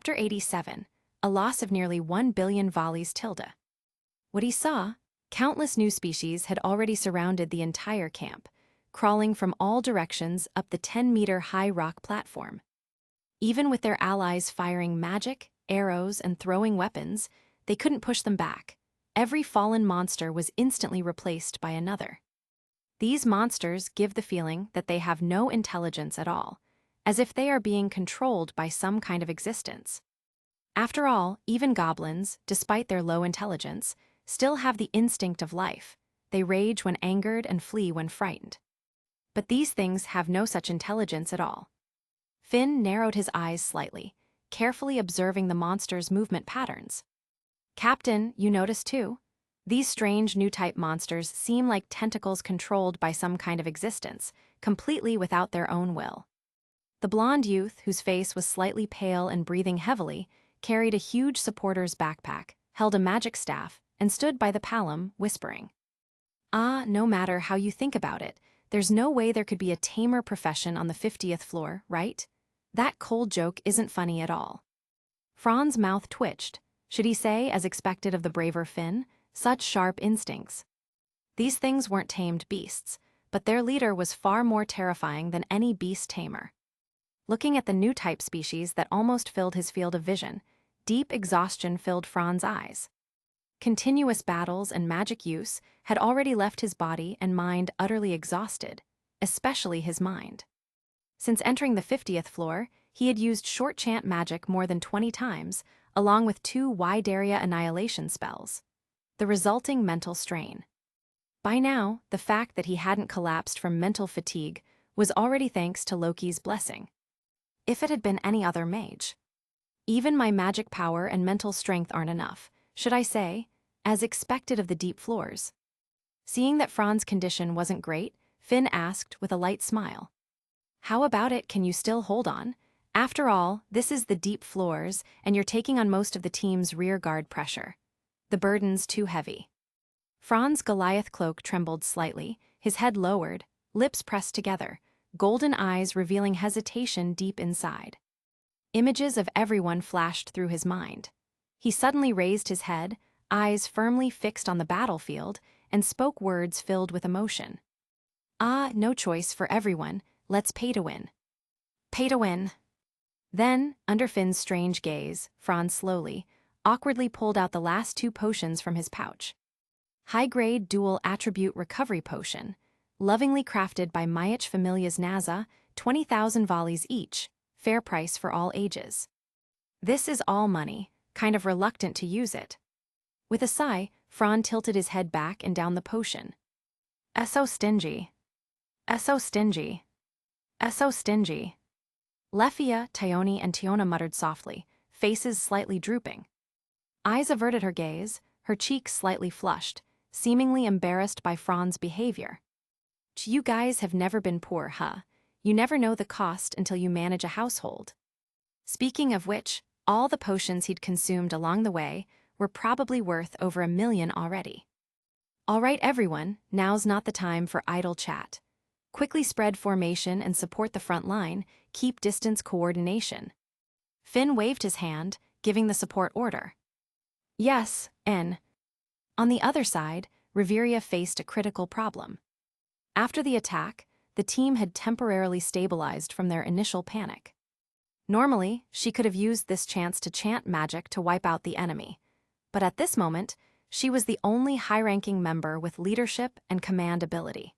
Chapter 87, A Loss of Nearly 1 Billion Volleys tilde. What he saw, countless new species had already surrounded the entire camp, crawling from all directions up the 10-meter-high rock platform. Even with their allies firing magic, arrows, and throwing weapons, they couldn't push them back. Every fallen monster was instantly replaced by another. These monsters give the feeling that they have no intelligence at all, as if they are being controlled by some kind of existence. After all, even goblins, despite their low intelligence, still have the instinct of life. They rage when angered and flee when frightened. But these things have no such intelligence at all. Finn narrowed his eyes slightly, carefully observing the monster's movement patterns. "Captain, you notice too? These strange new-type monsters seem like tentacles controlled by some kind of existence, completely without their own will." The blond youth, whose face was slightly pale and breathing heavily, carried a huge supporter's backpack, held a magic staff, and stood by the palom, whispering. No matter how you think about it, there's no way there could be a tamer profession on the 50th floor, right? That cold joke isn't funny at all." Fran's mouth twitched. Should he say, as expected of the braver Finn, such sharp instincts? These things weren't tamed beasts, but their leader was far more terrifying than any beast tamer. Looking at the new type species that almost filled his field of vision, deep exhaustion filled Fran's eyes. Continuous battles and magic use had already left his body and mind utterly exhausted, especially his mind. Since entering the 50th floor, he had used short chant magic more than 20 times, along with 2 wide-area annihilation spells. The resulting mental strain. By now, the fact that he hadn't collapsed from mental fatigue was already thanks to Loki's blessing. If it had been any other mage. Even my magic power and mental strength aren't enough, should I say, as expected of the deep floors. Seeing that Fran's condition wasn't great, Finn asked with a light smile. "How about it, can you still hold on? After all, this is the deep floors, and you're taking on most of the team's rear guard pressure. The burden's too heavy." Fran's Goliath cloak trembled slightly, his head lowered, lips pressed together, golden eyes revealing hesitation deep inside. Images of everyone flashed through his mind. He suddenly raised his head, eyes firmly fixed on the battlefield, and spoke words filled with emotion. No choice for everyone, let's pay to win. Pay to win." Then, under Finn's strange gaze, Fran slowly, awkwardly pulled out the last 2 potions from his pouch. High-grade dual attribute recovery potion, lovingly crafted by Myach Familia's NASA, 20,000 volleys each, fair price for all ages. This is all money, kind of reluctant to use it. With a sigh, Fran tilted his head back and down the potion. So stingy. So stingy. So stingy. Lefia, Tyone, and Tiona muttered softly, faces slightly drooping. Eyes averted her gaze, her cheeks slightly flushed, seemingly embarrassed by Fran's behavior. "You guys have never been poor, huh? You never know the cost until you manage a household." Speaking of which, all the potions he'd consumed along the way were probably worth over 1 million already. "All right, everyone, now's not the time for idle chat. Quickly spread formation and support the front line, keep distance coordination." Finn waved his hand, giving the support order. "Yes, N." On the other side, Reveria faced a critical problem. After the attack, the team had temporarily stabilized from their initial panic. Normally, she could have used this chance to chant magic to wipe out the enemy. But at this moment, she was the only high-ranking member with leadership and command ability.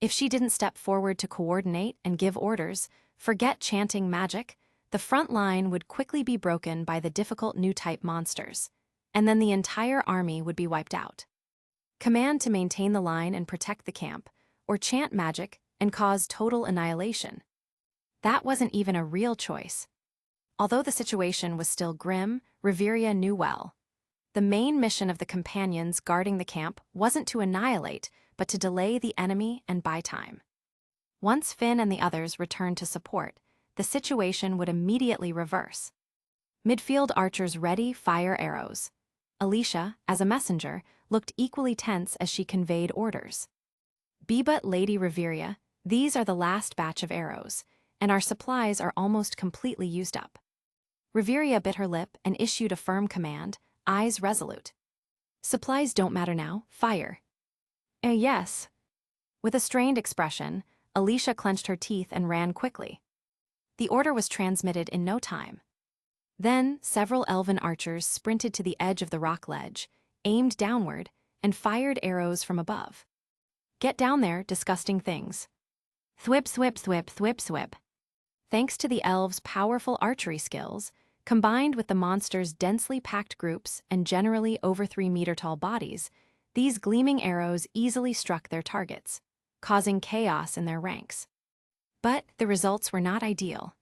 If she didn't step forward to coordinate and give orders, forget chanting magic, the front line would quickly be broken by the difficult new-type monsters, and then the entire army would be wiped out. Command to maintain the line and protect the camp, or chant magic and cause total annihilation. That wasn't even a real choice. Although the situation was still grim, Reveria knew well. The main mission of the companions guarding the camp wasn't to annihilate, but to delay the enemy and buy time. Once Finn and the others returned to support, the situation would immediately reverse. Midfield archers ready, fire arrows. Alicia, as a messenger, looked equally tense as she conveyed orders. "But Lady Reveria, these are the last batch of arrows, and our supplies are almost completely used up." Reveria bit her lip and issued a firm command, eyes resolute. Supplies don't matter now, fire. Yes. With a strained expression, Alicia clenched her teeth and ran quickly. The order was transmitted in no time. Then, several elven archers sprinted to the edge of the rock ledge, aimed downward, and fired arrows from above. Get down there, disgusting things. Thwip, thwip, thwip, thwip, thwip. Thanks to the elves' powerful archery skills, combined with the monsters' densely packed groups and generally over 3-meter-tall bodies, these gleaming arrows easily struck their targets, causing chaos in their ranks. But the results were not ideal.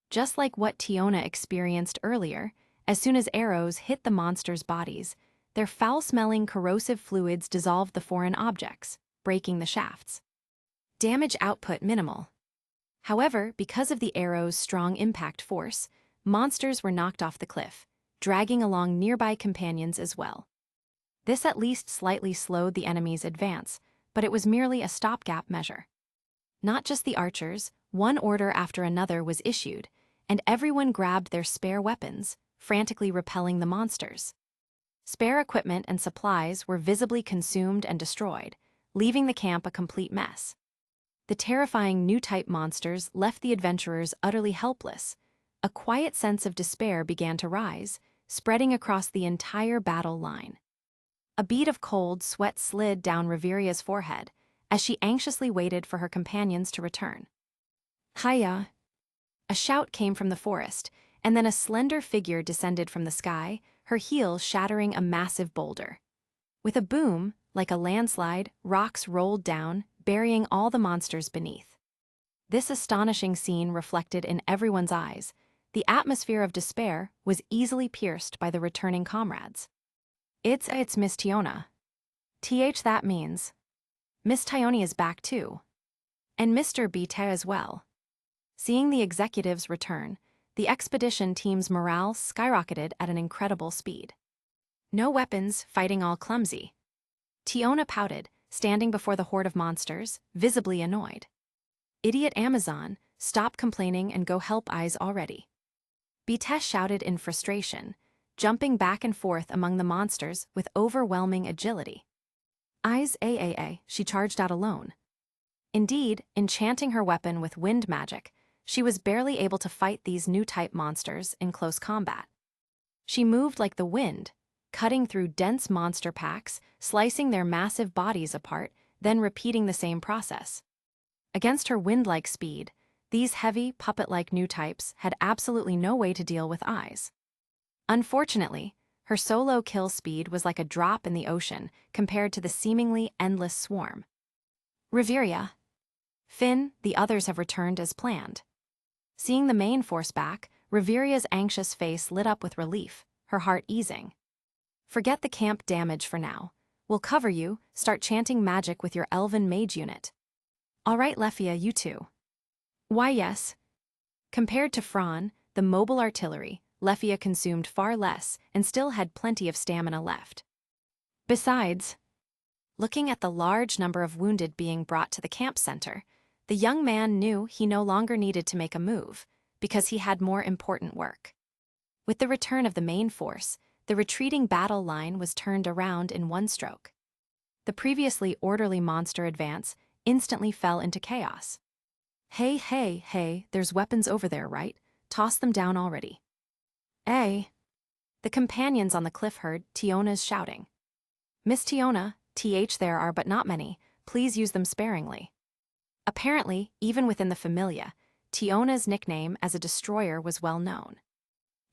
Just like what Tiona experienced earlier, as soon as arrows hit the monsters' bodies, their foul-smelling corrosive fluids dissolved the foreign objects, breaking the shafts. Damage output minimal. However, because of the arrow's strong impact force, monsters were knocked off the cliff, dragging along nearby companions as well. This at least slightly slowed the enemy's advance, but it was merely a stopgap measure. Not just the archers, one order after another was issued, and everyone grabbed their spare weapons, frantically repelling the monsters. Spare equipment and supplies were visibly consumed and destroyed, leaving the camp a complete mess. The terrifying new-type monsters left the adventurers utterly helpless. A quiet sense of despair began to rise, spreading across the entire battle line. A bead of cold sweat slid down Reveria's forehead as she anxiously waited for her companions to return. Hiya! A shout came from the forest, and then a slender figure descended from the sky, her heel shattering a massive boulder. With a boom, like a landslide, rocks rolled down, burying all the monsters beneath. This astonishing scene reflected in everyone's eyes. The atmosphere of despair was easily pierced by the returning comrades. It's Miss Tiona. That means. Miss Tiona is back too. And Mr. Beta as well. Seeing the executives return, the expedition team's morale skyrocketed at an incredible speed. No weapons, fighting all clumsy. Tiona pouted, standing before the horde of monsters, visibly annoyed. Idiot Amazon, stop complaining and go help Eyes already. Beta shouted in frustration, jumping back and forth among the monsters with overwhelming agility. Eyes, she charged out alone. Indeed, enchanting her weapon with wind magic, she was barely able to fight these new-type monsters in close combat. She moved like the wind, cutting through dense monster packs, slicing their massive bodies apart, then repeating the same process. Against her wind-like speed, these heavy, puppet-like new types had absolutely no way to deal with Eyes. Unfortunately, her solo kill speed was like a drop in the ocean compared to the seemingly endless swarm. Reveria. Finn, the others have returned as planned. Seeing the main force back, Reveria's anxious face lit up with relief, her heart easing. Forget the camp damage for now. We'll cover you, start chanting magic with your elven mage unit. All right, Lefia, you too. Why, yes. Compared to Fran, the mobile artillery, Lefia consumed far less and still had plenty of stamina left. Besides, looking at the large number of wounded being brought to the camp center, the young man knew he no longer needed to make a move, because he had more important work. With the return of the main force, the retreating battle line was turned around in one stroke. The previously orderly monster advance instantly fell into chaos. Hey, there's weapons over there, right? Toss them down already. The companions on the cliff heard Tiona's shouting. Miss Tiona, there are but not many, please use them sparingly. Apparently, even within the familia, Tiona's nickname as a destroyer was well known.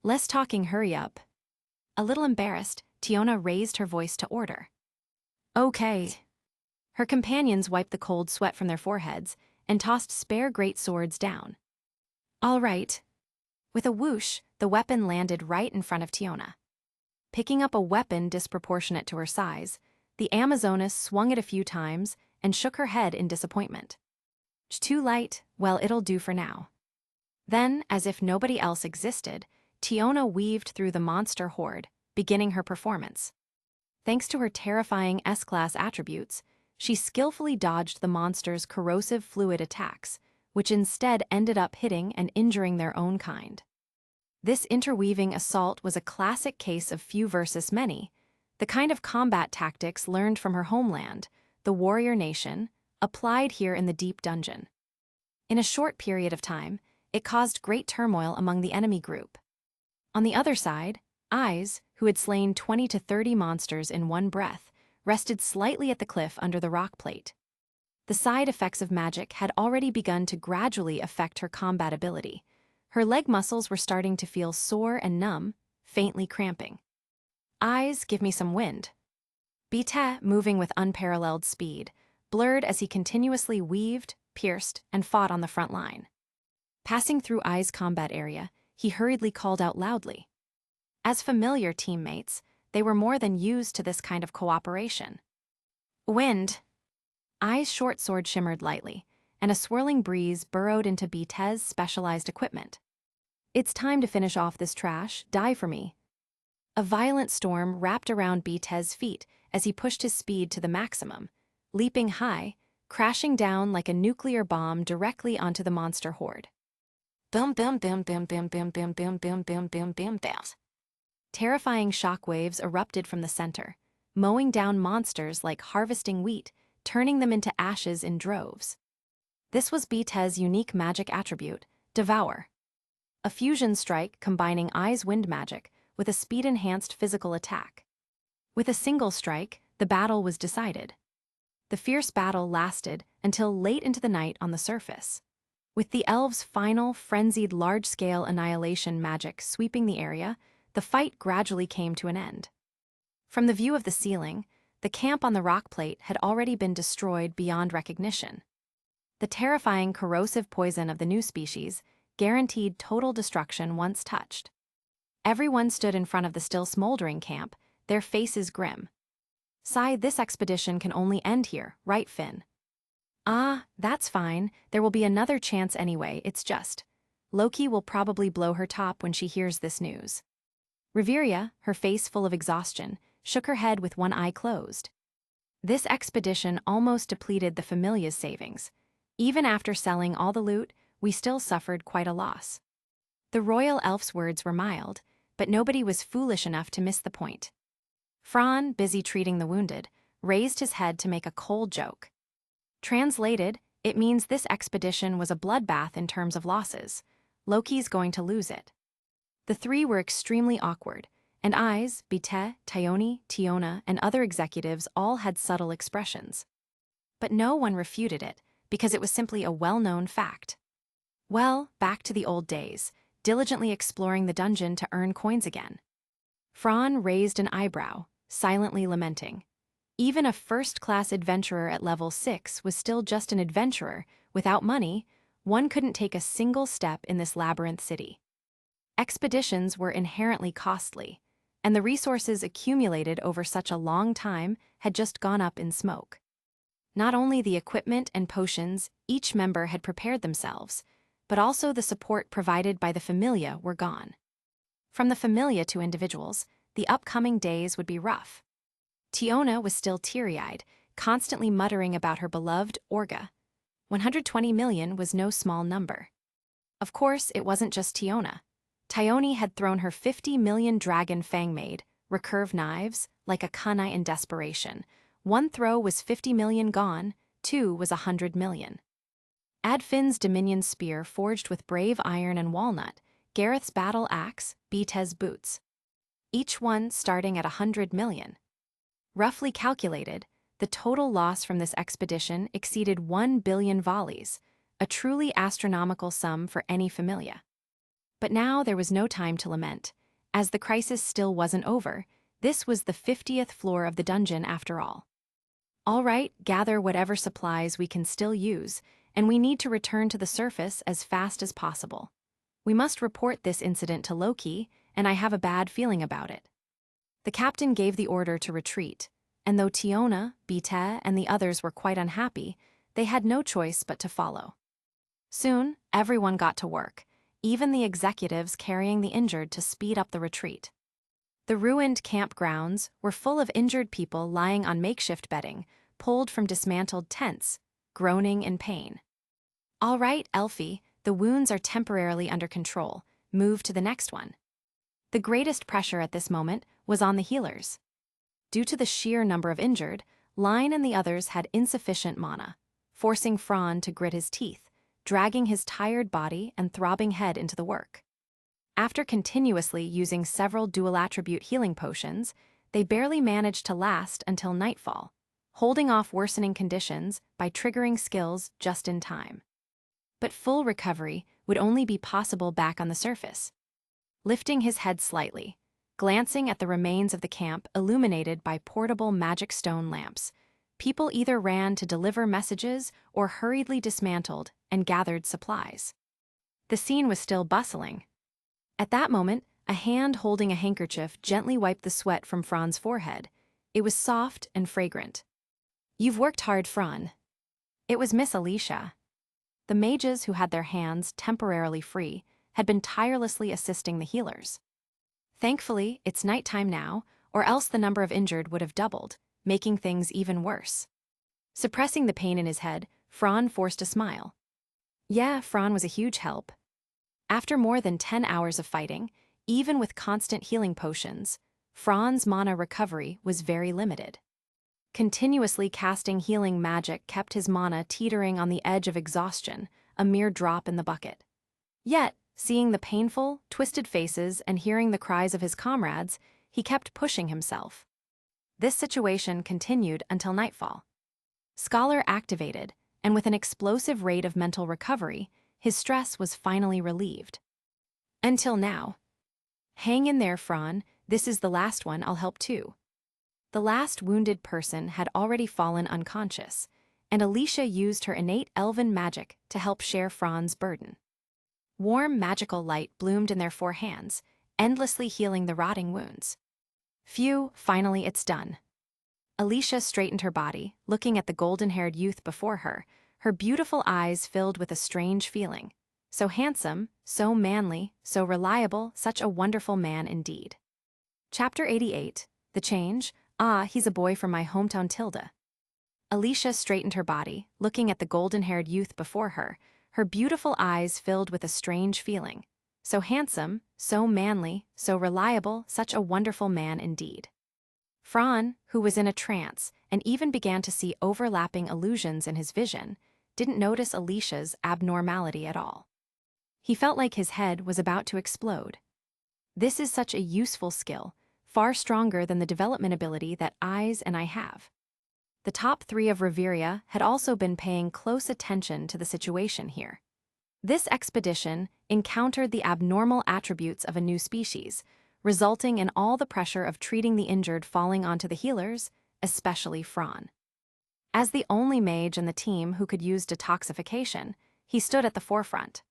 Less talking, hurry up. A little embarrassed, Tiona raised her voice to order. Okay. Her companions wiped the cold sweat from their foreheads and tossed spare great swords down. All right. With a whoosh, the weapon landed right in front of Tiona. Picking up a weapon disproportionate to her size, the Amazoness swung it a few times and shook her head in disappointment. Too light, well, it'll do for now. Then, as if nobody else existed, Tiona weaved through the monster horde, beginning her performance. Thanks to her terrifying S-class attributes, she skillfully dodged the monster's corrosive fluid attacks, which instead ended up hitting and injuring their own kind. This interweaving assault was a classic case of few versus many, the kind of combat tactics learned from her homeland, the warrior nation, applied here in the deep dungeon. In a short period of time, it caused great turmoil among the enemy group. On the other side, Eyes, who had slain 20 to 30 monsters in one breath, rested slightly at the cliff under the rock plate. The side effects of magic had already begun to gradually affect her combat ability. Her leg muscles were starting to feel sore and numb, faintly cramping. Eyes, give me some wind. Bite, moving with unparalleled speed, blurred as he continuously weaved, pierced, and fought on the front line. Passing through Eyes' combat area, he hurriedly called out loudly. As familiar teammates, they were more than used to this kind of cooperation. Wind! Eyes' short sword shimmered lightly, and a swirling breeze burrowed into Bite's specialized equipment. It's time to finish off this trash, die for me. A violent storm wrapped around Bite's feet as he pushed his speed to the maximum, leaping high, crashing down like a nuclear bomb directly onto the monster horde. Boom, boom, boom, boom, boom, boom, boom, boom, boom, boom, boom, boom, boom. Terrifying shockwaves erupted from the center, mowing down monsters like harvesting wheat, turning them into ashes in droves. This was Bite's unique magic attribute, Devour. A fusion strike combining Eyes' wind magic with a speed-enhanced physical attack. With a single strike, the battle was decided. The fierce battle lasted until late into the night on the surface. With the elves' final, frenzied large-scale annihilation magic sweeping the area, the fight gradually came to an end. From the view of the ceiling, the camp on the rock plate had already been destroyed beyond recognition. The terrifying corrosive poison of the new species guaranteed total destruction once touched. Everyone stood in front of the still smoldering camp, their faces grim. Sigh, this expedition can only end here, right, Finn? Ah, that's fine, there will be another chance anyway, it's just. Loki will probably blow her top when she hears this news. Riveria, her face full of exhaustion, shook her head with one eye closed. This expedition almost depleted the Familia's savings. Even after selling all the loot, we still suffered quite a loss. The royal elf's words were mild, but nobody was foolish enough to miss the point. Fran, busy treating the wounded, raised his head to make a cold joke. Translated, it means this expedition was a bloodbath in terms of losses. Loki's going to lose it. The three were extremely awkward, and Eyes, Bite, Tioni, Tiona, and other executives all had subtle expressions. But no one refuted it, because it was simply a well-known fact. Well, back to the old days, diligently exploring the dungeon to earn coins again. Fran raised an eyebrow, silently lamenting. Even a first-class adventurer at level 6 was still just an adventurer. Without money, one couldn't take a single step in this labyrinth city. Expeditions were inherently costly, and the resources accumulated over such a long time had just gone up in smoke. Not only the equipment and potions each member had prepared themselves, but also the support provided by the Familia were gone. From the Familia to individuals, the upcoming days would be rough. Tiona was still teary-eyed, constantly muttering about her beloved Orga. 120 million was no small number. Of course, it wasn't just Tiona. Tioni had thrown her 50 million dragon fangmaid, recurve knives, like a kunai in desperation. One throw was 50 million gone, two was 100 million. Add Finn's Dominion spear forged with brave iron and walnut, Gareth's battle axe, Bite's boots. Each one starting at 100 million. Roughly calculated, the total loss from this expedition exceeded 1 billion volleys, a truly astronomical sum for any Familia. But now there was no time to lament. As the crisis still wasn't over, this was the 50th floor of the dungeon after all. All right, gather whatever supplies we can still use, and we need to return to the surface as fast as possible. We must report this incident to Loki, and I have a bad feeling about it. The captain gave the order to retreat, and though Tiona, Bite, and the others were quite unhappy, they had no choice but to follow. Soon, everyone got to work, even the executives carrying the injured to speed up the retreat. The ruined campgrounds were full of injured people lying on makeshift bedding, pulled from dismantled tents, groaning in pain. All right, Elfie, the wounds are temporarily under control. move to the next one. The greatest pressure at this moment was on the healers. Due to the sheer number of injured, Line and the others had insufficient mana, forcing Fran to grit his teeth, dragging his tired body and throbbing head into the work. After continuously using several dual-attribute healing potions, they barely managed to last until nightfall, holding off worsening conditions by triggering skills just in time. But full recovery would only be possible back on the surface. Lifting his head slightly, glancing at the remains of the camp illuminated by portable magic stone lamps, people either ran to deliver messages or hurriedly dismantled and gathered supplies. The scene was still bustling. At that moment, a hand holding a handkerchief gently wiped the sweat from Fran's forehead. It was soft and fragrant. "You've worked hard, Fran." It was Miss Alicia. The mages who had their hands temporarily free had been tirelessly assisting the healers. Thankfully, it's nighttime now, or else the number of injured would have doubled, making things even worse. Suppressing the pain in his head, Fran forced a smile. Yeah, Fran was a huge help. After more than 10 hours of fighting, even with constant healing potions, Fran's mana recovery was very limited. Continuously casting healing magic kept his mana teetering on the edge of exhaustion, a mere drop in the bucket. Yet, seeing the painful, twisted faces and hearing the cries of his comrades, he kept pushing himself. This situation continued until nightfall. Scholar activated, and with an explosive rate of mental recovery, his stress was finally relieved. Until now. Hang in there, Fran, this is the last one, I'll help too. The last wounded person had already fallen unconscious, and Alicia used her innate elven magic to help share Fran's burden. Warm magical light bloomed in their 4 hands, endlessly healing the rotting wounds. Phew, finally it's done. Alicia straightened her body, looking at the golden-haired youth before her, her beautiful eyes filled with a strange feeling. So handsome, so manly, so reliable, such a wonderful man indeed. Chapter 88, The Change. Ah, he's a boy from my hometown Tilda. Alicia straightened her body, looking at the golden-haired youth before her, her beautiful eyes filled with a strange feeling. So handsome, so manly, so reliable, such a wonderful man indeed. Fran, who was in a trance and even began to see overlapping illusions in his vision, didn't notice Alicia's abnormality at all. He felt like his head was about to explode. This is such a useful skill, far stronger than the development ability that Eyes and I have. The top 3 of Reveria had also been paying close attention to the situation here. This expedition encountered the abnormal attributes of a new species, resulting in all the pressure of treating the injured falling onto the healers, especially Fran. As the only mage in the team who could use detoxification, he stood at the forefront.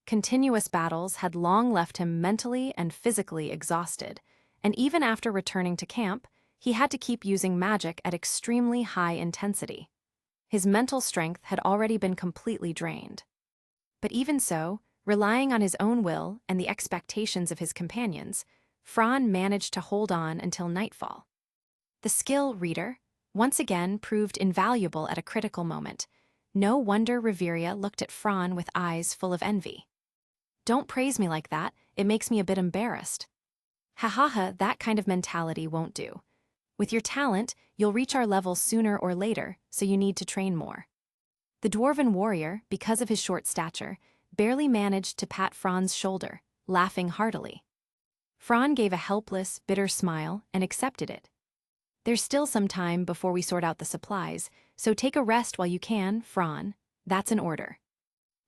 Continuous battles had long left him mentally and physically exhausted, and even after returning to camp, he had to keep using magic at extremely high intensity. His mental strength had already been completely drained. But even so, relying on his own will and the expectations of his companions, Fran managed to hold on until nightfall. The skill, reader, once again proved invaluable at a critical moment. No wonder Reveria looked at Fran with eyes full of envy. Don't praise me like that, it makes me a bit embarrassed. Ha ha ha, that kind of mentality won't do. With your talent, you'll reach our level sooner or later, so you need to train more. The dwarven warrior, because of his short stature, barely managed to pat Fran's shoulder, laughing heartily. Fran gave a helpless, bitter smile and accepted it. There's still some time before we sort out the supplies, so take a rest while you can, Fran. That's an order.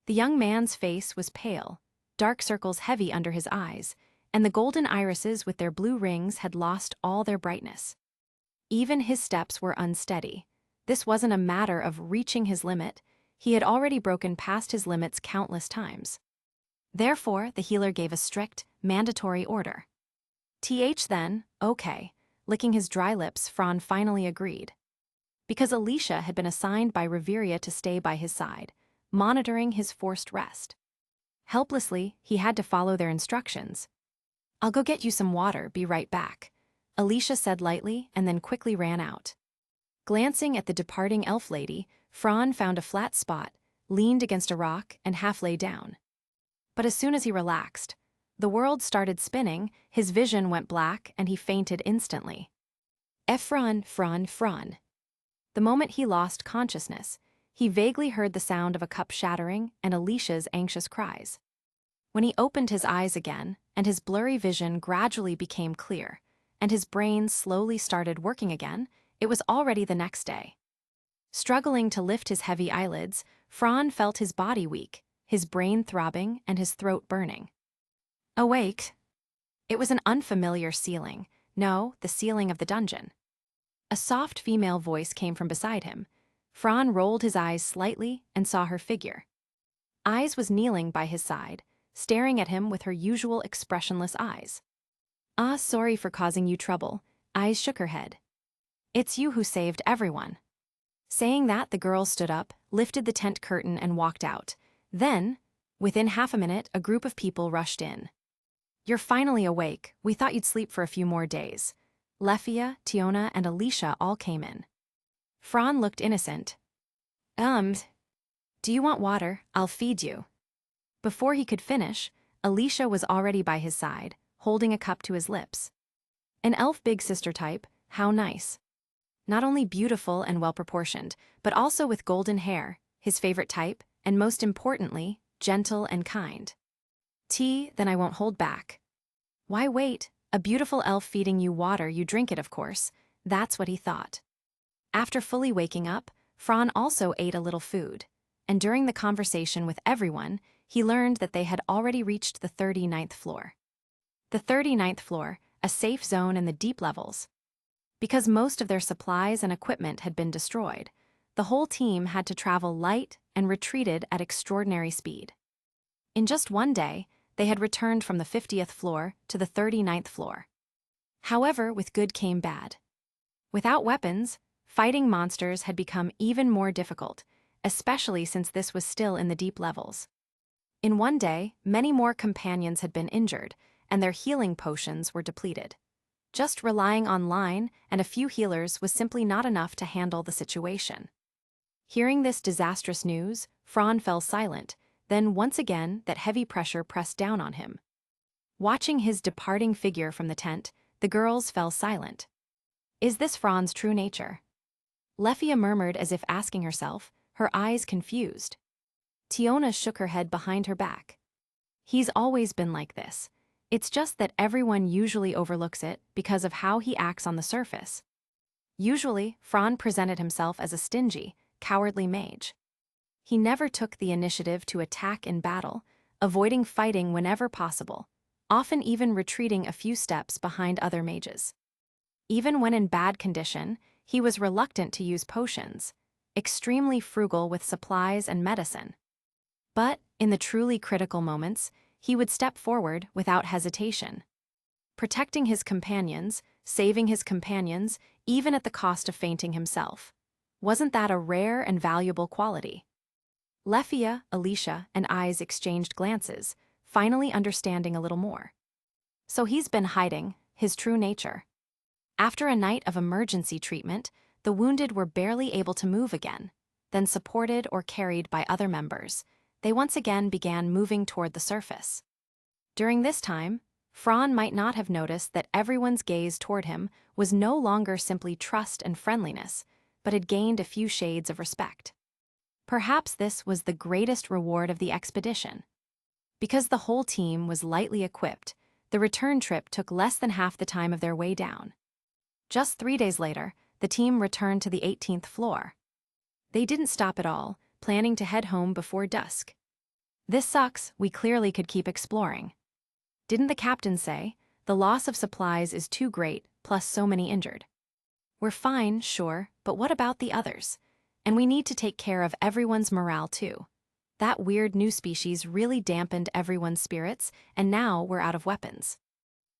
The young man's face was pale, dark circles heavy under his eyes, and the golden irises with their blue rings had lost all their brightness. Even his steps were unsteady. This wasn't a matter of reaching his limit. He had already broken past his limits countless times. Therefore, the healer gave a strict, mandatory order. Then, okay. Licking his dry lips, Fran finally agreed. Because Alicia had been assigned by Reveria to stay by his side, monitoring his forced rest. Helplessly, he had to follow their instructions. I'll go get you some water, be right back, Alicia said lightly and then quickly ran out. Glancing at the departing elf lady, Fran found a flat spot, leaned against a rock, and half lay down. But as soon as he relaxed, The world started spinning, his vision went black, and he fainted instantly. Efron, Fron. The moment he lost consciousness, he vaguely heard the sound of a cup shattering and Alicia's anxious cries. When he opened his eyes again, and his blurry vision gradually became clear, and his brain slowly started working again, it was already the next day. Struggling to lift his heavy eyelids, Fron felt his body weak, his brain throbbing and his throat burning. Awake. It was an unfamiliar ceiling. No, the ceiling of the dungeon. A soft female voice came from beside him. Fron rolled his eyes slightly and saw her figure. Eyes was kneeling by his side, staring at him with her usual expressionless eyes. "Ah, sorry for causing you trouble." Eyes shook her head. "It's you who saved everyone." Saying that, the girl stood up, lifted the tent curtain and walked out. Then, within half a minute, a group of people rushed in. "You're finally awake. We thought you'd sleep for a few more days." Lefia, Tiona, and Alicia all came in. Fron looked innocent. Do you want water? I'll feed you." Before he could finish, Alicia was already by his side, holding a cup to his lips. An elf big sister type, how nice. Not only beautiful and well-proportioned, but also with golden hair, his favorite type, and most importantly, gentle and kind. "Tea, then I won't hold back." Why wait? A beautiful elf feeding you water, you drink it, of course. That's what he thought. After fully waking up, Fron also ate a little food, and during the conversation with everyone, he learned that they had already reached the 39th floor. The 39th floor, a safe zone in the deep levels. Because most of their supplies and equipment had been destroyed, the whole team had to travel light and retreated at extraordinary speed. In just one day, they had returned from the 50th floor to the 39th floor. However, with good came bad. Without weapons, fighting monsters had become even more difficult, especially since this was still in the deep levels. In one day, many more companions had been injured, and their healing potions were depleted. Just relying on line and a few healers was simply not enough to handle the situation. Hearing this disastrous news, Fron fell silent, then once again that heavy pressure pressed down on him. Watching his departing figure from the tent, the girls fell silent. Is this Fron's true nature? Lefia murmured as if asking herself, her eyes confused. Tiona shook her head behind her back. He's always been like this. It's just that everyone usually overlooks it because of how he acts on the surface. Usually, Fron presented himself as a stingy, cowardly mage. He never took the initiative to attack in battle, avoiding fighting whenever possible, often even retreating a few steps behind other mages. Even when in bad condition, he was reluctant to use potions, extremely frugal with supplies and medicine. But, in the truly critical moments, he would step forward without hesitation. Protecting his companions, saving his companions, even at the cost of fainting himself. Wasn't that a rare and valuable quality? Lefia, Alicia, and Eyes exchanged glances, finally understanding a little more. So he's been hiding his true nature. After a night of emergency treatment, the wounded were barely able to move again. Then supported or carried by other members, they once again began moving toward the surface. During this time, Fron might not have noticed that everyone's gaze toward him was no longer simply trust and friendliness, but had gained a few shades of respect. Perhaps this was the greatest reward of the expedition. Because the whole team was lightly equipped, the return trip took less than half the time of their way down. Just 3 days later, the team returned to the 18th floor. They didn't stop at all, planning to head home before dusk. "This sucks, we clearly could keep exploring." Didn't the captain say, "The loss of supplies is too great, plus so many injured"? We're fine, sure, but what about the others? And we need to take care of everyone's morale too. That weird new species really dampened everyone's spirits, and now we're out of weapons.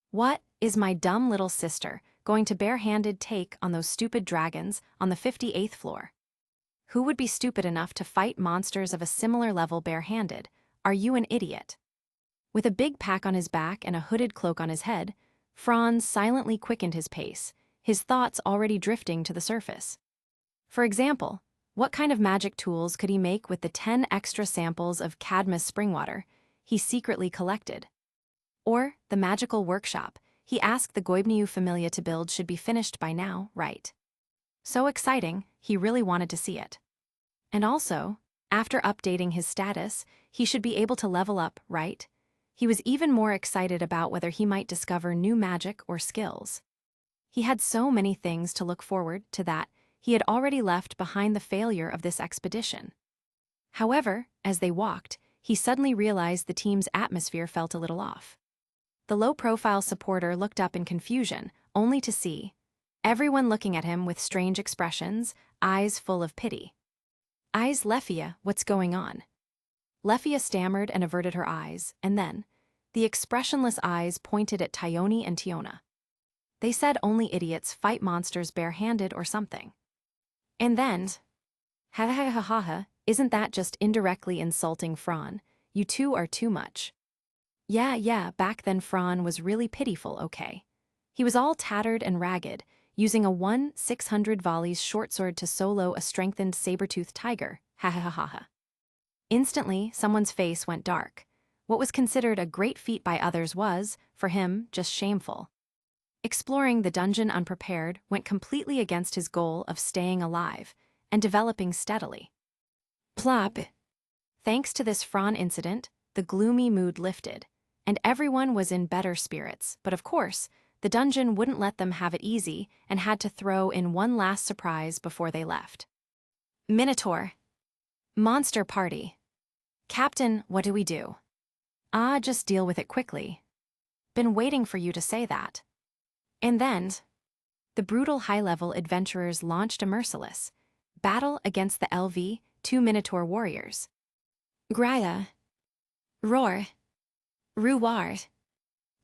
What is my dumb little sister going to barehanded take on those stupid dragons on the 58th floor? Who would be stupid enough to fight monsters of a similar level barehanded? Are you an idiot? With a big pack on his back and a hooded cloak on his head, Franz silently quickened his pace, his thoughts already drifting to the surface. For example, what kind of magic tools could he make with the 10 extra samples of Cadmus spring water he secretly collected? Or the magical workshop he asked the Goibniu familia to build should be finished by now, right? So exciting, he really wanted to see it. And also, after updating his status, he should be able to level up, right? He was even more excited about whether he might discover new magic or skills. He had so many things to look forward to that he had already left behind the failure of this expedition. However, as they walked, he suddenly realized the team's atmosphere felt a little off. The low-profile supporter looked up in confusion, only to see everyone looking at him with strange expressions, eyes full of pity. "Eyes, Leffia, what's going on?" Leffia stammered and averted her eyes, and then the expressionless eyes pointed at Tyone and Tiona. They said only idiots fight monsters barehanded or something. And then, ha ha ha ha ha, isn't that just indirectly insulting Fran? You two are too much. Yeah, back then Fran was really pitiful, okay? He was all tattered and ragged, using a 1/600 volleys short sword to solo a strengthened saber-toothed tiger, ha ha ha ha ha. Instantly, someone's face went dark. What was considered a great feat by others was, for him, just shameful. Exploring the dungeon unprepared went completely against his goal of staying alive and developing steadily. Plop. Thanks to this Fran incident, the gloomy mood lifted, and everyone was in better spirits, but of course, the dungeon wouldn't let them have it easy and had to throw in one last surprise before they left. Minotaur. Monster party. Captain, what do we do? Just deal with it quickly. Been waiting for you to say that. And then, the brutal high-level adventurers launched a merciless battle against the LV, 2 Minotaur warriors. Graya. Roar. Ruwar.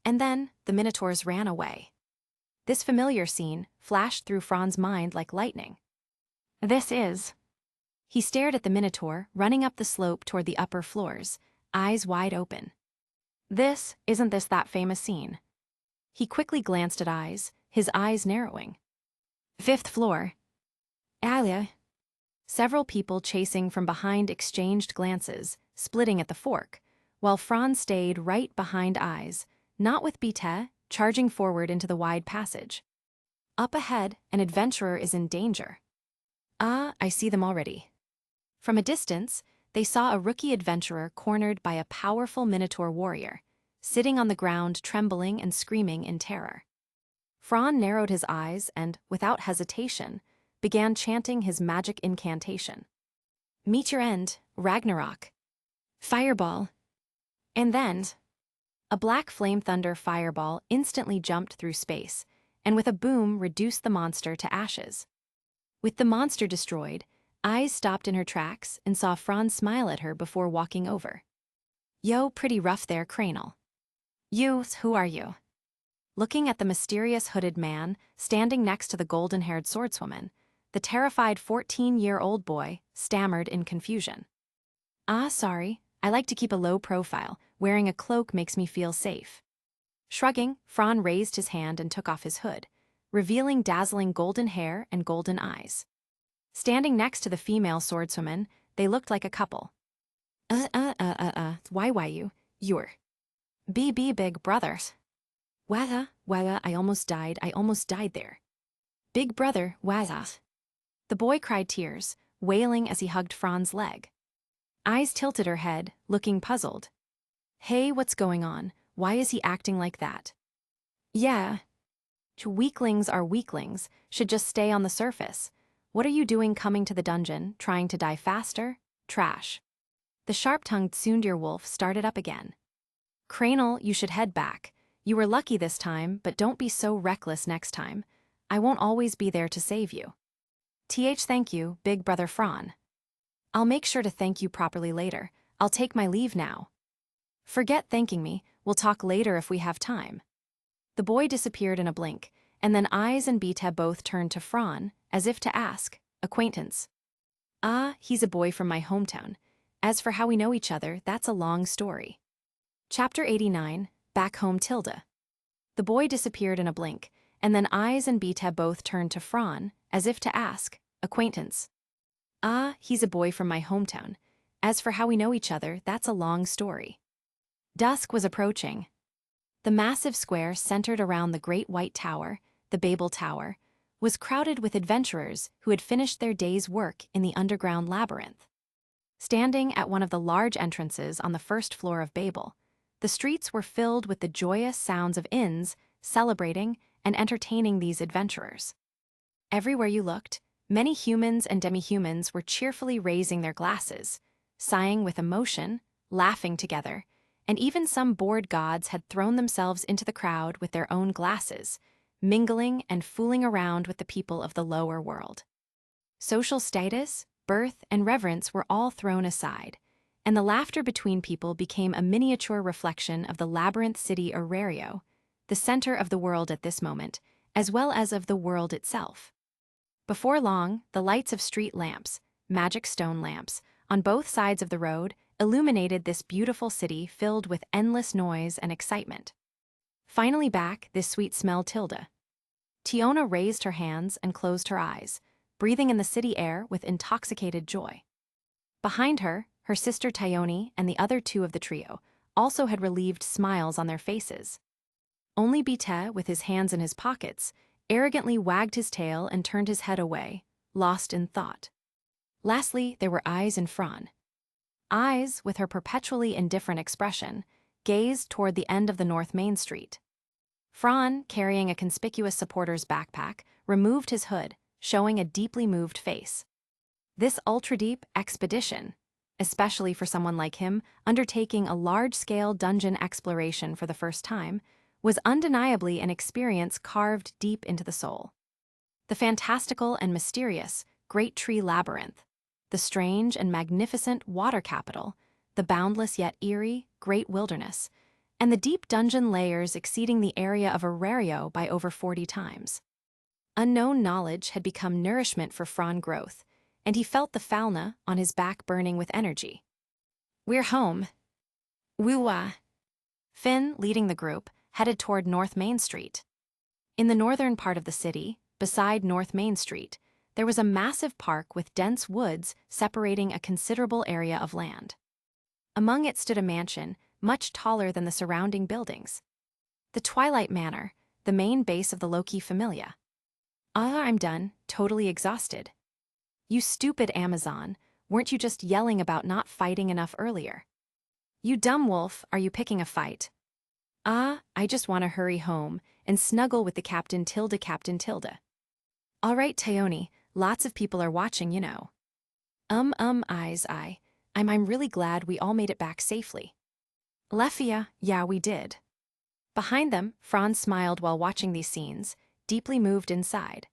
And then, the Minotaurs ran away. This familiar scene flashed through Fran's mind like lightning. This is... He stared at the Minotaur running up the slope toward the upper floors, eyes wide open. Isn't this that famous scene? He quickly glanced at eyes, his eyes narrowing. 5th floor. Alia. Several people chasing from behind exchanged glances, splitting at the fork, while Fran stayed right behind eyes, not with Bite, charging forward into the wide passage. Up ahead, an adventurer is in danger. I see them already. From a distance, they saw a rookie adventurer cornered by a powerful Minotaur warrior, sitting on the ground trembling and screaming in terror. Fran narrowed his eyes and, without hesitation, began chanting his magic incantation. Meet your end, Ragnarok. Fireball. And then, a black flame thunder fireball instantly jumped through space, and with a boom reduced the monster to ashes. With the monster destroyed, Eyes stopped in her tracks and saw Fran smile at her before walking over. Yo, pretty rough there, Cranel. Who are you? Looking at the mysterious hooded man standing next to the golden-haired swordswoman, the terrified 14-year-old boy stammered in confusion. Sorry, I like to keep a low profile. Wearing a cloak makes me feel safe. Shrugging, Fran raised his hand and took off his hood, revealing dazzling golden hair and golden eyes. Standing next to the female swordswoman, they looked like a couple. Why you're big brothers. Waza, I almost died there. Big brother, Waza. The boy cried tears, wailing as he hugged Fran's leg. Eyes tilted her head, looking puzzled. Hey, what's going on? Why is he acting like that? Yeah. Weaklings are weaklings, should just stay on the surface. What are you doing coming to the dungeon, trying to die faster? Trash. The sharp-tongued Tsundir wolf started up again. Cranel, you should head back. You were lucky this time, but don't be so reckless next time. I won't always be there to save you. Thank you, big brother Fran. I'll make sure to thank you properly later. I'll take my leave now. Forget thanking me, we'll talk later if we have time. The boy disappeared in a blink, and then Eyes and Bita both turned to Fran, as if to ask, acquaintance. He's a boy from my hometown. As for how we know each other, that's a long story. Chapter 89, Back Home Tilda. The boy disappeared in a blink, and then Eyes and Bita both turned to Fran, as if to ask, acquaintance. He's a boy from my hometown. As for how we know each other, that's a long story. Dusk was approaching. The massive square centered around the Great White Tower, the Babel Tower, was crowded with adventurers who had finished their day's work in the underground labyrinth. Standing at one of the large entrances on the first floor of Babel, the streets were filled with the joyous sounds of inns celebrating and entertaining these adventurers. Everywhere you looked, many humans and demi-humans were cheerfully raising their glasses, sighing with emotion, laughing together, and even some bored gods had thrown themselves into the crowd with their own glasses, mingling and fooling around with the people of the lower world. Social status, birth, and reverence were all thrown aside, and the laughter between people became a miniature reflection of the labyrinth city Orario, the center of the world at this moment, as well as of the world itself. Before long, the lights of street lamps, magic stone lamps, on both sides of the road illuminated this beautiful city filled with endless noise and excitement. Finally back, this sweet smell Tilda. Tiona raised her hands and closed her eyes, breathing in the city air with intoxicated joy. Behind her, her sister Tione and the other two of the trio also had relieved smiles on their faces. Only Bite, with his hands in his pockets, arrogantly wagged his tail and turned his head away, lost in thought. Lastly, there were Eyes and Fran. Eyes, with her perpetually indifferent expression, gazed toward the end of the North Main Street. Fran, carrying a conspicuous supporter's backpack, removed his hood, showing a deeply moved face. This ultra-deep expedition, especially for someone like him undertaking a large-scale dungeon exploration for the first time, was undeniably an experience carved deep into the soul. The fantastical and mysterious Great Tree Labyrinth, the strange and magnificent water capital, the boundless yet eerie Great Wilderness, and the deep dungeon layers exceeding the area of Orario by over 40 times. Unknown knowledge had become nourishment for Fran growth, and he felt the fauna on his back burning with energy. "We're home." Woo-wah. Finn, leading the group, headed toward North Main Street. In the northern part of the city, beside North Main Street, there was a massive park with dense woods separating a considerable area of land. Among it stood a mansion, much taller than the surrounding buildings. The Twilight Manor, the main base of the Loki Familia. I'm done, totally exhausted." "You stupid Amazon, weren't you just yelling about not fighting enough earlier?" "You dumb wolf, are you picking a fight?" I just want to hurry home and snuggle with the Captain Tilda. "All right, Tione, lots of people are watching, you know." Eyes, I'm really glad we all made it back safely." "Lefia, yeah, we did." Behind them, Franz smiled while watching these scenes, deeply moved inside.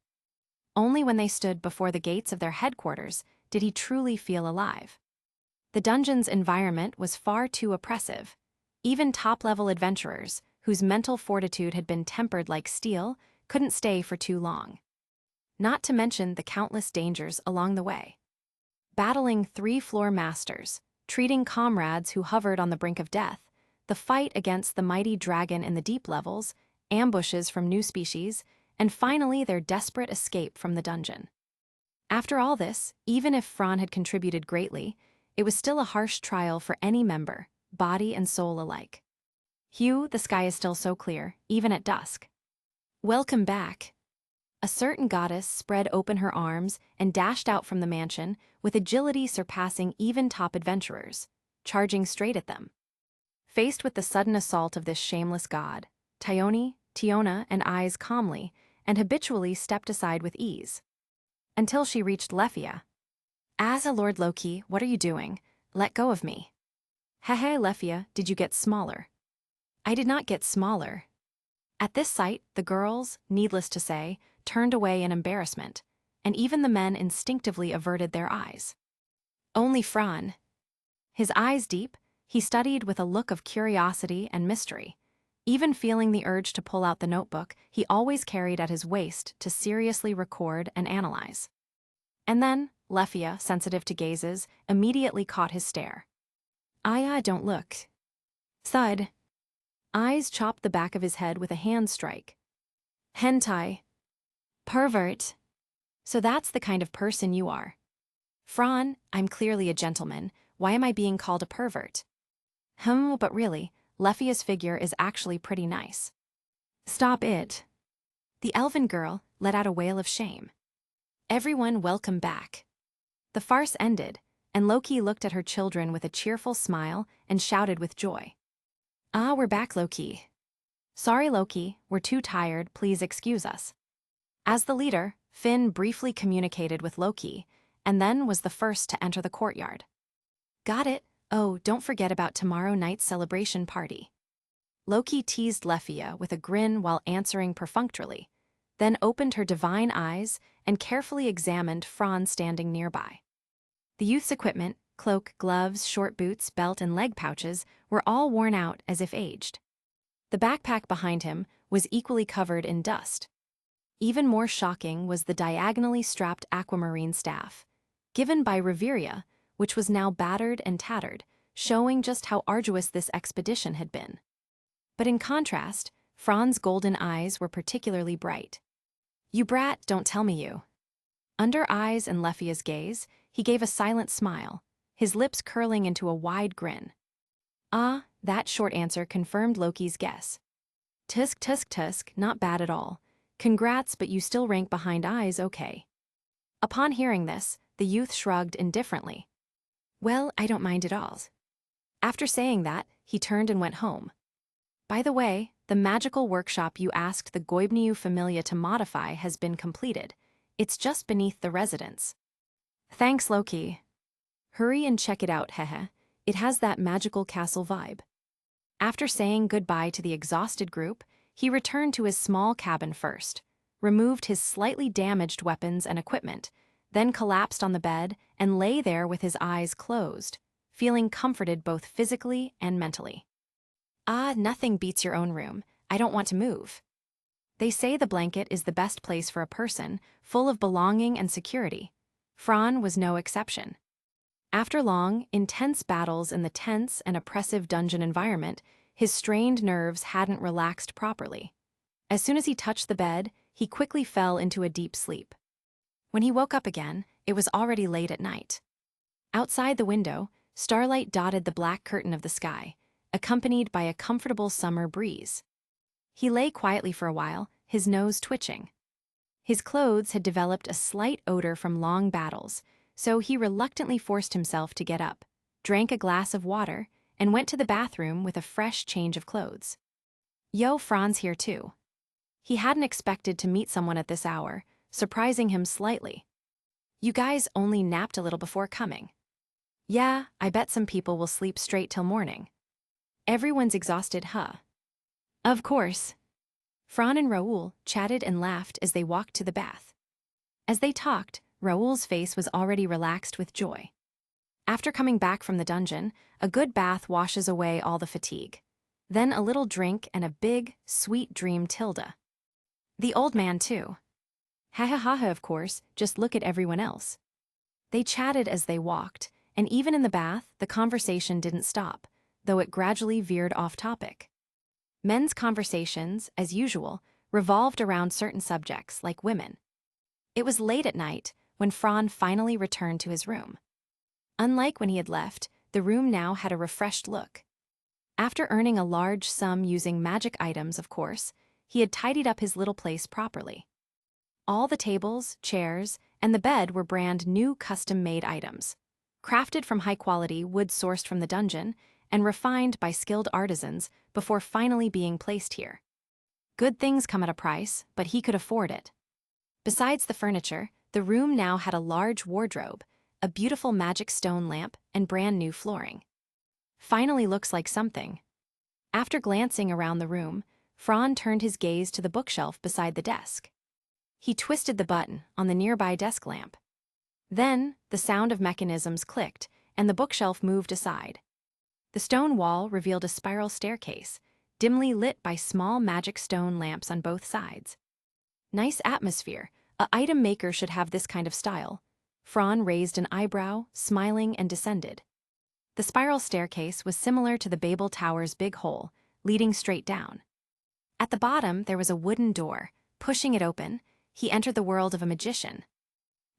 Only when they stood before the gates of their headquarters did he truly feel alive. The dungeon's environment was far too oppressive. Even top-level adventurers, whose mental fortitude had been tempered like steel, couldn't stay for too long. Not to mention the countless dangers along the way. Battling 3-floor masters, treating comrades who hovered on the brink of death, the fight against the mighty dragon in the deep levels, ambushes from new species, and finally their desperate escape from the dungeon. After all this, even if Fran had contributed greatly, it was still a harsh trial for any member, body and soul alike. "Hugh, the sky is still so clear, even at dusk." "Welcome back." A certain goddess spread open her arms and dashed out from the mansion with agility surpassing even top adventurers, charging straight at them. Faced with the sudden assault of this shameless god, Tiona, and Eyes calmly and habitually stepped aside with ease. Until she reached Lefia. "As a Lord Loki, what are you doing? Let go of me." "Hehe, Lefia, did you get smaller?" "I did not get smaller." At this sight, the girls, needless to say, turned away in embarrassment, and even the men instinctively averted their eyes. Only Fran. His eyes deep, he studied with a look of curiosity and mystery, even feeling the urge to pull out the notebook he always carried at his waist to seriously record and analyze. And then, Lefia, sensitive to gazes, immediately caught his stare. Don't look." Thud. Eyes chopped the back of his head with a hand strike. "Hentai. Pervert. So that's the kind of person you are." "Fran, I'm clearly a gentleman. Why am I being called a pervert?" But really, Lephia's figure is actually pretty nice. Stop it. The elven girl let out a wail of shame. Everyone welcome back. The farce ended, and Loki looked at her children with a cheerful smile and shouted with joy. Ah, we're back, Loki. Sorry, Loki, we're too tired, please excuse us. As the leader, Finn briefly communicated with Loki, and then was the first to enter the courtyard. Got it. Oh, don't forget about tomorrow night's celebration party. Loki teased Lephia with a grin while answering perfunctorily, then opened her divine eyes and carefully examined Franz standing nearby. The youth's equipment, cloak, gloves, short boots, belt, and leg pouches were all worn out as if aged. The backpack behind him was equally covered in dust. Even more shocking was the diagonally strapped aquamarine staff, given by Reveria, which was now battered and tattered, showing just how arduous this expedition had been. But in contrast, Franz's golden eyes were particularly bright. You brat, don't tell me you. Under eyes and Lephia's gaze, he gave a silent smile, his lips curling into a wide grin. Ah, that short answer confirmed Loki's guess. Tusk, tusk, tusk, not bad at all. Congrats, but you still rank behind eyes, okay. Upon hearing this, the youth shrugged indifferently. Well, I don't mind at all. After saying that, he turned and went home. By the way, the magical workshop you asked the Goibniu Familia to modify has been completed. It's just beneath the residence. Thanks, Loki. Hurry and check it out, hehe. It has that magical castle vibe. After saying goodbye to the exhausted group, he returned to his small cabin first, removed his slightly damaged weapons and equipment, then collapsed on the bed and lay there with his eyes closed, feeling comforted both physically and mentally. Ah, nothing beats your own room. I don't want to move. They say the blanket is the best place for a person, full of belonging and security. Fran was no exception. After long, intense battles in the tense and oppressive dungeon environment, his strained nerves hadn't relaxed properly. As soon as he touched the bed, he quickly fell into a deep sleep. When he woke up again, it was already late at night. Outside the window, starlight dotted the black curtain of the sky, accompanied by a comfortable summer breeze. He lay quietly for a while, his nose twitching. His clothes had developed a slight odor from long battles, so he reluctantly forced himself to get up, drank a glass of water, and went to the bathroom with a fresh change of clothes. Yo, Franz here too. He hadn't expected to meet someone at this hour, surprising him slightly. You guys only napped a little before coming. Yeah, I bet some people will sleep straight till morning. Everyone's exhausted, huh? Of course. Fran and Raoul chatted and laughed as they walked to the bath. As they talked, Raoul's face was already relaxed with joy. After coming back from the dungeon, a good bath washes away all the fatigue. Then a little drink and a big, sweet dream Tilda. The old man, too. Ha ha ha ha, of course, just look at everyone else. They chatted as they walked, and even in the bath, the conversation didn't stop, though it gradually veered off topic. Men's conversations, as usual, revolved around certain subjects, like women. It was late at night when Fran finally returned to his room. Unlike when he had left, the room now had a refreshed look. After earning a large sum using magic items, of course, he had tidied up his little place properly. All the tables, chairs, and the bed were brand new custom-made items, crafted from high-quality wood sourced from the dungeon and refined by skilled artisans before finally being placed here. Good things come at a price, but he could afford it. Besides the furniture, the room now had a large wardrobe, a beautiful magic stone lamp, and brand new flooring. Finally looks like something. After glancing around the room, Fran turned his gaze to the bookshelf beside the desk. He twisted the button on the nearby desk lamp. Then, the sound of mechanisms clicked, and the bookshelf moved aside. The stone wall revealed a spiral staircase, dimly lit by small magic stone lamps on both sides. Nice atmosphere. A item maker should have this kind of style. Fran raised an eyebrow, smiling, and descended. The spiral staircase was similar to the Babel Tower's big hole, leading straight down. At the bottom, there was a wooden door. Pushing it open, he entered the world of a magician.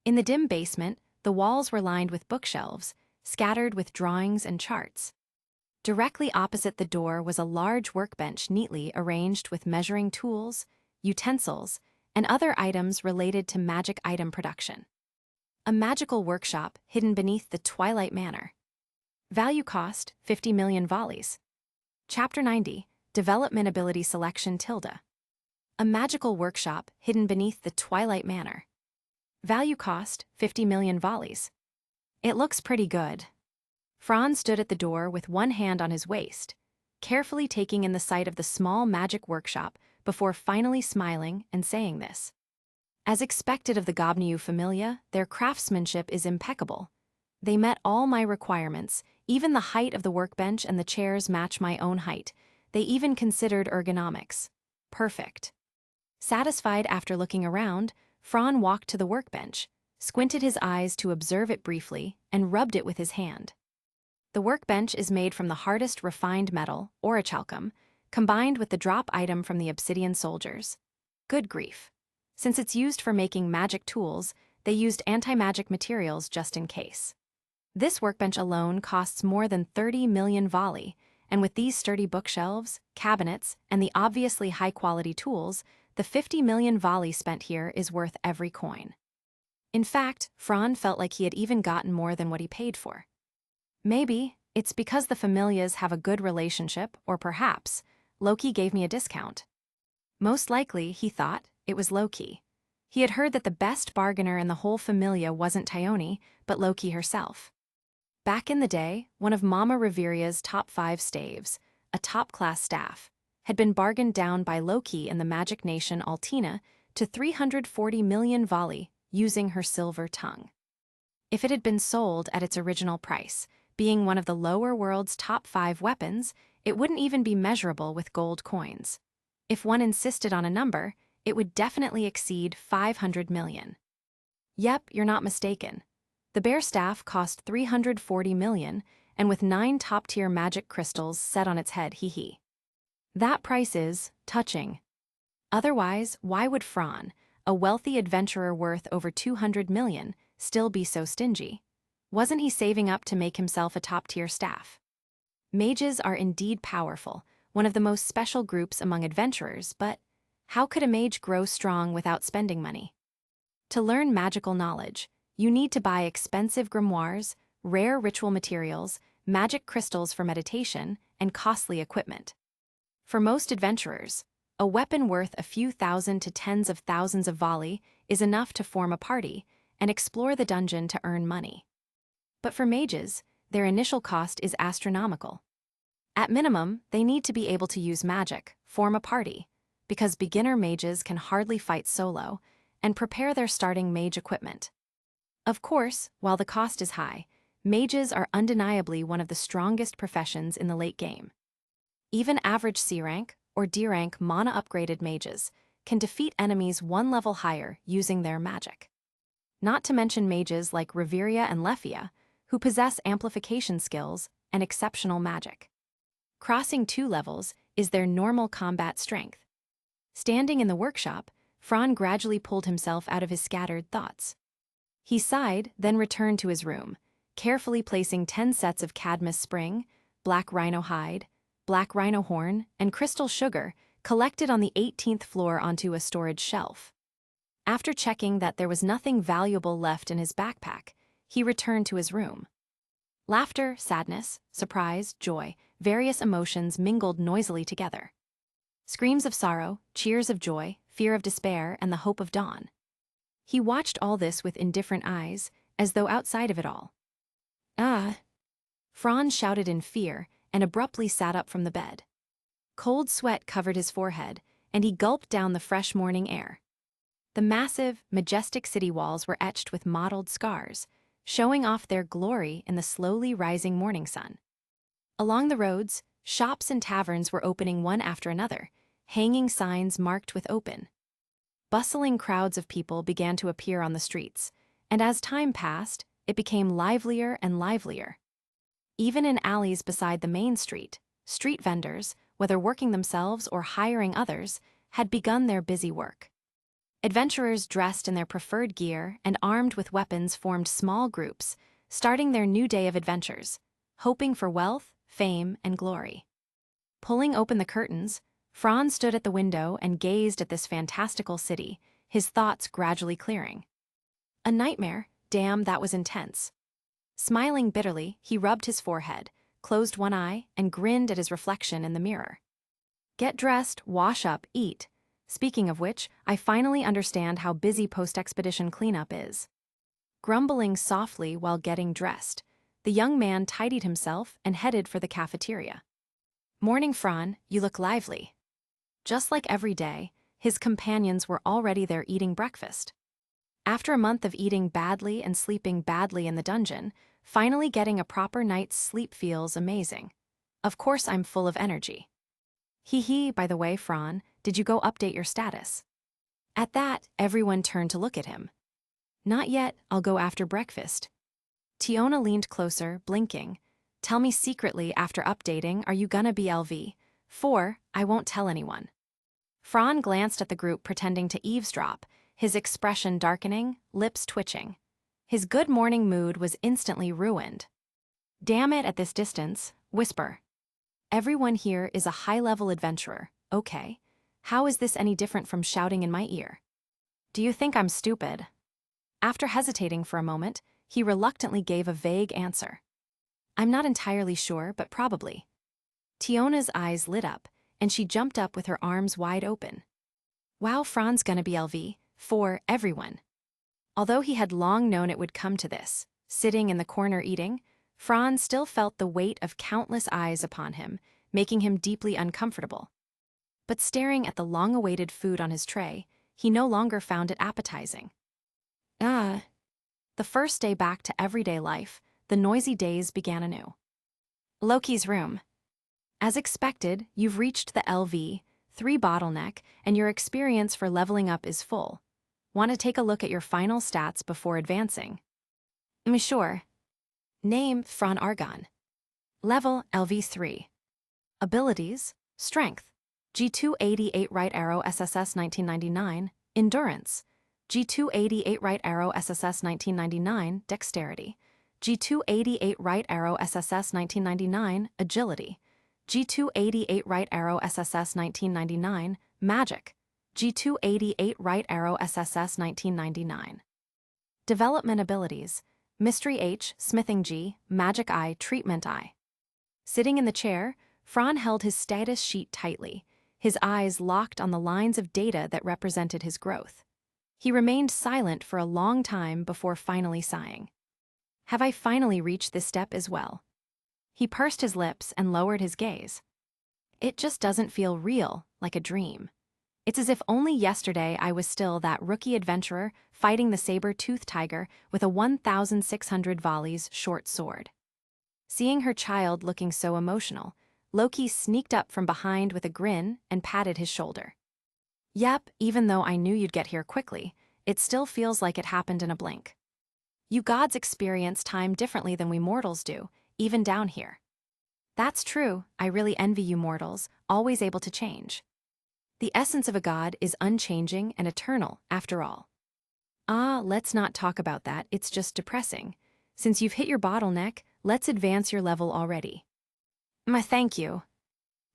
In the dim basement, the walls were lined with bookshelves, scattered with drawings and charts. Directly opposite the door was a large workbench neatly arranged with measuring tools, utensils, and other items related to magic item production. A magical workshop hidden beneath the Twilight Manor. Value cost, 50 million volleys. Chapter 90, Development Ability Selection tilde. A magical workshop hidden beneath the Twilight Manor. Value cost, 50 million volleys. It looks pretty good. Franz stood at the door with one hand on his waist, carefully taking in the sight of the small magic workshop before finally smiling and saying this. As expected of the Gobniu Familia, their craftsmanship is impeccable. They met all my requirements, even the height of the workbench and the chairs match my own height. They even considered ergonomics. Perfect. Satisfied after looking around, Franz walked to the workbench, squinted his eyes to observe it briefly, and rubbed it with his hand. The workbench is made from the hardest refined metal, orichalcum, combined with the drop item from the obsidian soldiers. Good grief. Since it's used for making magic tools, they used anti-magic materials just in case. This workbench alone costs more than 30 million volley, and with these sturdy bookshelves, cabinets, and the obviously high-quality tools, the 50 million volley spent here is worth every coin. In fact, Franz felt like he had even gotten more than what he paid for. Maybe it's because the familias have a good relationship, or perhaps Loki gave me a discount. Most likely, he thought, it was Loki. He had heard that the best bargainer in the whole familia wasn't Tione, but Loki herself. Back in the day, one of Mama Reveria's top 5 staves, a top-class staff, had been bargained down by Loki in the magic nation Altina to 340 million volley using her silver tongue. If it had been sold at its original price, being one of the lower world's top 5 weapons, it wouldn't even be measurable with gold coins. If one insisted on a number, it would definitely exceed 500 million. Yep, you're not mistaken. The bear staff cost 340 million, and with 9 top-tier magic crystals set on its head, hee. That price is touching. Otherwise, why would Franz, a wealthy adventurer worth over 200 million, still be so stingy? Wasn't he saving up to make himself a top-tier staff? Mages are indeed powerful, one of the most special groups among adventurers, but how could a mage grow strong without spending money? To learn magical knowledge, you need to buy expensive grimoires, rare ritual materials, magic crystals for meditation, and costly equipment. For most adventurers, a weapon worth a few thousand to tens of thousands of volley is enough to form a party and explore the dungeon to earn money. But for mages, their initial cost is astronomical. At minimum, they need to be able to use magic, form a party, because beginner mages can hardly fight solo, and prepare their starting mage equipment. Of course, while the cost is high, mages are undeniably one of the strongest professions in the late game. Even average C rank or D rank mana-upgraded mages can defeat enemies one level higher using their magic. Not to mention mages like Reveria and Lefia, who possess amplification skills and exceptional magic. Crossing 2 levels is their normal combat strength. Standing in the workshop, Franz gradually pulled himself out of his scattered thoughts. He sighed, then returned to his room, carefully placing 10 sets of Cadmus spring, black rhino hide, black rhino horn, and crystal sugar collected on the 18th floor onto a storage shelf. After checking that there was nothing valuable left in his backpack, he returned to his room. Laughter, sadness, surprise, joy, various emotions mingled noisily together. Screams of sorrow, cheers of joy, fear of despair, and the hope of dawn. He watched all this with indifferent eyes, as though outside of it all. "Ah!" Franz shouted in fear and abruptly sat up from the bed. Cold sweat covered his forehead, and he gulped down the fresh morning air. The massive, majestic city walls were etched with mottled scars, showing off their glory in the slowly rising morning sun. Along the roads, shops and taverns were opening one after another, hanging signs marked with open. Bustling crowds of people began to appear on the streets, and as time passed, it became livelier and livelier. Even in alleys beside the main street, street vendors, whether working themselves or hiring others, had begun their busy work. Adventurers dressed in their preferred gear and armed with weapons formed small groups, starting their new day of adventures, hoping for wealth, fame, and glory. Pulling open the curtains, Franz stood at the window and gazed at this fantastical city, his thoughts gradually clearing. A nightmare? Damn, that was intense. Smiling bitterly, he rubbed his forehead, closed one eye, and grinned at his reflection in the mirror. Get dressed, wash up, eat. Speaking of which, I finally understand how busy post-expedition cleanup is. Grumbling softly while getting dressed, the young man tidied himself and headed for the cafeteria. Morning, Fran, you look lively. Just like every day, his companions were already there eating breakfast. After a month of eating badly and sleeping badly in the dungeon, finally getting a proper night's sleep feels amazing. Of course I'm full of energy. Hee, by the way, Fran, did you go update your status? At that, everyone turned to look at him. Not yet, I'll go after breakfast. Tiona leaned closer, blinking. Tell me secretly after updating, are you gonna be LV4? I won't tell anyone. Fran glanced at the group pretending to eavesdrop, his expression darkening, lips twitching. His good morning mood was instantly ruined. Damn it, at this distance, whisper. Everyone here is a high-level adventurer, okay? How is this any different from shouting in my ear? Do you think I'm stupid? After hesitating for a moment, he reluctantly gave a vague answer. I'm not entirely sure, but probably. Tiona's eyes lit up, and she jumped up with her arms wide open. Wow, Fran's gonna be LV4, everyone. Although he had long known it would come to this, sitting in the corner eating, Fran still felt the weight of countless eyes upon him, making him deeply uncomfortable. But staring at the long-awaited food on his tray, he no longer found it appetizing. The first day back to everyday life, the noisy days began anew. Loki's room. As expected, you've reached the LV3 bottleneck, and your experience for leveling up is full. Want to take a look at your final stats before advancing? Sure. Name, Fran Argon. Level, LV3. Abilities, Strength, G288 right arrow SSS 1999, Endurance, G288 right arrow SSS 1999, Dexterity, G288 right arrow SSS 1999, Agility, G288 right arrow SSS 1999, Magic, G288 right arrow SSS 1999. Development abilities, Mystery H, Smithing G, Magic Eye, Treatment Eye. Sitting in the chair, Fran held his status sheet tightly, his eyes locked on the lines of data that represented his growth. He remained silent for a long time before finally sighing. Have I finally reached this step as well? He pursed his lips and lowered his gaze. It just doesn't feel real, like a dream. It's as if only yesterday I was still that rookie adventurer fighting the saber-toothed tiger with a 1,600 volleys short sword. Seeing her child looking so emotional, Loki sneaked up from behind with a grin and patted his shoulder. Yep, even though I knew you'd get here quickly, it still feels like it happened in a blink. You gods experience time differently than we mortals do, even down here. That's true, I really envy you mortals, always able to change. The essence of a god is unchanging and eternal, after all. Let's not talk about that, it's just depressing. Since you've hit your bottleneck, let's advance your level already. Thank you.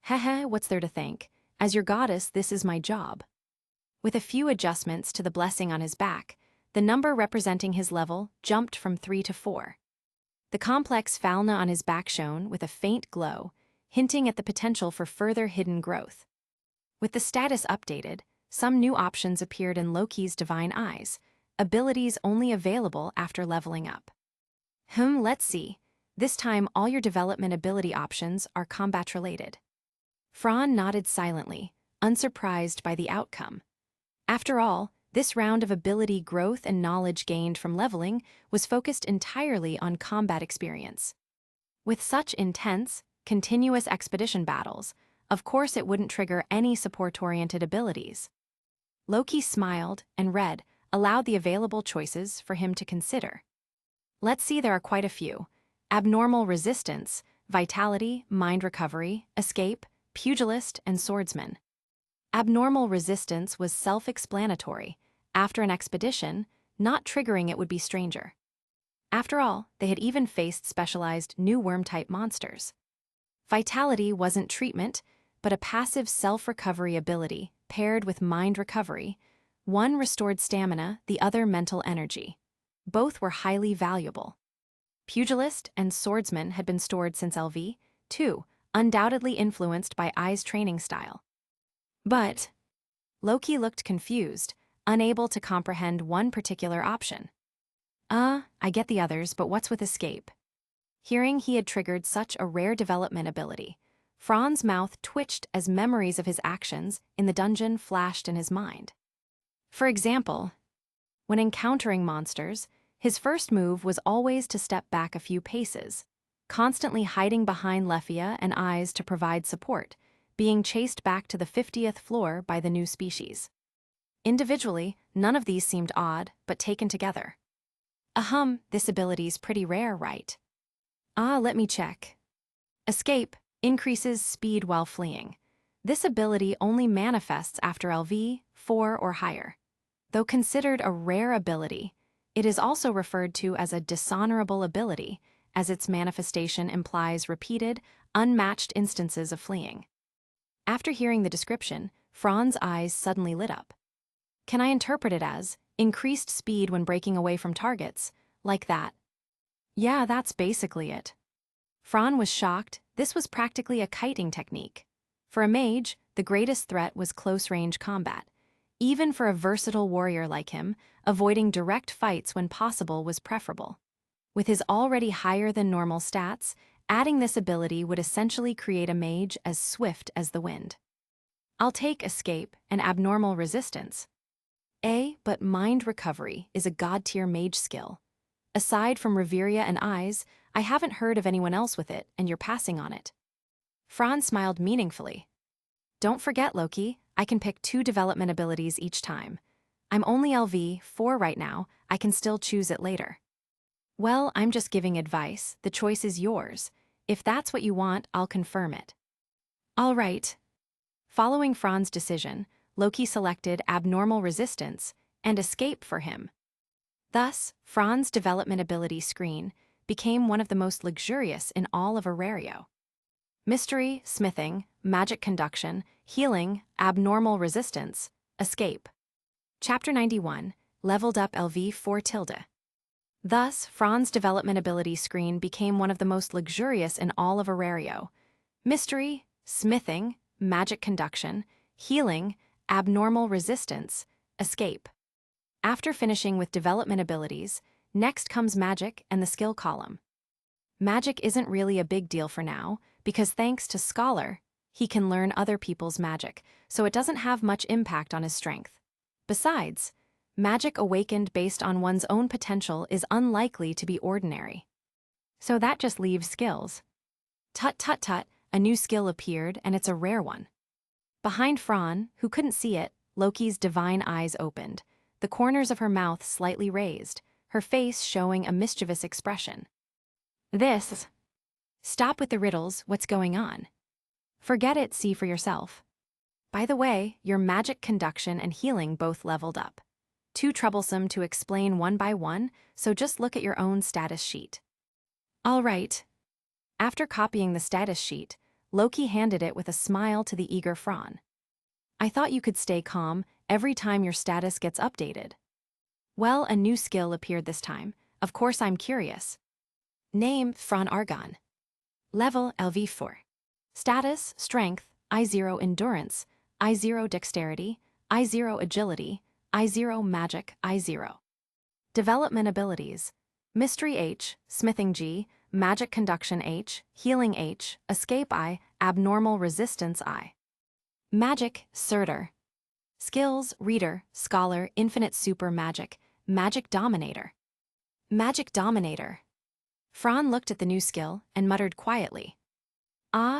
Heh, what's there to thank? As your goddess, this is my job. With a few adjustments to the blessing on his back, the number representing his level jumped from 3 to 4. The complex falna on his back shone with a faint glow, hinting at the potential for further hidden growth. With the status updated, some new options appeared in Loki's divine eyes, abilities only available after leveling up. Let's see. This time all your development ability options are combat-related. Fran nodded silently, unsurprised by the outcome. After all, this round of ability growth and knowledge gained from leveling was focused entirely on combat experience. With such intense, continuous expedition battles, of course it wouldn't trigger any support-oriented abilities. Loki smiled and read aloud the available choices for him to consider. Let's see, there are quite a few. Abnormal resistance, vitality, mind recovery, escape, pugilist, and swordsman. Abnormal resistance was self-explanatory. After an expedition, not triggering it would be stranger. After all, they had even faced specialized new worm-type monsters. Vitality wasn't treatment, but a passive self-recovery ability paired with mind recovery. One restored stamina, the other mental energy. Both were highly valuable. Pugilist and swordsman had been stored since LV2, undoubtedly influenced by Ai's training style. But Loki looked confused, unable to comprehend one particular option. I get the others, but what's with escape? Hearing he had triggered such a rare development ability, Fran's mouth twitched as memories of his actions in the dungeon flashed in his mind. For example, when encountering monsters, his first move was always to step back a few paces, constantly hiding behind Lefia and Eyes to provide support, being chased back to the 50th floor by the new species. Individually, none of these seemed odd, but taken together. This ability's pretty rare, right? Let me check. Escape increases speed while fleeing. This ability only manifests after LV4 or higher. Though considered a rare ability, it is also referred to as a dishonorable ability, as its manifestation implies repeated, unmatched instances of fleeing. After hearing the description, Fran's eyes suddenly lit up. Can I interpret it as increased speed when breaking away from targets, like that? Yeah, that's basically it. Fran was shocked. This was practically a kiting technique. For a mage, the greatest threat was close-range combat. Even for a versatile warrior like him, avoiding direct fights when possible was preferable. With his already higher-than-normal stats, adding this ability would essentially create a mage as swift as the wind. I'll take escape and abnormal resistance. But mind recovery is a god-tier mage skill. Aside from Reveria and Eyes, I haven't heard of anyone else with it, and you're passing on it. Fran smiled meaningfully. Don't forget, Loki, I can pick 2 development abilities each time. I'm only LV4 right now, I can still choose it later. Well, I'm just giving advice, the choice is yours. If that's what you want, I'll confirm it. All right. Following Fran's decision, Loki selected abnormal resistance and escape for him. Thus, Fran's development ability screen became one of the most luxurious in all of Orario. Mystery, smithing, magic conduction, healing, abnormal resistance, escape. Chapter 91, leveled up LV4 tilde. Thus, Fran's development ability screen became one of the most luxurious in all of Orario. Mystery, smithing, magic conduction, healing, abnormal resistance, escape. After finishing with development abilities, next comes magic and the skill column. Magic isn't really a big deal for now, because thanks to Scholar, he can learn other people's magic, so it doesn't have much impact on his strength. Besides, magic awakened based on one's own potential is unlikely to be ordinary. So that just leaves skills. Tut tut tut, a new skill appeared, and it's a rare one. Behind Fran, who couldn't see it, Loki's divine eyes opened, the corners of her mouth slightly raised, her face showing a mischievous expression. Stop with the riddles, what's going on? Forget it, see for yourself. By the way, your magic conduction and healing both leveled up. Too troublesome to explain one by one, so just look at your own status sheet. All right. After copying the status sheet, Loki handed it with a smile to the eager Fran. I thought you could stay calm every time your status gets updated. Well, a new skill appeared this time. Of course I'm curious. Name, Fran Argon. Level, LV4. Status, Strength, I0 Endurance, I0 Dexterity, I0 Agility, I0 Magic, I0. Development abilities. Mystery H, Smithing G, Magic Conduction H, Healing H, Escape I, Abnormal Resistance I. Magic, Surtur. Skills, Reader, Scholar, Infinite Super Magic, Magic Dominator. Magic Dominator. Fran looked at the new skill and muttered quietly.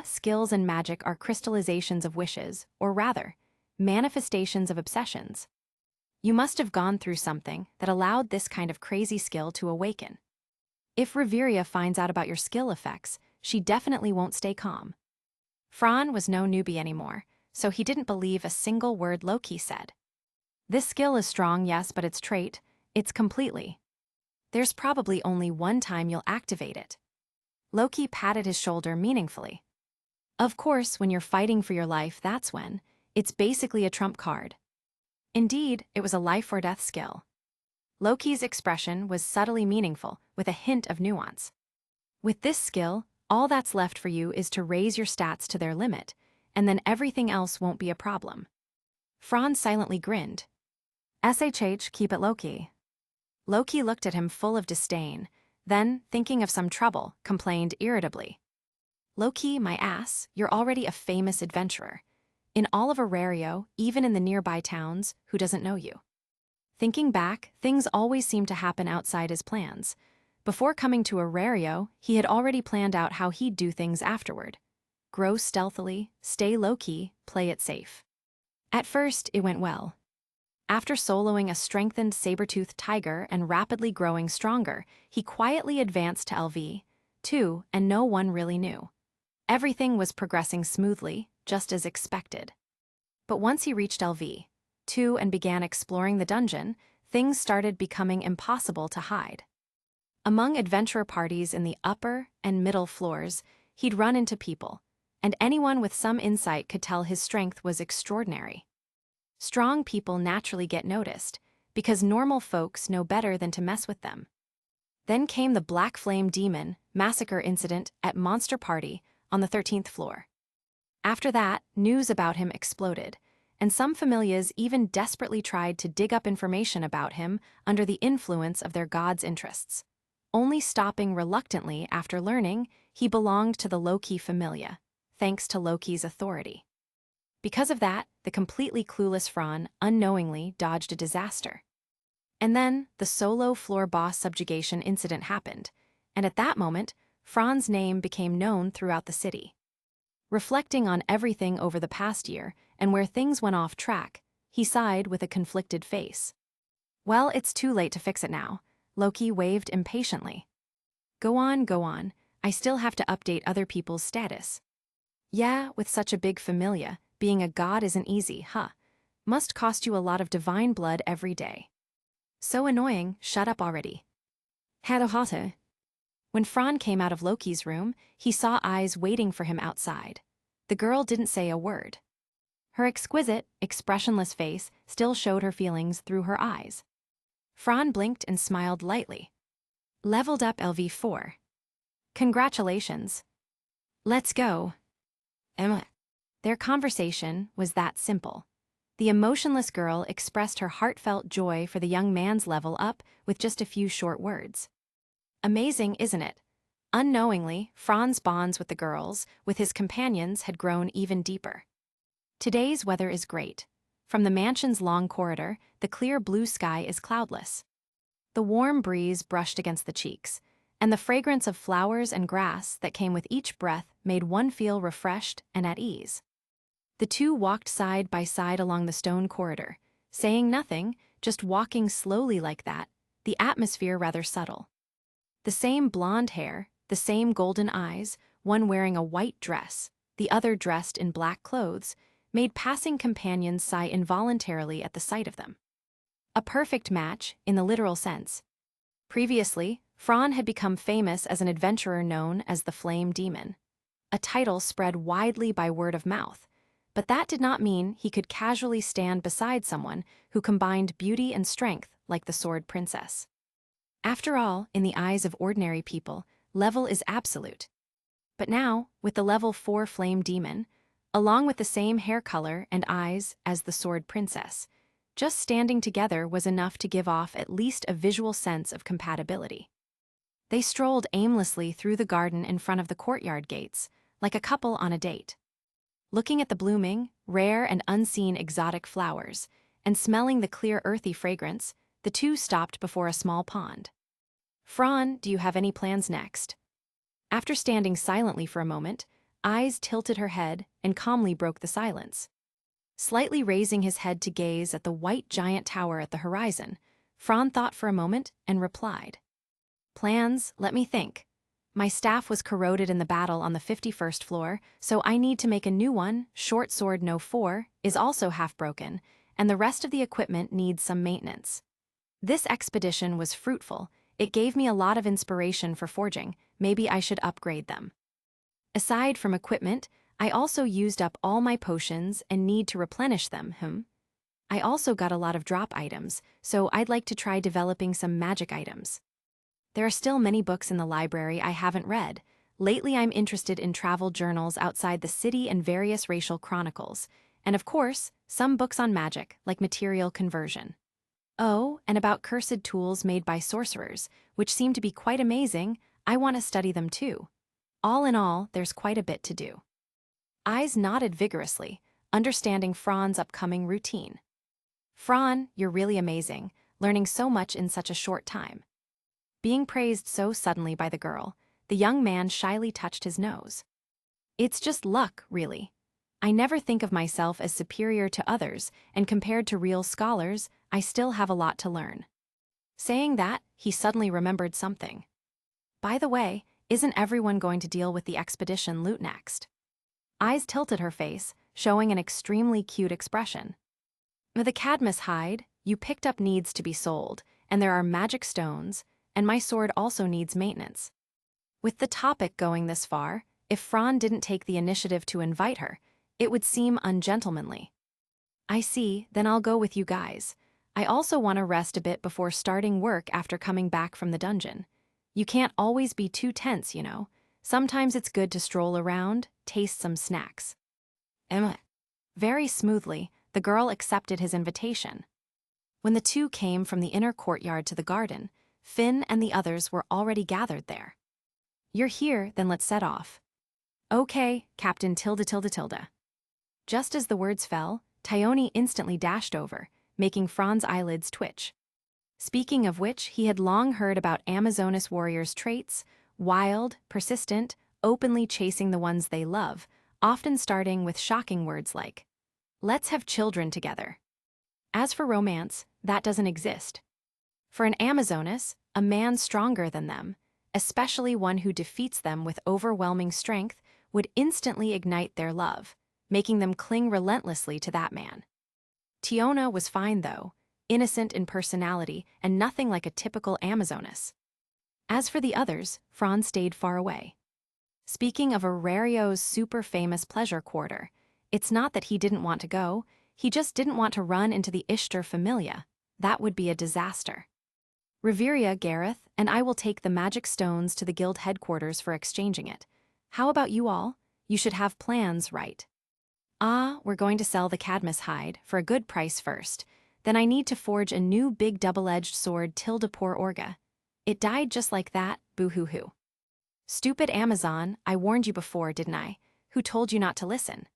Skills and magic are crystallizations of wishes, or rather, manifestations of obsessions. You must have gone through something that allowed this kind of crazy skill to awaken. If Reveria finds out about your skill effects, she definitely won't stay calm. Fran was no newbie anymore, so he didn't believe a single word Loki said. This skill is strong, yes, but its trait, it's completely. There's probably only one time you'll activate it. Loki patted his shoulder meaningfully. Of course, when you're fighting for your life, that's when. It's basically a trump card. Indeed, it was a life-or-death skill. Loki's expression was subtly meaningful, with a hint of nuance. With this skill, all that's left for you is to raise your stats to their limit, and then everything else won't be a problem. Franz silently grinned. SHH, keep it Loki. Loki looked at him full of disdain, then, thinking of some trouble, complained irritably. Loki, my ass, you're already a famous adventurer. In all of Orario, even in the nearby towns, who doesn't know you? Thinking back, things always seemed to happen outside his plans. Before coming to Orario, he had already planned out how he'd do things afterward. Grow stealthily, stay low-key, play it safe. At first, it went well. After soloing a strengthened saber-toothed tiger and rapidly growing stronger, he quietly advanced to LV2, and no one really knew. Everything was progressing smoothly, just as expected. But once he reached LV2 and began exploring the dungeon, things started becoming impossible to hide. Among adventurer parties in the upper and middle floors, he'd run into people, and anyone with some insight could tell his strength was extraordinary. Strong people naturally get noticed, because normal folks know better than to mess with them. Then came the Black Flame Demon massacre incident at Monster Party on the 13th floor. After that, news about him exploded, and some familiars even desperately tried to dig up information about him under the influence of their god's interests, only stopping reluctantly after learning he belonged to the Loki familia, thanks to Loki's authority. Because of that, the completely clueless Fran unknowingly dodged a disaster. And then, the solo floor boss subjugation incident happened, and at that moment, Fran's name became known throughout the city. Reflecting on everything over the past year and where things went off track, he sighed with a conflicted face. Well, it's too late to fix it now, Loki waved impatiently. Go on, I still have to update other people's status. Yeah, with such a big familia, being a god isn't easy, huh? Must cost you a lot of divine blood every day. So annoying, shut up already. Hadohata. When Fran came out of Loki's room, he saw eyes waiting for him outside. The girl didn't say a word. Her exquisite, expressionless face still showed her feelings through her eyes. Fran blinked and smiled lightly. Leveled up LV4. Congratulations. Let's go. Emma. Their conversation was that simple. The emotionless girl expressed her heartfelt joy for the young man's level up with just a few short words. Amazing, isn't it? Unknowingly, Fran's bonds with the girls, with his companions, had grown even deeper. Today's weather is great. From the mansion's long corridor, the clear blue sky is cloudless. The warm breeze brushed against the cheeks, and the fragrance of flowers and grass that came with each breath made one feel refreshed and at ease. The two walked side by side along the stone corridor, saying nothing, just walking slowly like that, the atmosphere rather subtle. The same blonde hair, the same golden eyes, one wearing a white dress, the other dressed in black clothes, made passing companions sigh involuntarily at the sight of them. A perfect match, in the literal sense. Previously, Fran had become famous as an adventurer known as the Flame Demon, a title spread widely by word of mouth, but that did not mean he could casually stand beside someone who combined beauty and strength like the Sword Princess. After all, in the eyes of ordinary people, level is absolute. But now, with the level 4 Flame Demon, along with the same hair color and eyes as the Sword Princess, just standing together was enough to give off at least a visual sense of compatibility. They strolled aimlessly through the garden in front of the courtyard gates, like a couple on a date. Looking at the blooming, rare and unseen exotic flowers, and smelling the clear earthy fragrance, the two stopped before a small pond. Fran, do you have any plans next? After standing silently for a moment, Eyes tilted her head and calmly broke the silence. Slightly raising his head to gaze at the white giant tower at the horizon, Fran thought for a moment and replied. Plans, let me think. My staff was corroded in the battle on the 51st floor, so I need to make a new one. Short sword No. 4 is also half broken, and the rest of the equipment needs some maintenance. This expedition was fruitful. It gave me a lot of inspiration for forging. Maybe I should upgrade them. Aside from equipment, I also used up all my potions and need to replenish them. I also got a lot of drop items, so I'd like to try developing some magic items. There are still many books in the library I haven't read. Lately I'm interested in travel journals outside the city and various racial chronicles, and of course, some books on magic, like material conversion. Oh, and about cursed tools made by sorcerers, which seem to be quite amazing. I want to study them too. All in all, there's quite a bit to do. Eyes nodded vigorously, understanding Fran's upcoming routine. Fran, you're really amazing, learning so much in such a short time. Being praised so suddenly by the girl, the young man shyly touched his nose. It's just luck, really. I never think of myself as superior to others, and compared to real scholars, I still have a lot to learn. Saying that, he suddenly remembered something. By the way, isn't everyone going to deal with the expedition loot next? Eyes tilted her face, showing an extremely cute expression. The Cadmus hide you picked up needs to be sold, and there are magic stones, and my sword also needs maintenance. With the topic going this far, if Fran didn't take the initiative to invite her, it would seem ungentlemanly. I see, then I'll go with you guys. I also want to rest a bit before starting work after coming back from the dungeon. You can't always be too tense, you know. Sometimes it's good to stroll around, taste some snacks. Emma. Very smoothly, the girl accepted his invitation. When the two came from the inner courtyard to the garden, Finn and the others were already gathered there. You're here, then let's set off. Okay, Captain Tilde. Just as the words fell, Thyone instantly dashed over, making Fran's eyelids twitch. Speaking of which, he had long heard about Amazonas warriors' traits: wild, persistent, openly chasing the ones they love, often starting with shocking words like, "Let's have children together." As for romance, that doesn't exist. For an Amazonas, a man stronger than them, especially one who defeats them with overwhelming strength, would instantly ignite their love, making them cling relentlessly to that man. Tiona was fine though, innocent in personality and nothing like a typical Amazonas. As for the others, Fran stayed far away. Speaking of Orario's super famous pleasure quarter, it's not that he didn't want to go, he just didn't want to run into the Ishtar Familia. That would be a disaster. Reveria, Gareth, and I will take the magic stones to the guild headquarters for exchanging it. How about you all? You should have plans, right? We're going to sell the Cadmus hide for a good price first. Then I need to forge a new big double-edged sword Tilde poor Orga. It died just like that, boo-hoo-hoo. Stupid Amazon, I warned you before, didn't I? Who told you not to listen?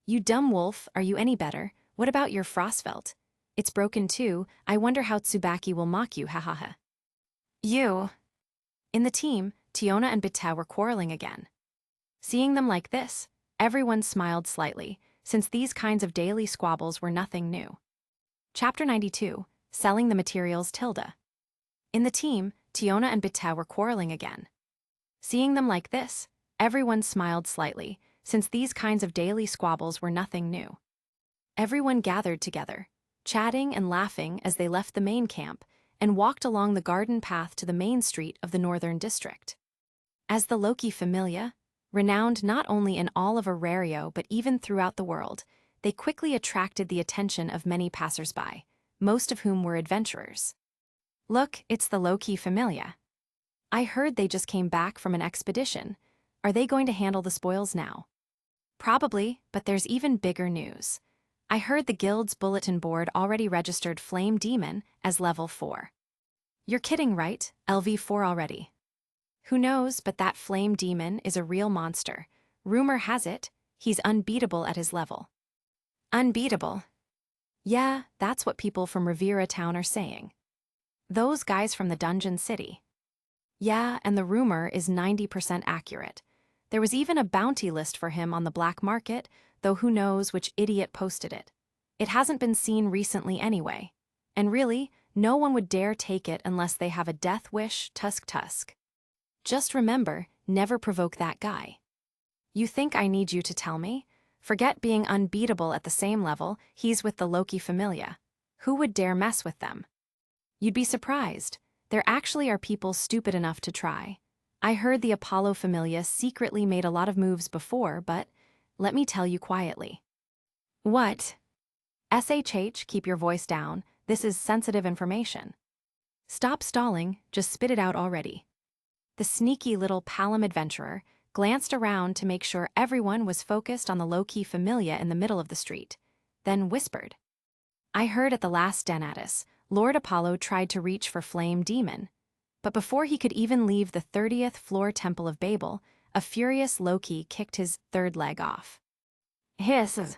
You dumb wolf, are you any better? What about your frostfelt? It's broken too, I wonder how Tsubaki will mock you, hahaha. You. In the team, Tiona and Bitao were quarreling again. Seeing them like this, everyone smiled slightly, since these kinds of daily squabbles were nothing new. Chapter 92, Selling the Materials Tilde. In the team, Tiona and Bitao were quarreling again. Seeing them like this, everyone smiled slightly, since these kinds of daily squabbles were nothing new. Everyone gathered together, chatting and laughing as they left the main camp and walked along the garden path to the main street of the northern district. As the Loki Familia, renowned not only in all of Orario but even throughout the world, they quickly attracted the attention of many passers-by, most of whom were adventurers. Look, it's the Loki Familia. I heard they just came back from an expedition. Are they going to handle the spoils now? Probably, but there's even bigger news. I heard the guild's bulletin board already registered Flame Demon as level 4. You're kidding, right? LV4 already. Who knows, but that Flame Demon is a real monster. Rumor has it, he's unbeatable at his level. Unbeatable? Yeah, that's what people from Rivera Town are saying. Those guys from the Dungeon City. Yeah, and the rumor is 90% accurate. There was even a bounty list for him on the black market, though who knows which idiot posted it. It hasn't been seen recently anyway. And really, no one would dare take it unless they have a death wish, tusk. Just remember, never provoke that guy. You think I need you to tell me? Forget being unbeatable at the same level, he's with the Loki Familia. Who would dare mess with them? You'd be surprised. There actually are people stupid enough to try. I heard the Apollo Familia secretly made a lot of moves before, but Let me tell you quietly. What? SHH, keep your voice down. This is sensitive information. Stop stalling, just spit it out already. The sneaky little Palom adventurer glanced around to make sure everyone was focused on the low-key familia in the middle of the street, then whispered. I heard at the last Danatus, Lord Apollo tried to reach for Flame Demon, but before he could even leave the 30th floor Temple of Babel, a furious Loki kicked his third leg off. Hiss.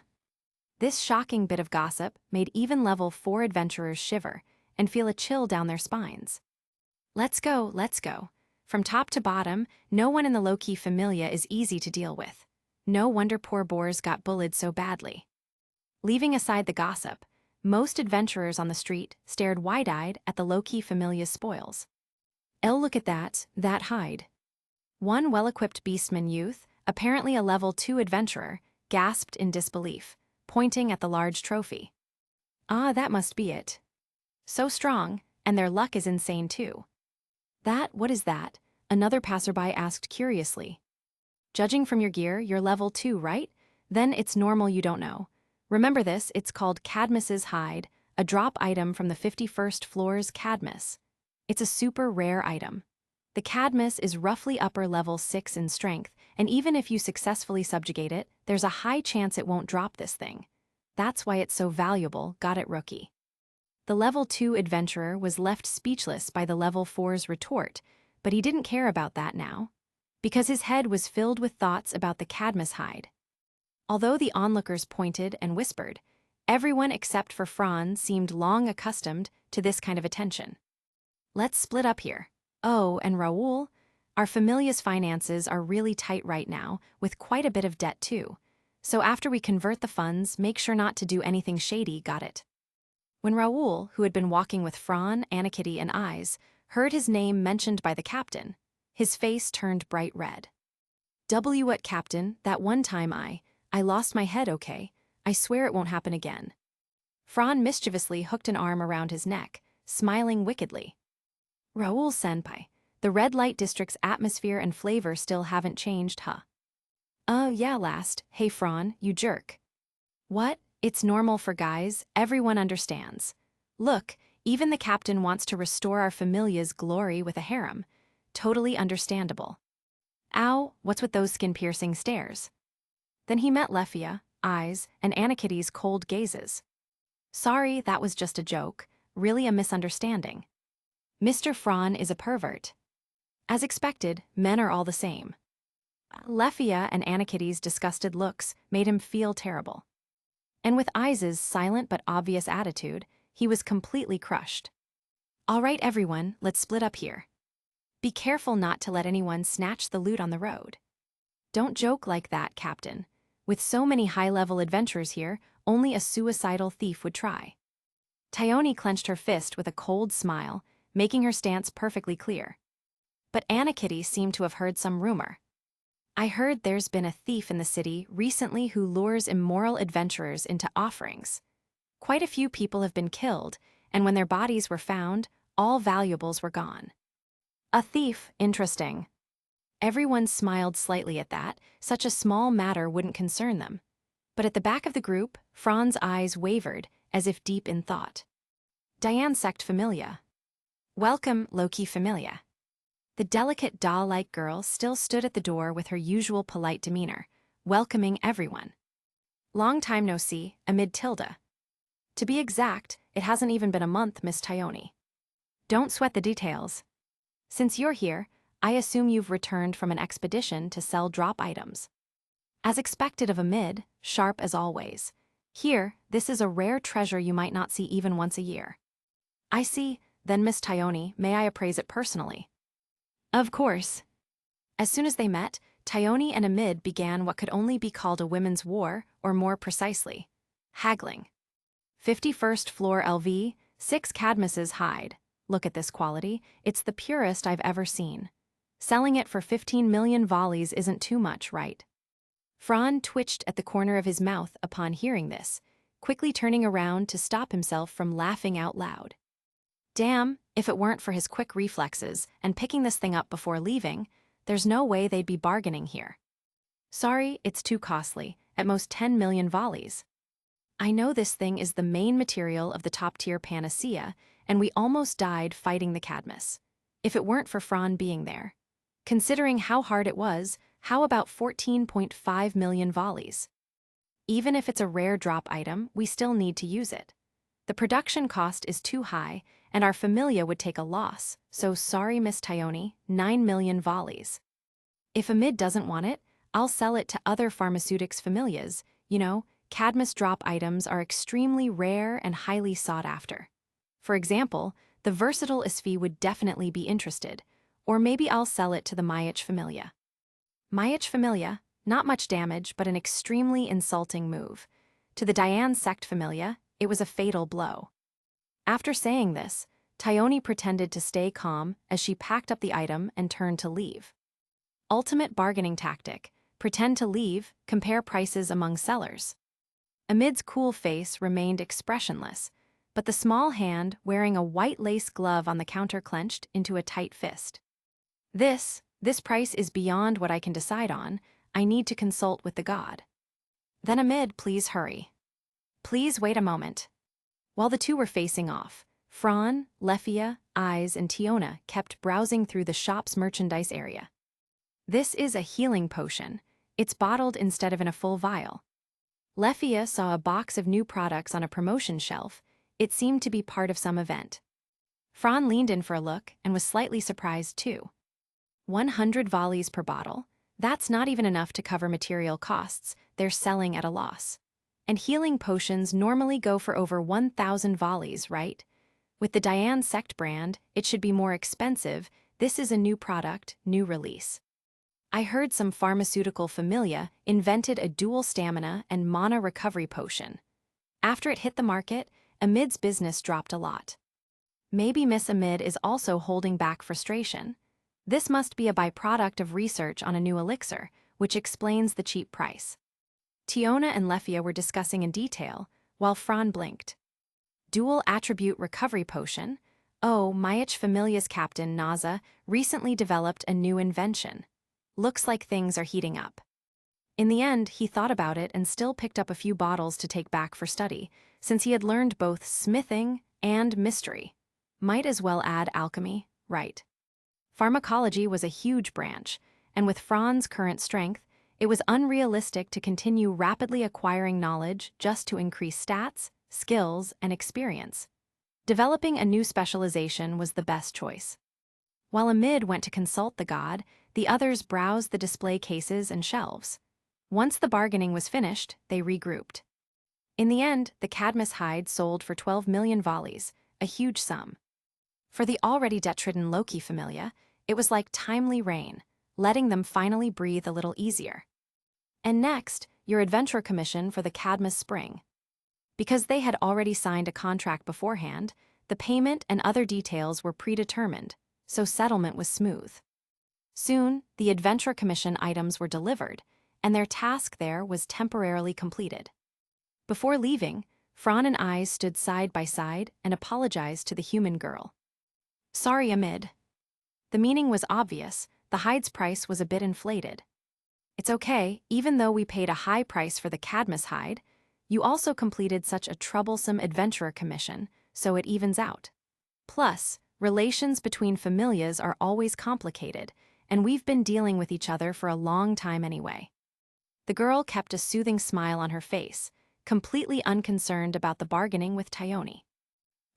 This shocking bit of gossip made even level 4 adventurers shiver and feel a chill down their spines. Let's go, let's go. From top to bottom, no one in the low-key familia is easy to deal with. No wonder poor boars got bullied so badly. Leaving aside the gossip, most adventurers on the street stared wide-eyed at the low-key familia's spoils. Look at that hide. One well-equipped beastman youth, apparently a level 2 adventurer, gasped in disbelief, pointing at the large trophy. Ah, that must be it. So strong, and their luck is insane too. What is that? Another passerby asked curiously. Judging from your gear, you're level 2, right? Then it's normal you don't know. Remember this, it's called Cadmus's hide, a drop item from the 51st floor's Cadmus. It's a super rare item. The Cadmus is roughly upper level 6 in strength, and even if you successfully subjugate it, there's a high chance it won't drop this thing. That's why it's so valuable, got it, rookie. The level 2 adventurer was left speechless by the level 4's retort, but he didn't care about that now, because his head was filled with thoughts about the Cadmus hide. Although the onlookers pointed and whispered, everyone except for Franz seemed long accustomed to this kind of attention. Let's split up here. Oh, and Raoul, our familia's finances are really tight right now, with quite a bit of debt too. So after we convert the funds, make sure not to do anything shady, got it? When Raoul, who had been walking with Fran, Anakitty, and Eyes, heard his name mentioned by the captain, his face turned bright red. What, Captain? That one time I lost my head, okay? I swear it won't happen again. Fran mischievously hooked an arm around his neck, smiling wickedly. Raoul senpai, the red light district's atmosphere and flavor still haven't changed, huh? Yeah, last. Hey, Fran, you jerk. What? It's normal for guys, everyone understands. Look, even the captain wants to restore our familia's glory with a harem. Totally understandable. Ow, what's with those skin-piercing stares? Then he met Lefia, Eyes, and Anakitty's cold gazes. Sorry, that was just a joke, really a misunderstanding. Mr. Fran is a pervert. As expected, men are all the same. Lefia and Anakitty's disgusted looks made him feel terrible. And with Eyes' silent but obvious attitude, he was completely crushed. All right, everyone, let's split up here. Be careful not to let anyone snatch the loot on the road. Don't joke like that, Captain. With so many high-level adventurers here, only a suicidal thief would try. Thyone clenched her fist with a cold smile, making her stance perfectly clear. But Anakitty seemed to have heard some rumor. I heard there's been a thief in the city recently who lures immoral adventurers into offerings. Quite a few people have been killed, and when their bodies were found, all valuables were gone. A thief, interesting. Everyone smiled slightly at that, such a small matter wouldn't concern them. But at the back of the group, Fran's eyes wavered, as if deep in thought. Diane sect familia. Welcome, low-key familia. The delicate doll-like girl still stood at the door with her usual polite demeanor, welcoming everyone. Long time no see, amid Tilda. To be exact, it hasn't even been a month, Miss Thyone. Don't sweat the details. Since you're here, I assume you've returned from an expedition to sell drop items. As expected of a mid, sharp as always. Here, this is a rare treasure you might not see even once a year. I see, then Miss Thyone, may I appraise it personally? Of course. As soon as they met, Thyone and Amid began what could only be called a women's war, or more precisely, haggling. 51st floor LV, 6 Cadmus's hide. Look at this quality, it's the purest I've ever seen. Selling it for 15 million volleys isn't too much, right? Fran twitched at the corner of his mouth upon hearing this, quickly turning around to stop himself from laughing out loud. Damn, if it weren't for his quick reflexes and picking this thing up before leaving, there's no way they'd be bargaining here. Sorry, it's too costly, at most 10 million volleys. I know this thing is the main material of the top-tier panacea, and we almost died fighting the Cadmus. If it weren't for Fran being there. Considering how hard it was, how about 14.5 million volleys? Even if it's a rare drop item, we still need to use it. The production cost is too high, and our familia would take a loss, so sorry Miss Taioni, 9 million volleys. If Amid doesn't want it, I'll sell it to other pharmaceutics familias. You know, Cadmus drop items are extremely rare and highly sought after. For example, the versatile Isfi would definitely be interested, or maybe I'll sell it to the Myich familia. Myich familia, not much damage but an extremely insulting move. To the Diane sect familia, it was a fatal blow. After saying this, Taioni pretended to stay calm as she packed up the item and turned to leave. Ultimate bargaining tactic: pretend to leave, compare prices among sellers. Amid's cool face remained expressionless, but the small hand wearing a white lace glove on the counter clenched into a tight fist. This price is beyond what I can decide on. I need to consult with the god. Then Amid, please hurry. Please wait a moment. While the two were facing off, Fran, Lefia, Eyes, and Tiona kept browsing through the shop's merchandise area. This is a healing potion. It's bottled instead of in a full vial. Lefia saw a box of new products on a promotion shelf. It seemed to be part of some event. Fran leaned in for a look and was slightly surprised too. 100 volleys per bottle? That's not even enough to cover material costs. They're selling at a loss. And healing potions normally go for over 1,000 volleys, right? With the Diane Sect brand, it should be more expensive. This is a new product, new release. I heard some pharmaceutical familia invented a dual stamina and mana recovery potion. After it hit the market, Amid's business dropped a lot. Maybe Miss Amid is also holding back frustration. This must be a byproduct of research on a new elixir, which explains the cheap price. Tiona and Lefia were discussing in detail, while Fran blinked. Dual attribute recovery potion? Oh, Myich Familia's captain, Naza, recently developed a new invention. Looks like things are heating up. In the end, he thought about it and still picked up a few bottles to take back for study, since he had learned both smithing and mystery. Might as well add alchemy, right? Pharmacology was a huge branch, and with Fran's current strength, it was unrealistic to continue rapidly acquiring knowledge just to increase stats, skills, and experience. Developing a new specialization was the best choice. While Amid went to consult the god, the others browsed the display cases and shelves. Once the bargaining was finished, they regrouped. In the end, the Cadmus hide sold for 12 million volleys, a huge sum. For the already debt-ridden Loki familia, it was like timely rain, letting them finally breathe a little easier. And next, your adventure commission for the Cadmus Spring. Because they had already signed a contract beforehand, the payment and other details were predetermined, so settlement was smooth. Soon, the adventure commission items were delivered, and their task there was temporarily completed. Before leaving, Fran and Eyes stood side by side and apologized to the human girl. Sorry, Amid. The meaning was obvious. The hide's price was a bit inflated. It's okay, even though we paid a high price for the Cadmus hide, you also completed such a troublesome adventurer commission, so it evens out. Plus, relations between familias are always complicated, and we've been dealing with each other for a long time anyway. The girl kept a soothing smile on her face, completely unconcerned about the bargaining with Taioni.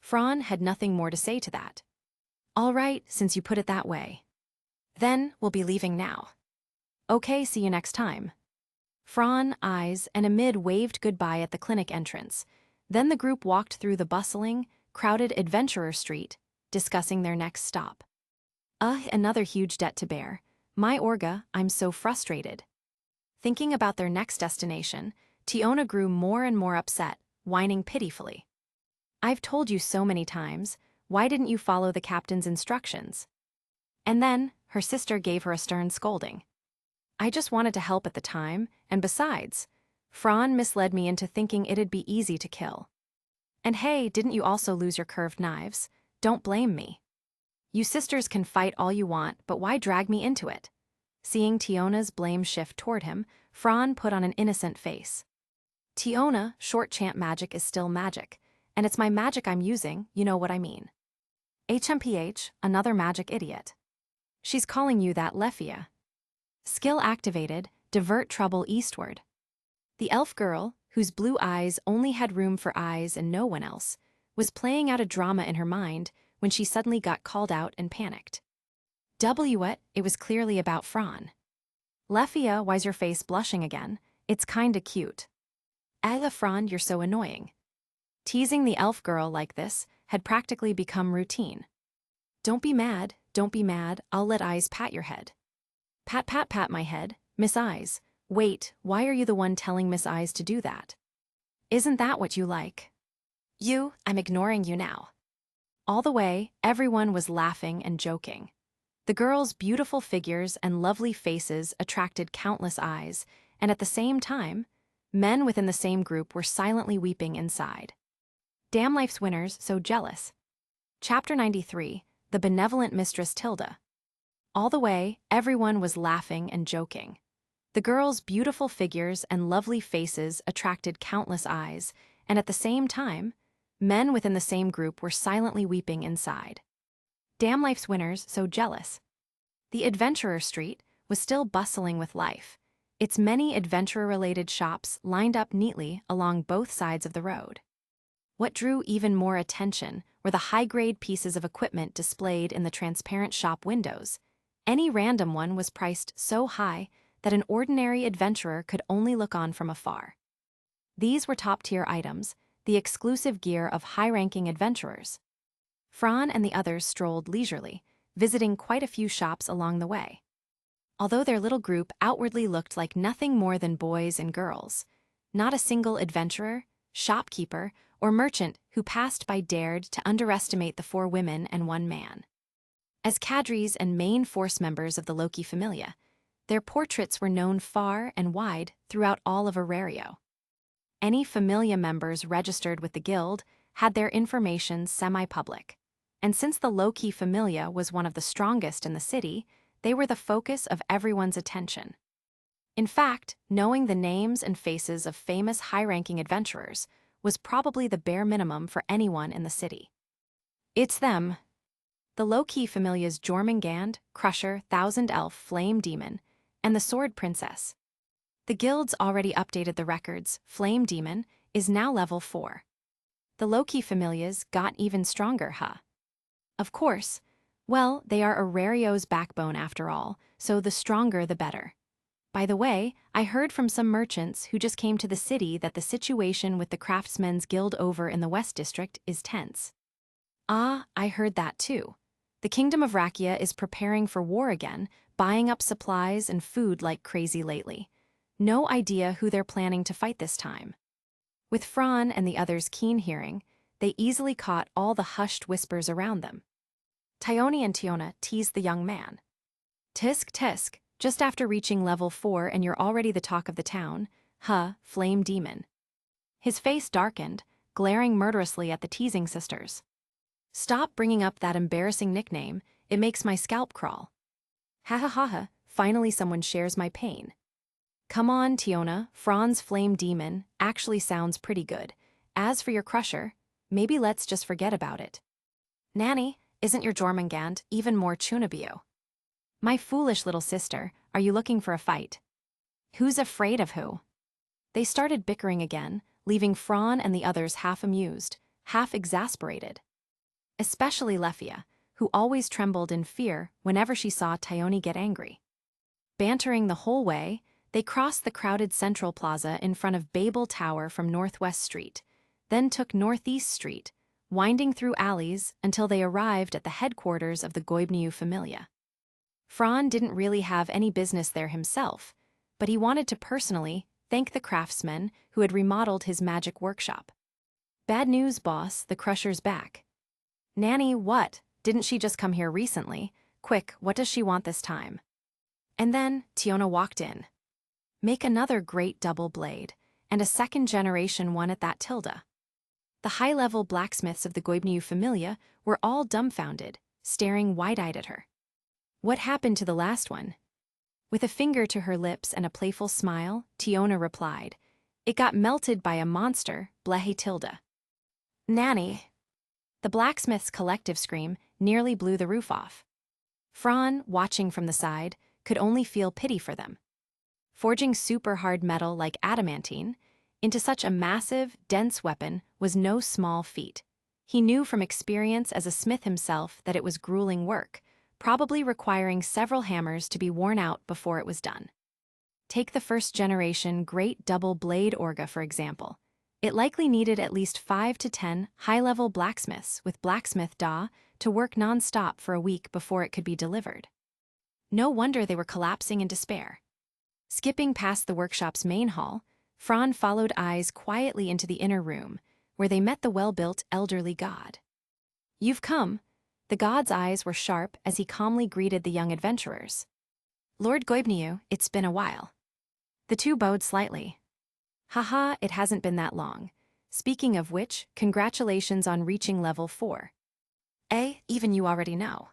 Fran had nothing more to say to that. All right, since you put it that way. Then we'll be leaving now. Okay, see you next time. Fran, Eyes, and Amid waved goodbye at the clinic entrance. Then the group walked through the bustling, crowded Adventurer Street, discussing their next stop. Another huge debt to bear. My Orga, I'm so frustrated. Thinking about their next destination, Tiona grew more and more upset, whining pitifully. I've told you so many times, why didn't you follow the captain's instructions? And then, her sister gave her a stern scolding. I just wanted to help at the time, and besides, Fran misled me into thinking it'd be easy to kill. And hey, didn't you also lose your curved knives? Don't blame me. You sisters can fight all you want, but why drag me into it? Seeing Tiona's blame shift toward him, Fran put on an innocent face. Tiona, short chant magic is still magic, and it's my magic I'm using, you know what I mean. HMPH, another magic idiot. She's calling you that, Lefia. Skill activated, divert trouble eastward. The elf girl, whose blue eyes only had room for eyes and no one else, was playing out a drama in her mind when she suddenly got called out and panicked. It was clearly about Fran. Lefia, why's your face blushing again? It's kinda cute. Fran, you're so annoying. Teasing the elf girl like this had practically become routine. Don't be mad, I'll let Eyes pat your head. Pat my head, Miss Eyes. Wait, why are you the one telling Miss Eyes to do that? Isn't that what you like? I'm ignoring you now. All the way, everyone was laughing and joking. The girls' beautiful figures and lovely faces attracted countless eyes, and at the same time, men within the same group were silently weeping inside. Damn life's winners, so jealous. Chapter 93, The Benevolent Mistress Tilda. All the way, everyone was laughing and joking. The girls' beautiful figures and lovely faces attracted countless eyes, and at the same time, men within the same group were silently weeping inside. Damn life's winners, so jealous. The Adventurer Street was still bustling with life, its many adventurer-related shops lined up neatly along both sides of the road. What drew even more attention were the high-grade pieces of equipment displayed in the transparent shop windows. Any random one was priced so high that an ordinary adventurer could only look on from afar. These were top-tier items, the exclusive gear of high-ranking adventurers. Fran and the others strolled leisurely, visiting quite a few shops along the way. Although their little group outwardly looked like nothing more than boys and girls, not a single adventurer, shopkeeper, or merchant who passed by dared to underestimate the 4 women and 1 man. As cadres and main force members of the Loki Familia, their portraits were known far and wide throughout all of Orario. Any Familia members registered with the guild had their information semi-public, and since the Loki Familia was one of the strongest in the city, they were the focus of everyone's attention. In fact, knowing the names and faces of famous high-ranking adventurers was probably the bare minimum for anyone in the city. It's them. The Loki Familia's Jormungand, Crusher, Thousand Elf, Flame Demon, and the Sword Princess. The guild's already updated the records. Flame Demon is now level 4. The Loki Familias got even stronger, huh? Of course. Well, they are Orario's backbone after all, so the stronger the better. By the way, I heard from some merchants who just came to the city that the situation with the Craftsmen's Guild over in the West District is tense. Ah, I heard that too. The Kingdom of Rakia is preparing for war again, buying up supplies and food like crazy lately. No idea who they're planning to fight this time. With Fran and the others' keen hearing, they easily caught all the hushed whispers around them. Tione and Tiona teased the young man. Tisk, just after reaching level 4 and you're already the talk of the town, huh, Flame Demon. His face darkened, glaring murderously at the teasing sisters. Stop bringing up that embarrassing nickname, it makes my scalp crawl. Ha, finally someone shares my pain. Come on, Tiona, Fran's Flame Demon actually sounds pretty good. As for your crusher, maybe let's just forget about it. Nanny, isn't your Jormungand even more Chunabio? My foolish little sister, are you looking for a fight? Who's afraid of who? They started bickering again, leaving Fran and the others half amused, half exasperated. Especially Lefia, who always trembled in fear whenever she saw Tione get angry. Bantering the whole way, they crossed the crowded Central Plaza in front of Babel Tower from Northwest Street, then took Northeast Street, winding through alleys until they arrived at the headquarters of the Goibniu Familia. Fran didn't really have any business there himself, but he wanted to personally thank the craftsmen who had remodeled his magic workshop. Bad news, boss, the Crusher's back. Nanny, what? Didn't she just come here recently? Quick, what does she want this time? And then Tiona walked in. Make another great double blade, and a second-generation one at that, Tilda. The high-level blacksmiths of the Goibniu Familia were all dumbfounded, staring wide-eyed at her. What happened to the last one? With a finger to her lips and a playful smile, Tiona replied, "It got melted by a monster, Tgthegood." "Nanny!" The blacksmith's collective scream nearly blew the roof off. Fran, watching from the side, could only feel pity for them. Forging super hard metal like adamantine into such a massive, dense weapon was no small feat. He knew from experience as a smith himself that it was grueling work, probably requiring several hammers to be worn out before it was done. Take the first-generation Great Double-Blade Orga, for example. It likely needed at least 5 to 10 high-level blacksmiths with blacksmith daw to work non-stop for a week before it could be delivered. No wonder they were collapsing in despair. Skipping past the workshop's main hall, Fran followed eyes quietly into the inner room, where they met the well-built elderly god. "You've come." The god's eyes were sharp as he calmly greeted the young adventurers. "Lord Goibniu, it's been a while." The two bowed slightly. "Haha, it hasn't been that long. Speaking of which, congratulations on reaching level 4. Even you already know."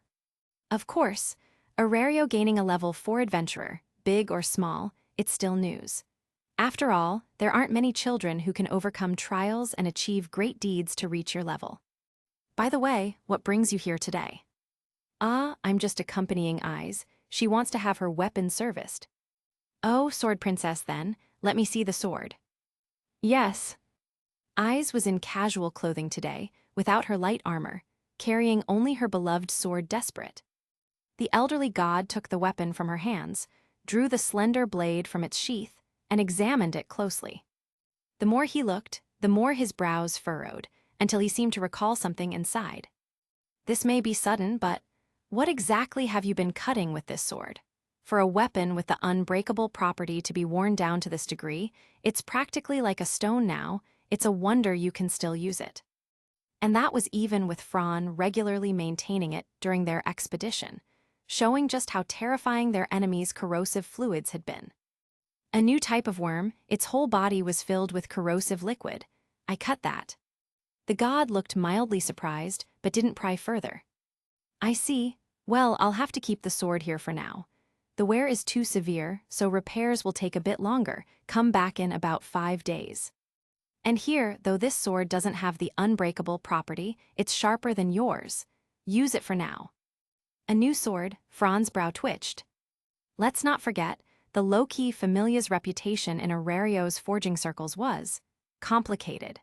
Of course, Orario gaining a level 4 adventurer, big or small, it's still news. After all, there aren't many children who can overcome trials and achieve great deeds to reach your level. By the way, what brings you here today? I'm just accompanying Eyes. She wants to have her weapon serviced. "Oh, Sword Princess then, let me see the sword." "Yes." Eyes was in casual clothing today, without her light armor, carrying only her beloved sword Desperate. The elderly god took the weapon from her hands, drew the slender blade from its sheath, and examined it closely. The more he looked, the more his brows furrowed, until he seemed to recall something inside. "This may be sudden, but what exactly have you been cutting with this sword? For a weapon with the unbreakable property to be worn down to this degree, it's practically like a stone now. It's a wonder you can still use it." And that was even with Fran regularly maintaining it during their expedition, showing just how terrifying their enemies' corrosive fluids had been. "A new type of worm, its whole body was filled with corrosive liquid. I cut that." The god looked mildly surprised, but didn't pry further. "I see. Well, I'll have to keep the sword here for now. The wear is too severe, so repairs will take a bit longer. Come back in about 5 days. And here, though this sword doesn't have the unbreakable property, it's sharper than yours. Use it for now." A new sword, Fran's brow twitched. Let's not forget, the low-key familia's reputation in Orario's forging circles was complicated.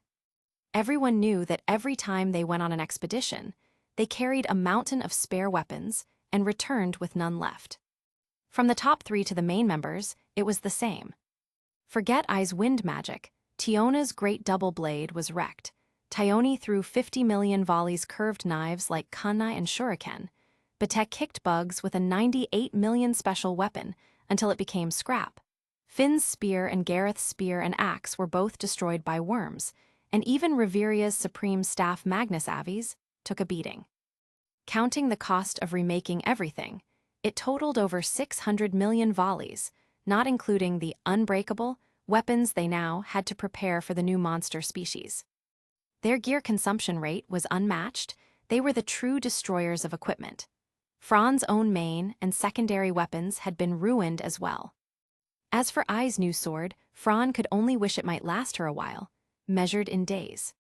Everyone knew that every time they went on an expedition, they carried a mountain of spare weapons and returned with none left. From the top 3 to the main members, it was the same. Forget Ai's wind magic. Tiona's great double blade was wrecked. Tione threw 50 million volleys curved knives like kunai and shuriken. Batek kicked bugs with a 98 million special weapon until it became scrap. Finn's spear and Gareth's spear and axe were both destroyed by worms, and even Reveria's supreme staff Magnus Avi's took a beating. Counting the cost of remaking everything, it totaled over 600 million volleys, not including the unbreakable weapons they now had to prepare for the new monster species. Their gear consumption rate was unmatched. They were the true destroyers of equipment. Fran's own main and secondary weapons had been ruined as well. As for Ai's new sword, Fran could only wish it might last her a while, measured in days.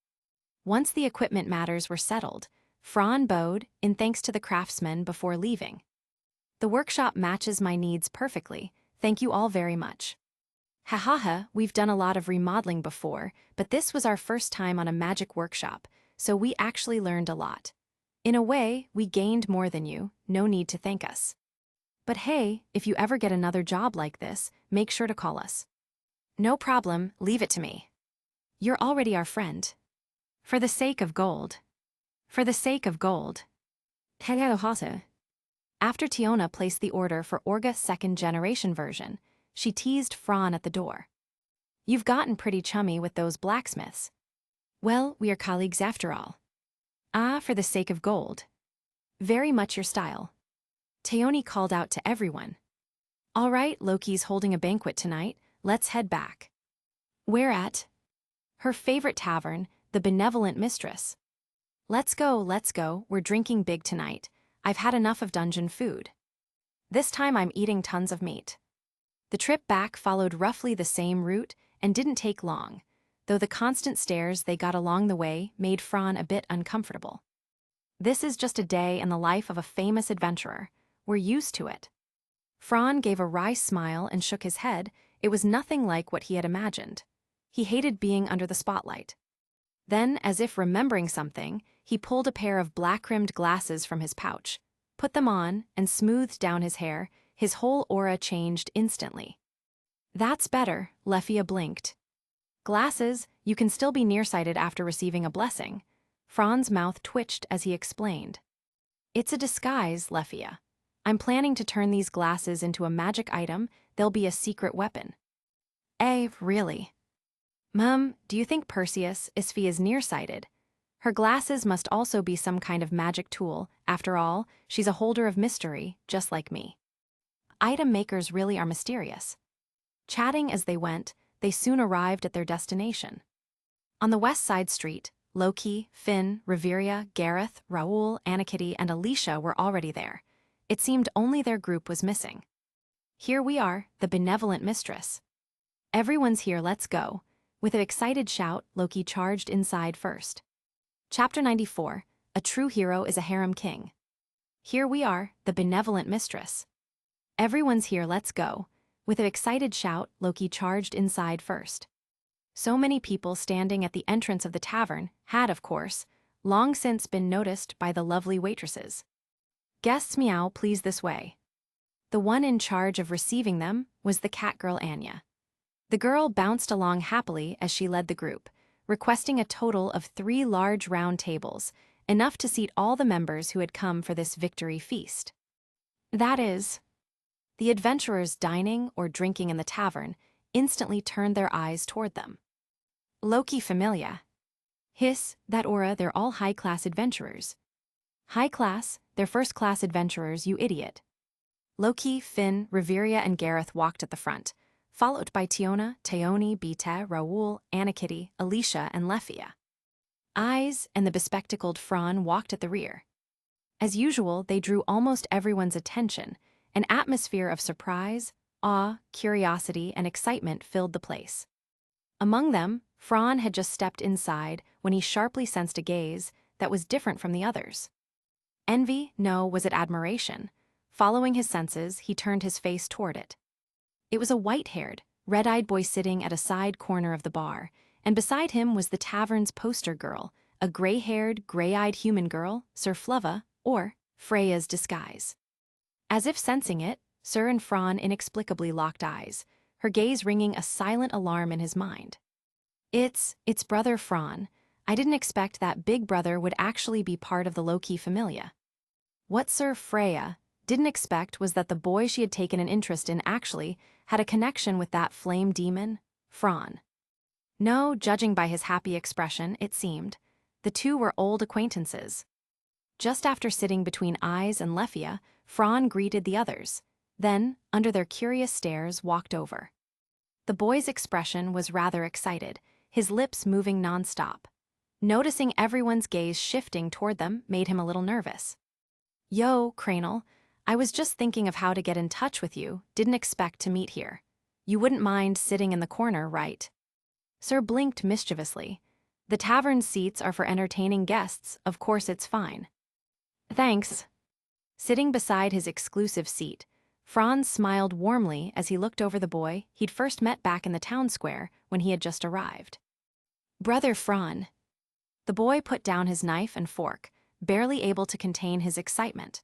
Once the equipment matters were settled, Fran bowed in thanks to the craftsmen before leaving. "The workshop matches my needs perfectly. Thank you all very much." "Ha, we've done a lot of remodeling before, but this was our first time on a magic workshop, so we actually learned a lot. In a way, we gained more than you, no need to thank us. But hey, if you ever get another job like this, make sure to call us." "No problem, leave it to me. You're already our friend. For the sake of gold." For the sake of gold. After Tiona placed the order for Orga's 2nd generation version, she teased Fran at the door. "You've gotten pretty chummy with those blacksmiths." "Well, we are colleagues after all." For the sake of gold. Very much your style." Tione called out to everyone. "All right, Loki's holding a banquet tonight. Let's head back." "Where at?" "Her favorite tavern, the Benevolent Mistress." Let's go, we're drinking big tonight. I've had enough of dungeon food. This time I'm eating tons of meat." The trip back followed roughly the same route and didn't take long, though the constant stares they got along the way made Fran a bit uncomfortable. This is just a day in the life of a famous adventurer. We're used to it. Fran gave a wry smile and shook his head. It was nothing like what he had imagined. He hated being under the spotlight. Then, as if remembering something, he pulled a pair of black-rimmed glasses from his pouch, put them on, and smoothed down his hair. His whole aura changed instantly. That's better, Lefia blinked. Glasses, you can still be nearsighted after receiving a blessing. Fran's mouth twitched as he explained. It's a disguise, Lefia. I'm planning to turn these glasses into a magic item. They'll be a secret weapon. Really? Mum, do you think Perseus is nearsighted? Her glasses must also be some kind of magic tool. After all, she's a holder of mystery, just like me. Item makers really are mysterious. Chatting as they went, they soon arrived at their destination. On the west side street, Loki, Finn, Reveria, Gareth, Raoul, Anakitty, and Alicia were already there. It seemed only their group was missing. Here we are, the benevolent mistress. Everyone's here, let's go. With an excited shout, Loki charged inside first. Chapter 94, A True Hero is a Harem King. Here we are, the benevolent mistress. Everyone's here, let's go. With an excited shout, Loki charged inside first. So many people standing at the entrance of the tavern had, of course, long since been noticed by the lovely waitresses. Guests meow, please this way. The one in charge of receiving them was the cat girl Anya. The girl bounced along happily as she led the group, requesting a total of 3 large round tables, enough to seat all the members who had come for this victory feast. That is, the adventurers dining or drinking in the tavern instantly turned their eyes toward them. Loki familia. Hiss, that aura, they're all high-class adventurers. High class, they're first-class adventurers, you idiot. Loki, Finn, Reveria, and Gareth walked at the front, followed by Tiona, Teoni, Bita, Raoul, Anakitty, Alicia, and Lefia. Eyes and the bespectacled Fran walked at the rear. As usual, they drew almost everyone's attention. An atmosphere of surprise, awe, curiosity, and excitement filled the place. Among them, Fran had just stepped inside when he sharply sensed a gaze that was different from the others. Envy? No, was it admiration? Following his senses, he turned his face toward it. It was a white-haired, red-eyed boy sitting at a side corner of the bar, and beside him was the tavern's poster girl, a gray-haired, gray-eyed human girl, Sir Fleva, or Freya's disguise. As if sensing it, Sir and Fran inexplicably locked eyes, her gaze ringing a silent alarm in his mind. It's brother Fran. I didn't expect that big brother would actually be part of the Loki familia. What Sir Freya didn't expect was that the boy she had taken an interest in actually had a connection with that flame demon, Fran. No, judging by his happy expression, it seemed, the two were old acquaintances. Just after sitting between Eyes and Lefia, Fran greeted the others, then, under their curious stares, walked over. The boy's expression was rather excited, his lips moving non-stop. Noticing everyone's gaze shifting toward them made him a little nervous. Yo, Cranel, I was just thinking of how to get in touch with you, didn't expect to meet here. You wouldn't mind sitting in the corner, right? Sir blinked mischievously. The tavern's seats are for entertaining guests, of course it's fine. Thanks. Sitting beside his exclusive seat, Franz smiled warmly as he looked over the boy he'd first met back in the town square when he had just arrived. Brother Fran. The boy put down his knife and fork, barely able to contain his excitement.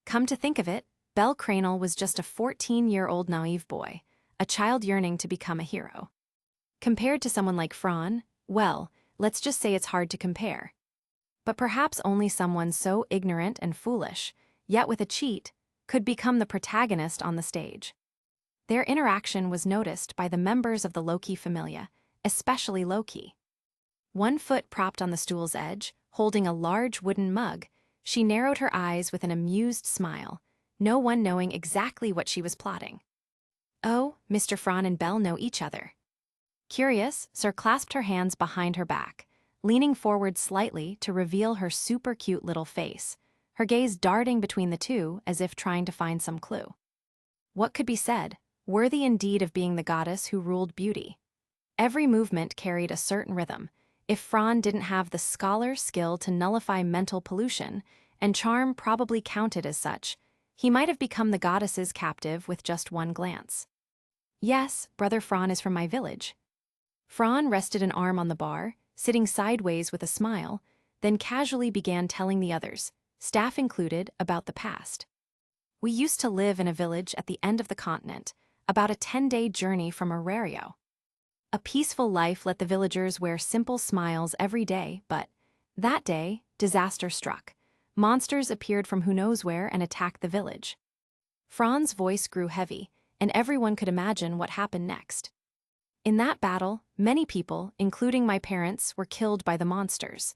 Come to think of it, Bel Cranel was just a 14-year-old naive boy, a child yearning to become a hero. Compared to someone like Fran, well, let's just say it's hard to compare. But perhaps only someone so ignorant and foolish, yet with a cheat, could become the protagonist on the stage. Their interaction was noticed by the members of the Loki familia, especially Loki. One foot propped on the stool's edge, holding a large wooden mug, she narrowed her eyes with an amused smile, no one knowing exactly what she was plotting. Oh, Mr. Fran and Belle know each other. Curious, Sir clasped her hands behind her back, leaning forward slightly to reveal her super cute little face, her gaze darting between the two as if trying to find some clue. What could be said? worthy indeed of being the goddess who ruled beauty. Every movement carried a certain rhythm. If Fran didn't have the scholar skill to nullify mental pollution, and charm probably counted as such, he might have become the goddess's captive with just one glance. Yes, Brother Fran is from my village. Fran rested an arm on the bar, sitting sideways with a smile, then casually began telling the others, staff included, about the past. We used to live in a village at the end of the continent, about a 10-day journey from Orario. A peaceful life let the villagers wear simple smiles every day, but that day, disaster struck. Monsters appeared from who knows where and attacked the village. Fran's voice grew heavy, and everyone could imagine what happened next. In that battle, many people, including my parents, were killed by the monsters.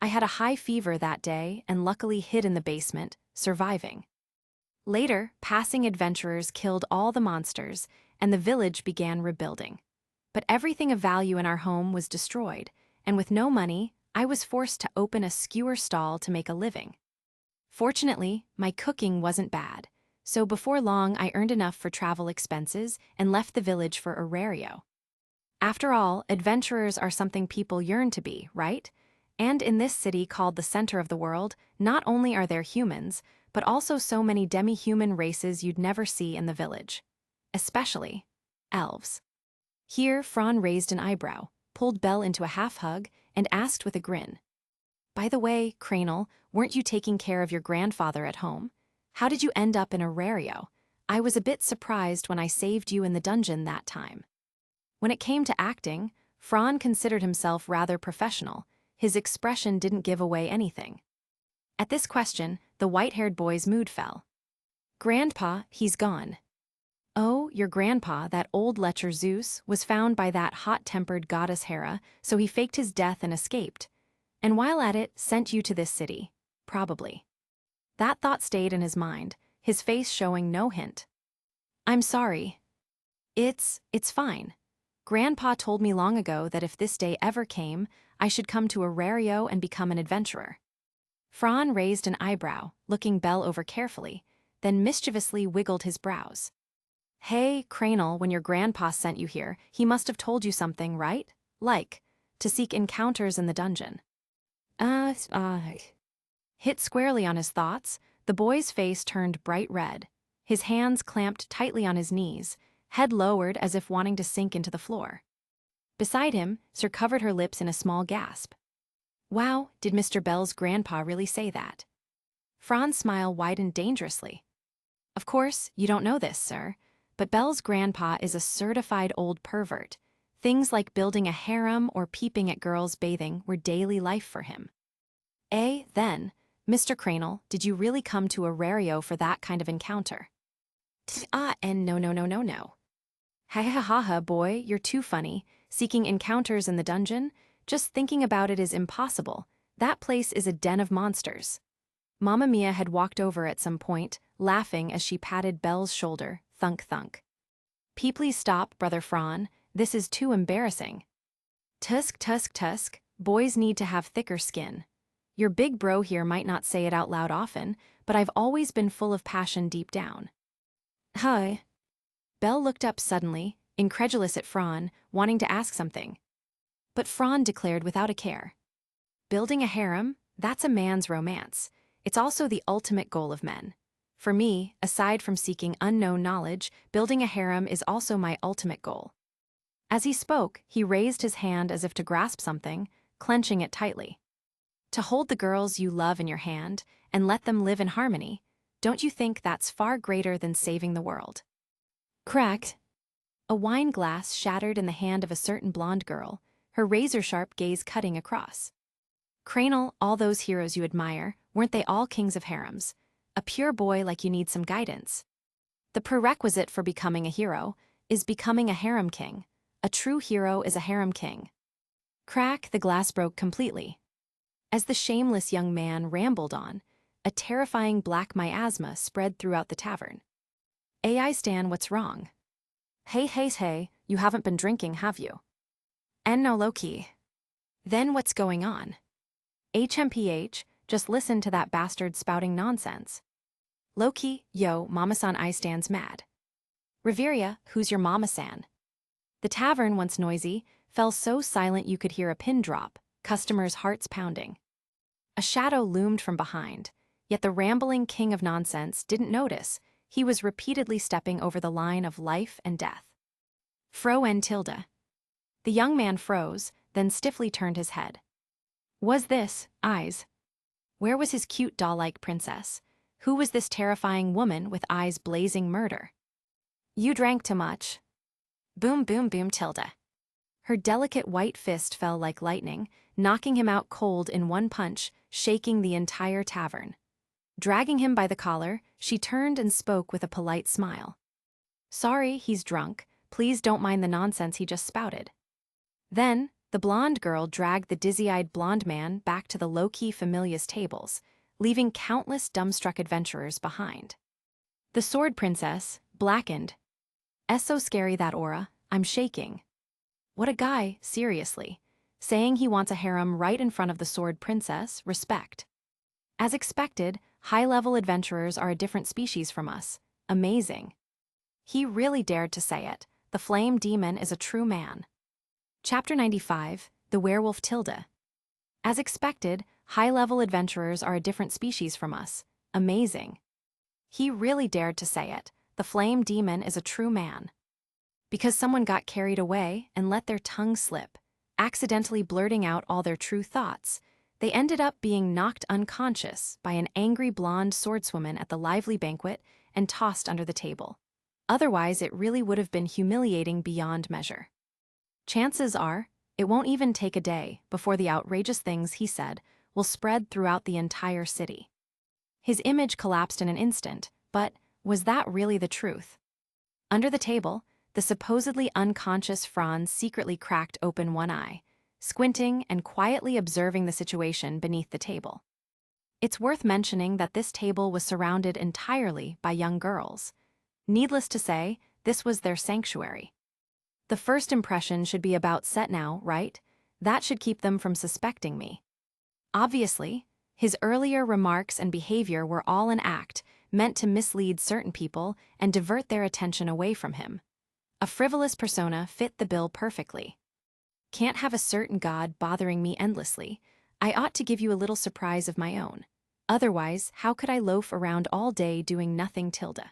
I had a high fever that day and luckily hid in the basement, surviving. Later, passing adventurers killed all the monsters, and the village began rebuilding. But everything of value in our home was destroyed, and with no money, I was forced to open a skewer stall to make a living. Fortunately, my cooking wasn't bad, so before long I earned enough for travel expenses and left the village for Orario. After all, adventurers are something people yearn to be, right? And in this city called the center of the world, not only are there humans, but also so many demi-human races you'd never see in the village. Especially elves. Here, Fran raised an eyebrow, pulled Belle into a half-hug, and asked with a grin. By the way, Cranel, weren't you taking care of your grandfather at home? How did you end up in Orario? I was a bit surprised when I saved you in the dungeon that time. When it came to acting, Fran considered himself rather professional. His expression didn't give away anything. At this question, the white-haired boy's mood fell. Grandpa, he's gone. Oh, your grandpa, that old lecher Zeus, was found by that hot-tempered goddess Hera, so he faked his death and escaped. And while at it, sent you to this city. Probably. That thought stayed in his mind, his face showing no hint. I'm sorry. It's fine. Grandpa told me long ago that if this day ever came, I should come to Orario and become an adventurer. Fran raised an eyebrow, looking Belle over carefully, then mischievously wiggled his brows. Hey, Cranel, when your grandpa sent you here, he must have told you something, right? Like, to seek encounters in the dungeon. Hit squarely on his thoughts, the boy's face turned bright red. His hands clamped tightly on his knees, head lowered as if wanting to sink into the floor. Beside him, Sir covered her lips in a small gasp. Wow, did Mr. Bell's grandpa really say that? Fran's smile widened dangerously. Of course, you don't know this, sir, but Belle's grandpa is a certified old pervert. Things like building a harem or peeping at girls bathing were daily life for him. Then, Mr. Cranel, did you really come to Orario for that kind of encounter? And no. Ha, boy, you're too funny. Seeking encounters in the dungeon? Just thinking about it is impossible. That place is a den of monsters. Mamma Mia had walked over at some point, laughing as she patted Belle's shoulder, thunk. Please stop, Brother Fran. This is too embarrassing. Tusk. Boys need to have thicker skin. Your big bro here might not say it out loud often, but I've always been full of passion deep down. Hi. Belle looked up suddenly, incredulous at Fran, wanting to ask something. But Fran declared without a care. Building a harem, that's a man's romance. It's also the ultimate goal of men. For me, aside from seeking unknown knowledge, building a harem is also my ultimate goal. As he spoke, he raised his hand as if to grasp something, clenching it tightly. To hold the girls you love in your hand and let them live in harmony, don't you think that's far greater than saving the world? Cracked. A wine glass shattered in the hand of a certain blonde girl, her razor-sharp gaze cutting across. Cranel, all those heroes you admire, weren't they all kings of harems? A pure boy like you need some guidance. The prerequisite for becoming a hero is becoming a harem king. A true hero is a harem king. Crack, the glass broke completely. As the shameless young man rambled on, a terrifying black miasma spread throughout the tavern. AI Stan, what's wrong? Hey, you haven't been drinking, have you? And no low-key. Then what's going on? HMPH, just listen to that bastard spouting nonsense. Low-key, yo, Mama-san I stands mad. Riveria, who's your mama-san? The tavern, once noisy, fell so silent you could hear a pin drop, customers' hearts pounding. A shadow loomed from behind, yet the rambling king of nonsense didn't notice. He was repeatedly stepping over the line of life and death. Fro and Tilda. The young man froze, then stiffly turned his head. Was this, eyes? Where was his cute doll-like princess? Who was this terrifying woman with eyes blazing murder? You drank too much. Boom, boom, boom, Tilda. Her delicate white fist fell like lightning, knocking him out cold in one punch, shaking the entire tavern. Dragging him by the collar, she turned and spoke with a polite smile. Sorry, he's drunk. Please don't mind the nonsense he just spouted. Then, the blonde girl dragged the dizzy-eyed blonde man back to the low-key familia's tables, leaving countless dumbstruck adventurers behind. The sword princess, blackened. So scary, that aura, I'm shaking. What a guy, seriously. Saying he wants a harem right in front of the sword princess, respect. As expected, high-level adventurers are a different species from us. Amazing. He really dared to say it. The flame demon is a true man. Chapter 95, The Werewolf Tilda. As expected, high-level adventurers are a different species from us. Amazing. He really dared to say it. The flame demon is a true man. Because someone got carried away and let their tongue slip, accidentally blurting out all their true thoughts, they ended up being knocked unconscious by an angry blonde swordswoman at the lively banquet and tossed under the table. Otherwise, it really would have been humiliating beyond measure. Chances are, it won't even take a day before the outrageous things he said will spread throughout the entire city. His image collapsed in an instant, but was that really the truth? Under the table, the supposedly unconscious Franz secretly cracked open one eye, squinting and quietly observing the situation beneath the table. It's worth mentioning that this table was surrounded entirely by young girls. Needless to say, this was their sanctuary. The first impression should be about set now, right? That should keep them from suspecting me. Obviously, his earlier remarks and behavior were all an act meant to mislead certain people and divert their attention away from him. A frivolous persona fit the bill perfectly. Can't have a certain god bothering me endlessly. I ought to give you a little surprise of my own. Otherwise, how could I loaf around all day doing nothing, Tilda?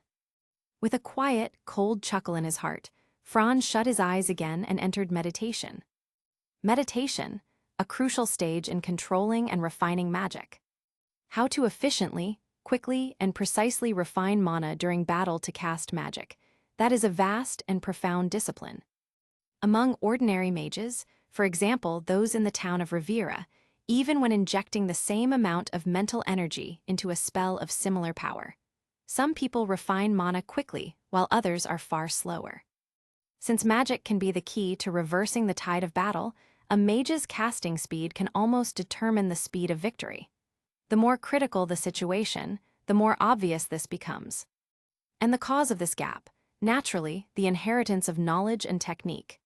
With a quiet, cold chuckle in his heart, Franz shut his eyes again and entered meditation. Meditation, a crucial stage in controlling and refining magic. How to efficiently, quickly, and precisely refine mana during battle to cast magic. That is a vast and profound discipline. Among ordinary mages, for example those in the town of Riviera, even when injecting the same amount of mental energy into a spell of similar power, some people refine mana quickly while others are far slower. Since magic can be the key to reversing the tide of battle, a mage's casting speed can almost determine the speed of victory. The more critical the situation, the more obvious this becomes. And the cause of this gap, naturally, the inheritance of knowledge and technique.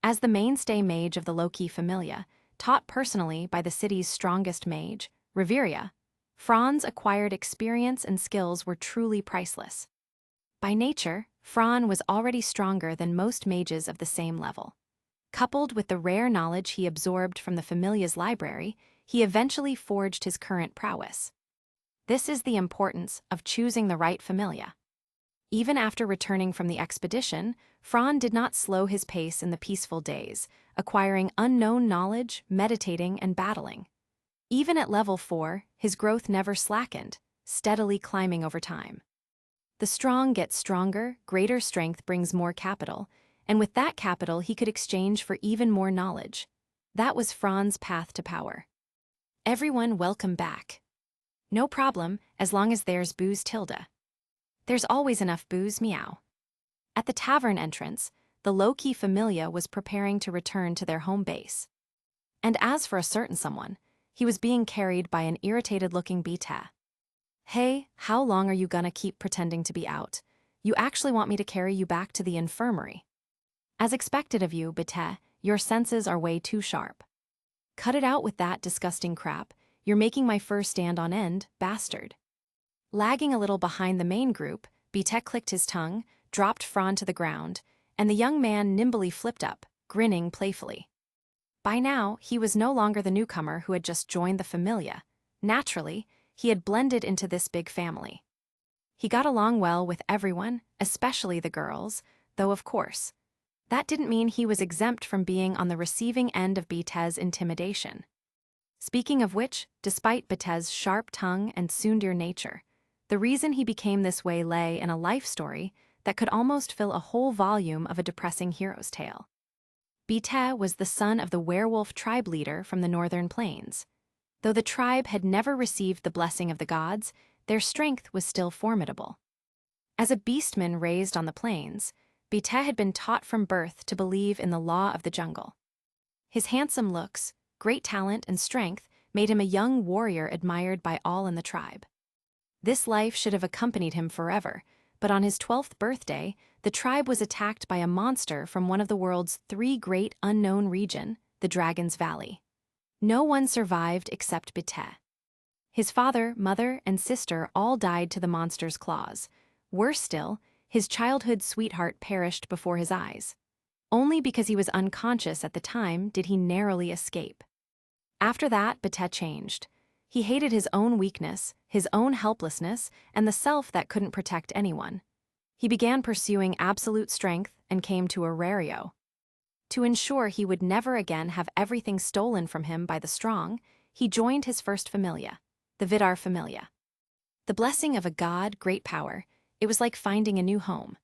As the mainstay mage of the low-key familia, taught personally by the city's strongest mage, Riveria, Franz acquired experience and skills were truly priceless. By nature, Franz was already stronger than most mages of the same level. Coupled with the rare knowledge he absorbed from the familia's library, he eventually forged his current prowess. This is the importance of choosing the right familia. Even after returning from the expedition, Franz did not slow his pace in the peaceful days, acquiring unknown knowledge, meditating, and battling. Even at level 4, his growth never slackened, steadily climbing over time. The strong get stronger, greater strength brings more capital, and with that capital he could exchange for even more knowledge. That was Franz's path to power. Everyone welcome back. No problem, as long as there's booze, Tilda. There's always enough booze, meow. At the tavern entrance, the low-key familia was preparing to return to their home base. And as for a certain someone, he was being carried by an irritated-looking Beta. Hey, how long are you gonna keep pretending to be out? You actually want me to carry you back to the infirmary? As expected of you, Beta, your senses are way too sharp. Cut it out with that disgusting crap. You're making my fur stand on end, bastard. Lagging a little behind the main group, Beta clicked his tongue, dropped Fran to the ground, and the young man nimbly flipped up, grinning playfully. By now, he was no longer the newcomer who had just joined the familia. Naturally, he had blended into this big family. He got along well with everyone, especially the girls, though of course, that didn't mean he was exempt from being on the receiving end of Tgthe's intimidation. Speaking of which, despite Tgthe's sharp tongue and tsundere nature, the reason he became this way lay in a life story that could almost fill a whole volume of a depressing hero's tale. Tgthe was the son of the werewolf tribe leader from the northern plains. Though the tribe had never received the blessing of the gods, their strength was still formidable. As a beastman raised on the plains, Tgthe had been taught from birth to believe in the law of the jungle. His handsome looks, great talent, and strength made him a young warrior admired by all in the tribe. This life should have accompanied him forever, but on his 12th birthday, the tribe was attacked by a monster from one of the world's 3 great unknown regions, the Dragon's Valley. No one survived except Tgthe. His father, mother, and sister all died to the monster's claws. Worse still, his childhood sweetheart perished before his eyes. Only because he was unconscious at the time did he narrowly escape. After that, Tgthe changed. He hated his own weakness, his own helplessness, and the self that couldn't protect anyone. He began pursuing absolute strength and came to Orario. To ensure he would never again have everything stolen from him by the strong, he joined his first familia, the Vidar familia. The blessing of a god, great power, it was like finding a new home.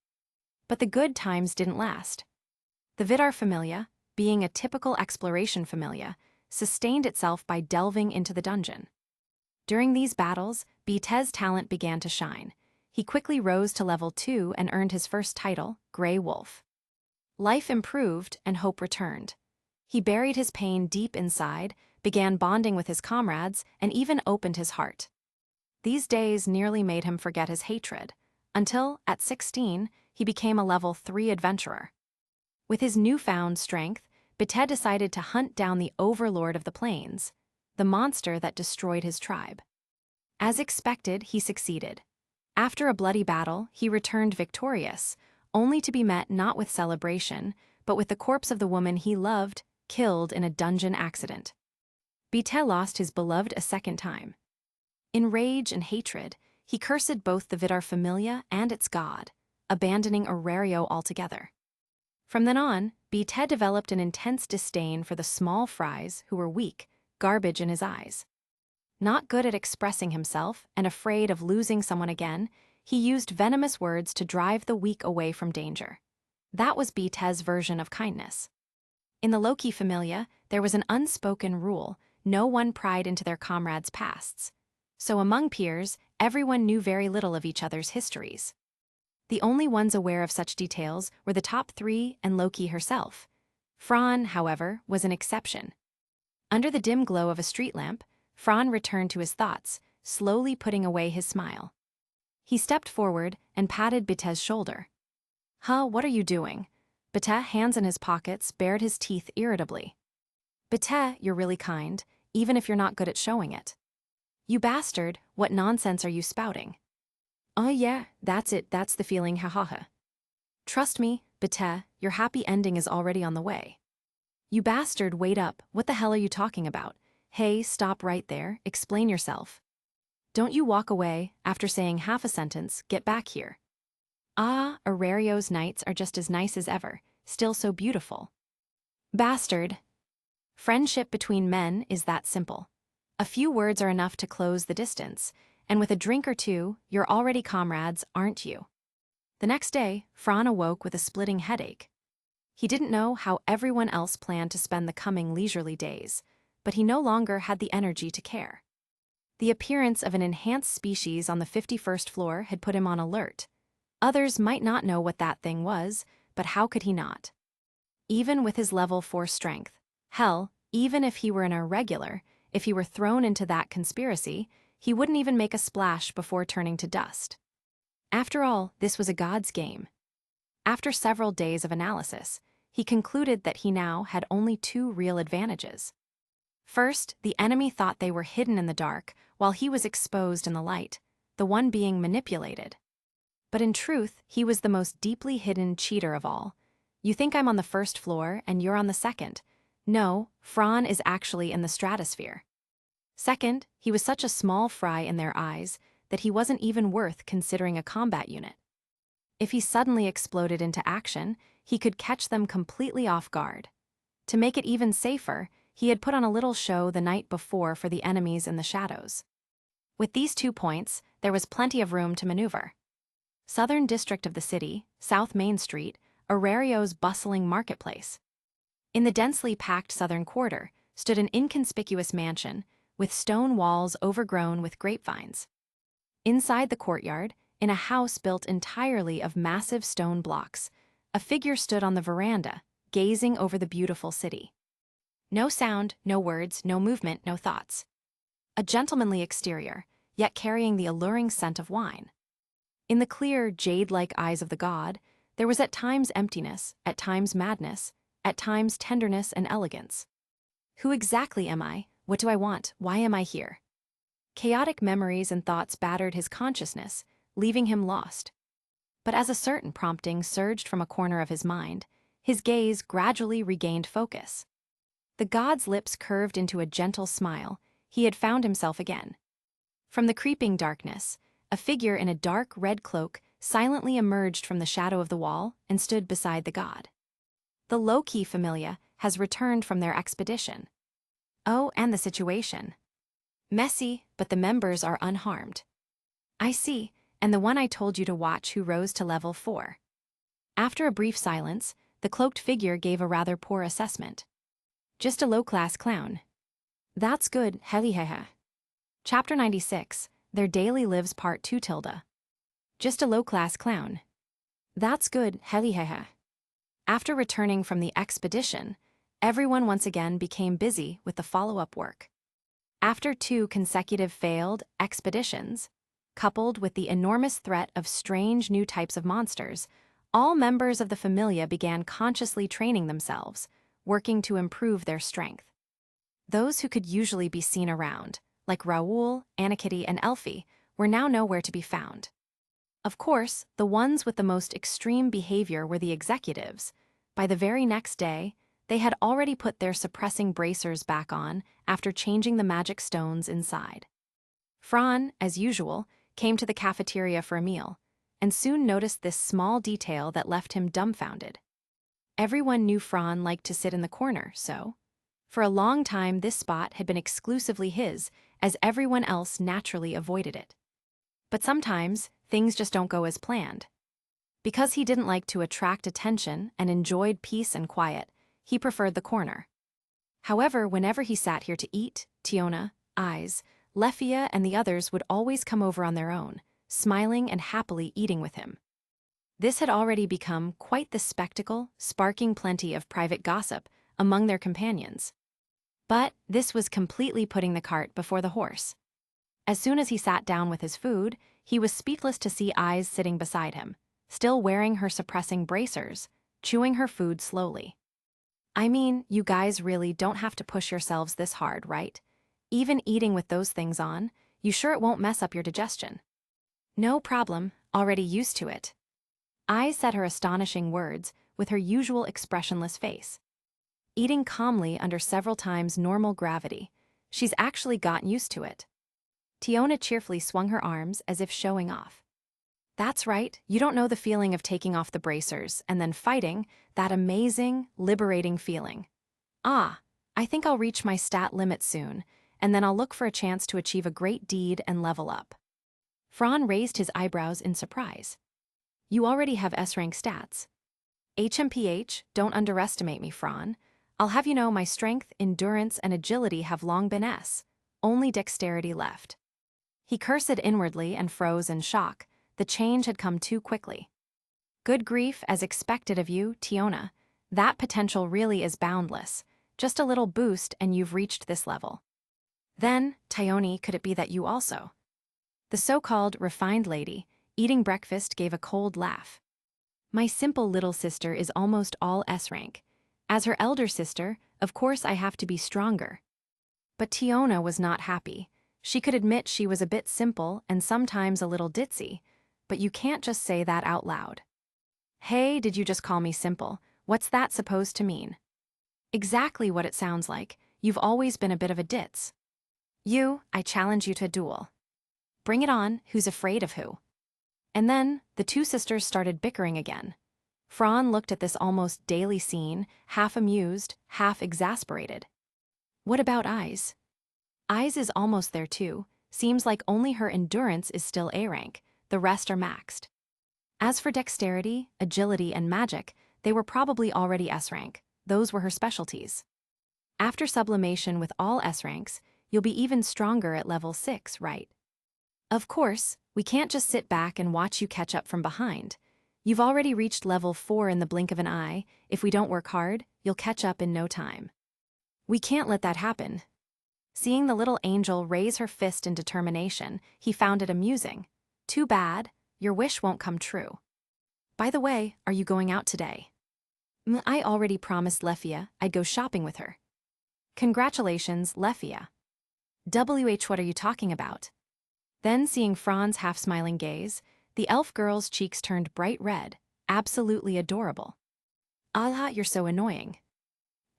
But the good times didn't last. The Vidar familia, being a typical exploration familia, sustained itself by delving into the dungeon. During these battles, Tgthe's talent began to shine. He quickly rose to level 2 and earned his first title, Grey Wolf. Life improved and hope returned. He buried his pain deep inside, began bonding with his comrades, and even opened his heart. These days nearly made him forget his hatred, until, at 16, he became a level 3 adventurer. With his newfound strength, Tgthe decided to hunt down the overlord of the plains, the monster that destroyed his tribe. As expected, he succeeded. After a bloody battle, he returned victorious, only to be met not with celebration, but with the corpse of the woman he loved, killed in a dungeon accident. Tgthe lost his beloved a second time. In rage and hatred, he cursed both the Vidar familia and its god, abandoning Orario altogether. From then on, Tgthe developed an intense disdain for the small fries who were weak, garbage in his eyes. Not good at expressing himself and afraid of losing someone again, he used venomous words to drive the weak away from danger. That was Tgthe's version of kindness. In the Loki familia, there was an unspoken rule: no one pried into their comrades' pasts. So among peers, everyone knew very little of each other's histories. The only ones aware of such details were the top 3 and Loki herself. Fran, however, was an exception. Under the dim glow of a street lamp, Fran returned to his thoughts, slowly putting away his smile. He stepped forward and patted Tgthe's shoulder. "Huh, what are you doing?" Tgthe, hands in his pockets, bared his teeth irritably. "Tgthe, you're really kind, even if you're not good at showing it." "You bastard, what nonsense are you spouting?" "Oh yeah, that's it, that's the feeling, ha. Trust me, Tgthe, your happy ending is already on the way." "You bastard, wait up, what the hell are you talking about? Hey, stop right there, explain yourself. Don't you walk away, after saying half a sentence, get back here." "Ah, Orario's nights are just as nice as ever, still so beautiful." "Bastard." Friendship between men is that simple. A few words are enough to close the distance, and with a drink or two, you're already comrades, aren't you? The next day, Fran awoke with a splitting headache. He didn't know how everyone else planned to spend the coming leisurely days, but he no longer had the energy to care. The appearance of an enhanced species on the 51st floor had put him on alert. Others might not know what that thing was, but how could he not? Even with his level 4 strength, hell, even if he were an irregular, if he were thrown into that conspiracy, he wouldn't even make a splash before turning to dust. After all, this was a god's game. After several days of analysis, he concluded that he now had only 2 real advantages. First, the enemy thought they were hidden in the dark, while he was exposed in the light, the one being manipulated. But in truth, he was the most deeply hidden cheater of all. You think I'm on the first floor and you're on the second. No, Fran is actually in the stratosphere. Second, he was such a small fry in their eyes that he wasn't even worth considering a combat unit. If he suddenly exploded into action, he could catch them completely off guard. To make it even safer, he had put on a little show the night before for the enemies in the shadows. With these 2 points, there was plenty of room to maneuver. Southern district of the city, South Main Street, Orario's bustling marketplace. In the densely packed southern quarter stood an inconspicuous mansion with stone walls overgrown with grapevines. Inside the courtyard, in a house built entirely of massive stone blocks, a figure stood on the veranda, gazing over the beautiful city. No sound, no words, no movement, no thoughts. A gentlemanly exterior, yet carrying the alluring scent of wine. In the clear, jade-like eyes of the god, there was at times emptiness, at times madness, at times tenderness and elegance. Who exactly am I? What do I want? Why am I here? Chaotic memories and thoughts battered his consciousness, leaving him lost. But as a certain prompting surged from a corner of his mind, his gaze gradually regained focus. The god's lips curved into a gentle smile. He had found himself again. From the creeping darkness, a figure in a dark red cloak silently emerged from the shadow of the wall and stood beside the god. The low-key familia has returned from their expedition. Oh, and the situation. Messy, but the members are unharmed. I see, and the one I told you to watch who rose to level 4. After a brief silence, the cloaked figure gave a rather poor assessment. Just a low-class clown. That's good, helihehe. Chapter 96, Their Daily Lives Part 2 tilde. Just a low-class clown. That's good, helihehe. After returning from the expedition, everyone once again became busy with the follow-up work. After 2 consecutive failed expeditions, coupled with the enormous threat of strange new types of monsters, all members of the familia began consciously training themselves, working to improve their strength. Those who could usually be seen around, like Raoul, Anakitty, and Elfie, were now nowhere to be found. Of course, the ones with the most extreme behavior were the executives. By the very next day, they had already put their suppressing bracers back on after changing the magic stones inside. Fran, as usual, came to the cafeteria for a meal, and soon noticed this small detail that left him dumbfounded. Everyone knew Fran liked to sit in the corner, so for a long time this spot had been exclusively his, as everyone else naturally avoided it. But sometimes, things just don't go as planned. Because he didn't like to attract attention and enjoyed peace and quiet, he preferred the corner. However, whenever he sat here to eat, Tiona, Eyes, Lefia, and the others would always come over on their own, smiling and happily eating with him. This had already become quite the spectacle, sparking plenty of private gossip among their companions. But this was completely putting the cart before the horse. As soon as he sat down with his food, he was speechless to see Eyes sitting beside him, still wearing her suppressing bracers, chewing her food slowly. I mean, you guys really don't have to push yourselves this hard, right? Even eating with those things on, you sure it won't mess up your digestion? No problem, already used to it. Eyes said her astonishing words with her usual expressionless face. Eating calmly under several times normal gravity, she's actually gotten used to it. Tiona cheerfully swung her arms as if showing off. That's right, you don't know the feeling of taking off the bracers and then fighting, that amazing, liberating feeling. Ah, I think I'll reach my stat limit soon, and then I'll look for a chance to achieve a great deed and level up. Fran raised his eyebrows in surprise. You already have S-rank stats. HMPH, don't underestimate me, Fran. I'll have you know my strength, endurance, and agility have long been S. Only dexterity left. He cursed inwardly and froze in shock. The change had come too quickly. Good grief, as expected of you, Tiona. That potential really is boundless. Just a little boost and you've reached this level. Then, Tione, could it be that you also? The so-called refined lady, eating breakfast, gave a cold laugh. My simple little sister is almost all S-rank. As her elder sister, of course I have to be stronger. But Tiona was not happy. She could admit she was a bit simple and sometimes a little ditzy, but you can't just say that out loud. Hey, did you just call me simple? What's that supposed to mean? Exactly what it sounds like. You've always been a bit of a ditz. I challenge you to a duel. Bring it on, who's afraid of who? And then, the two sisters started bickering again. Fran looked at this almost daily scene, half amused, half exasperated. What about Eyes? Eyes is almost there too. Seems like only her endurance is still A rank, the rest are maxed. As for dexterity, agility, and magic, they were probably already S rank. Those were her specialties. After sublimation with all S ranks, you'll be even stronger at level 6, right? Of course, we can't just sit back and watch you catch up from behind. You've already reached level 4 in the blink of an eye. If we don't work hard, you'll catch up in no time. We can't let that happen. Seeing the little angel raise her fist in determination, he found it amusing. Too bad, your wish won't come true. By the way, are you going out today? I already promised Lefia I'd go shopping with her. Congratulations, Lefia. What are you talking about? Then, seeing Fran's half-smiling gaze, the elf girl's cheeks turned bright red, absolutely adorable. Allah, you're so annoying.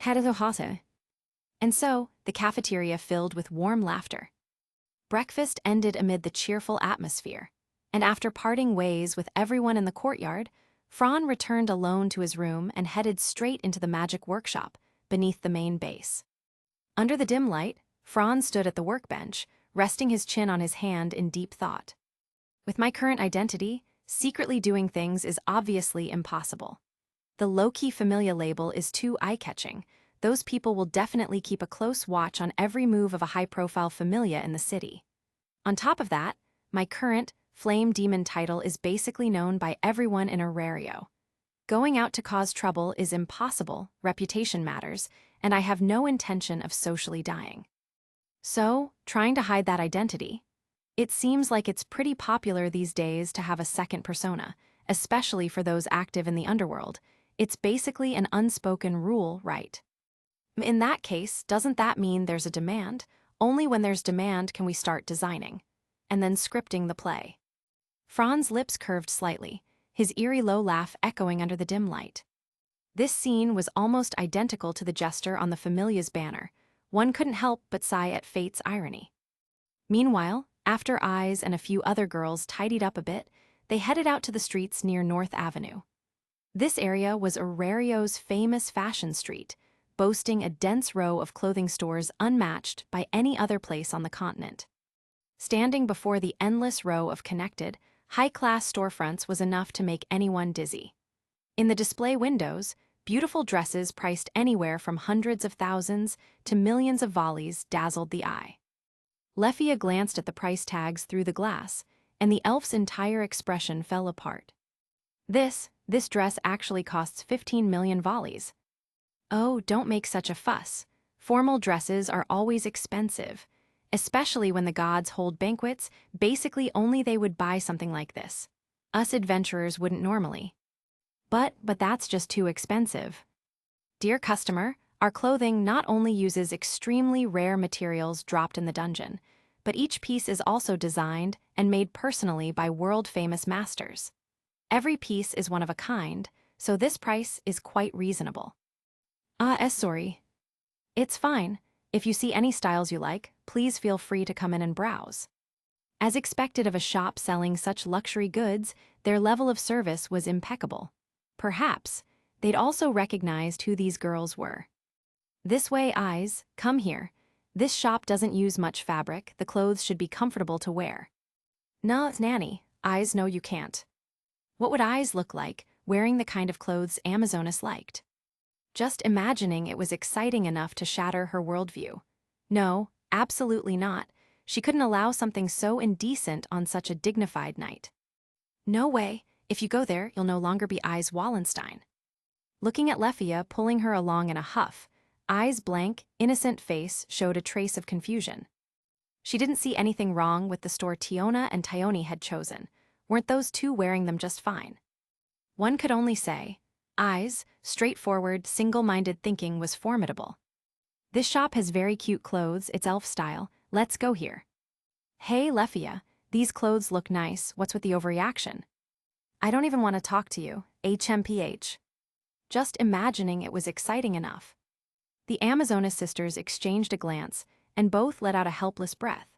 And so, the cafeteria filled with warm laughter. Breakfast ended amid the cheerful atmosphere, and after parting ways with everyone in the courtyard, Fran returned alone to his room and headed straight into the magic workshop, beneath the main base. Under the dim light, Fran stood at the workbench, resting his chin on his hand in deep thought. With my current identity, secretly doing things is obviously impossible. The low-key familia label is too eye-catching. Those people will definitely keep a close watch on every move of a high-profile familia in the city. On top of that, my current, Flame Demon title is basically known by everyone in Orario. Going out to cause trouble is impossible, reputation matters, and I have no intention of socially dying. So, trying to hide that identity, it seems like it's pretty popular these days to have a second persona, especially for those active in the underworld. It's basically an unspoken rule, right? In that case, doesn't that mean there's a demand? Only when there's demand can we start designing. And then scripting the play. Fran's lips curved slightly, his eerie low laugh echoing under the dim light. This scene was almost identical to the gesture on the Familia's banner. One couldn't help but sigh at fate's irony. Meanwhile, after Eyes and a few other girls tidied up a bit, they headed out to the streets near North Avenue. This area was Orario's famous fashion street, boasting a dense row of clothing stores unmatched by any other place on the continent. Standing before the endless row of connected, high-class storefronts was enough to make anyone dizzy. In the display windows, beautiful dresses priced anywhere from hundreds of thousands to millions of volleys dazzled the eye. Lefia glanced at the price tags through the glass, and the elf's entire expression fell apart. This dress actually costs 15 million volleys. Oh, don't make such a fuss. Formal dresses are always expensive, especially when the gods hold banquets. Basically only they would buy something like this. Us adventurers wouldn't normally. But that's just too expensive. Dear customer, our clothing not only uses extremely rare materials dropped in the dungeon, but each piece is also designed and made personally by world-famous masters. Every piece is one of a kind, so this price is quite reasonable. Sorry. It's fine. If you see any styles you like, please feel free to come in and browse. As expected of a shop selling such luxury goods, their level of service was impeccable. Perhaps they'd also recognized who these girls were. This way, Eyes, come here. This shop doesn't use much fabric. The clothes should be comfortable to wear. No, Nanny, Eyes, no you can't. What would Eyes look like, wearing the kind of clothes Amazonas liked? Just imagining it was exciting enough to shatter her worldview. No, absolutely not. She couldn't allow something so indecent on such a dignified night. No way. If you go there, you'll no longer be Eyes Wallenstein. Looking at Lefia pulling her along in a huff, Eyes' blank, innocent face showed a trace of confusion. She didn't see anything wrong with the store Tiona and Tione had chosen. Weren't those two wearing them just fine? One could only say, Eyes' straightforward, single-minded thinking was formidable. This shop has very cute clothes, it's elf style, let's go here. Hey Lefia, These clothes look nice, what's with the overreaction? I don't even want to talk to you, HMPH. Just imagining it was exciting enough. The Amazonas sisters exchanged a glance, and both let out a helpless breath.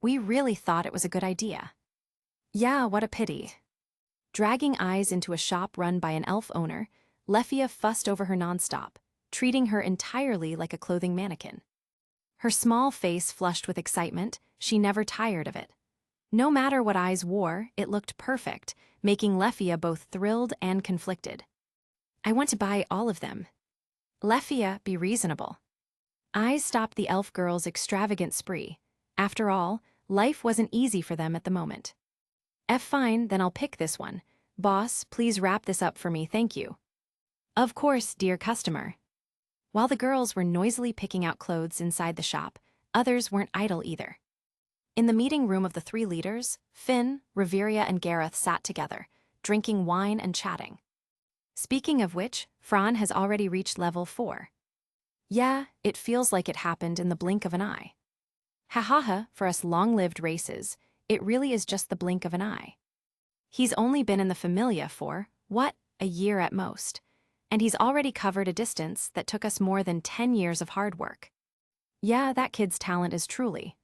We really thought it was a good idea. Yeah, what a pity. Dragging Eyes into a shop run by an elf owner, Leffia fussed over her nonstop, treating her entirely like a clothing mannequin. Her small face flushed with excitement, she never tired of it. No matter what Eyes wore, it looked perfect, making Leffia both thrilled and conflicted. I want to buy all of them. Leffia, be reasonable. Eyes stopped the elf girl's extravagant spree. After all, life wasn't easy for them at the moment. Fine, then I'll pick this one. Boss, please wrap this up for me, thank you. Of course, dear customer. While the girls were noisily picking out clothes inside the shop, others weren't idle either. In the meeting room of the three leaders, Finn, Reveria, and Gareth sat together, drinking wine and chatting. Speaking of which, Fran has already reached level 4. Yeah, it feels like it happened in the blink of an eye. Ha, for us long-lived races, it really is just the blink of an eye. He's only been in the Familia for, what, a year at most, and he's already covered a distance that took us more than 10 years of hard work. Yeah, that kid's talent is truly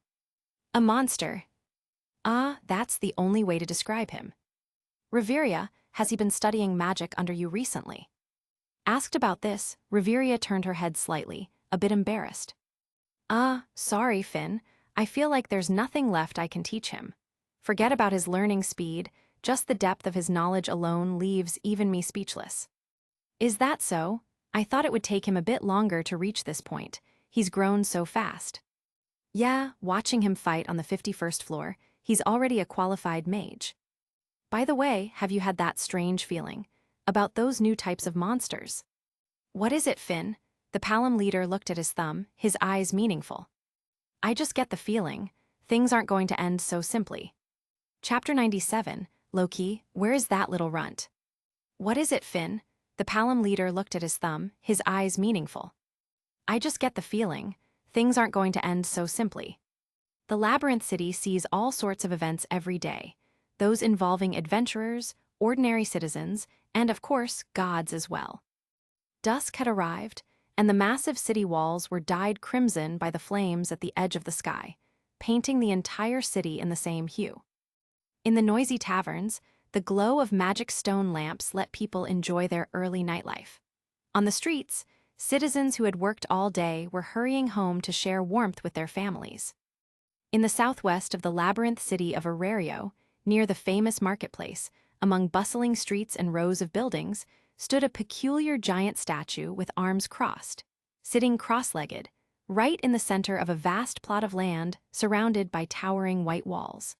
a monster. Ah, that's the only way to describe him. Reveria, has he been studying magic under you recently? Asked about this, Reveria turned her head slightly, a bit embarrassed. Sorry, Finn. I feel like there's nothing left I can teach him. Forget about his learning speed, just the depth of his knowledge alone leaves even me speechless. Is that so? I thought it would take him a bit longer to reach this point. He's grown so fast. Yeah, watching him fight on the 51st floor, he's already a qualified mage. By the way, have you had that strange feeling about those new types of monsters? What is it, Finn? The Palom leader looked at his thumb, his eyes meaningful. I just get the feeling, things aren't going to end so simply. Chapter 97, Loki, where's that little runt? What is it, Finn? The Palom leader looked at his thumb, his eyes meaningful. I just get the feeling, things aren't going to end so simply. The Labyrinth City sees all sorts of events every day, those involving adventurers, ordinary citizens, and of course, gods as well. Dusk had arrived, and the massive city walls were dyed crimson by the flames at the edge of the sky, painting the entire city in the same hue. In the noisy taverns, the glow of magic stone lamps let people enjoy their early nightlife. On the streets, citizens who had worked all day were hurrying home to share warmth with their families. In the southwest of the labyrinth city of Orario, near the famous marketplace, among bustling streets and rows of buildings, stood a peculiar giant statue with arms crossed, sitting cross-legged, right in the center of a vast plot of land surrounded by towering white walls.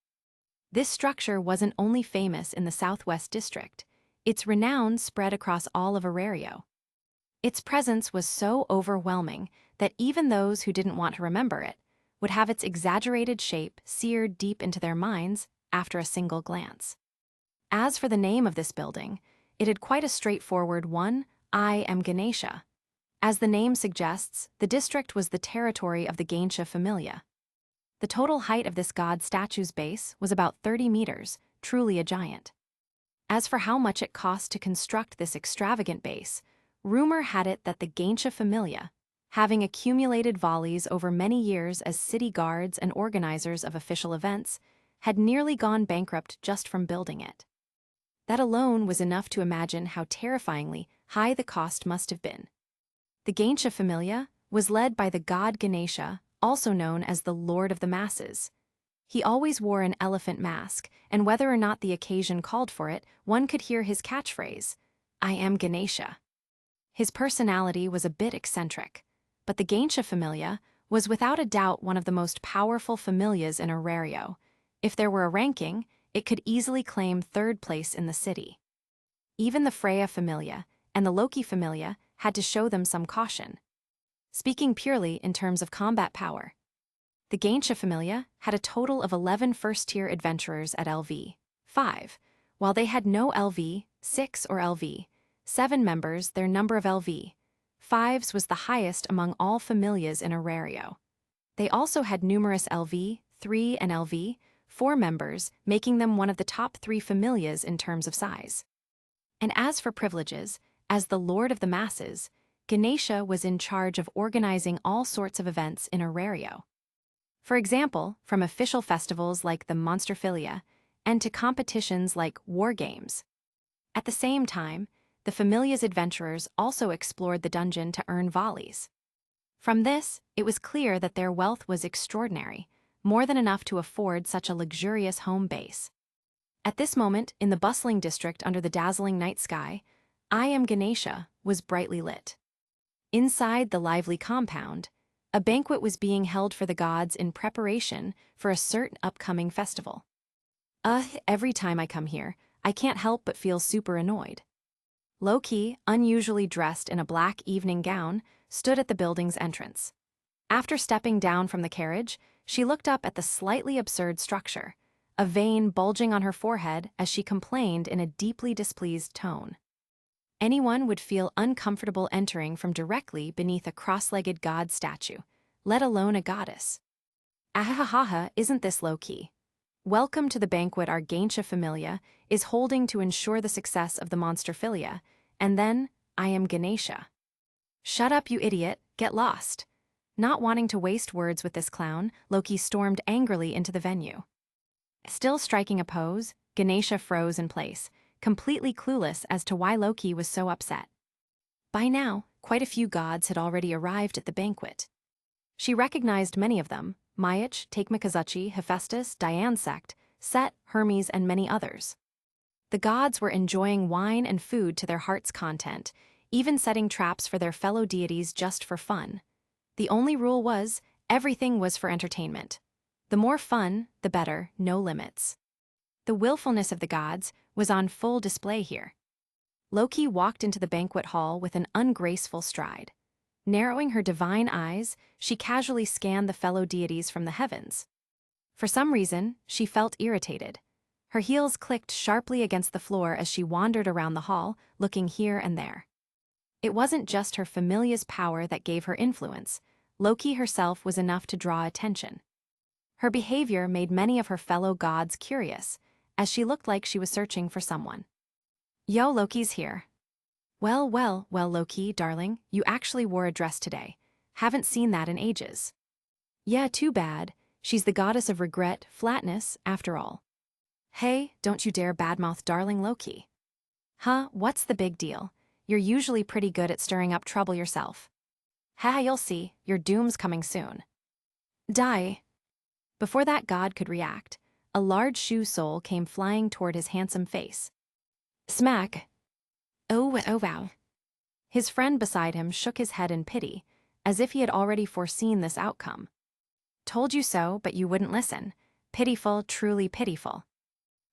This structure wasn't only famous in the Southwest District, its renown spread across all of Orario. Its presence was so overwhelming that even those who didn't want to remember it would have its exaggerated shape seared deep into their minds after a single glance. As for the name of this building, it had quite a straightforward one: I am Ganesha. As the name suggests, the district was the territory of the Ganesha Familia. The total height of this god statue's base was about 30 meters, truly a giant. As for how much it cost to construct this extravagant base, rumor had it that the Ganesha Familia, having accumulated volleys over many years as city guards and organizers of official events, had nearly gone bankrupt just from building it. That alone was enough to imagine how terrifyingly high the cost must have been. The Ganesha Familia was led by the god Ganesha, also known as the Lord of the Masses. He always wore an elephant mask, and whether or not the occasion called for it, one could hear his catchphrase, I am Ganesha. His personality was a bit eccentric, but the Ganesha Familia was without a doubt one of the most powerful familias in Orario. If there were a ranking, it could easily claim third place in the city. Even the Freya Familia and the Loki Familia had to show them some caution. Speaking purely in terms of combat power, the Ganesha Familia had a total of 11 first-tier adventurers at LV 5, while they had no LV 6 or LV 7 members. Their number of LV 5s was the highest among all familias in Orario. They also had numerous LV 3 and LV 4 members, making them one of the top 3 familias in terms of size. And as for privileges, as the Lord of the Masses, Ganesha was in charge of organizing all sorts of events in Orario. For example, from official festivals like the Monsterphilia, and to competitions like war games. At the same time, the familia's adventurers also explored the dungeon to earn volleys. From this, it was clear that their wealth was extraordinary, more than enough to afford such a luxurious home base. At this moment, in the bustling district under the dazzling night sky, I Am Ganesha was brightly lit. Inside the lively compound, a banquet was being held for the gods in preparation for a certain upcoming festival. Every time I come here, I can't help but feel super annoyed. Loki, unusually dressed in a black evening gown, stood at the building's entrance. After stepping down from the carriage, she looked up at the slightly absurd structure, a vein bulging on her forehead as she complained in a deeply displeased tone. Anyone would feel uncomfortable entering from directly beneath a cross-legged god statue, let alone a goddess. Ahahaha, isn't this low-key? Welcome to the banquet our Ganesha Familia is holding to ensure the success of the Monsterphilia, and then, I am Ganesha. Shut up, you idiot, get lost. Not wanting to waste words with this clown, Loki stormed angrily into the venue. Still striking a pose, Ganesha froze in place, completely clueless as to why Loki was so upset. By now, quite a few gods had already arrived at the banquet. She recognized many of them: Mayach, Tgthegood, Hephaestus, Diane Sect, Set, Hermes, and many others. The gods were enjoying wine and food to their heart's content, even setting traps for their fellow deities just for fun. The only rule was, everything was for entertainment. The more fun, the better, no limits. The willfulness of the gods was on full display here. Loki walked into the banquet hall with an ungraceful stride. Narrowing her divine eyes, she casually scanned the fellow deities from the heavens. For some reason, she felt irritated. Her heels clicked sharply against the floor as she wandered around the hall, looking here and there. It wasn't just her familia's power that gave her influence. Loki herself was enough to draw attention. Her behavior made many of her fellow gods curious, as she looked like she was searching for someone. Yo, Loki's here. Well, Loki, darling, you actually wore a dress today. Haven't seen that in ages. Yeah, too bad. She's the goddess of regret, flatness, after all. Hey, don't you dare badmouth darling Loki. What's the big deal? You're usually pretty good at stirring up trouble yourself. You'll see, your doom's coming soon. Die. Before that god could react, a large shoe sole came flying toward his handsome face. Smack. Oh wow. His friend beside him shook his head in pity, as if he had already foreseen this outcome. Told you so, but you wouldn't listen. Pitiful, truly pitiful.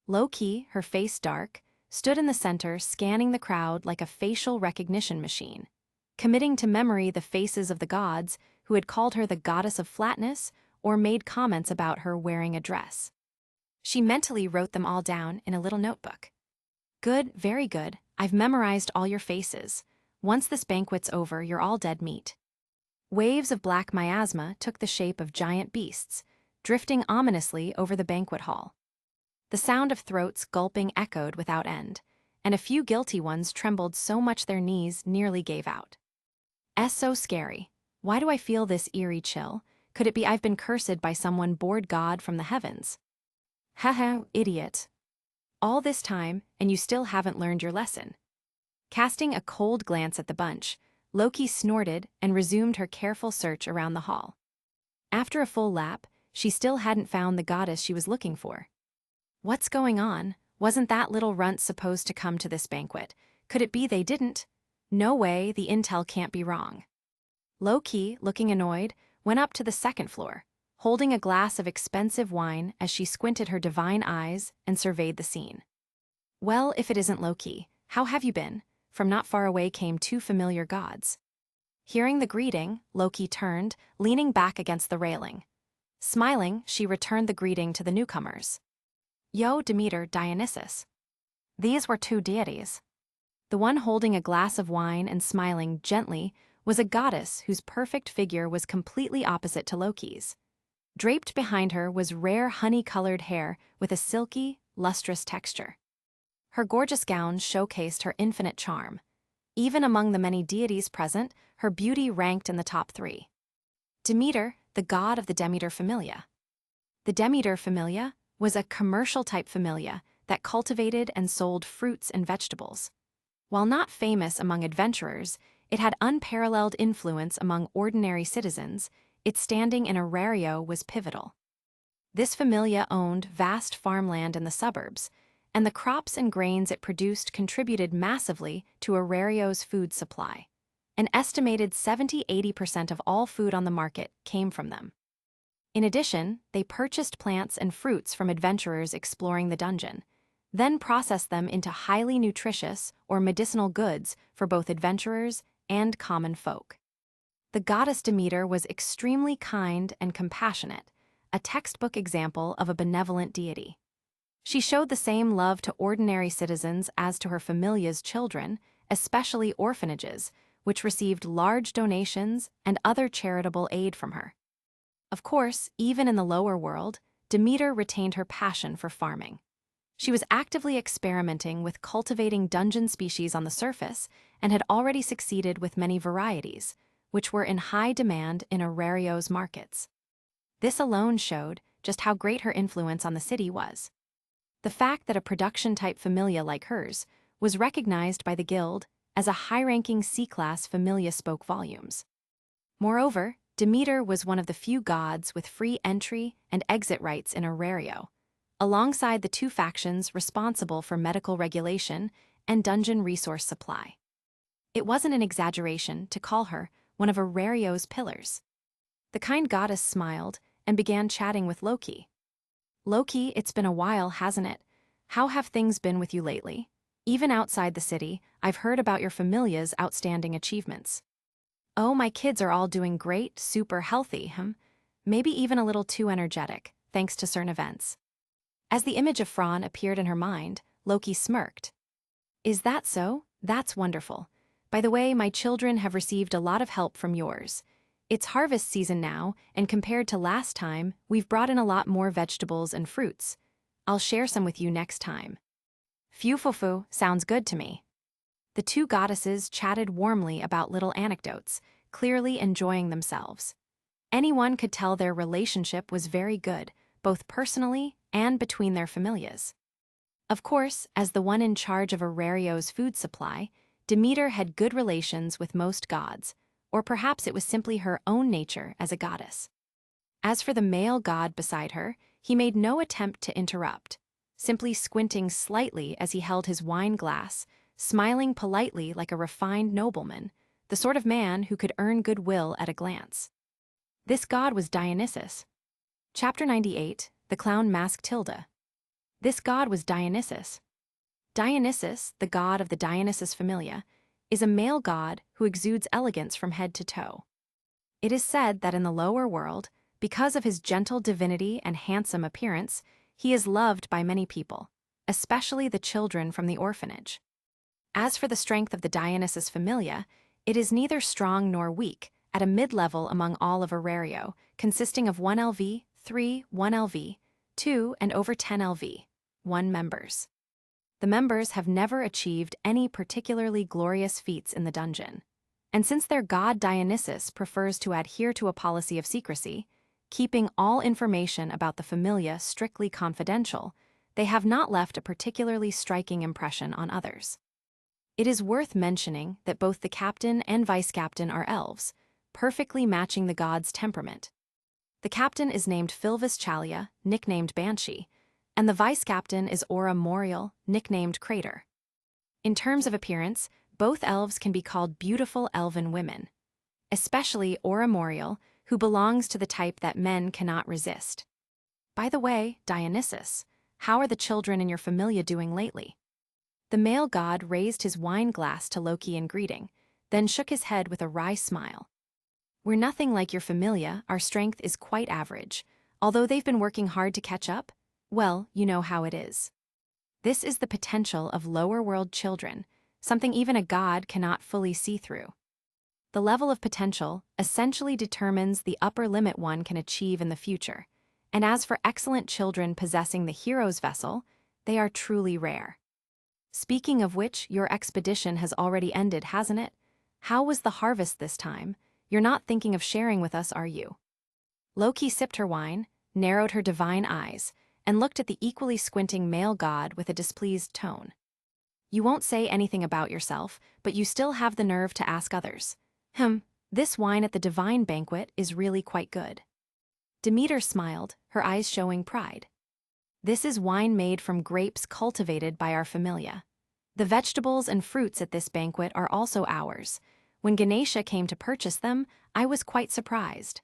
Loki, her face dark, stood in the center scanning the crowd like a facial recognition machine, committing to memory the faces of the gods who had called her the goddess of flatness or made comments about her wearing a dress. She mentally wrote them all down in a little notebook. Good, very good, I've memorized all your faces. Once this banquet's over, you're all dead meat. Waves of black miasma took the shape of giant beasts, drifting ominously over the banquet hall. The sound of throats gulping echoed without end, and a few guilty ones trembled so much their knees nearly gave out. So scary. Why do I feel this eerie chill? Could it be I've been cursed by someone bored god from the heavens? Idiot. All this time, and you still haven't learned your lesson. Casting a cold glance at the bunch, Loki snorted and resumed her careful search around the hall. After a full lap, she still hadn't found the goddess she was looking for. What's going on? Wasn't that little runt supposed to come to this banquet? Could it be they didn't? No way, the intel can't be wrong. Loki, looking annoyed, went up to the second floor, holding a glass of expensive wine as she squinted her divine eyes and surveyed the scene. Well, if it isn't Loki, how have you been? From not far away came 2 familiar gods. Hearing the greeting, Loki turned, leaning back against the railing. Smiling, she returned the greeting to the newcomers. Yo, Demeter, Dionysus. These were 2 deities. The one holding a glass of wine and smiling gently was a goddess whose perfect figure was completely opposite to Loki's. Draped behind her was rare honey-colored hair with a silky, lustrous texture. Her gorgeous gown showcased her infinite charm. Even among the many deities present, her beauty ranked in the top 3. Demeter, the god of the Demeter Familia. The Demeter Familia was a commercial-type familia that cultivated and sold fruits and vegetables. While not famous among adventurers, it had unparalleled influence among ordinary citizens. Its standing in Orario was pivotal. This familia owned vast farmland in the suburbs, and the crops and grains it produced contributed massively to Orario's food supply. An estimated 70–80% of all food on the market came from them. In addition, they purchased plants and fruits from adventurers exploring the dungeon, then processed them into highly nutritious or medicinal goods for both adventurers and common folk. The goddess Demeter was extremely kind and compassionate, a textbook example of a benevolent deity. She showed the same love to ordinary citizens as to her familia's children, especially orphanages, which received large donations and other charitable aid from her. Of course, even in the lower world, Demeter retained her passion for farming. She was actively experimenting with cultivating dungeon species on the surface and had already succeeded with many varieties, which were in high demand in Orario's markets. This alone showed just how great her influence on the city was. The fact that a production-type familia like hers was recognized by the guild as a high-ranking C-class familia spoke volumes. Moreover, Demeter was one of the few gods with free entry and exit rights in Orario, alongside the 2 factions responsible for medical regulation and dungeon resource supply. It wasn't an exaggeration to call her one of Orario's pillars. The kind goddess smiled and began chatting with Loki. "Loki, it's been a while, hasn't it? How have things been with you lately? Even outside the city, I've heard about your familia's outstanding achievements." "Oh, my kids are all doing great, super healthy, maybe even a little too energetic, thanks to certain events." As the image of Fran appeared in her mind, Loki smirked. "Is that so? That's wonderful. By the way, my children have received a lot of help from yours. It's harvest season now, and compared to last time, we've brought in a lot more vegetables and fruits. I'll share some with you next time." "Phew, sounds good to me." The 2 goddesses chatted warmly about little anecdotes, clearly enjoying themselves. Anyone could tell their relationship was very good, both personally and between their familias. Of course, as the one in charge of Orario's food supply, Demeter had good relations with most gods, or perhaps it was simply her own nature as a goddess. As for the male god beside her, he made no attempt to interrupt, simply squinting slightly as he held his wine glass, smiling politely like a refined nobleman, the sort of man who could earn goodwill at a glance. This god was Dionysus. Chapter 98, The Clown Mask Tilda. This god was Dionysus. Dionysus, the god of the Dionysus Familia, is a male god who exudes elegance from head to toe. It is said that in the lower world, because of his gentle divinity and handsome appearance, he is loved by many people, especially the children from the orphanage. As for the strength of the Dionysus Familia, it is neither strong nor weak, at a mid-level among all of Orario, consisting of 1 LV, 3, 1 LV, 2, and over 10 LV, 1 members. The members have never achieved any particularly glorious feats in the dungeon, and since their god Dionysus prefers to adhere to a policy of secrecy, keeping all information about the familia strictly confidential, they have not left a particularly striking impression on others. It is worth mentioning that both the captain and vice-captain are elves, perfectly matching the god's temperament. The captain is named Filvis Chalia, nicknamed Banshee, and the vice-captain is Aura Moriel, nicknamed Crater. In terms of appearance, both elves can be called beautiful elven women, especially Aura Moriel, who belongs to the type that men cannot resist. By the way, Dionysus, how are the children in your familia doing lately? The male god raised his wine glass to Loki in greeting, then shook his head with a wry smile. "We're nothing like your familia, our strength is quite average. Although they've been working hard to catch up, well, you know how it is. This is the potential of lower world children, something even a god cannot fully see through." The level of potential essentially determines the upper limit one can achieve in the future. And as for excellent children possessing the hero's vessel, they are truly rare. Speaking of which, your expedition has already ended, hasn't it? How was the harvest this time? You're not thinking of sharing with us, are you? Loki sipped her wine, narrowed her divine eyes, and looked at the equally squinting male god with a displeased tone. You won't say anything about yourself, but you still have the nerve to ask others. This wine at the divine banquet is really quite good. Demeter smiled, her eyes showing pride. This is wine made from grapes cultivated by our familia. The vegetables and fruits at this banquet are also ours. When Ganesha came to purchase them, I was quite surprised.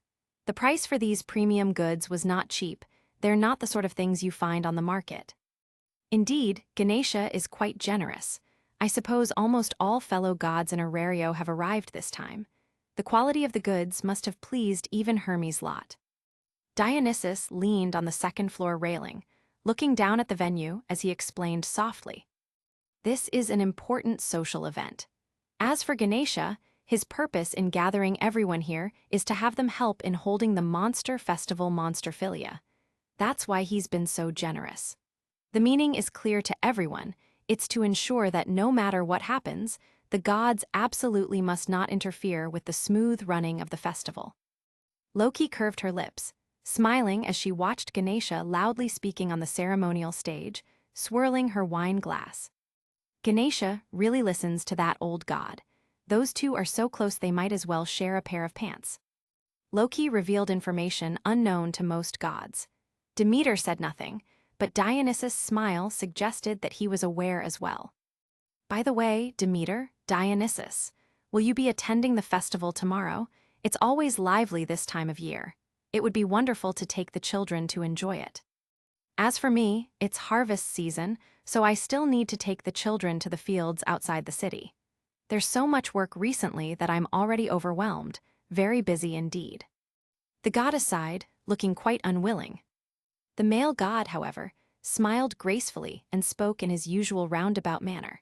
The price for these premium goods was not cheap. They're not the sort of things you find on the market. Indeed, Ganesha is quite generous. I suppose almost all fellow gods in Orario have arrived this time. The quality of the goods must have pleased even Hermes' lot. Dionysus leaned on the second-floor railing, looking down at the venue as he explained softly. This is an important social event. As for Ganesha, his purpose in gathering everyone here is to have them help in holding the monster festival Monsterphilia. That's why he's been so generous. The meaning is clear to everyone. It's to ensure that no matter what happens, the gods absolutely must not interfere with the smooth running of the festival. Loki curved her lips, smiling as she watched Ganesha loudly speaking on the ceremonial stage, swirling her wine glass. Ganesha really listens to that old god. Those two are so close they might as well share a pair of pants. Loki revealed information unknown to most gods. Demeter said nothing, but Dionysus' smile suggested that he was aware as well. By the way, Demeter, Dionysus, will you be attending the festival tomorrow? It's always lively this time of year. It would be wonderful to take the children to enjoy it. As for me, it's harvest season, so I still need to take the children to the fields outside the city. There's so much work recently that I'm already overwhelmed, very busy indeed. The goddess sighed, looking quite unwilling. The male god, however, smiled gracefully and spoke in his usual roundabout manner.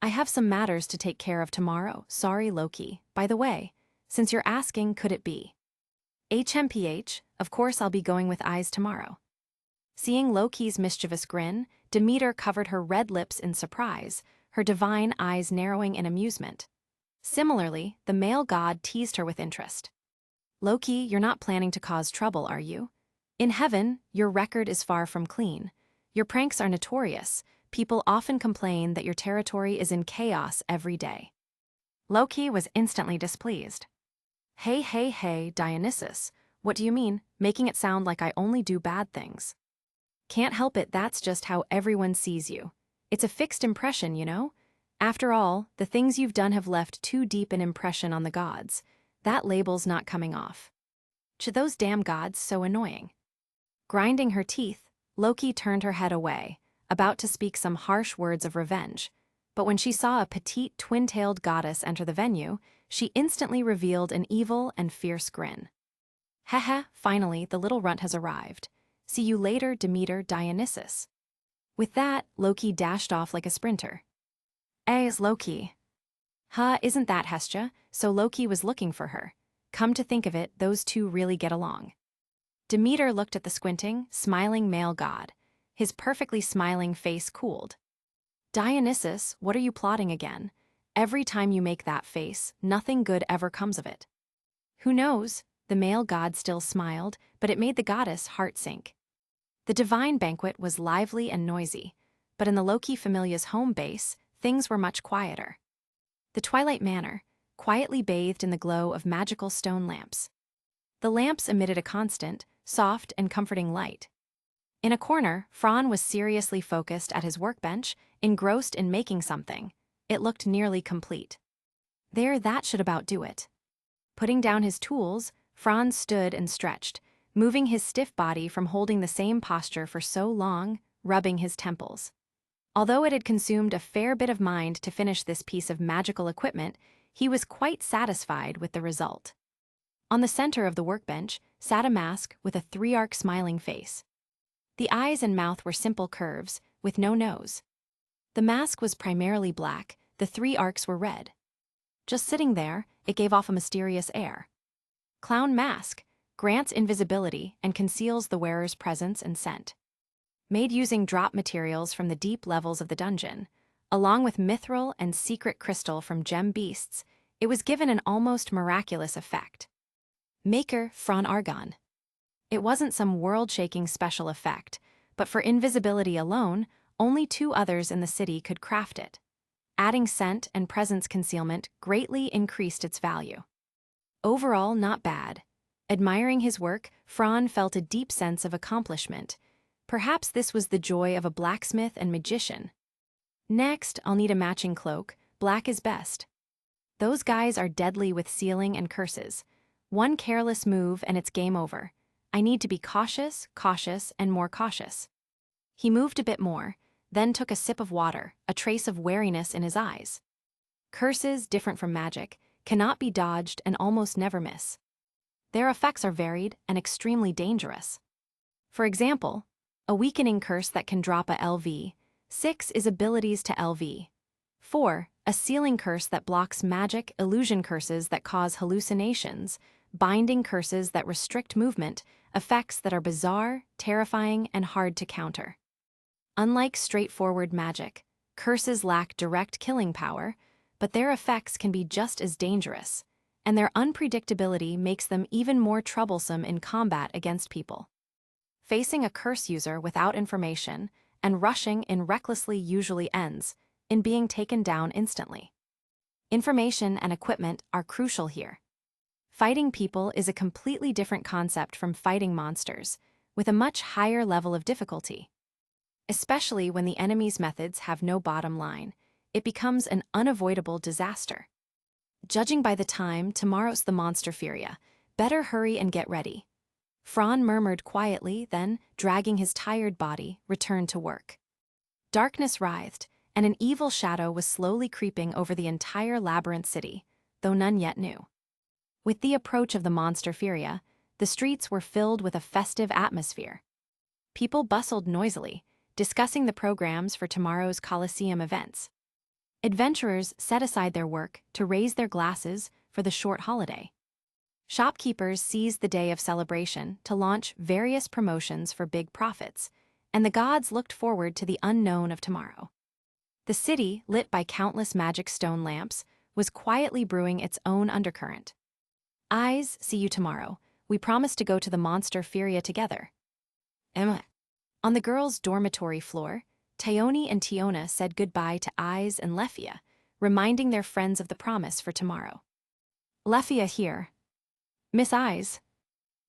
I have some matters to take care of tomorrow, sorry Loki. By the way, since you're asking, could it be? HMPH, of course I'll be going with eyes tomorrow. Seeing Loki's mischievous grin, Demeter covered her red lips in surprise, her divine eyes narrowing in amusement. Similarly, the male god teased her with interest. Loki, you're not planning to cause trouble, are you? In heaven, your record is far from clean. Your pranks are notorious. People often complain that your territory is in chaos every day. Loki was instantly displeased. Hey, Dionysus, what do you mean, making it sound like I only do bad things? Can't help it, that's just how everyone sees you. It's a fixed impression, you know? After all, the things you've done have left too deep an impression on the gods. That label's not coming off. To those damn gods, so annoying. Grinding her teeth, Loki turned her head away, about to speak some harsh words of revenge. But when she saw a petite twin-tailed goddess enter the venue, she instantly revealed an evil and fierce grin. Finally, the little runt has arrived. See you later, Demeter, Dionysus. With that, Loki dashed off like a sprinter. Is Loki. Isn't that Hestia? So Loki was looking for her. Come to think of it, those two really get along. Demeter looked at the squinting, smiling male god. His perfectly smiling face cooled. Dionysus, what are you plotting again? Every time you make that face, nothing good ever comes of it. Who knows? The male god still smiled, but it made the goddess' heart sink. The divine banquet was lively and noisy, but in the Loki familia's home base, things were much quieter. The Twilight Manor, quietly bathed in the glow of magical stone lamps. The lamps emitted a constant, soft and comforting light. In a corner, Fran was seriously focused at his workbench, engrossed in making something. It looked nearly complete. There, that should about do it. Putting down his tools, Franz stood and stretched, moving his stiff body from holding the same posture for so long, rubbing his temples. Although it had consumed a fair bit of mind to finish this piece of magical equipment, he was quite satisfied with the result. On the center of the workbench sat a mask with a three-arc smiling face. The eyes and mouth were simple curves, with no nose. The mask was primarily black, the three arcs were red. Just sitting there, it gave off a mysterious air. Clown mask grants invisibility and conceals the wearer's presence and scent. Made using drop materials from the deep levels of the dungeon, along with mithril and secret crystal from gem beasts, it was given an almost miraculous effect. Maker Fron Argon. It wasn't some world-shaking special effect, but for invisibility alone, only 2 others in the city could craft it. Adding scent and presence concealment greatly increased its value. Overall, not bad. Admiring his work, Fron felt a deep sense of accomplishment. Perhaps this was the joy of a blacksmith and magician. Next, I'll need a matching cloak. Black is best. Those guys are deadly with sealing and curses. One careless move and it's game over. I need to be cautious, and more cautious. He moved a bit more, then took a sip of water, a trace of wariness in his eyes. Curses, different from magic, cannot be dodged and almost never miss. Their effects are varied and extremely dangerous. For example, a weakening curse that can drop a LV. 6 is abilities to LV. 4, a sealing curse that blocks magic, illusion curses that cause hallucinations, binding curses that restrict movement, effects that are bizarre, terrifying, and hard to counter. Unlike straightforward magic, curses lack direct killing power, but their effects can be just as dangerous, and their unpredictability makes them even more troublesome in combat against people. Facing a curse user without information and rushing in recklessly usually ends in being taken down instantly. Information and equipment are crucial here. Fighting people is a completely different concept from fighting monsters, with a much higher level of difficulty. Especially when the enemy's methods have no bottom line, it becomes an unavoidable disaster. Judging by the time tomorrow's the monster furia, better hurry and get ready. Fron murmured quietly, then, dragging his tired body, returned to work. Darkness writhed, and an evil shadow was slowly creeping over the entire labyrinth city, though none yet knew. With the approach of the monster furia, the streets were filled with a festive atmosphere. People bustled noisily, discussing the programs for tomorrow's Colosseum events. Adventurers set aside their work to raise their glasses for the short holiday. Shopkeepers seized the day of celebration to launch various promotions for big profits, and the gods looked forward to the unknown of tomorrow. The city, lit by countless magic stone lamps, was quietly brewing its own undercurrent. Eyes, see you tomorrow. We promised to go to the monster furia together. Emma. On the girls' dormitory floor, Thyone and Tiona said goodbye to Eyes and Lefia, reminding their friends of the promise for tomorrow. Lefia here. Miss Eyes.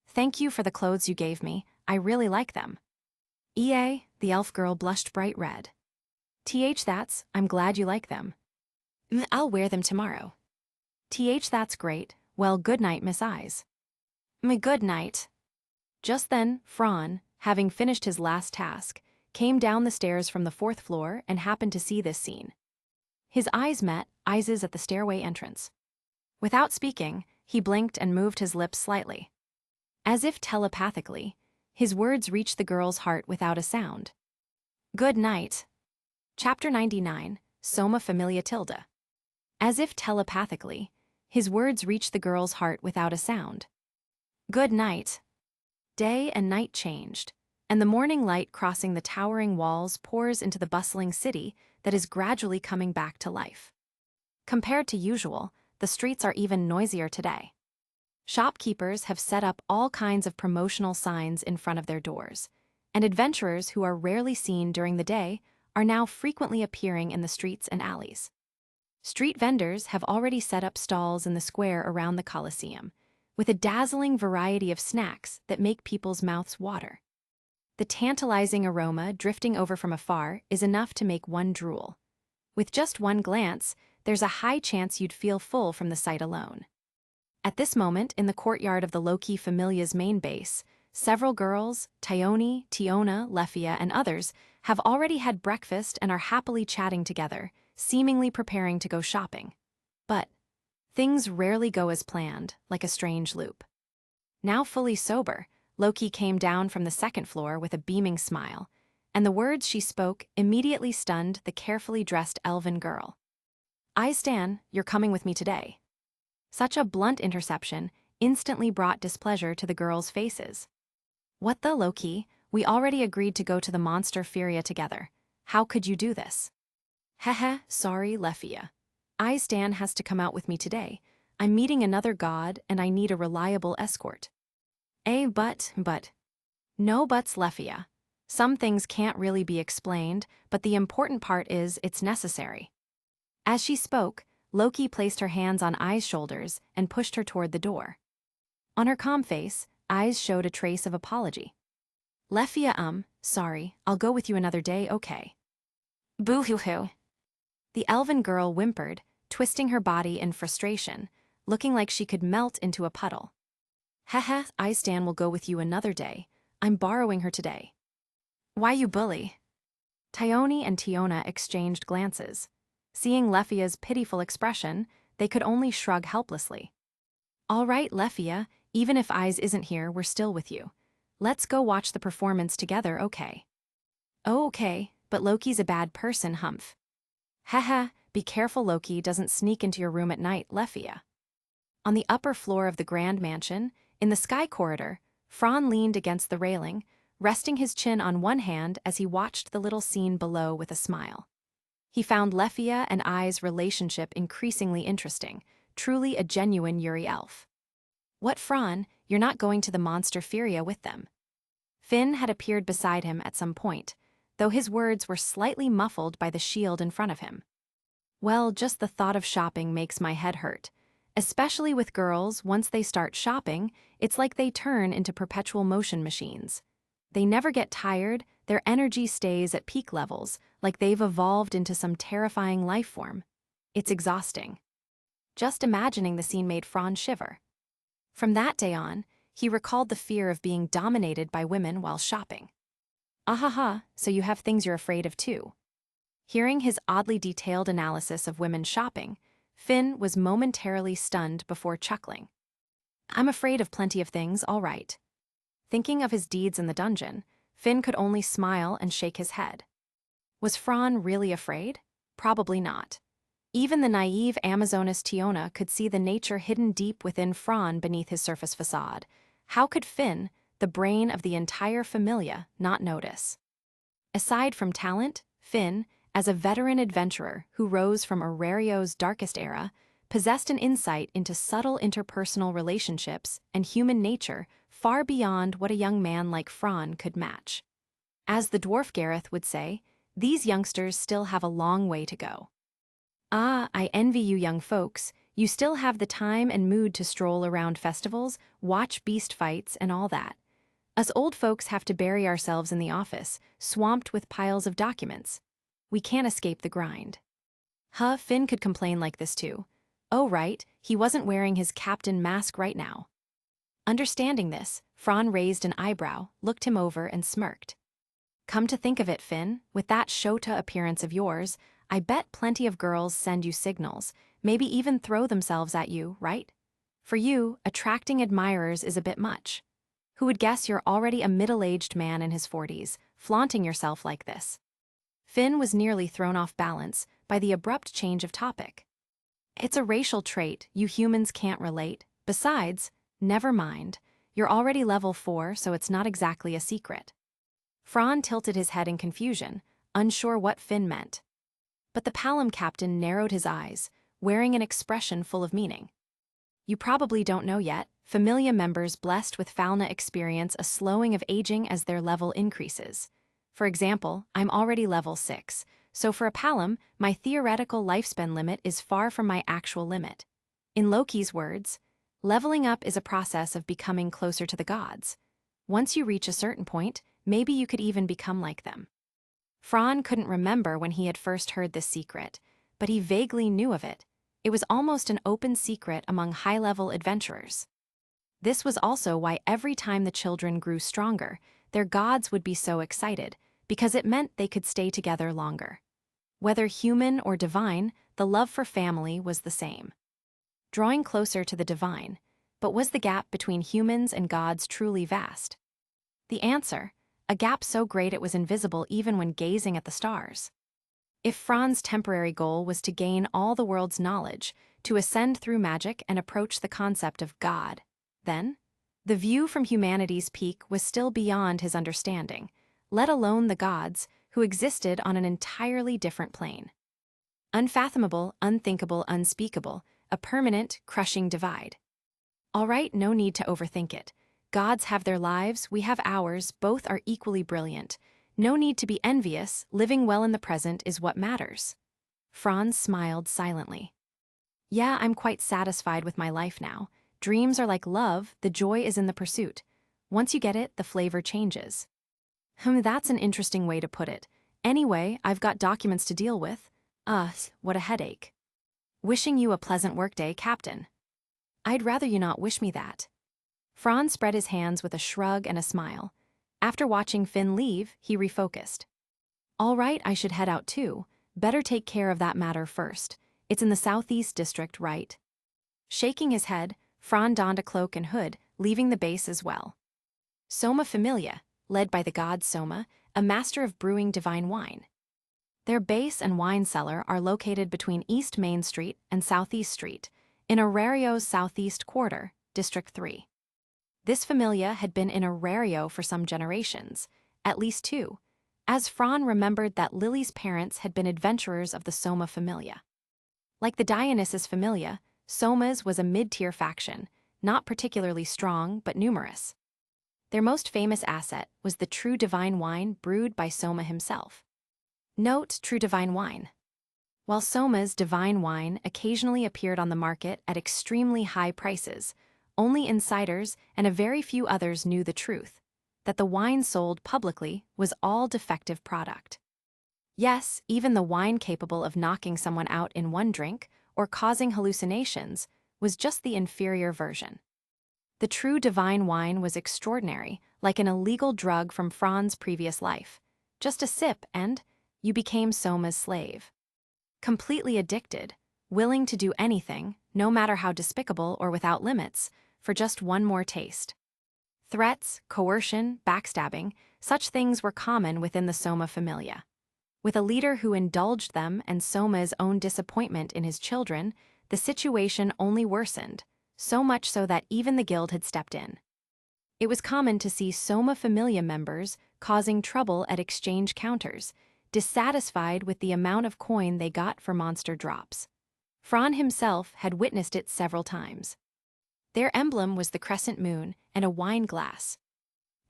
Thank you for the clothes you gave me, I really like them. EA, the elf girl blushed bright red. That's, I'm glad you like them. I'll wear them tomorrow. That's great, well good night Miss Eyes. Good night. Just then, Fron, having finished his last task, came down the stairs from the 4th floor and happened to see this scene. His eyes met Eyes's at the stairway entrance. Without speaking, he blinked and moved his lips slightly. As if telepathically, his words reached the girl's heart without a sound. Good night. Chapter 99, Soma Familia Tilda. As if telepathically, his words reached the girl's heart without a sound. Good night. Day and night changed, and the morning light crossing the towering walls pours into the bustling city that is gradually coming back to life. Compared to usual, the streets are even noisier today. Shopkeepers have set up all kinds of promotional signs in front of their doors, and adventurers who are rarely seen during the day are now frequently appearing in the streets and alleys. Street vendors have already set up stalls in the square around the Colosseum, with a dazzling variety of snacks that make people's mouths water. The tantalizing aroma drifting over from afar is enough to make one drool. With just one glance, there's a high chance you'd feel full from the sight alone. At this moment, in the courtyard of the Loki Familia's main base, several girls, Thyone, Tiona, Lefia, and others, have already had breakfast and are happily chatting together, seemingly preparing to go shopping. But things rarely go as planned, like a strange loop. Now fully sober, Loki came down from the 2nd floor with a beaming smile, and the words she spoke immediately stunned the carefully dressed elven girl. I Stan, you're coming with me today. Such a blunt interception instantly brought displeasure to the girls' faces. What the Loki? We already agreed to go to the monster Furia together. How could you do this? Heh, sorry, Lefia. Stan has to come out with me today. I'm meeting another god and I need a reliable escort. But. No buts, Lefia. Some things can't really be explained, but the important part is it's necessary. As she spoke, Loki placed her hands on Ai's shoulders and pushed her toward the door. On her calm face, Ai's showed a trace of apology. Lefia, sorry, I'll go with you another day, okay? Boo-hoo-hoo. The elven girl whimpered, twisting her body in frustration, looking like she could melt into a puddle. Heh, Stan will go with you another day. I'm borrowing her today. Why you bully? Tyone and Tiona exchanged glances. Seeing Lefia's pitiful expression, they could only shrug helplessly. All right, Lefia, even if Eyes isn't here, we're still with you. Let's go watch the performance together, okay? Oh, okay, but Loki's a bad person, Humph. Haha, be careful Loki doesn't sneak into your room at night, Lefia. On the upper floor of the grand mansion, in the sky corridor, Fran leaned against the railing, resting his chin on one hand as he watched the little scene below with a smile. He found Lefia and Ai's relationship increasingly interesting, truly a genuine Yuri elf. What, Fran, you're not going to the monster Furia with them? Finn had appeared beside him at some point, though his words were slightly muffled by the shield in front of him. Well, just the thought of shopping makes my head hurt. Especially with girls, once they start shopping, it's like they turn into perpetual motion machines. They never get tired, their energy stays at peak levels, like they've evolved into some terrifying life form. It's exhausting. Just imagining the scene made Fran shiver. From that day on, he recalled the fear of being dominated by women while shopping. Ahaha, so you have things you're afraid of too. Hearing his oddly detailed analysis of women shopping, Finn was momentarily stunned before chuckling. I'm afraid of plenty of things, all right. Thinking of his deeds in the dungeon, Finn could only smile and shake his head. Was Fran really afraid? Probably not. Even the naive Amazoness Tiona could see the nature hidden deep within Fran beneath his surface facade. How could Finn, the brain of the entire familia, not notice? Aside from talent, Finn, as a veteran adventurer who rose from Orario's darkest era, possessed an insight into subtle interpersonal relationships and human nature far beyond what a young man like Fran could match. As the dwarf Gareth would say, these youngsters still have a long way to go. Ah, I envy you young folks. You still have the time and mood to stroll around festivals, watch beast fights, and all that. Us old folks have to bury ourselves in the office, swamped with piles of documents. We can't escape the grind. Finn could complain like this too. Oh right, he wasn't wearing his captain mask right now. Understanding this, Fran raised an eyebrow, looked him over and smirked. Come to think of it, Finn, with that Shota appearance of yours, I bet plenty of girls send you signals, maybe even throw themselves at you, right? For you, attracting admirers is a bit much. Who would guess you're already a middle-aged man in his 40s, flaunting yourself like this? Finn was nearly thrown off balance by the abrupt change of topic. It's a racial trait, you humans can't relate. Besides, never mind, you're already level 4, so it's not exactly a secret. Fran tilted his head in confusion, unsure what Finn meant. But the Palom captain narrowed his eyes, wearing an expression full of meaning. You probably don't know yet, Familia members blessed with Falna experience a slowing of aging as their level increases. For example, I'm already level 6, so for a Palom, my theoretical lifespan limit is far from my actual limit. In Loki's words, leveling up is a process of becoming closer to the gods. Once you reach a certain point, maybe you could even become like them. Fran couldn't remember when he had first heard this secret, but he vaguely knew of it. It was almost an open secret among high-level adventurers. This was also why every time the children grew stronger, their gods would be so excited, because it meant they could stay together longer. Whether human or divine, the love for family was the same. Drawing closer to the divine, but was the gap between humans and gods truly vast? The answer, a gap so great it was invisible even when gazing at the stars. If Fran's temporary goal was to gain all the world's knowledge, to ascend through magic and approach the concept of God, then the view from humanity's peak was still beyond his understanding, let alone the gods, who existed on an entirely different plane. Unfathomable, unthinkable, unspeakable, a permanent, crushing divide. All right, no need to overthink it. Gods have their lives, we have ours, both are equally brilliant. No need to be envious, living well in the present is what matters. Franz smiled silently. Yeah, I'm quite satisfied with my life now. Dreams are like love, the joy is in the pursuit. Once you get it, the flavor changes. That's an interesting way to put it. Anyway, I've got documents to deal with. What a headache. Wishing you a pleasant workday, Captain. I'd rather you not wish me that. Franz spread his hands with a shrug and a smile. After watching Finn leave, he refocused. All right, I should head out too. Better take care of that matter first. It's in the southeast district, right? Shaking his head, Fran donned a cloak and hood, leaving the base as well. Soma Familia, led by the god Soma, a master of brewing divine wine. Their base and wine cellar are located between East Main Street and Southeast Street, in Orario's southeast quarter, District 3. This familia had been in Orario for some generations, at least 2, as Fran remembered that Lily's parents had been adventurers of the Soma familia. Like the Dionysus familia, Soma's was a mid-tier faction, not particularly strong but numerous. Their most famous asset was the true divine wine brewed by Soma himself. Note true divine wine. While Soma's divine wine occasionally appeared on the market at extremely high prices, only insiders and a very few others knew the truth, that the wine sold publicly was all defective product. Yes, even the wine capable of knocking someone out in one drink or causing hallucinations was just the inferior version. The true divine wine was extraordinary, like an illegal drug from Fran's previous life. Just a sip and you became Soma's slave. Completely addicted, willing to do anything, no matter how despicable or without limits, for just one more taste. Threats, coercion, backstabbing, such things were common within the Soma familia. With a leader who indulged them and Soma's own disappointment in his children, the situation only worsened, so much so that even the guild had stepped in. It was common to see Soma familia members causing trouble at exchange counters, dissatisfied with the amount of coin they got for monster drops. Fran himself had witnessed it several times. Their emblem was the crescent moon and a wine glass.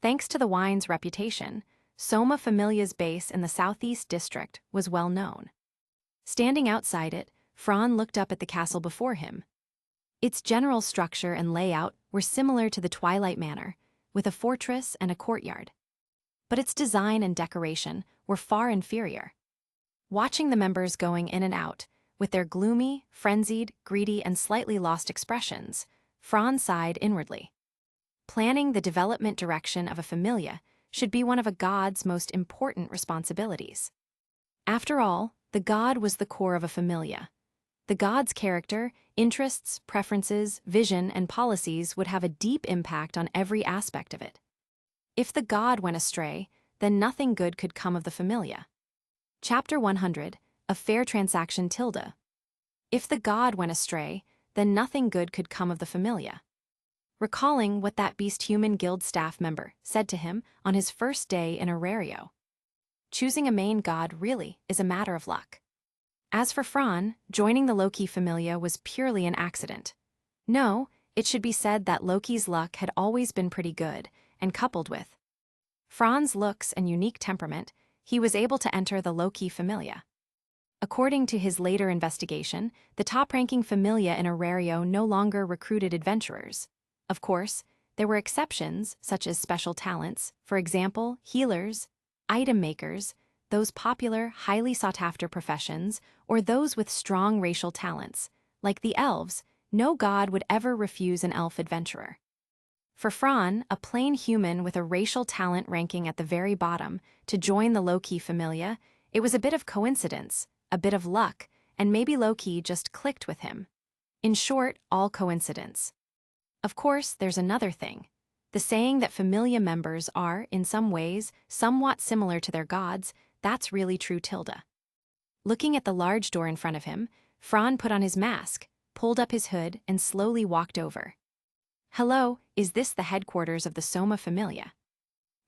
Thanks to the wine's reputation, Soma Familia's base in the southeast district was well known. Standing outside it, Fran looked up at the castle before him. Its general structure and layout were similar to the Twilight Manor, with a fortress and a courtyard. But its design and decoration were far inferior. Watching the members going in and out, with their gloomy, frenzied, greedy, and slightly lost expressions, Fran sighed inwardly. Planning the development direction of a familia should be one of a god's most important responsibilities. After all, the god was the core of a familia. The god's character, interests, preferences, vision, and policies would have a deep impact on every aspect of it. If the god went astray, then nothing good could come of the familia. Chapter 100, A Fair Transaction tilde. If the god went astray, then nothing good could come of the familia. Recalling what that beast-human guild staff member said to him on his first day in Orario. Choosing a main god really is a matter of luck. As for Fran, joining the Loki familia was purely an accident. No, it should be said that Loki's luck had always been pretty good, and coupled with Fran's looks and unique temperament, he was able to enter the Loki familia. According to his later investigation, the top-ranking familia in Orario no longer recruited adventurers. Of course, there were exceptions, such as special talents, for example, healers, item makers, those popular, highly sought-after professions, or those with strong racial talents. Like the elves, no god would ever refuse an elf adventurer. For Fran, a plain human with a racial talent ranking at the very bottom, to join the Loki familia, it was a bit of coincidence, a bit of luck, and maybe Loki just clicked with him. In short, all coincidence. Of course, there's another thing. The saying that familia members are, in some ways, somewhat similar to their gods, that's really true tilde. Looking at the large door in front of him, Fran put on his mask, pulled up his hood, and slowly walked over. "Hello, is this the headquarters of the Soma Familia?"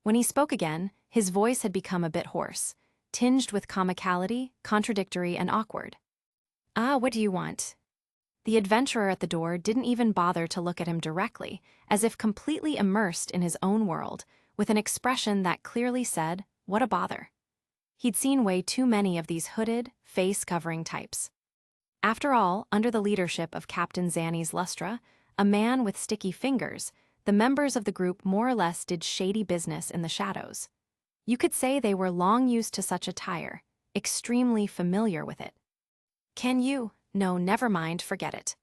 When he spoke again, his voice had become a bit hoarse, tinged with comicality, contradictory and awkward. "Ah, what do you want?" The adventurer at the door didn't even bother to look at him directly, as if completely immersed in his own world, with an expression that clearly said, "What a bother." He'd seen way too many of these hooded, face-covering types. After all, under the leadership of Captain Zanni's Lustra, a man with sticky fingers, the members of the group more or less did shady business in the shadows. You could say they were long used to such attire, extremely familiar with it. "Can you? No, never mind, forget it."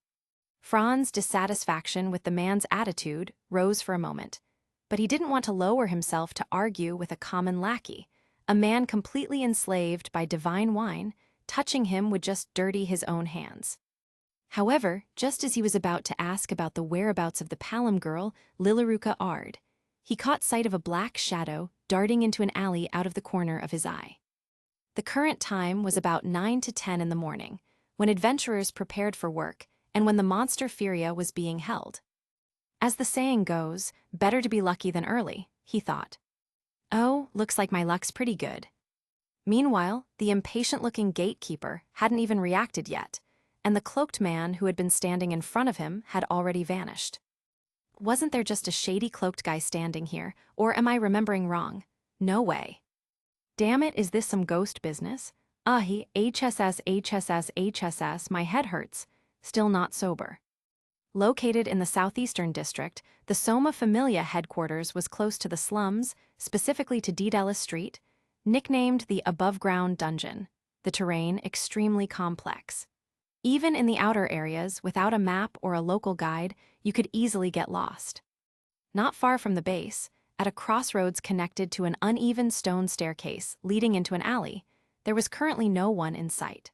Fran's dissatisfaction with the man's attitude rose for a moment, but he didn't want to lower himself to argue with a common lackey, a man completely enslaved by divine wine. Touching him would just dirty his own hands. However, just as he was about to ask about the whereabouts of the Palom girl, Lilaruka Ard, he caught sight of a black shadow darting into an alley out of the corner of his eye. The current time was about 9 to 10 in the morning, when adventurers prepared for work and when the monster Furia was being held. As the saying goes, better to be lucky than early, he thought. Oh, looks like my luck's pretty good. Meanwhile, the impatient-looking gatekeeper hadn't even reacted yet, and the cloaked man who had been standing in front of him had already vanished. Wasn't there just a shady cloaked guy standing here, or am I remembering wrong? No way. Damn it, is this some ghost business? HSS, my head hurts. Still not sober. Located in the southeastern district, the Soma Familia headquarters was close to the slums, specifically to Daedalus Street, nicknamed the above-ground dungeon, the terrain extremely complex. Even in the outer areas, without a map or a local guide, you could easily get lost. Not far from the base, at a crossroads connected to an uneven stone staircase leading into an alley, there was currently no one in sight.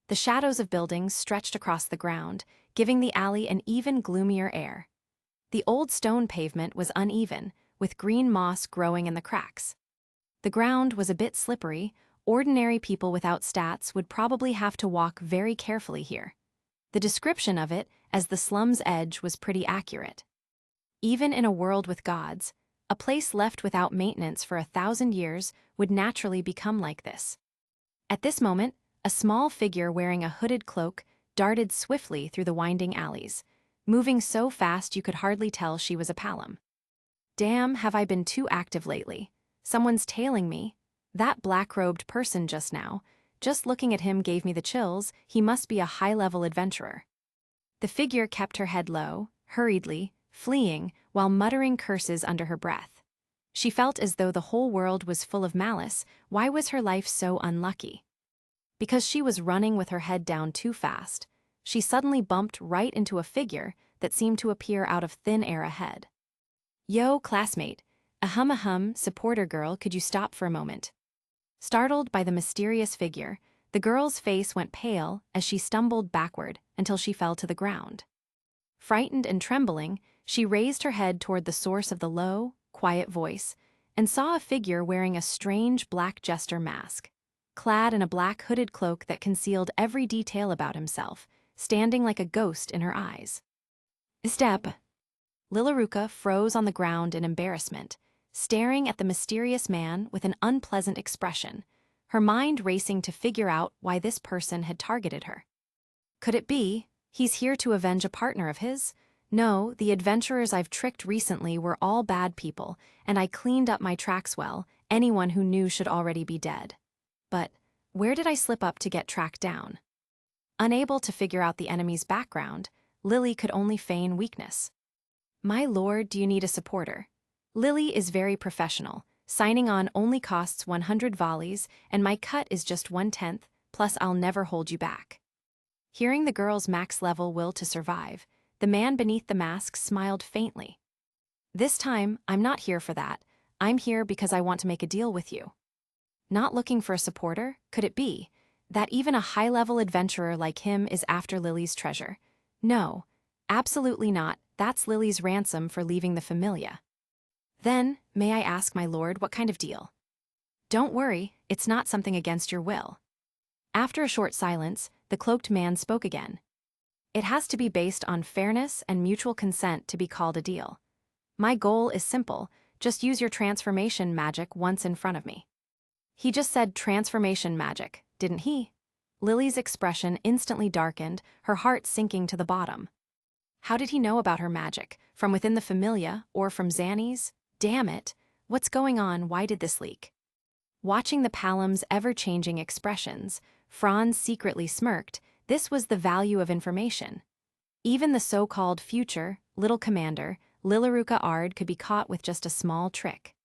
The shadows of buildings stretched across the ground, giving the alley an even gloomier air. The old stone pavement was uneven, with green moss growing in the cracks. The ground was a bit slippery. Ordinary people without stats would probably have to walk very carefully here. The description of it as the slum's edge was pretty accurate. Even in a world with gods, a place left without maintenance for 1,000 years would naturally become like this. At this moment, a small figure wearing a hooded cloak darted swiftly through the winding alleys, moving so fast you could hardly tell she was a Palom. Damn, have I been too active lately? Someone's tailing me. That black-robed person just now, just looking at him gave me the chills. He must be a high-level adventurer. The figure kept her head low, hurriedly, fleeing, while muttering curses under her breath. She felt as though the whole world was full of malice. Why was her life so unlucky? Because she was running with her head down too fast, she suddenly bumped right into a figure that seemed to appear out of thin air ahead. "Yo, classmate. Ahem, supporter girl, could you stop for a moment?" Startled by the mysterious figure, the girl's face went pale as she stumbled backward until she fell to the ground. Frightened and trembling, she raised her head toward the source of the low, quiet voice and saw a figure wearing a strange black jester mask, clad in a black hooded cloak that concealed every detail about himself, standing like a ghost in her eyes. "Step!" Lilaruka froze on the ground in embarrassment, staring at the mysterious man with an unpleasant expression, her mind racing to figure out why this person had targeted her. Could it be, he's here to avenge a partner of his? No, the adventurers I've tricked recently were all bad people, and I cleaned up my tracks well. Anyone who knew should already be dead. But where did I slip up to get tracked down? Unable to figure out the enemy's background, Lily could only feign weakness. "My lord, do you need a supporter? Lily is very professional. Signing on only costs 100 volleys, and my cut is just 1/10, plus I'll never hold you back." Hearing the girl's max-level will to survive, the man beneath the mask smiled faintly. "This time, I'm not here for that. I'm here because I want to make a deal with you." Not looking for a supporter, could it be that even a high-level adventurer like him is after Lily's treasure? No, absolutely not. That's Lily's ransom for leaving the Familia. "Then, may I ask, my lord, what kind of deal?" "Don't worry, it's not something against your will." After a short silence, the cloaked man spoke again. It has to be based on fairness and mutual consent to be called a deal. My goal is simple, just use your transformation magic once in front of me. He just said transformation magic, didn't he? Lily's expression instantly darkened, her heart sinking to the bottom. How did he know about her magic? From within the familia, or from Zanny's? Damn it! What's going on? Why did this leak? Watching the Palam's ever-changing expressions, Franz secretly smirked. This was the value of information. Even the so-called future, little commander, Lilaruka Ard could be caught with just a small trick.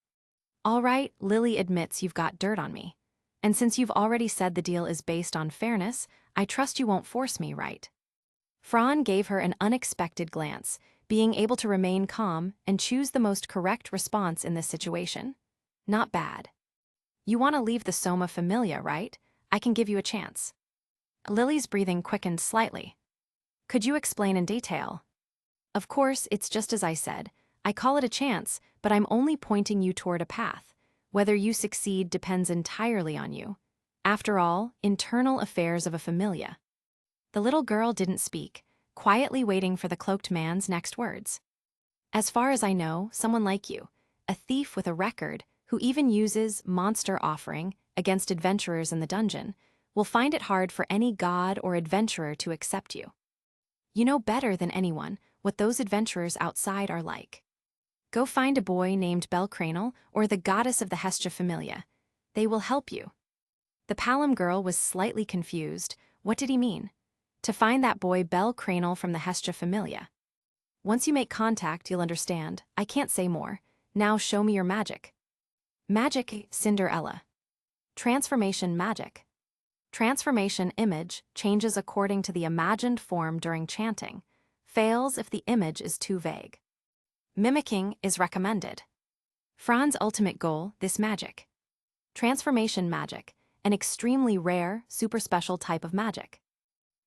All right, Lily admits you've got dirt on me. And since you've already said the deal is based on fairness, I trust you won't force me, right? Franz gave her an unexpected glance, being able to remain calm and choose the most correct response in this situation. Not bad. You want to leave the Soma Familia, right? I can give you a chance. Lily's breathing quickened slightly. Could you explain in detail? Of course, it's just as I said. I call it a chance, but I'm only pointing you toward a path. Whether you succeed depends entirely on you. After all, internal affairs of a familia. The little girl didn't speak, quietly waiting for the cloaked man's next words. As far as I know, someone like you, a thief with a record, who even uses monster offering against adventurers in the dungeon, will find it hard for any god or adventurer to accept you. You know better than anyone what those adventurers outside are like. Go find a boy named Belcranel or the goddess of the Hestia Familia. They will help you. The Palam girl was slightly confused. What did he mean? To find that boy Belcranel from the Hestia Familia. Once you make contact, you'll understand. I can't say more. Now show me your magic. Magic Cinderella. Transformation magic. Transformation image changes according to the imagined form during chanting. Fails if the image is too vague. Mimicking is recommended. Franz's ultimate goal, this magic. Transformation magic, an extremely rare, super special type of magic.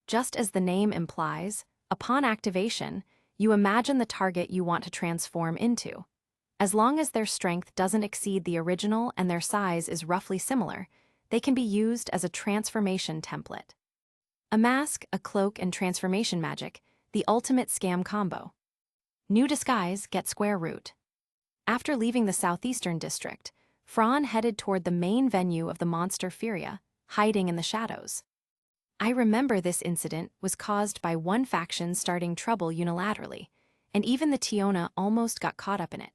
Just as the name implies, upon activation, you imagine the target you want to transform into. As long as their strength doesn't exceed the original and their size is roughly similar, they can be used as a transformation template. A mask, a cloak, and transformation magic, the ultimate scam combo. New disguise, get square root. After leaving the southeastern district, Franz headed toward the main venue of the monster Furia, hiding in the shadows. I remember this incident was caused by one faction starting trouble unilaterally, and even the Tiona almost got caught up in it.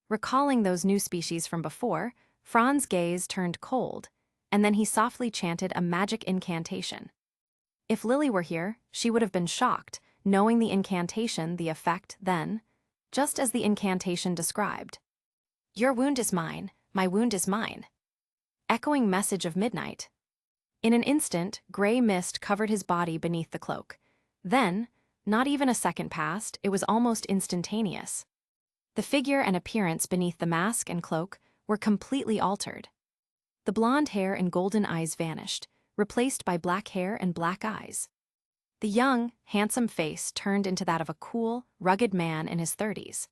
Recalling those new species from before, Franz's gaze turned cold, and then he softly chanted a magic incantation. If Lily were here, she would have been shocked, knowing the incantation, the effect then, just as the incantation described. Your wound is mine, my wound is mine. Echoing message of midnight. In an instant, gray mist covered his body beneath the cloak. Then, not even a second passed, it was almost instantaneous. The figure and appearance beneath the mask and cloak were completely altered. The blonde hair and golden eyes vanished, replaced by black hair and black eyes. The young, handsome face turned into that of a cool, rugged man in his 30s.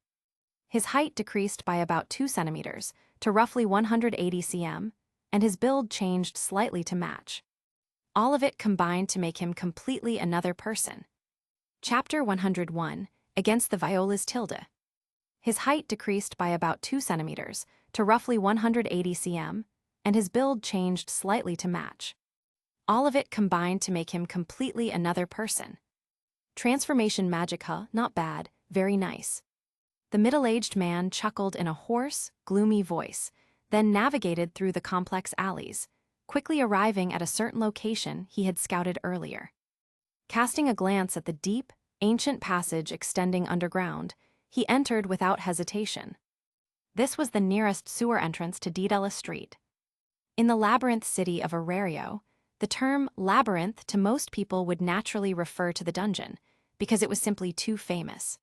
His height decreased by about 2 centimeters to roughly 180 cm, and his build changed slightly to match. All of it combined to make him completely another person. Chapter 101, Against the Viola's Tilde. His height decreased by about 2 centimeters to roughly 180 cm, and his build changed slightly to match. All of it combined to make him completely another person. Transformation magic, huh? Not bad, very nice. The middle-aged man chuckled in a hoarse, gloomy voice, then navigated through the complex alleys, quickly arriving at a certain location he had scouted earlier. Casting a glance at the deep, ancient passage extending underground, he entered without hesitation. This was the nearest sewer entrance to Dedela Street. In the labyrinth city of Orario, the term labyrinth to most people would naturally refer to the dungeon, because it was simply too famous.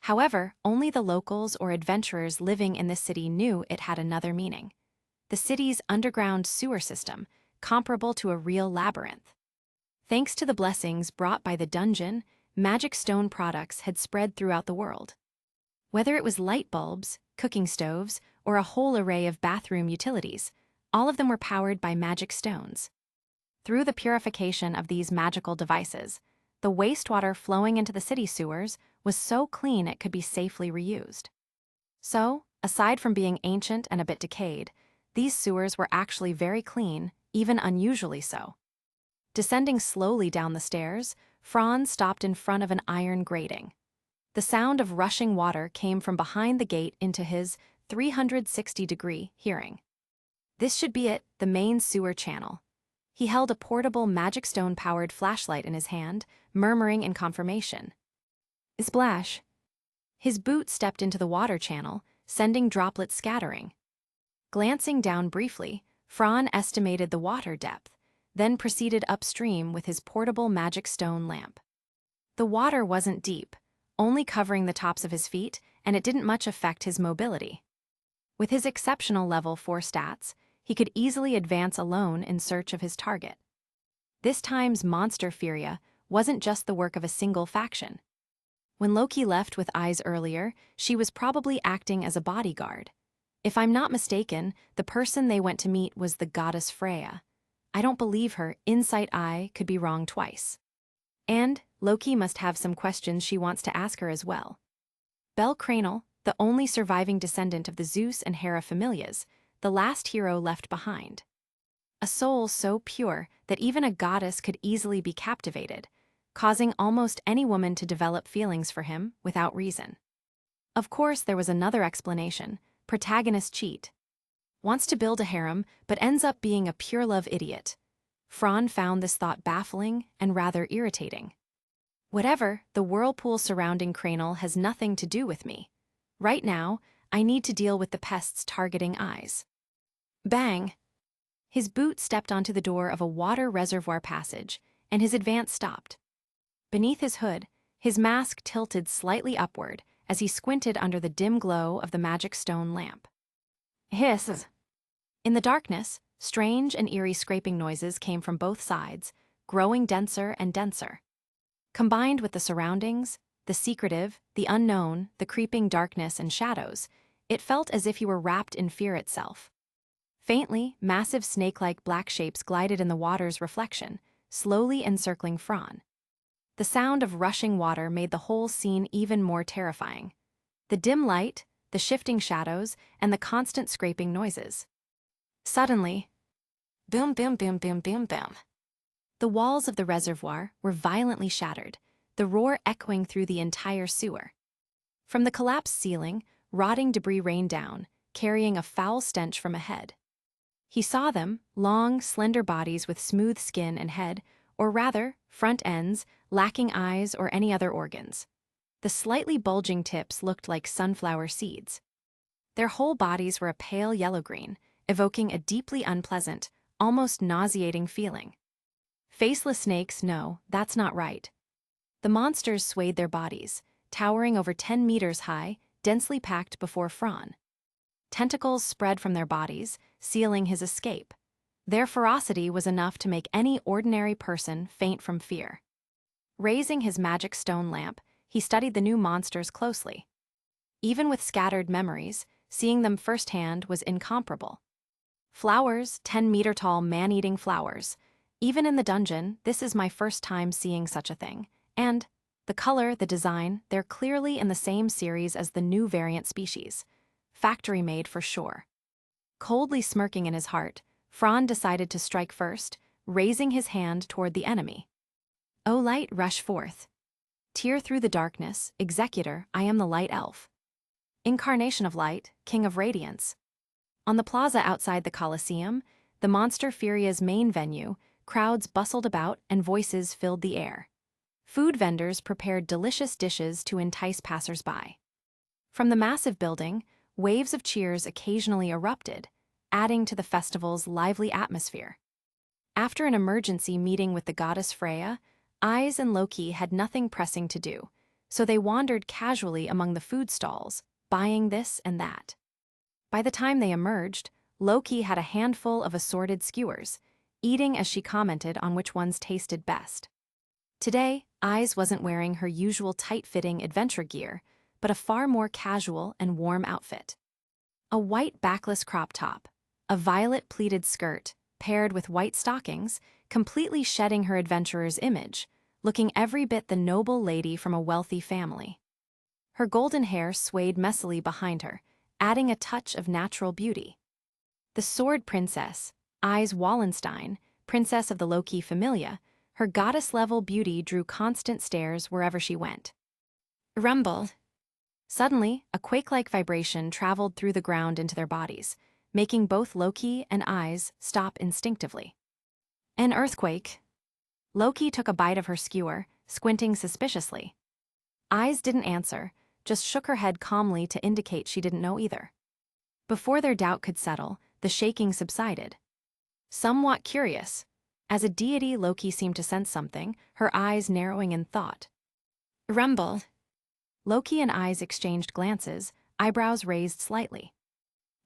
However, only the locals or adventurers living in the city knew it had another meaning. The city's underground sewer system, comparable to a real labyrinth. Thanks to the blessings brought by the dungeon, magic stone products had spread throughout the world. Whether it was light bulbs, cooking stoves, or a whole array of bathroom utilities, all of them were powered by magic stones. Through the purification of these magical devices, the wastewater flowing into the city sewers was so clean it could be safely reused. So, aside from being ancient and a bit decayed, these sewers were actually very clean, even unusually so. Descending slowly down the stairs, Franz stopped in front of an iron grating. The sound of rushing water came from behind the gate into his 360-degree hearing. This should be it, the main sewer channel. He held a portable magic stone-powered flashlight in his hand, murmuring in confirmation. Splash! His boot stepped into the water channel, sending droplets scattering. Glancing down briefly, Franz estimated the water depth, then proceeded upstream with his portable magic stone lamp. The water wasn't deep, only covering the tops of his feet, and it didn't much affect his mobility. With his exceptional level 4 stats, he could easily advance alone in search of his target. This time's monster Furia wasn't just the work of a single faction. When Loki left with Eyes earlier, she was probably acting as a bodyguard. If I'm not mistaken, the person they went to meet was the goddess Freya. I don't believe her insight eye could be wrong twice. And Loki must have some questions she wants to ask her as well. Bel Cranel, the only surviving descendant of the Zeus and Hera familias, the last hero left behind. A soul so pure that even a goddess could easily be captivated, causing almost any woman to develop feelings for him without reason. Of course, there was another explanation: protagonist cheat. Wants to build a harem, but ends up being a pure love idiot. Franz found this thought baffling and rather irritating. Whatever, the whirlpool surrounding Cranel has nothing to do with me. Right now, I need to deal with the pests targeting Eyes. Bang! His boot stepped onto the door of a water reservoir passage, and his advance stopped. Beneath his hood, his mask tilted slightly upward as he squinted under the dim glow of the magic stone lamp. Hiss! In the darkness, strange and eerie scraping noises came from both sides, growing denser and denser. Combined with the surroundings, the secretive, the unknown, the creeping darkness and shadows, it felt as if he were wrapped in fear itself. Faintly, massive snake-like black shapes glided in the water's reflection, slowly encircling Franz. The sound of rushing water made the whole scene even more terrifying. The dim light, the shifting shadows, and the constant scraping noises. Suddenly, boom, boom, boom, boom, boom, boom. The walls of the reservoir were violently shattered, the roar echoing through the entire sewer. From the collapsed ceiling, rotting debris rained down, carrying a foul stench from ahead. He saw them, long, slender bodies with smooth skin and head, or rather, front ends, lacking eyes or any other organs. The slightly bulging tips looked like sunflower seeds. Their whole bodies were a pale yellow-green, evoking a deeply unpleasant, almost nauseating feeling. Faceless snakes, no, that's not right. The monsters swayed their bodies, towering over 10 meters high, densely packed before Franz. Tentacles spread from their bodies, sealing his escape. Their ferocity was enough to make any ordinary person faint from fear. Raising his magic stone lamp, he studied the new monsters closely. Even with scattered memories, seeing them firsthand was incomparable. Flowers, 10-meter-tall man-eating flowers. Even in the dungeon, this is my first time seeing such a thing. And the color, the design, they're clearly in the same series as the new variant species. Factory-made for sure. Coldly smirking in his heart, Franz decided to strike first, raising his hand toward the enemy. O light, rush forth. Tear through the darkness, executor, I am the light elf. Incarnation of light, king of radiance. On the plaza outside the Colosseum, the Monster Furia's main venue, crowds bustled about and voices filled the air. Food vendors prepared delicious dishes to entice passers-by. From the massive building, waves of cheers occasionally erupted, adding to the festival's lively atmosphere. After an emergency meeting with the goddess Freya, Eyes and Loki had nothing pressing to do, so they wandered casually among the food stalls, buying this and that. By the time they emerged, Loki had a handful of assorted skewers, eating as she commented on which ones tasted best. Today, Eyes wasn't wearing her usual tight-fitting adventure gear, but a far more casual and warm outfit. A white backless crop top, a violet pleated skirt, paired with white stockings, completely shedding her adventurer's image, looking every bit the noble lady from a wealthy family. Her golden hair swayed messily behind her, adding a touch of natural beauty. The Sword Princess, Eyes Wallenstein, princess of the Loki familia, her goddess-level beauty drew constant stares wherever she went. Rumble. Suddenly, a quake-like vibration traveled through the ground into their bodies, making both Loki and Eyes stop instinctively. An earthquake. Loki took a bite of her skewer, squinting suspiciously. Eyes didn't answer, just shook her head calmly to indicate she didn't know either. Before their doubt could settle, the shaking subsided. Somewhat curious, as a deity, Loki seemed to sense something, her eyes narrowing in thought. Rumble. Loki and Eyes exchanged glances, eyebrows raised slightly.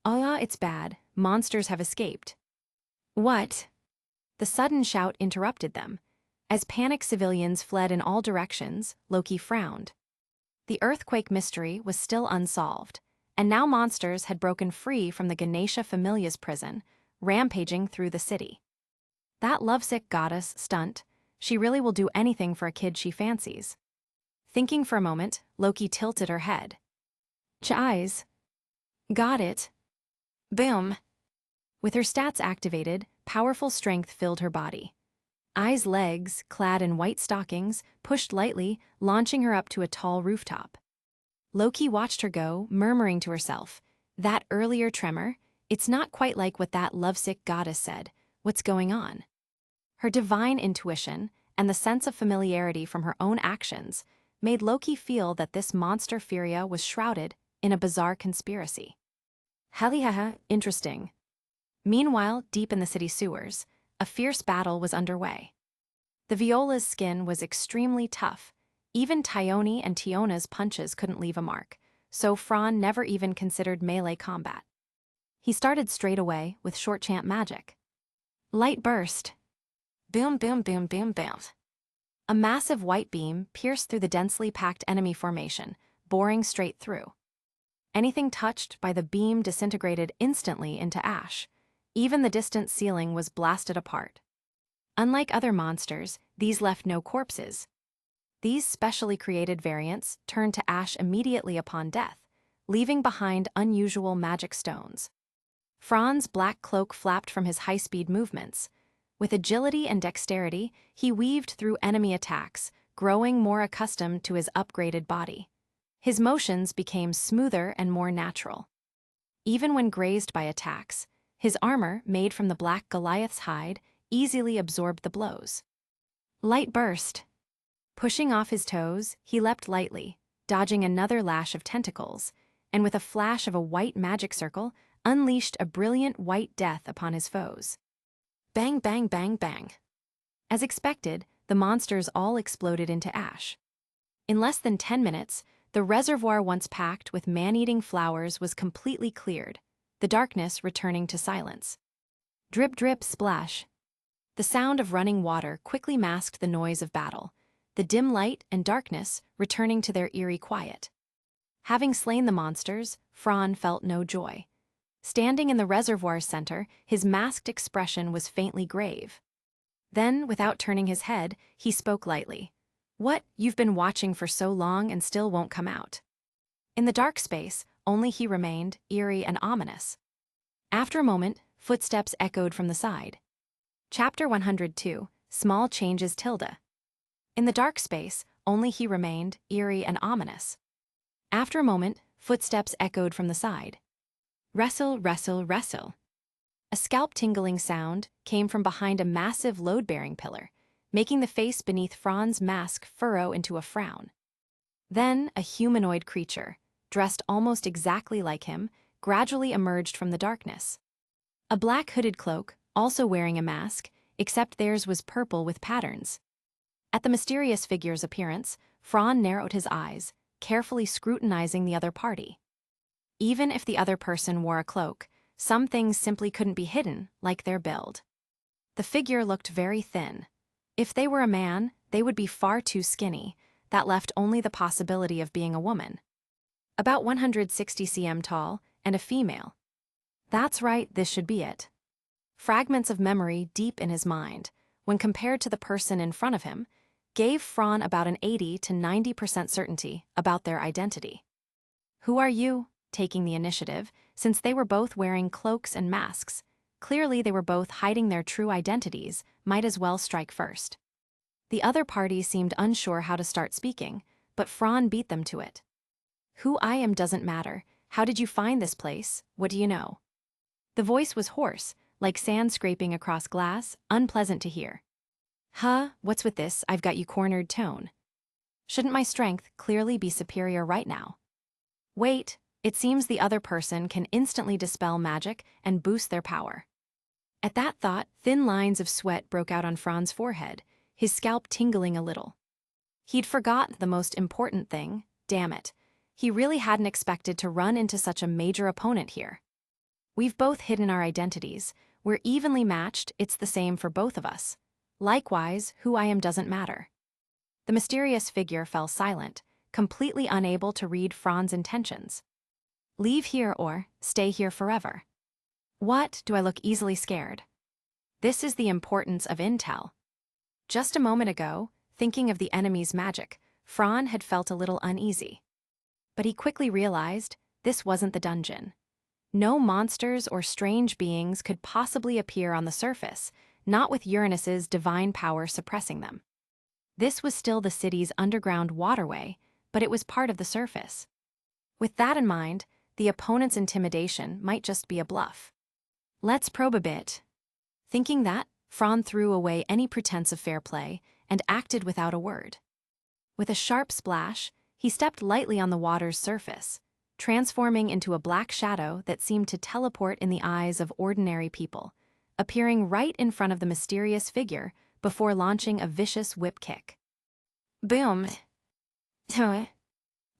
"Ah, it's bad. Monsters have escaped." "What?" The sudden shout interrupted them. As panicked civilians fled in all directions, Loki frowned. The earthquake mystery was still unsolved, and now monsters had broken free from the Ganesha Familia's prison, rampaging through the city. That lovesick goddess stunt, she really will do anything for a kid she fancies. Thinking for a moment, Loki tilted her head. Eyes. Got it. Boom. With her stats activated, powerful strength filled her body. Eyes' legs, clad in white stockings, pushed lightly, launching her up to a tall rooftop. Loki watched her go, murmuring to herself, "That earlier tremor, it's not quite like what that lovesick goddess said. What's going on?" Her divine intuition, and the sense of familiarity from her own actions, made Loki feel that this monster Furia was shrouded in a bizarre conspiracy. Halihaha, interesting. Meanwhile, deep in the city sewers, a fierce battle was underway. The Viola's skin was extremely tough. Even Tyone and Tiona's punches couldn't leave a mark, so Fran never even considered melee combat. He started straight away with short chant magic. Light burst. Boom, boom, boom, boom, boom. A massive white beam pierced through the densely packed enemy formation, boring straight through. Anything touched by the beam disintegrated instantly into ash. Even the distant ceiling was blasted apart. Unlike other monsters, these left no corpses. These specially created variants turned to ash immediately upon death, leaving behind unusual magic stones. Fran's black cloak flapped from his high-speed movements. With agility and dexterity, he weaved through enemy attacks, growing more accustomed to his upgraded body. His motions became smoother and more natural. Even when grazed by attacks, his armor, made from the black Goliath's hide, easily absorbed the blows. Light burst. Pushing off his toes, he leapt lightly, dodging another lash of tentacles, and with a flash of a white magic circle, unleashed a brilliant white death upon his foes. Bang, bang, bang, bang. As expected, the monsters all exploded into ash. In less than 10 minutes, the reservoir once packed with man-eating flowers was completely cleared, the darkness returning to silence. Drip, drip, splash. The sound of running water quickly masked the noise of battle, the dim light and darkness returning to their eerie quiet. Having slain the monsters, Fran felt no joy. Standing in the reservoir's center, his masked expression was faintly grave. Then, without turning his head, he spoke lightly. "What, you've been watching for so long and still won't come out?" In the dark space, only he remained, eerie and ominous. After a moment, footsteps echoed from the side. Chapter 102, Small Changes Tilda. In the dark space, only he remained, eerie and ominous. After a moment, footsteps echoed from the side. Wrestle, wrestle, wrestle. A scalp-tingling sound came from behind a massive load-bearing pillar, making the face beneath Fran's mask furrow into a frown. Then a humanoid creature, dressed almost exactly like him, gradually emerged from the darkness. A black hooded cloak, also wearing a mask, except theirs was purple with patterns. At the mysterious figure's appearance, Fran narrowed his eyes, carefully scrutinizing the other party. Even if the other person wore a cloak, some things simply couldn't be hidden, like their build. The figure looked very thin. If they were a man, they would be far too skinny. That left only the possibility of being a woman. About 160 cm tall, and a female. That's right, this should be it. Fragments of memory deep in his mind, when compared to the person in front of him, gave Fran about an 80 to 90% certainty about their identity. "Who are you?" taking the initiative, since they were both wearing cloaks and masks. Clearly they were both hiding their true identities, might as well strike first. The other party seemed unsure how to start speaking, but Fran beat them to it. "Who I am doesn't matter. How did you find this place? What do you know?" The voice was hoarse, like sand scraping across glass, unpleasant to hear. "Huh, what's with this I've got you cornered tone? Shouldn't my strength clearly be superior right now? Wait, it seems the other person can instantly dispel magic and boost their power." At that thought, thin lines of sweat broke out on Fran's forehead, his scalp tingling a little. He'd forgot the most important thing, damn it. He really hadn't expected to run into such a major opponent here. "We've both hidden our identities. We're evenly matched, it's the same for both of us. Likewise, who I am doesn't matter." The mysterious figure fell silent, completely unable to read Fran's intentions. "Leave here or stay here forever." What, do I look easily scared? This is the importance of intel. Just a moment ago, thinking of the enemy's magic, Fran had felt a little uneasy. But he quickly realized this wasn't the dungeon. No monsters or strange beings could possibly appear on the surface, not with Uranus's divine power suppressing them. This was still the city's underground waterway, but it was part of the surface. With that in mind, the opponent's intimidation might just be a bluff. Let's probe a bit. Thinking that, Fran threw away any pretense of fair play and acted without a word. With a sharp splash, he stepped lightly on the water's surface, transforming into a black shadow that seemed to teleport in the eyes of ordinary people, appearing right in front of the mysterious figure before launching a vicious whip kick. Boom!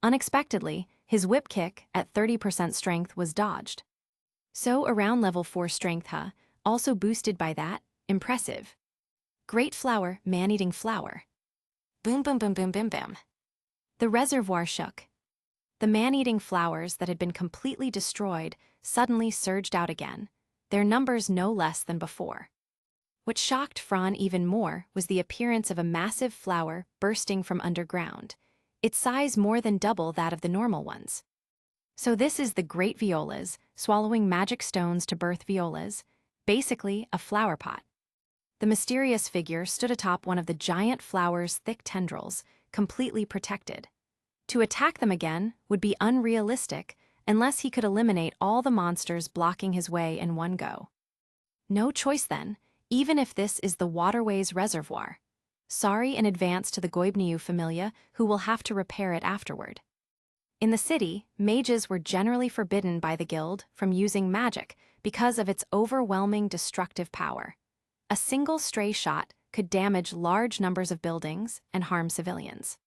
Unexpectedly, his whip kick, at 30% strength, was dodged. So around level 4 strength, also boosted by that, impressive. Great flower, man-eating flower. Boom, boom, boom, boom, boom, boom. The reservoir shook. The man-eating flowers that had been completely destroyed suddenly surged out again, their numbers no less than before. What shocked Fran even more was the appearance of a massive flower bursting from underground, its size more than double that of the normal ones. So this is the great violas, swallowing magic stones to birth violas, basically a flower pot. The mysterious figure stood atop one of the giant flower's thick tendrils, completely protected. To attack them again would be unrealistic unless he could eliminate all the monsters blocking his way in one go. No choice then, even if this is the waterway's reservoir. Sorry in advance to the WEBNOVEL familia who will have to repair it afterward. In the city, mages were generally forbidden by the guild from using magic because of its overwhelming destructive power. A single stray shot could damage large numbers of buildings and harm civilians.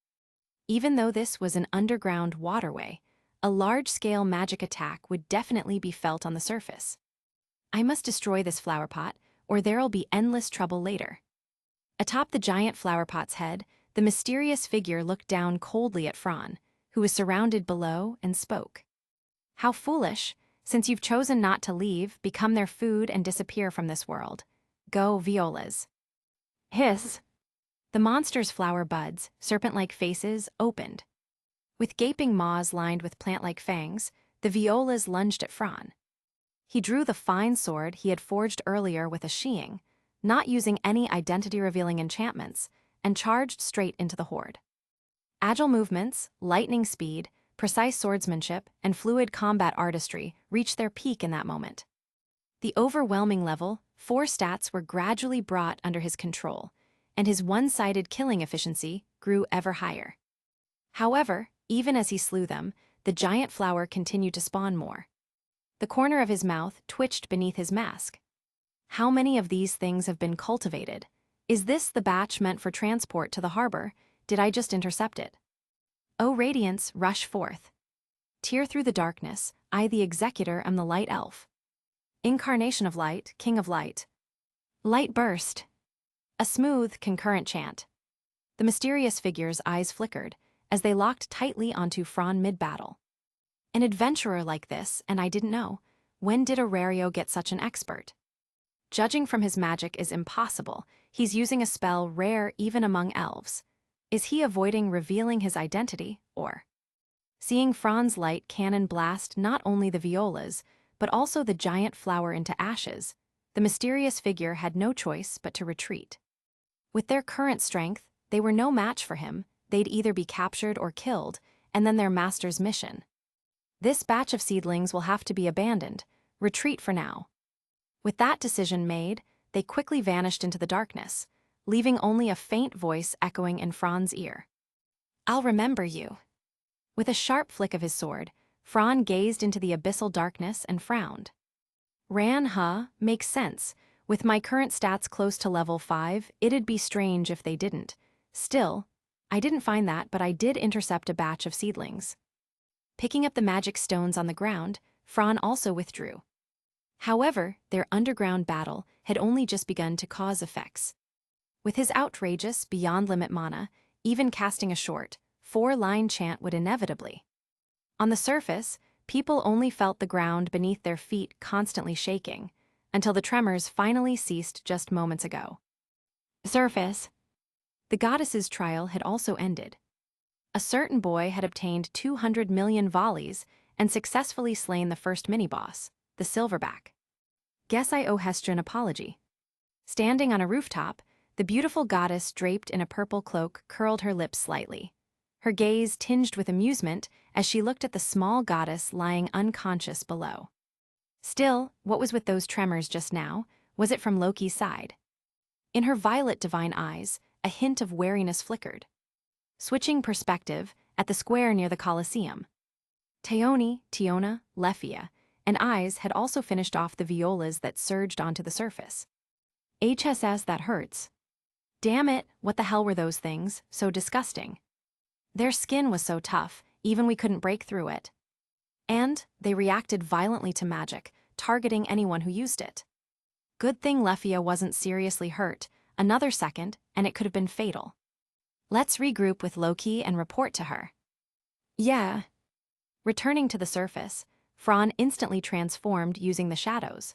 Even though this was an underground waterway, a large-scale magic attack would definitely be felt on the surface. I must destroy this flower pot, or there'll be endless trouble later. Atop the giant flower pot's head, the mysterious figure looked down coldly at Fran, who was surrounded below, and spoke. "How foolish, since you've chosen not to leave, become their food and disappear from this world. Go, violas." Hiss! The monster's flower buds, serpent-like faces, opened. With gaping maws lined with plant-like fangs, the violas lunged at Fran. He drew the fine sword he had forged earlier with a sheeing, not using any identity-revealing enchantments, and charged straight into the horde. Agile movements, lightning speed, precise swordsmanship, and fluid combat artistry reached their peak in that moment. The overwhelming level 4 stats were gradually brought under his control, and his one-sided killing efficiency grew ever higher. However, even as he slew them, the giant flower continued to spawn more. The corner of his mouth twitched beneath his mask. How many of these things have been cultivated? Is this the batch meant for transport to the harbor? Did I just intercept it? O radiance, rush forth. Tear through the darkness, I the executor am the light elf. Incarnation of light, king of light. Light burst. A smooth, concurrent chant. The mysterious figure's eyes flickered, as they locked tightly onto Fran mid-battle. An adventurer like this, and I didn't know. When did Orario get such an expert? Judging from his magic is impossible, He's using a spell rare even among elves. Is he avoiding revealing his identity, or? Seeing Fran's light cannon blast not only the violas, but also the giant flower into ashes, the mysterious figure had no choice but to retreat. With their current strength, they were no match for him. They'd either be captured or killed, and then their master's mission. This batch of seedlings will have to be abandoned. Retreat for now. With that decision made, they quickly vanished into the darkness, leaving only a faint voice echoing in Fran's ear. "I'll remember you." With a sharp flick of his sword, Fran gazed into the abyssal darkness and frowned. Makes sense. With my current stats close to level 5, it'd be strange if they didn't. Still, I didn't find that, but I did intercept a batch of seedlings. Picking up the magic stones on the ground, Fran also withdrew. However, their underground battle had only just begun to cause effects. With his outrageous, beyond-limit mana, even casting a short, 4-line chant would inevitably. On the surface, people only felt the ground beneath their feet constantly shaking, until the tremors finally ceased just moments ago. Surface. The goddess's trial had also ended. A certain boy had obtained 200 million volleys and successfully slain the first mini-boss, the Silverback. Guess I owe Hestia an apology. Standing on a rooftop, the beautiful goddess draped in a purple cloak curled her lips slightly, her gaze tinged with amusement as she looked at the small goddess lying unconscious below. Still, what was with those tremors just now? Was it from Loki's side? In her violet divine eyes, a hint of wariness flickered. Switching perspective, at the square near the Colosseum, Tiona, Lefia, and Eyes had also finished off the violas that surged onto the surface. HSS, that hurts. Damn it, what the hell were those things, so disgusting. Their skin was so tough, even we couldn't break through it. And they reacted violently to magic, targeting anyone who used it. Good thing Lefia wasn't seriously hurt. Another second, and it could have been fatal. Let's regroup with Loki and report to her. Yeah. Returning to the surface, Fran instantly transformed using the shadows.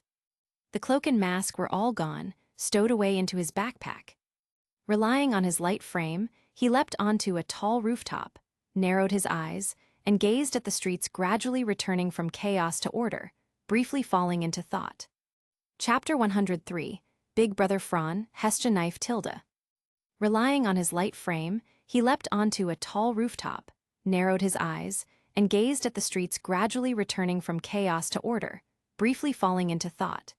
The cloak and mask were all gone, stowed away into his backpack. Relying on his light frame, he leapt onto a tall rooftop, narrowed his eyes, and gazed at the streets gradually returning from chaos to order, briefly falling into thought. Chapter 103, Big Brother Fran, Hestia Knife Tilda. Relying on his light frame, he leapt onto a tall rooftop, narrowed his eyes, and gazed at the streets gradually returning from chaos to order, briefly falling into thought.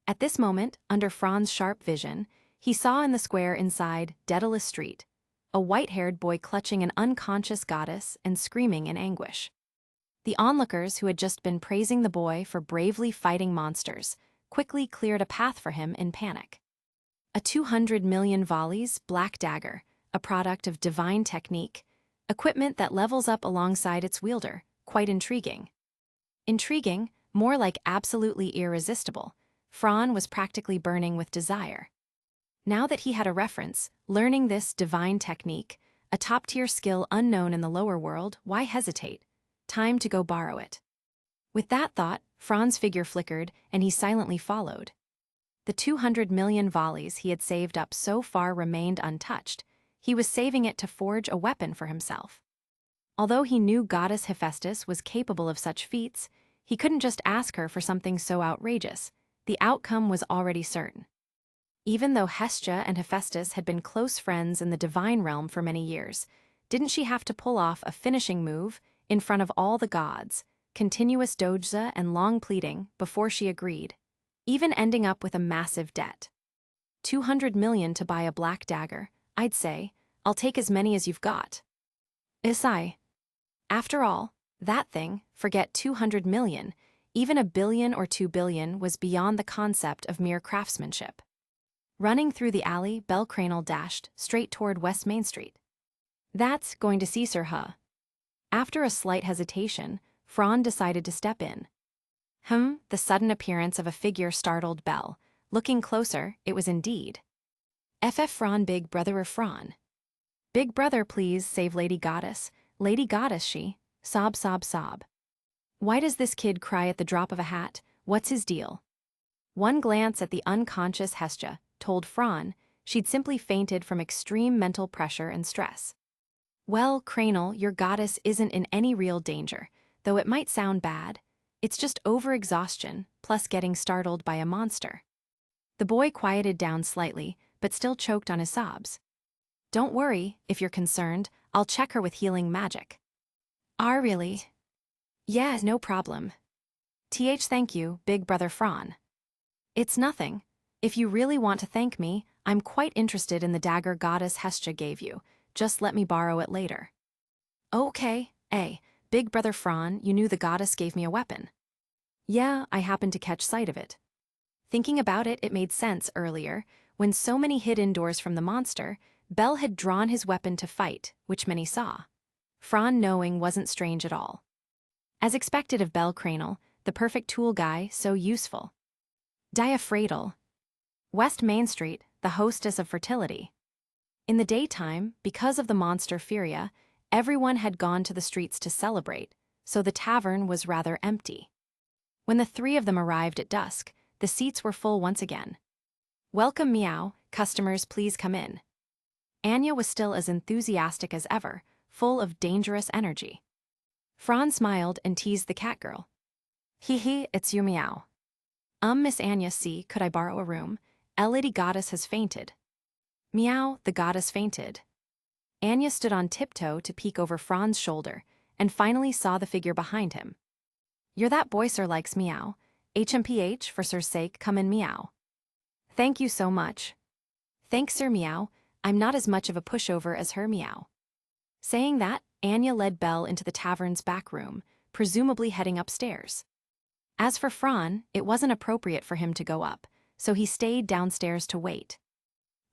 At this moment, under Fran's sharp vision, he saw in the square inside Daedalus Street a white-haired boy clutching an unconscious goddess and screaming in anguish. The onlookers who had just been praising the boy for bravely fighting monsters quickly cleared a path for him in panic. A 200 million volleys black dagger, a product of divine technique, equipment that levels up alongside its wielder, quite intriguing. Intriguing, more like absolutely irresistible. Fran was practically burning with desire. Now that he had a reference, learning this divine technique, a top-tier skill unknown in the lower world, why hesitate? Time to go borrow it. With that thought, Fran's figure flickered and he silently followed. The 200 million volleys he had saved up so far remained untouched. He was saving it to forge a weapon for himself. Although he knew Goddess Hephaestus was capable of such feats, he couldn't just ask her for something so outrageous. The outcome was already certain. Even though Hestia and Hephaestus had been close friends in the divine realm for many years, didn't she have to pull off a finishing move in front of all the gods, continuous doja and long pleading before she agreed, even ending up with a massive debt? 200 million to buy a black dagger, I'd say, I'll take as many as you've got. Isai. After all, that thing, forget 200 million, even a billion or 2 billion was beyond the concept of mere craftsmanship. Running through the alley, Belle Cranel dashed straight toward West Main Street. That's going to cease her, huh? After a slight hesitation, Fran decided to step in. The sudden appearance of a figure startled Belle. Looking closer, it was indeed FF Fran, Big Brother of Fran. Big Brother, please save Lady Goddess. Lady Goddess, she. Sob, sob, sob. Why does this kid cry at the drop of a hat? What's his deal? One glance at the unconscious Hestia told Fran She'd simply fainted from extreme mental pressure and stress. Well, Cranel, your goddess isn't in any real danger, though it might sound bad. It's just overexhaustion, plus getting startled by a monster. The boy quieted down slightly, but still choked on his sobs. Don't worry, if you're concerned, I'll check her with healing magic. Really? Yeah, no problem. Thank you, Big Brother Fran. It's nothing. If you really want to thank me, I'm quite interested in the dagger goddess Hestia gave you. Just let me borrow it later. Okay, Big Brother Fran, you knew the goddess gave me a weapon. Yeah, I happened to catch sight of it. Thinking about it, it made sense earlier. When so many hid indoors from the monster, Bel had drawn his weapon to fight, which many saw. Fran knowing wasn't strange at all. As expected of Bel Cranel, the perfect tool guy, so useful. Diaphragm. West Main Street, the hostess of fertility. In the daytime, because of the monster Furia, everyone had gone to the streets to celebrate, so the tavern was rather empty. When the three of them arrived at dusk, the seats were full once again. Welcome, meow, customers, please come in. Anya was still as enthusiastic as ever, full of dangerous energy. Fran smiled and teased the cat girl. Hee, it's you, meow. Miss Anya, see, could I borrow a room? Lady Goddess has fainted. Meow, the goddess fainted. Anya stood on tiptoe to peek over Fran's shoulder, and finally saw the figure behind him. You're that boy Sir likes, meow. HMPH, for Sir's sake, come in, meow. Thank you so much. Thanks, Sir, meow. I'm not as much of a pushover as her, meow. Saying that, Anya led Bel into the tavern's back room, presumably heading upstairs. As for Fran, it wasn't appropriate for him to go up, so he stayed downstairs to wait.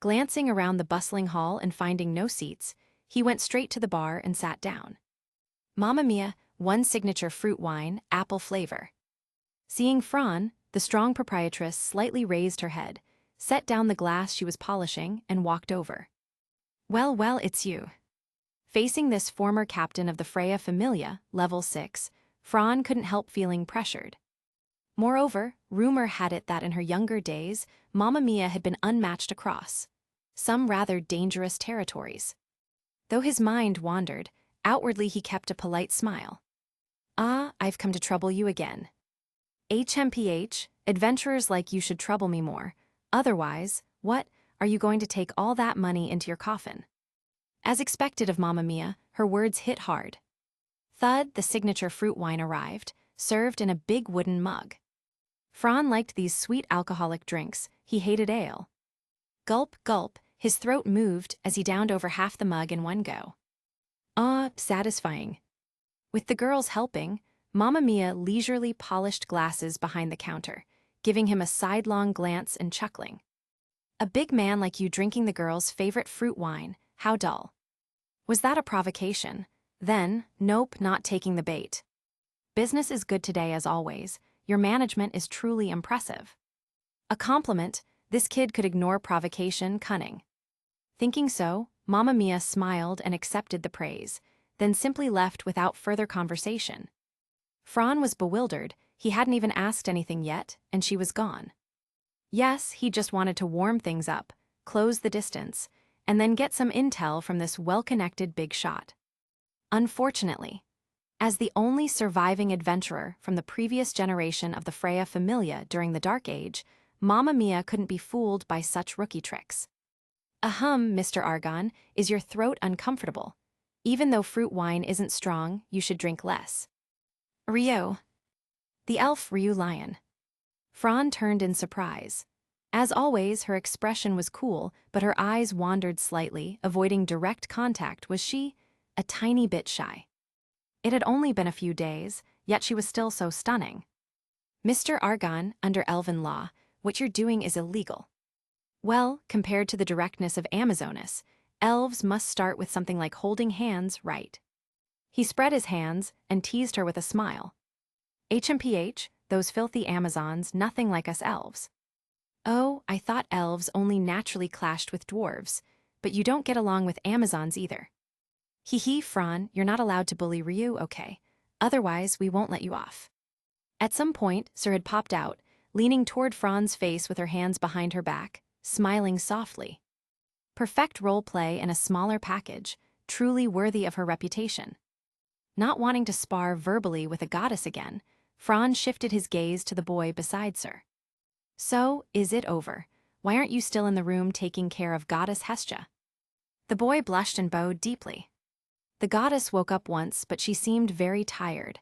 Glancing around the bustling hall and finding no seats, he went straight to the bar and sat down. Mamma mia, one signature fruit wine, apple flavor. Seeing Fran, the strong proprietress slightly raised her head, set down the glass she was polishing, and walked over. Well, it's you. Facing this former captain of the Freya Familia, level 6, Fran couldn't help feeling pressured. Moreover, rumor had it that in her younger days, Mamma Mia had been unmatched across some rather dangerous territories. Though his mind wandered, outwardly he kept a polite smile. I've come to trouble you again. HMPH, adventurers like you should trouble me more. Otherwise, what, are you going to take all that money into your coffin? As expected of Mamma Mia, her words hit hard. Thud, the signature fruit wine arrived, served in a big wooden mug. Fran liked these sweet alcoholic drinks, he hated ale. Gulp, gulp, his throat moved as he downed over half the mug in one go. Satisfying. With the girls helping, Mamma Mia leisurely polished glasses behind the counter, giving him a sidelong glance and chuckling. A big man like you drinking the girls' favorite fruit wine, how dull. Was that a provocation? Then, nope, not taking the bait. Business is good today as always. Your management is truly impressive. A compliment, this kid could ignore provocation, cunning. Thinking so, Mamma Mia smiled and accepted the praise, then simply left without further conversation. Fran was bewildered, he hadn't even asked anything yet, and she was gone. Yes, he just wanted to warm things up, close the distance, and then get some intel from this well-connected big shot. Unfortunately, as the only surviving adventurer from the previous generation of the Freya Familia during the Dark Age, Mamma Mia couldn't be fooled by such rookie tricks. Mr. Argon, is your throat uncomfortable? Even though fruit wine isn't strong, you should drink less. Rio. The elf Ryu Lion. Fran turned in surprise. As always, her expression was cool, but her eyes wandered slightly, avoiding direct contact. Was she a tiny bit shy? It had only been a few days, yet she was still so stunning. Mr. Argon, under elven law, what you're doing is illegal. Well, compared to the directness of Amazonas, elves must start with something like holding hands, right? He spread his hands and teased her with a smile. HMPH, those filthy Amazons, nothing like us elves. Oh, I thought elves only naturally clashed with dwarves, but you don't get along with Amazons either. Hee, Fran, you're not allowed to bully Ryu, okay? Otherwise, we won't let you off. At some point, Sir had popped out, leaning toward Fran's face with her hands behind her back, smiling softly. Perfect role play in a smaller package, truly worthy of her reputation. Not wanting to spar verbally with a goddess again, Fran shifted his gaze to the boy beside her. So, is it over? Why aren't you still in the room taking care of Goddess Hestia? The boy blushed and bowed deeply. The goddess woke up once, but she seemed very tired.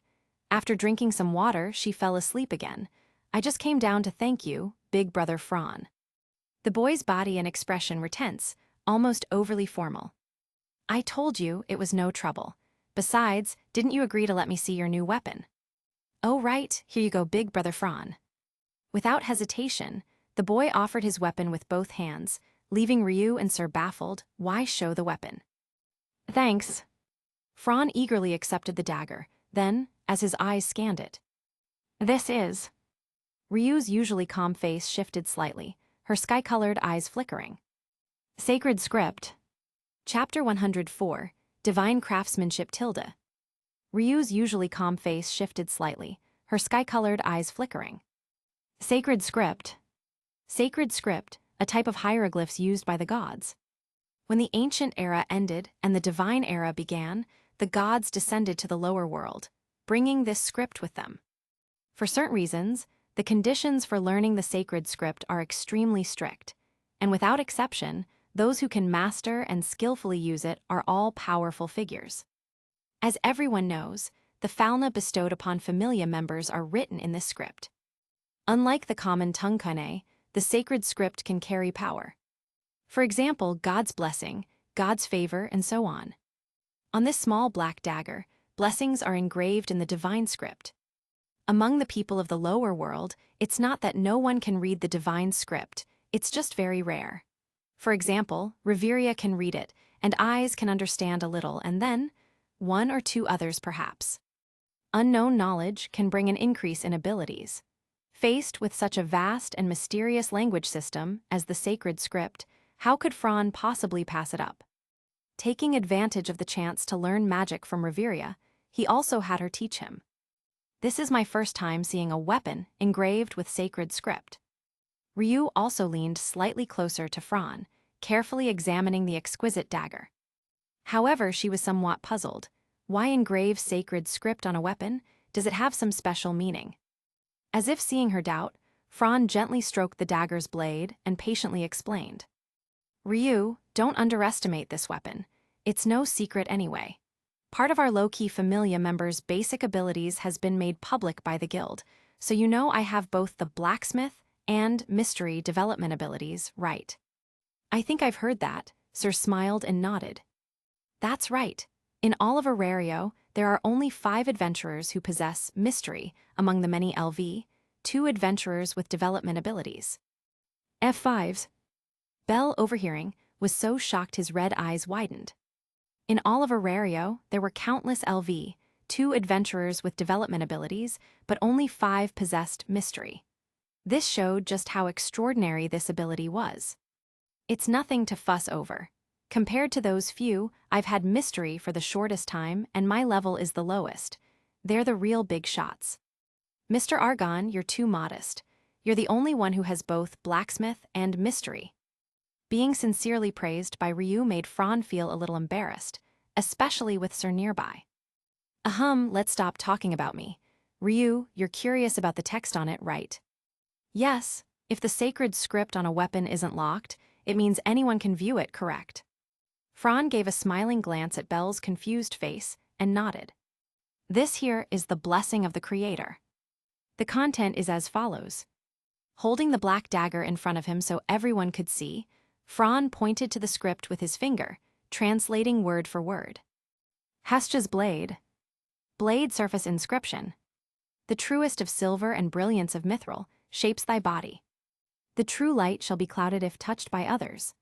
After drinking some water, she fell asleep again. I just came down to thank you, big brother Fran. The boy's body and expression were tense, almost overly formal. I told you it was no trouble. Besides, didn't you agree to let me see your new weapon? Oh right, here you go, big brother Fran. Without hesitation, the boy offered his weapon with both hands, leaving Ryu and Sir baffled. Why show the weapon? Thanks. Fran eagerly accepted the dagger, then, as his eyes scanned it. This is... Ryu's usually calm face shifted slightly, her sky-colored eyes flickering. Sacred Script. Chapter 104, Divine Craftsmanship Tilde. Ryu's usually calm face shifted slightly, her sky-colored eyes flickering. Sacred Script. Sacred Script, a type of hieroglyphs used by the gods. When the ancient era ended and the divine era began, the gods descended to the lower world, bringing this script with them. For certain reasons, the conditions for learning the sacred script are extremely strict, and without exception, those who can master and skillfully use it are all powerful figures. As everyone knows, the Falna bestowed upon familia members are written in this script. Unlike the common tungkane, the sacred script can carry power. For example, God's blessing, God's favor, and so on. On this small black dagger, blessings are engraved in the divine script. Among the people of the lower world, it's not that no one can read the divine script, it's just very rare. For example, Reveria can read it, and eyes can understand a little, and then, one or two others perhaps. Unknown knowledge can bring an increase in abilities. Faced with such a vast and mysterious language system as the sacred script, how could Fran possibly pass it up? Taking advantage of the chance to learn magic from Reveria, he also had her teach him. This is my first time seeing a weapon engraved with sacred script. Ryu also leaned slightly closer to Fran, carefully examining the exquisite dagger. However, she was somewhat puzzled. Why engrave sacred script on a weapon? Does it have some special meaning? As if seeing her doubt, Fran gently stroked the dagger's blade and patiently explained. Ryu, don't underestimate this weapon. It's no secret anyway. Part of our low-key familia members' basic abilities has been made public by the guild, so you know I have both the blacksmith and mystery development abilities, right? I think I've heard that, Sir smiled and nodded. That's right. In all of Orario, there are only 5 adventurers who possess mystery among the many LV, 2 adventurers with development abilities. F5s. Bell, overhearing, was so shocked his red eyes widened. In all of Orario, there were countless LV, 2 adventurers with development abilities, but only 5 possessed mystery. This showed just how extraordinary this ability was. It's nothing to fuss over. Compared to those few, I've had mystery for the shortest time, and my level is the lowest. They're the real big shots. Mr. Argon, you're too modest. You're the only one who has both blacksmith and mystery. Being sincerely praised by Ryu made Fran feel a little embarrassed, especially with Sir nearby. Let's stop talking about me. Ryu, you're curious about the text on it, right? Yes, if the sacred script on a weapon isn't locked, it means anyone can view it, correct? Fran gave a smiling glance at Belle's confused face and nodded. This here is the blessing of the creator. The content is as follows. Holding the black dagger in front of him so everyone could see, Fran pointed to the script with his finger, translating word for word. Hestia's blade. Blade surface inscription. The truest of silver and brilliance of mithril shapes thy body. The true light shall be clouded if touched by others.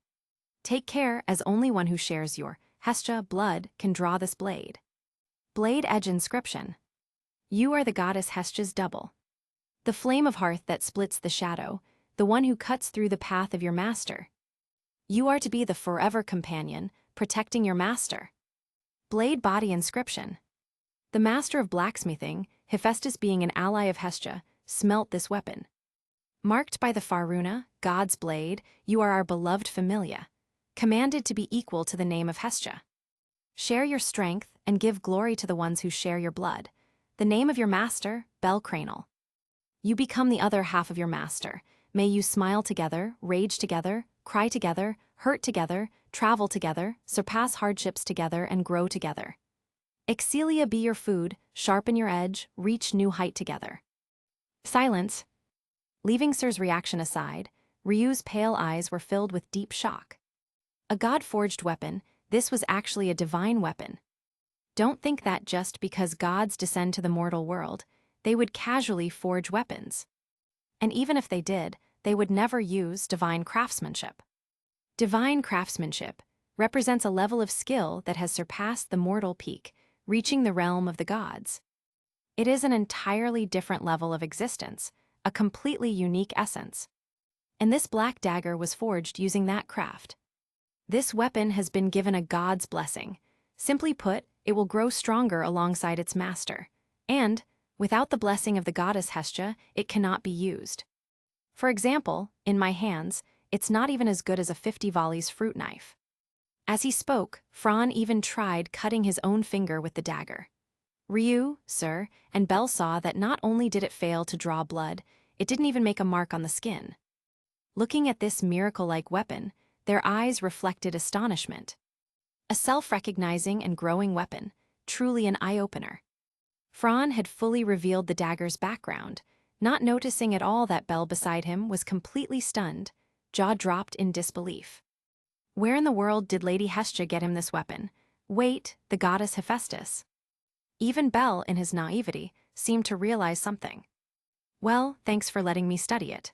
Take care, as only one who shares your Hestia blood can draw this blade. Blade edge inscription. You are the goddess Hestia's double. The flame of hearth that splits the shadow, the one who cuts through the path of your master. You are to be the forever companion, protecting your master. Blade body inscription. The master of blacksmithing, Hephaestus being an ally of Hestia, smelt this weapon. Marked by the Faruna, God's blade, you are our beloved familia. commanded to be equal to the name of Hestia. Share your strength and give glory to the ones who share your blood. The name of your master, Bel Cranel. You become the other half of your master. May you smile together, rage together, cry together, hurt together, travel together, surpass hardships together, and grow together. Excelia be your food, sharpen your edge, reach new height together. Silence. Leaving Sir's reaction aside, Ryu's pale eyes were filled with deep shock. A god-forged weapon, this was actually a divine weapon. Don't think that just because gods descend to the mortal world, they would casually forge weapons. And even if they did, they would never use divine craftsmanship. Divine craftsmanship represents a level of skill that has surpassed the mortal peak, reaching the realm of the gods. It is an entirely different level of existence, a completely unique essence. And this black dagger was forged using that craft. This weapon has been given a god's blessing. Simply put, it will grow stronger alongside its master. And, without the blessing of the goddess Hestia, it cannot be used. For example, in my hands, it's not even as good as a 50 volleys fruit knife. As he spoke, Fran even tried cutting his own finger with the dagger. Ryu, sir, and Bel saw that not only did it fail to draw blood, it didn't even make a mark on the skin. Looking at this miracle-like weapon, their eyes reflected astonishment. A self-recognizing and growing weapon, truly an eye-opener. Fran had fully revealed the dagger's background, not noticing at all that Bel beside him was completely stunned, jaw dropped in disbelief. Where in the world did Lady Hestia get him this weapon? Wait, the goddess Hephaestus. Even Bel, in his naivety, seemed to realize something. Well, thanks for letting me study it.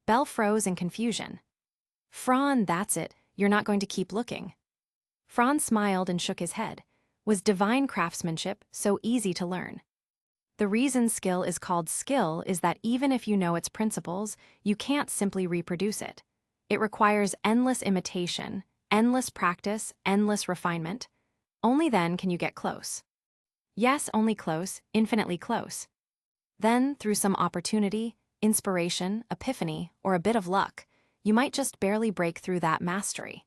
Bel froze in confusion. Fran, that's it, you're not going to keep looking. Fran smiled and shook his head. Was divine craftsmanship so easy to learn? The reason skill is called skill is that even if you know its principles, you can't simply reproduce it. It requires endless imitation, endless practice, endless refinement. Only then can you get close. Yes, only close, infinitely close. Then, through some opportunity, inspiration, epiphany, or a bit of luck, you might just barely break through that mastery.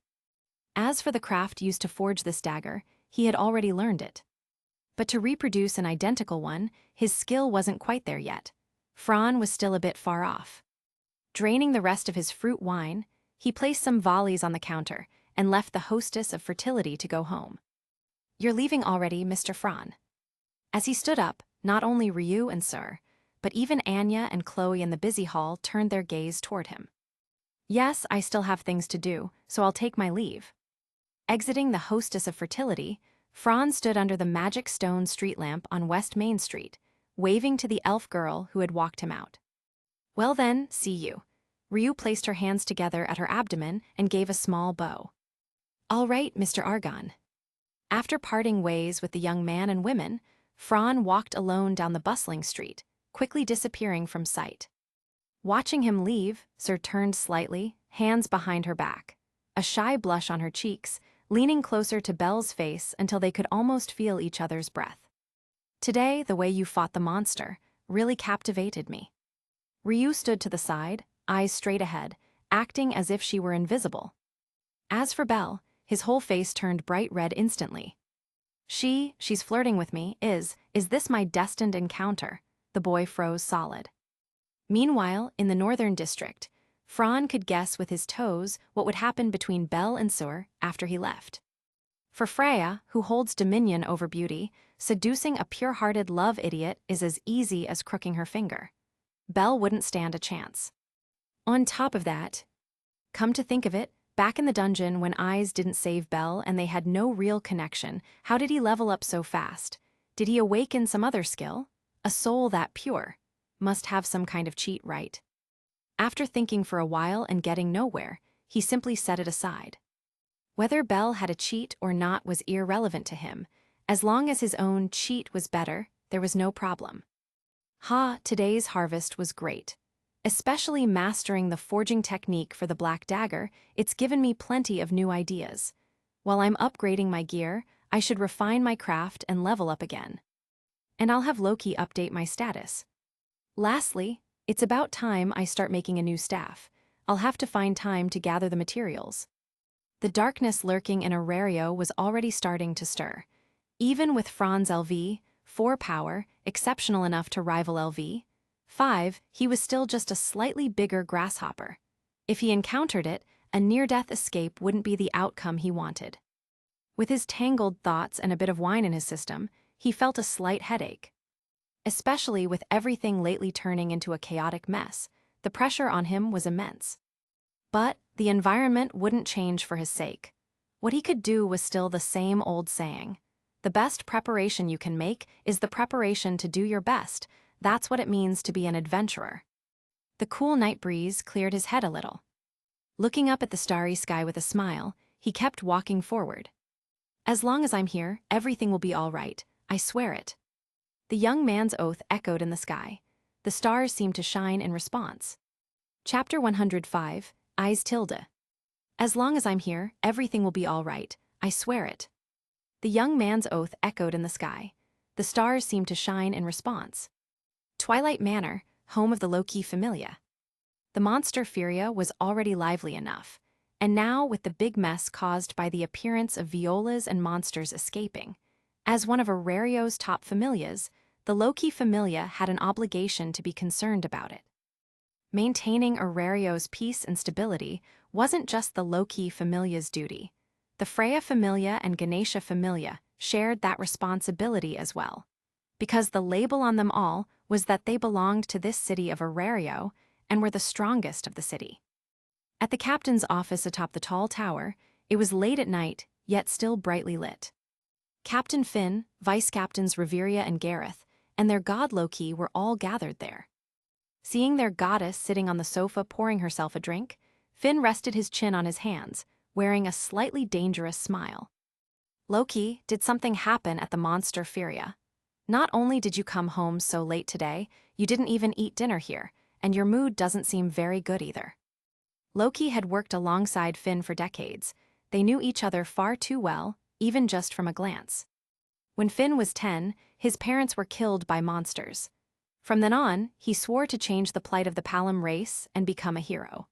As for the craft used to forge this dagger, he had already learned it. But to reproduce an identical one, his skill wasn't quite there yet. Fran was still a bit far off. Draining the rest of his fruit wine, he placed some volleys on the counter and left the hostess of fertility to go home. You're leaving already, Mr. Fran. As he stood up, not only Ryu and Sir, but even Anya and Chloe in the busy hall turned their gaze toward him. Yes, I still have things to do, so I'll take my leave. Exiting the hostess of fertility, Fran stood under the magic stone street lamp on West Main Street, waving to the elf girl who had walked him out. Well then, see you. Ryu placed her hands together at her abdomen and gave a small bow. All right, Mr. Argon. After parting ways with the young man and women, Fran walked alone down the bustling street, quickly disappearing from sight. Watching him leave, Sir turned slightly, hands behind her back, a shy blush on her cheeks, leaning closer to Belle's face until they could almost feel each other's breath. Today, the way you fought the monster really captivated me. Ryu stood to the side, eyes straight ahead, acting as if she were invisible. As for Belle, his whole face turned bright red instantly. She's flirting with me, is this my destined encounter? The boy froze solid. Meanwhile, in the northern district, Fran could guess with his toes what would happen between Belle and Sur after he left. For Freya, who holds dominion over beauty, seducing a pure-hearted love idiot is as easy as crooking her finger. Belle wouldn't stand a chance. On top of that, come to think of it, back in the dungeon when Eyes didn't save Belle and they had no real connection, how did he level up so fast? Did he awaken some other skill? A soul that pure must have some kind of cheat, right? After thinking for a while and getting nowhere, he simply set it aside. Whether Belle had a cheat or not was irrelevant to him. As long as his own cheat was better, there was no problem. Today's harvest was great. Especially mastering the forging technique for the black dagger, it's given me plenty of new ideas. While I'm upgrading my gear, I should refine my craft and level up again. And I'll have Loki update my status. Lastly, it's about time I start making a new staff. I'll have to find time to gather the materials. The darkness lurking in Orario was already starting to stir. Even with Franz LV, 4 power, exceptional enough to rival LV, 5, he was still just a slightly bigger grasshopper. If he encountered it, a near-death escape wouldn't be the outcome he wanted. With his tangled thoughts and a bit of wine in his system, he felt a slight headache. Especially with everything lately turning into a chaotic mess, the pressure on him was immense. But the environment wouldn't change for his sake. What he could do was still the same old saying. The best preparation you can make is the preparation to do your best. That's what it means to be an adventurer. The cool night breeze cleared his head a little. Looking up at the starry sky with a smile, he kept walking forward. As long as I'm here, everything will be all right, I swear it. The young man's oath echoed in the sky. The stars seemed to shine in response. Chapter 105, Eyes Tilde. As long as I'm here, everything will be all right, I swear it. The young man's oath echoed in the sky. The stars seemed to shine in response. Twilight Manor, home of the low-key familia. The monster Furia was already lively enough, and now with the big mess caused by the appearance of violas and monsters escaping. As one of Orario's top familias, the low-key familia had an obligation to be concerned about it. Maintaining Orario's peace and stability wasn't just the low-key familia's duty. The Freya familia and Ganesha familia shared that responsibility as well, because the label on them all was that they belonged to this city of Orario and were the strongest of the city. At the captain's office atop the tall tower, it was late at night, yet still brightly lit. Captain Finn, Vice-Captains Reveria and Gareth, and their god Loki were all gathered there. Seeing their goddess sitting on the sofa pouring herself a drink, Finn rested his chin on his hands, wearing a slightly dangerous smile. Loki, did something happen at the monster Furia? Not only did you come home so late today, you didn't even eat dinner here, and your mood doesn't seem very good either. Loki had worked alongside Finn for decades. They knew each other far too well, even just from a glance. When Finn was 10, his parents were killed by monsters. From then on, he swore to change the plight of the Palom race and become a hero.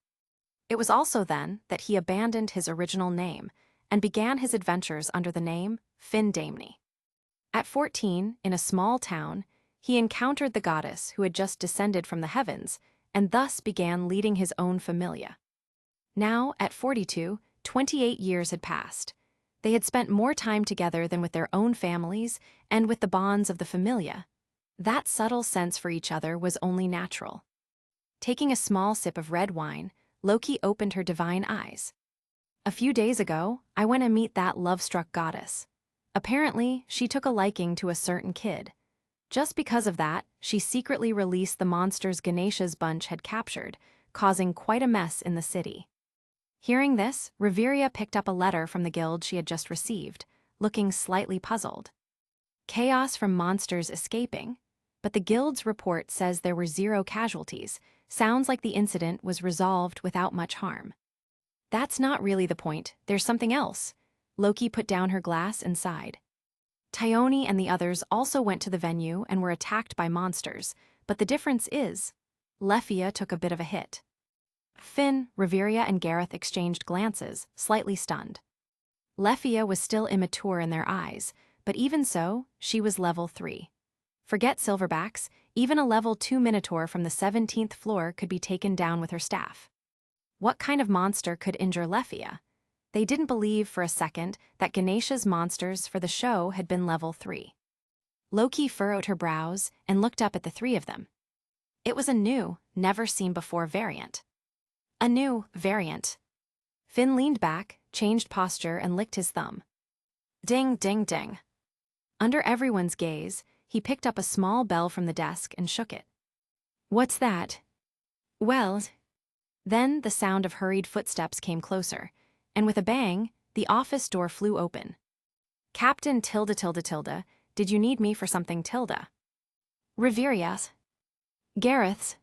It was also then that he abandoned his original name and began his adventures under the name Finn Damney. At 14, in a small town, he encountered the goddess who had just descended from the heavens and thus began leading his own familia. Now, at 42, 28 years had passed. They had spent more time together than with their own families and with the bonds of the familia. That subtle sense for each other was only natural. Taking a small sip of red wine, Loki opened her divine eyes. A few days ago, I went to meet that love-struck goddess. Apparently, she took a liking to a certain kid. Just because of that, she secretly released the monsters Ganesha's bunch had captured, causing quite a mess in the city. Hearing this, Reveria picked up a letter from the guild she had just received, looking slightly puzzled. Chaos from monsters escaping? But the guild's report says there were 0 casualties. Sounds like the incident was resolved without much harm. That's not really the point, there's something else. Loki put down her glass and sighed. Thyone and the others also went to the venue and were attacked by monsters, but the difference is, Lefia took a bit of a hit. Finn, Reveria, and Gareth exchanged glances, slightly stunned. Lefia was still immature in their eyes, but even so, she was level 3. Forget silverbacks, even a level 2 minotaur from the 17th floor could be taken down with her staff. What kind of monster could injure Lefia? They didn't believe for a second that Ganesha's monsters for the show had been level 3. Loki furrowed her brows and looked up at the 3 of them. It was a new, never-seen-before variant. A new variant. Finn leaned back, changed posture, and licked his thumb. Ding, ding, ding. Under everyone's gaze, he picked up a small bell from the desk and shook it. What's that? Well. Then the sound of hurried footsteps came closer, and with a bang, the office door flew open. Captain Tilde, did you need me for something, Tilda? Reveria's. Gareth's.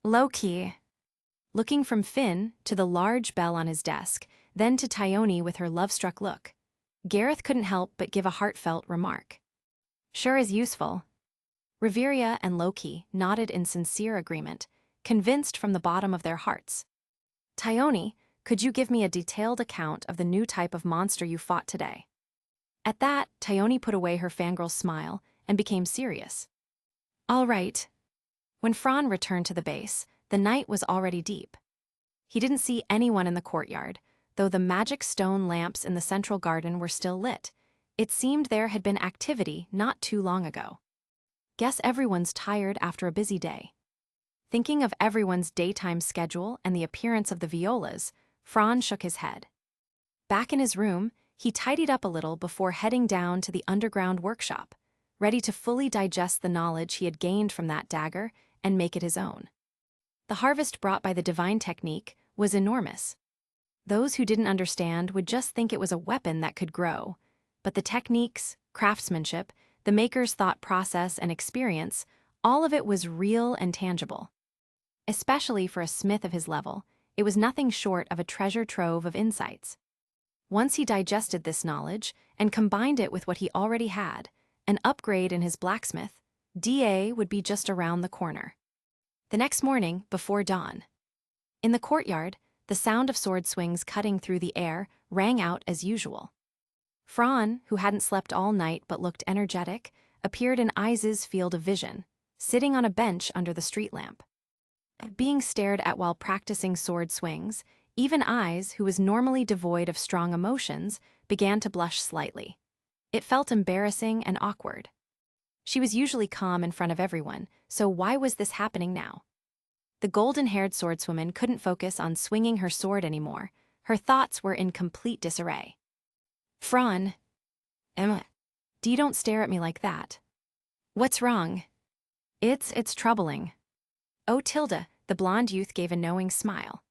Loki. Looking from Finn to the large bell on his desk, then to Thyone with her love-struck look, Gareth couldn't help but give a heartfelt remark. Sure is useful. Reveria and Loki nodded in sincere agreement, convinced from the bottom of their hearts. Thyone, Could you give me a detailed account of the new type of monster you fought today? At that, Thyone put away her fangirl smile and became serious. All right. When Fran returned to the base, the night was already deep. He didn't see anyone in the courtyard, though the magic stone lamps in the central garden were still lit. It seemed there had been activity not too long ago. Guess everyone's tired after a busy day. Thinking of everyone's daytime schedule and the appearance of the violas, Fran shook his head. Back in his room, he tidied up a little before heading down to the underground workshop, ready to fully digest the knowledge he had gained from that dagger and make it his own. The harvest brought by the divine technique was enormous. Those who didn't understand would just think it was a weapon that could grow, but the techniques, craftsmanship, the maker's thought process and experience, all of it was real and tangible. Especially for a smith of his level, it was nothing short of a treasure trove of insights. Once he digested this knowledge and combined it with what he already had, an upgrade in his blacksmith, DA would be just around the corner. The next morning, before dawn. In the courtyard, the sound of sword swings cutting through the air rang out as usual. Fran, who hadn't slept all night but looked energetic, appeared in Eyes' field of vision, sitting on a bench under the street lamp. Being stared at while practicing sword swings, even Eyes, who was normally devoid of strong emotions, began to blush slightly. It felt embarrassing and awkward. She was usually calm in front of everyone, so why was this happening now? The golden-haired swordswoman couldn't focus on swinging her sword anymore. Her thoughts were in complete disarray. Fran, Emma, don't stare at me like that. What's wrong? It's troubling. Oh, Tilda, the blonde youth gave a knowing smile.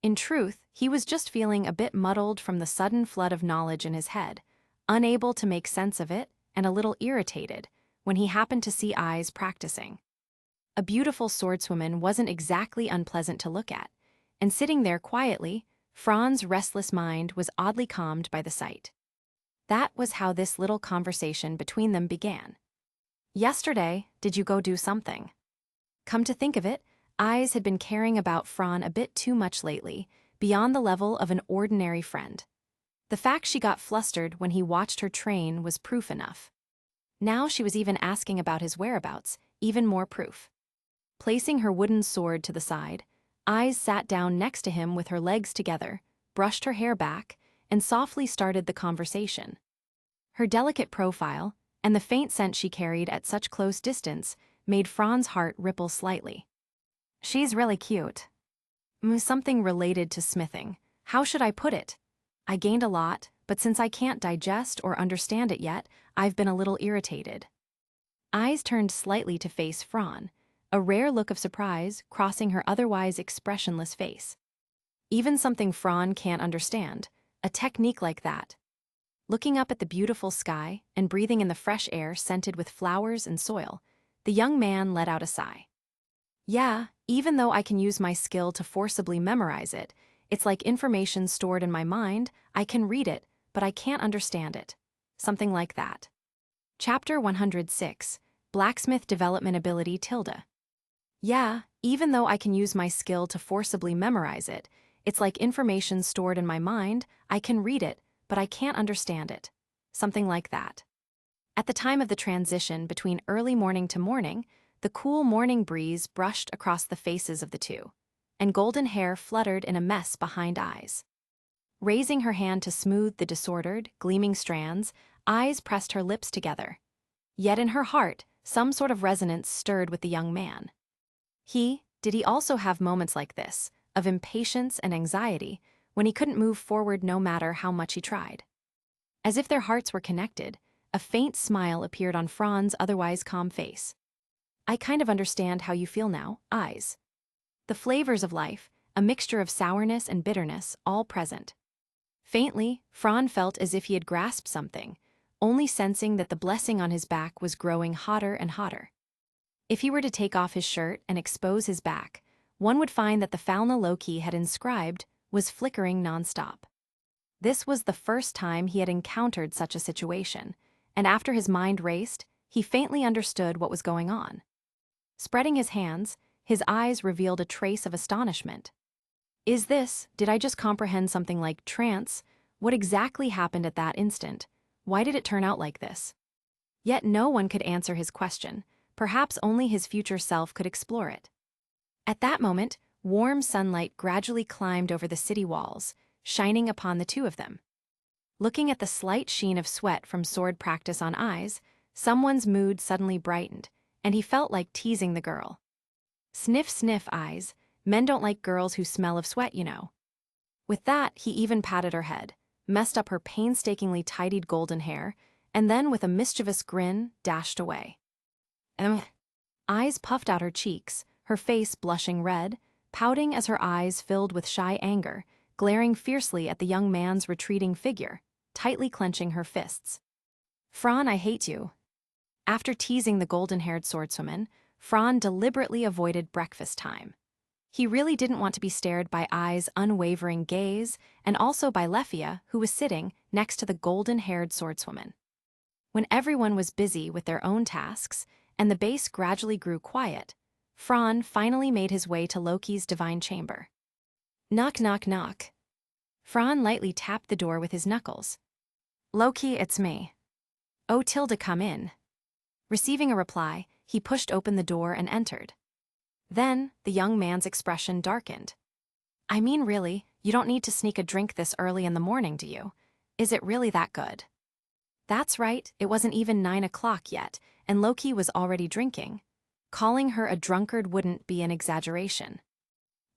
In truth, he was just feeling a bit muddled from the sudden flood of knowledge in his head, unable to make sense of it and a little irritated when he happened to see Eyes practicing. A beautiful swordswoman wasn't exactly unpleasant to look at, and sitting there quietly, Fran's restless mind was oddly calmed by the sight. That was how this little conversation between them began. Yesterday, did you go do something? Come to think of it, Eyes had been caring about Fran a bit too much lately, beyond the level of an ordinary friend. The fact she got flustered when he watched her train was proof enough. Now she was even asking about his whereabouts, even more proof. Placing her wooden sword to the side, Eyes sat down next to him with her legs together, brushed her hair back, and softly started the conversation. Her delicate profile, and the faint scent she carried at such close distance, made Fran's heart ripple slightly. She's really cute. Something related to smithing. How should I put it? I gained a lot, but since I can't digest or understand it yet, I've been a little irritated. Eyes turned slightly to face Fran, a rare look of surprise crossing her otherwise expressionless face. Even something Fran can't understand, a technique like that. Looking up at the beautiful sky and breathing in the fresh air scented with flowers and soil, the young man let out a sigh. Yeah, even though I can use my skill to forcibly memorize it, it's like information stored in my mind. I can read it, but I can't understand it. Something like that. Chapter 106, Blacksmith Development Ability Tilda. Yeah, even though I can use my skill to forcibly memorize it, it's like information stored in my mind. I can read it, but I can't understand it. Something like that. At the time of the transition between early morning to morning, the cool morning breeze brushed across the faces of the two, and golden hair fluttered in a mess behind Eyes. Raising her hand to smooth the disordered, gleaming strands, Eyes pressed her lips together. Yet in her heart, some sort of resonance stirred with the young man. Did he also have moments like this, of impatience and anxiety, when he couldn't move forward no matter how much he tried? As if their hearts were connected, a faint smile appeared on Fran's otherwise calm face. I kind of understand how you feel now, Eyes. The flavors of life, a mixture of sourness and bitterness, all present. Faintly, Fran felt as if he had grasped something, only sensing that the blessing on his back was growing hotter and hotter. If he were to take off his shirt and expose his back, one would find that the Falna Loki had inscribed was flickering nonstop. This was the first time he had encountered such a situation, and after his mind raced, he faintly understood what was going on. Spreading his hands, his eyes revealed a trace of astonishment. Did I just comprehend something like trance? What exactly happened at that instant? Why did it turn out like this? Yet no one could answer his question. Perhaps only his future self could explore it. At that moment, warm sunlight gradually climbed over the city walls, shining upon the two of them. Looking at the slight sheen of sweat from sword practice on eyes, someone's mood suddenly brightened, and he felt like teasing the girl. Sniff, sniff, eyes. Men don't like girls who smell of sweat, you know. With that, he even patted her head, messed up her painstakingly tidied golden hair, and then with a mischievous grin, dashed away. Eyes puffed out her cheeks, her face blushing red, pouting as her eyes filled with shy anger, glaring fiercely at the young man's retreating figure, tightly clenching her fists. Fran, I hate you. After teasing the golden-haired swordswoman, Fran deliberately avoided breakfast time. He really didn't want to be stared by Ai's unwavering gaze, and also by Lefia, who was sitting next to the golden-haired swordswoman. When everyone was busy with their own tasks, and the base gradually grew quiet, Fran finally made his way to Loki's divine chamber. Knock, knock, knock. Fran lightly tapped the door with his knuckles. Loki, it's me. Oh, Tilda, come in. Receiving a reply, he pushed open the door and entered. Then, the young man's expression darkened. I mean, really, you don't need to sneak a drink this early in the morning, do you? Is it really that good? That's right, it wasn't even 9 o'clock yet, and Loki was already drinking. Calling her a drunkard wouldn't be an exaggeration.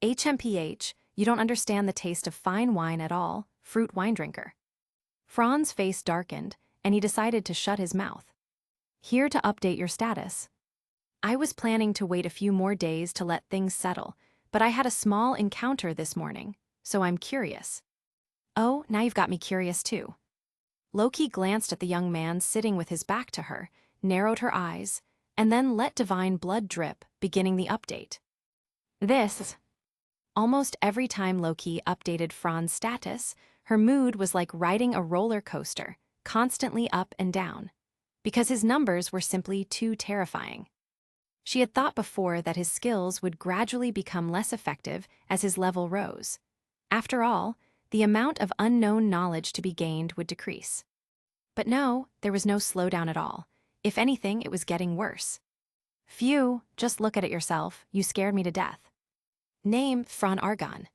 HMPH, you don't understand the taste of fine wine at all, fruit wine drinker. Fran's face darkened, and he decided to shut his mouth. Here to update your status. I was planning to wait a few more days to let things settle, but I had a small encounter this morning, so I'm curious. Oh, now you've got me curious too. Loki glanced at the young man sitting with his back to her, narrowed her eyes, and then let divine blood drip, beginning the update. Almost every time Loki updated Fran's status, her mood was like riding a roller coaster, constantly up and down, because his numbers were simply too terrifying. She had thought before that his skills would gradually become less effective as his level rose. After all, the amount of unknown knowledge to be gained would decrease. But no, there was no slowdown at all. If anything, it was getting worse. Phew, just look at it yourself, you scared me to death. Name, Fran Argon.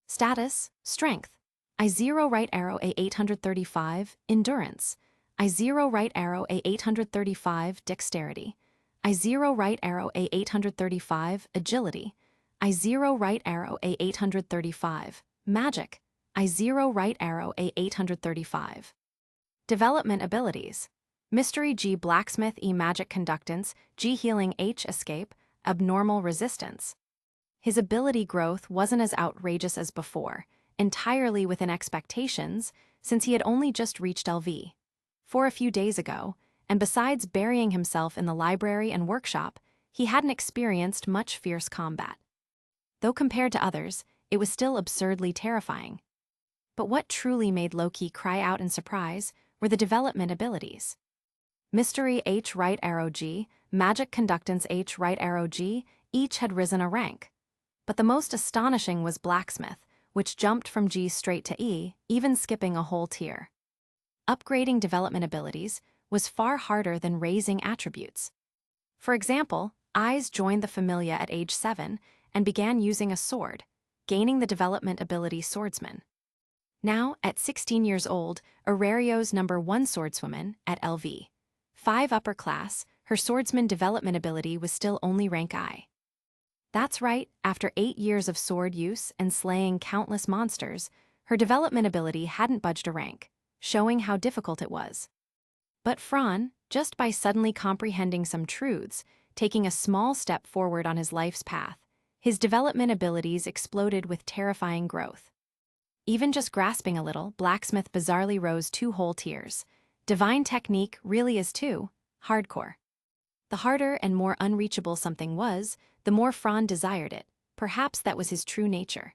Status, Strength. I0 right arrow A835, Endurance. I0 right arrow A835, Dexterity. I0 right arrow A835, Agility. I0 right arrow A835, Magic. I0 right arrow A835. Development abilities. Mystery G Blacksmith E Magic Conductance, G Healing H Escape, Abnormal Resistance. His ability growth wasn't as outrageous as before, entirely within expectations, since he had only just reached LV4 a few days ago, and besides burying himself in the library and workshop, he hadn't experienced much fierce combat. Though compared to others, it was still absurdly terrifying. But what truly made Loki cry out in surprise were the development abilities. Mystery H right arrow G, Magic Conductance H right arrow G, each had risen a rank. But the most astonishing was Blacksmith, which jumped from G straight to E, even skipping a whole tier. Upgrading development abilities was far harder than raising attributes. For example, Eyes joined the Familia at age 7 and began using a sword, gaining the development ability Swordsman. Now, at 16 years old, Orario's #1 swordswoman at LV5 upper class, her swordsman development ability was still only rank I. That's right, after 8 years of sword use and slaying countless monsters, her development ability hadn't budged a rank, showing how difficult it was. But Fran, just by suddenly comprehending some truths, taking a small step forward on his life's path, his development abilities exploded with terrifying growth. Even just grasping a little, Blacksmith bizarrely rose 2 whole tiers. Divine Technique really is too hardcore. The harder and more unreachable something was, the more Fran desired it. Perhaps that was his true nature.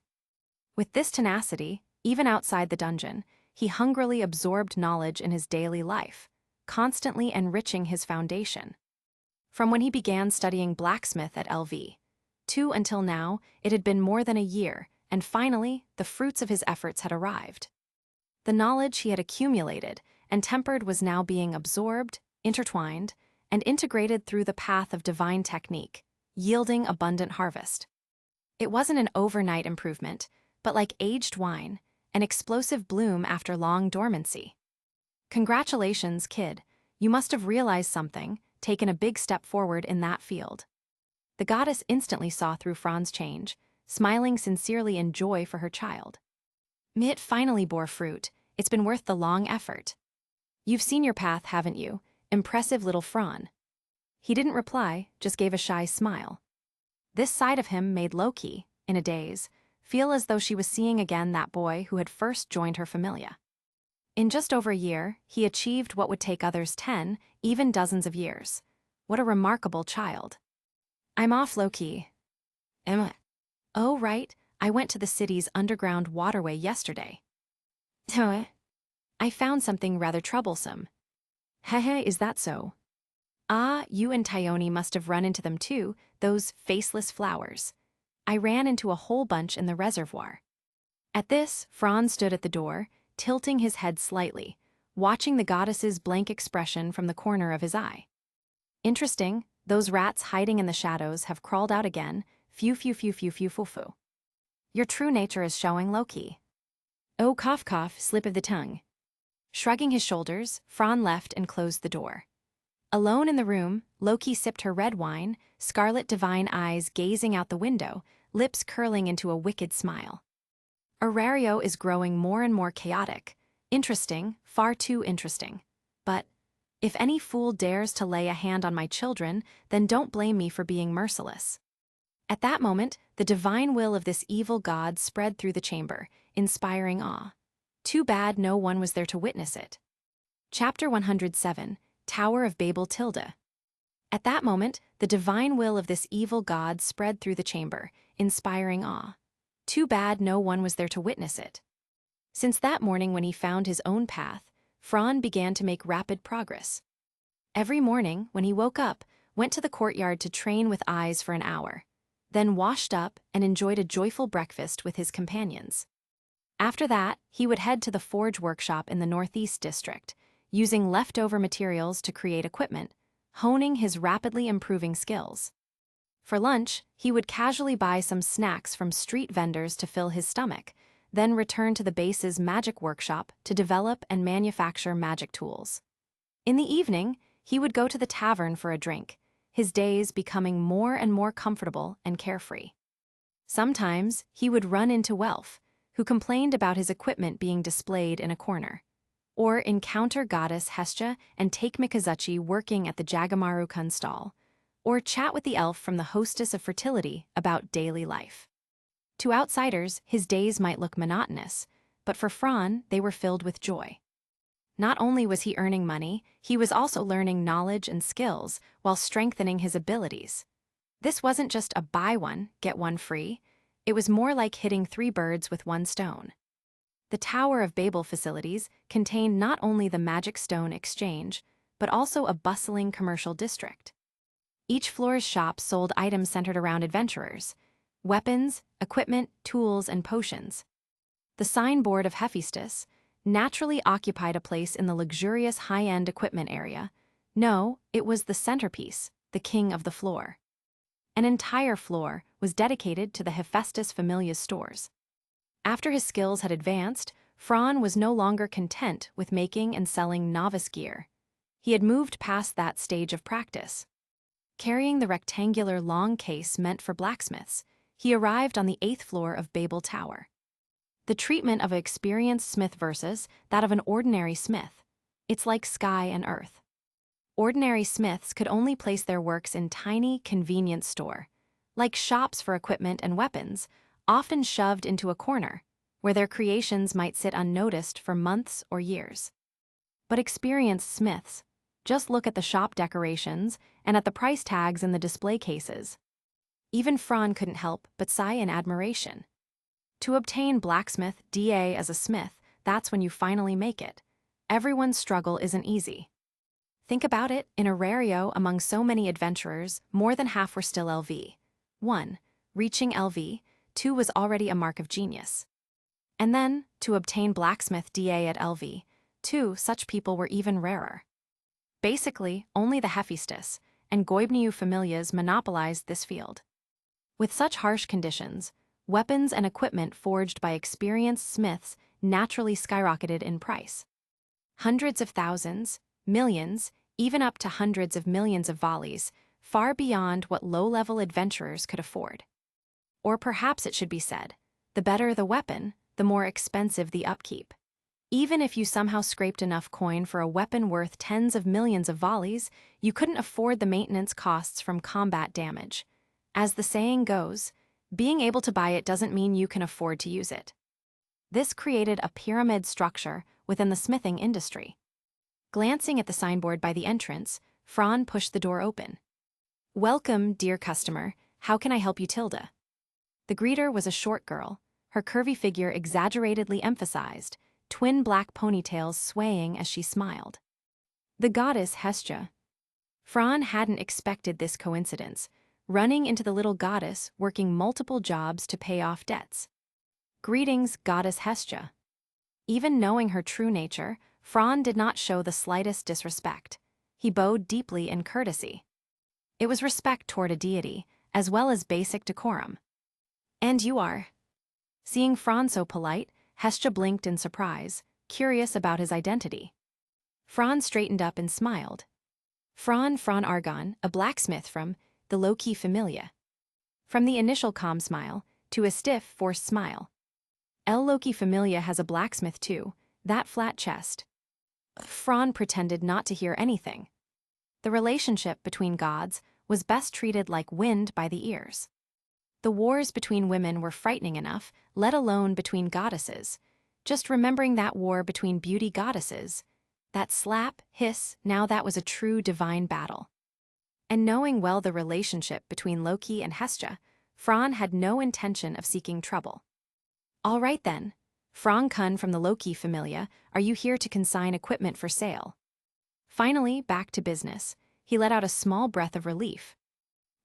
With this tenacity, even outside the dungeon, he hungrily absorbed knowledge in his daily life, constantly enriching his foundation. From when he began studying blacksmith at LV2 until now, it had been more than a year, and finally, the fruits of his efforts had arrived. The knowledge he had accumulated and tempered was now being absorbed, intertwined, and integrated through the path of divine technique, yielding abundant harvest. It wasn't an overnight improvement, but like aged wine, an explosive bloom after long dormancy. Congratulations, kid. You must have realized something, taken a big step forward in that field. The goddess instantly saw through Fran's change, smiling sincerely in joy for her child. It finally bore fruit. It's been worth the long effort. You've seen your path, haven't you? Impressive little Fran. He didn't reply, just gave a shy smile. This side of him made Loki, in a daze, feel as though she was seeing again that boy who had first joined her familia. In just over a year, he achieved what would take others 10, even dozens of years. What a remarkable child. I'm off, Loki. Emma. Oh, right, I went to the city's underground waterway yesterday. I found something rather troublesome. Hehe, is that so? Ah, you and Tyone must have run into them too, those faceless flowers. I ran into a whole bunch in the reservoir. At this, Franz stood at the door, tilting his head slightly, watching the goddess's blank expression from the corner of his eye. Interesting, those rats hiding in the shadows have crawled out again, phew phew phew phew phew phew phew. Your true nature is showing, Loki. Oh, cough cough, slip of the tongue. Shrugging his shoulders, Fran left and closed the door. Alone in the room, Loki sipped her red wine, scarlet divine eyes gazing out the window, lips curling into a wicked smile. Orario is growing more and more chaotic. Interesting, far too interesting. But if any fool dares to lay a hand on my children, then don't blame me for being merciless. At that moment, the divine will of this evil god spread through the chamber, inspiring awe. Too bad no one was there to witness it. Chapter 107, Tower of Babel Tilda. At that moment, the divine will of this evil god spread through the chamber, inspiring awe. Too bad no one was there to witness it. Since that morning when he found his own path, Fran began to make rapid progress. Every morning, when he woke up, went to the courtyard to train with eyes for an hour, then washed up and enjoyed a joyful breakfast with his companions. After that, he would head to the forge workshop in the Northeast District, using leftover materials to create equipment, honing his rapidly improving skills. For lunch, he would casually buy some snacks from street vendors to fill his stomach, then return to the base's magic workshop to develop and manufacture magic tools. In the evening, he would go to the tavern for a drink, his days becoming more and more comfortable and carefree. Sometimes, he would run into Welf, who complained about his equipment being displayed in a corner, or encounter goddess Hestia and take Mikazuchi working at the Jagamaru-kun stall, or chat with the elf from the hostess of fertility about daily life. To outsiders, his days might look monotonous, but for Fran, they were filled with joy. Not only was he earning money, he was also learning knowledge and skills while strengthening his abilities. This wasn't just a buy one, get one free. It was more like hitting 3 birds with 1 stone. The Tower of Babel facilities contained not only the Magic Stone Exchange, but also a bustling commercial district. Each floor's shop sold items centered around adventurers, weapons, equipment, tools, and potions. The signboard of Hephaestus naturally occupied a place in the luxurious high-end equipment area. No, it was the centerpiece, the king of the floor. An entire floor was dedicated to the Hephaestus Familia's stores. After his skills had advanced, Fran was no longer content with making and selling novice gear. He had moved past that stage of practice. Carrying the rectangular long case meant for blacksmiths, he arrived on the 8th floor of Babel Tower. The treatment of an experienced smith versus that of an ordinary smith. It's like sky and earth. Ordinary smiths could only place their works in tiny, convenience store, like shops for equipment and weapons, often shoved into a corner, where their creations might sit unnoticed for months or years. But experienced smiths, just look at the shop decorations and at the price tags in the display cases. Even Fran couldn't help but sigh in admiration. To obtain blacksmith DA as a smith, that's when you finally make it. Everyone's struggle isn't easy. Think about it, in Orario, among so many adventurers, more than half were still LV. 1. Reaching LV. 2 was already a mark of genius. And then, to obtain blacksmith DA at LV, 2 such people were even rarer. Basically, only the Hephaestus and Goibniu familias monopolized this field. With such harsh conditions, weapons and equipment forged by experienced smiths naturally skyrocketed in price. Hundreds of thousands, millions, even up to hundreds of millions of volleys, far beyond what low-level adventurers could afford. Or perhaps it should be said, the better the weapon, the more expensive the upkeep. Even if you somehow scraped enough coin for a weapon worth tens of millions of volleys, you couldn't afford the maintenance costs from combat damage. As the saying goes, being able to buy it doesn't mean you can afford to use it. This created a pyramid structure within the smithing industry. Glancing at the signboard by the entrance, Fran pushed the door open. "Welcome, dear customer. How can I help you, Tilda?" The greeter was a short girl, her curvy figure exaggeratedly emphasized, twin black ponytails swaying as she smiled. The goddess Hestia. Fran hadn't expected this coincidence, running into the little goddess working multiple jobs to pay off debts. "Greetings, goddess Hestia." Even knowing her true nature, Fran did not show the slightest disrespect. He bowed deeply in courtesy. It was respect toward a deity, as well as basic decorum. "And you are?" Seeing Fran so polite, Hestia blinked in surprise, curious about his identity. Fran straightened up and smiled. Fran Argon, a blacksmith from the low-key familia." From the initial calm smile to a stiff, forced smile. "El Loki Familia has a blacksmith too, that flat chest." Fran pretended not to hear anything. The relationship between gods was best treated like wind by the ears. The wars between women were frightening enough, let alone between goddesses. Just remembering that war between beauty goddesses, that slap, hiss, now that was a true divine battle. And knowing well the relationship between Loki and Hestia, Fran had no intention of seeking trouble. "All right then. Fran Kun from the Loki Familia, are you here to consign equipment for sale?" Finally, back to business, he let out a small breath of relief.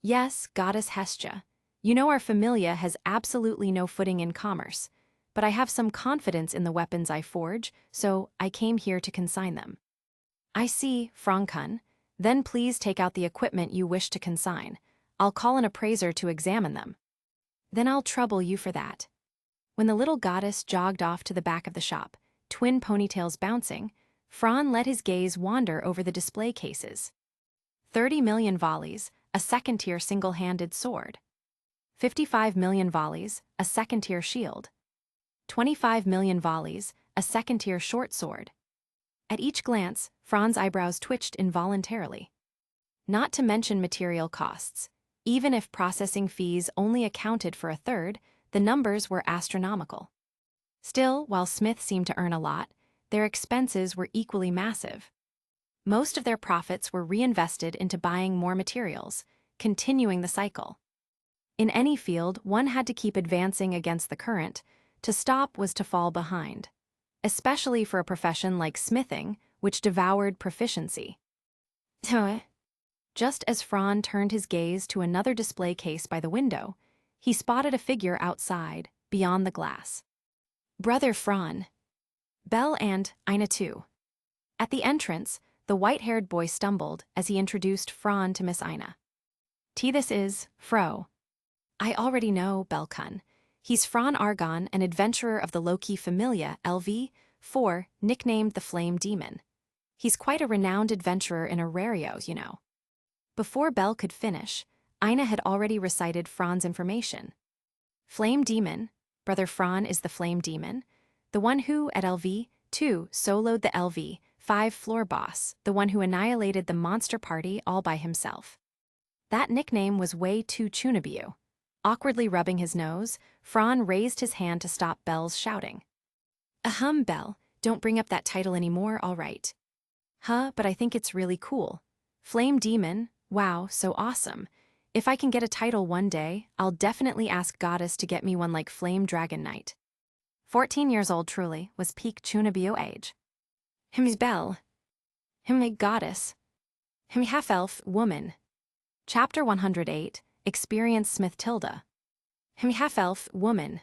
"Yes, goddess Hestia. You know our familia has absolutely no footing in commerce, but I have some confidence in the weapons I forge, so I came here to consign them." "I see, Fran Kun. Then please take out the equipment you wish to consign. I'll call an appraiser to examine them." "Then I'll trouble you for that." When the little goddess jogged off to the back of the shop, twin ponytails bouncing, Fran let his gaze wander over the display cases. 30 million volleys, a second-tier single-handed sword. 55 million volleys, a second-tier shield. 25 million volleys, a second-tier short sword. At each glance, Fran's eyebrows twitched involuntarily. Not to mention material costs. Even if processing fees only accounted for a third, the numbers were astronomical. Still, while Smith seemed to earn a lot, their expenses were equally massive. Most of their profits were reinvested into buying more materials, continuing the cycle. In any field, one had to keep advancing against the current. To stop was to fall behind, especially for a profession like smithing, which devoured proficiency. Just as Fran turned his gaze to another display case by the window, he spotted a figure outside, beyond the glass. "Brother Fran." Belle and Ina too. At the entrance, the white-haired boy stumbled as he introduced Fran to Miss Ina. "This is Fro." "I already know, Belkun. He's Fran Argon, an adventurer of the Loki Familia, LV4, nicknamed the Flame Demon. He's quite a renowned adventurer in Orario, you know." Before Belle could finish, Ina had already recited Fran's information. "Flame Demon, Brother Fran is the Flame Demon, the one who, at LV2, soloed the LV5 floor boss, the one who annihilated the monster party all by himself." That nickname was way too Chunabiu. Awkwardly rubbing his nose, Fran raised his hand to stop Belle's shouting. Belle, don't bring up that title anymore, all right." But I think it's really cool. Flame Demon, wow, so awesome. If I can get a title one day, I'll definitely ask Goddess to get me one like Flame Dragon Knight." 14 years old truly was peak Chunabio age. "Him's Belle. Him a goddess. Him half-elf woman." Chapter 108, Experience Smith Tilda. Half-elf woman.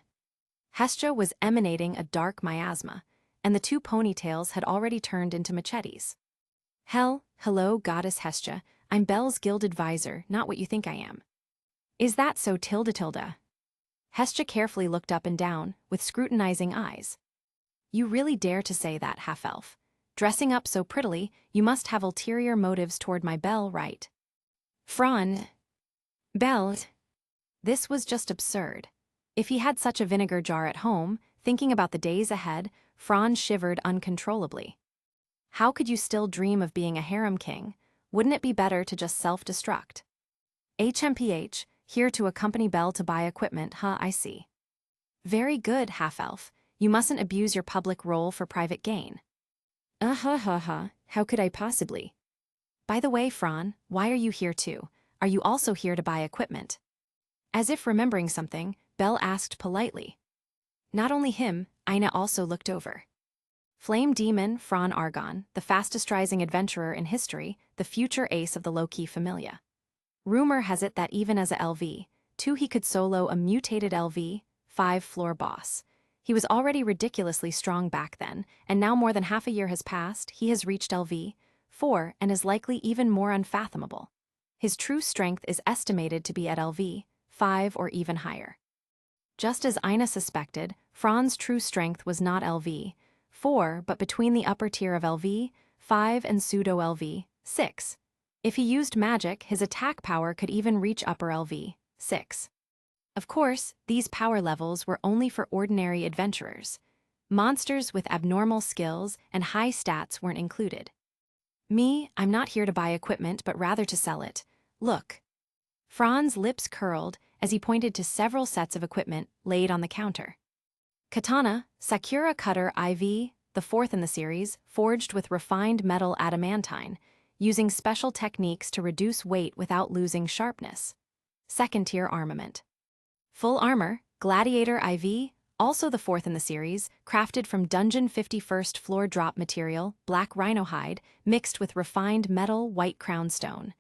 Hestia was emanating a dark miasma, and the two ponytails had already turned into machetes. Hello, goddess Hestia. I'm Belle's guild advisor, not what you think I am. Is that so, Tilda? Hestia carefully looked up and down, with scrutinizing eyes. You really dare to say that, half-elf? Dressing up so prettily, you must have ulterior motives toward my Belle, right? Belle. This was just absurd. If he had such a vinegar jar at home, thinking about the days ahead, Franz shivered uncontrollably. How could you still dream of being a harem king? Wouldn't it be better to just self-destruct? HMPH, here to accompany Belle to buy equipment, I see. Very good, half-elf. You mustn't abuse your public role for private gain. How could I possibly? By the way, Franz, why are you here too? Are you also here to buy equipment? As if remembering something, Belle asked politely. Not only him, Ina also looked over. Flame Demon Franz Argon, the fastest rising adventurer in history, the future ace of the low-key familia. Rumor has it that even as a LV2 he could solo a mutated LV5 floor boss. He was already ridiculously strong back then, and now more than half a year has passed, he has reached LV4 and is likely even more unfathomable. His true strength is estimated to be at LV5 or even higher. Just as Ina suspected, Franz's true strength was not LV4 but between the upper tier of LV5 and pseudo LV6. If he used magic, his attack power could even reach upper LV6. Of course, these power levels were only for ordinary adventurers. Monsters with abnormal skills and high stats weren't included. I'm not here to buy equipment but rather to sell it. Look. Franz's lips curled as he pointed to several sets of equipment laid on the counter. Katana, Sakura Cutter IV, the fourth in the series, forged with refined metal adamantine, using special techniques to reduce weight without losing sharpness. Second-tier armament. Full armor, Gladiator IV, also the fourth in the series, crafted from Dungeon 51st floor drop material, black rhino hide, mixed with refined metal white crown stone.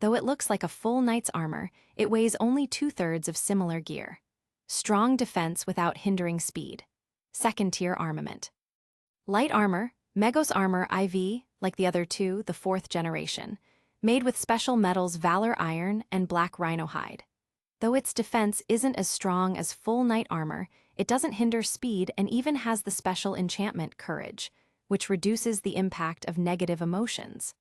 Though it looks like a full knight's armor, it weighs only 2/3 of similar gear. Strong defense without hindering speed. Second-tier armament. Light armor, Megos Armor IV, like the other two, the fourth generation, made with special metals Valor Iron and black rhino hide. Though its defense isn't as strong as full knight armor, it doesn't hinder speed and even has the special enchantment Courage, which reduces the impact of negative emotions.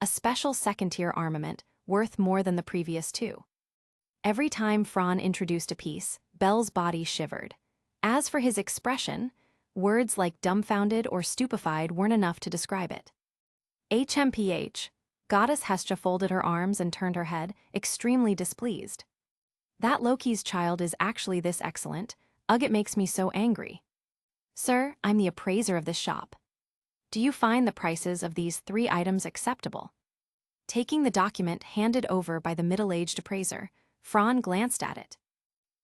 A special second-tier armament, worth more than the previous two. Every time Franz introduced a piece, Belle's body shivered. As for his expression, words like dumbfounded or stupefied weren't enough to describe it. HMPH, Goddess Hestia folded her arms and turned her head, extremely displeased. That Loki's child is actually this excellent. Ugh, it makes me so angry. Sir, I'm the appraiser of this shop. Do you find the prices of these 3 items acceptable? Taking the document handed over by the middle-aged appraiser, Franz glanced at it.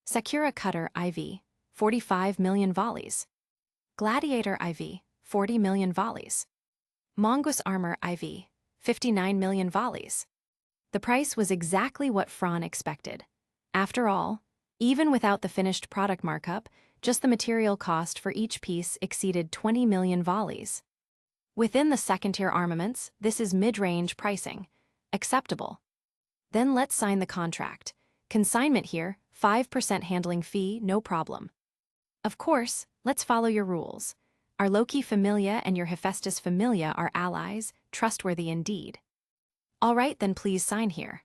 Sakura Cutter IV, 45 million volleys. Gladiator IV, 40 million volleys. Mongoose Armor IV, 59 million volleys. The price was exactly what Franz expected. After all, even without the finished product markup, just the material cost for each piece exceeded 20 million volleys. Within the second-tier armaments, this is mid-range pricing. Acceptable. Then let's sign the contract. Consignment here, 5% handling fee, no problem. Of course, let's follow your rules. Our Loki Familia and your Hephaestus Familia are allies, trustworthy indeed. All right, then please sign here.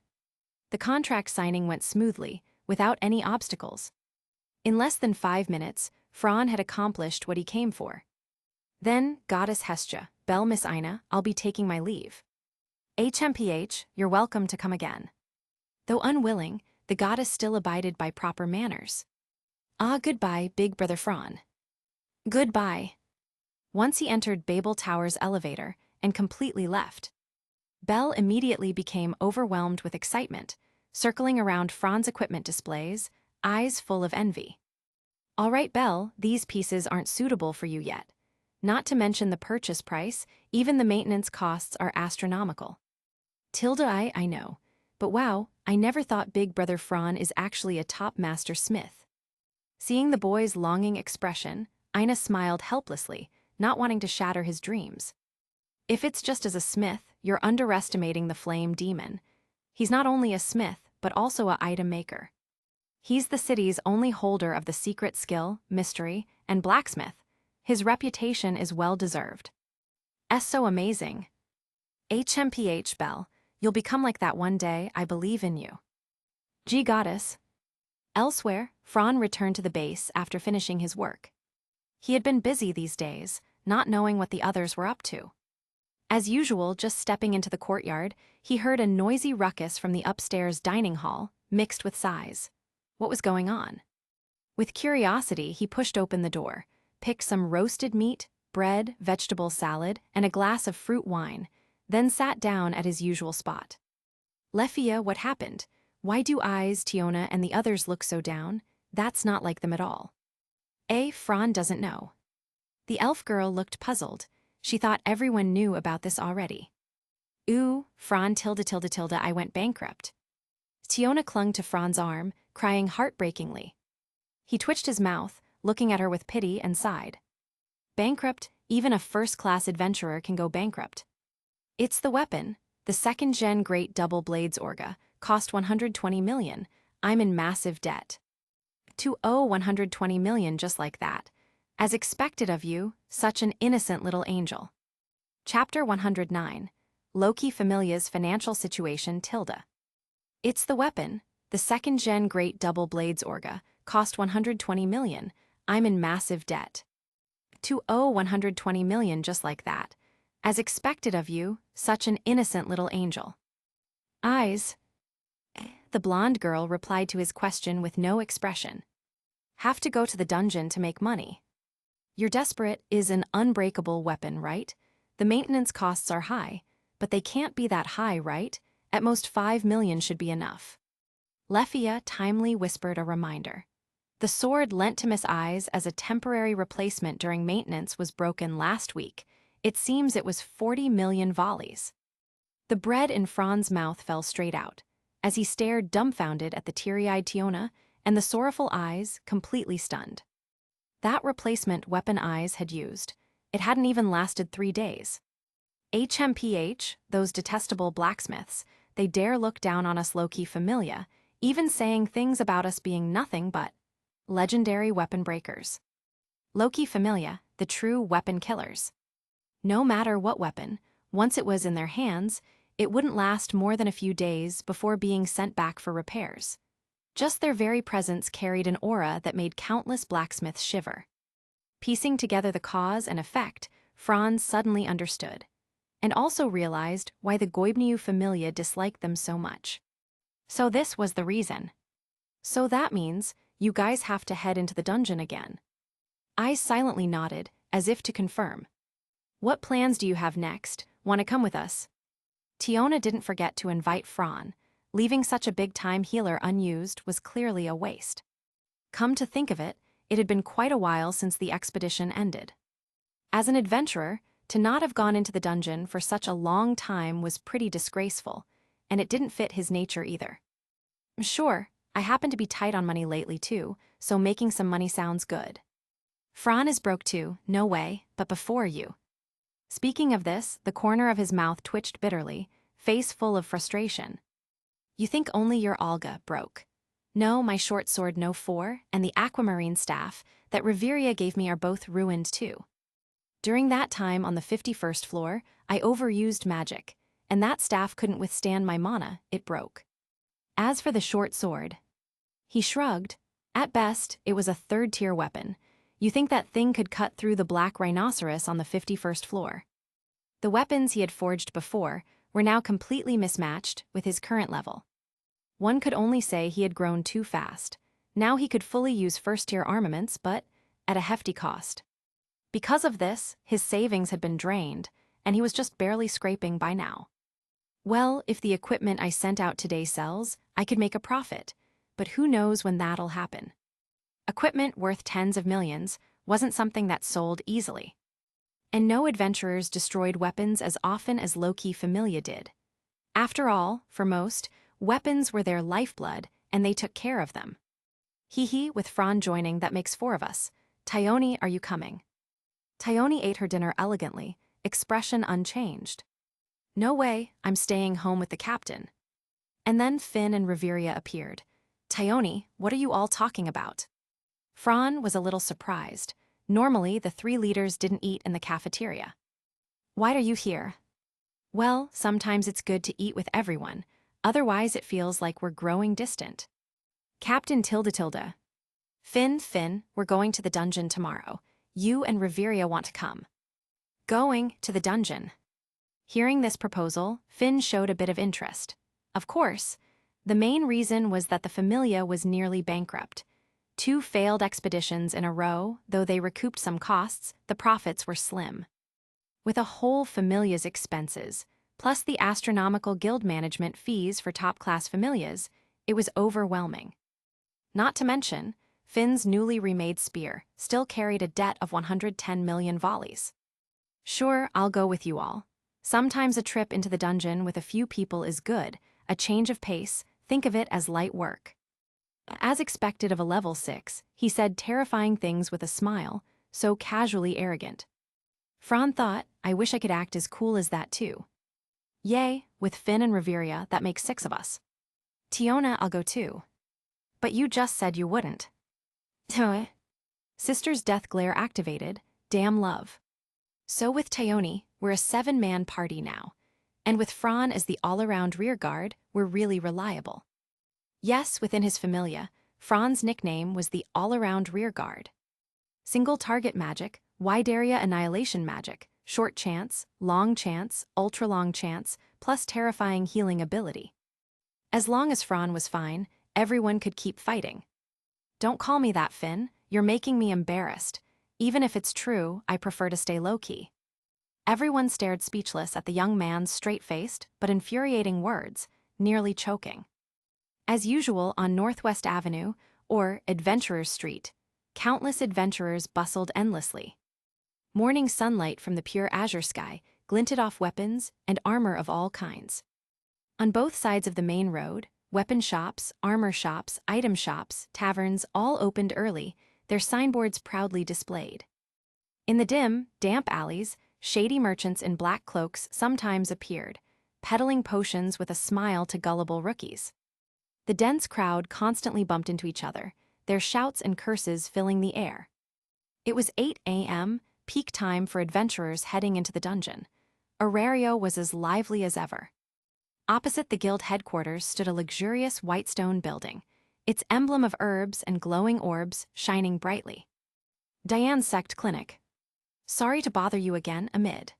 The contract signing went smoothly, without any obstacles. In less than 5 minutes, Franz had accomplished what he came for. Then, Goddess Hestia, Belle Miss Ina, I'll be taking my leave. HMPH, you're welcome to come again. Though unwilling, the goddess still abided by proper manners. Goodbye, big brother Franz. Goodbye. Once he entered Babel Tower's elevator and completely left. Belle immediately became overwhelmed with excitement, circling around Franz's equipment displays, eyes full of envy. All right, Belle, these pieces aren't suitable for you yet. Not to mention the purchase price, even the maintenance costs are astronomical. I know. But wow, I never thought Big Brother Franz is actually a top master smith. Seeing the boy's longing expression, Ina smiled helplessly, not wanting to shatter his dreams. If it's just as a smith, you're underestimating the flame demon. He's not only a smith, but also a item maker. He's the city's only holder of the secret skill, mystery, and blacksmith. His reputation is well-deserved. So amazing. HMPH Belle, you'll become like that one day, I believe in you. G goddess. Elsewhere, Fran returned to the base after finishing his work. He had been busy these days, not knowing what the others were up to. As usual, just stepping into the courtyard, he heard a noisy ruckus from the upstairs dining hall, mixed with sighs. What was going on? With curiosity, he pushed open the door, picked some roasted meat, bread, vegetable salad, and a glass of fruit wine, then sat down at his usual spot. Lefia, what happened? Why do Eyes, Tiona, and the others look so down? That's not like them at all. Fran doesn't know. The elf girl looked puzzled. She thought everyone knew about this already. Fran tilde, I went bankrupt. Tiona clung to Fran's arm, crying heartbreakingly. He twitched his mouth, looking at her with pity, and sighed. Bankrupt, even a first-class adventurer can go bankrupt. It's the weapon, the second-gen Great Double Blades Orga, cost 120 million. I'm in massive debt. 120 million just like that. As expected of you, such an innocent little angel. Chapter 109. Loki Familia's Financial Situation tilde. It's the weapon, the second-gen Great Double Blades Orga, cost 120 million. I'm in massive debt. 120 million just like that. As expected of you, such an innocent little angel. Eyes. The blonde girl replied to his question with no expression. Have to go to the dungeon to make money. You're desperate is an unbreakable weapon, right? The maintenance costs are high, but they can't be that high, right? At most 5 million should be enough. Lefia timely whispered a reminder. The sword lent to Miss Eyes as a temporary replacement during maintenance was broken last week. It seems it was 40 million volleys. The bread in Fran's mouth fell straight out, as he stared dumbfounded at the teary-eyed Tiona and the sorrowful Eyes, completely stunned. That replacement weapon Eyes had used, it hadn't even lasted 3 days. HMPH, those detestable blacksmiths, they dare look down on us Loki Familia, even saying things about us being nothing but legendary weapon breakers. Loki Familia, the true weapon killers. No matter what weapon, once it was in their hands, it wouldn't last more than a few days before being sent back for repairs. Just their very presence carried an aura that made countless blacksmiths shiver. Piecing together the cause and effect, Franz suddenly understood, and also realized why the Goibniu Familia disliked them so much. So this was the reason. So that means you guys have to head into the dungeon again. Eyes silently nodded, as if to confirm. What plans do you have next? Want to come with us? Tiona didn't forget to invite Fran. Leaving such a big-time healer unused was clearly a waste. Come to think of it, it had been quite a while since the expedition ended. As an adventurer, to not have gone into the dungeon for such a long time was pretty disgraceful, and it didn't fit his nature either. Sure, I happen to be tight on money lately too, so making some money sounds good. Fran is broke too, no way, but before you. Speaking of this, the corner of his mouth twitched bitterly, face full of frustration. You think only your Olga broke. No, my short sword No. 4 and the aquamarine staff that Reveria gave me are both ruined too. During that time on the 51st floor, I overused magic, and that staff couldn't withstand my mana, it broke. As for the short sword, he shrugged. At best, it was a third-tier weapon. You think that thing could cut through the black rhinoceros on the 51st floor. The weapons he had forged before were now completely mismatched with his current level. One could only say he had grown too fast. Now he could fully use first-tier armaments, but at a hefty cost. Because of this, his savings had been drained, and he was just barely scraping by now. Well, if the equipment I sent out today sells, I could make a profit, but who knows when that'll happen. Equipment worth tens of millions wasn't something that sold easily. And no adventurers destroyed weapons as often as Loki Familia did. After all, for most, weapons were their lifeblood, and they took care of them. Hee hee, with Fran joining, that makes 4 of us. Thyone, are you coming? Thyone ate her dinner elegantly, expression unchanged. No way, I'm staying home with the captain. And then Finn and Riveria appeared. Thyone, what are you all talking about? Fran was a little surprised. Normally, the 3 leaders didn't eat in the cafeteria. Why are you here? Well, sometimes it's good to eat with everyone, otherwise it feels like we're growing distant. Captain Tilda. Finn, we're going to the dungeon tomorrow. You and Riveria want to come. Going to the dungeon. Hearing this proposal, Finn showed a bit of interest. Of course, the main reason was that the Familia was nearly bankrupt. 2 failed expeditions in a row, though they recouped some costs, the profits were slim. With a whole Familia's expenses, plus the astronomical guild management fees for top-class Familias, it was overwhelming. Not to mention, Finn's newly remade spear still carried a debt of 110 million volleys. Sure, I'll go with you all. Sometimes a trip into the dungeon with a few people is good, a change of pace, think of it as light work. As expected of a level 6, he said terrifying things with a smile, so casually arrogant. Fran thought, I wish I could act as cool as that too. Yay, with Finn and Riveria, that makes 6 of us. Tiona, I'll go too. But you just said you wouldn't. Sister's death glare activated, damn love. So with Thyone, we're a 7-man party now. And with Fran as the all-around rear guard, we're really reliable. Yes, within his familia, Fran's nickname was the all-around rear guard. Single target magic, wide area annihilation magic, short chance, long chance, ultra-long chance, plus terrifying healing ability. As long as Fran was fine, everyone could keep fighting. Don't call me that, Finn, you're making me embarrassed. Even if it's true, I prefer to stay low-key. Everyone stared speechless at the young man's straight-faced but infuriating words, nearly choking. As usual on Northwest Avenue, or Adventurers Street, countless adventurers bustled endlessly. Morning sunlight from the pure azure sky glinted off weapons and armor of all kinds. On both sides of the main road, weapon shops, armor shops, item shops, taverns all opened early, their signboards proudly displayed. In the dim, damp alleys, shady merchants in black cloaks sometimes appeared, peddling potions with a smile to gullible rookies. The dense crowd constantly bumped into each other, their shouts and curses filling the air. It was 8 a.m., peak time for adventurers heading into the dungeon. Orario was as lively as ever. Opposite the guild headquarters stood a luxurious white stone building, its emblem of herbs and glowing orbs shining brightly. Diane's Sect Clinic. Sorry to bother you again, Amid.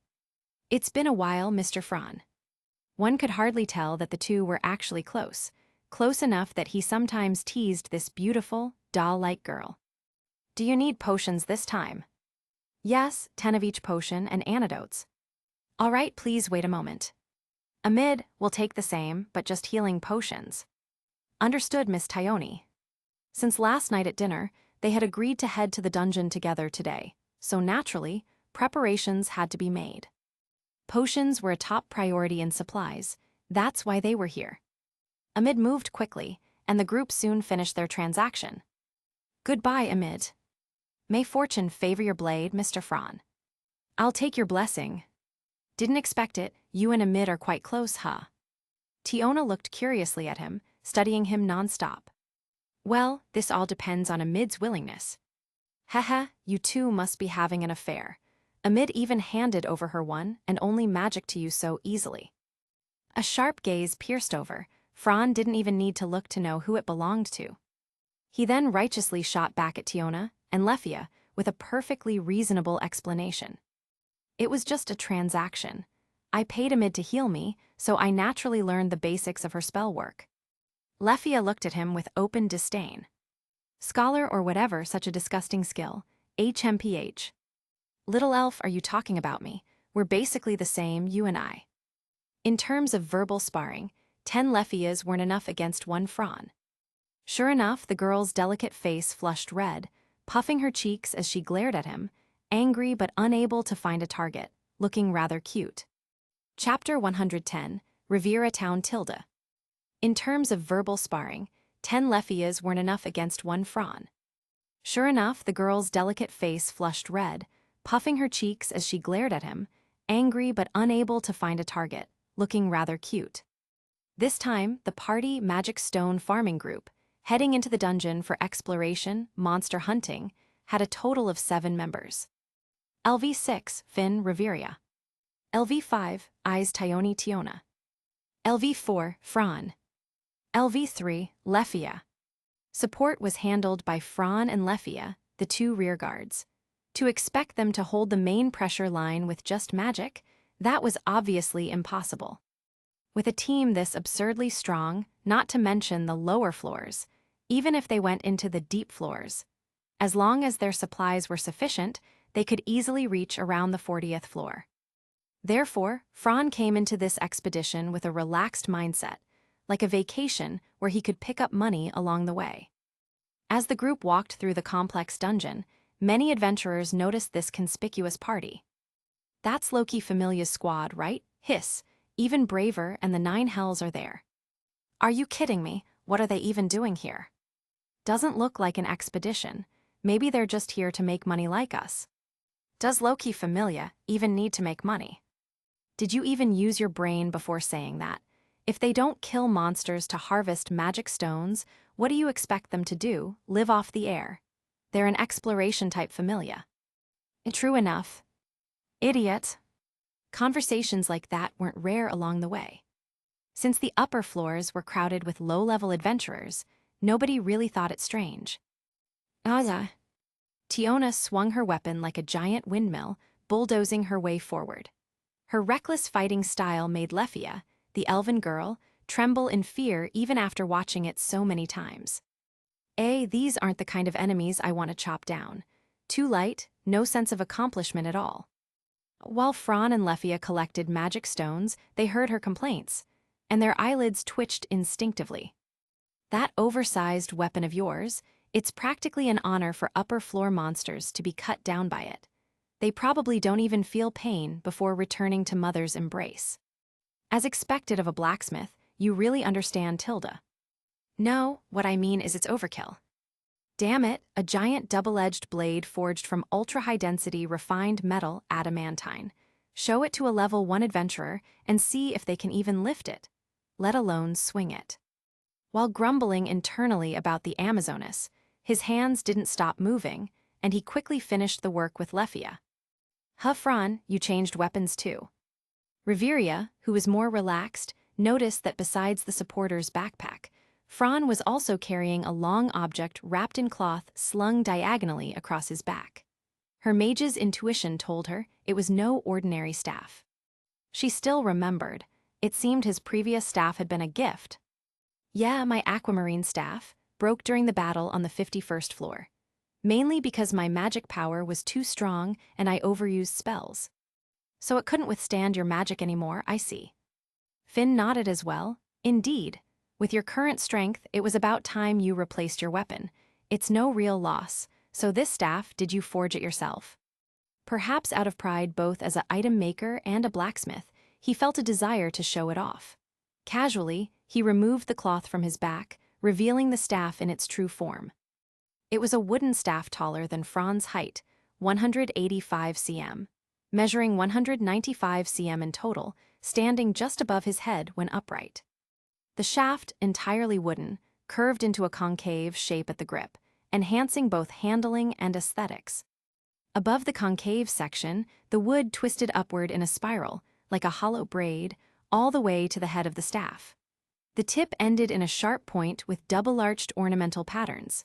It's been a while, Mr. Fran. One could hardly tell that the two were actually close enough that he sometimes teased this beautiful, doll-like girl. Do you need potions this time? Yes, 10 of each potion and antidotes. All right, please wait a moment. Amid will take the same, but just healing potions. Understood, Miss Thyone. Since last night at dinner, they had agreed to head to the dungeon together today, so naturally, preparations had to be made. Potions were a top priority in supplies, that's why they were here. Amid moved quickly, and the group soon finished their transaction. Goodbye, Amid. May fortune favor your blade, Mr. Fran. I'll take your blessing. Didn't expect it, you and Amid are quite close, huh? Tiona looked curiously at him, studying him non-stop. Well, this all depends on Amid's willingness. Haha, you two must be having an affair. Amid even handed over her one and only magic to you so easily. A sharp gaze pierced over. Fran didn't even need to look to know who it belonged to. He then righteously shot back at Tiona and Lefia with a perfectly reasonable explanation. It was just a transaction. I paid Amid to heal me, so I naturally learned the basics of her spell work. Lefia looked at him with open disdain. Scholar or whatever such a disgusting skill, HMPH. Little elf, are you talking about me? We're basically the same, you and I. In terms of verbal sparring, 10 Lefias weren't enough against 1 Fran. Sure enough, the girl's delicate face flushed red, puffing her cheeks as she glared at him, angry but unable to find a target, looking rather cute. Chapter 110, Riviera Town Tilda. In terms of verbal sparring, 10 Lephias weren't enough against one Fran. Sure enough, the girl's delicate face flushed red, puffing her cheeks as she glared at him, angry but unable to find a target, looking rather cute. This time, the party Magic Stone farming group, heading into the dungeon for exploration, monster hunting, had a total of 7 members. LV6, Finn Reveria. LV5, Eyes Tyone Tiona. LV4, Fran. LV3, Lefia. Support was handled by Fran and Lefia, the 2 rearguards. To expect them to hold the main pressure line with just magic, that was obviously impossible. With a team this absurdly strong, not to mention the lower floors, even if they went into the deep floors, as long as their supplies were sufficient, they could easily reach around the 40th floor. Therefore, Fran came into this expedition with a relaxed mindset, like a vacation where he could pick up money along the way. As the group walked through the complex dungeon, many adventurers noticed this conspicuous party. "That's Loki Familia's squad, right? Hiss. Even Braver and the 9 Hells are there." "Are you kidding me? What are they even doing here?" "Doesn't look like an expedition. Maybe they're just here to make money like us." "Does Loki Familia even need to make money?" "Did you even use your brain before saying that? If they don't kill monsters to harvest magic stones, what do you expect them to do? Live off the air? They're an exploration-type familia." "True enough." "Idiot." Conversations like that weren't rare along the way. Since the upper floors were crowded with low-level adventurers, nobody really thought it strange. "Aza." Tiona swung her weapon like a giant windmill, bulldozing her way forward. Her reckless fighting style made Lefia, the elven girl, tremble in fear even after watching it so many times. These aren't the kind of enemies I want to chop down. Too light, no sense of accomplishment at all. While Fran and Lefia collected magic stones, they heard her complaints, and their eyelids twitched instinctively. "That oversized weapon of yours, it's practically an honor for upper-floor monsters to be cut down by it. They probably don't even feel pain before returning to Mother's embrace." As expected of a blacksmith, you really understand Tilda. "No, what I mean is it's overkill." "Damn it, a giant double-edged blade forged from ultra-high-density refined metal adamantine. Show it to a level 1 adventurer and see if they can even lift it, let alone swing it." While grumbling internally about the Amazonas, his hands didn't stop moving, and he quickly finished the work with Lefia. Fran, you changed weapons too." Reveria, who was more relaxed, noticed that besides the supporter's backpack, Fran was also carrying a long object wrapped in cloth slung diagonally across his back. Her mage's intuition told her it was no ordinary staff. She still remembered. It seemed his previous staff had been a gift. "Yeah, my aquamarine staff broke during the battle on the 51st floor. Mainly because my magic power was too strong and I overused spells. So it couldn't withstand your magic anymore, I see." Finn nodded as well. "Indeed. With your current strength, it was about time you replaced your weapon. It's no real loss. So this staff, did you forge it yourself?" Perhaps out of pride both as an item maker and a blacksmith, he felt a desire to show it off. Casually, he removed the cloth from his back, revealing the staff in its true form. It was a wooden staff taller than Fran's height, 185 cm, measuring 195 cm in total, standing just above his head when upright. The shaft, entirely wooden, curved into a concave shape at the grip, enhancing both handling and aesthetics. Above the concave section, the wood twisted upward in a spiral, like a hollow braid, all the way to the head of the staff. The tip ended in a sharp point with double-arched ornamental patterns.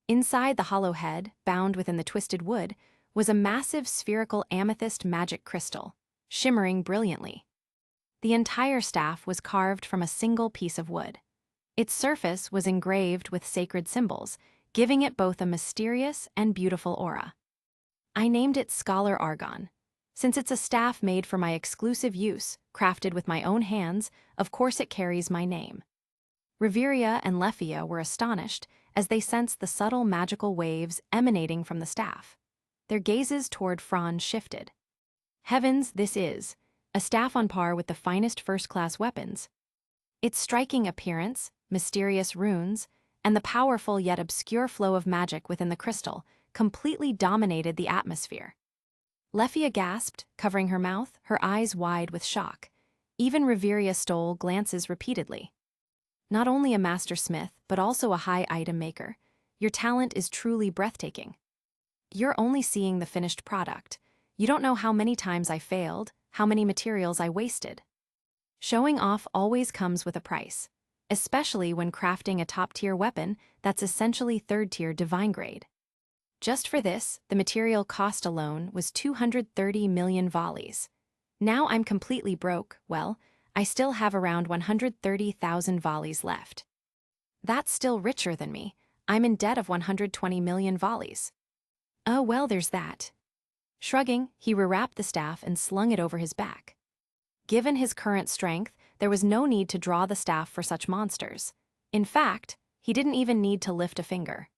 Inside the hollow head, bound within the twisted wood, was a massive spherical amethyst magic crystal, shimmering brilliantly. The entire staff was carved from a single piece of wood. Its surface was engraved with sacred symbols, giving it both a mysterious and beautiful aura. I named it Scholar Argon. Since it's a staff made for my exclusive use, crafted with my own hands, of course it carries my name. Reveria and Lefia were astonished as they sensed the subtle magical waves emanating from the staff. Their gazes toward Fran shifted. Heavens, this is a staff on par with the finest first-class weapons. Its striking appearance, mysterious runes, and the powerful yet obscure flow of magic within the crystal completely dominated the atmosphere. Leffia gasped, covering her mouth, her eyes wide with shock. Even Riveria stole glances repeatedly. Not only a master smith, but also a high item maker. Your talent is truly breathtaking. You're only seeing the finished product. You don't know how many times I failed, how many materials I wasted. Showing off always comes with a price, especially when crafting a top-tier weapon that's essentially third-tier divine grade. Just for this, the material cost alone was 230 million volleys. Now I'm completely broke. Well, I still have around 130,000 volleys left. That's still richer than me. I'm in debt of 120 million volleys. Oh well, there's that. Shrugging, he rewrapped the staff and slung it over his back. Given his current strength, there was no need to draw the staff for such monsters. In fact, he didn't even need to lift a finger.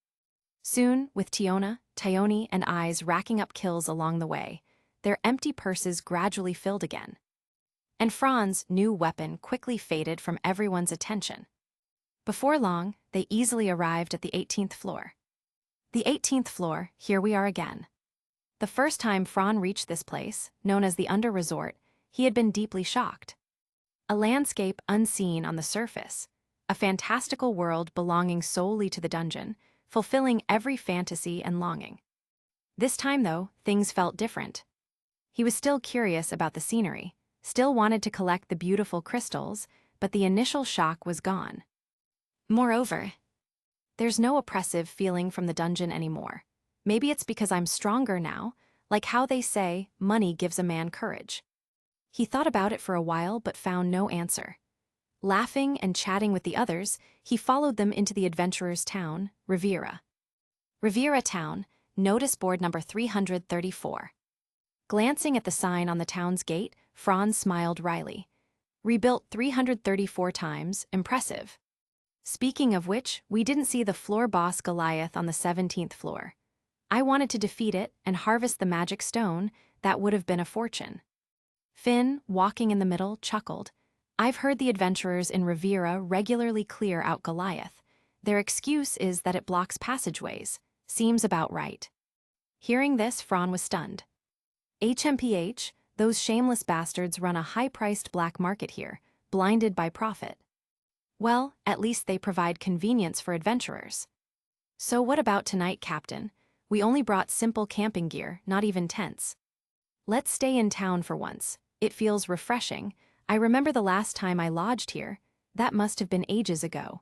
Soon, with Tiona, Tione, and Eyes racking up kills along the way, their empty purses gradually filled again. And Fran's new weapon quickly faded from everyone's attention. Before long, they easily arrived at the 18th floor. The 18th floor, here we are again. The first time Fran reached this place, known as the Under Resort, he had been deeply shocked. A landscape unseen on the surface, a fantastical world belonging solely to the dungeon, fulfilling every fantasy and longing. This time, though, things felt different. He was still curious about the scenery, still wanted to collect the beautiful crystals, but the initial shock was gone. Moreover, there's no oppressive feeling from the dungeon anymore. Maybe it's because I'm stronger now, like how they say, money gives a man courage. He thought about it for a while but found no answer. Laughing and chatting with the others, he followed them into the adventurer's town, Riviera. Riviera Town, notice board number 334. Glancing at the sign on the town's gate, Franz smiled wryly. Rebuilt 334 times, impressive. Speaking of which, we didn't see the floor boss Goliath on the 17th floor. I wanted to defeat it and harvest the magic stone. That would have been a fortune. Finn, walking in the middle, chuckled. I've heard the adventurers in Riviera regularly clear out Goliath. Their excuse is that it blocks passageways. Seems about right. Hearing this, Fran was stunned. HMPH, those shameless bastards run a high-priced black market here, blinded by profit. Well, at least they provide convenience for adventurers. So what about tonight, Captain? We only brought simple camping gear, not even tents. Let's stay in town for once. It feels refreshing. I remember the last time I lodged here. That must have been ages ago.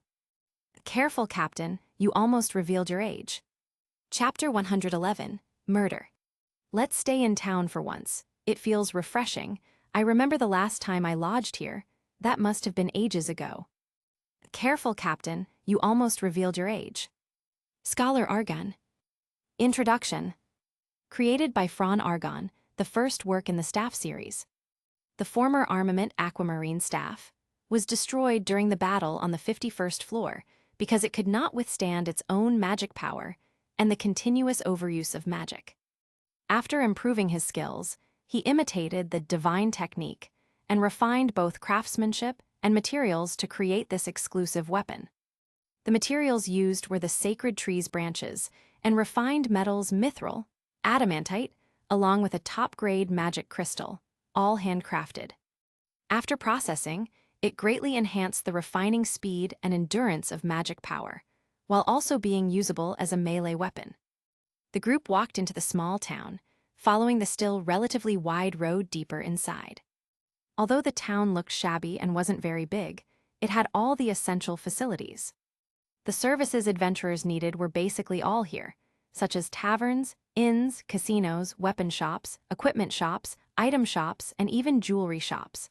Careful, Captain, you almost revealed your age. Chapter 111, Murder. Let's stay in town for once. It feels refreshing. I remember the last time I lodged here. That must have been ages ago. Careful, Captain, you almost revealed your age. Scholar Argon. Introduction. Created by Fran Argon, the first work in the staff series. The former armament aquamarine staff was destroyed during the battle on the 51st floor because it could not withstand its own magic power and the continuous overuse of magic. After improving his skills, he imitated the divine technique and refined both craftsmanship and materials to create this exclusive weapon. The materials used were the sacred tree's branches and refined metals mithril, adamantite, along with a top-grade magic crystal, all handcrafted. After processing, it greatly enhanced the refining speed and endurance of magic power, while also being usable as a melee weapon. The group walked into the small town, following the still relatively wide road deeper inside. Although the town looked shabby and wasn't very big, it had all the essential facilities. The services adventurers needed were basically all here, such as taverns, inns, casinos, weapon shops, equipment shops, item shops, and even jewelry shops.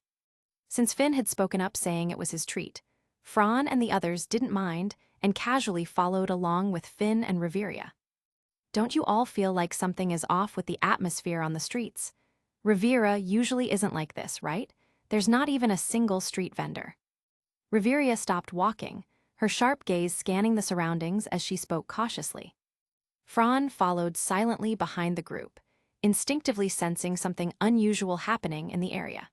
Since Finn had spoken up saying it was his treat, Fran and the others didn't mind and casually followed along with Finn and Riveria. Don't you all feel like something is off with the atmosphere on the streets? Riviera usually isn't like this, right? There's not even a single street vendor. Riveria stopped walking, her sharp gaze scanning the surroundings as she spoke cautiously. Fran followed silently behind the group, instinctively sensing something unusual happening in the area.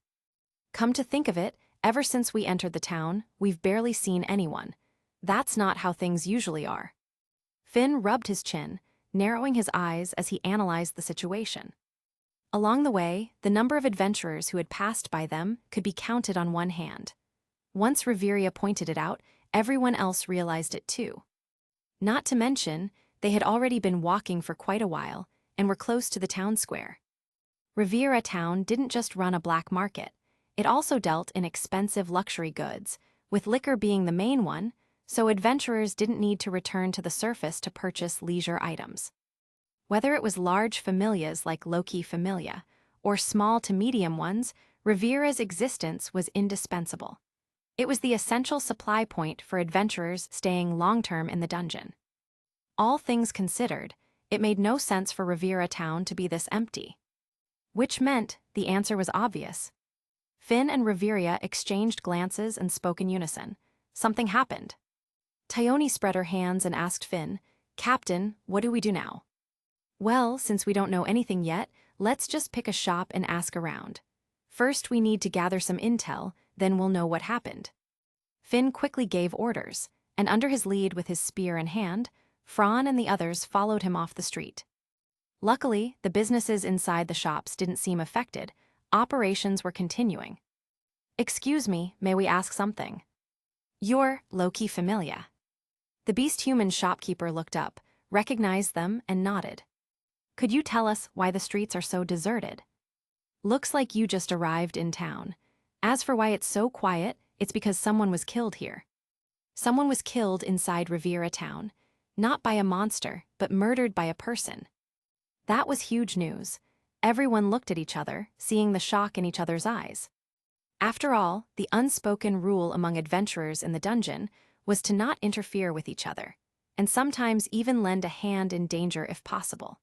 Come to think of it, ever since we entered the town, we've barely seen anyone. That's not how things usually are. Finn rubbed his chin, narrowing his eyes as he analyzed the situation. Along the way, the number of adventurers who had passed by them could be counted on one hand. Once Riveria pointed it out, everyone else realized it too. Not to mention, they had already been walking for quite a while and were close to the town square. Riviera Town didn't just run a black market, it also dealt in expensive luxury goods, with liquor being the main one, so adventurers didn't need to return to the surface to purchase leisure items. Whether it was large familias like Loki Familia, or small to medium ones, Riviera's existence was indispensable. It was the essential supply point for adventurers staying long-term in the dungeon. All things considered, it made no sense for Riviera Town to be this empty. Which meant the answer was obvious. Finn and Riveria exchanged glances and spoke in unison. Something happened. Thyone spread her hands and asked Finn, "Captain, what do we do now?" "Well, since we don't know anything yet, let's just pick a shop and ask around. First we need to gather some intel, then we'll know what happened." Finn quickly gave orders, and under his lead with his spear in hand, Fran and the others followed him off the street. Luckily, the businesses inside the shops didn't seem affected. Operations were continuing. "Excuse me, may we ask something?" "You're Loki Familia." The beast-human shopkeeper looked up, recognized them, and nodded. "Could you tell us why the streets are so deserted?" "Looks like you just arrived in town. As for why it's so quiet, it's because someone was killed here." Someone was killed inside Riviera Town, not by a monster, but murdered by a person. That was huge news. Everyone looked at each other, seeing the shock in each other's eyes. After all, the unspoken rule among adventurers in the dungeon was to not interfere with each other, and sometimes even lend a hand in danger if possible.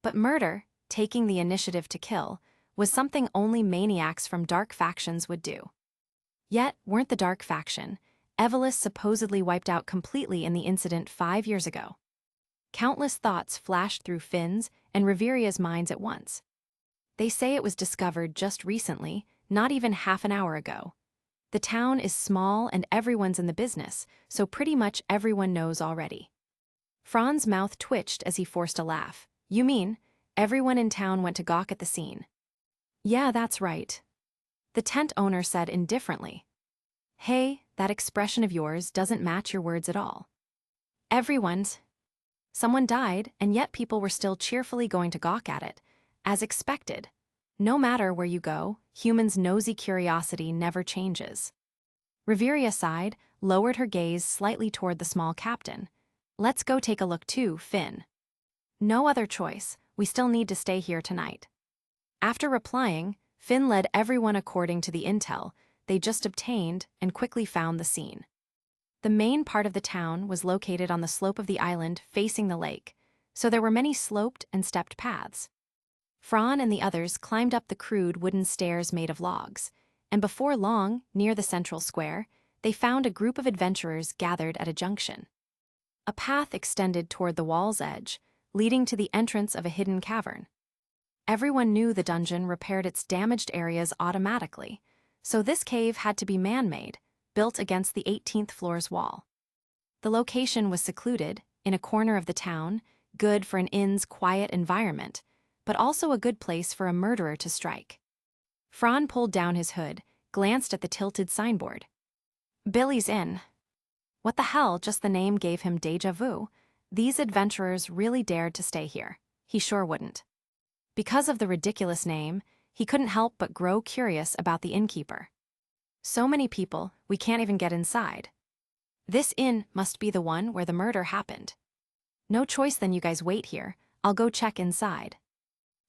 But murder, taking the initiative to kill, was something only maniacs from dark factions would do. Yet, weren't the dark faction, Evelis supposedly wiped out completely in the incident 5 years ago? Countless thoughts flashed through Finn's and Riveria's minds at once. They say it was discovered just recently, not even half an hour ago. The town is small and everyone's in the business, so pretty much everyone knows already. Fran's mouth twitched as he forced a laugh. "You mean, everyone in town went to gawk at the scene?" "Yeah, that's right," the tent owner said indifferently. "Hey, that expression of yours doesn't match your words at all. Everyone's. Someone died, and yet people were still cheerfully going to gawk at it, as expected. No matter where you go, humans' nosy curiosity never changes." Riveria sighed, lowered her gaze slightly toward the small captain. "Let's go take a look too, Finn." "No other choice, we still need to stay here tonight." After replying, Finn led everyone according to the intel they just obtained and quickly found the scene. The main part of the town was located on the slope of the island facing the lake, so there were many sloped and stepped paths. Fran and the others climbed up the crude wooden stairs made of logs, and before long, near the central square, they found a group of adventurers gathered at a junction. A path extended toward the wall's edge, leading to the entrance of a hidden cavern. Everyone knew the dungeon repaired its damaged areas automatically, so this cave had to be man-made, built against the 18th floor's wall. The location was secluded, in a corner of the town, good for an inn's quiet environment, but also a good place for a murderer to strike. Fran pulled down his hood, glanced at the tilted signboard. "Billy's Inn." What the hell, just the name gave him déjà vu. These adventurers really dared to stay here. He sure wouldn't. Because of the ridiculous name, he couldn't help but grow curious about the innkeeper. "So many people, we can't even get inside. This inn must be the one where the murder happened. No choice then, you guys wait here, I'll go check inside."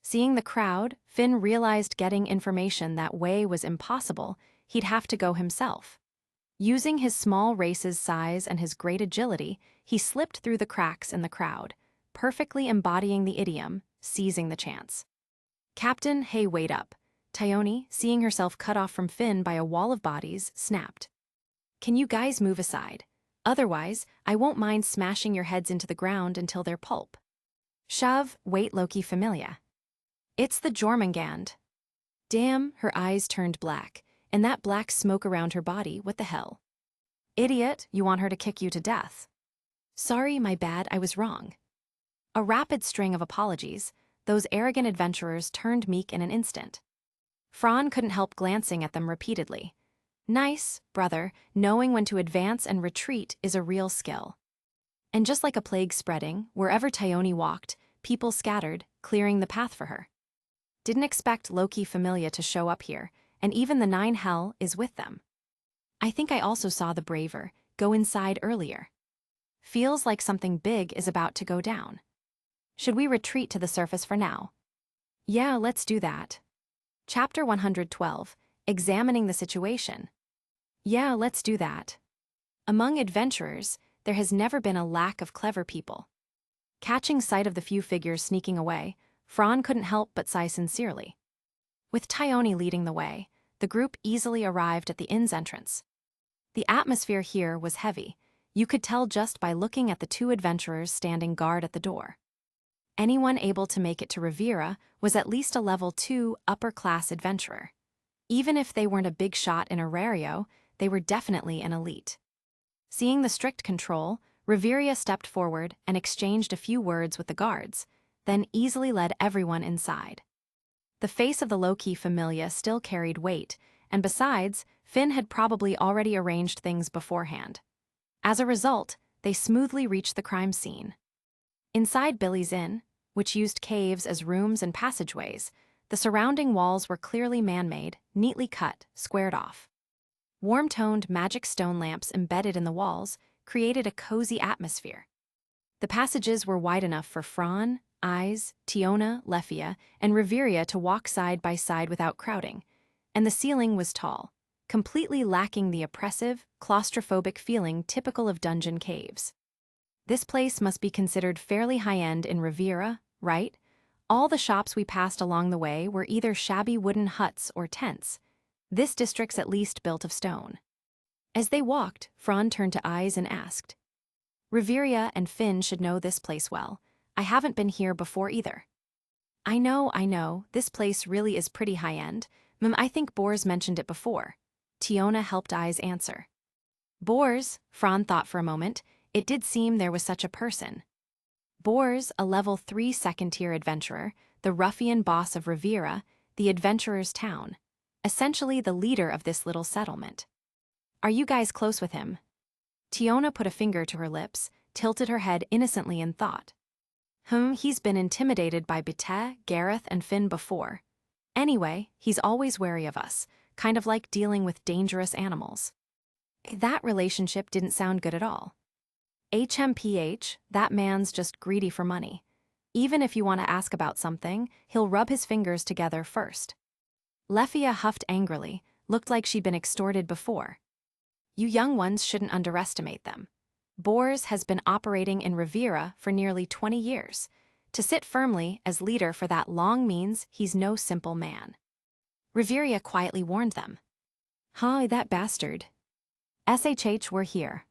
Seeing the crowd, Finn realized getting information that way was impossible. He'd have to go himself. Using his small race's size and his great agility, he slipped through the cracks in the crowd, perfectly embodying the idiom, seizing the chance. "Captain, hey, wait up." Thyone, seeing herself cut off from Finn by a wall of bodies, snapped. "Can you guys move aside? Otherwise, I won't mind smashing your heads into the ground until they're pulp." "Shove, wait, Loki Familia. It's the Jormungand." Damn, her eyes turned black, and that black smoke around her body, what the hell? Idiot, you want her to kick you to death. Sorry, my bad, I was wrong. A rapid string of apologies, those arrogant adventurers turned meek in an instant. Fran couldn't help glancing at them repeatedly. Nice, brother, knowing when to advance and retreat is a real skill. And just like a plague spreading, wherever Thyone walked, people scattered, clearing the path for her. Didn't expect Loki Familia to show up here, and even the Nine Hell is with them. I think I also saw the Braver go inside earlier. Feels like something big is about to go down. Should we retreat to the surface for now? Yeah, let's do that. Chapter 112, Examining the Situation. Yeah, let's do that. Among adventurers, there has never been a lack of clever people. Catching sight of the few figures sneaking away, Fran couldn't help but sigh sincerely. With Thyone leading the way, the group easily arrived at the inn's entrance. The atmosphere here was heavy. You could tell just by looking at the two adventurers standing guard at the door. Anyone able to make it to Riviera was at least a level 2 upper-class adventurer. Even if they weren't a big shot in Orario, they were definitely an elite. Seeing the strict control, Riviera stepped forward and exchanged a few words with the guards, then easily led everyone inside. The face of the Loki Familia still carried weight, and besides, Finn had probably already arranged things beforehand. As a result, they smoothly reached the crime scene. Inside Billy's Inn, which used caves as rooms and passageways, the surrounding walls were clearly man-made, neatly cut, squared off. Warm-toned magic stone lamps embedded in the walls created a cozy atmosphere. The passages were wide enough for Fran, Eyes, Tiona, Lefia, and Riviera to walk side by side without crowding, and the ceiling was tall, completely lacking the oppressive, claustrophobic feeling typical of dungeon caves. This place must be considered fairly high-end in Riviera, right? All the shops we passed along the way were either shabby wooden huts or tents. This district's at least built of stone. As they walked, Fran turned to Eyes and asked, Riviera and Finn should know this place well. I haven't been here before either. I know, this place really is pretty high-end. I think Bors mentioned it before. Tiona helped Eyes answer. Bors, Fran thought for a moment. It did seem there was such a person. Bors, a level 3 second-tier adventurer, the ruffian boss of Riviera, the adventurer's town, essentially the leader of this little settlement. Are you guys close with him? Tiona put a finger to her lips, tilted her head innocently in thought. He's been intimidated by Bete, Gareth, and Finn before. Anyway, he's always wary of us, kind of like dealing with dangerous animals. That relationship didn't sound good at all. HMPH, that man's just greedy for money. Even if you want to ask about something, he'll rub his fingers together first. Lefia huffed angrily, looked like she'd been extorted before. You young ones shouldn't underestimate them. Bors has been operating in Riviera for nearly 20 years. To sit firmly as leader for that long means he's no simple man. Riviera quietly warned them. That bastard. SHH, we're here.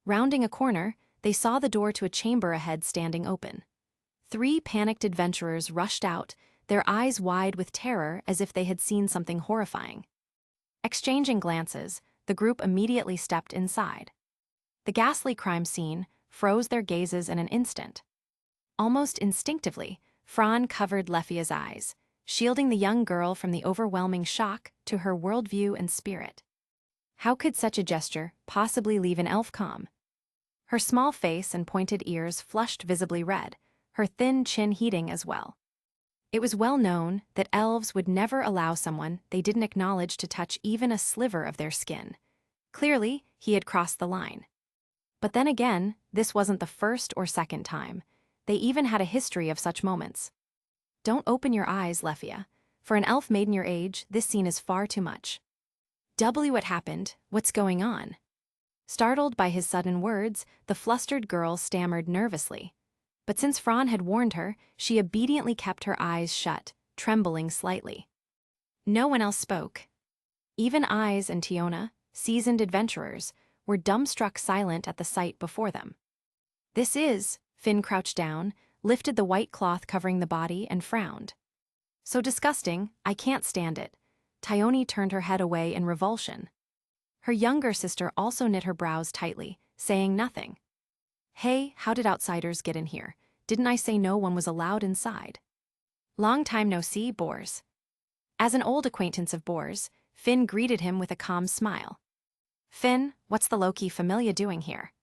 Rounding a corner, they saw the door to a chamber ahead standing open. 3 panicked adventurers rushed out, their eyes wide with terror as if they had seen something horrifying. Exchanging glances, the group immediately stepped inside. The ghastly crime scene froze their gazes in an instant. Almost instinctively, Fran covered Lefia's eyes, shielding the young girl from the overwhelming shock to her worldview and spirit. How could such a gesture possibly leave an elf calm? Her small face and pointed ears flushed visibly red, her thin chin heating as well. It was well known that elves would never allow someone they didn't acknowledge to touch even a sliver of their skin. Clearly, he had crossed the line. But then again, this wasn't the first or second time. They even had a history of such moments. Don't open your eyes, Lefia. For an elf maiden your age, this scene is far too much. What happened? What's going on? Startled by his sudden words, the flustered girl stammered nervously. But since Fran had warned her, she obediently kept her eyes shut, trembling slightly. No one else spoke. Even Eyes and Tiona, seasoned adventurers, were dumbstruck silent at the sight before them. Finn crouched down, lifted the white cloth covering the body and frowned. So disgusting, I can't stand it. Thyone turned her head away in revulsion. Her younger sister also knit her brows tightly, saying nothing. Hey, how did outsiders get in here? Didn't I say no one was allowed inside? Long time no see, Bors. As an old acquaintance of Bors, Finn greeted him with a calm smile. Finn, what's the Loki familia doing here?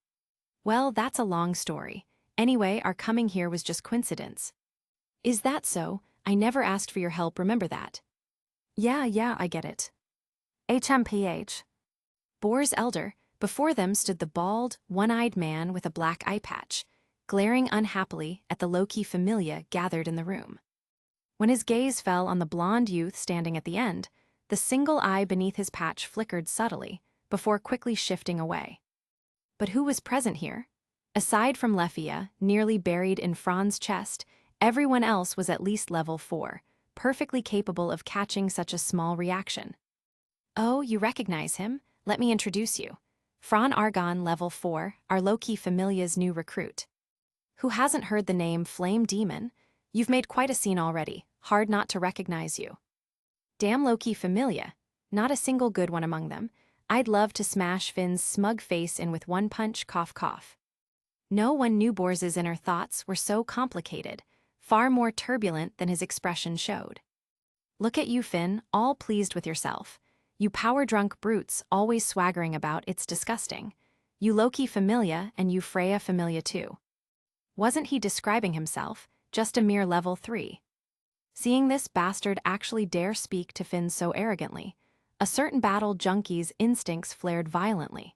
Well, that's a long story. Anyway, our coming here was just coincidence. Is that so? I never asked for your help, remember that? Yeah, I get it. HMPH. Bors elder, before them stood the bald, one-eyed man with a black eye patch, glaring unhappily at the Loki familia gathered in the room. When his gaze fell on the blond youth standing at the end, the single eye beneath his patch flickered subtly, before quickly shifting away. But who was present here? Aside from Lefia, nearly buried in Fran's chest, everyone else was at least level 4, perfectly capable of catching such a small reaction. Oh, you recognize him? Let me introduce you. Fran Argon, level 4, our Loki familia's new recruit. Who hasn't heard the name Flame Demon? You've made quite a scene already, hard not to recognize you. Damn Loki familia, not a single good one among them. I'd love to smash Finn's smug face in with one punch, cough cough. No one knew Bors's inner thoughts were so complicated, far more turbulent than his expression showed. Look at you, Finn, all pleased with yourself. You power-drunk brutes always swaggering about, it's disgusting. You Loki familia and you Freya familia too. Wasn't he describing himself, just a mere level 3? Seeing this bastard actually dare speak to Finn so arrogantly, a certain battle junkie's instincts flared violently.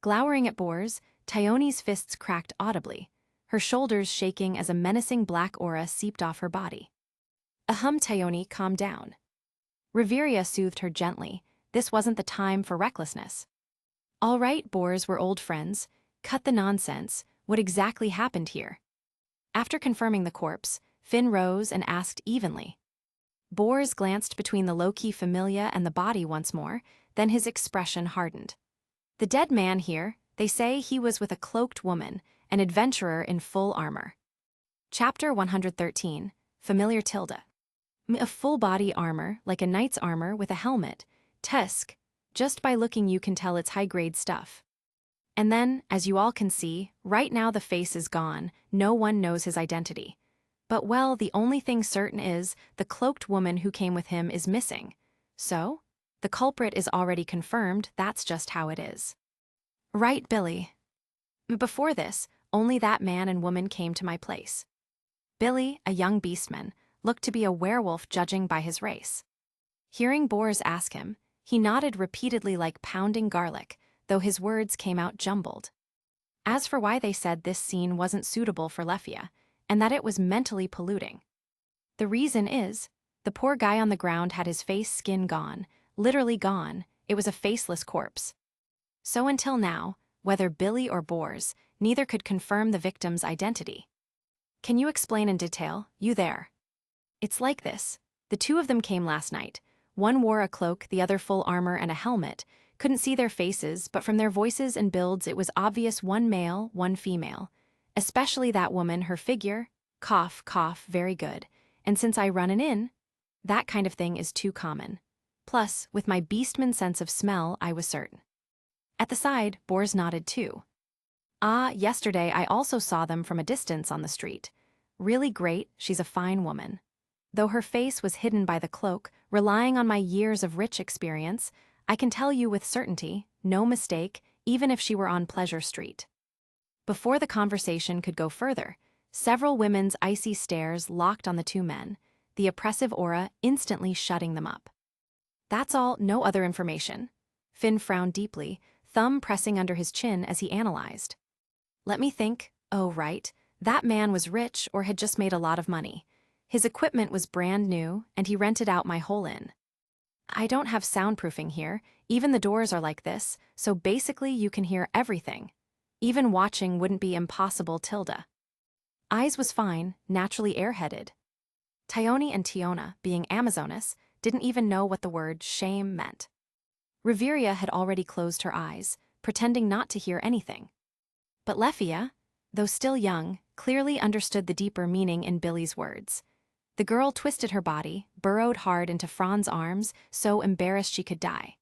Glowering at Bors, Tyone's fists cracked audibly, her shoulders shaking as a menacing black aura seeped off her body. Tyone, calm down. Reveria soothed her gently. This wasn't the time for recklessness. All right, Bors, we're old friends. Cut the nonsense. What exactly happened here? After confirming the corpse, Finn rose and asked evenly. Bors glanced between the Loki familia and the body once more, then his expression hardened. The dead man here, they say he was with a cloaked woman, an adventurer in full armor. Chapter 113, Familiar Tilda. A full-body armor, like a knight's armor with a helmet. Tusk. Just by looking you can tell it's high-grade stuff. And then, as you all can see, right now the face is gone, no one knows his identity. But well, the only thing certain is, the cloaked woman who came with him is missing. So? The culprit is already confirmed, that's just how it is. Right, Billy. Before this, only that man and woman came to my place. Billy, a young beastman, looked to be a werewolf judging by his race. Hearing Bors ask him, he nodded repeatedly like pounding garlic, though his words came out jumbled. As for why they said this scene wasn't suitable for Lefia, and that it was mentally polluting. The reason is, the poor guy on the ground had his face skin gone, literally gone, it was a faceless corpse. So until now, whether Billy or Bors, neither could confirm the victim's identity. Can you explain in detail, you there? It's like this. The two of them came last night. One wore a cloak, the other full armor and a helmet. Couldn't see their faces, but from their voices and builds it was obvious one male, one female. Especially that woman, her figure, cough, cough, very good. And since I run in, that kind of thing is too common. Plus, with my beastman sense of smell, I was certain. At the side, Bors nodded too. Ah, yesterday I also saw them from a distance on the street. Really great, she's a fine woman. Though her face was hidden by the cloak, relying on my years of rich experience, I can tell you with certainty, no mistake, even if she were on Pleasure Street. Before the conversation could go further, several women's icy stares locked on the two men, the oppressive aura instantly shutting them up. That's all, no other information. Finn frowned deeply, thumb pressing under his chin as he analyzed. Let me think. Oh, right. That man was rich or had just made a lot of money. His equipment was brand new, and he rented out my whole inn. I don't have soundproofing here, even the doors are like this, so basically you can hear everything. Even watching wouldn't be impossible, Tilda. Eyes was fine, naturally airheaded. Tyone and Tiona, being Amazoness, didn't even know what the word shame meant. Reveria had already closed her eyes, pretending not to hear anything. But Lefia, though still young, clearly understood the deeper meaning in Billy's words. The girl twisted her body, burrowed hard into Fran's arms, so embarrassed she could die.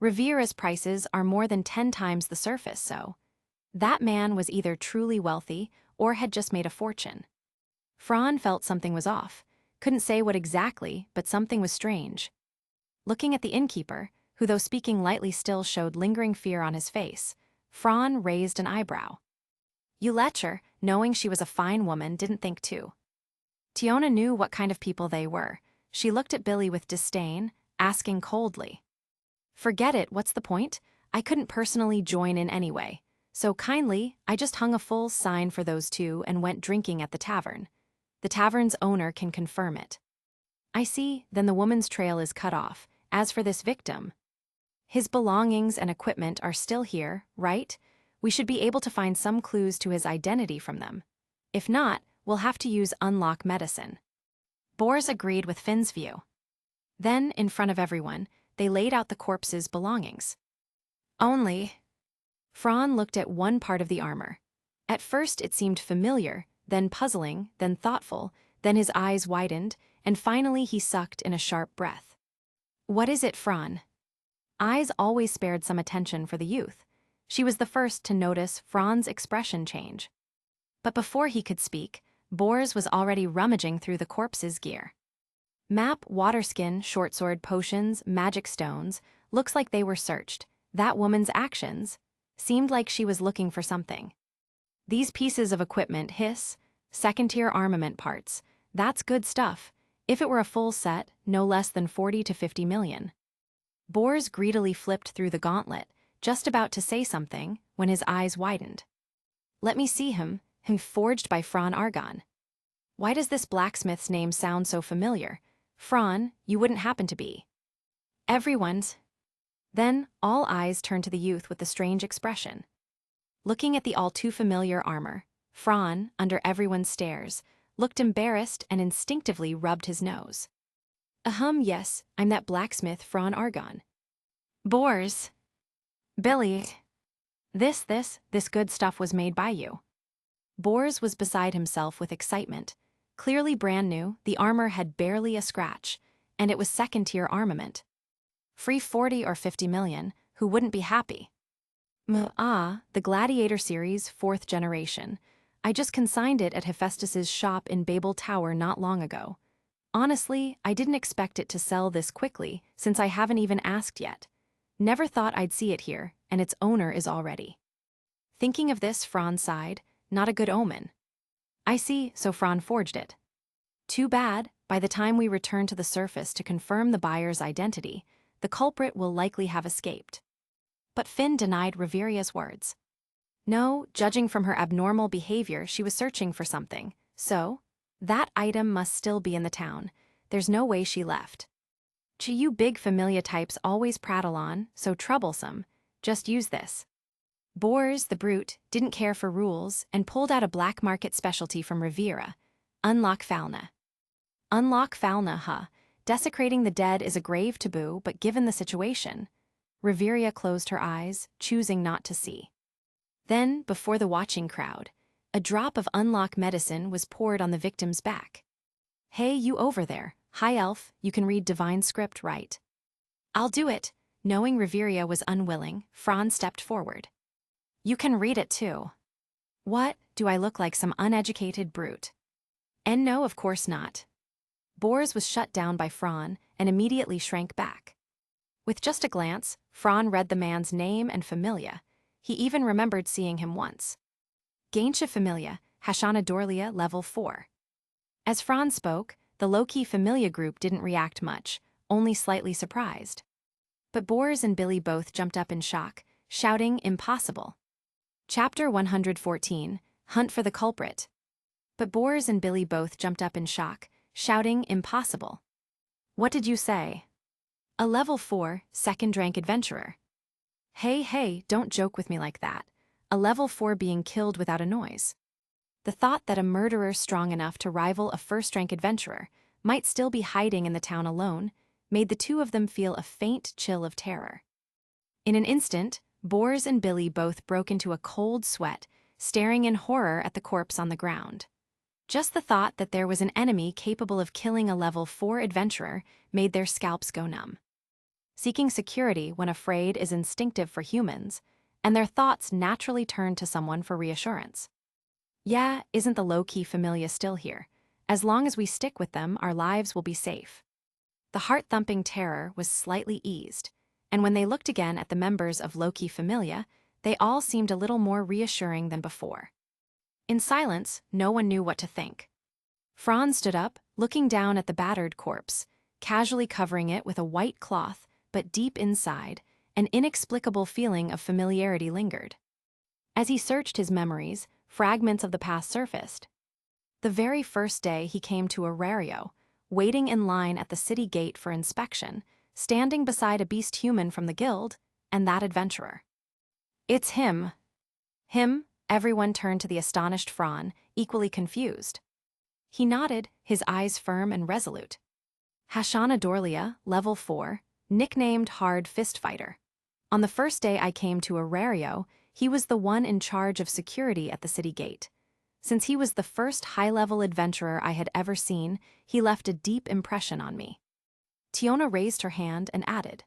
Riviera's prices are more than 10 times the surface, so that man was either truly wealthy or had just made a fortune. Fran felt something was off. Couldn't say what exactly, but something was strange. Looking at the innkeeper, who though speaking lightly still showed lingering fear on his face, Fran raised an eyebrow. Ulecher, knowing she was a fine woman, didn't think too. Tiona knew what kind of people they were. She looked at Billy with disdain, asking coldly, "Forget it, what's the point? I couldn't personally join in anyway. So kindly, I just hung a full sign for those two and went drinking at the tavern. The tavern's owner can confirm it." "I see, then the woman's trail is cut off. As for this victim, his belongings and equipment are still here, right? We should be able to find some clues to his identity from them. If not, we'll have to use unlock medicine." Bors agreed with Finn's view. Then, in front of everyone, they laid out the corpse's belongings. Only, Fran looked at one part of the armor. At first it seemed familiar, then puzzling, then thoughtful, then his eyes widened, and finally he sucked in a sharp breath. "What is it, Fran?" Eyes always spared some attention for the youth. She was the first to notice Fran's expression change. But before he could speak, Bors was already rummaging through the corpse's gear. Map, waterskin, shortsword, potions, magic stones, looks like they were searched. That woman's actions seemed like she was looking for something. These pieces of equipment hiss, second-tier armament parts. That's good stuff. If it were a full set, no less than 40 to 50 million. Bors greedily flipped through the gauntlet, just about to say something, when his eyes widened. "Let me see him forged by Fran Argon. Why does this blacksmith's name sound so familiar? Fran, you wouldn't happen to be." Everyone's. Then, all eyes turned to the youth with the strange expression. Looking at the all-too-familiar armor, Fran, under everyone's stares, looked embarrassed and instinctively rubbed his nose. Yes, I'm that blacksmith Fran Argon." "Bors. Billy. This good stuff was made by you." Bors was beside himself with excitement. Clearly brand new, the armor had barely a scratch, and it was second-tier armament. Free 40 or 50 million, who wouldn't be happy? The Gladiator series, 4th generation. I just consigned it at Hephaestus's shop in Babel Tower not long ago. Honestly, I didn't expect it to sell this quickly, since I haven't even asked yet. Never thought I'd see it here, and its owner is already. Thinking of this, Fran sighed. Not a good omen. "I see, so Fran forged it. Too bad, by the time we return to the surface to confirm the buyer's identity, the culprit will likely have escaped." But Finn denied Riveria's words. No, judging from her abnormal behavior, she was searching for something. So, that item must still be in the town. There's no way she left. "Gee, you big familia types always prattle on, so troublesome. Just use this." Bors, the brute, didn't care for rules and pulled out a black market specialty from Riviera. Unlock Falna. Unlock Falna, huh? Desecrating the dead is a grave taboo, but given the situation. Riviera closed her eyes, choosing not to see. Then, before the watching crowd, a drop of unlock medicine was poured on the victim's back. "Hey, you over there, high elf, you can read divine script, right?" "I'll do it." Knowing Riviera was unwilling, Fran stepped forward. "You can read it too." "What, do I look like some uneducated brute?" And no, of course not. Bors was shut down by Fran and immediately shrank back. With just a glance, Fran read the man's name and familia. He even remembered seeing him once. Gaintia familia, Hashana Dorlia, level 4. As Fran spoke, the low-key familia group didn't react much, only slightly surprised. But Bors and Billy both jumped up in shock, shouting impossible. Chapter 114, Hunt for the Culprit. But Bors and Billy both jumped up in shock, shouting impossible. "What did you say?" "A level 4, second-rank adventurer." Hey, don't joke with me like that. A level 4 being killed without a noise. The thought that a murderer strong enough to rival a first-rank adventurer might still be hiding in the town alone made the two of them feel a faint chill of terror. In an instant, Bors and Billy both broke into a cold sweat, staring in horror at the corpse on the ground. Just the thought that there was an enemy capable of killing a level 4 adventurer made their scalps go numb. Seeking security when afraid is instinctive for humans, and their thoughts naturally turn to someone for reassurance. Yeah, isn't the low-key familia still here? As long as we stick with them, our lives will be safe. The heart-thumping terror was slightly eased, and when they looked again at the members of low-key familia, they all seemed a little more reassuring than before. In silence, no one knew what to think. Franz stood up, looking down at the battered corpse, casually covering it with a white cloth, but deep inside, an inexplicable feeling of familiarity lingered. As he searched his memories, fragments of the past surfaced. The very first day he came to Orario, waiting in line at the city gate for inspection, standing beside a beast human from the guild, and that adventurer. It's him. Him? Everyone turned to the astonished Fran, equally confused. He nodded, his eyes firm and resolute. Hashana Dorlia, level 4, nicknamed Hard Fist Fighter. On the first day I came to Orario, he was the one in charge of security at the city gate. Since he was the first high-level adventurer I had ever seen, he left a deep impression on me. Tiona raised her hand and added,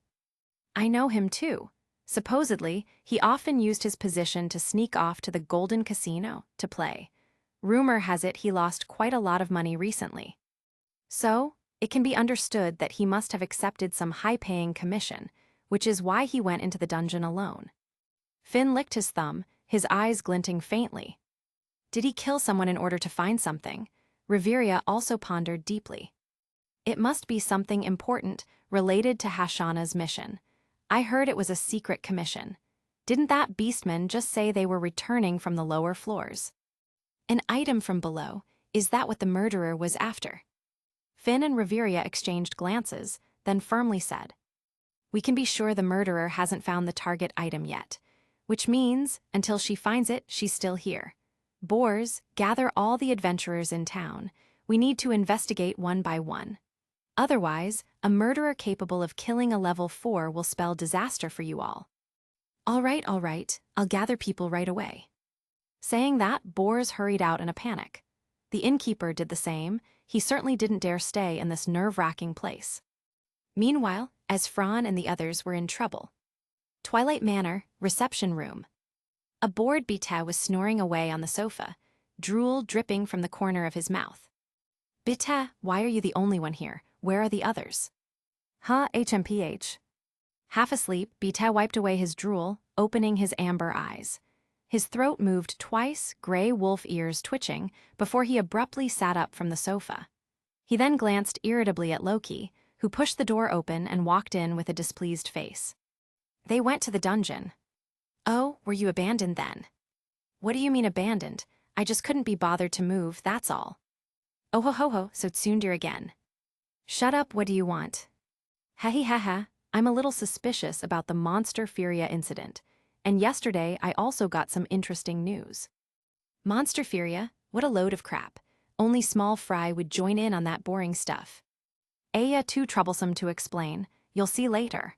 I know him too. Supposedly, he often used his position to sneak off to the Golden Casino to play. Rumor has it he lost quite a lot of money recently. So, it can be understood that he must have accepted some high-paying commission, which is why he went into the dungeon alone. Finn licked his thumb, his eyes glinting faintly. Did he kill someone in order to find something? Riveria also pondered deeply. It must be something important related to Hashana's mission. I heard it was a secret commission. Didn't that beastman just say they were returning from the lower floors? An item from below, is that what the murderer was after? Finn and Riveria exchanged glances, then firmly said, We can be sure the murderer hasn't found the target item yet, which means, until she finds it, she's still here. Boars, gather all the adventurers in town. We need to investigate one by one. Otherwise, a murderer capable of killing a level 4 will spell disaster for you all. All right, I'll gather people right away. Saying that, Boars hurried out in a panic. The innkeeper did the same. He certainly didn't dare stay in this nerve-wracking place. Meanwhile, as Fran and the others were in trouble. Twilight Manor, reception room. A bored Bita was snoring away on the sofa, drool dripping from the corner of his mouth. Bita, why are you the only one here? Where are the others? Huh, HMPH. Half asleep, Bita wiped away his drool, opening his amber eyes. His throat moved twice, gray wolf ears twitching, before he abruptly sat up from the sofa. He then glanced irritably at Loki, who pushed the door open and walked in with a displeased face. They went to the dungeon. Oh, were you abandoned then? What do you mean abandoned? I just couldn't be bothered to move, that's all. Oh ho ho ho, so tsundere again. Shut up, what do you want? Ha, I'm a little suspicious about the Monster Furia incident, and yesterday I also got some interesting news. Monster Furia? What a load of crap. Only small fry would join in on that boring stuff. Too troublesome to explain, you'll see later.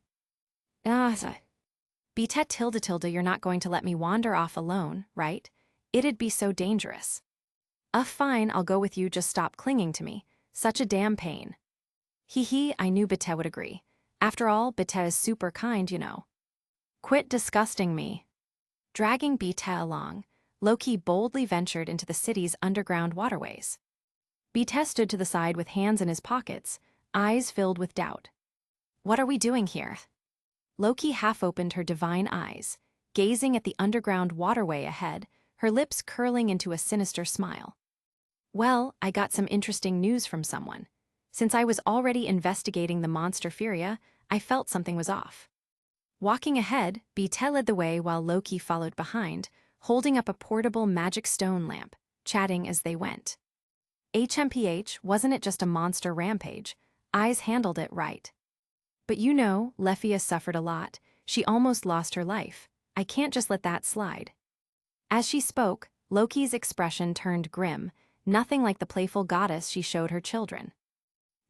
Betet tilde, you're not going to let me wander off alone, right? It'd be so dangerous. Fine, I'll go with you, just stop clinging to me. Such a damn pain. Hee, I knew Betet would agree. After all, Betet is super kind, you know. Quit disgusting me. Dragging Betet along, Loki boldly ventured into the city's underground waterways. Betet stood to the side with hands in his pockets, eyes filled with doubt. What are we doing here? Loki half-opened her divine eyes, gazing at the underground waterway ahead, her lips curling into a sinister smile. Well, I got some interesting news from someone. Since I was already investigating the Monster Furia, I felt something was off. Walking ahead, Betet led the way while Loki followed behind, holding up a portable magic stone lamp, chatting as they went. HMPH, wasn't it just a monster rampage? Eyes handled it right. But you know, Lefia suffered a lot. She almost lost her life. I can't just let that slide. As she spoke, Loki's expression turned grim, nothing like the playful goddess she showed her children.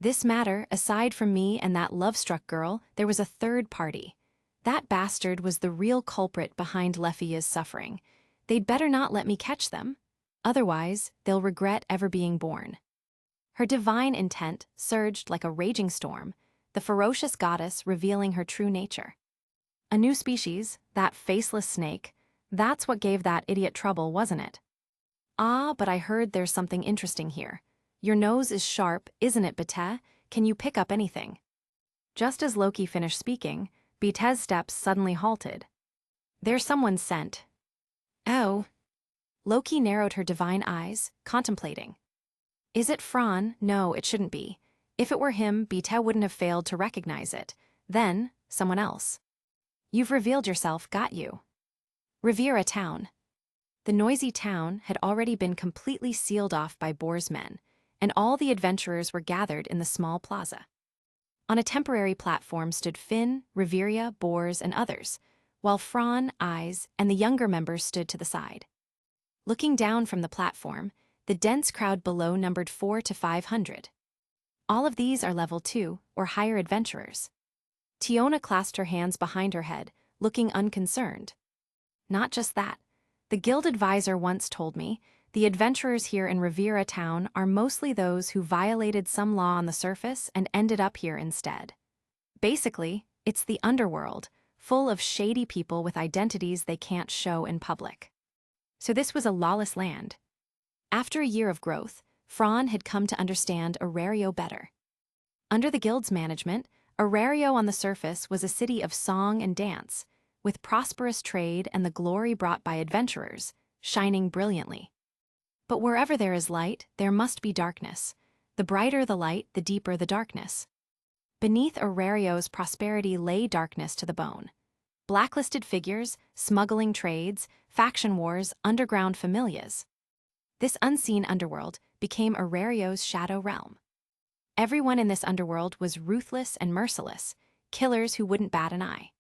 This matter, aside from me and that love-struck girl, there was a third party. That bastard was the real culprit behind Lefia's suffering. They'd better not let me catch them. Otherwise, they'll regret ever being born. Her divine intent surged like a raging storm. the ferocious goddess revealing her true nature. A new species, that faceless snake, that's what gave that idiot trouble, wasn't it? Ah, but I heard there's something interesting here. Your nose is sharp, isn't it, Bete? Can you pick up anything? Just as Loki finished speaking, Bete's steps suddenly halted. There's someone sent. Oh. Loki narrowed her divine eyes, contemplating. Is it Fran? No, it shouldn't be. If it were him, Bete wouldn't have failed to recognize it. Then, someone else. You've revealed yourself, got you. Revera town. The noisy town had already been completely sealed off by Boar's men, and all the adventurers were gathered in the small plaza. On a temporary platform stood Finn, Reveria, Boars, and others, while Fran, Eyes, and the younger members stood to the side. Looking down from the platform, the dense crowd below numbered 400 to 500. All of these are level 2, or higher adventurers. Tiona clasped her hands behind her head, looking unconcerned. Not just that. The guild advisor once told me, the adventurers here in Revera town are mostly those who violated some law on the surface and ended up here instead. Basically, it's the underworld, full of shady people with identities they can't show in public. So this was a lawless land. After a year of growth, Fran had come to understand Orario better. Under the guild's management, Orario on the surface was a city of song and dance, with prosperous trade and the glory brought by adventurers, shining brilliantly. But wherever there is light, there must be darkness. The brighter the light, the deeper the darkness. Beneath Orario's prosperity lay darkness to the bone. Blacklisted figures, smuggling trades, faction wars, underground familias. This unseen underworld became Orario's shadow realm. Everyone in this underworld was ruthless and merciless, killers who wouldn't bat an eye.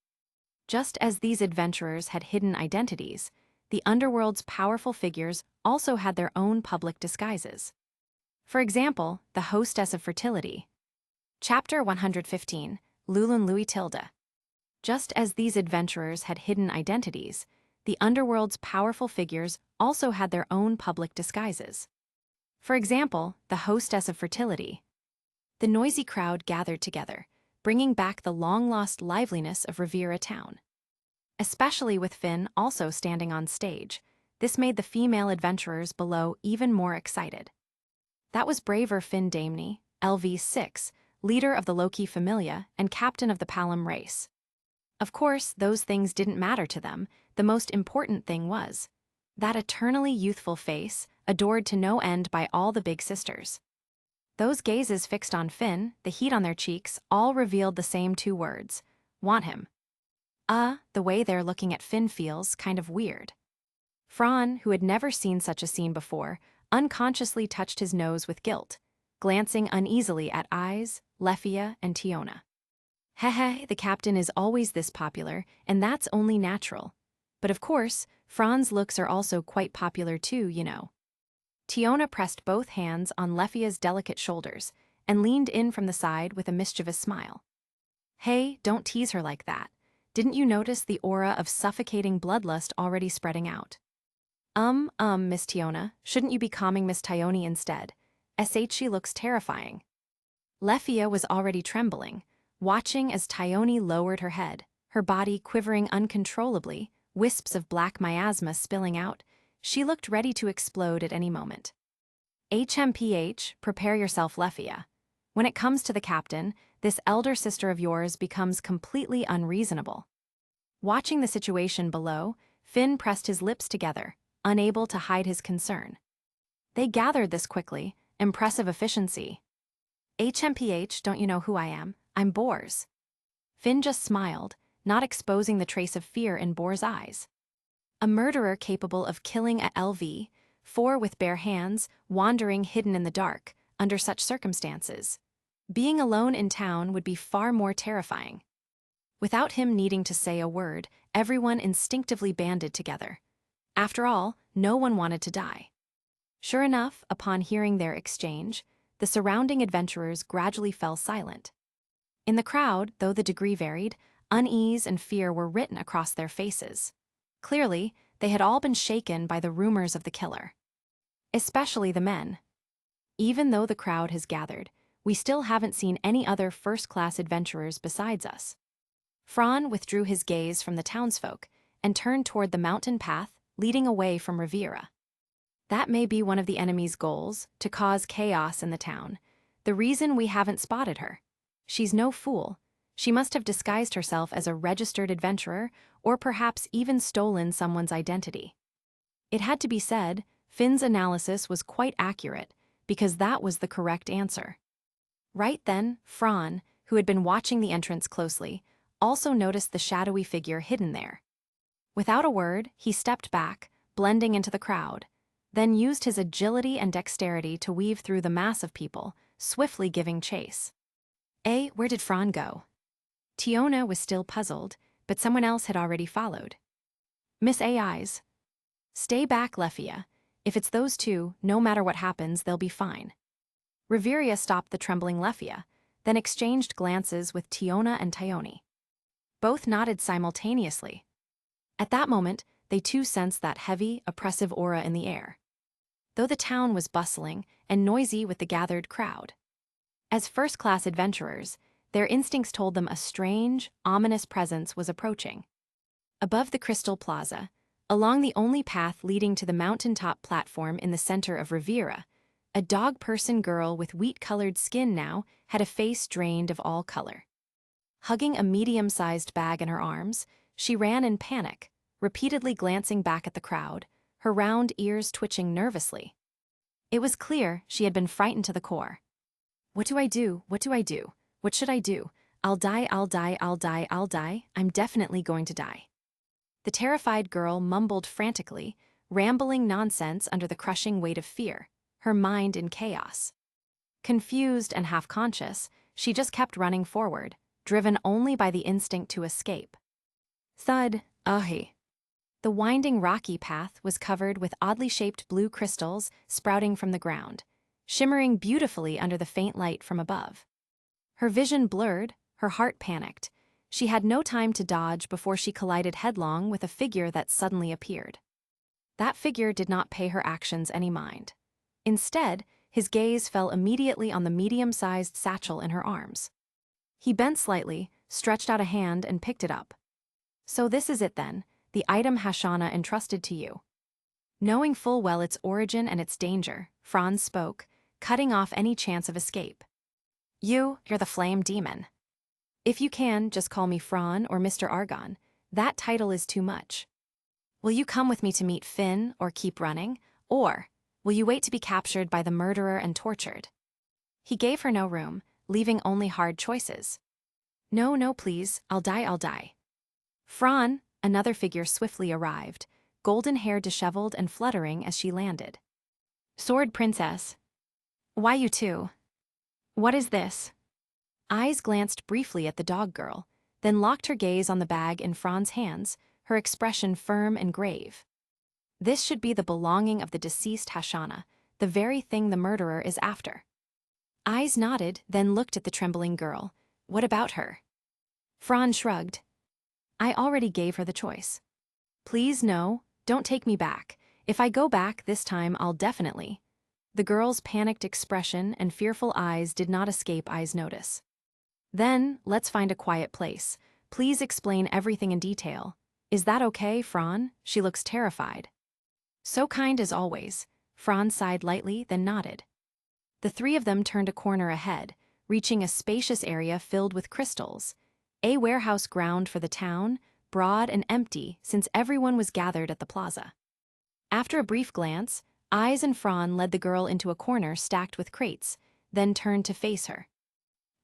Just as these adventurers had hidden identities, the underworld's powerful figures also had their own public disguises. For example, the hostess of fertility. Chapter 115, Lulun Louis Tilda. Just as these adventurers had hidden identities, the underworld's powerful figures also had their own public disguises. For example, the hostess of fertility. The noisy crowd gathered together, bringing back the long-lost liveliness of Revera town. Especially with Finn also standing on stage, this made the female adventurers below even more excited. That was braver Finn Damney, LV6, leader of the Loki Familia and captain of the Palom race. Of course, those things didn't matter to them. The most important thing was that eternally youthful face, adored to no end by all the big sisters. Those gazes fixed on Finn, the heat on their cheeks, all revealed the same 2 words: want him. The way they're looking at Finn feels kind of weird. Fran, who had never seen such a scene before, unconsciously touched his nose with guilt, glancing uneasily at Eyes, Lefia, and Tiona. Hehe, the captain is always this popular, and that's only natural. But of course, Fran's looks are also quite popular too, you know. Tiona pressed both hands on Lefia's delicate shoulders and leaned in from the side with a mischievous smile. Hey, don't tease her like that. Didn't you notice the aura of suffocating bloodlust already spreading out? Miss Tiona, shouldn't you be calming Miss Tione instead? She looks terrifying. Lefia was already trembling, watching as Tione lowered her head, her body quivering uncontrollably, wisps of black miasma spilling out. She looked ready to explode at any moment. HMPH, prepare yourself, Lefia. When it comes to the captain, this elder sister of yours becomes completely unreasonable. Watching the situation below, Finn pressed his lips together, unable to hide his concern. They gathered this quickly, impressive efficiency. HMPH, don't you know who I am? I'm Boars. Finn just smiled, not exposing the trace of fear in Boar's eyes. A murderer capable of killing a LV4 with bare hands, wandering hidden in the dark, under such circumstances. Being alone in town would be far more terrifying. Without him needing to say a word, everyone instinctively banded together. After all, no one wanted to die. Sure enough, upon hearing their exchange, the surrounding adventurers gradually fell silent. In the crowd, though the degree varied, unease and fear were written across their faces. Clearly, they had all been shaken by the rumors of the killer. Especially the men. Even though the crowd has gathered, We still haven't seen any other first-class adventurers besides us. Fran withdrew his gaze from the townsfolk and turned toward the mountain path leading away from Riviera. That may be one of the enemy's goals, to cause chaos in the town. The reason we haven't spotted her. She's no fool. She must have disguised herself as a registered adventurer or perhaps even stolen someone's identity. It had to be said, Finn's analysis was quite accurate, because that was the correct answer. Right then, Fran, who had been watching the entrance closely, also noticed the shadowy figure hidden there. Without a word, he stepped back, blending into the crowd, then used his agility and dexterity to weave through the mass of people, swiftly giving chase. Where did Fran go? Tiona was still puzzled, but someone else had already followed. Miss AI's. Stay back, Lefia. If it's those two, no matter what happens, they'll be fine. Riviera stopped the trembling Lefia, then exchanged glances with Tiona and Tione. Both nodded simultaneously. At that moment, they too sensed that heavy, oppressive aura in the air. Though the town was bustling and noisy with the gathered crowd. As first-class adventurers, their instincts told them a strange, ominous presence was approaching. Above the Crystal Plaza, along the only path leading to the mountaintop platform in the center of Riviera, a dog-person girl with wheat-colored skin now had a face drained of all color. Hugging a medium-sized bag in her arms, she ran in panic, repeatedly glancing back at the crowd, her round ears twitching nervously. It was clear she had been frightened to the core. What do I do? What do I do? What should I do? I'll die, I'll die, I'll die, I'll die. I'm definitely going to die. The terrified girl mumbled frantically, rambling nonsense under the crushing weight of fear, her mind in chaos. Confused and half-conscious, she just kept running forward, driven only by the instinct to escape. Thud, ahi. The winding rocky path was covered with oddly shaped blue crystals sprouting from the ground, shimmering beautifully under the faint light from above. Her vision blurred, her heart panicked. She had no time to dodge before she collided headlong with a figure that suddenly appeared. That figure did not pay her actions any mind. Instead, his gaze fell immediately on the medium-sized satchel in her arms. He bent slightly, stretched out a hand and picked it up. So this is it then, the item Hashana entrusted to you. Knowing full well its origin and its danger, Franz spoke, cutting off any chance of escape. You're the flame demon. If you can, just call me Fran or Mr. Argon. That title is too much. Will you come with me to meet Finn or keep running? Or will you wait to be captured by the murderer and tortured? He gave her no room, leaving only hard choices. No, no, please, I'll die, I'll die. Fran, another figure swiftly arrived, golden hair disheveled and fluttering as she landed. Sword Princess. Why you two? What is this? Eyes glanced briefly at the dog girl, then locked her gaze on the bag in Fran's hands, her expression firm and grave. This should be the belonging of the deceased Hashana, the very thing the murderer is after. Eyes nodded, then looked at the trembling girl. What about her? Fran shrugged. I already gave her the choice. Please no, don't take me back. If I go back this time, I'll definitely. The girl's panicked expression and fearful eyes did not escape Ai's notice. Then, let's find a quiet place. Please explain everything in detail. Is that okay, Fran? She looks terrified. So kind as always. Fran sighed lightly, then nodded. The three of them turned a corner ahead, reaching a spacious area filled with crystals. A warehouse ground for the town, broad and empty since everyone was gathered at the plaza. After a brief glance, Eyes and Fran led the girl into a corner stacked with crates, then turned to face her.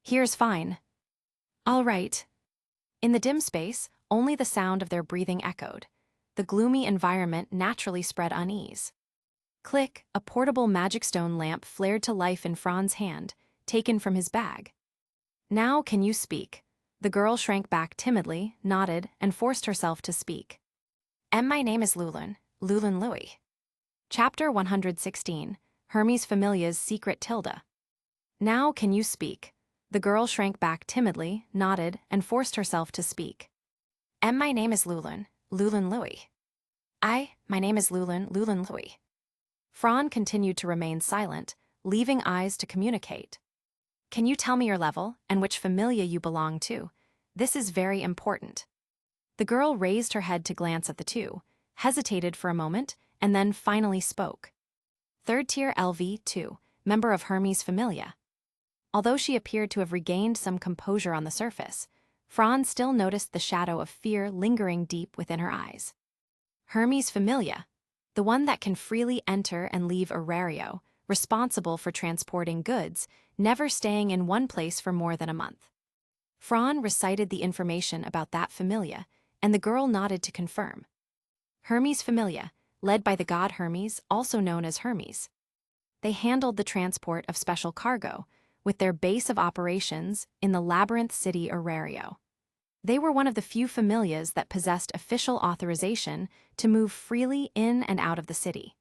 Here's fine. All right. In the dim space, only the sound of their breathing echoed. The gloomy environment naturally spread unease. Click, a portable magic stone lamp flared to life in Fran's hand, taken from his bag. Now can you speak? The girl shrank back timidly, nodded, and forced herself to speak. My name is Lulun Louis. Chapter 116, Hermes Familia's Secret Tilda. Now can you speak? The girl shrank back timidly, nodded, and forced herself to speak. My name is Lulun Louis. My name is Lulun Louis. Fran continued to remain silent, leaving Eyes to communicate. Can you tell me your level and which familia you belong to? This is very important. The girl raised her head to glance at the two, hesitated for a moment, and then finally spoke. Third tier LV2, member of Hermes Familia. Although she appeared to have regained some composure on the surface, Franz still noticed the shadow of fear lingering deep within her eyes. Hermes Familia, the one that can freely enter and leave Orario, responsible for transporting goods, never staying in one place for more than a month. Franz recited the information about that familia, and the girl nodded to confirm. Hermes Familia, led by the god Hermes, also known as Hermes. They handled the transport of special cargo, with their base of operations in the labyrinth city Orario. They were one of the few familias that possessed official authorization to move freely in and out of the city.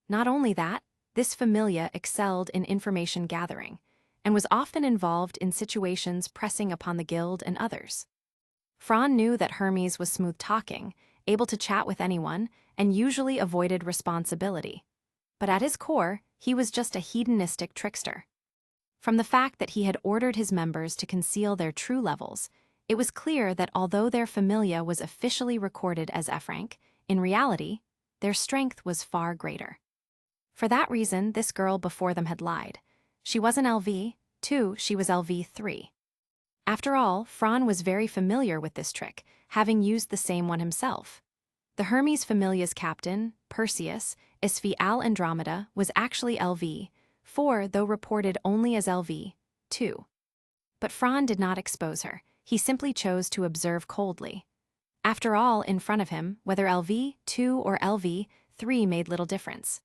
Not only that, this familia excelled in information gathering, and was often involved in situations pressing upon the guild and others. Franz knew that Hermes was smooth-talking, able to chat with anyone, and usually avoided responsibility. But at his core, he was just a hedonistic trickster. From the fact that he had ordered his members to conceal their true levels, it was clear that although their familia was officially recorded as F rank, in reality, their strength was far greater. For that reason, this girl before them had lied. She wasn't LV2, she was LV3. After all, Franz was very familiar with this trick, having used the same one himself. The Hermes Familia's captain, Perseus, Isfi al-Andromeda, was actually LV4, though reported only as LV2. But Franz did not expose her, he simply chose to observe coldly. After all, in front of him, whether LV2 or LV3 made little difference.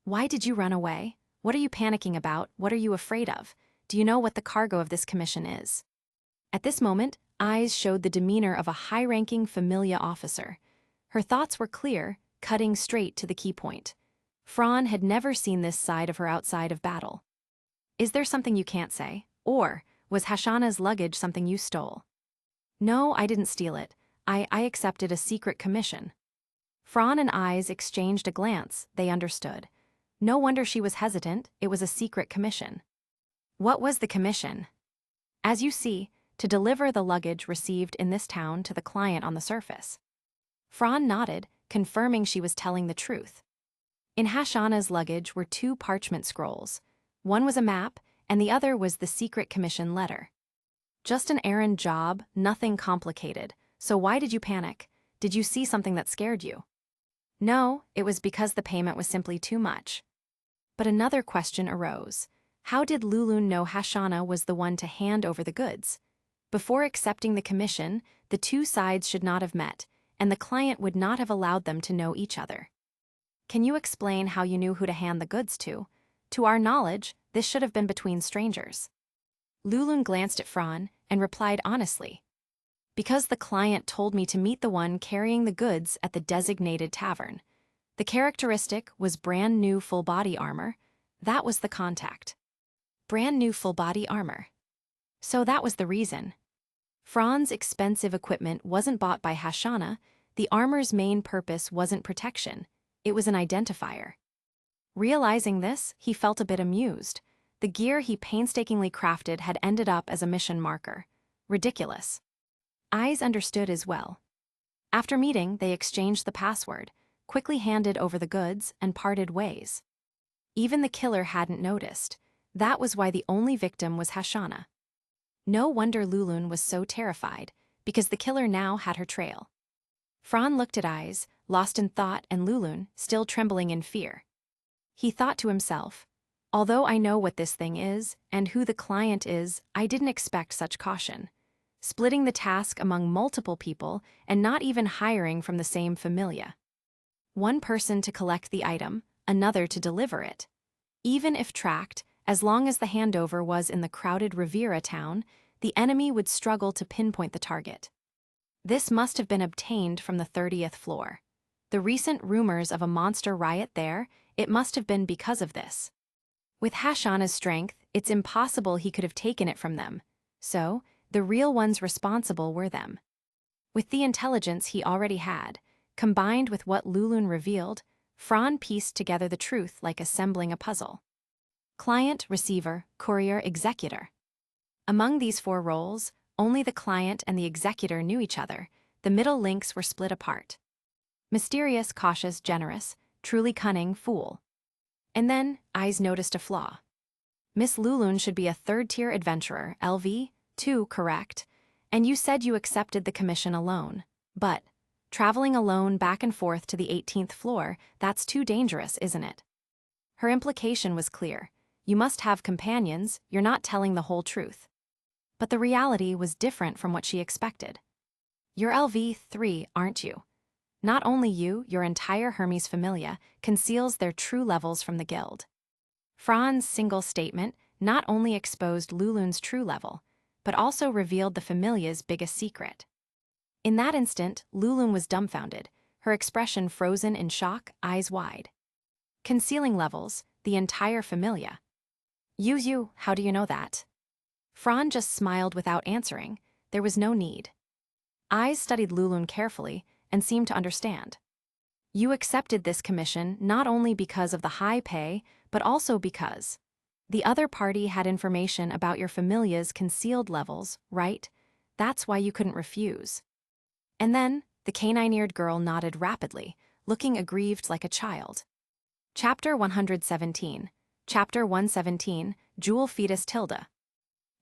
Why did you run away? What are you panicking about? What are you afraid of? Do you know what the cargo of this commission is? At this moment, eyes showed the demeanor of a high-ranking familia officer. Her thoughts were clear, cutting straight to the key point. Franz had never seen this side of her outside of battle. Is there something you can't say? Or was Hashana's luggage something you stole? No, I didn't steal it. I accepted a secret commission. Franz and eyes exchanged a glance, they understood. No wonder she was hesitant, it was a secret commission. What was the commission? As you see, to deliver the luggage received in this town to the client on the surface. Franz nodded, confirming she was telling the truth. In Hashana's luggage were 2 parchment scrolls. One was a map, and the other was the secret commission letter. Just an errand job, nothing complicated. So why did you panic? Did you see something that scared you? No, it was because the payment was simply too much. But another question arose. How did Lulun know Hashana was the one to hand over the goods? Before accepting the commission, the two sides should not have met, and the client would not have allowed them to know each other. Can you explain how you knew who to hand the goods to? To our knowledge, this should have been between strangers. Lulun glanced at Franz and replied honestly. Because the client told me to meet the one carrying the goods at the designated tavern. The characteristic was brand new full body armor. That was the contact. Brand new full body armor. So that was the reason. Franz's expensive equipment wasn't bought by Hashana. The armor's main purpose wasn't protection. It was an identifier. Realizing this, he felt a bit amused. The gear he painstakingly crafted had ended up as a mission marker. Ridiculous. Eyes understood as well. After meeting, they exchanged the password, quickly handed over the goods, and parted ways. Even the killer hadn't noticed. That was why the only victim was Hashana. No wonder Lulun was so terrified, because the killer now had her trail. Franz looked at Eyes, lost in thought, and Lulun, still trembling in fear. He thought to himself, although I know what this thing is, and who the client is, I didn't expect such caution. Splitting the task among multiple people, and not even hiring from the same familia. One person to collect the item, another to deliver it. Even if tracked, as long as the handover was in the crowded Riviera town, the enemy would struggle to pinpoint the target. This must have been obtained from the 30th floor. The recent rumors of a monster riot there, it must have been because of this. With Hashana's strength, it's impossible he could have taken it from them. So, the real ones responsible were them. With the intelligence he already had, combined with what Lulun revealed, Franz pieced together the truth like assembling a puzzle. client, receiver, courier, executor. Among these four roles, only the client and the executor knew each other. The middle links were split apart. Mysterious, cautious, generous, truly cunning, fool. And then, Eyes noticed a flaw. Miss Lulun should be a third-tier adventurer, LV, 2, correct, and you said you accepted the commission alone. But, traveling alone back and forth to the 18th floor, that's too dangerous, isn't it? Her implication was clear. You must have companions, you're not telling the whole truth. But the reality was different from what she expected. You're LV3, aren't you? Not only you, your entire Hermes familia conceals their true levels from the guild. Fran's single statement not only exposed Lulun's true level, but also revealed the familia's biggest secret. In that instant, Lulun was dumbfounded, her expression frozen in shock, eyes wide. Concealing levels, the entire familia. You, how do you know that? Fran just smiled without answering. There was no need. Eyes studied Lulun carefully and seemed to understand. You accepted this commission not only because of the high pay, but also because the other party had information about your familia's concealed levels, right? That's why you couldn't refuse. And then, the canine-eared girl nodded rapidly, looking aggrieved like a child. Chapter 117. Chapter 117, Jewel Fetus Tilda.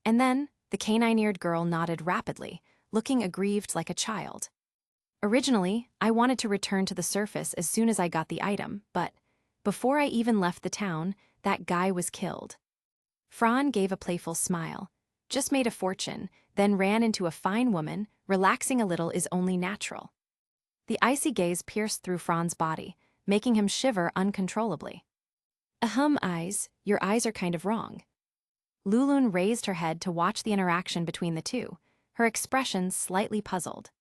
And then, the canine-eared girl nodded rapidly, looking aggrieved like a child. Originally, I wanted to return to the surface as soon as I got the item, but before I even left the town, that guy was killed. Fran gave a playful smile. Just made a fortune, then ran into a fine woman, relaxing a little is only natural. The icy gaze pierced through Fran's body, making him shiver uncontrollably. Ahem, Eyes, your eyes are kind of wrong. Lulun raised her head to watch the interaction between the two, her expression slightly puzzled.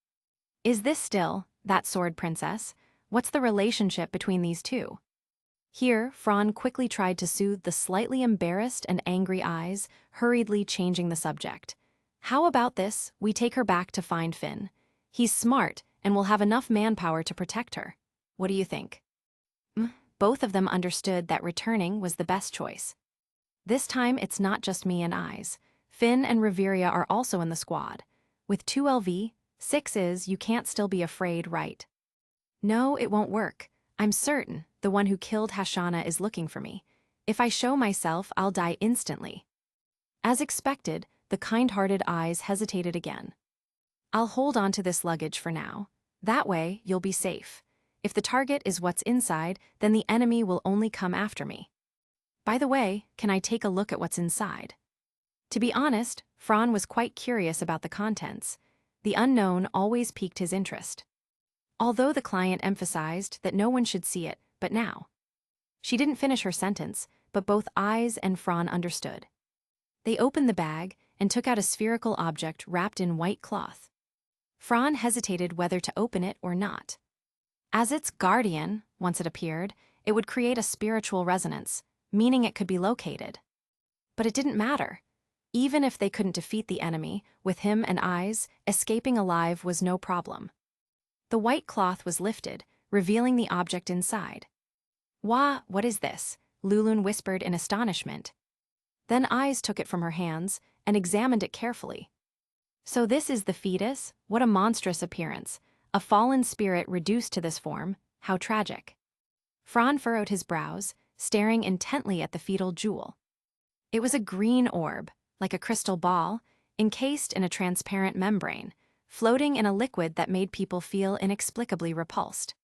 Is this still that sword princess? What's the relationship between these two? Here, Fran quickly tried to soothe the slightly embarrassed and angry Eyes, hurriedly changing the subject. How about this, we take her back to find Finn. He's smart and will have enough manpower to protect her. What do you think? Both of them understood that returning was the best choice. This time it's not just me and Eyes. Finn and Reveria are also in the squad. With 2 LV, 6 is you can't still be afraid, right? No, it won't work. I'm certain the one who killed Hashana is looking for me. If I show myself, I'll die instantly. As expected, the kind-hearted Eyes hesitated again. I'll hold on to this luggage for now. That way, you'll be safe. If the target is what's inside, then the enemy will only come after me. By the way, can I take a look at what's inside? To be honest, Fran was quite curious about the contents. The unknown always piqued his interest. Although the client emphasized that no one should see it, but now. She didn't finish her sentence, but both Eyes and Fran understood. They opened the bag and took out a spherical object wrapped in white cloth. Fran hesitated whether to open it or not. As its guardian, once it appeared, it would create a spiritual resonance, meaning it could be located. But it didn't matter. Even if they couldn't defeat the enemy, with him and Eyes, escaping alive was no problem. The white cloth was lifted, revealing the object inside. Wah, what is this? Lulun whispered in astonishment. Then Eyes took it from her hands and examined it carefully. So this is the fetus? What a monstrous appearance. A fallen spirit reduced to this form, how tragic. Fran furrowed his brows, staring intently at the fetal jewel. It was a green orb, like a crystal ball, encased in a transparent membrane, floating in a liquid that made people feel inexplicably repulsed.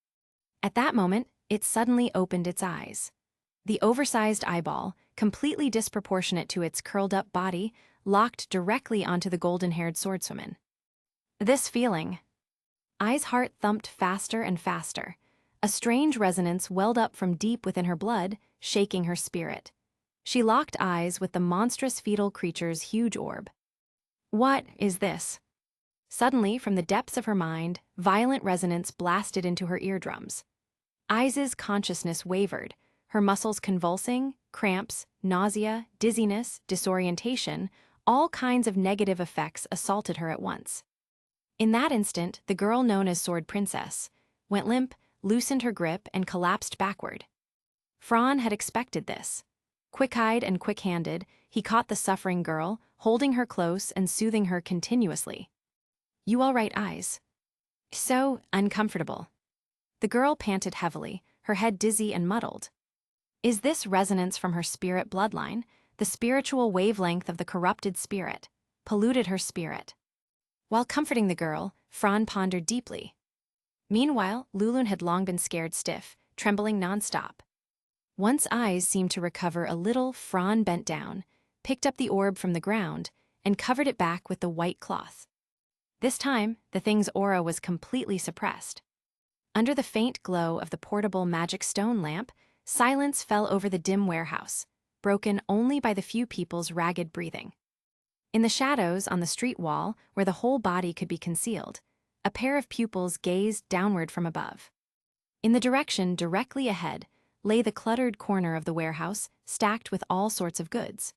At that moment, it suddenly opened its eyes. The oversized eyeball, completely disproportionate to its curled-up body, locked directly onto the golden-haired swordswoman. This feeling. Eyes' heart thumped faster and faster. A strange resonance welled up from deep within her blood, shaking her spirit. She locked eyes with the monstrous fetal creature's huge orb. What is this? Suddenly, from the depths of her mind, violent resonance blasted into her eardrums. Eyes' consciousness wavered, her muscles convulsing, cramps, nausea, dizziness, disorientation, all kinds of negative effects assaulted her at once. In that instant, the girl known as Sword Princess went limp, loosened her grip, and collapsed backward. Fran had expected this. Quick-eyed and quick-handed, he caught the suffering girl, holding her close and soothing her continuously. "You all right, eyes?" "So uncomfortable." The girl panted heavily, her head dizzy and muddled. Is this resonance from her spirit bloodline, the spiritual wavelength of the corrupted spirit, polluted her spirit? While comforting the girl, Fran pondered deeply. Meanwhile, Lulun had long been scared stiff, trembling nonstop. Once eyes seemed to recover a little, Fran bent down, picked up the orb from the ground, and covered it back with the white cloth. This time, the thing's aura was completely suppressed. Under the faint glow of the portable magic stone lamp, silence fell over the dim warehouse, broken only by the few people's ragged breathing. In the shadows on the street wall, where the whole body could be concealed, a pair of pupils gazed downward from above. In the direction directly ahead lay the cluttered corner of the warehouse, stacked with all sorts of goods.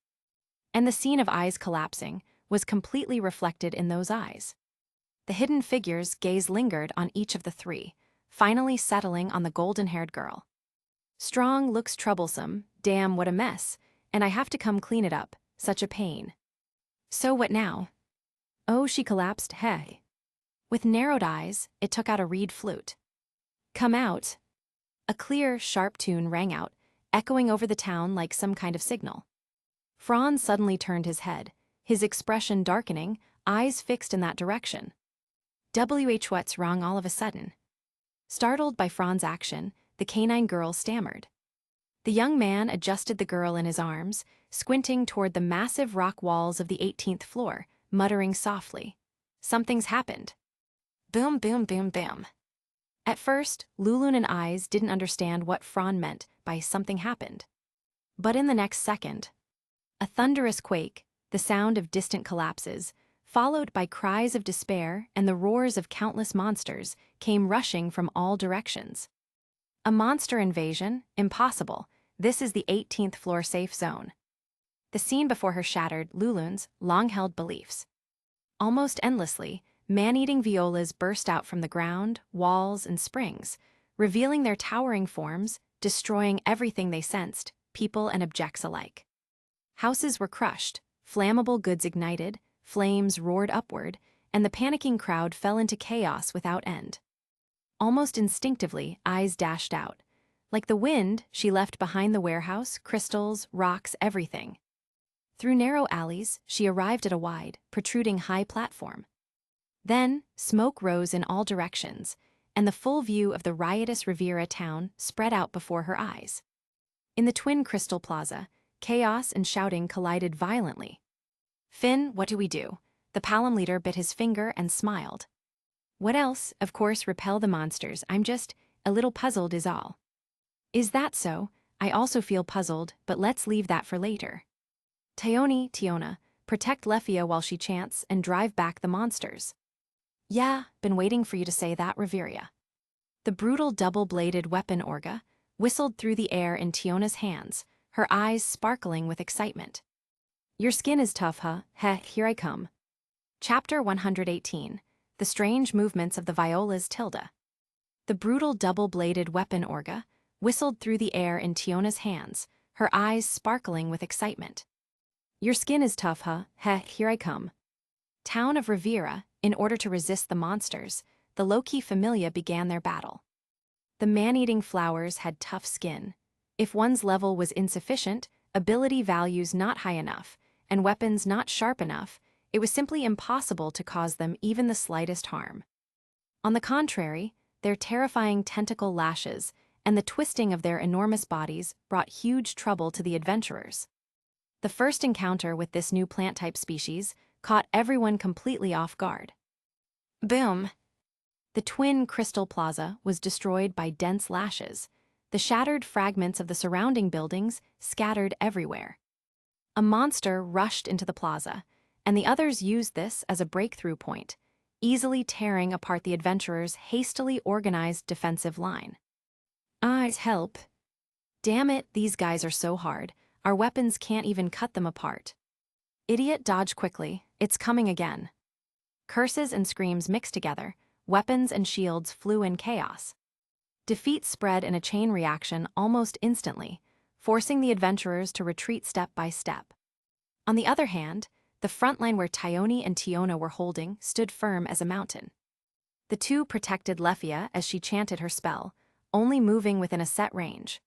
And the scene of eyes collapsing was completely reflected in those eyes. The hidden figure's gaze lingered on each of the three, finally settling on the golden-haired girl. "Strong looks troublesome, damn what a mess, and I have to come clean it up, such a pain." "So what now?" "Oh," she collapsed, "hey." With narrowed eyes, it took out a reed flute. "Come out." A clear, sharp tune rang out, echoing over the town like some kind of signal. Franz suddenly turned his head, his expression darkening, eyes fixed in that direction. What's wrong all of a sudden?" Startled by Franz's action, the canine girl stammered. The young man adjusted the girl in his arms, squinting toward the massive rock walls of the 18th floor, muttering softly, "Something's happened." Boom, boom, boom, boom. At first, Lulun and Eyes didn't understand what Fran meant by "something happened." But in the next second, a thunderous quake, the sound of distant collapses, followed by cries of despair and the roars of countless monsters, came rushing from all directions. A monster invasion? Impossible. This is the 18th floor safe zone. The scene before her shattered Lulun's long-held beliefs. Almost endlessly, man-eating violas burst out from the ground, walls, and springs, revealing their towering forms, destroying everything they sensed, people and objects alike. Houses were crushed, flammable goods ignited, flames roared upward, and the panicking crowd fell into chaos without end. Almost instinctively, Eyes dashed out. Like the wind, she left behind the warehouse, crystals, rocks, everything. Through narrow alleys, she arrived at a wide, protruding high platform. Then, smoke rose in all directions, and the full view of the riotous Riviera town spread out before her eyes. In the twin crystal plaza, chaos and shouting collided violently. "Finn, what do we do?" The Palom leader bit his finger and smiled. "What else? Of course, repel the monsters. I'm just a little puzzled is all." "Is that so? I also feel puzzled, but let's leave that for later." Tiona, protect Lefia while she chants and drive back the monsters." "Yeah, been waiting for you to say that, Riveria." The brutal double-bladed weapon Orga whistled through the air in Tiona's hands, her eyes sparkling with excitement. "Your skin is tough, huh? Heh, here I come." Chapter 118. The Strange Movements of the Viola's Tilda. The brutal double-bladed weapon Orga whistled through the air in Tiona's hands, her eyes sparkling with excitement. "Your skin is tough, huh? Heh, here I come." Town of Riviera, in order to resist the monsters, the Loki Familia began their battle. The man-eating flowers had tough skin. If one's level was insufficient, ability values not high enough, and weapons not sharp enough, it was simply impossible to cause them even the slightest harm. On the contrary, their terrifying tentacle lashes and the twisting of their enormous bodies brought huge trouble to the adventurers. The first encounter with this new plant-type species caught everyone completely off guard. Boom! The twin crystal plaza was destroyed by dense lashes, the shattered fragments of the surrounding buildings scattered everywhere. A monster rushed into the plaza, and the others used this as a breakthrough point, easily tearing apart the adventurers' hastily organized defensive line. "Eyes, help. Damn it, these guys are so hard, our weapons can't even cut them apart." Idiot dodged quickly, it's coming again. Curses and screams mixed together, weapons and shields flew in chaos. Defeat spread in a chain reaction almost instantly, forcing the adventurers to retreat step by step. On the other hand, the front line where Thyone and Tiona were holding stood firm as a mountain. The two protected Lefia as she chanted her spell, only moving within a set range.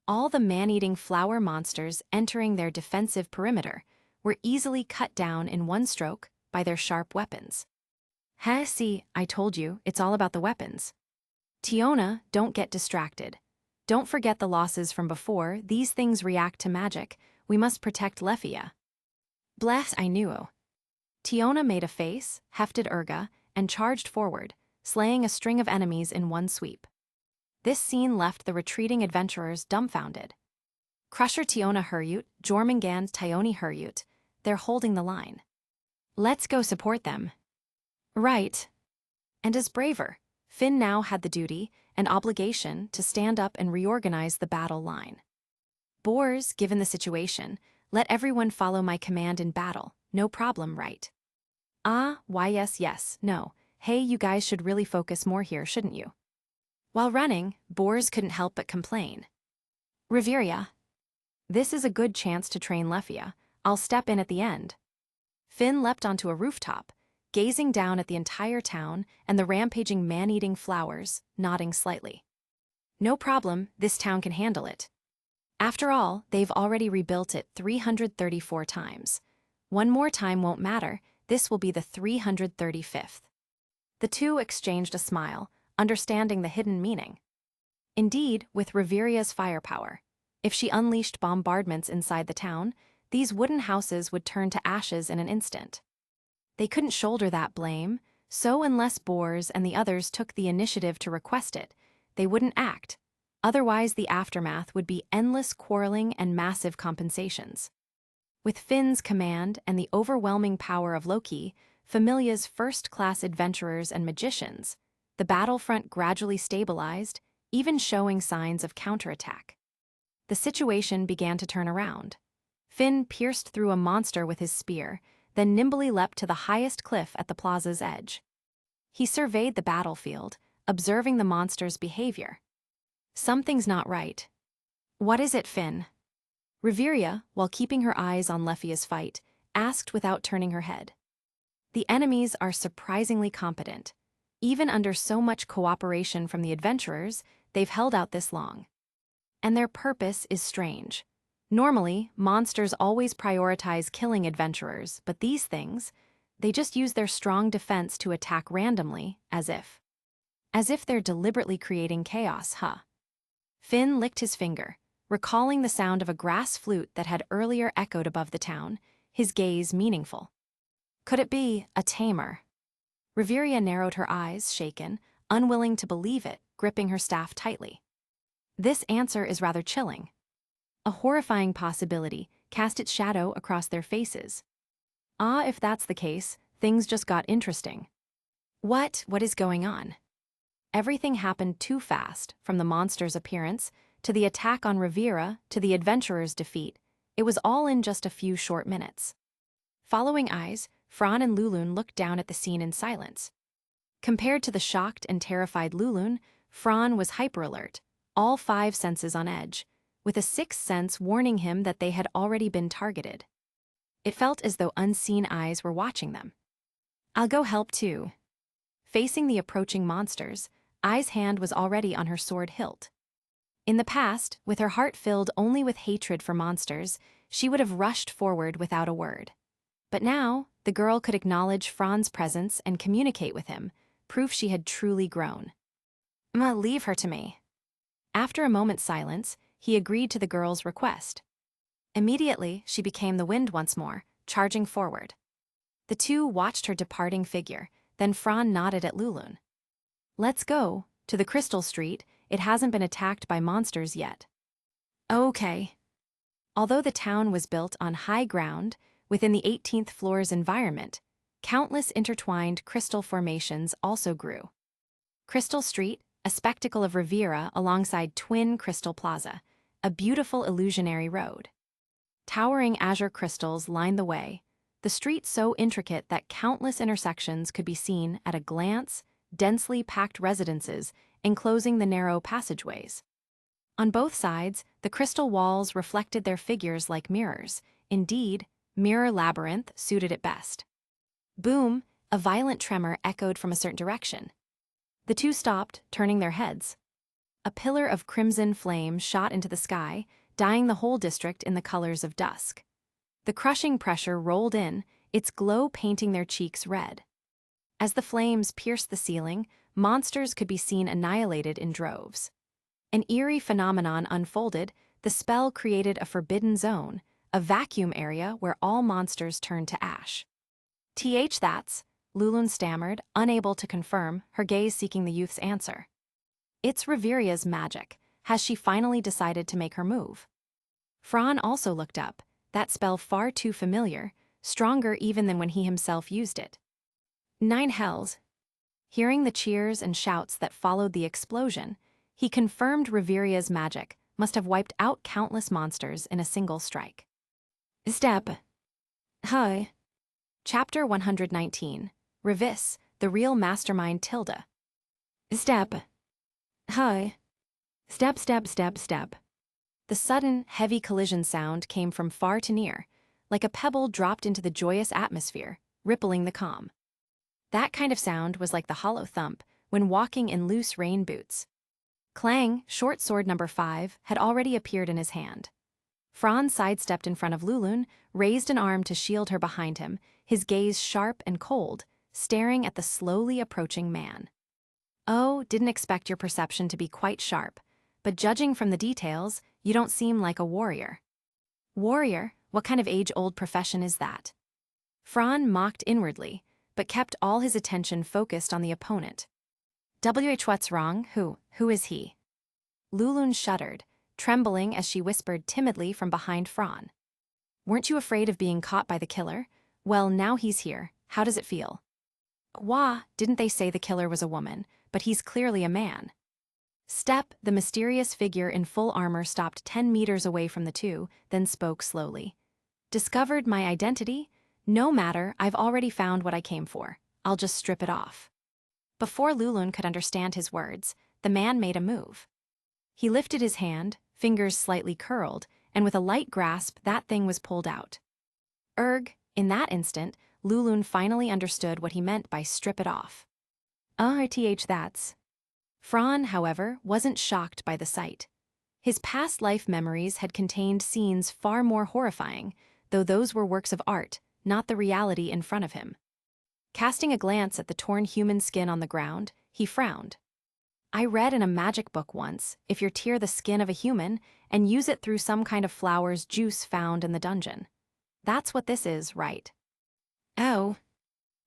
All the man-eating flower monsters entering their defensive perimeter were easily cut down in one stroke by their sharp weapons. See, I told you, it's all about the weapons. Tiona, don't get distracted. Don't forget the losses from before, these things react to magic, we must protect Lefia. Bless, I knew. Tiona made a face, hefted Urga, and charged forward, slaying a string of enemies in one sweep. This scene left the retreating adventurers dumbfounded. Crusher Tiona Hurut, Jormungand Thyone Hurut, they're holding the line. Let's go support them. Right. And as braver, Finn now had the duty and obligation to stand up and reorganize the battle line. Boars, given the situation, let everyone follow my command in battle, no problem, right? Why yes, no, hey, you guys should really focus more here, shouldn't you? While running, Boars couldn't help but complain. Reveria. This is a good chance to train Lefia, I'll step in at the end. Finn leapt onto a rooftop, gazing down at the entire town and the rampaging man-eating flowers, nodding slightly. No problem, this town can handle it. After all, they've already rebuilt it 334 times. One more time won't matter, this will be the 335th. The two exchanged a smile, understanding the hidden meaning. Indeed, with Reveria's firepower, if she unleashed bombardments inside the town, these wooden houses would turn to ashes in an instant. They couldn't shoulder that blame, so unless Boars and the others took the initiative to request it, they wouldn't act. Otherwise, the aftermath would be endless quarreling and massive compensations. With Finn's command and the overwhelming power of Loki, Familia's first-class adventurers and magicians, the battlefront gradually stabilized, even showing signs of counterattack. The situation began to turn around. Finn pierced through a monster with his spear, then nimbly leapt to the highest cliff at the plaza's edge. He surveyed the battlefield, observing the monster's behavior. Something's not right. What is it, Finn? Reveria, while keeping her eyes on Lefia's fight, asked without turning her head. The enemies are surprisingly competent. Even under so much cooperation from the adventurers, they've held out this long. And their purpose is strange. Normally, monsters always prioritize killing adventurers, but these things, they just use their strong defense to attack randomly, as if they're deliberately creating chaos, Finn licked his finger, recalling the sound of a grass flute that had earlier echoed above the town, his gaze meaningful. Could it be a tamer? Reveria narrowed her eyes, shaken, unwilling to believe it, gripping her staff tightly. This answer is rather chilling. A horrifying possibility cast its shadow across their faces. If that's the case, things just got interesting. What is going on? Everything happened too fast, from the monster's appearance, to the attack on Revera, to the adventurers' defeat. It was all in just a few short minutes. Following eyes, Fran and Lulun looked down at the scene in silence. Compared to the shocked and terrified Lulun, Fran was hyper-alert, all 5 senses on edge, with a 6th sense warning him that they had already been targeted. It felt as though unseen eyes were watching them. I'll go help too. Facing the approaching monsters, Ai's hand was already on her sword hilt. In the past, with her heart filled only with hatred for monsters, she would have rushed forward without a word. But now, the girl could acknowledge Fran's presence and communicate with him, proof she had truly grown. Leave her to me. After a moment's silence, he agreed to the girl's request. Immediately, she became the wind once more, charging forward. The two watched her departing figure, then Fran nodded at Lulun. Let's go, to the Crystal Street, it hasn't been attacked by monsters yet. Okay. Although the town was built on high ground, within the 18th floor's environment, countless intertwined crystal formations also grew. Crystal Street, a spectacle of Revera alongside twin Crystal Plaza, a beautiful illusionary road. Towering azure crystals lined the way, the street so intricate that countless intersections could be seen at a glance, densely packed residences enclosing the narrow passageways. On both sides, the crystal walls reflected their figures like mirrors. Indeed, mirror labyrinth suited it best. Boom, a violent tremor echoed from a certain direction. The two stopped, turning their heads. A pillar of crimson flame shot into the sky, dyeing the whole district in the colors of dusk. The crushing pressure rolled in, its glow painting their cheeks red. As the flames pierced the ceiling, monsters could be seen annihilated in droves. An eerie phenomenon unfolded. The spell created a forbidden zone, a vacuum area where all monsters turned to ash. That's, Lulun stammered, unable to confirm, her gaze seeking the youth's answer. It's Reveria's magic. Has she finally decided to make her move? Fran also looked up, that spell far too familiar, stronger even than when he himself used it. Nine hells. Hearing the cheers and shouts that followed the explosion, he confirmed Reveria's magic must have wiped out countless monsters in a single strike. Step. Hi. Chapter 119. Revis, the real mastermind Tilda. Step. Hi. Step, step, step, step. The sudden, heavy collision sound came from far to near, like a pebble dropped into the joyous atmosphere, rippling the calm. That kind of sound was like the hollow thump when walking in loose rain boots. Clang, short sword number 5, had already appeared in his hand. Franz sidestepped in front of Lulun, raised an arm to shield her behind him, his gaze sharp and cold, staring at the slowly approaching man. Oh, didn't expect your perception to be quite sharp, but judging from the details, you don't seem like a warrior. Warrior? What kind of age-old profession is that? Fran mocked inwardly, but kept all his attention focused on the opponent. What's wrong? Who is he? Lulun shuddered, trembling as she whispered timidly from behind Fran. Weren't you afraid of being caught by the killer? Well, now he's here. How does it feel? Wah, didn't they say the killer was a woman, but he's clearly a man. Step, the mysterious figure in full armor stopped 10 meters away from the two, then spoke slowly. Discovered my identity? No matter, I've already found what I came for. I'll just strip it off. Before Lulun could understand his words, the man made a move. He lifted his hand, fingers slightly curled, and with a light grasp, that thing was pulled out. In that instant, Lulun finally understood what he meant by strip it off. That's. Fran, however, wasn't shocked by the sight. His past life memories had contained scenes far more horrifying, though those were works of art, not the reality in front of him. Casting a glance at the torn human skin on the ground, he frowned. I read in a magic book once, if you tear the skin of a human and use it through some kind of flower's juice found in the dungeon. That's what this is, right? Oh.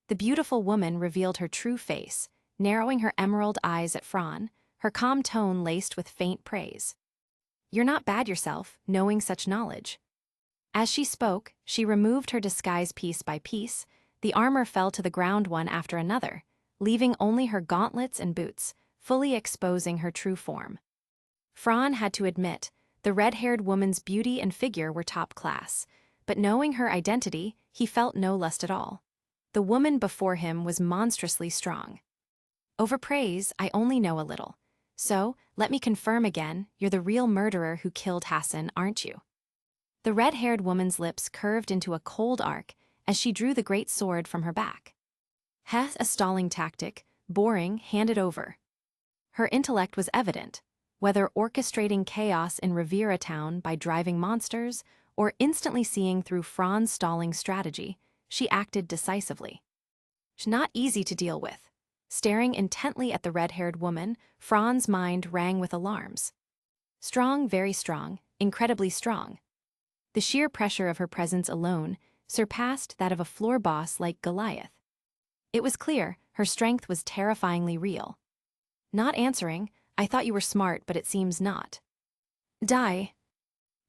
The beautiful woman revealed her true face, narrowing her emerald eyes at Fran, her calm tone laced with faint praise. You're not bad yourself, knowing such knowledge. As she spoke, she removed her disguise piece by piece. The armor fell to the ground one after another, leaving only her gauntlets and boots, fully exposing her true form. Fran had to admit, the red-haired woman's beauty and figure were top class, but knowing her identity, he felt no lust at all. The woman before him was monstrously strong. Over praise, I only know a little. So, let me confirm again, you're the real murderer who killed Hassan, aren't you? The red-haired woman's lips curved into a cold arc as she drew the great sword from her back. A stalling tactic, boring, handed over. Her intellect was evident, whether orchestrating chaos in Rivera Town by driving monsters or instantly seeing through Fran's stalling strategy, she acted decisively. Not easy to deal with. Staring intently at the red-haired woman, Fran's mind rang with alarms. Strong, very strong, incredibly strong. The sheer pressure of her presence alone surpassed that of a floor boss like Goliath. It was clear her strength was terrifyingly real. Not answering, I thought you were smart, but it seems not. Die.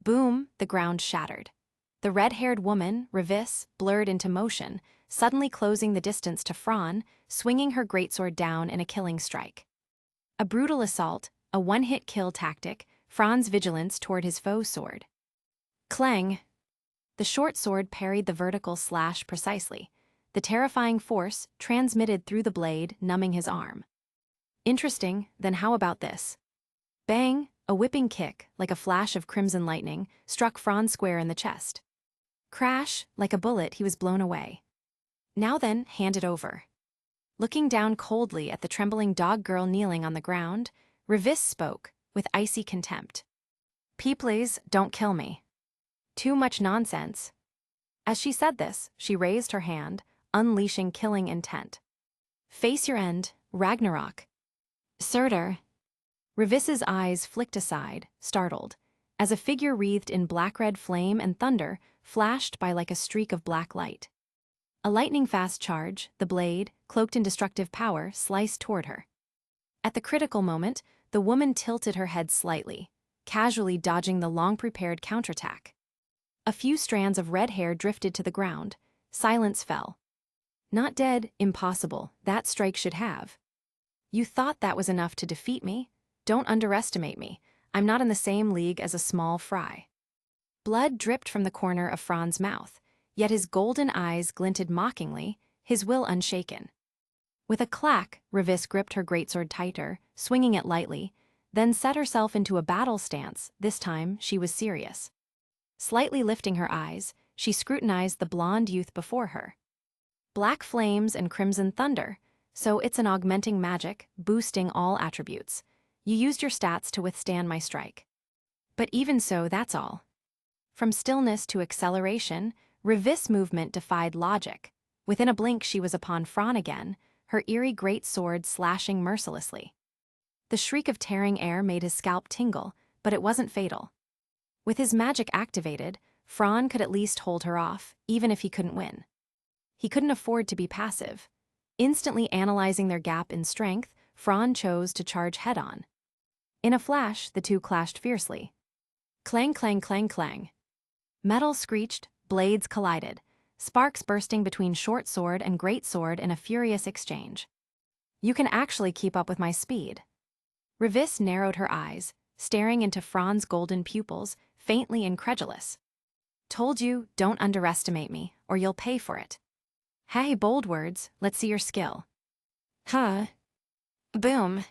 Boom, the ground shattered. The red-haired woman, Revis, blurred into motion, suddenly closing the distance to Fran, swinging her greatsword down in a killing strike. A brutal assault, a one-hit kill tactic, Fran's vigilance toward his foe's sword. Clang! The short sword parried the vertical slash precisely, the terrifying force transmitted through the blade, numbing his arm. Interesting, then how about this? Bang! A whipping kick, like a flash of crimson lightning, struck Franz square in the chest. Crash, like a bullet, he was blown away. Now then, hand it over. Looking down coldly at the trembling dog girl kneeling on the ground, Revis spoke, with icy contempt. Please, don't kill me. Too much nonsense. As she said this, she raised her hand, unleashing killing intent. Face your end, Ragnarok. Surtur. Revis's eyes flicked aside, startled, as a figure wreathed in black-red flame and thunder flashed by like a streak of black light. A lightning-fast charge, the blade, cloaked in destructive power, sliced toward her. At the critical moment, the woman tilted her head slightly, casually dodging the long-prepared counterattack. A few strands of red hair drifted to the ground. Silence fell. Not dead, impossible, that strike should have. You thought that was enough to defeat me? Don't underestimate me. I'm not in the same league as a small fry. Blood dripped from the corner of Franz's mouth, yet his golden eyes glinted mockingly, his will unshaken. With a clack, Revis gripped her greatsword tighter, swinging it lightly, then set herself into a battle stance. This time, she was serious. Slightly lifting her eyes, she scrutinized the blond youth before her. Black flames and crimson thunder, so it's an augmenting magic, boosting all attributes. You used your stats to withstand my strike. But even so, that's all. From stillness to acceleration, Revis' movement defied logic. Within a blink she was upon Fran again, her eerie great sword slashing mercilessly. The shriek of tearing air made his scalp tingle, but it wasn't fatal. With his magic activated, Fran could at least hold her off, even if he couldn't win. He couldn't afford to be passive. Instantly analyzing their gap in strength, Fran chose to charge head-on. In a flash, the two clashed fiercely. Clang, clang, clang, clang. Metal screeched, blades collided, sparks bursting between short sword and great sword in a furious exchange. You can actually keep up with my speed. Revis narrowed her eyes, staring into Fran's golden pupils, faintly incredulous. Told you, don't underestimate me, or you'll pay for it. Hey, bold words, let's see your skill. Huh. Boom.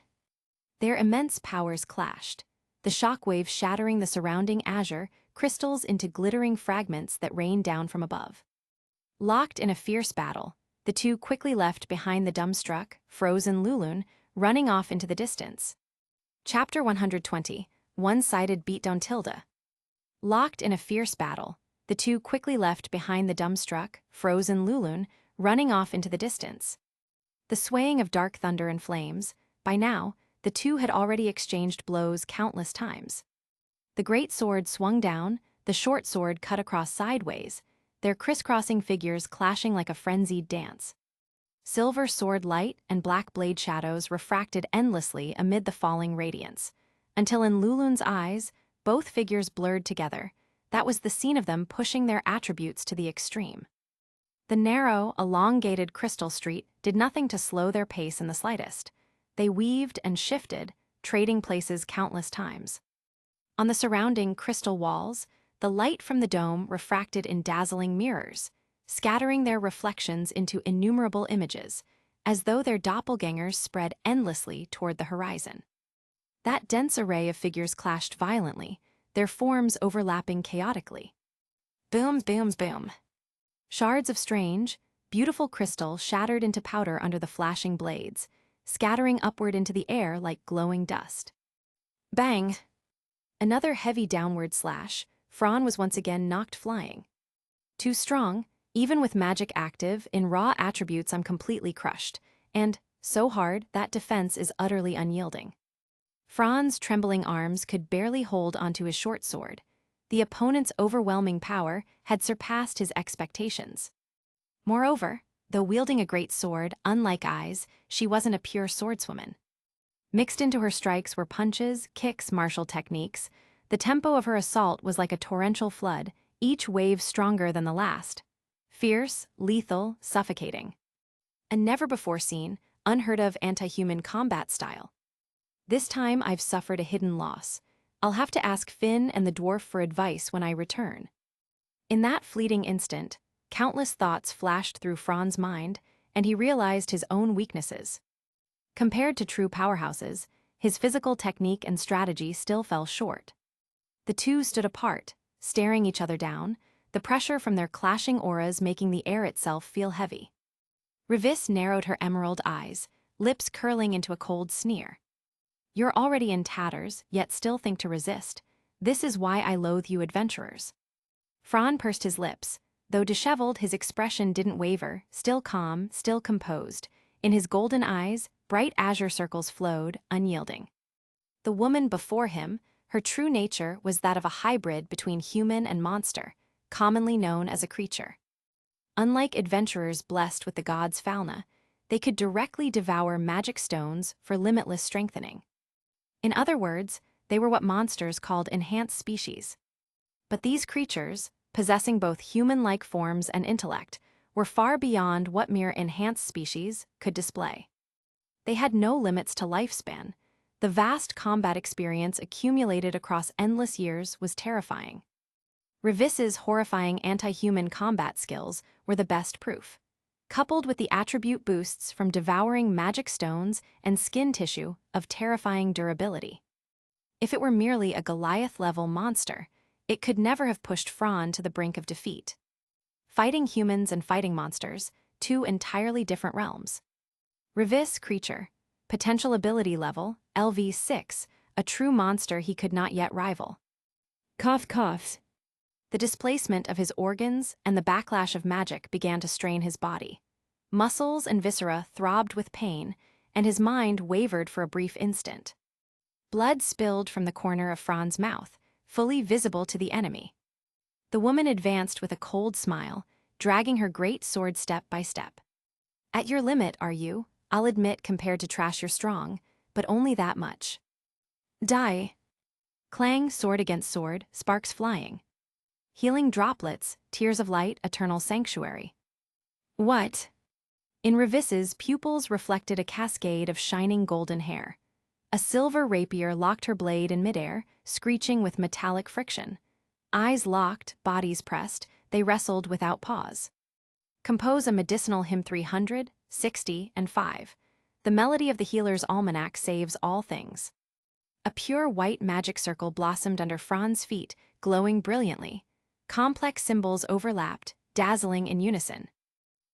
Their immense powers clashed, the shockwave shattering the surrounding azure crystals into glittering fragments that rained down from above. Locked in a fierce battle, the two quickly left behind the dumbstruck, frozen Lulun, running off into the distance. Chapter 120, One-Sided Beatdown Tilda. Locked in a fierce battle, the two quickly left behind the dumbstruck, frozen Lulun, running off into the distance. The swaying of dark thunder and flames, by now, the two had already exchanged blows countless times. The great sword swung down, the short sword cut across sideways, their crisscrossing figures clashing like a frenzied dance. Silver sword light and black blade shadows refracted endlessly amid the falling radiance, until in Lulun's eyes, both figures blurred together. That was the scene of them pushing their attributes to the extreme. The narrow, elongated crystal street did nothing to slow their pace in the slightest. They weaved and shifted, trading places countless times. On the surrounding crystal walls, the light from the dome refracted in dazzling mirrors, scattering their reflections into innumerable images, as though their doppelgangers spread endlessly toward the horizon. That dense array of figures clashed violently, their forms overlapping chaotically. Boom, boom, boom. Shards of strange, beautiful crystal shattered into powder under the flashing blades, scattering upward into the air like glowing dust. Bang! Another heavy downward slash, Fran was once again knocked flying. Too strong, even with magic active, in raw attributes I'm completely crushed, and, so hard, that defense is utterly unyielding. Fran's trembling arms could barely hold onto his short sword. The opponent's overwhelming power had surpassed his expectations. Moreover, though wielding a great sword, unlike eyes, she wasn't a pure swordswoman. Mixed into her strikes were punches, kicks, martial techniques. The tempo of her assault was like a torrential flood, each wave stronger than the last. Fierce, lethal, suffocating. A never-before-seen, unheard-of anti-human combat style. This time I've suffered a hidden loss. I'll have to ask Finn and the dwarf for advice when I return. In that fleeting instant, countless thoughts flashed through Fran's mind, and he realized his own weaknesses. Compared to true powerhouses, his physical technique and strategy still fell short. The two stood apart, staring each other down, the pressure from their clashing auras making the air itself feel heavy. Revis narrowed her emerald eyes, lips curling into a cold sneer. You're already in tatters, yet still think to resist. This is why I loathe you adventurers. Fran pursed his lips. Though disheveled, his expression didn't waver, still calm, still composed. In his golden eyes, bright azure circles flowed, unyielding. The woman before him, her true nature was that of a hybrid between human and monster, commonly known as a creature. Unlike adventurers blessed with the gods' fauna, they could directly devour magic stones for limitless strengthening. In other words, they were what monsters called enhanced species. But these creatures, possessing both human-like forms and intellect, were far beyond what mere enhanced species could display. They had no limits to lifespan. The vast combat experience accumulated across endless years was terrifying. Revis's horrifying anti-human combat skills were the best proof, coupled with the attribute boosts from devouring magic stones and skin tissue of terrifying durability. If it were merely a Goliath-level monster, it could never have pushed Fran to the brink of defeat. Fighting humans and fighting monsters, two entirely different realms. Revis creature, potential ability level, LV6, a true monster he could not yet rival. Cough coughs. The displacement of his organs and the backlash of magic began to strain his body. Muscles and viscera throbbed with pain, and his mind wavered for a brief instant. Blood spilled from the corner of Fran's mouth, fully visible to the enemy. The woman advanced with a cold smile, dragging her great sword step by step. At your limit, are you? I'll admit compared to trash you're strong, but only that much. Die. Clang, sword against sword, sparks flying. Healing droplets, tears of light, eternal sanctuary. What? In Revis's pupils reflected a cascade of shining golden hair. A silver rapier locked her blade in midair, screeching with metallic friction. Eyes locked, bodies pressed, they wrestled without pause. Compose a medicinal hymn 300, 60, and 5. The melody of the healer's almanac saves all things. A pure white magic circle blossomed under Fran's feet, glowing brilliantly. Complex symbols overlapped, dazzling in unison.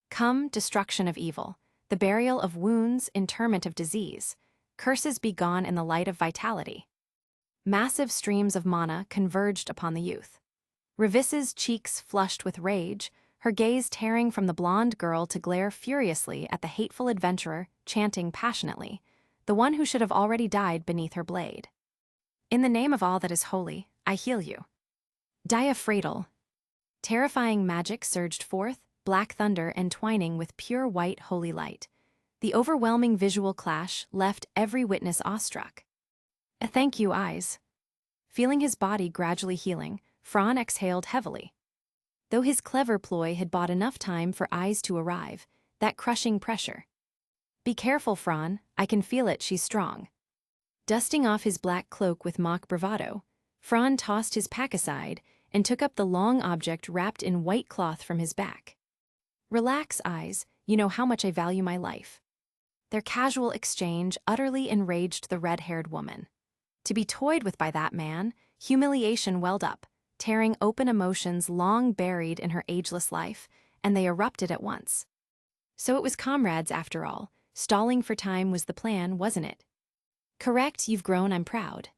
Come, destruction of evil, the burial of wounds, interment of disease. Curses be gone in the light of vitality. Massive streams of mana converged upon the youth. Revis's cheeks flushed with rage, her gaze tearing from the blonde girl to glare furiously at the hateful adventurer, chanting passionately, the one who should have already died beneath her blade. In the name of all that is holy, I heal you. Diaphragmal. Terrifying magic surged forth, black thunder entwining with pure white holy light. The overwhelming visual clash left every witness awestruck. Thank you, eyes. Feeling his body gradually healing, Fran exhaled heavily. Though his clever ploy had bought enough time for eyes to arrive, that crushing pressure. Be careful, Fran, I can feel it, she's strong. Dusting off his black cloak with mock bravado, Fran tossed his pack aside and took up the long object wrapped in white cloth from his back. Relax, eyes, you know how much I value my life. Their casual exchange utterly enraged the red-haired woman. To be toyed with by that man, humiliation welled up, tearing open emotions long buried in her ageless life, and they erupted at once. So it was comrades after all. Stalling for time was the plan, wasn't it? Correct, you've grown, I'm proud.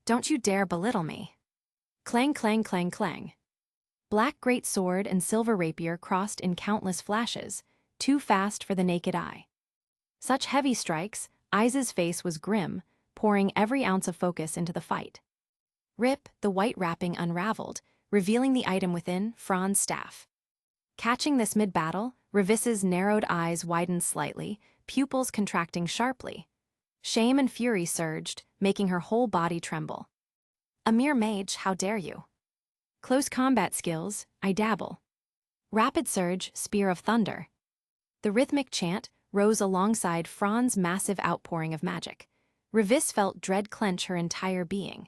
Don't you dare belittle me. Clang, clang, clang, clang. Black great sword and silver rapier crossed in countless flashes, too fast for the naked eye. Such heavy strikes, Eyes' face was grim, pouring every ounce of focus into the fight. Rip, the white wrapping unraveled, revealing the item within, Fran's staff. Catching this mid-battle, Revis's narrowed eyes widened slightly, pupils contracting sharply. Shame and fury surged, making her whole body tremble. A mere mage, how dare you? Close combat skills, I dabble. Rapid surge, spear of thunder. The rhythmic chant rose alongside Fran's massive outpouring of magic. Revis felt dread clench her entire being.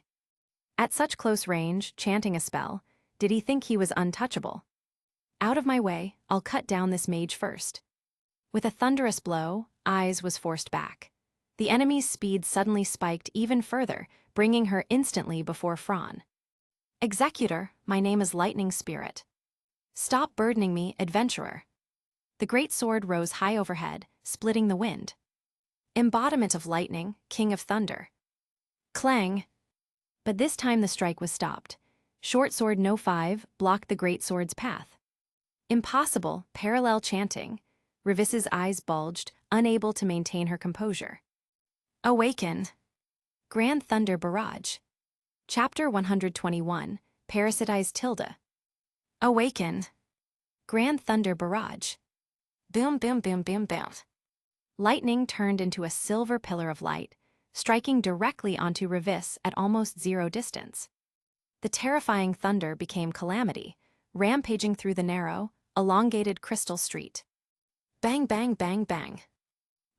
At such close range, chanting a spell, did he think he was untouchable? Out of my way, I'll cut down this mage first. With a thunderous blow, Eyes was forced back. The enemy's speed suddenly spiked even further, bringing her instantly before Fran. "Executor, my name is Lightning Spirit. Stop burdening me, adventurer." The great sword rose high overhead, splitting the wind. "Embodiment of lightning, king of thunder." Clang! But this time the strike was stopped. Short sword No. 5 blocked the great sword's path. "Impossible, parallel chanting." Revis's eyes bulged, unable to maintain her composure. "Awaken." Grand Thunder Barrage. Chapter 121, Parasitize Tilda. "Awaken." Grand Thunder Barrage. Boom, boom, boom, boom, boom. Lightning turned into a silver pillar of light, striking directly onto Revis at almost zero distance. The terrifying thunder became calamity, rampaging through the narrow, elongated crystal street. Bang, bang, bang, bang.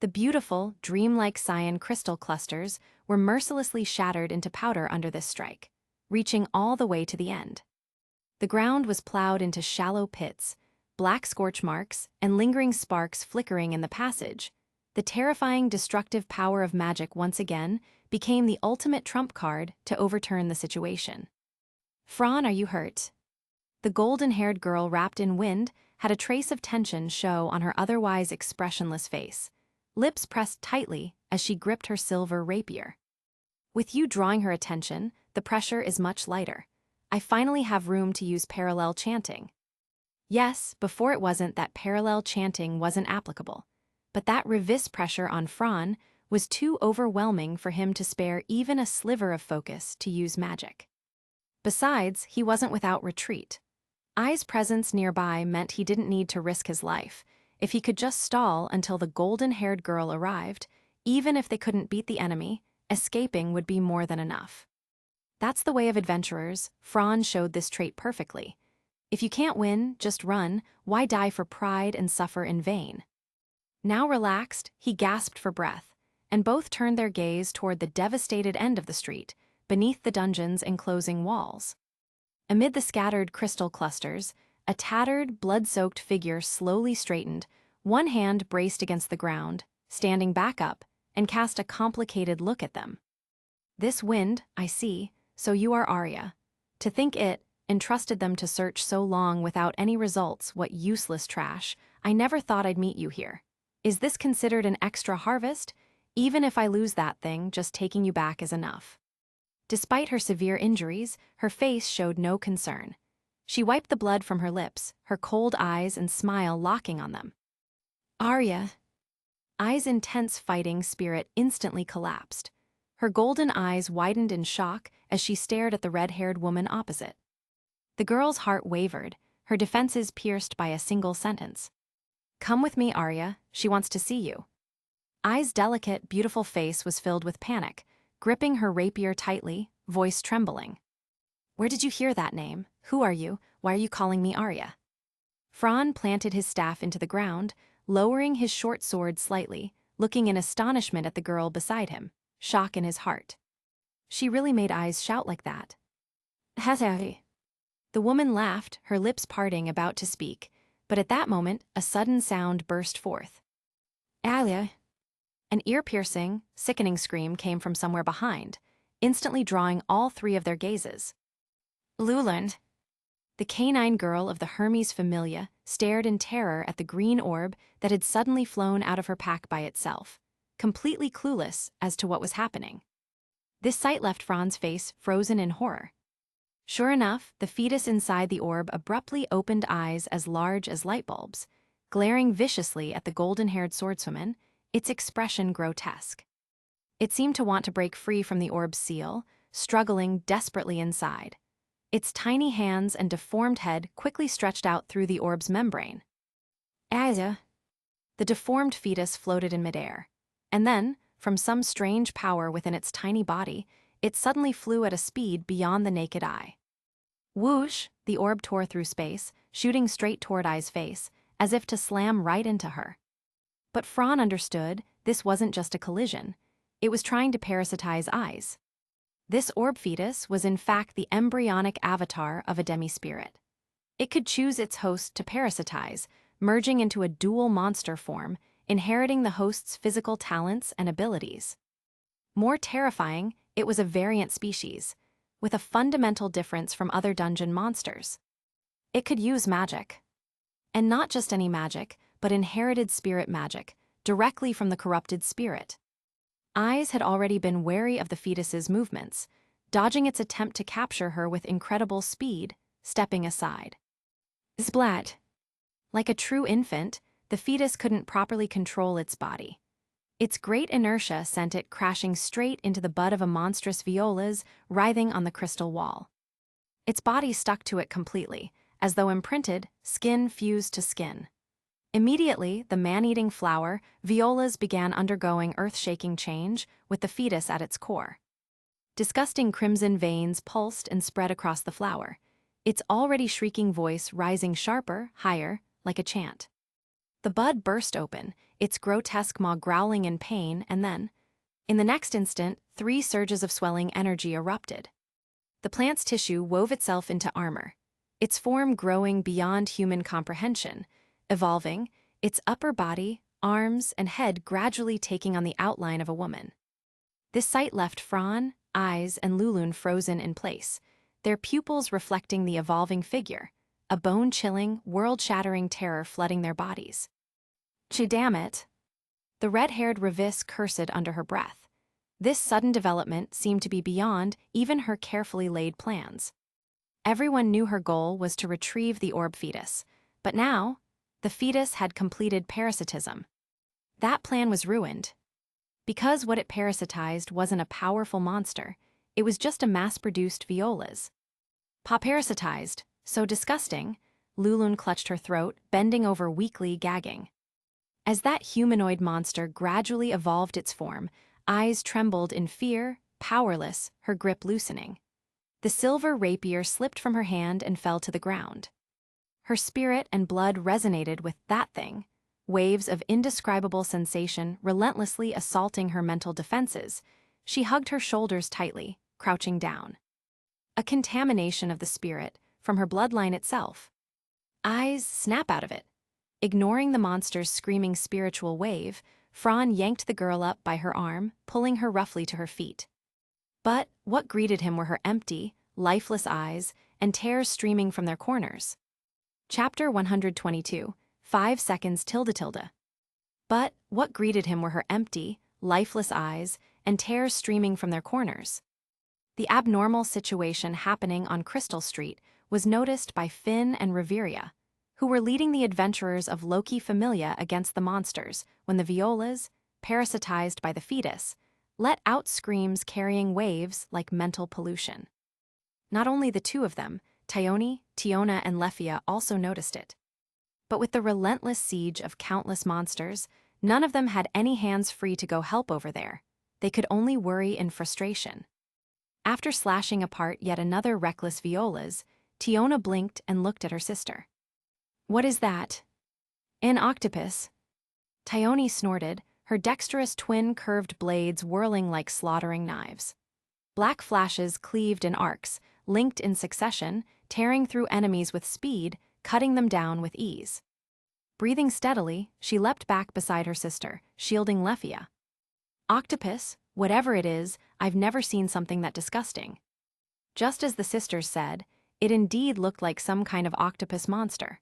The beautiful, dreamlike cyan crystal clusters were mercilessly shattered into powder under this strike, reaching all the way to the end. The ground was plowed into shallow pits, black scorch marks and lingering sparks flickering in the passage. The terrifying, destructive power of magic once again became the ultimate trump card to overturn the situation. "Fran, are you hurt?" The golden-haired girl wrapped in wind had a trace of tension show on her otherwise expressionless face, lips pressed tightly as she gripped her silver rapier. "With you drawing her attention, the pressure is much lighter. I finally have room to use parallel chanting." Yes, before it wasn't that parallel chanting wasn't applicable, but that Revis pressure on Fran was too overwhelming for him to spare even a sliver of focus to use magic. Besides, he wasn't without retreat. Ai's presence nearby meant he didn't need to risk his life. If he could just stall until the golden-haired girl arrived, even if they couldn't beat the enemy, escaping would be more than enough. That's the way of adventurers. Fran showed this trait perfectly. If you can't win, just run. Why die for pride and suffer in vain? Now relaxed, he gasped for breath, and both turned their gaze toward the devastated end of the street, beneath the dungeon's enclosing walls. Amid the scattered crystal clusters, a tattered, blood-soaked figure slowly straightened, one hand braced against the ground, standing back up, and cast a complicated look at them. "This wind, I see, so you are Arya. To think it entrusted them to search so long without any results. What useless trash. I never thought I'd meet you here. Is this considered an extra harvest? Even if I lose that thing, just taking you back is enough." Despite her severe injuries, her face showed no concern. She wiped the blood from her lips, her cold eyes and smile locking on them. "Arya." Ai's intense fighting spirit instantly collapsed. Her golden eyes widened in shock as she stared at the red-haired woman opposite. The girl's heart wavered, her defenses pierced by a single sentence. "Come with me, Arya. She wants to see you." Ai's delicate, beautiful face was filled with panic, gripping her rapier tightly, voice trembling. "Where did you hear that name? Who are you? Why are you calling me Arya?" Fran planted his staff into the ground, lowering his short sword slightly, looking in astonishment at the girl beside him, shock in his heart. She really made Ai's shout like that. "Hazari." The woman laughed, her lips parting, about to speak, but at that moment a sudden sound burst forth. "Arya." An ear-piercing, sickening scream came from somewhere behind, instantly drawing all three of their gazes. "Luland." The canine girl of the Hermes Familia stared in terror at the green orb that had suddenly flown out of her pack by itself, completely clueless as to what was happening. This sight left Fran's face frozen in horror. Sure enough, the fetus inside the orb abruptly opened eyes as large as light bulbs, glaring viciously at the golden-haired swordswoman, its expression grotesque. It seemed to want to break free from the orb's seal, struggling desperately inside. Its tiny hands and deformed head quickly stretched out through the orb's membrane. "Arya." The deformed fetus floated in midair, and then, from some strange power within its tiny body, it suddenly flew at a speed beyond the naked eye. Whoosh! The orb tore through space, shooting straight toward Ai's face, as if to slam right into her. But Fran understood this wasn't just a collision. It was trying to parasitize Ai's. This orb fetus was in fact the embryonic avatar of a demi-spirit. It could choose its host to parasitize, merging into a dual monster form, inheriting the host's physical talents and abilities. More terrifying, it was a variant species, with a fundamental difference from other dungeon monsters. It could use magic. And not just any magic, but inherited spirit magic, directly from the corrupted spirit. Eyes had already been wary of the fetus's movements, dodging its attempt to capture her with incredible speed, stepping aside. Splat! Like a true infant, the fetus couldn't properly control its body. Its great inertia sent it crashing straight into the butt of a monstrous viola's writhing on the crystal wall. Its body stuck to it completely, as though imprinted, skin fused to skin. Immediately, the man-eating flower, Viola's began undergoing earth-shaking change, with the fetus at its core. Disgusting crimson veins pulsed and spread across the flower, its already shrieking voice rising sharper, higher, like a chant. The bud burst open, its grotesque maw growling in pain, and then, in the next instant, 3 surges of swelling energy erupted. The plant's tissue wove itself into armor, its form growing beyond human comprehension, evolving, its upper body, arms, and head gradually taking on the outline of a woman. This sight left Fran, eyes, and Lulun frozen in place, their pupils reflecting the evolving figure, a bone-chilling, world-shattering terror flooding their bodies. Damn it! The red-haired Revis cursed under her breath. This sudden development seemed to be beyond even her carefully laid plans. Everyone knew her goal was to retrieve the orb fetus, but now, the fetus had completed parasitism. That plan was ruined. Because what it parasitized wasn't a powerful monster, it was just a mass-produced Viola's. Parasitized, so disgusting, Lulun clutched her throat, bending over weakly, gagging. As that humanoid monster gradually evolved its form, eyes trembled in fear, powerless, her grip loosening. The silver rapier slipped from her hand and fell to the ground. Her spirit and blood resonated with that thing, waves of indescribable sensation relentlessly assaulting her mental defenses. She hugged her shoulders tightly, crouching down. A contamination of the spirit, from her bloodline itself. Eyes snap out of it. Ignoring the monster's screaming spiritual wave, Fran yanked the girl up by her arm, pulling her roughly to her feet. But what greeted him were her empty, lifeless eyes and tears streaming from their corners. Chapter 122, 5 seconds tilde. But what greeted him were her empty, lifeless eyes and tears streaming from their corners. The abnormal situation happening on Crystal Street was noticed by Finn and Reveria, who were leading the adventurers of Loki Familia against the monsters when the Violas, parasitized by the fetus, let out screams carrying waves like mental pollution. Not only the two of them, Tyone, Tiona, and Lefia also noticed it. But with the relentless siege of countless monsters, none of them had any hands free to go help over there. They could only worry in frustration. After slashing apart yet another reckless Viola's, Tiona blinked and looked at her sister. "What is that?" "An octopus." Tyone snorted, her dexterous twin curved blades whirling like slaughtering knives. Black flashes cleaved in arcs, linked in succession, tearing through enemies with speed, cutting them down with ease. Breathing steadily, she leapt back beside her sister, shielding Lefia. "Octopus, whatever it is, I've never seen something that disgusting." Just as the sisters said, it indeed looked like some kind of octopus monster.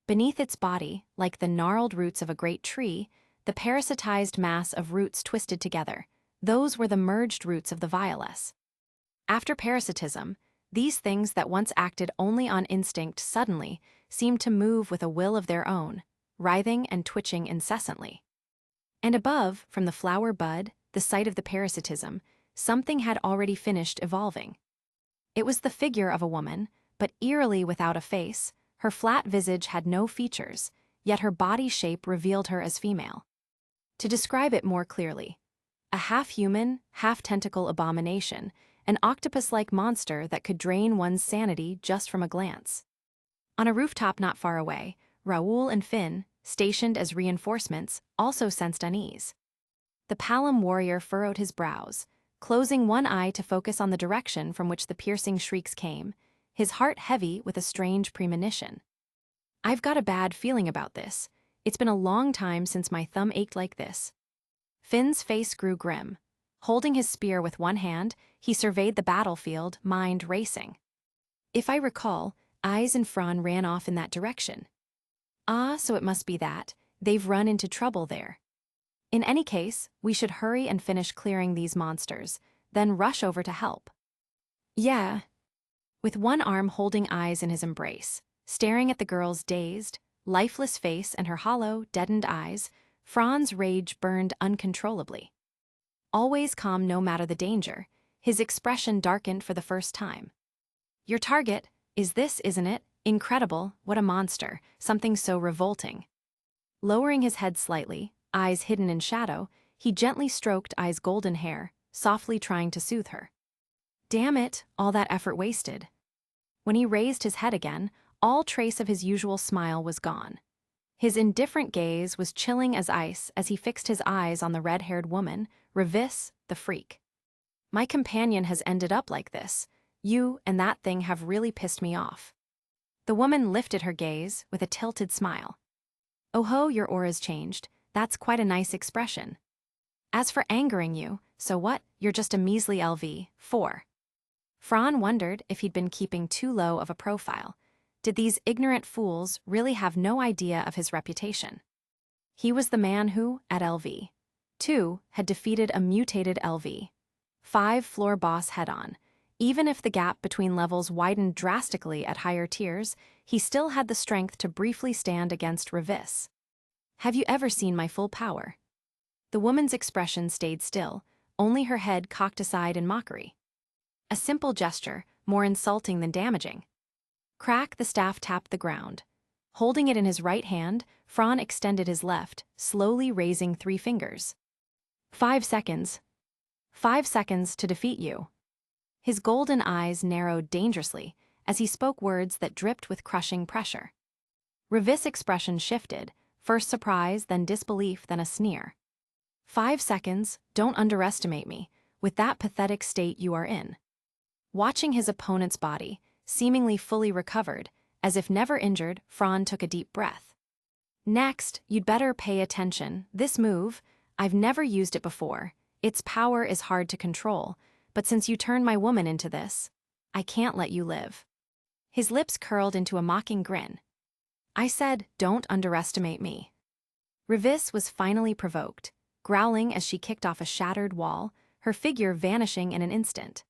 Beneath its body, like the gnarled roots of a great tree, the parasitized mass of roots twisted together. Those were the merged roots of the Violas. After parasitism, these things that once acted only on instinct suddenly seemed to move with a will of their own, writhing and twitching incessantly. And above, from the flower bud, the site of the parasitism, something had already finished evolving. It was the figure of a woman, but eerily without a face. Her flat visage had no features, yet her body shape revealed her as female. To describe it more clearly, a half-human, half-tentacle abomination, an octopus-like monster that could drain one's sanity just from a glance. On a rooftop not far away, Raoul and Finn, stationed as reinforcements, also sensed unease. The Palom warrior furrowed his brows, closing one eye to focus on the direction from which the piercing shrieks came, his heart heavy with a strange premonition. "I've got a bad feeling about this. It's been a long time since my thumb ached like this. Finn's face grew grim. Holding his spear with one hand, he surveyed the battlefield, mind racing. If I recall, Eyes and Fran ran off in that direction. Ah, so it must be that. They've run into trouble there. In any case, we should hurry and finish clearing these monsters, then rush over to help. Yeah. With one arm holding Eyes in his embrace, staring at the girl's dazed, lifeless face and her hollow, deadened eyes, Fran's rage burned uncontrollably. Always calm no matter the danger, his expression darkened for the first time. Your target, is this, isn't it? Incredible, what a monster, something so revolting. Lowering his head slightly, eyes hidden in shadow, he gently stroked Eyes' golden hair, softly trying to soothe her. Damn it, all that effort wasted. When he raised his head again, all trace of his usual smile was gone. His indifferent gaze was chilling as ice as he fixed his eyes on the red-haired woman, Revis, the freak. My companion has ended up like this. You and that thing have really pissed me off. The woman lifted her gaze with a tilted smile. Oh ho, your aura's changed. That's quite a nice expression. As for angering you, so what? You're just a measly LV4. Fran wondered if he'd been keeping too low of a profile. Did these ignorant fools really have no idea of his reputation? He was the man who, at LV2, had defeated a mutated LV5 floor boss head-on. Even if the gap between levels widened drastically at higher tiers, he still had the strength to briefly stand against Revis. Have you ever seen my full power? The woman's expression stayed still, only her head cocked aside in mockery. A simple gesture, more insulting than damaging. Crack, the staff tapped the ground. Holding it in his right hand, Fran extended his left, slowly raising 3 fingers. 5 seconds. 5 seconds to defeat you. His golden eyes narrowed dangerously as he spoke words that dripped with crushing pressure. Revis' expression shifted, first surprise, then disbelief, then a sneer. 5 seconds, don't underestimate me, with that pathetic state you are in. Watching his opponent's body, seemingly fully recovered, as if never injured, Fran took a deep breath. Next, you'd better pay attention. This move, I've never used it before. Its power is hard to control, but since you turned my woman into this, I can't let you live. His lips curled into a mocking grin. I said, don't underestimate me. Revis was finally provoked, growling as she kicked off a shattered wall, her figure vanishing in an instant.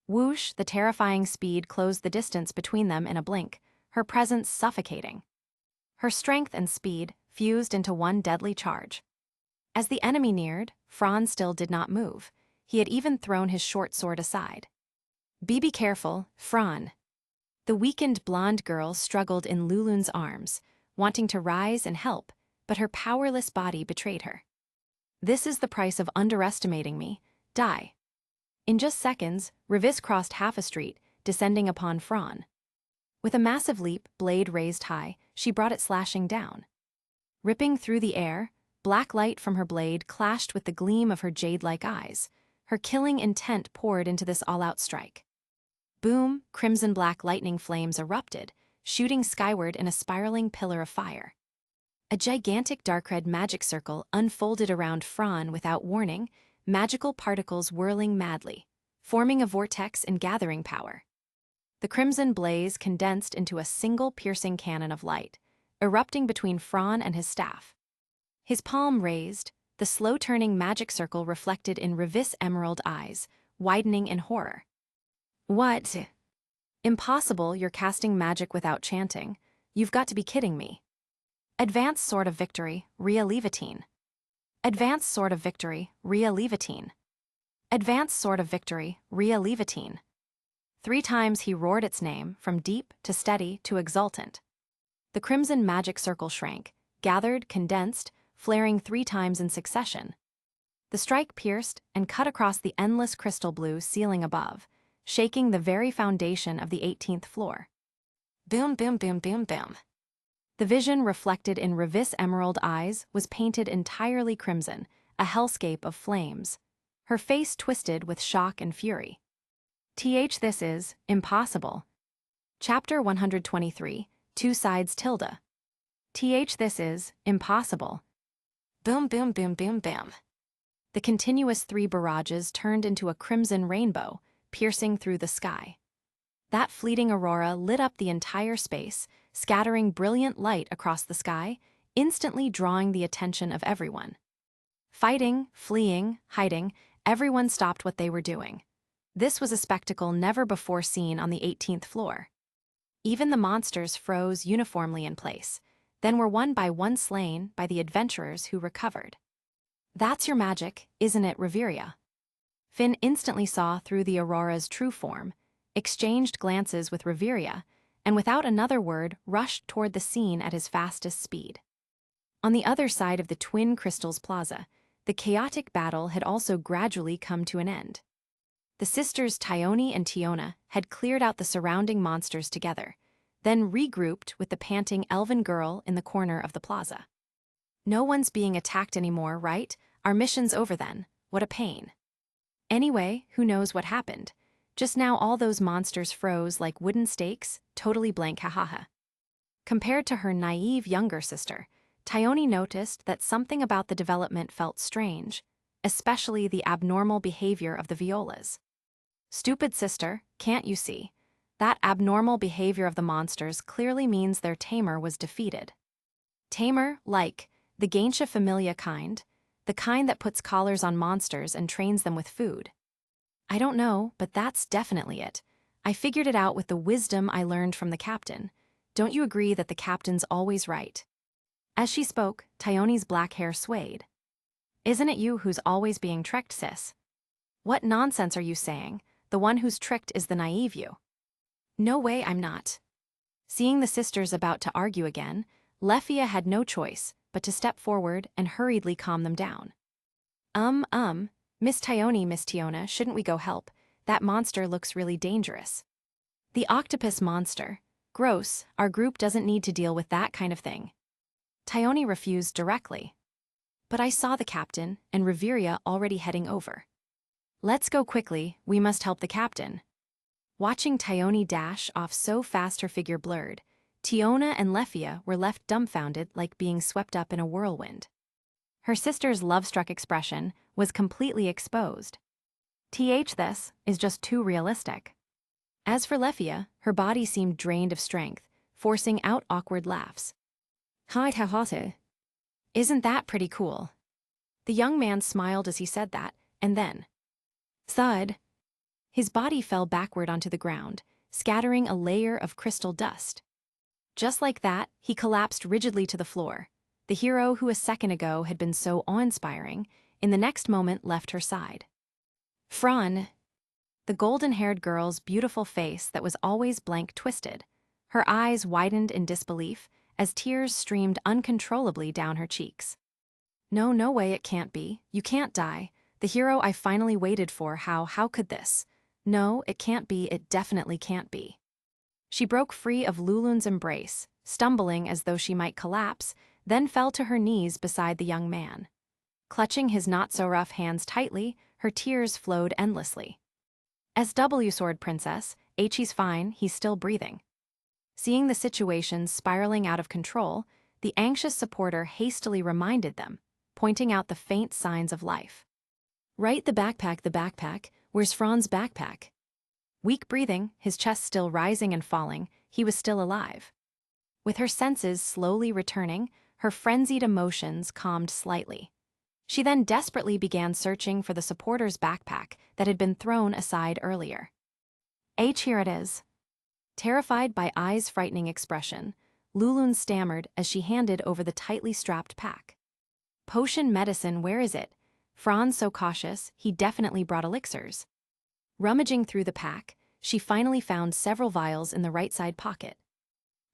Whoosh, the terrifying speed closed the distance between them in a blink, her presence suffocating. Her strength and speed fused into one deadly charge. As the enemy neared, Fran still did not move. He had even thrown his short sword aside. Be careful, Fran. The weakened blonde girl struggled in Lulun's arms, wanting to rise and help, but her powerless body betrayed her. This is the price of underestimating me. Die. In just seconds, Revis crossed half a street, descending upon Fran. With a massive leap, blade raised high, she brought it slashing down. Ripping through the air, black light from her blade clashed with the gleam of her jade-like eyes. Her killing intent poured into this all-out strike. Boom, crimson-black lightning flames erupted, shooting skyward in a spiraling pillar of fire. A gigantic dark-red magic circle unfolded around Fran without warning, magical particles whirling madly, forming a vortex and gathering power. The crimson blaze condensed into a single piercing cannon of light, erupting between Fran and his staff. His palm raised, the slow-turning magic circle reflected in Revis' emerald eyes, widening in horror. What? Impossible, you're casting magic without chanting. You've got to be kidding me. Advanced Sword of Victory, Rhea Levatine. Advanced Sword of Victory, Rhea Levatine. Advanced Sword of Victory, Rhea Levatine. 3 times he roared its name, from deep to steady to exultant. The crimson magic circle shrank, gathered, condensed, flaring 3 times in succession. The strike pierced and cut across the endless crystal blue ceiling above, shaking the very foundation of the 18th floor. Boom, boom, boom, boom, boom. The vision reflected in Revis' emerald eyes was painted entirely crimson, a hellscape of flames. Her face twisted with shock and fury. This is impossible. Chapter 123, 2 sides tilde. This is impossible. Boom, boom, boom, boom, boom. The continuous 3 barrages turned into a crimson rainbow, piercing through the sky. That fleeting aurora lit up the entire space, scattering brilliant light across the sky, instantly drawing the attention of everyone. Fighting, fleeing, hiding, everyone stopped what they were doing. This was a spectacle never before seen on the 18th floor. Even the monsters froze uniformly in place, then were one by one slain by the adventurers who recovered. That's your magic, isn't it, Reveria? Finn instantly saw through the Aurora's true form, exchanged glances with Reveria, and without another word rushed toward the scene at his fastest speed. On the other side of the Twin Crystals Plaza, the chaotic battle had also gradually come to an end. The sisters Thyone and Tiona had cleared out the surrounding monsters together, then regrouped with the panting elven girl in the corner of the plaza. No one's being attacked anymore, right? Our mission's over then. What a pain. Anyway, who knows what happened? Just now all those monsters froze like wooden stakes, totally blank, hahaha. Compared to her naive younger sister, Thyone noticed that something about the development felt strange, especially the abnormal behavior of the violas. Stupid sister, can't you see? That abnormal behavior of the monsters clearly means their tamer was defeated. Tamer, like the Gainsha Familia kind, the kind that puts collars on monsters and trains them with food. I don't know, but that's definitely it. I figured it out with the wisdom I learned from the captain. Don't you agree that the captain's always right? As she spoke, Thyone's black hair swayed. Isn't it you who's always being tricked, sis? What nonsense are you saying? The one who's tricked is the naive you. No way, I'm not. Seeing the sisters about to argue again, Lefia had no choice but to step forward and hurriedly calm them down. Miss Thyone, Miss Tiona, shouldn't we go help? That monster looks really dangerous. The octopus monster. Gross, our group doesn't need to deal with that kind of thing. Thyone refused directly. But I saw the captain and Reveria already heading over. Let's go quickly, we must help the captain. Watching Thyone dash off so fast her figure blurred, Tiona and Lefia were left dumbfounded like being swept up in a whirlwind. Her sister's love-struck expression was completely exposed. This is just too realistic. As for Lefia, her body seemed drained of strength, forcing out awkward laughs. Hi, Tahote. Isn't that pretty cool? The young man smiled as he said that, and then, thud. His body fell backward onto the ground, scattering a layer of crystal dust. Just like that, he collapsed rigidly to the floor. The hero who a second ago had been so awe-inspiring, in the next moment left her side. Fran. The golden-haired girl's beautiful face that was always blank twisted. Her eyes widened in disbelief as tears streamed uncontrollably down her cheeks. No, no way, it can't be. You can't die. The hero I finally waited for, how could this? No, it can't be, it definitely can't be. She broke free of Lulun's embrace, stumbling as though she might collapse, then fell to her knees beside the young man. Clutching his not-so-rough hands tightly, her tears flowed endlessly. SW Sword Princess, he's fine, he's still breathing. Seeing the situation spiraling out of control, the anxious supporter hastily reminded them, pointing out the faint signs of life. Right, the backpack, where's Fran's backpack? Weak breathing, his chest still rising and falling, he was still alive. With her senses slowly returning, her frenzied emotions calmed slightly. She then desperately began searching for the supporter's backpack that had been thrown aside earlier. Here it is. Terrified by Ai's frightening expression, Lulun stammered as she handed over the tightly strapped pack. Potion medicine, where is it? Fran's so cautious, he definitely brought elixirs. Rummaging through the pack, she finally found several vials in the right side pocket.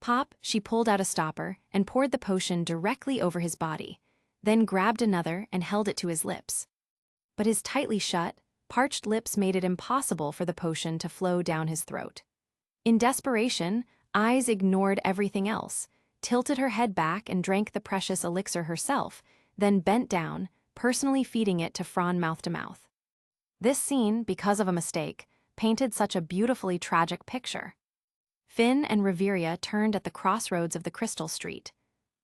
Pop, she pulled out a stopper and poured the potion directly over his body, then grabbed another and held it to his lips. But his tightly shut, parched lips made it impossible for the potion to flow down his throat. In desperation, Eyes ignored everything else, tilted her head back and drank the precious elixir herself, then bent down, personally feeding it to Fran mouth to mouth. This scene, because of a mistake, painted such a beautifully tragic picture. Finn and Reveria turned at the crossroads of the Crystal Street.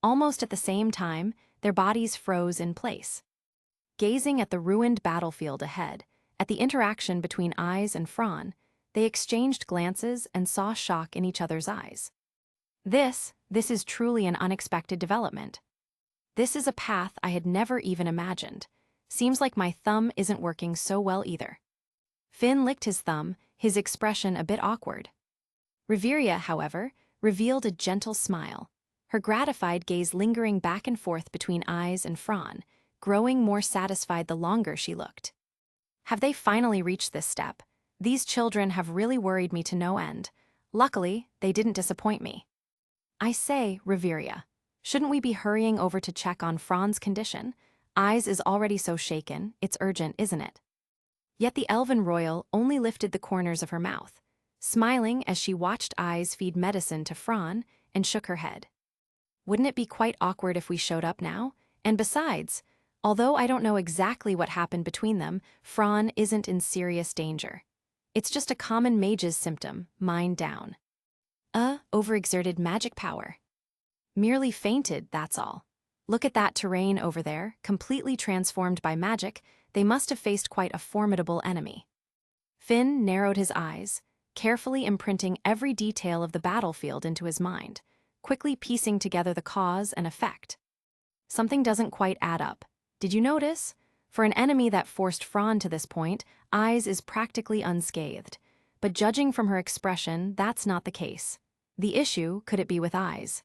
Almost at the same time, their bodies froze in place. Gazing at the ruined battlefield ahead, at the interaction between Eyes and Fran, they exchanged glances and saw shock in each other's eyes. This is truly an unexpected development. This is a path I had never even imagined. Seems like my thumb isn't working so well either. Finn licked his thumb, his expression a bit awkward. Riveria, however, revealed a gentle smile, her gratified gaze lingering back and forth between Eyes and Fran, growing more satisfied the longer she looked. Have they finally reached this step? These children have really worried me to no end. Luckily, they didn't disappoint me. I say, Riveria, shouldn't we be hurrying over to check on Fran's condition? Eyes is already so shaken, it's urgent, isn't it? Yet the elven royal only lifted the corners of her mouth, smiling as she watched Eyes feed medicine to Fran and shook her head. Wouldn't it be quite awkward if we showed up now? And besides, although I don't know exactly what happened between them, Fran isn't in serious danger. It's just a common mage's symptom, mind down. Overexerted magic power. Merely fainted, that's all. Look at that terrain over there, completely transformed by magic. They must have faced quite a formidable enemy. Finn narrowed his eyes, carefully imprinting every detail of the battlefield into his mind, quickly piecing together the cause and effect. Something doesn't quite add up. Did you notice? For an enemy that forced Fran to this point, Eyes is practically unscathed. But judging from her expression, that's not the case. The issue, could it be with Eyes?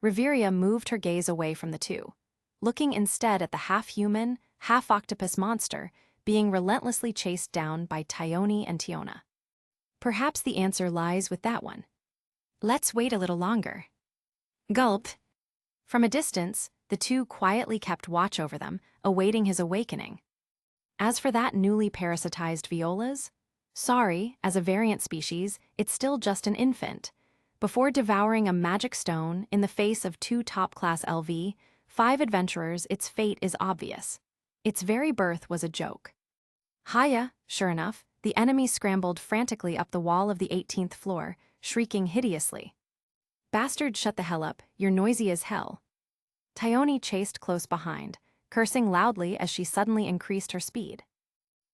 Riveria moved her gaze away from the two, looking instead at the half-human, half-octopus monster being relentlessly chased down by Thyone and Tiona. Perhaps the answer lies with that one. Let's wait a little longer. Gulp. From a distance, the two quietly kept watch over them, awaiting his awakening. As for that newly parasitized Viola's, sorry, as a variant species, it's still just an infant. Before devouring a magic stone in the face of two top-class LV, 5 adventurers, its fate is obvious. Its very birth was a joke. Hiya, sure enough, the enemy scrambled frantically up the wall of the 18th floor, shrieking hideously. Bastard, shut the hell up, you're noisy as hell. Thyone chased close behind, cursing loudly as she suddenly increased her speed.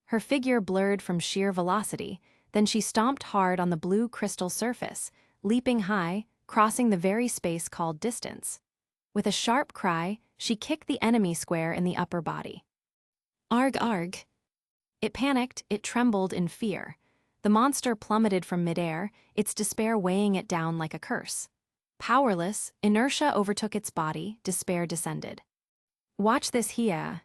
Her figure blurred from sheer velocity, then she stomped hard on the blue crystal surface, leaping high, crossing the very space called distance. With a sharp cry, she kicked the enemy square in the upper body. Arg arg. It panicked, it trembled in fear. The monster plummeted from midair, its despair weighing it down like a curse. Powerless, inertia overtook its body, despair descended. Watch this here.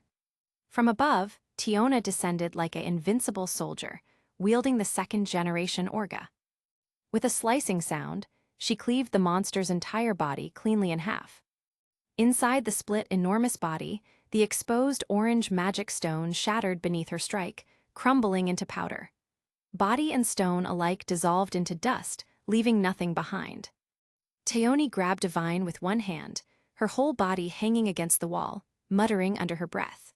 From above, Tiona descended like an invincible soldier, wielding the second-generation Orga. With a slicing sound, she cleaved the monster's entire body cleanly in half. Inside the split enormous body, the exposed orange magic stone shattered beneath her strike, crumbling into powder. Body and stone alike dissolved into dust, leaving nothing behind. Thyone grabbed Divine with one hand, her whole body hanging against the wall, muttering under her breath.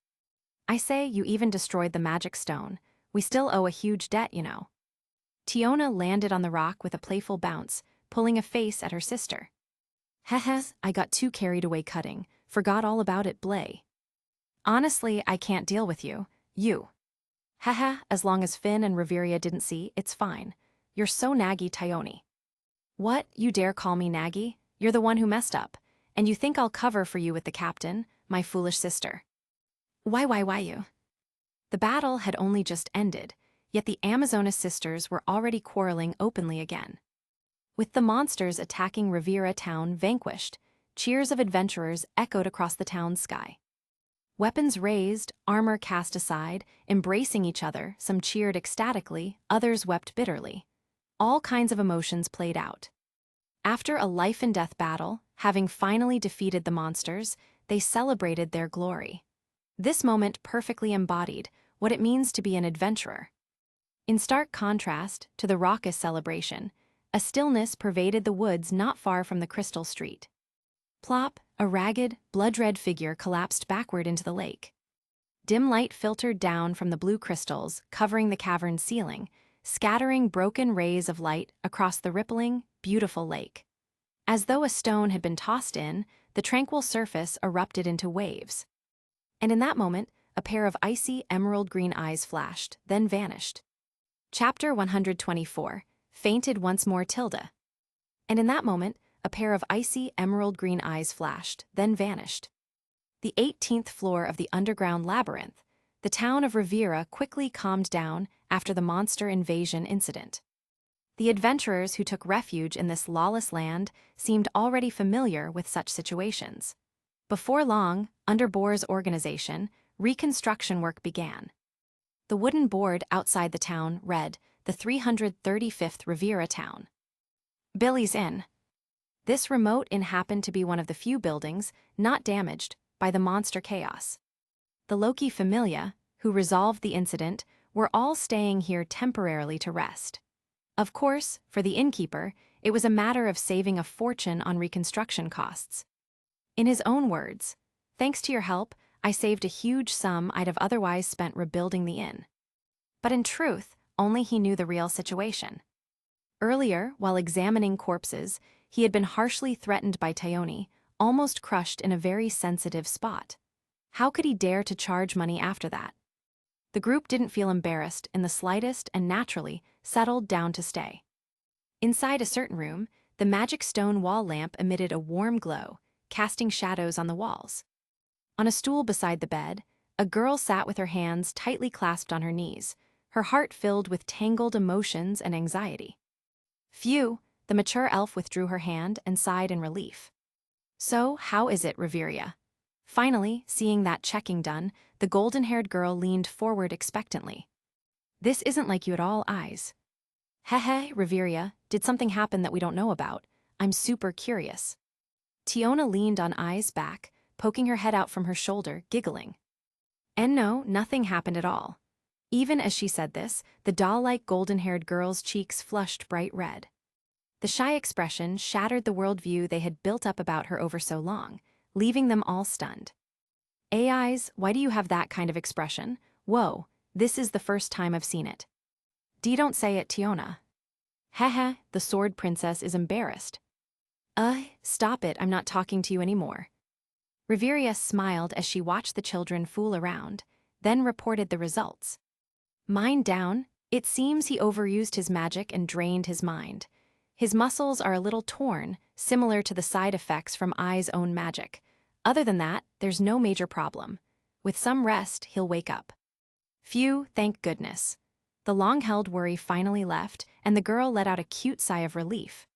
I say, you even destroyed the magic stone. We still owe a huge debt, you know. Tiona landed on the rock with a playful bounce, pulling a face at her sister. Heh, I got too carried away cutting, forgot all about it, Blay. Honestly, I can't deal with you. Heh, as long as Finn and Riveria didn't see, it's fine. You're so naggy, Thyone. What, you dare call me naggy? You're the one who messed up, and you think I'll cover for you with the captain, my foolish sister. Why you? The battle had only just ended, yet the Amazonas sisters were already quarreling openly again. With the monsters attacking Riviera town vanquished, cheers of adventurers echoed across the town's sky. Weapons raised, armor cast aside, embracing each other, some cheered ecstatically, others wept bitterly. All kinds of emotions played out. After a life-and-death battle, having finally defeated the monsters, they celebrated their glory. This moment perfectly embodied what it means to be an adventurer. In stark contrast to the raucous celebration, a stillness pervaded the woods not far from the crystal street. Plop, a ragged, blood-red figure collapsed backward into the lake. Dim light filtered down from the blue crystals, covering the cavern's ceiling, scattering broken rays of light across the rippling, beautiful lake. As though a stone had been tossed in, the the tranquil surface erupted into waves. And in that moment, a pair of icy emerald green eyes flashed, then vanished. Chapter 124, Fainted Once More Tilda. And in that moment, a pair of icy emerald green eyes flashed, then vanished. The 18th floor of the underground labyrinth, the town of Riviera quickly calmed down after the monster invasion incident. The adventurers who took refuge in this lawless land seemed already familiar with such situations. Before long, under Bohr's organization, reconstruction work began. The wooden board outside the town read, "The 335th Riviera Town." Billy's Inn. This remote inn happened to be one of the few buildings not damaged by the monster chaos. The Loki Familia, who resolved the incident, were all staying here temporarily to rest. Of course, for the innkeeper, it was a matter of saving a fortune on reconstruction costs. In his own words, "Thanks to your help, I saved a huge sum I'd have otherwise spent rebuilding the inn." But in truth, only he knew the real situation. Earlier, while examining corpses, he had been harshly threatened by Thyone, almost crushed in a very sensitive spot. How could he dare to charge money after that? The group didn't feel embarrassed in the slightest and naturally settled down to stay. Inside a certain room, the magic stone wall lamp emitted a warm glow, casting shadows on the walls. On a stool beside the bed, a girl sat with her hands tightly clasped on her knees, her heart filled with tangled emotions and anxiety. Phew, the mature elf withdrew her hand and sighed in relief. "So, how is it, Riveria?" Finally, seeing that checking done, the golden-haired girl leaned forward expectantly. "This isn't like you at all, Eyes." "Heh, Riveria, did something happen that we don't know about? I'm super curious." Tiona leaned on Eyes' back, poking her head out from her shoulder, giggling. And no, nothing happened at all. Even as she said this, the doll-like golden-haired girl's cheeks flushed bright red. The shy expression shattered the worldview they had built up about her over so long, leaving them all stunned. Eyes, why do you have that kind of expression? Whoa, this is the first time I've seen it." Don't say it, Tiona." "Heh, the sword princess is embarrassed." Stop it, I'm not talking to you anymore." Riveria smiled as she watched the children fool around, then reported the results. "Mind down, it seems he overused his magic and drained his mind. His muscles are a little torn, similar to the side effects from Eye's own magic. Other than that, there's no major problem. With some rest, he'll wake up." Phew, thank goodness. The long-held worry finally left, and the girl let out a cute sigh of relief.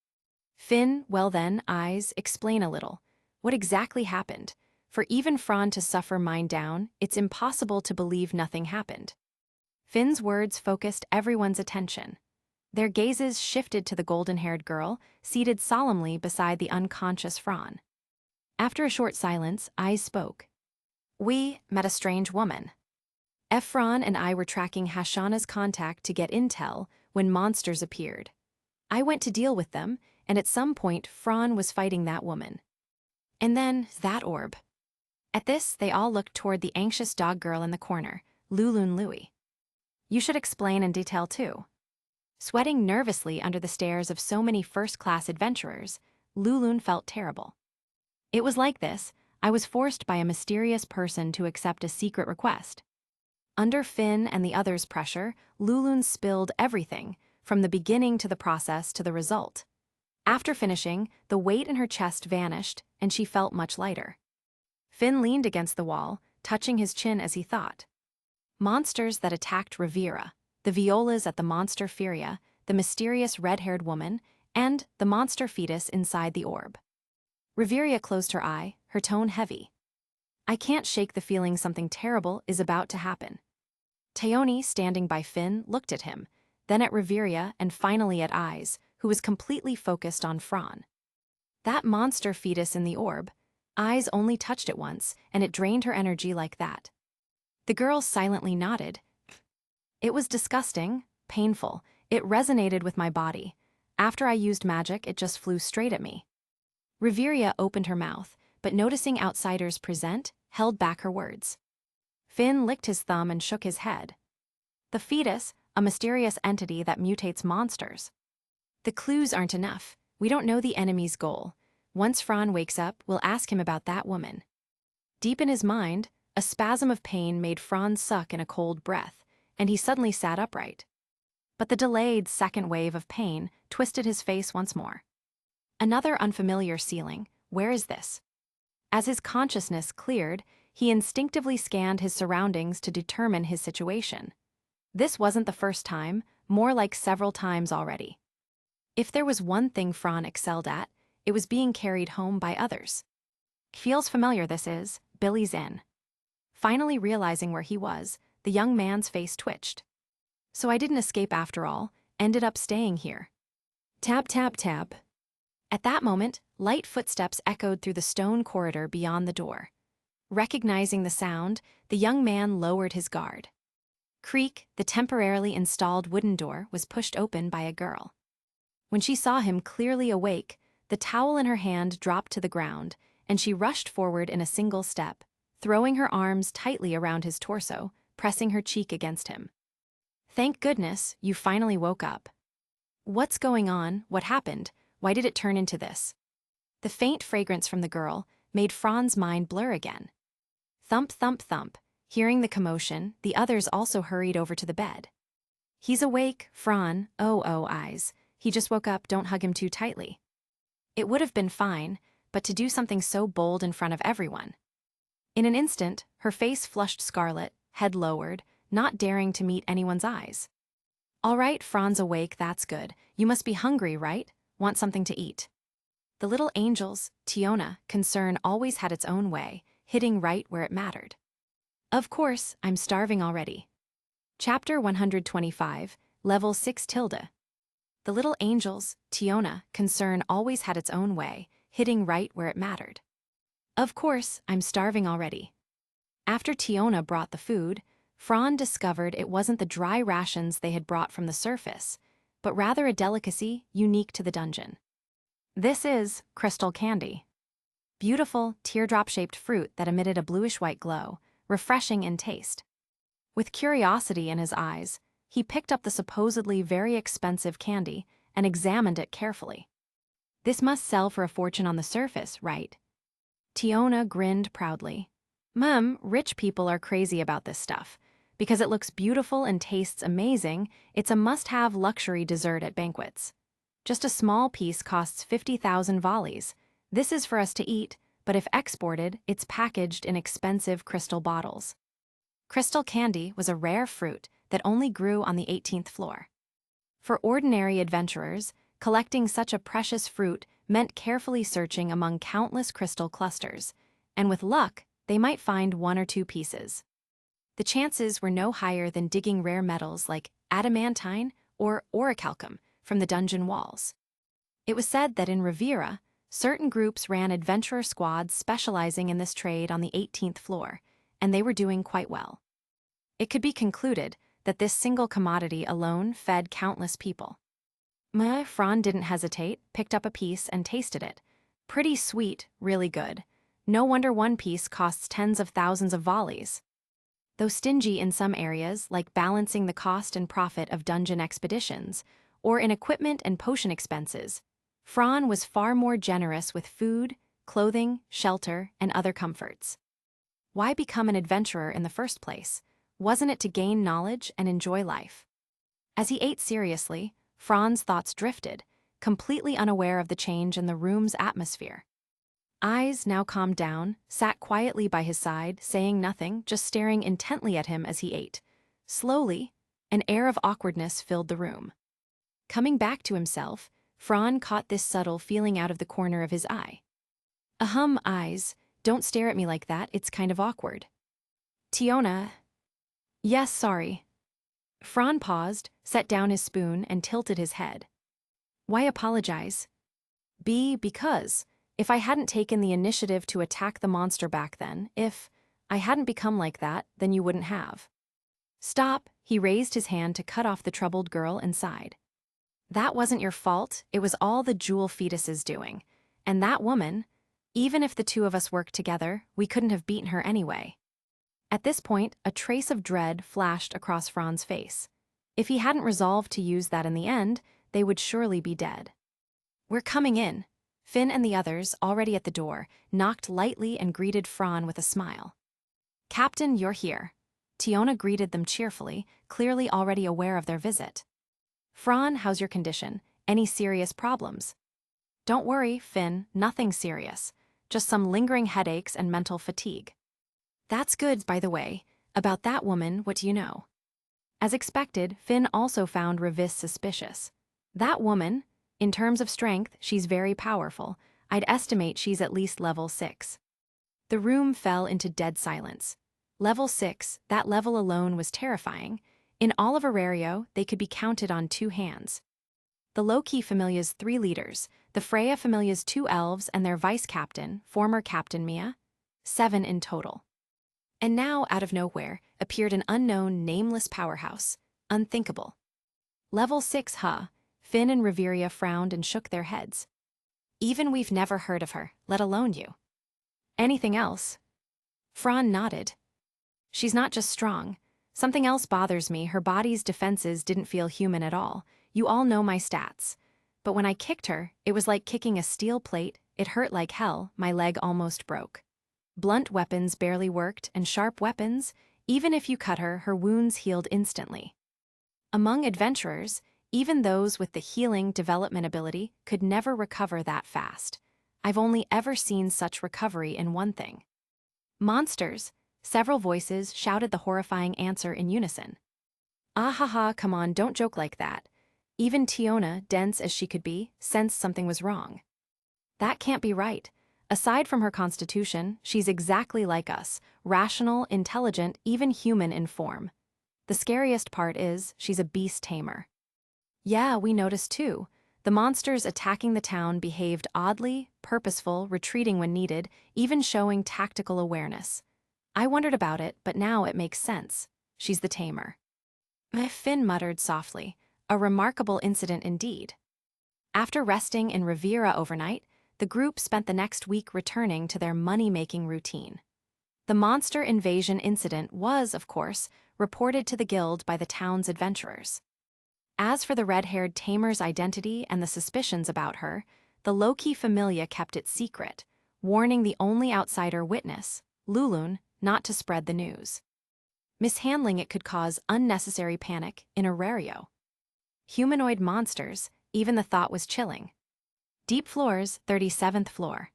"Finn, well then, Eyes, explain a little. What exactly happened? For even Fran to suffer mind down, it's impossible to believe nothing happened." Finn's words focused everyone's attention. Their gazes shifted to the golden-haired girl, seated solemnly beside the unconscious Fran. After a short silence, Eyes spoke. "We met a strange woman. Ephron and I were tracking Hashana's contact to get intel when monsters appeared. I went to deal with them, and at some point Fran was fighting that woman. And then that orb." At this, they all looked toward the anxious dog girl in the corner, Lulun Louie. "You should explain in detail too." Sweating nervously under the stares of so many first-class adventurers, Lulun felt terrible. "It was like this. I was forced by a mysterious person to accept a secret request." Under Finn and the others' pressure, Lulun spilled everything, from the beginning to the process to the result. After finishing, the weight in her chest vanished, and she felt much lighter. Finn leaned against the wall, touching his chin as he thought. Monsters that attacked Riviera, the violas at the monster Feria, the mysterious red-haired woman, and the monster fetus inside the orb. Riveria closed her eye, her tone heavy. "I can't shake the feeling something terrible is about to happen." Thyone, standing by Finn, looked at him, then at Riveria and finally at Eyes, who was completely focused on Fran. That monster fetus in the orb, Eyes only touched it once, and it drained her energy like that. The girl silently nodded. "It was disgusting, painful, it resonated with my body. After I used magic, it just flew straight at me." Riveria opened her mouth, but noticing outsiders present, held back her words. Finn licked his thumb and shook his head. "The fetus, a mysterious entity that mutates monsters. The clues aren't enough. We don't know the enemy's goal. Once Fran wakes up, we'll ask him about that woman. Deep in his mind, a spasm of pain made Franz suck in a cold breath, and he suddenly sat upright. But the delayed second wave of pain twisted his face once more. Another unfamiliar ceiling. Where is this? As his consciousness cleared, he instinctively scanned his surroundings to determine his situation. This wasn't the first time, more like several times already. If there was one thing Fran excelled at, it was being carried home by others. Feels familiar, this is Billy's Inn. Finally realizing where he was, the young man's face twitched. So I didn't escape after all, ended up staying here. Tap, tap, tap. At that moment, light footsteps echoed through the stone corridor beyond the door. Recognizing the sound, the young man lowered his guard. Creak, the temporarily installed wooden door was pushed open by a girl. When she saw him clearly awake, the towel in her hand dropped to the ground, and she rushed forward in a single step, throwing her arms tightly around his torso, pressing her cheek against him. Thank goodness, you finally woke up. What's going on? What happened? Why did it turn into this? The faint fragrance from the girl made Fran's mind blur again. Thump, thump, thump. Hearing the commotion, the others also hurried over to the bed. He's awake, Fran. Oh, eyes. He just woke up, don't hug him too tightly. It would have been fine, but to do something so bold in front of everyone. In an instant, her face flushed scarlet, head lowered, not daring to meet anyone's eyes. All right, Fran's awake, that's good. You must be hungry, right? Want something to eat. The little angel's, Tiona, concern always had its own way, hitting right where it mattered. Of course, I'm starving already. Chapter 125, Level 6 Tilde. The little angel's, Tiona, concern always had its own way, hitting right where it mattered. Of course, I'm starving already. After Tiona brought the food, Fran discovered it wasn't the dry rations they had brought from the surface, but rather a delicacy unique to the dungeon. This is crystal candy. Beautiful, teardrop-shaped fruit that emitted a bluish-white glow, refreshing in taste. With curiosity in his eyes, he picked up the supposedly very expensive candy and examined it carefully. This must sell for a fortune on the surface, right? Tiona grinned proudly. Rich people are crazy about this stuff. Because it looks beautiful and tastes amazing, it's a must-have luxury dessert at banquets. Just a small piece costs 50,000 volleys. This is for us to eat, but if exported, it's packaged in expensive crystal bottles. Crystal candy was a rare fruit that only grew on the 18th floor. For ordinary adventurers, collecting such a precious fruit meant carefully searching among countless crystal clusters, and with luck, they might find one or two pieces. The chances were no higher than digging rare metals like adamantine or orichalcum from the dungeon walls. It was said that in Riviera, certain groups ran adventurer squads specializing in this trade on the 18th floor, and they were doing quite well. It could be concluded that this single commodity alone fed countless people. Fran didn't hesitate, picked up a piece and tasted it. Pretty sweet, really good. No wonder one piece costs tens of thousands of volleys. Though stingy in some areas, like balancing the cost and profit of dungeon expeditions, or in equipment and potion expenses, Fran was far more generous with food, clothing, shelter, and other comforts. Why become an adventurer in the first place? Wasn't it to gain knowledge and enjoy life? As he ate seriously, Fran's thoughts drifted, completely unaware of the change in the room's atmosphere. Eyes, now calmed down, sat quietly by his side, saying nothing, just staring intently at him as he ate. Slowly, an air of awkwardness filled the room. Coming back to himself, Fran caught this subtle feeling out of the corner of his eye. Eyes, don't stare at me like that, it's kind of awkward. Tiona. Yes, sorry. Fran paused, set down his spoon, and tilted his head. Why apologize? Because if I hadn't taken the initiative to attack the monster back then, if I hadn't become like that, then you wouldn't have. Stop, he raised his hand to cut off the troubled girl and sighed. That wasn't your fault, it was all the jewel fetus's doing. And that woman, even if the two of us worked together, we couldn't have beaten her anyway. At this point, a trace of dread flashed across Fran's face. If he hadn't resolved to use that in the end, they would surely be dead. We're coming in. Finn and the others, already at the door, knocked lightly and greeted Fran with a smile. "Captain, you're here." Tiona greeted them cheerfully, clearly already aware of their visit. "Fran, how's your condition? Any serious problems?" "Don't worry, Finn, nothing serious. Just some lingering headaches and mental fatigue." "That's good, by the way. About that woman, what do you know?" As expected, Finn also found Revis suspicious. "That woman? In terms of strength, she's very powerful. I'd estimate she's at least level 6. The room fell into dead silence. Level 6, that level alone was terrifying. In all of Orario, they could be counted on 2 hands. The low-key familia's 3 leaders, the Freya familia's 2 elves and their vice-captain, former Captain Mia, 7 in total. And now, out of nowhere, appeared an unknown, nameless powerhouse. Unthinkable. Level 6, huh? Finn and Riveria frowned and shook their heads. "Even we've never heard of her, let alone you." "Anything else?" Fran nodded. "She's not just strong. Something else bothers me. Her body's defenses didn't feel human at all. You all know my stats. But when I kicked her, it was like kicking a steel plate. It hurt like hell, my leg almost broke. Blunt weapons barely worked, and sharp weapons, even if you cut her, her wounds healed instantly. Among adventurers, even those with the healing development ability could never recover that fast. I've only ever seen such recovery in one thing." "Monsters," several voices shouted the horrifying answer in unison. "Ah ha ha, come on, don't joke like that." Even Tiona, dense as she could be, sensed something was wrong. "That can't be right. Aside from her constitution, she's exactly like us, rational, intelligent, even human in form. The scariest part is, she's a beast tamer." "Yeah, we noticed too. The monsters attacking the town behaved oddly, purposeful, retreating when needed, even showing tactical awareness. I wondered about it, but now it makes sense. She's the tamer." Finn muttered softly. A remarkable incident indeed. After resting in Riviera overnight, the group spent the next week returning to their money-making routine. The monster invasion incident was, of course, reported to the guild by the town's adventurers. As for the red-haired tamer's identity and the suspicions about her, the low-key familia kept it secret, warning the only outsider witness, Lulun, not to spread the news. Mishandling it could cause unnecessary panic in Orario. Humanoid monsters, even the thought was chilling. Deep floors, 37th floor.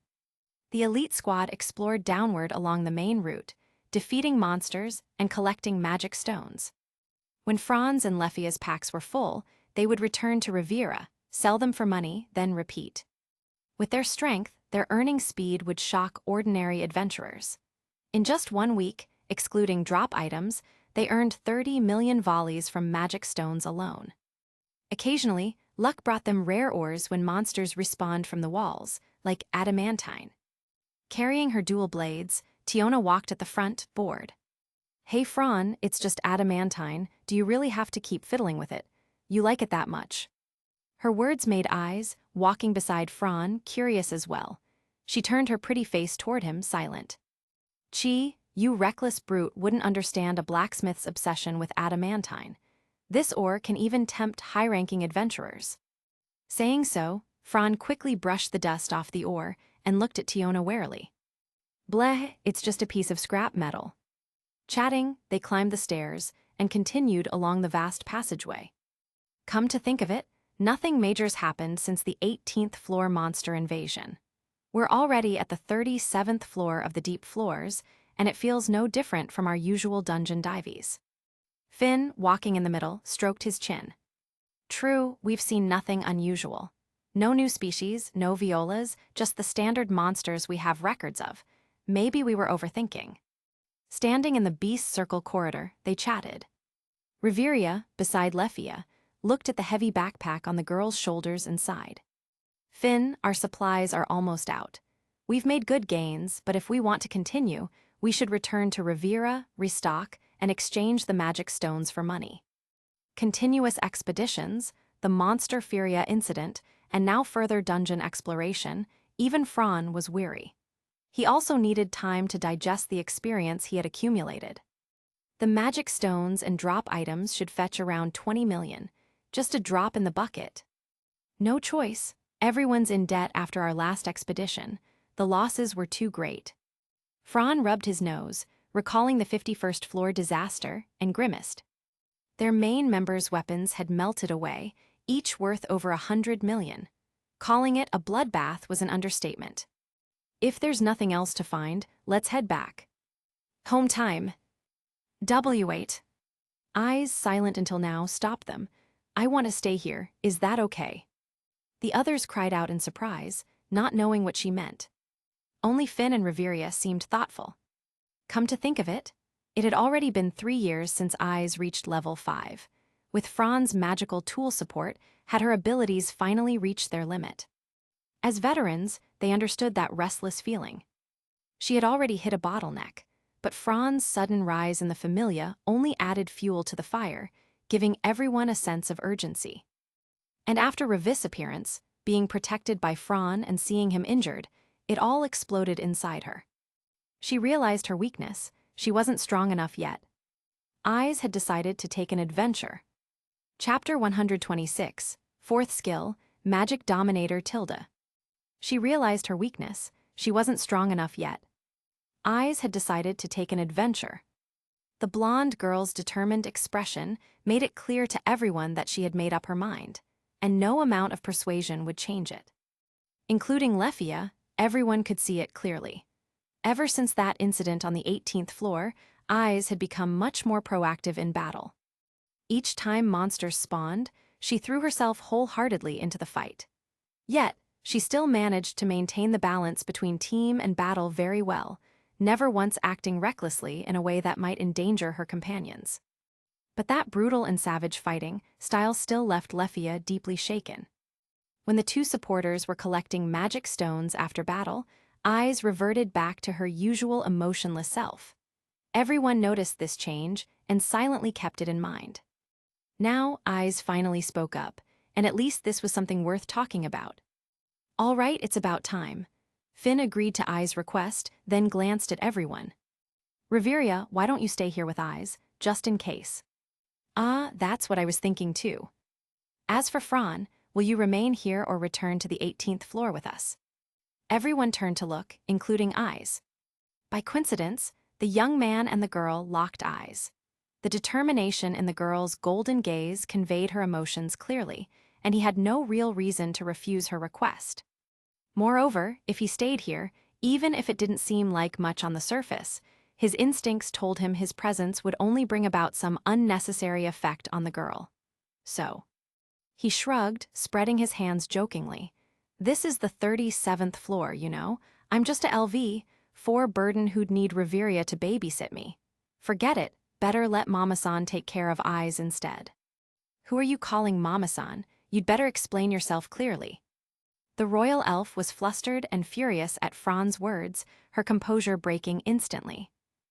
The elite squad explored downward along the main route, defeating monsters and collecting magic stones. When Franz and Lefia's packs were full, they would return to Riviera, sell them for money, then repeat. With their strength, their earning speed would shock ordinary adventurers. In just 1 week, excluding drop items, they earned 30 million volleys from magic stones alone. Occasionally, luck brought them rare ores when monsters respawned from the walls, like adamantine. Carrying her dual blades, Tiona walked at the front, bored. "Hey Fran, it's just adamantine. Do you really have to keep fiddling with it? You like it that much?" Her words made eyes, walking beside Fran, curious as well. She turned her pretty face toward him, silent. "Chi, you reckless brute wouldn't understand a blacksmith's obsession with adamantine. This ore can even tempt high-ranking adventurers." Saying so, Fran quickly brushed the dust off the ore and looked at Tiona warily. "Bleh, it's just a piece of scrap metal." Chatting, they climbed the stairs and continued along the vast passageway. Come to think of it, nothing major's happened since the 18th floor monster invasion. We're already at the 37th floor of the deep floors, and it feels no different from our usual dungeon dives. Finn, walking in the middle, stroked his chin. "True, we've seen nothing unusual. No new species, no violas, just the standard monsters we have records of. Maybe we were overthinking." Standing in the beast circle corridor, they chatted. Riveria, beside Lefia, looked at the heavy backpack on the girl's shoulders and sighed. "Finn, our supplies are almost out. We've made good gains, but if we want to continue, we should return to Riviera, restock, and exchange the magic stones for money." Continuous expeditions, the Monster Furia incident, and now further dungeon exploration, even Fran was weary. He also needed time to digest the experience he had accumulated. The magic stones and drop items should fetch around 20 million, just a drop in the bucket. No choice, Everyone's in debt after our last expedition. The losses were too great. Fran rubbed his nose, recalling the 51st floor disaster, and grimaced. Their main members' weapons had melted away, each worth over 100 million. Calling it a bloodbath was an understatement. If there's nothing else to find, let's head back. Home time. W8. Eyes silent until now stopped them. I want to stay here, is that okay? The others cried out in surprise, not knowing what she meant. Only Finn and Reveria seemed thoughtful. Come to think of it, it had already been 3 years since Eyes reached level 5. With Fran's magical tool support, had her abilities finally reached their limit. As veterans, they understood that restless feeling. She had already hit a bottleneck, but Fran's sudden rise in the familia only added fuel to the fire, giving everyone a sense of urgency. And after Revis' appearance, being protected by Fran and seeing him injured, it all exploded inside her. She realized her weakness, she wasn't strong enough yet. Eyes had decided to take an adventure. Chapter 126, 4th Skill, Magic Dominator Tilda. She realized her weakness, she wasn't strong enough yet. Eyes had decided to take an adventure. The blonde girl's determined expression made it clear to everyone that she had made up her mind, and no amount of persuasion would change it. Including Lefia, everyone could see it clearly. Ever since that incident on the 18th floor, Eyes had become much more proactive in battle. Each time monsters spawned, she threw herself wholeheartedly into the fight. Yet, she still managed to maintain the balance between team and battle very well, never once acting recklessly in a way that might endanger her companions. But that brutal and savage fighting style still left Lefia deeply shaken. When the two supporters were collecting magic stones after battle, Eyes reverted back to her usual emotionless self. Everyone noticed this change and silently kept it in mind. Now, Eyes finally spoke up, and at least this was something worth talking about. All right, it's about time. Finn agreed to Eyes' request, then glanced at everyone. Reveria, why don't you stay here with Eyes, just in case? Ah, that's what I was thinking too. As for Fran, will you remain here or return to the 18th floor with us? Everyone turned to look, including Eyes. By coincidence, the young man and the girl locked eyes. The determination in the girl's golden gaze conveyed her emotions clearly, and he had no real reason to refuse her request. Moreover, if he stayed here, even if it didn't seem like much on the surface, his instincts told him his presence would only bring about some unnecessary effect on the girl. So, he shrugged, spreading his hands jokingly. This is the 37th floor, you know. I'm just a LV, 4 burden who'd need Reveria to babysit me. Forget it, better let Mama-san take care of Eyes instead. Who are you calling Mama-san? You'd better explain yourself clearly. The royal elf was flustered and furious at Fran's words, her composure breaking instantly.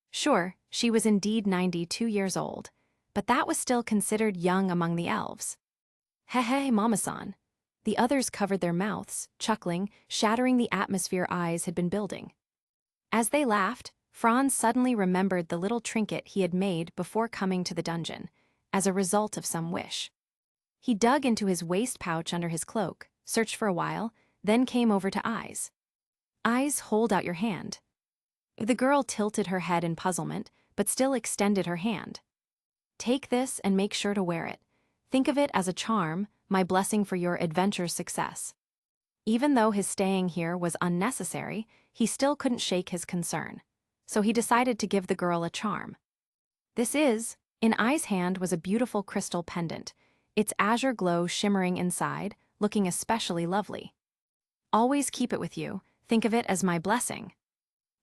Sure, she was indeed 92 years old, but that was still considered young among the elves. Hey, Mama-san. The others covered their mouths, chuckling, shattering the atmosphere Eyes had been building. As they laughed, Franz suddenly remembered the little trinket he had made before coming to the dungeon, as a result of some wish. He dug into his waist pouch under his cloak, searched for a while, then came over to Eyes. Eyes, hold out your hand. The girl tilted her head in puzzlement, but still extended her hand. Take this and make sure to wear it. Think of it as a charm, my blessing for your adventure's success. Even though his staying here was unnecessary, he still couldn't shake his concern. So he decided to give the girl a charm. In Eyes' hand was a beautiful crystal pendant, its azure glow shimmering inside, looking especially lovely. Always keep it with you, think of it as my blessing.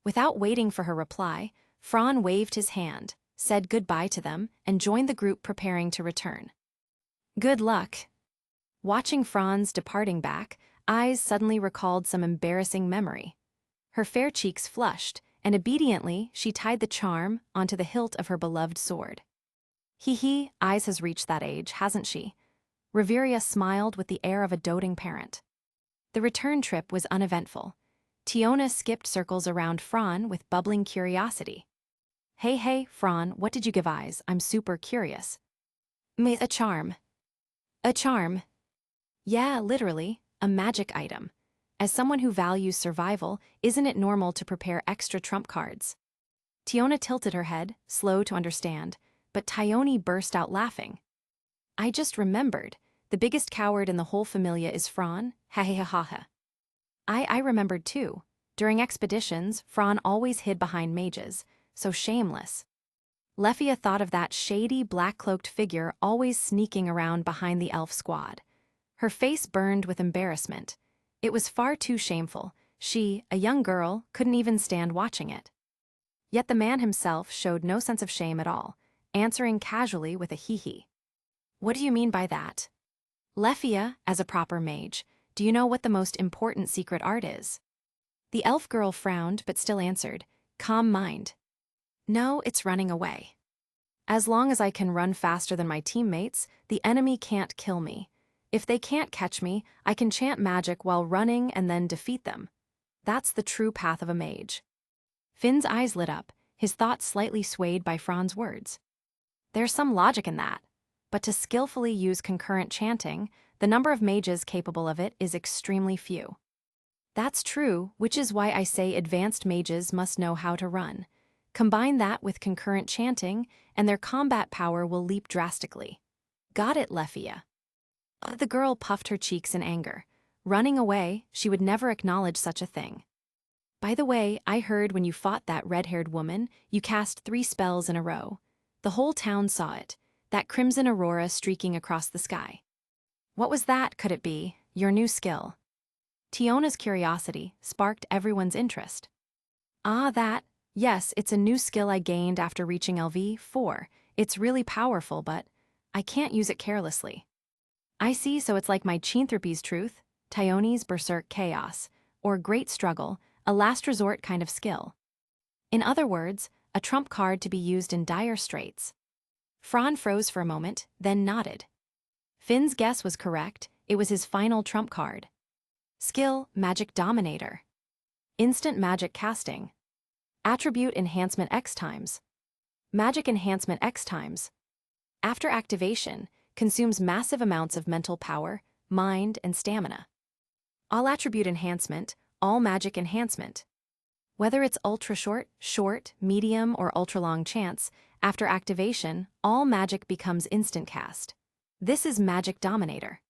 Without waiting for her reply, Fran waved his hand, said goodbye to them, and joined the group preparing to return. Good luck. Watching Fran's departing back, Eyes suddenly recalled some embarrassing memory. Her fair cheeks flushed, and obediently she tied the charm onto the hilt of her beloved sword. Eyes has reached that age, hasn't she? Reveria smiled with the air of a doting parent. The return trip was uneventful. Tiona skipped circles around Fran with bubbling curiosity. Hey, Fran, what did you give Eyes? I'm super curious. A charm. A charm. Yeah, literally, a magic item. As someone who values survival, isn't it normal to prepare extra trump cards? Tiona tilted her head, slow to understand, but Thyone burst out laughing. I just remembered. The biggest coward in the whole familia is Fran, ha ha ha ha ha. I remembered too. During expeditions, Fran always hid behind mages, so shameless. Leffia thought of that shady, black-cloaked figure always sneaking around behind the elf squad. Her face burned with embarrassment. It was far too shameful. She, a young girl, couldn't even stand watching it. Yet the man himself showed no sense of shame at all, answering casually with a hee-hee. What do you mean by that? Leffia, as a proper mage, do you know what the most important secret art is? The elf girl frowned but still answered, calm mind. No, it's running away. As long as I can run faster than my teammates, the enemy can't kill me. If they can't catch me, I can chant magic while running and then defeat them. That's the true path of a mage. Finn's eyes lit up, his thoughts slightly swayed by Fran's words. There's some logic in that, but to skillfully use concurrent chanting, the number of mages capable of it is extremely few. That's true, which is why I say advanced mages must know how to run. Combine that with concurrent chanting, and their combat power will leap drastically. Got it, Leffia. The girl puffed her cheeks in anger. Running away, she would never acknowledge such a thing. By the way, I heard when you fought that red-haired woman, you cast 3 spells in a row. The whole town saw it, that crimson aurora streaking across the sky. What was that, could it be? Your new skill? Tiona's curiosity sparked everyone's interest. Ah, that. Yes, it's a new skill I gained after reaching LV4. It's really powerful, but I can't use it carelessly. I see, so it's like my Chinthropi's truth, Thyone's berserk chaos, or great struggle, a last resort kind of skill. In other words, a trump card to be used in dire straits. Fran froze for a moment, then nodded. Finn's guess was correct, it was his final trump card. Skill, Magic Dominator. Instant magic casting. Attribute Enhancement X times. Magic Enhancement X times. After activation, consumes massive amounts of mental power, mind, and stamina. All attribute enhancement, all magic enhancement. Whether it's ultra-short, short, medium, or ultra-long chants, after activation, all magic becomes instant cast. This is Magic Dominator.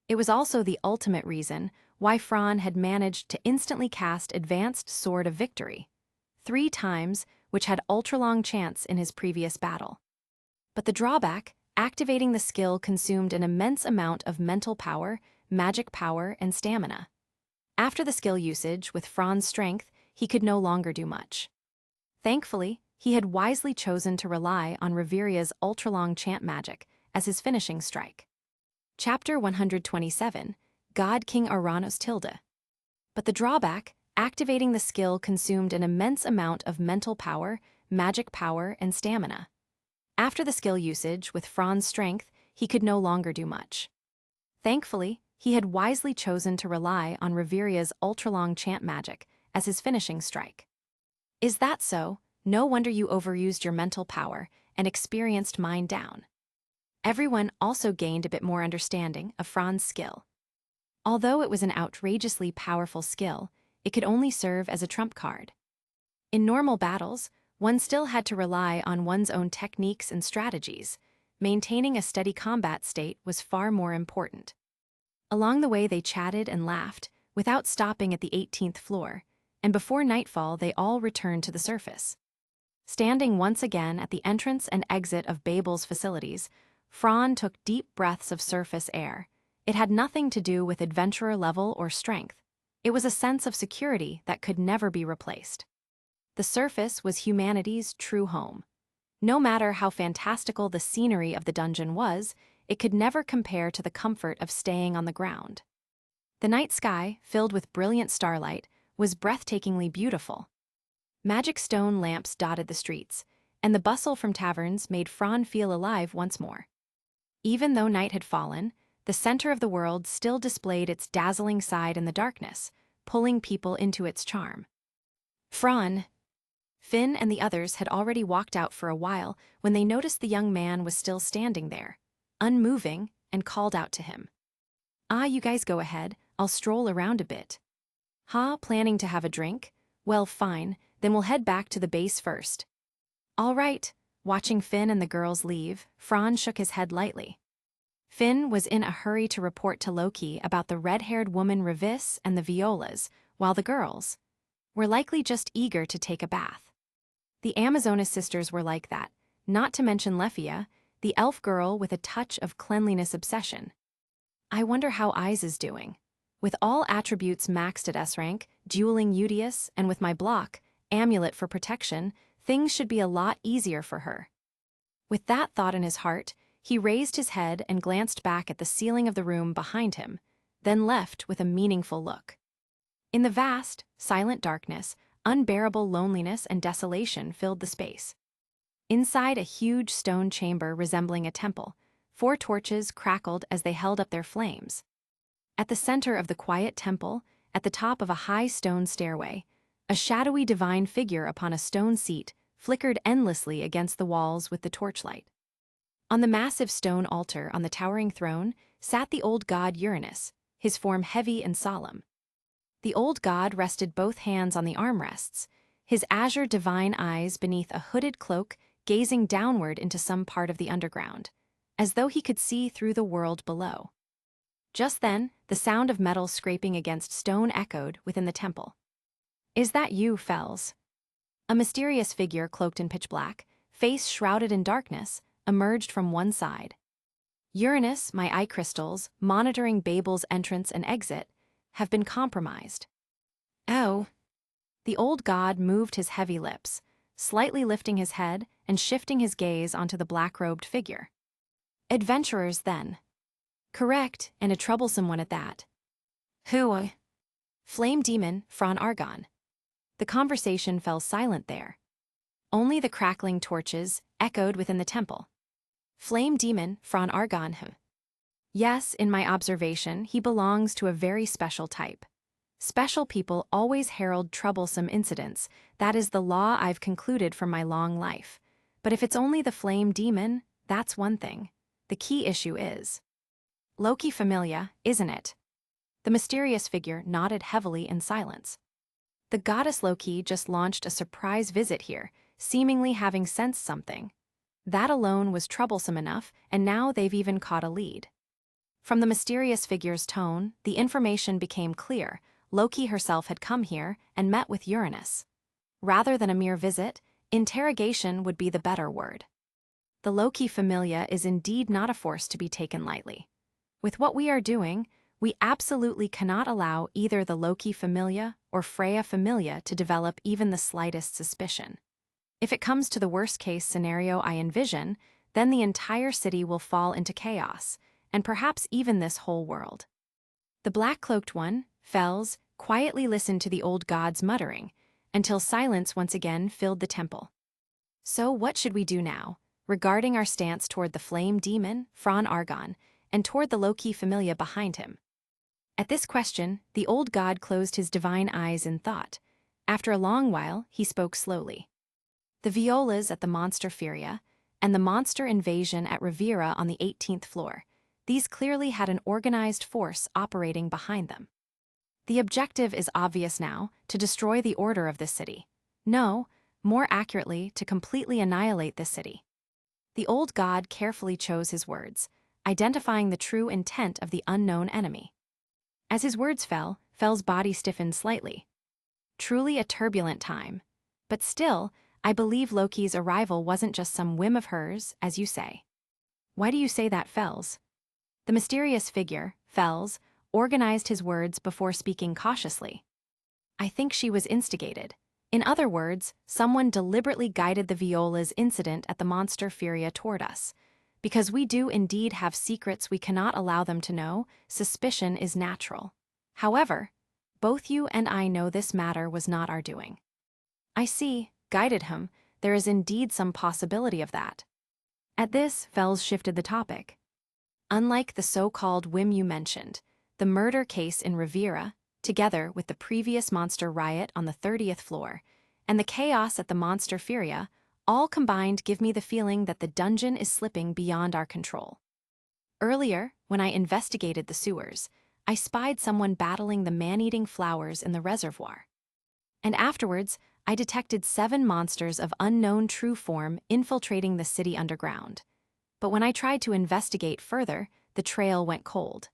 It was also the ultimate reason why Fran had managed to instantly cast Advanced Sword of Victory 3 times, which had ultra-long chants in his previous battle. But the drawback, activating the skill consumed an immense amount of mental power, magic power, and stamina. After the skill usage, with Fran's strength, he could no longer do much. Thankfully, he had wisely chosen to rely on Reveria's ultra-long chant magic as his finishing strike. Chapter 127, God King Aranos Tilde. But the drawback, activating the skill consumed an immense amount of mental power, magic power, and stamina. After the skill usage, with Fran's strength, he could no longer do much. Thankfully, he had wisely chosen to rely on Reveria's ultra-long chant magic as his finishing strike. Is that so? No wonder you overused your mental power and experienced mine down. Everyone also gained a bit more understanding of Fran's skill. Although it was an outrageously powerful skill, it could only serve as a trump card. In normal battles, one still had to rely on one's own techniques and strategies. Maintaining a steady combat state was far more important. Along the way they chatted and laughed, without stopping at the 18th floor, and before nightfall they all returned to the surface. Standing once again at the entrance and exit of Babel's facilities, Fran took deep breaths of surface air. It had nothing to do with adventurer level or strength. It was a sense of security that could never be replaced. The surface was humanity's true home. No matter how fantastical the scenery of the dungeon was, it could never compare to the comfort of staying on the ground. The night sky, filled with brilliant starlight, was breathtakingly beautiful. Magic stone lamps dotted the streets, and the bustle from taverns made Fran feel alive once more. Even though night had fallen, the center of the world still displayed its dazzling side in the darkness, pulling people into its charm. Fran. Finn and the others had already walked out for a while when they noticed the young man was still standing there, unmoving, and called out to him. Ah, you guys go ahead, I'll stroll around a bit. Huh, planning to have a drink? Well, fine, then we'll head back to the base first. All right. Watching Finn and the girls leave, Franz shook his head lightly. Finn was in a hurry to report to Loki about the red-haired woman Revis and the violas, while the girls were likely just eager to take a bath. The Amazonas sisters were like that, not to mention Lefia, the elf girl with a touch of cleanliness obsession. I wonder how Eyes is doing. With all attributes maxed at S rank, dueling Udius, and with my block, amulet for protection, things should be a lot easier for her. With that thought in his heart, he raised his head and glanced back at the ceiling of the room behind him, then left with a meaningful look. In the vast, silent darkness, unbearable loneliness and desolation filled the space. Inside a huge stone chamber resembling a temple, 4 torches crackled as they held up their flames. At the center of the quiet temple, at the top of a high stone stairway, a shadowy divine figure upon a stone seat flickered endlessly against the walls with the torchlight. On the massive stone altar on the towering throne sat the old god Uranus, his form heavy and solemn. The old god rested both hands on the armrests, his azure divine eyes beneath a hooded cloak gazing downward into some part of the underground, as though he could see through the world below. Just then, the sound of metal scraping against stone echoed within the temple. "Is that you, Fells?" A mysterious figure cloaked in pitch black, face shrouded in darkness, emerged from one side. Uranus, my eye crystals, monitoring Babel's entrance and exit, have been compromised. Oh. The old god moved his heavy lips, slightly lifting his head and shifting his gaze onto the black-robed figure. Adventurers, then. Correct, and a troublesome one at that. Who? Flame demon, Fron Argon. The conversation fell silent there. Only the crackling torches echoed within the temple. Flame demon, Fron Argon. Yes, in my observation, he belongs to a very special type. Special people always herald troublesome incidents. That is the law I've concluded from my long life. But if it's only the flame demon, that's one thing. The key issue is Loki Familia, isn't it? The mysterious figure nodded heavily in silence. The goddess Loki just launched a surprise visit here, seemingly having sensed something. That alone was troublesome enough, and now they've even caught a lead. From the mysterious figure's tone, the information became clear. Loki herself had come here and met with Uranus. Rather than a mere visit, interrogation would be the better word. The Loki Familia is indeed not a force to be taken lightly. With what we are doing, we absolutely cannot allow either the Loki Familia or Freya Familia to develop even the slightest suspicion. If it comes to the worst-case scenario I envision, then the entire city will fall into chaos, and perhaps even this whole world. The black-cloaked one, Fells, quietly listened to the old god's muttering, until silence once again filled the temple. So what should we do now, regarding our stance toward the flame demon, Fron Argon, and toward the Loki Familia behind him? At this question, the old god closed his divine eyes in thought. After a long while, he spoke slowly. The violas at the Monster Furia, and the monster invasion at Riviera on the 18th floor, these clearly had an organized force operating behind them. The objective is obvious now, to destroy the order of this city. No, more accurately, to completely annihilate this city. The old god carefully chose his words, identifying the true intent of the unknown enemy. As his words fell, Fell's body stiffened slightly. Truly a turbulent time. But still, I believe Loki's arrival wasn't just some whim of hers, as you say. Why do you say that, Fells? The mysterious figure, Fells, organized his words before speaking cautiously. I think she was instigated. In other words, someone deliberately guided the Viola's incident at the Monster Furia toward us. Because we do indeed have secrets we cannot allow them to know, suspicion is natural. However, both you and I know this matter was not our doing. I see, guided him, there is indeed some possibility of that. At this, Fells shifted the topic. Unlike the so-called whim you mentioned, the murder case in Riviera, together with the previous monster riot on the 30th floor, and the chaos at the Monster Furia, all combined give me the feeling that the dungeon is slipping beyond our control. Earlier, when I investigated the sewers, I spied someone battling the man-eating flowers in the reservoir. And afterwards, I detected 7 monsters of unknown true form infiltrating the city underground. But when I tried to investigate further, the trail went cold.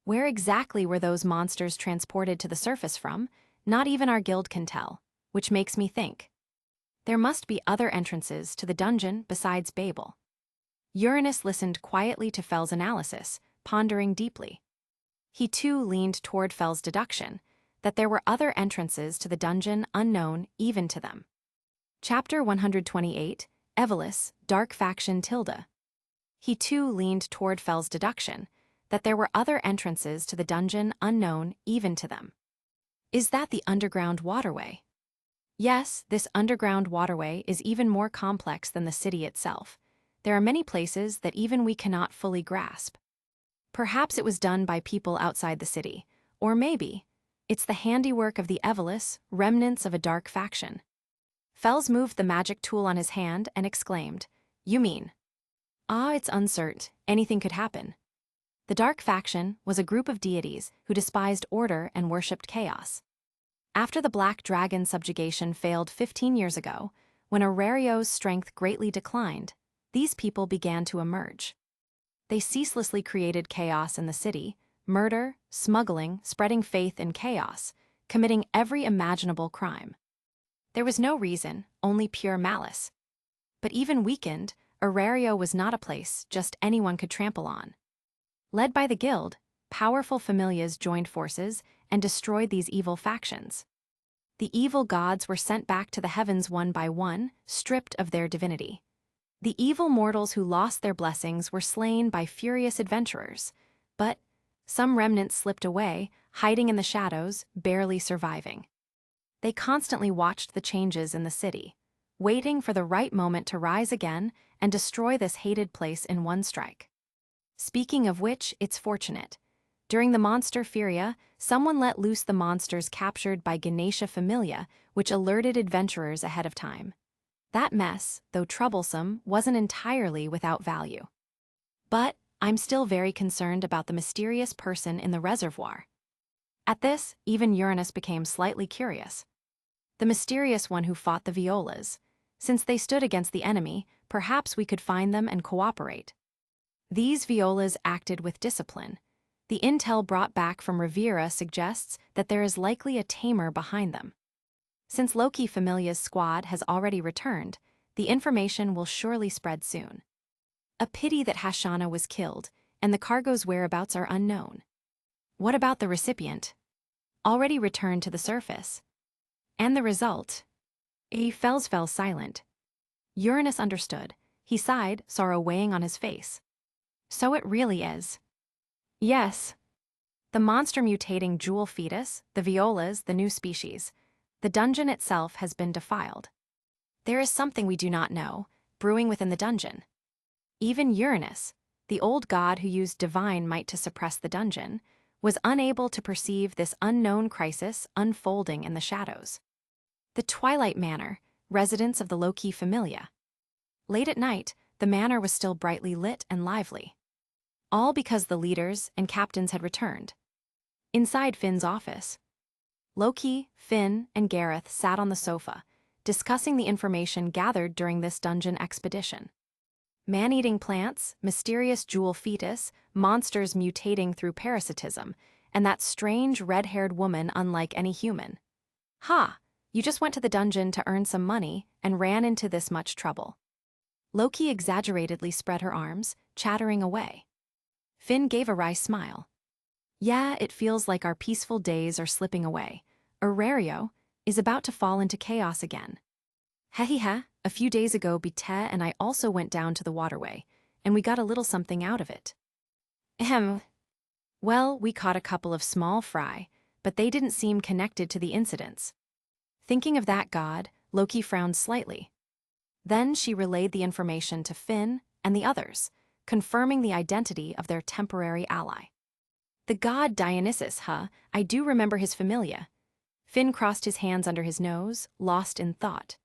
Where exactly were those monsters transported to the surface from? Not even our guild can tell, which makes me think. There must be other entrances to the dungeon besides Babel. Uranus listened quietly to Fell's analysis, pondering deeply. He too leaned toward Fell's deduction, that there were other entrances to the dungeon unknown even to them. Chapter 128, Evelus, Dark Faction Tilda. He too leaned toward Fell's deduction, that there were other entrances to the dungeon unknown even to them. Is that the underground waterway? Yes, this underground waterway is even more complex than the city itself. There are many places that even we cannot fully grasp. Perhaps it was done by people outside the city, or maybe it's the handiwork of the Evelus, remnants of a dark faction. Fells moved the magic tool on his hand and exclaimed, "You mean?" "Ah, it's uncertain. Anything could happen." The dark faction was a group of deities who despised order and worshipped chaos. After the Black Dragon subjugation failed 15 years ago, when Orario's strength greatly declined, these people began to emerge. They ceaselessly created chaos in the city, murder, smuggling, spreading faith in chaos, committing every imaginable crime. There was no reason, only pure malice. But even weakened, Orario was not a place just anyone could trample on. Led by the guild, powerful familias joined forces and destroyed these evil factions. The evil gods were sent back to the heavens one by one, stripped of their divinity. The evil mortals who lost their blessings were slain by furious adventurers, but some remnants slipped away, hiding in the shadows, barely surviving. They constantly watched the changes in the city, waiting for the right moment to rise again and destroy this hated place in one strike. Speaking of which, it's fortunate. During the monster Furia, someone let loose the monsters captured by Ganesha Familia, which alerted adventurers ahead of time. That mess, though troublesome, wasn't entirely without value. But I'm still very concerned about the mysterious person in the reservoir. At this, even Uranus became slightly curious. The mysterious one who fought the Violas. Since they stood against the enemy, perhaps we could find them and cooperate. These Violas acted with discipline. The intel brought back from Riviera suggests that there is likely a tamer behind them. Since Loki Familia's squad has already returned, the information will surely spread soon. A pity that Hashana was killed, and the cargo's whereabouts are unknown. What about the recipient? Already returned to the surface. And the result? Fells fell silent. Uranus understood. He sighed, sorrow weighing on his face. So it really is. Yes. The monster mutating jewel fetus, the Violas, the new species. The dungeon itself has been defiled. There is something we do not know, brewing within the dungeon. Even Uranus, the old god who used divine might to suppress the dungeon, was unable to perceive this unknown crisis unfolding in the shadows. The Twilight Manor, residence of the Loki Familia. Late at night, the manor was still brightly lit and lively. All because the leaders and captains had returned. Inside Finn's office, Loki, Finn, and Gareth sat on the sofa, discussing the information gathered during this dungeon expedition. Man-eating plants, mysterious jewel fetus, monsters mutating through parasitism, and that strange red-haired woman unlike any human. Ha! You just went to the dungeon to earn some money and ran into this much trouble. Loki exaggeratedly spread her arms, chattering away. Finn gave a wry smile. Yeah, it feels like our peaceful days are slipping away. Orario is about to fall into chaos again. Hehehe, a few days ago Bite and I also went down to the waterway, and we got a little something out of it. Ahem. Well, we caught a couple of small fry, but they didn't seem connected to the incidents. Thinking of that god, Loki frowned slightly. Then she relayed the information to Finn and the others, confirming the identity of their temporary ally. The god Dionysus, I do remember his familia. Finn crossed his hands under his nose, lost in thought.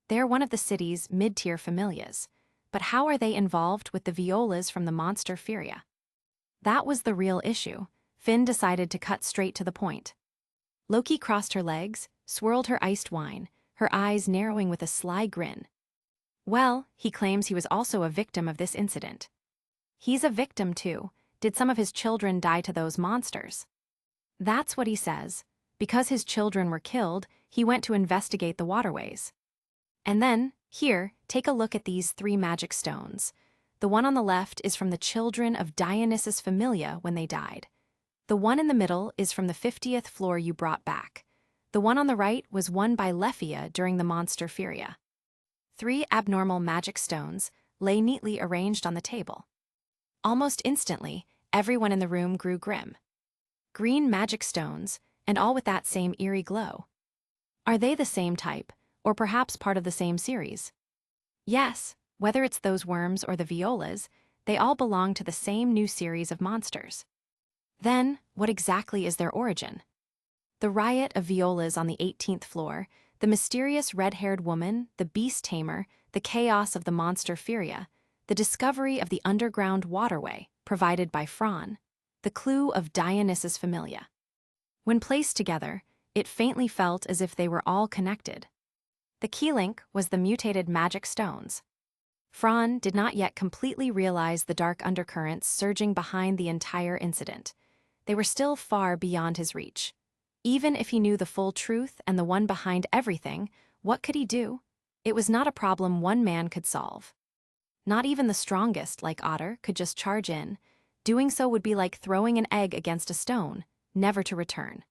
They're one of the city's mid-tier familias, but how are they involved with the Violas from the monster Furia? That was the real issue. Finn decided to cut straight to the point. Loki crossed her legs, swirled her iced wine, her eyes narrowing with a sly grin. Well, he claims he was also a victim of this incident. He's a victim too. Did some of his children die to those monsters? That's what he says. Because his children were killed, he went to investigate the waterways. And then, here, take a look at these 3 magic stones. The one on the left is from the children of Dionysus Familia when they died. The one in the middle is from the 50th floor you brought back. The one on the right was won by Lephia during the monster Furia. 3 abnormal magic stones lay neatly arranged on the table. Almost instantly, everyone in the room grew grim. Green magic stones, and all with that same eerie glow. Are they the same type, or perhaps part of the same series? Yes, whether it's those worms or the violas, they all belong to the same new series of monsters. Then, what exactly is their origin? The riot of violas on the 18th floor, the mysterious red-haired woman, the beast tamer, the chaos of the monster Furia, the discovery of the underground waterway provided by Fran, the clue of Dionysus Familia. When placed together, it faintly felt as if they were all connected. The key link was the mutated magic stones. Fran did not yet completely realize the dark undercurrents surging behind the entire incident. They were still far beyond his reach. Even if he knew the full truth and the one behind everything, what could he do? It was not a problem one man could solve. Not even the strongest, like Otter, could just charge in. Doing so would be like throwing an egg against a stone, never to return.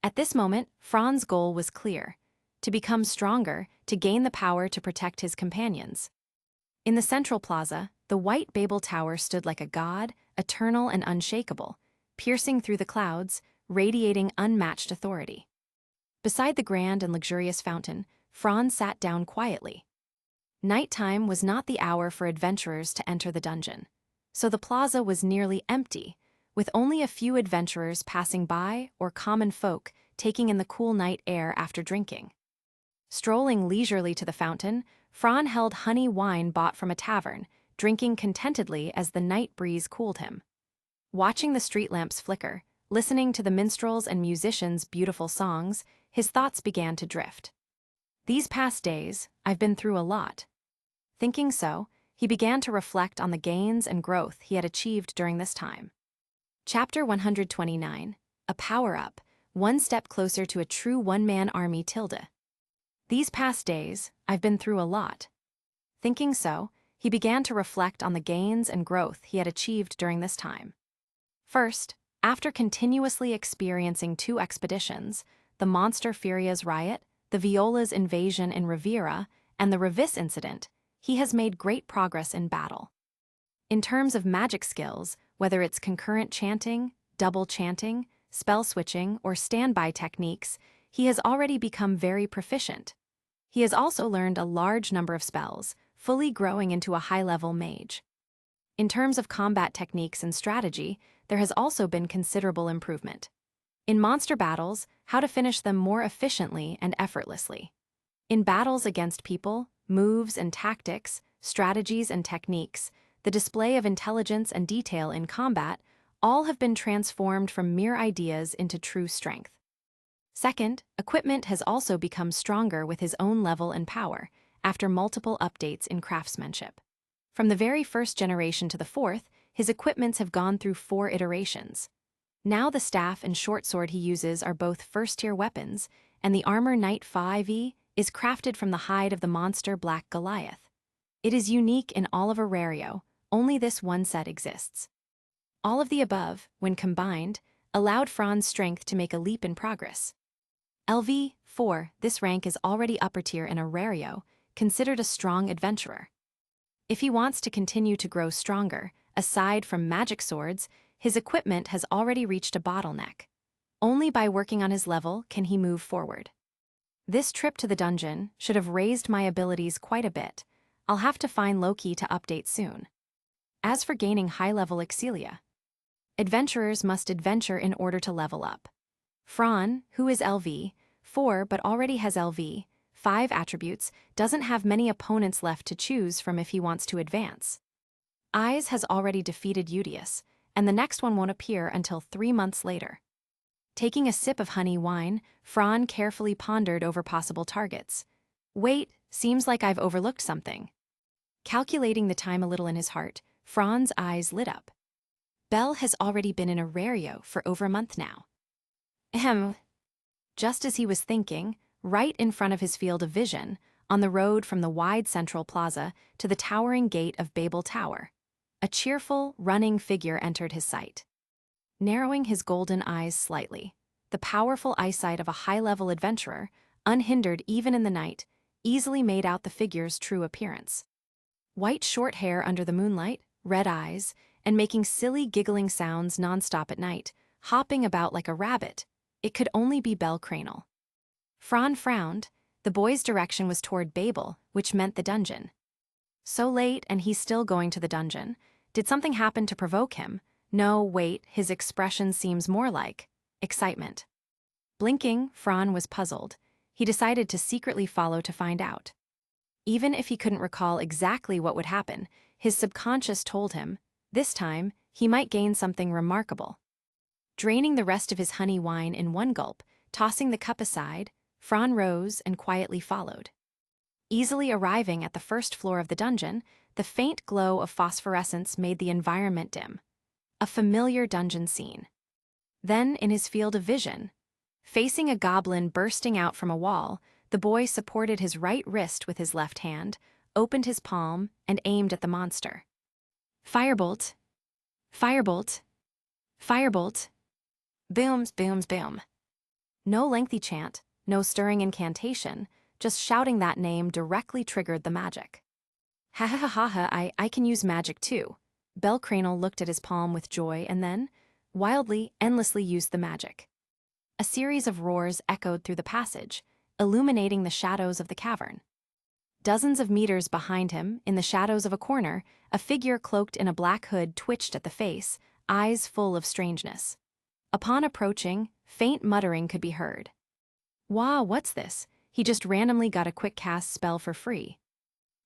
At this moment, Fran's goal was clear: to become stronger, to gain the power to protect his companions. In the central plaza, the white Babel Tower stood like a god, eternal and unshakable, piercing through the clouds, radiating unmatched authority. Beside the grand and luxurious fountain, Fran sat down quietly. Nighttime was not the hour for adventurers to enter the dungeon, so the plaza was nearly empty, with only a few adventurers passing by or common folk taking in the cool night air after drinking. Strolling leisurely to the fountain, Fran held honey wine bought from a tavern, drinking contentedly as the night breeze cooled him. Watching the street lamps flicker, listening to the minstrels and musicians' beautiful songs, his thoughts began to drift. These past days, I've been through a lot. Thinking so, he began to reflect on the gains and growth he had achieved during this time. Chapter 129, A Power-Up, One Step Closer to a True One-Man Army Tilde. These past days, I've been through a lot. Thinking so, he began to reflect on the gains and growth he had achieved during this time. First, after continuously experiencing 2 expeditions, the Monster Furia's riot, the Viola's invasion in Riviera, and the Revis incident, he has made great progress in battle. In terms of magic skills, whether it's concurrent chanting, double chanting, spell switching, or standby techniques, he has already become very proficient. He has also learned a large number of spells, fully growing into a high-level mage. In terms of combat techniques and strategy, there has also been considerable improvement. In monster battles, how to finish them more efficiently and effortlessly. In battles against people, moves and tactics, strategies and techniques, the display of intelligence and detail in combat, all have been transformed from mere ideas into true strength. Second, equipment has also become stronger with his own level and power, after multiple updates in craftsmanship. From the very first generation to the 4th, his equipments have gone through 4 iterations. Now the staff and short sword he uses are both first-tier weapons, and the armor Knight 5e is crafted from the hide of the monster Black Goliath. It is unique in all of Orario, only this one set exists. All of the above, when combined, allowed Fran's strength to make a leap in progress. LV4, this rank is already upper tier in Orario, considered a strong adventurer. If he wants to continue to grow stronger, aside from magic swords, his equipment has already reached a bottleneck. Only by working on his level can he move forward. This trip to the dungeon should have raised my abilities quite a bit. I'll have to find Loki to update soon. As for gaining high-level Excelia, adventurers must adventure in order to level up. Fran, who is LV4 but already has LV5 attributes, doesn't have many opponents left to choose from if he wants to advance. Eyes has already defeated Udius, and the next one won't appear until 3 months later. Taking a sip of honey wine, Fran carefully pondered over possible targets. Wait, seems like I've overlooked something. Calculating the time a little in his heart, Fran's eyes lit up. Belle has already been in Orario for over a month now. Ahem. Just as he was thinking, right in front of his field of vision, on the road from the wide central plaza to the towering gate of Babel Tower, a cheerful, running figure entered his sight. Narrowing his golden eyes slightly, the powerful eyesight of a high-level adventurer, unhindered even in the night, easily made out the figure's true appearance. White short hair under the moonlight, red eyes, and making silly giggling sounds nonstop at night, hopping about like a rabbit, it could only be Belle Crane. Fran frowned. The boy's direction was toward Babel, which meant the dungeon. So late and he's still going to the dungeon. Did something happen to provoke him? No, wait, his expression seems more like excitement. Blinking, Fran was puzzled. He decided to secretly follow to find out. Even if he couldn't recall exactly what would happen, his subconscious told him, this time, he might gain something remarkable. Draining the rest of his honey wine in one gulp, tossing the cup aside, Fran rose and quietly followed. Easily arriving at the first floor of the dungeon, the faint glow of phosphorescence made the environment dim. A familiar dungeon scene. Then, in his field of vision, facing a goblin bursting out from a wall, the boy supported his right wrist with his left hand, opened his palm, and aimed at the monster. Firebolt! Firebolt! Firebolt! Booms, booms, boom. No lengthy chant, no stirring incantation, just shouting that name directly triggered the magic. Ha ha ha ha ha, I can use magic too. Belle Crane looked at his palm with joy and then, wildly, endlessly used the magic. A series of roars echoed through the passage, illuminating the shadows of the cavern. Dozens of meters behind him, in the shadows of a corner, a figure cloaked in a black hood twitched at the face, eyes full of strangeness. Upon approaching, faint muttering could be heard. Wah, what's this? He just randomly got a quick cast spell for free.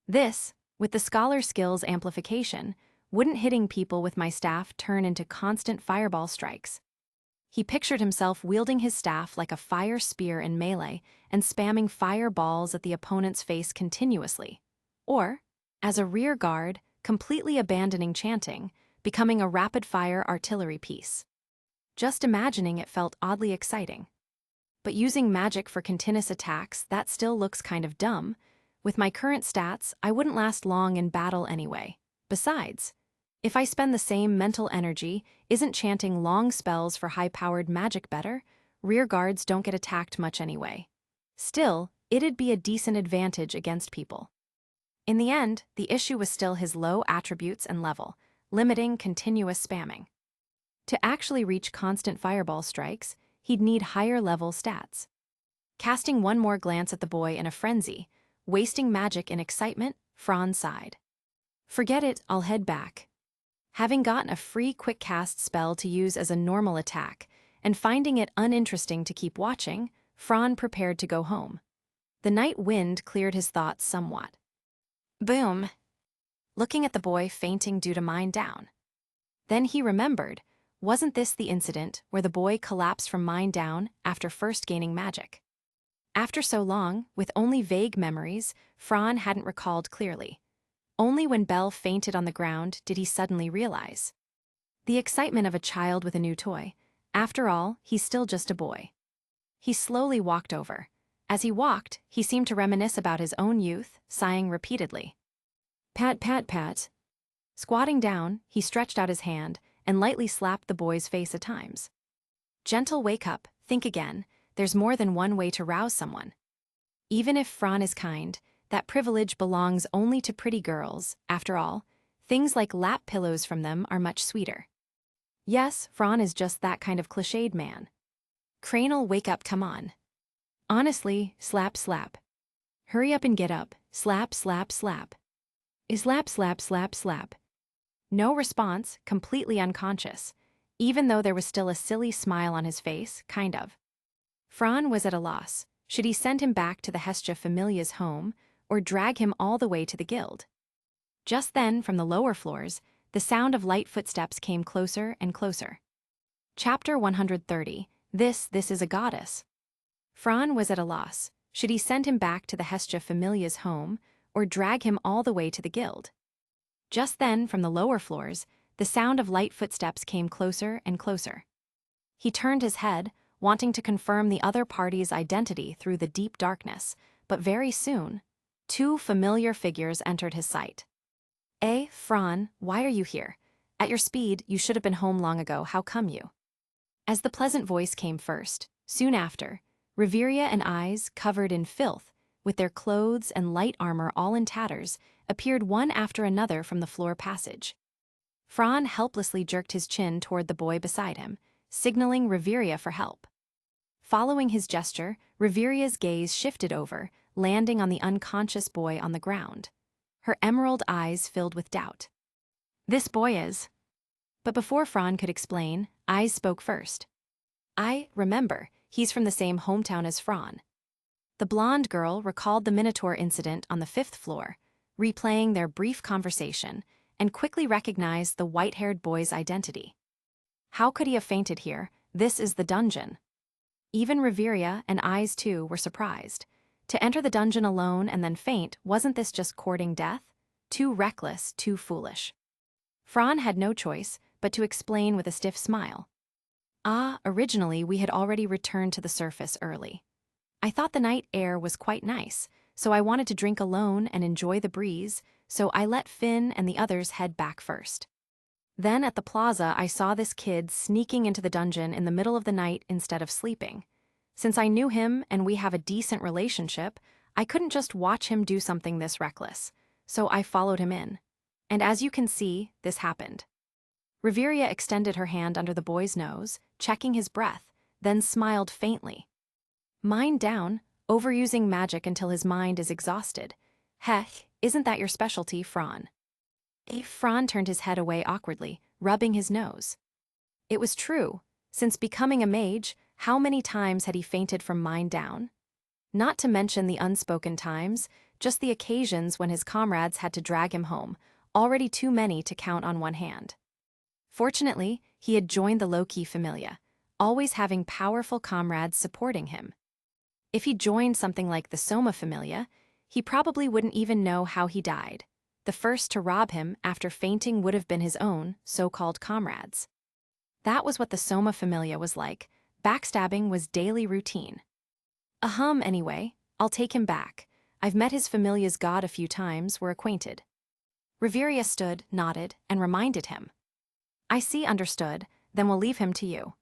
This, with the scholar skills amplification, wouldn't hitting people with my staff turn into constant fireball strikes? He pictured himself wielding his staff like a fire spear in melee and spamming fireballs at the opponent's face continuously. Or, as a rear guard, completely abandoning chanting, becoming a rapid-fire artillery piece. Just imagining it felt oddly exciting. But using magic for continuous attacks, that still looks kind of dumb. With my current stats, I wouldn't last long in battle anyway. Besides, if I spend the same mental energy, isn't chanting long spells for high-powered magic better? Rear guards don't get attacked much anyway. Still, it'd be a decent advantage against people. In the end, the issue was still his low attributes and level, limiting continuous spamming. To actually reach constant fireball strikes, he'd need higher-level stats. Casting one more glance at the boy in a frenzy, wasting magic in excitement, Fran sighed. Forget it, I'll head back. Having gotten a free quick-cast spell to use as a normal attack, and finding it uninteresting to keep watching, Fran prepared to go home. The night wind cleared his thoughts somewhat. Boom! Looking at the boy fainting due to mind down. Then he remembered, wasn't this the incident where the boy collapsed from mind down after first gaining magic? After so long, with only vague memories, Fran hadn't recalled clearly. Only when Belle fainted on the ground did he suddenly realize. The excitement of a child with a new toy. After all, he's still just a boy. He slowly walked over. As he walked, he seemed to reminisce about his own youth, sighing repeatedly. Pat, pat, pat. Squatting down, he stretched out his hand and lightly slapped the boy's face at times. Gentle, wake up, think again, there's more than one way to rouse someone. Even if Fran is kind, that privilege belongs only to pretty girls. After all, things like lap pillows from them are much sweeter. Yes, Fran is just that kind of cliched man. Crane'll wake up, come on. Honestly, slap, slap. Hurry up and get up, slap, slap, slap. Slap, slap, slap, slap. No response, completely unconscious, even though there was still a silly smile on his face, kind of. Fran was at a loss. Should he send him back to the Hestia Familia's home, or drag him all the way to the guild? Just then, from the lower floors, the sound of light footsteps came closer and closer. Chapter 130. This is a goddess. Fran was at a loss. Should he send him back to the Hestia Familia's home, or drag him all the way to the guild? Just then, from the lower floors, the sound of light footsteps came closer and closer. He turned his head, wanting to confirm the other party's identity through the deep darkness, but very soon, two familiar figures entered his sight. Fran, why are you here? At your speed, you should have been home long ago. How come you? As the pleasant voice came first, soon after, Riveria and Eyes, covered in filth, with their clothes and light armor all in tatters, appeared one after another from the floor passage. Fran helplessly jerked his chin toward the boy beside him, signaling Riveria for help. Following his gesture, Riveria's gaze shifted over, landing on the unconscious boy on the ground. Her emerald eyes filled with doubt. This boy is... But before Fran could explain, Eyes spoke first. I remember, he's from the same hometown as Fran. The blonde girl recalled the Minotaur incident on the 5th floor, replaying their brief conversation, and quickly recognized the white-haired boy's identity. How could he have fainted here? This is the dungeon. Even Riveria and Eyes too were surprised. To enter the dungeon alone and then faint, wasn't this just courting death? Too reckless, too foolish. Fran had no choice but to explain with a stiff smile. Originally we had already returned to the surface early. I thought the night air was quite nice, so I wanted to drink alone and enjoy the breeze, so I let Finn and the others head back first. Then at the plaza I saw this kid sneaking into the dungeon in the middle of the night instead of sleeping. Since I knew him and we have a decent relationship, I couldn't just watch him do something this reckless, so I followed him in. And as you can see, this happened. Riveria extended her hand under the boy's nose, checking his breath, then smiled faintly. Mind down, overusing magic until his mind is exhausted. Hech, isn't that your specialty, Fran? Fran turned his head away awkwardly, rubbing his nose. It was true. Since becoming a mage, how many times had he fainted from mind down? Not to mention the unspoken times, just the occasions when his comrades had to drag him home, already too many to count on one hand. Fortunately, he had joined the low-key familia, always having powerful comrades supporting him. If he joined something like the Soma familia, he probably wouldn't even know how he died. The first to rob him after fainting would have been his own so-called comrades. That was what the Soma familia was like. Backstabbing was daily routine. Anyway, I'll take him back. I've met his familia's god a few times, we're acquainted. Riveria stood, nodded, and reminded him. I see, understood, then we'll leave him to you.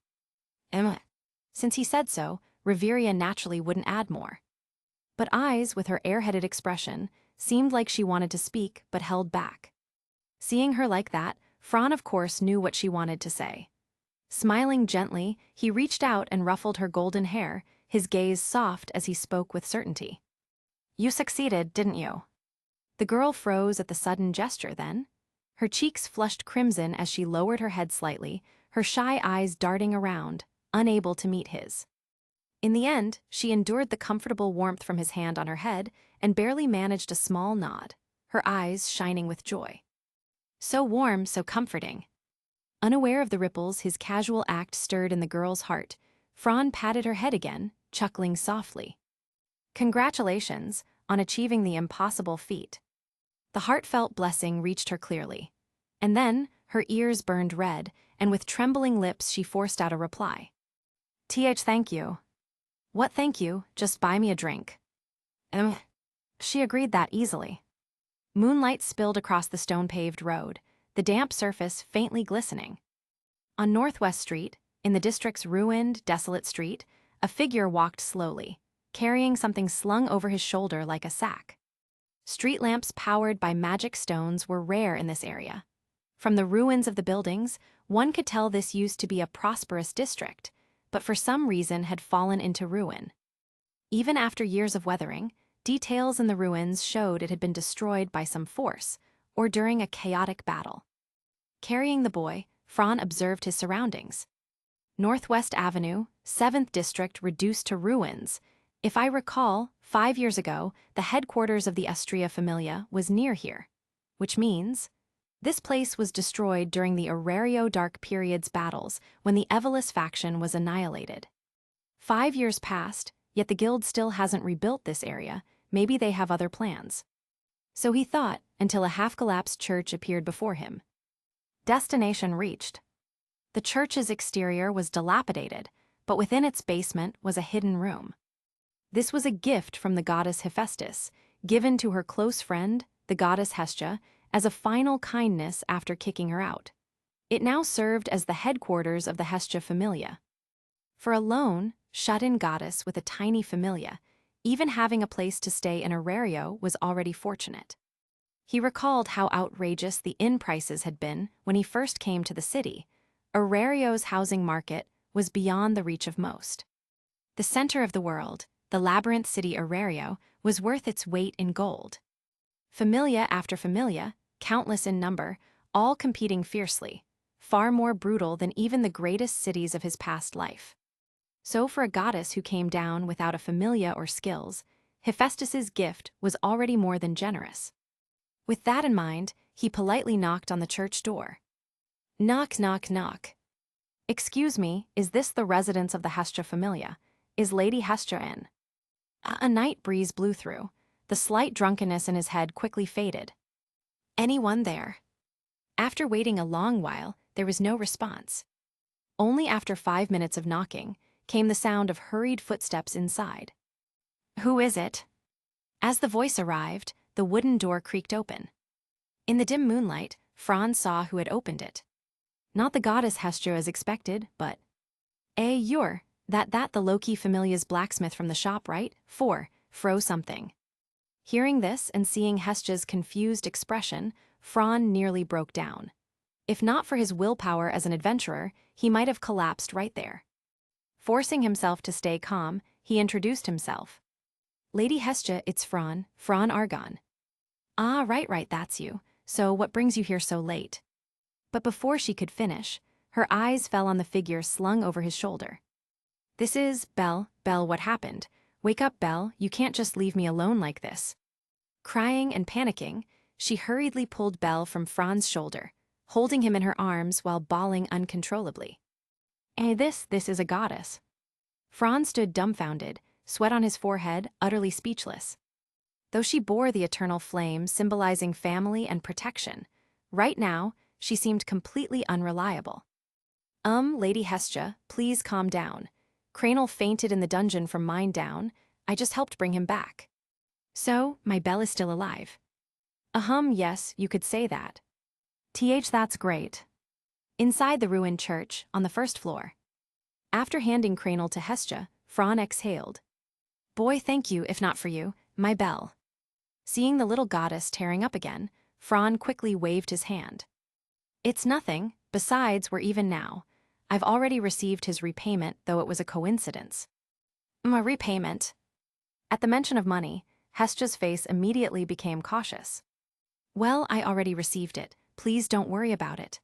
Since he said so, Riveria naturally wouldn't add more. But Eyes, with her airheaded expression, seemed like she wanted to speak but held back. Seeing her like that, Fran of course knew what she wanted to say. Smiling gently, he reached out and ruffled her golden hair, his gaze soft as he spoke with certainty. You succeeded, didn't you? The girl froze at the sudden gesture then. Her cheeks flushed crimson as she lowered her head slightly, her shy eyes darting around, unable to meet his. In the end, she endured the comfortable warmth from his hand on her head and barely managed a small nod, her eyes shining with joy. So warm, so comforting. Unaware of the ripples his casual act stirred in the girl's heart, Fran patted her head again, chuckling softly. Congratulations on achieving the impossible feat. The heartfelt blessing reached her clearly. And then, her ears burned red, and with trembling lips she forced out a reply. Thank you. What thank you, just buy me a drink. She agreed that easily. Moonlight spilled across the stone-paved road, the damp surface faintly glistening. On Northwest Street, in the district's ruined, desolate street, a figure walked slowly, carrying something slung over his shoulder like a sack. Street lamps powered by magic stones were rare in this area. From the ruins of the buildings, one could tell this used to be a prosperous district, but for some reason had fallen into ruin. Even after years of weathering, details in the ruins showed it had been destroyed by some force, or during a chaotic battle. Carrying the boy, Fran observed his surroundings. Northwest Avenue, 7th District reduced to ruins. If I recall, 5 years ago, the headquarters of the Estria Familia was near here. Which means, This place was destroyed during the Orario Dark Period's battles when the Evelus faction was annihilated. 5 years passed, yet the guild still hasn't rebuilt this area. Maybe they have other plans. So he thought, until a half-collapsed church appeared before him. Destination reached. The church's exterior was dilapidated, but within its basement was a hidden room. This was a gift from the goddess Hephaestus, given to her close friend, the goddess Hestia, as a final kindness after kicking her out. It now served as the headquarters of the Hestia Familia. For a lone, shut-in goddess with a tiny familia, even having a place to stay in Orario was already fortunate. He recalled how outrageous the inn prices had been when he first came to the city. Orario's housing market was beyond the reach of most. The center of the world, the labyrinth city Orario, was worth its weight in gold. Familia after familia, countless in number, all competing fiercely, far more brutal than even the greatest cities of his past life. So for a goddess who came down without a familia or skills, Hephaestus's gift was already more than generous. With that in mind, he politely knocked on the church door. Knock, knock, knock. Excuse me, is this the residence of the Hestia Familia? Is Lady Hestia in? A night breeze blew through. The slight drunkenness in his head quickly faded. Anyone there? After waiting a long while, there was no response. Only after 5 minutes of knocking came the sound of hurried footsteps inside. Who is it? As the voice arrived, the wooden door creaked open. In the dim moonlight, Franz saw who had opened it. Not the goddess Hestia as expected, but... You're that the Loki Familia's blacksmith from the shop, right? Fro something. Hearing this and seeing Hestia's confused expression, Franz nearly broke down. If not for his willpower as an adventurer, he might have collapsed right there. Forcing himself to stay calm, he introduced himself. Lady Hestia, it's Fran Argon. Ah, right, that's you. So what brings you here so late? But before she could finish, her eyes fell on the figure slung over his shoulder. This is, Belle, what happened? Wake up, Belle, you can't just leave me alone like this. Crying and panicking, she hurriedly pulled Belle from Franz's shoulder, holding him in her arms while bawling uncontrollably. This is a goddess. Franz stood dumbfounded, sweat on his forehead, utterly speechless. Though she bore the eternal flame symbolizing family and protection, right now, she seemed completely unreliable. Lady Hestia, please calm down. Cranel fainted in the dungeon from mine down. I just helped bring him back. So, my Belle is still alive. Yes, you could say that. That's great. Inside the ruined church, on the first floor. After handing Cranel to Hestia, Fran exhaled. Boy, thank you, if not for you, my Belle. Seeing the little goddess tearing up again, Fran quickly waved his hand. It's nothing, besides we're even now. I've already received his repayment, though it was a coincidence. A repayment? At the mention of money, Hestia's face immediately became cautious. Well, I already received it. Please don't worry about it.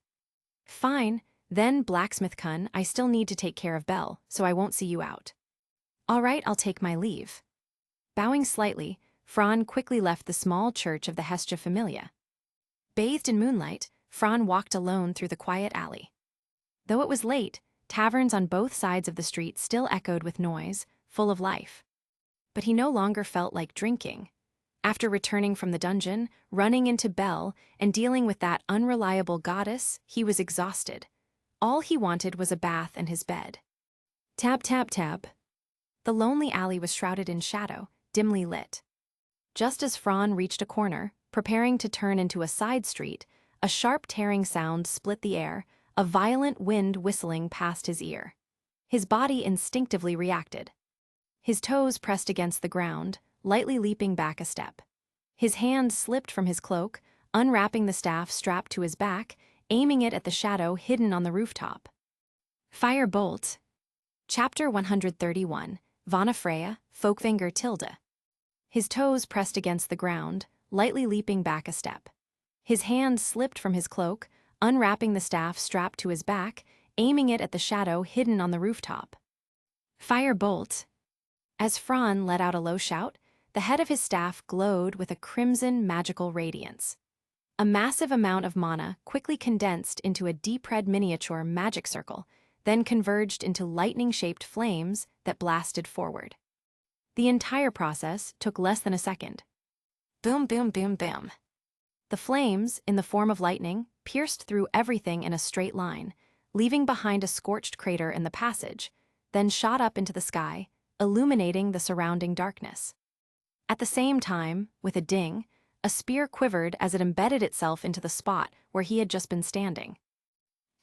Fine, then blacksmith Kun, I still need to take care of Belle, so I won't see you out. All right, I'll take my leave. Bowing slightly, Fran quickly left the small church of the Hestia Familia. Bathed in moonlight, Fran walked alone through the quiet alley. Though it was late, taverns on both sides of the street still echoed with noise, full of life. But he no longer felt like drinking. After returning from the dungeon, running into Belle, and dealing with that unreliable goddess, he was exhausted. All he wanted was a bath and his bed. Tab, tab, tab. The lonely alley was shrouded in shadow, dimly lit. Just as Fran reached a corner, preparing to turn into a side street, a sharp tearing sound split the air, a violent wind whistling past his ear. His body instinctively reacted. His toes pressed against the ground, lightly leaping back a step. His hand slipped from his cloak, unwrapping the staff strapped to his back, aiming it at the shadow hidden on the rooftop. Fire bolt. Chapter 131, Vana Freya, Folkvanger Tilda. His toes pressed against the ground, lightly leaping back a step. His hand slipped from his cloak, unwrapping the staff strapped to his back, aiming it at the shadow hidden on the rooftop. Fire bolt. As Fran let out a low shout, the head of his staff glowed with a crimson magical radiance. A massive amount of mana quickly condensed into a deep red miniature magic circle, then converged into lightning-shaped flames that blasted forward. The entire process took less than a second. Boom, boom, boom, boom. The flames, in the form of lightning, pierced through everything in a straight line, leaving behind a scorched crater in the passage, then shot up into the sky, illuminating the surrounding darkness. At the same time, with a ding, a spear quivered as it embedded itself into the spot where he had just been standing.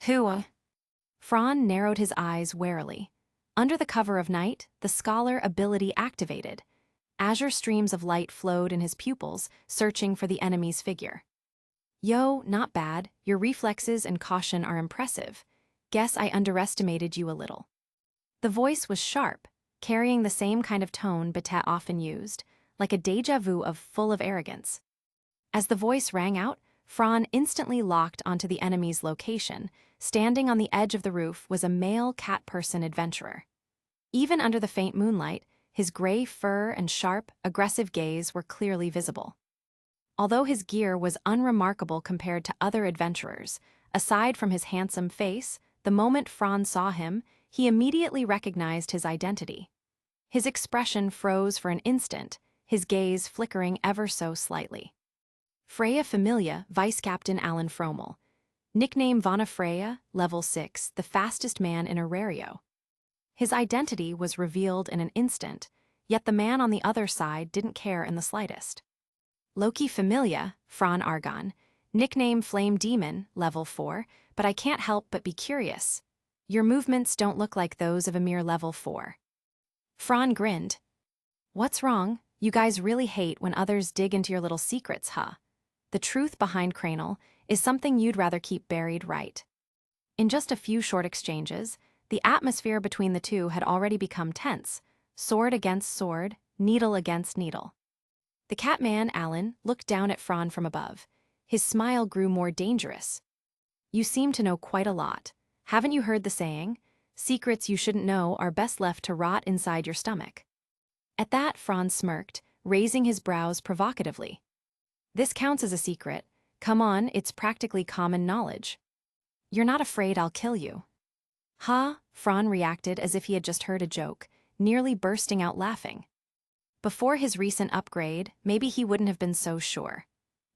Hua. Fran narrowed his eyes warily. Under the cover of night, the scholar ability activated. Azure streams of light flowed in his pupils, searching for the enemy's figure. Yo, not bad. Your reflexes and caution are impressive. Guess I underestimated you a little. The voice was sharp, carrying the same kind of tone Batet often used, like a déjà vu full of arrogance. As the voice rang out, Fran instantly locked onto the enemy's location. Standing on the edge of the roof was a male cat-person adventurer. Even under the faint moonlight, his gray fur and sharp, aggressive gaze were clearly visible. Although his gear was unremarkable compared to other adventurers, aside from his handsome face, the moment Fran saw him, he immediately recognized his identity. His expression froze for an instant, his gaze flickering ever so slightly. Freya Familia, Vice Captain Alan Fromel. Nickname Vana Freya, level 6, the fastest man in Orario. His identity was revealed in an instant, yet the man on the other side didn't care in the slightest. Loki Familia, Fran Argon. Nickname Flame Demon, level 4, but I can't help but be curious. Your movements don't look like those of a mere level 4. Fran grinned. What's wrong? You guys really hate when others dig into your little secrets, huh? The truth behind Cranel is something you'd rather keep buried, right? In just a few short exchanges, the atmosphere between the two had already become tense, sword against sword, needle against needle. The Catman, Alan, looked down at Fran from above. His smile grew more dangerous. You seem to know quite a lot. Haven't you heard the saying? Secrets you shouldn't know are best left to rot inside your stomach. At that, Fran smirked, raising his brows provocatively. This counts as a secret. Come on, it's practically common knowledge. You're not afraid I'll kill you? Huh? Fran reacted as if he had just heard a joke, nearly bursting out laughing. Before his recent upgrade, maybe he wouldn't have been so sure.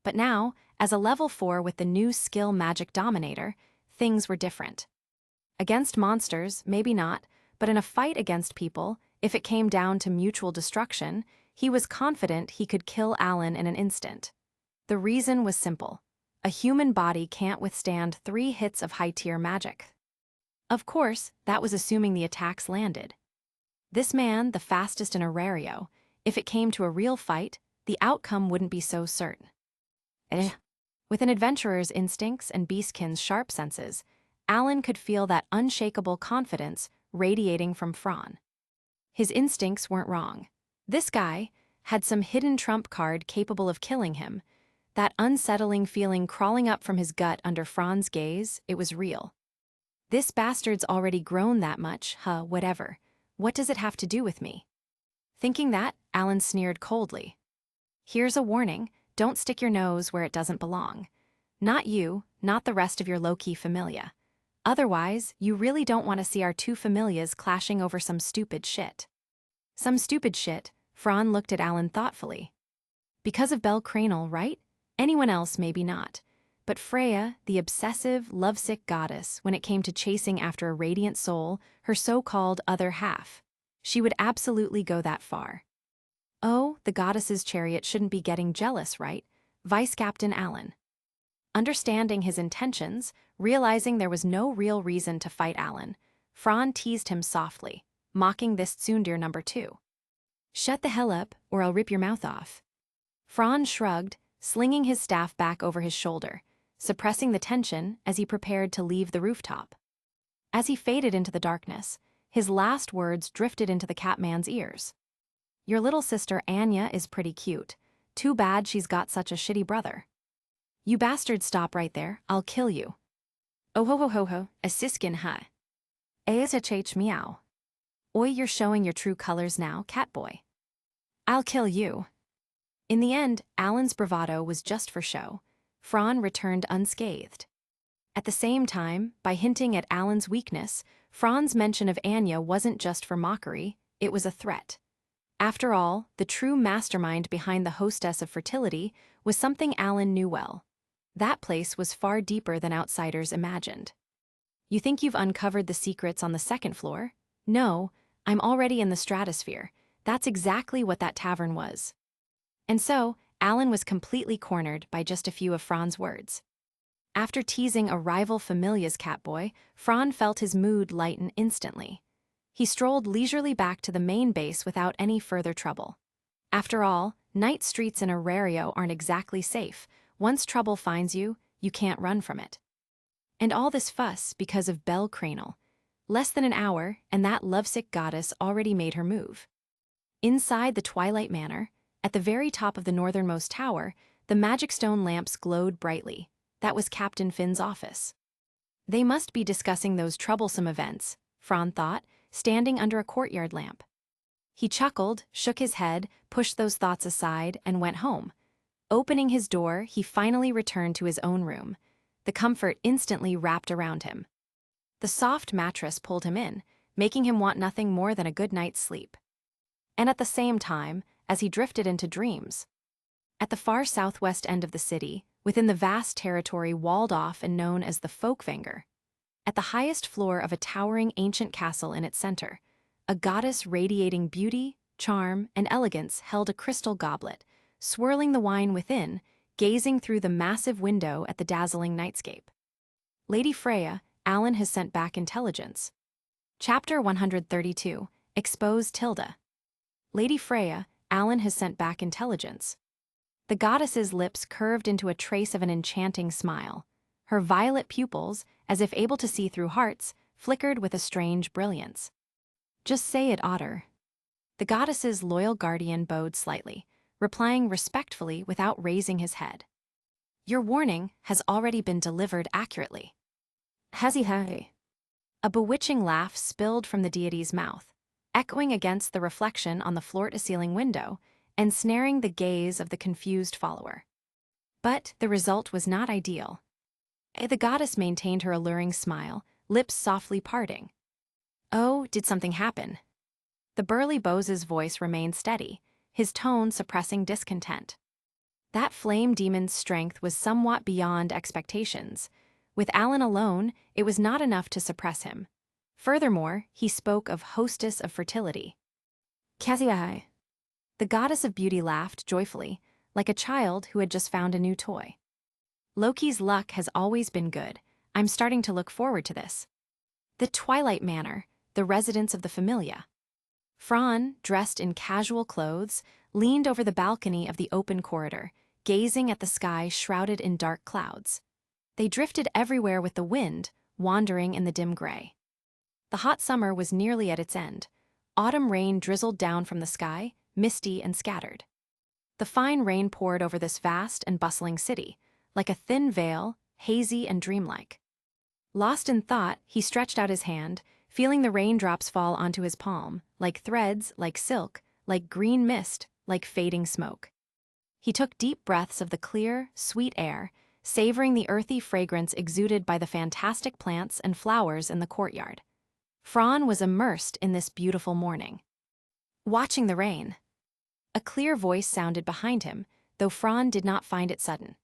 But now, as a level 4 with the new skill Magic Dominator, things were different. Against monsters, maybe not, but in a fight against people, if it came down to mutual destruction, he was confident he could kill Alan in an instant. The reason was simple. A human body can't withstand 3 hits of high-tier magic. Of course, that was assuming the attacks landed. This man, the fastest in Orario, if it came to a real fight, the outcome wouldn't be so certain. With an adventurer's instincts and beastkin's sharp senses, Alan could feel that unshakable confidence radiating from Fran. His instincts weren't wrong. This guy had some hidden trump card capable of killing him. That unsettling feeling crawling up from his gut under Fran's gaze, it was real. This bastard's already grown that much, whatever. What does it have to do with me? Thinking that, Alan sneered coldly. Here's a warning, don't stick your nose where it doesn't belong. Not you, not the rest of your low-key familia. Otherwise, you really don't want to see our 2 familias clashing over some stupid shit. Some stupid shit, Fran looked at Alan thoughtfully. Because of Belle Cranel, right? Anyone else maybe not. But Freya, the obsessive, lovesick goddess, when it came to chasing after a radiant soul, her so-called other half, she would absolutely go that far. Oh, the goddess's chariot shouldn't be getting jealous, right? Vice Captain Alan. Understanding his intentions, realizing there was no real reason to fight Alan, Fran teased him softly, mocking this tsundere number 2. Shut the hell up, or I'll rip your mouth off. Fran shrugged, slinging his staff back over his shoulder, suppressing the tension as he prepared to leave the rooftop. As he faded into the darkness, his last words drifted into the Catman's ears. Your little sister Anya is pretty cute. Too bad she's got such a shitty brother. You bastards stop right there, I'll kill you. Oh ho ho ho ho, a siskin ha. Aach meow. Oi, you're showing your true colors now, catboy. I'll kill you. In the end, Alan's bravado was just for show. Fran returned unscathed. At the same time, by hinting at Alan's weakness, Fran's mention of Anya wasn't just for mockery, it was a threat. After all, the true mastermind behind the hostess of fertility was something Alan knew well. That place was far deeper than outsiders imagined. You think you've uncovered the secrets on the second floor? No, I'm already in the stratosphere. That's exactly what that tavern was. And so, Alan was completely cornered by just a few of Fran's words. After teasing a rival familia's catboy, Fran felt his mood lighten instantly. He strolled leisurely back to the main base without any further trouble. After all, night streets in Orario aren't exactly safe. Once trouble finds you, you can't run from it. And all this fuss because of Belle Cranel. Less than an hour, and that lovesick goddess already made her move. Inside the Twilight Manor, at the very top of the northernmost tower, the magic stone lamps glowed brightly. That was Captain Finn's office. They must be discussing those troublesome events, Fran thought, standing under a courtyard lamp. He chuckled, shook his head, pushed those thoughts aside, and went home. Opening his door, he finally returned to his own room. The comfort instantly wrapped around him. The soft mattress pulled him in, making him want nothing more than a good night's sleep. And at the same time, as he drifted into dreams, at the far southwest end of the city, within the vast territory walled off and known as the Folkvanger, at the highest floor of a towering ancient castle in its center, a goddess radiating beauty, charm, and elegance held a crystal goblet, swirling the wine within, gazing through the massive window at the dazzling nightscape. Lady Freya, Alan has sent back intelligence. Chapter 132, Expose Tilda. Lady Freya, Alan has sent back intelligence. The goddess's lips curved into a trace of an enchanting smile. Her violet pupils, as if able to see through hearts, flickered with a strange brilliance. Just say it, Otter. The goddess's loyal guardian bowed slightly, replying respectfully without raising his head. Your warning has already been delivered accurately. Hazi. A bewitching laugh spilled from the deity's mouth, echoing against the reflection on the floor-to-ceiling window, and snaring the gaze of the confused follower. But the result was not ideal. The goddess maintained her alluring smile, lips softly parting. Oh, did something happen? The burly Bose's voice remained steady, his tone suppressing discontent. That flame demon's strength was somewhat beyond expectations. With Alan alone, it was not enough to suppress him. Furthermore, he spoke of hostess of fertility. Kaziahai. The goddess of beauty laughed joyfully, like a child who had just found a new toy. Loki's luck has always been good. I'm starting to look forward to this. The Twilight Manor, the residence of the Familia. Fran, dressed in casual clothes, leaned over the balcony of the open corridor, gazing at the sky shrouded in dark clouds. They drifted everywhere with the wind, wandering in the dim gray. The hot summer was nearly at its end. Autumn rain drizzled down from the sky, misty and scattered. The fine rain poured over this vast and bustling city, like a thin veil, hazy and dreamlike. Lost in thought, he stretched out his hand, feeling the raindrops fall onto his palm, like threads, like silk, like green mist, like fading smoke. He took deep breaths of the clear, sweet air, savoring the earthy fragrance exuded by the fantastic plants and flowers in the courtyard. Fran was immersed in this beautiful morning. Watching the rain. A clear voice sounded behind him, though Fran did not find it sudden.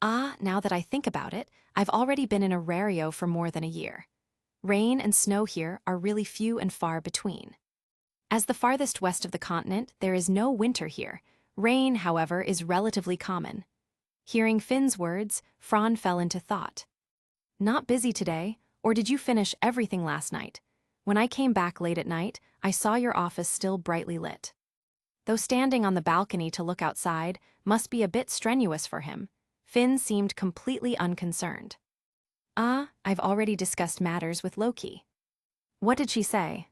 Ah, now that I think about it, I've already been in Orario for more than a year. Rain and snow here are really few and far between. As the farthest west of the continent, there is no winter here. Rain, however, is relatively common. Hearing Finn's words, Fran fell into thought. Not busy today, or did you finish everything last night? When I came back late at night, I saw your office still brightly lit. Though standing on the balcony to look outside must be a bit strenuous for him, Finn seemed completely unconcerned. I've already discussed matters with Loki. What did she say?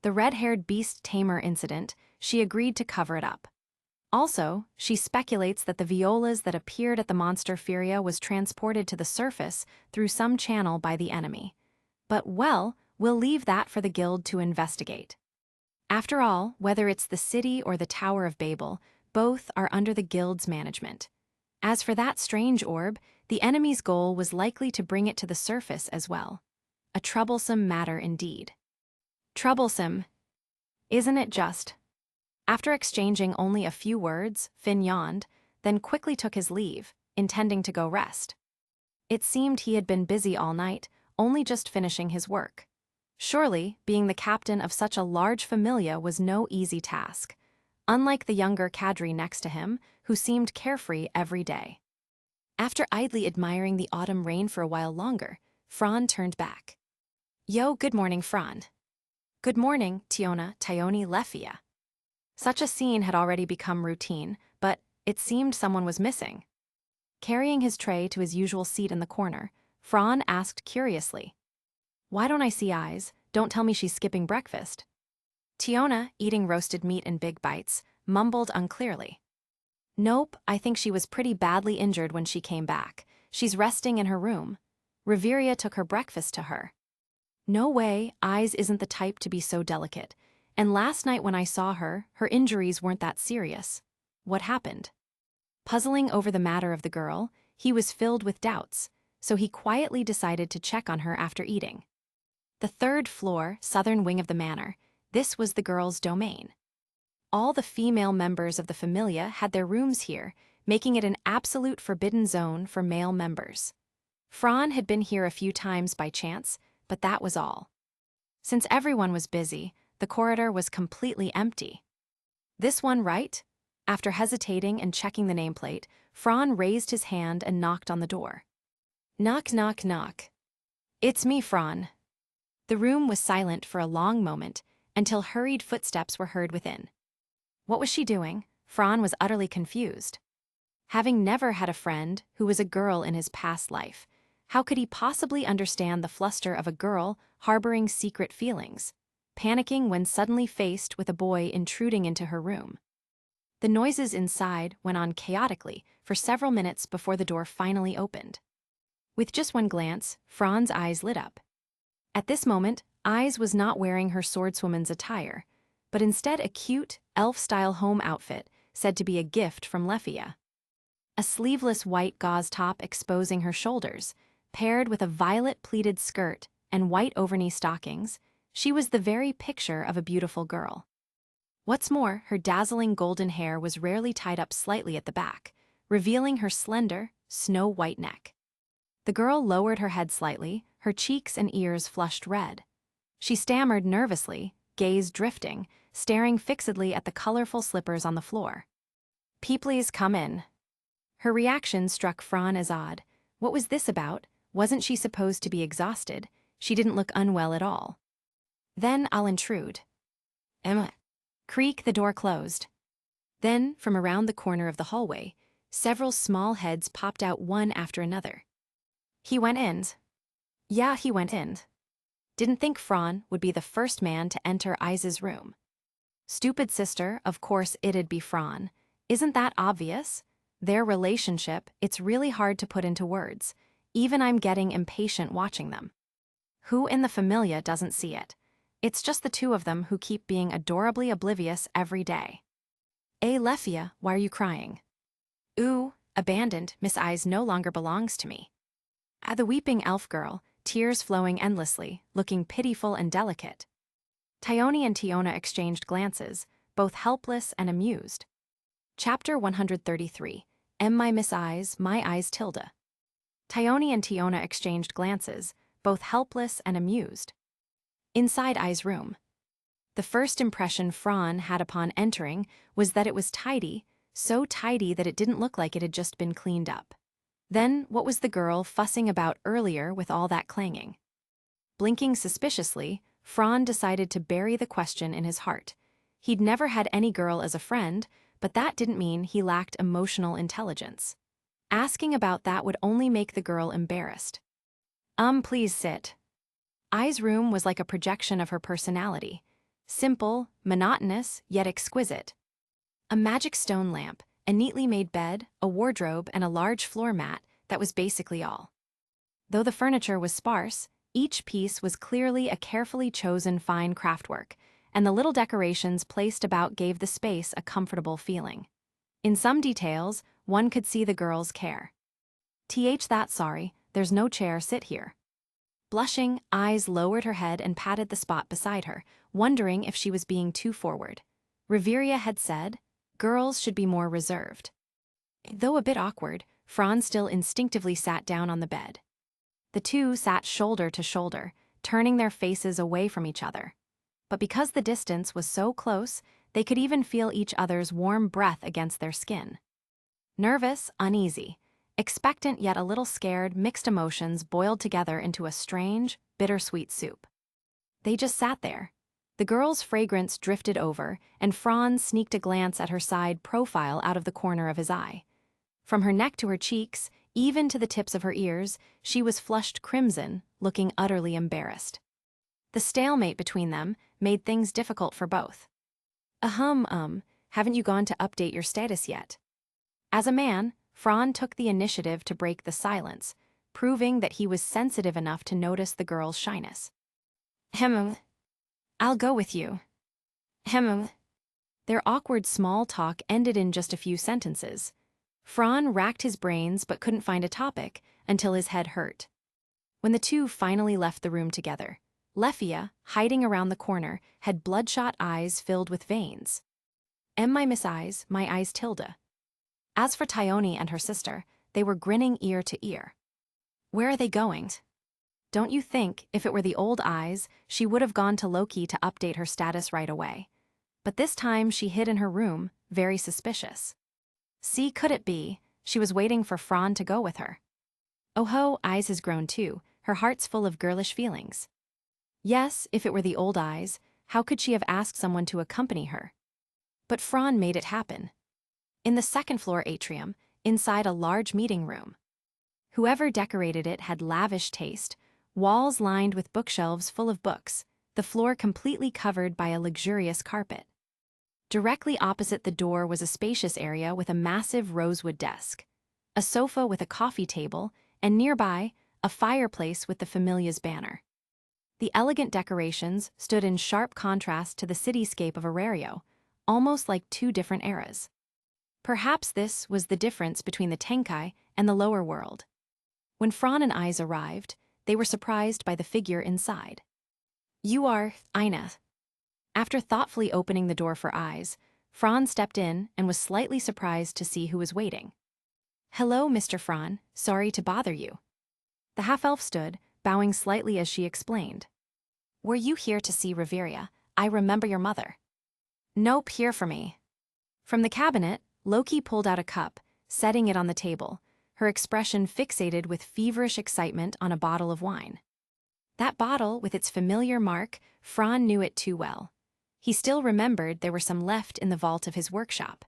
The red-haired beast tamer incident, she agreed to cover it up. Also, she speculates that the violas that appeared at the monster Furia was transported to the surface through some channel by the enemy. But, well, we'll leave that for the guild to investigate. After all, whether it's the city or the Tower of Babel, both are under the guild's management. As for that strange orb, the enemy's goal was likely to bring it to the surface as well. A troublesome matter indeed. Troublesome, isn't it just? After exchanging only a few words, Finn yawned, then quickly took his leave, intending to go rest. It seemed he had been busy all night, only just finishing his work. Surely, being the captain of such a large familia was no easy task, unlike the younger cadre next to him, who seemed carefree every day. After idly admiring the autumn rain for a while longer, Fran turned back. Yo, good morning, Fran. Good morning, Tiona, Tioni, Lefia. Such a scene had already become routine, but it seemed someone was missing. Carrying his tray to his usual seat in the corner, Fran asked curiously, "Why don't I see eyes? Don't tell me she's skipping breakfast." Tiona, eating roasted meat in big bites, mumbled unclearly. "Nope, I think she was pretty badly injured when she came back. She's resting in her room. Riveria took her breakfast to her." "No way, Eyes isn't the type to be so delicate. And last night when I saw her, her injuries weren't that serious. What happened?" Puzzling over the matter of the girl, he was filled with doubts, so he quietly decided to check on her after eating. The third floor, southern wing of the manor, this was the girl's domain. All the female members of the familia had their rooms here, making it an absolute forbidden zone for male members. Fran had been here a few times by chance, but that was all. Since everyone was busy, the corridor was completely empty. "This one, right?" After hesitating and checking the nameplate, Fran raised his hand and knocked on the door. "Knock, knock, knock." "It's me, Fran." The room was silent for a long moment, until hurried footsteps were heard within. What was she doing? Fran was utterly confused. Having never had a friend who was a girl in his past life, how could he possibly understand the fluster of a girl harboring secret feelings, panicking when suddenly faced with a boy intruding into her room? The noises inside went on chaotically for several minutes before the door finally opened. With just one glance, Fran's eyes lit up. At this moment, Eyes was not wearing her swordswoman's attire, but instead a cute, elf-style home outfit said to be a gift from Lefia. A sleeveless white gauze top exposing her shoulders, paired with a violet pleated skirt and white overknee stockings, she was the very picture of a beautiful girl. What's more, her dazzling golden hair was rarely tied up slightly at the back, revealing her slender, snow-white neck. The girl lowered her head slightly, her cheeks and ears flushed red. She stammered nervously, gaze drifting, staring fixedly at the colorful slippers on the floor. "Please come in." Her reaction struck Fran as odd. What was this about? Wasn't she supposed to be exhausted? She didn't look unwell at all. "Then I'll intrude." Emma. Creak, the door closed. Then, from around the corner of the hallway, several small heads popped out one after another. "He went in." "Yeah, he went in." Didn't think Fran would be the first man to enter Eyes' room. "Stupid sister, of course it'd be Fran. Isn't that obvious? Their relationship, it's really hard to put into words. Even I'm getting impatient watching them. Who in the familia doesn't see it? It's just the two of them who keep being adorably oblivious every day." Lefia, why are you crying?" "Ooh, abandoned, Miss Eyes no longer belongs to me." The weeping elf girl, tears flowing endlessly, looking pitiful and delicate. Tioni and Tiona exchanged glances, both helpless and amused. Chapter 133, My Miss Eyes, My Eyes Tilda. Tioni and Tiona exchanged glances, both helpless and amused. Inside Eyes' room. The first impression Fran had upon entering was that it was tidy, so tidy that it didn't look like it had just been cleaned up. Then, what was the girl fussing about earlier with all that clanging? Blinking suspiciously, Fran decided to bury the question in his heart. He'd never had any girl as a friend, but that didn't mean he lacked emotional intelligence. Asking about that would only make the girl embarrassed. Please sit." Eyes' room was like a projection of her personality. Simple, monotonous, yet exquisite. A magic stone lamp, a neatly made bed, a wardrobe, and a large floor mat, that was basically all. Though the furniture was sparse, each piece was clearly a carefully chosen fine craftwork, and the little decorations placed about gave the space a comfortable feeling. In some details, one could see the girl's care. That sorry, there's no chair, sit here. Blushing, Eyes lowered her head and patted the spot beside her, wondering if she was being too forward. Riveria had said, girls should be more reserved. Though a bit awkward, Franz still instinctively sat down on the bed. The two sat shoulder to shoulder, turning their faces away from each other. But because the distance was so close, they could even feel each other's warm breath against their skin. Nervous, uneasy, expectant yet a little scared, mixed emotions boiled together into a strange, bittersweet soup. They just sat there. The girl's fragrance drifted over, and Franz sneaked a glance at her side profile out of the corner of his eye. From her neck to her cheeks, even to the tips of her ears, she was flushed crimson, looking utterly embarrassed. The stalemate between them made things difficult for both. Haven't you gone to update your status yet? As a man, Franz took the initiative to break the silence, proving that he was sensitive enough to notice the girl's shyness. I'll go with you. Their awkward small talk ended in just a few sentences. Franz racked his brains but couldn't find a topic until his head hurt. When the two finally left the room together, Lefia, hiding around the corner, had bloodshot eyes filled with veins. My eyes tilde. As for Tyone and her sister, they were grinning ear to ear. Where are they going? Don't you think, if it were the old eyes, she would have gone to Loki to update her status right away? But this time she hid in her room, very suspicious. Could it be, she was waiting for Franz to go with her? Eyes has grown too, her heart's full of girlish feelings. Yes, if it were the old eyes, how could she have asked someone to accompany her? But Franz made it happen. In the second-floor atrium, inside a large meeting room. Whoever decorated it had lavish taste, walls lined with bookshelves full of books, the floor completely covered by a luxurious carpet. Directly opposite the door was a spacious area with a massive rosewood desk, a sofa with a coffee table, and nearby, a fireplace with the Familia's banner. The elegant decorations stood in sharp contrast to the cityscape of Orario, almost like two different eras. Perhaps this was the difference between the Tenkai and the lower world. When Franz and Eyes arrived, they were surprised by the figure inside. You are Ina. After thoughtfully opening the door for Eyes, Franz stepped in and was slightly surprised to see who was waiting. Hello, Mr. Franz, sorry to bother you. The half-elf stood, bowing slightly as she explained. Were you here to see Riveria? I remember your mother. Nope, here for me. From the cabinet, Loki pulled out a cup, setting it on the table, her expression fixated with feverish excitement on a bottle of wine. That bottle, with its familiar mark, Franz knew it too well. He still remembered there were some left in the vault of his workshop.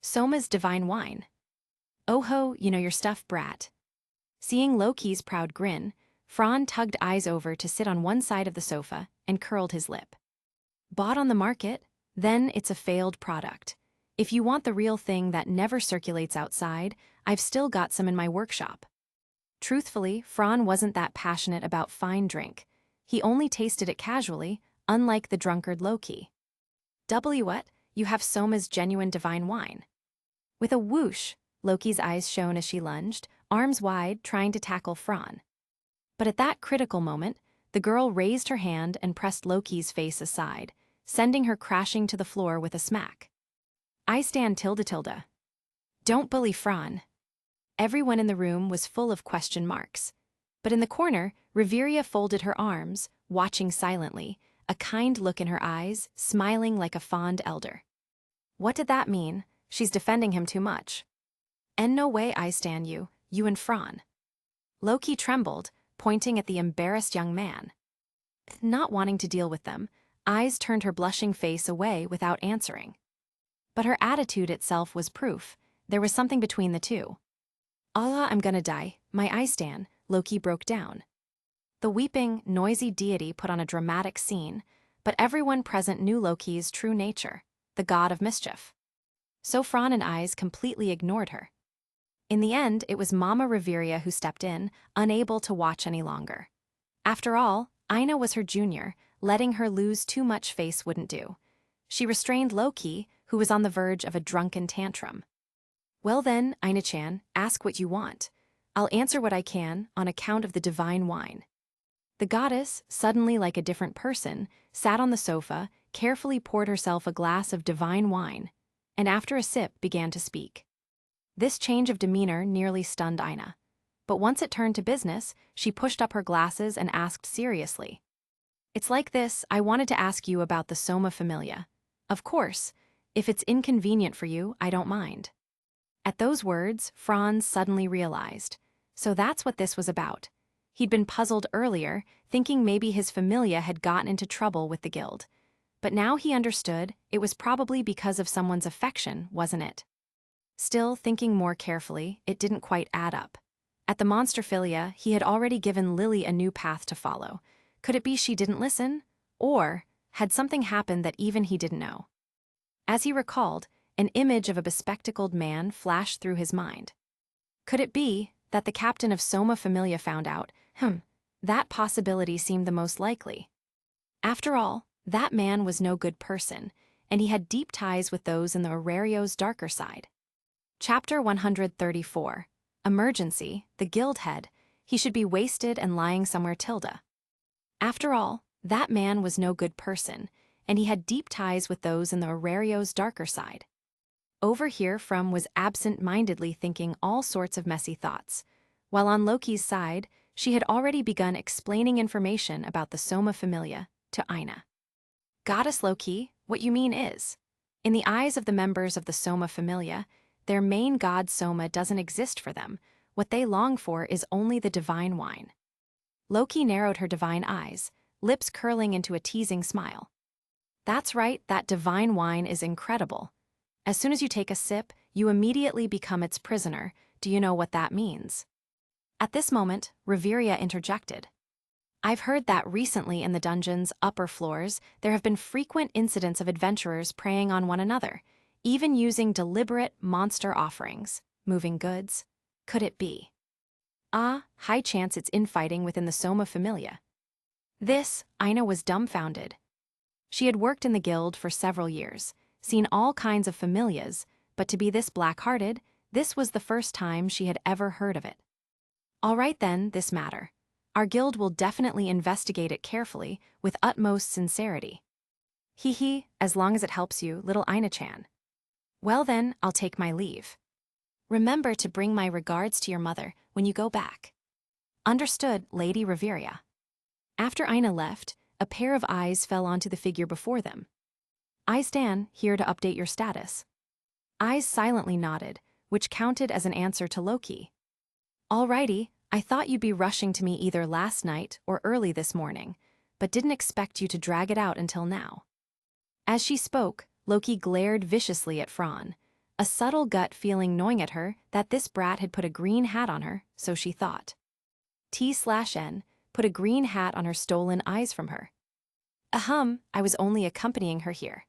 Soma's divine wine. You know your stuff, brat. Seeing Loki's proud grin, Franz tugged Eyes over to sit on one side of the sofa and curled his lip. Bought on the market? Then it's a failed product. If you want the real thing that never circulates outside, I've still got some in my workshop. Truthfully, Franz wasn't that passionate about fine drink. He only tasted it casually, unlike the drunkard Loki. What? You have Soma's genuine divine wine. With a whoosh, Loki's eyes shone as she lunged, arms wide, trying to tackle Franz. But at that critical moment, the girl raised her hand and pressed Loki's face aside, sending her crashing to the floor with a smack. I stand tilde. Don't bully Franz. Everyone in the room was full of question marks. But in the corner, Riveria folded her arms, watching silently, a kind look in her eyes, smiling like a fond elder. What did that mean? She's defending him too much. And no way I stand you and Franz. Loki trembled, pointing at the embarrassed young man. Not wanting to deal with them, Eyes turned her blushing face away without answering. But her attitude itself was proof. There was something between the two. Allah, I'm gonna die, my eye stand, Loki broke down. The weeping, noisy deity put on a dramatic scene, but everyone present knew Loki's true nature, the god of mischief. So Franz and Eyes completely ignored her. In the end, it was Mama Riveria who stepped in, unable to watch any longer. After all, Ina was her junior, letting her lose too much face wouldn't do. She restrained Loki, who was on the verge of a drunken tantrum. Well then, Ina-chan, ask what you want. I'll answer what I can on account of the divine wine. The goddess, suddenly like a different person, sat on the sofa, carefully poured herself a glass of divine wine, and after a sip began to speak. This change of demeanor nearly stunned Ina. But once it turned to business, she pushed up her glasses and asked seriously. It's like this, I wanted to ask you about the Soma Familia. Of course, if it's inconvenient for you, I don't mind. At those words, Franz suddenly realized. So that's what this was about. He'd been puzzled earlier, thinking maybe his familia had gotten into trouble with the guild. But now he understood it was probably because of someone's affection, wasn't it? Still, thinking more carefully, it didn't quite add up. At the monsterphilia, he had already given Lily a new path to follow. Could it be she didn't listen? Or had something happened that even he didn't know? As he recalled, an image of a bespectacled man flashed through his mind. Could it be that the captain of Soma Familia found out? That possibility seemed the most likely. After all, that man was no good person, and he had deep ties with those in the Orario's darker side. Chapter 134. Emergency, the guild head. He should be wasted and lying somewhere tilde. After all, that man was no good person, and he had deep ties with those in the Orario's darker side. Over here From was absent-mindedly thinking all sorts of messy thoughts, while on Loki's side, she had already begun explaining information about the Soma Familia to Ina. Goddess Loki, what you mean is, in the eyes of the members of the Soma Familia, their main god Soma doesn't exist for them. What they long for is only the divine wine. Loki narrowed her divine eyes, lips curling into a teasing smile. That's right, that divine wine is incredible. As soon as you take a sip, you immediately become its prisoner. Do you know what that means? At this moment, Reveria interjected. I've heard that recently in the dungeon's upper floors, there have been frequent incidents of adventurers preying on one another, even using deliberate monster offerings, moving goods. Could it be? High chance it's infighting within the Soma Familia. This, Ina was dumbfounded. She had worked in the guild for several years, seen all kinds of familias, but to be this black-hearted, this was the first time she had ever heard of it. All right then, this matter. Our guild will definitely investigate it carefully, with utmost sincerity. As long as it helps you, little Ina-chan. Well then, I'll take my leave. Remember to bring my regards to your mother when you go back. Understood, Lady Reveria. After Ina left, a pair of eyes fell onto the figure before them. Eyes Dan, here to update your status. Eyes silently nodded, which counted as an answer to Loki. Alrighty, I thought you'd be rushing to me either last night or early this morning, but didn't expect you to drag it out until now. As she spoke, Loki glared viciously at Fran, a subtle gut feeling gnawing at her that this brat had put a green hat on her, so she thought. T/N put a green hat on her stolen eyes from her. I was only accompanying her here.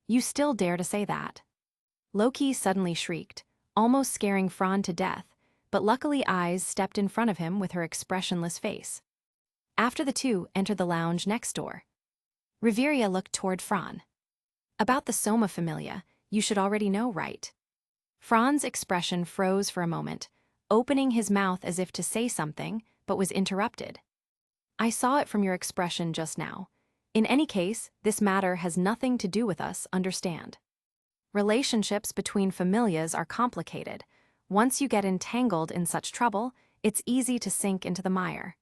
You still dare to say that? Loki suddenly shrieked, almost scaring Fran to death, but luckily Eyes stepped in front of him with her expressionless face. After the two entered the lounge next door. Reveria looked toward Fran. About the Soma Familia, you should already know, right? Fran's expression froze for a moment, opening his mouth as if to say something, but was interrupted. I saw it from your expression just now. In any case, this matter has nothing to do with us, understand? Relationships between familias are complicated. Once you get entangled in such trouble, it's easy to sink into the mire.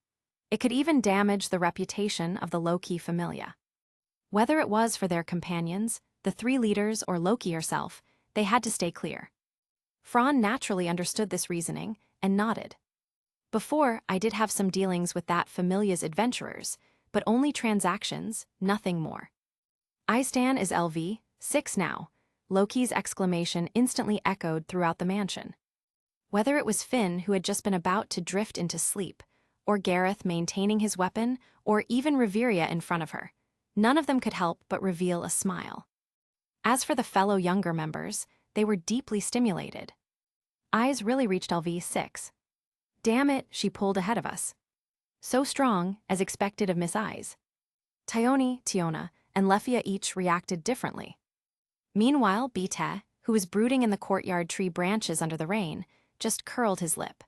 It could even damage the reputation of the Loki familia. Whether it was for their companions, the three leaders, or Loki herself, they had to stay clear. Fran naturally understood this reasoning and nodded. Before, I did have some dealings with that familia's adventurers, but only transactions, nothing more. Istan is LV, 6 now. Loki's exclamation instantly echoed throughout the mansion. Whether it was Finn who had just been about to drift into sleep, or Gareth maintaining his weapon, or even Reveria in front of her, none of them could help but reveal a smile. As for the fellow younger members, they were deeply stimulated. Eyes really reached LV6. Damn it, she pulled ahead of us. So strong, as expected of Miss Eyes. Tiona, and Lefia each reacted differently. Meanwhile, Bite, who was brooding in the courtyard tree branches under the rain, just curled his lip.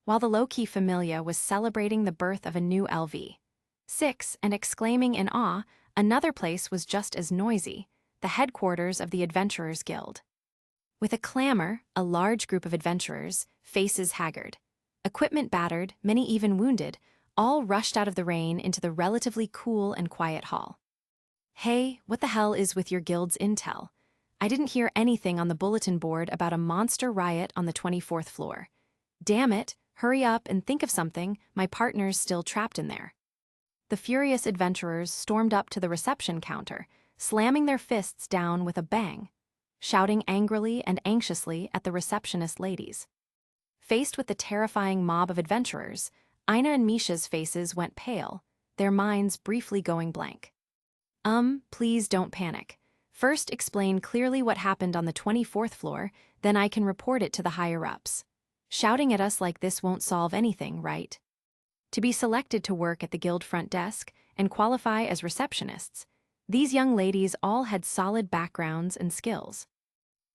While the low-key familia was celebrating the birth of a new LV6 and exclaiming in awe, another place was just as noisy, the headquarters of the Adventurers Guild. With a clamor, a large group of adventurers, faces haggard, equipment battered, many even wounded, all rushed out of the rain into the relatively cool and quiet hall. "Hey, what the hell is with your guild's intel? I didn't hear anything on the bulletin board about a monster riot on the 24th floor. Damn it, hurry up and think of something, my partner's still trapped in there." The furious adventurers stormed up to the reception counter, slamming their fists down with a bang, shouting angrily and anxiously at the receptionist ladies. Faced with the terrifying mob of adventurers, Ina and Misha's faces went pale, their minds briefly going blank. Please don't panic. First explain clearly what happened on the 24th floor, then I can report it to the higher-ups. Shouting at us like this won't solve anything, right? To be selected to work at the guild front desk and qualify as receptionists, these young ladies all had solid backgrounds and skills.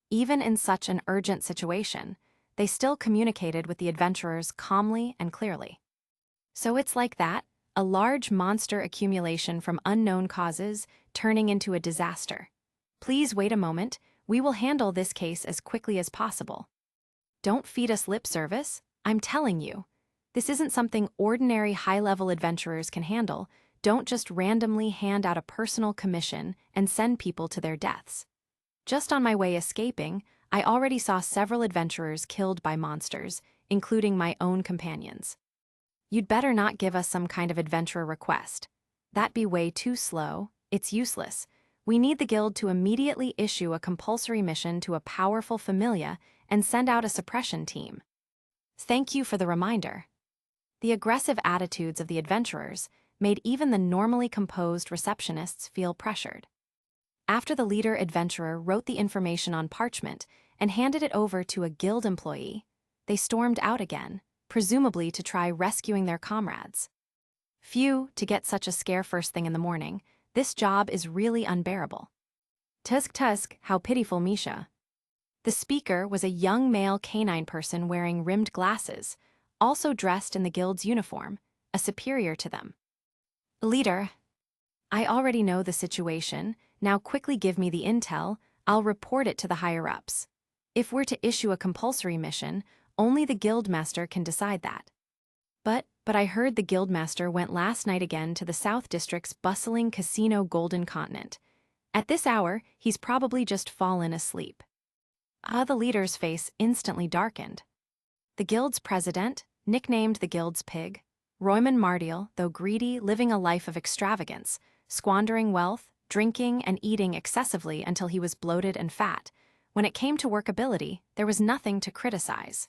Even in such an urgent situation, they still communicated with the adventurers calmly and clearly. So it's like that, a large monster accumulation from unknown causes turning into a disaster. Please wait a moment, we will handle this case as quickly as possible. Don't feed us lip service, I'm telling you. This isn't something ordinary high-level adventurers can handle. Don't just randomly hand out a personal commission and send people to their deaths. Just on my way escaping, I already saw several adventurers killed by monsters, including my own companions. You'd better not give us some kind of adventurer request. That'd be way too slow, it's useless. We need the guild to immediately issue a compulsory mission to a powerful familia and send out a suppression team. Thank you for the reminder. The aggressive attitudes of the adventurers made even the normally composed receptionists feel pressured. After the leader adventurer wrote the information on parchment and handed it over to a guild employee, they stormed out again, presumably to try rescuing their comrades. Phew, to get such a scare first thing in the morning, this job is really unbearable. Tusk, how pitiful Misha. The speaker was a young male canine person wearing rimmed glasses, also dressed in the guild's uniform, a superior to them. Leader, I already know the situation, now quickly give me the intel, I'll report it to the higher-ups. If we're to issue a compulsory mission, only the guildmaster can decide that. But I heard the guildmaster went last night again to the South District's bustling casino Golden Continent. At this hour, he's probably just fallen asleep. The leader's face instantly darkened. The guild's president, nicknamed the guild's pig, Royman Mardial, though greedy, living a life of extravagance, squandering wealth, drinking and eating excessively until he was bloated and fat. When it came to workability, there was nothing to criticize.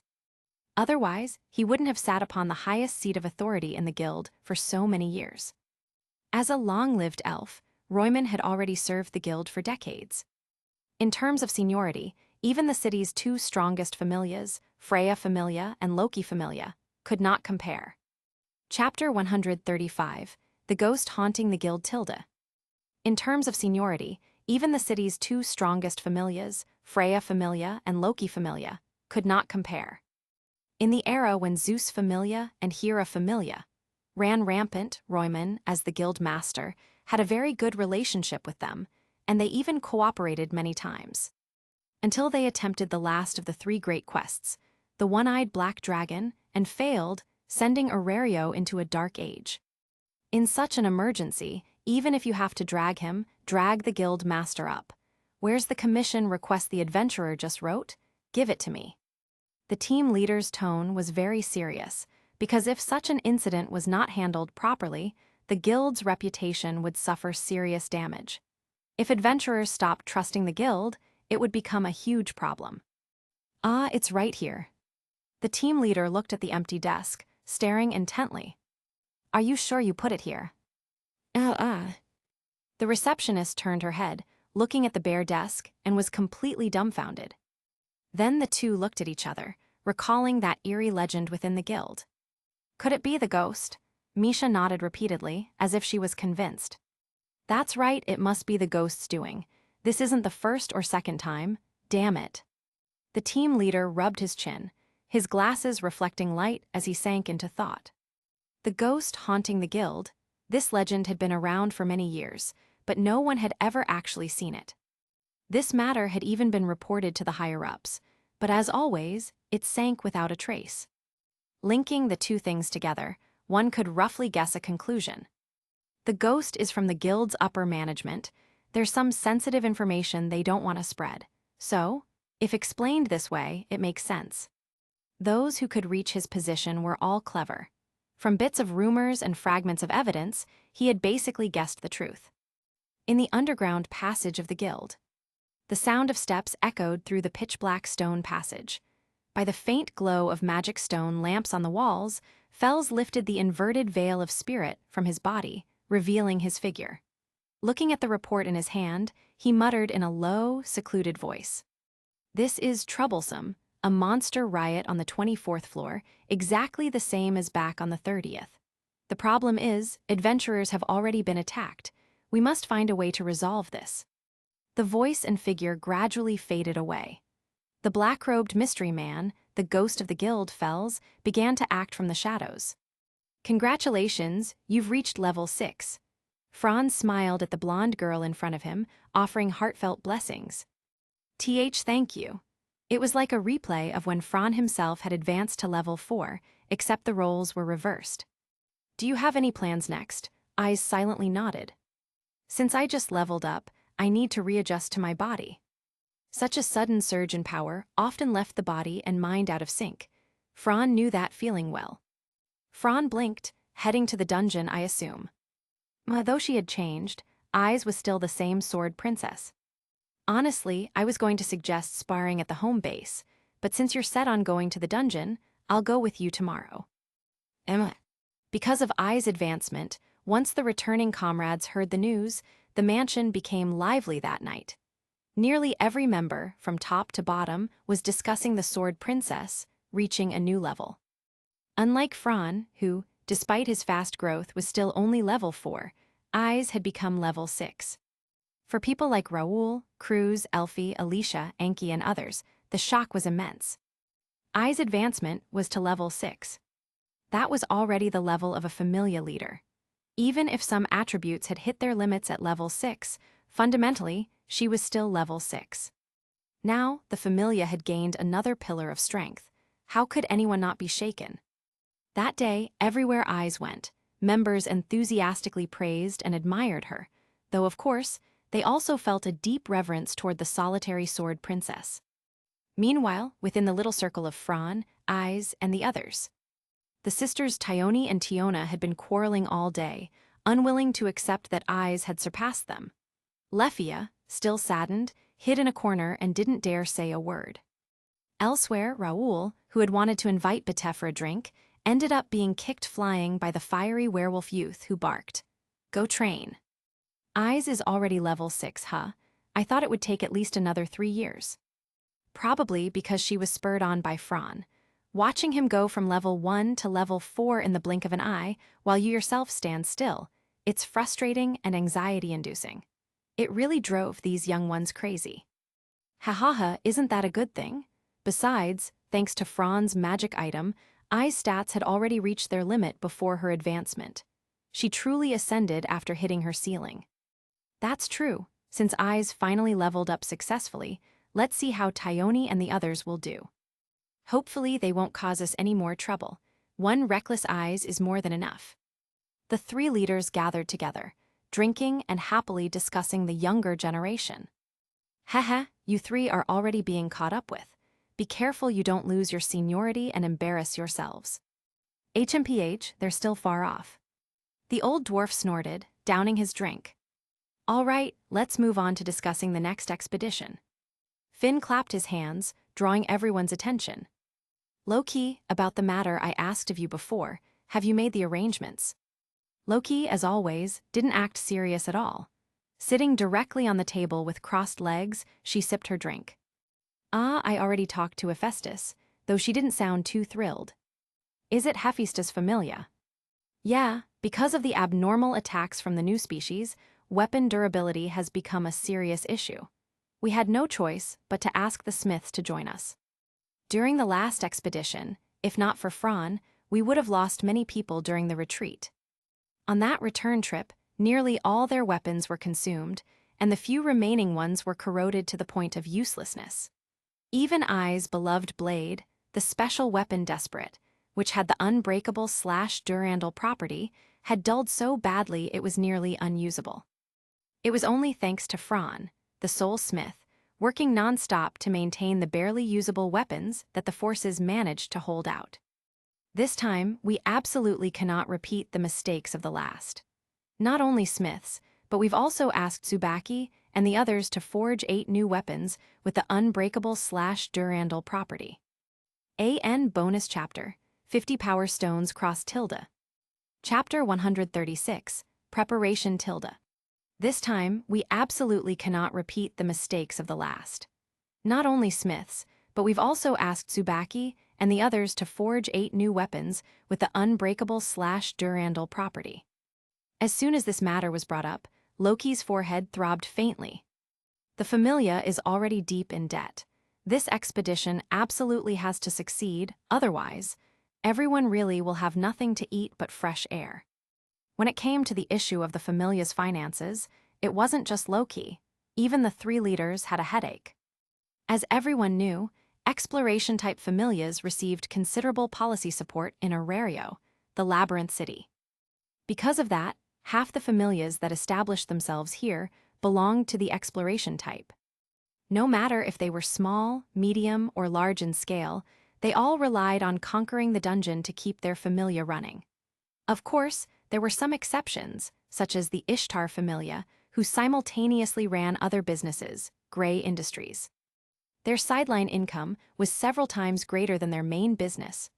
Otherwise, he wouldn't have sat upon the highest seat of authority in the guild for so many years. As a long-lived elf, Royman had already served the guild for decades. In terms of seniority, even the city's two strongest familias, Freya Familia and Loki Familia, could not compare. Chapter 135, The Ghost Haunting the Guild Tilde. In terms of seniority, even the city's two strongest familias, Freya Familia and Loki Familia, could not compare. In the era when Zeus Familia and Hera Familia ran rampant, Royman, as the guild master, had a very good relationship with them, and they even cooperated many times. Until they attempted the last of the three great quests, the one-eyed black dragon, and failed, sending Orario into a dark age. In such an emergency, even if you have to drag him, drag the guild master up. Where's the commission request the adventurer just wrote? Give it to me. The team leader's tone was very serious, because if such an incident was not handled properly, the guild's reputation would suffer serious damage. If adventurers stopped trusting the guild, it would become a huge problem. It's right here. The team leader looked at the empty desk, staring intently. Are you sure you put it here? The receptionist turned her head, looking at the bare desk, and was completely dumbfounded. Then the two looked at each other, recalling that eerie legend within the guild. Could it be the ghost? Misha nodded repeatedly, as if she was convinced. That's right, it must be the ghost's doing. This isn't the first or second time. Damn it. The team leader rubbed his chin, his glasses reflecting light as he sank into thought. The ghost haunting the guild, this legend had been around for many years, but no one had ever actually seen it. This matter had even been reported to the higher-ups, but as always, it sank without a trace. Linking the two things together, one could roughly guess a conclusion. The ghost is from the guild's upper management. There's some sensitive information they don't want to spread. So, if explained this way, it makes sense. Those who could reach his position were all clever. From bits of rumors and fragments of evidence, he had basically guessed the truth. In the underground passage of the guild, the sound of steps echoed through the pitch-black stone passage. By the faint glow of magic stone lamps on the walls, Fells lifted the inverted veil of spirit from his body, revealing his figure. Looking at the report in his hand, he muttered in a low, secluded voice. "This is troublesome, a monster riot on the 24th floor, exactly the same as back on the 30th. The problem is, adventurers have already been attacked. We must find a way to resolve this." The voice and figure gradually faded away. The black-robed mystery man, the ghost of the guild, Fells, began to act from the shadows. "Congratulations, you've reached level 6. Franz smiled at the blonde girl in front of him, offering heartfelt blessings. Thank you." It was like a replay of when Fran himself had advanced to level 4, except the roles were reversed. "Do you have any plans next?" Eyes silently nodded. "Since I just leveled up, I need to readjust to my body." Such a sudden surge in power often left the body and mind out of sync. Fran knew that feeling well. Fran blinked, heading to the dungeon, I assume. Though she had changed, Eyes was still the same sword princess. "Honestly, I was going to suggest sparring at the home base, but since you're set on going to the dungeon, I'll go with you tomorrow." Emma. Because of Eyes' advancement, once the returning comrades heard the news, the mansion became lively that night. Nearly every member, from top to bottom, was discussing the sword princess, reaching a new level. Unlike Fran, who, despite his fast growth, was still only level 4, Eyes had become level 6. For people like Raoul, Cruz, Elfie, Alicia, Anki, and others, the shock was immense. Eyes' advancement was to level 6. That was already the level of a familia leader. Even if some attributes had hit their limits at level 6, fundamentally, she was still level 6. Now, the familia had gained another pillar of strength. How could anyone not be shaken? That day, everywhere Eyes went, members enthusiastically praised and admired her, though of course, they also felt a deep reverence toward the solitary sword princess. Meanwhile, within the little circle of Fran, Eyes, and the others, the sisters Tyone and Tiona had been quarreling all day, unwilling to accept that Eyes had surpassed them. Lefia, still saddened, hid in a corner and didn't dare say a word. Elsewhere, Raoul, who had wanted to invite Bete for a drink, ended up being kicked flying by the fiery werewolf youth who barked, "Go train." Eyes is already level 6, huh? I thought it would take at least another 3 years. Probably because she was spurred on by Fran. Watching him go from level 1 to level 4 in the blink of an eye, while you yourself stand still, it's frustrating and anxiety-inducing. It really drove these young ones crazy. Ha, isn't that a good thing? Besides, thanks to Fran's magic item, Eyes' stats had already reached their limit before her advancement. She truly ascended after hitting her ceiling. That's true. Since Eyes finally leveled up successfully, let's see how Tyone and the others will do. Hopefully they won't cause us any more trouble. One reckless Eyes is more than enough. The 3 leaders gathered together, drinking and happily discussing the younger generation. "Haha, you 3 are already being caught up with. Be careful you don't lose your seniority and embarrass yourselves." HMPH, they're still far off. The old dwarf snorted, downing his drink. "All right, let's move on to discussing the next expedition." Finn clapped his hands, drawing everyone's attention. "Loki, about the matter I asked of you before, have you made the arrangements?" Loki, as always, didn't act serious at all. Sitting directly on the table with crossed legs, she sipped her drink. I already talked to Hephaestus, though she didn't sound too thrilled." "Is it Hephaestus familia?" "Yeah, because of the abnormal attacks from the new species, weapon durability has become a serious issue. We had no choice but to ask the smiths to join us. During the last expedition, if not for Fran, we would have lost many people during the retreat. On that return trip, nearly all their weapons were consumed, and the few remaining ones were corroded to the point of uselessness. Even I's beloved blade, the special weapon Desperate, which had the unbreakable/durandal property, had dulled so badly it was nearly unusable. It was only thanks to Fran, the sole smith, working non-stop to maintain the barely usable weapons that the forces managed to hold out. This time, we absolutely cannot repeat the mistakes of the last. Not only smiths, but we've also asked Tsubaki and the others to forge 8 new weapons with the unbreakable/durandal property. AN Bonus Chapter, 50 Power Stones Cross tilde. Chapter 136, Preparation tilde. This time, we absolutely cannot repeat the mistakes of the last. Not only smiths, but we've also asked Tsubaki and the others to forge 8 new weapons with the unbreakable/durandal property. As soon as this matter was brought up, Loki's forehead throbbed faintly. The Familia is already deep in debt. This expedition absolutely has to succeed, otherwise, everyone really will have nothing to eat but fresh air. When it came to the issue of the Familia's finances, it wasn't just Loki. Even the 3 leaders had a headache. As everyone knew, exploration-type Familias received considerable policy support in Orario, the labyrinth city. Because of that, half the Familias that established themselves here belonged to the exploration type. No matter if they were small, medium, or large in scale, they all relied on conquering the dungeon to keep their Familia running. Of course, there were some exceptions, such as the Ishtar Familia, who simultaneously ran other businesses, Grey Industries. Their sideline income was several times greater than their main business,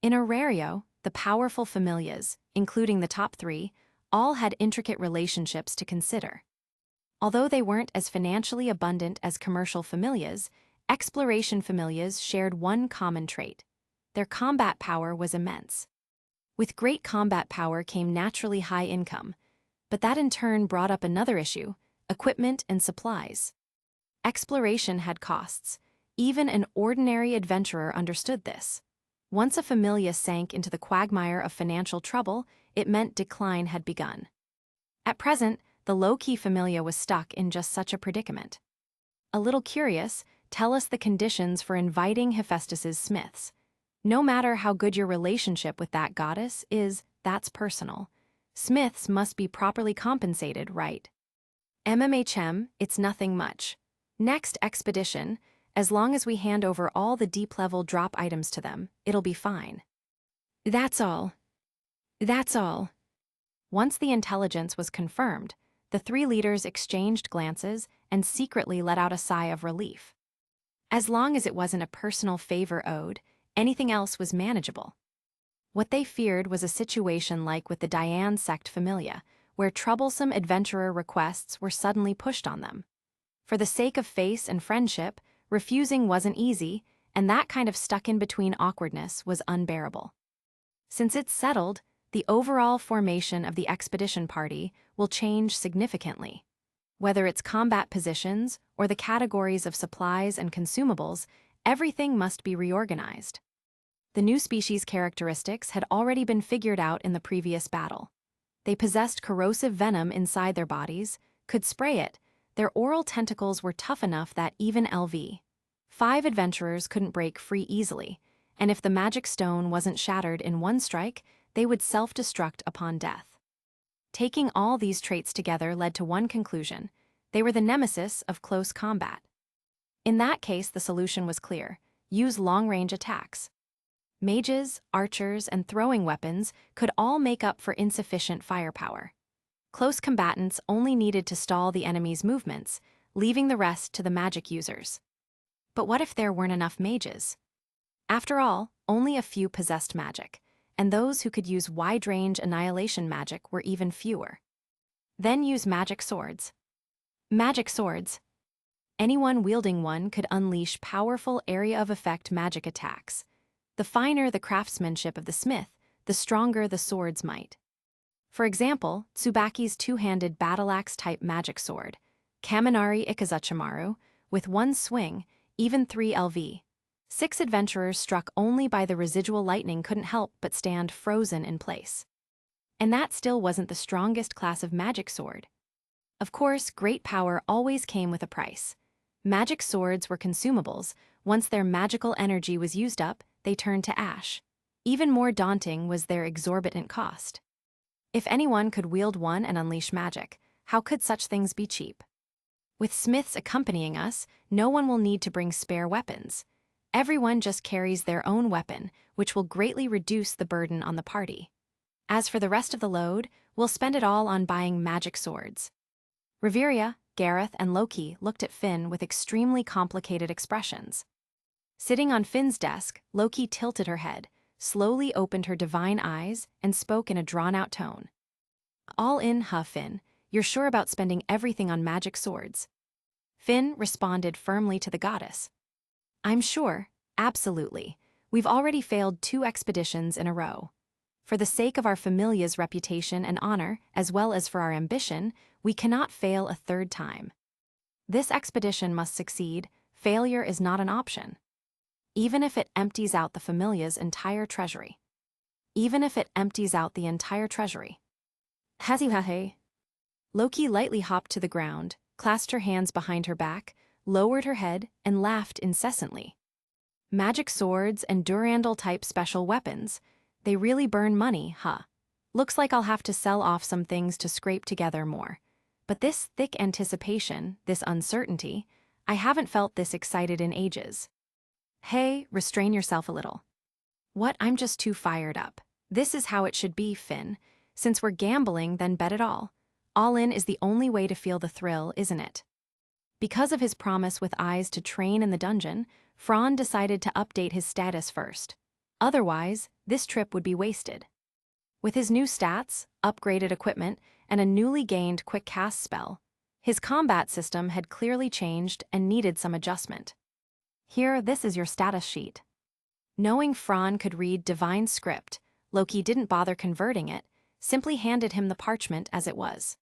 In Orario, the powerful Familias, including the top 3, all had intricate relationships to consider. Although they weren't as financially abundant as commercial Familias, exploration Familias shared one common trait. Their combat power was immense. With great combat power came naturally high income, but that in turn brought up another issue: equipment and supplies. Exploration had costs. Even an ordinary adventurer understood this. Once a Familia sank into the quagmire of financial trouble, it meant decline had begun. At present, the low-key Familia was stuck in just such a predicament. A little curious, tell us the conditions for inviting Hephaestus's smiths. No matter how good your relationship with that goddess is, that's personal. Smiths must be properly compensated, right? It's nothing much. Next expedition, as long as we hand over all the deep-level drop items to them, it'll be fine. That's all. That's all. Once the intelligence was confirmed, the 3 leaders exchanged glances and secretly let out a sigh of relief. As long as it wasn't a personal favor owed, anything else was manageable. What they feared was a situation like with the Diane sect Familia, where troublesome adventurer requests were suddenly pushed on them. For the sake of face and friendship, refusing wasn't easy, and that kind of stuck-in-between awkwardness was unbearable. Since it's settled, the overall formation of the expedition party will change significantly. Whether it's combat positions or the categories of supplies and consumables, everything must be reorganized. The new species' characteristics had already been figured out in the previous battle. They possessed corrosive venom inside their bodies, could spray it. Their oral tentacles were tough enough that even LV5 adventurers couldn't break free easily, and if the magic stone wasn't shattered in one strike, they would self-destruct upon death. Taking all these traits together led to one conclusion: they were the nemesis of close combat. In that case, the solution was clear: use long-range attacks. Mages, archers, and throwing weapons could all make up for insufficient firepower. Close combatants only needed to stall the enemy's movements, leaving the rest to the magic users. But what if there weren't enough mages? After all, only a few possessed magic, and those who could use wide-range annihilation magic were even fewer. Then use magic swords. Magic swords. Anyone wielding one could unleash powerful area-of-effect magic attacks. The finer the craftsmanship of the smith, the stronger the sword's might. For example, Tsubaki's 2-handed battle-axe-type magic sword, Kaminari Ikazuchimaru, with one swing, even 3 LV. 6 adventurers struck only by the residual lightning couldn't help but stand frozen in place. And that still wasn't the strongest class of magic sword. Of course, great power always came with a price. Magic swords were consumables. Once their magical energy was used up, they turned to ash. Even more daunting was their exorbitant cost. If anyone could wield one and unleash magic, how could such things be cheap? With smiths accompanying us, no one will need to bring spare weapons. Everyone just carries their own weapon, which will greatly reduce the burden on the party. As for the rest of the load, we'll spend it all on buying magic swords. Reveria, Gareth, and Loki looked at Finn with extremely complicated expressions. Sitting on Finn's desk, Loki tilted her head, slowly opened her divine eyes, and spoke in a drawn-out tone. All in, huh, Finn? You're sure about spending everything on magic swords? Finn responded firmly to the goddess. I'm sure, absolutely. We've already failed 2 expeditions in a row. For the sake of our familia's reputation and honor, as well as for our ambition, we cannot fail a 3rd time. This expedition must succeed. Failure is not an option. Even if it empties out the familia's entire treasury. Even if it empties out the entire treasury. Hazihahe. Loki lightly hopped to the ground, clasped her hands behind her back, lowered her head, and laughed incessantly. Magic swords and Durandal-type special weapons. They really burn money, huh? Looks like I'll have to sell off some things to scrape together more. But this thick anticipation, this uncertainty, I haven't felt this excited in ages. Hey, restrain yourself a little. What? I'm just too fired up. This is how it should be, Finn. Since we're gambling, then bet it all. All in is the only way to feel the thrill, isn't it? Because of his promise with eyes to train in the dungeon, Fran decided to update his status first. Otherwise, this trip would be wasted. With his new stats, upgraded equipment, and a newly gained quick cast spell, his combat system had clearly changed and needed some adjustment. Here, this is your status sheet. Knowing Fran could read divine script, Loki didn't bother converting it, simply handed him the parchment as it was.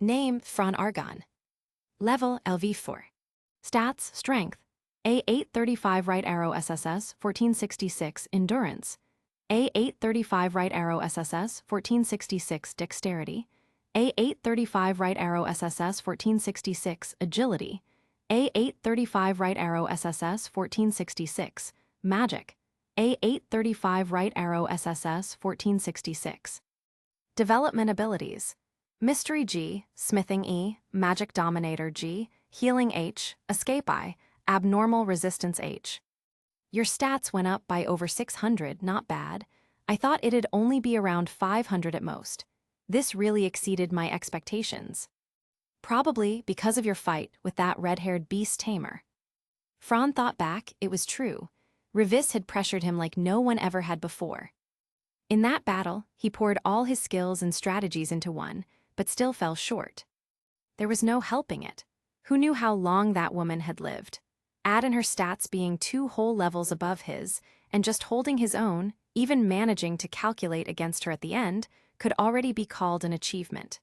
Name, Fran Argon. Level, LV4. Stats, Strength. A835 right arrow SSS, 1466 Endurance. A835 right arrow SSS, 1466 Dexterity. A835 right arrow SSS, 1466 Agility. A835 right arrow SSS, 1466 Magic. A835 right arrow SSS, 1466. Development abilities. Mystery G, Smithing E, Magic Dominator G, Healing H, Escape I, Abnormal Resistance H. Your stats went up by over 600, not bad. I thought it'd only be around 500 at most. This really exceeded my expectations. Probably because of your fight with that red-haired beast tamer. Fran thought back, it was true. Revis had pressured him like no one ever had before. In that battle, he poured all his skills and strategies into one, but still fell short. There was no helping it. Who knew how long that woman had lived? Add in her stats being 2 whole levels above his, and just holding his own, even managing to calculate against her at the end, could already be called an achievement.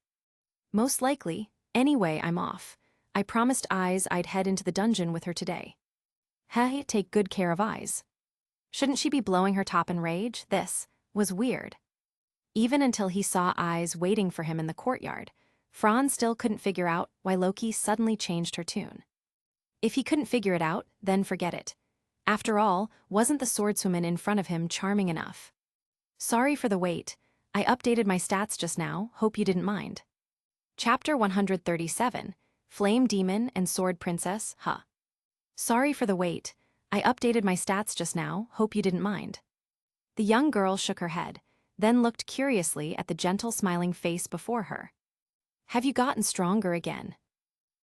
Most likely, anyway, I'm off. I promised Eyes I'd head into the dungeon with her today. Hey, take good care of Eyes. Shouldn't she be blowing her top in rage? This was weird. Even until he saw Eyes waiting for him in the courtyard, Fran still couldn't figure out why Loki suddenly changed her tune. If he couldn't figure it out, then forget it. After all, wasn't the swordswoman in front of him charming enough? Sorry for the wait. I updated my stats just now, hope you didn't mind. Chapter 137, Flame Demon and Sword Princess, huh. Sorry for the wait. I updated my stats just now, hope you didn't mind. The young girl shook her head, then looked curiously at the gentle smiling face before her. Have you gotten stronger again?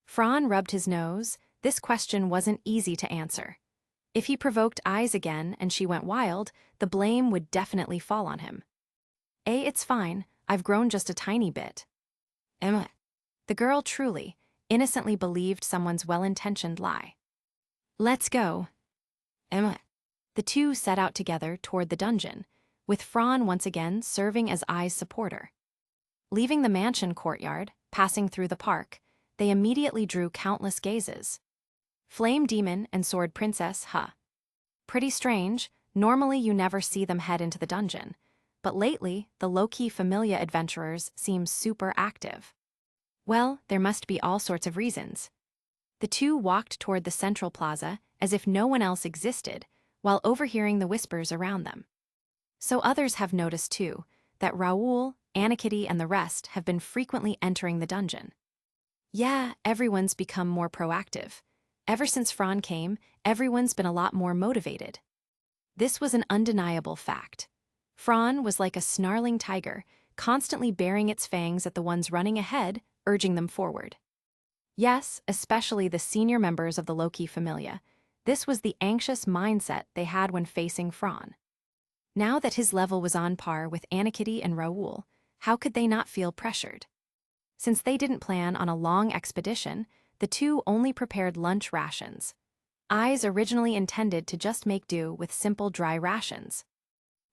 Fran rubbed his nose. This question wasn't easy to answer. If he provoked Eyes again and she went wild, the blame would definitely fall on him. It's fine, I've grown just a tiny bit. Emma. The girl truly, innocently believed someone's well-intentioned lie. Let's go. Emma. The two set out together toward the dungeon, with Fran once again serving as Eyes' supporter. Leaving the mansion courtyard, passing through the park, they immediately drew countless gazes. Flame Demon and Sword Princess, huh? Pretty strange, normally you never see them head into the dungeon. But lately, the low-key Familia adventurers seem super active. Well, there must be all sorts of reasons. The two walked toward the central plaza as if no one else existed, while overhearing the whispers around them. So others have noticed too, that Raoul, Anakitty, and the rest have been frequently entering the dungeon. Yeah, everyone's become more proactive. Ever since Fran came, everyone's been a lot more motivated. This was an undeniable fact. Fran was like a snarling tiger, constantly baring its fangs at the ones running ahead, urging them forward. Yes, especially the senior members of the low-key Familia. This was the anxious mindset they had when facing Fran. Now that his level was on par with Anakitty and Raoul, how could they not feel pressured? Since they didn't plan on a long expedition, the two only prepared lunch rations. Eyes originally intended to just make do with simple dry rations.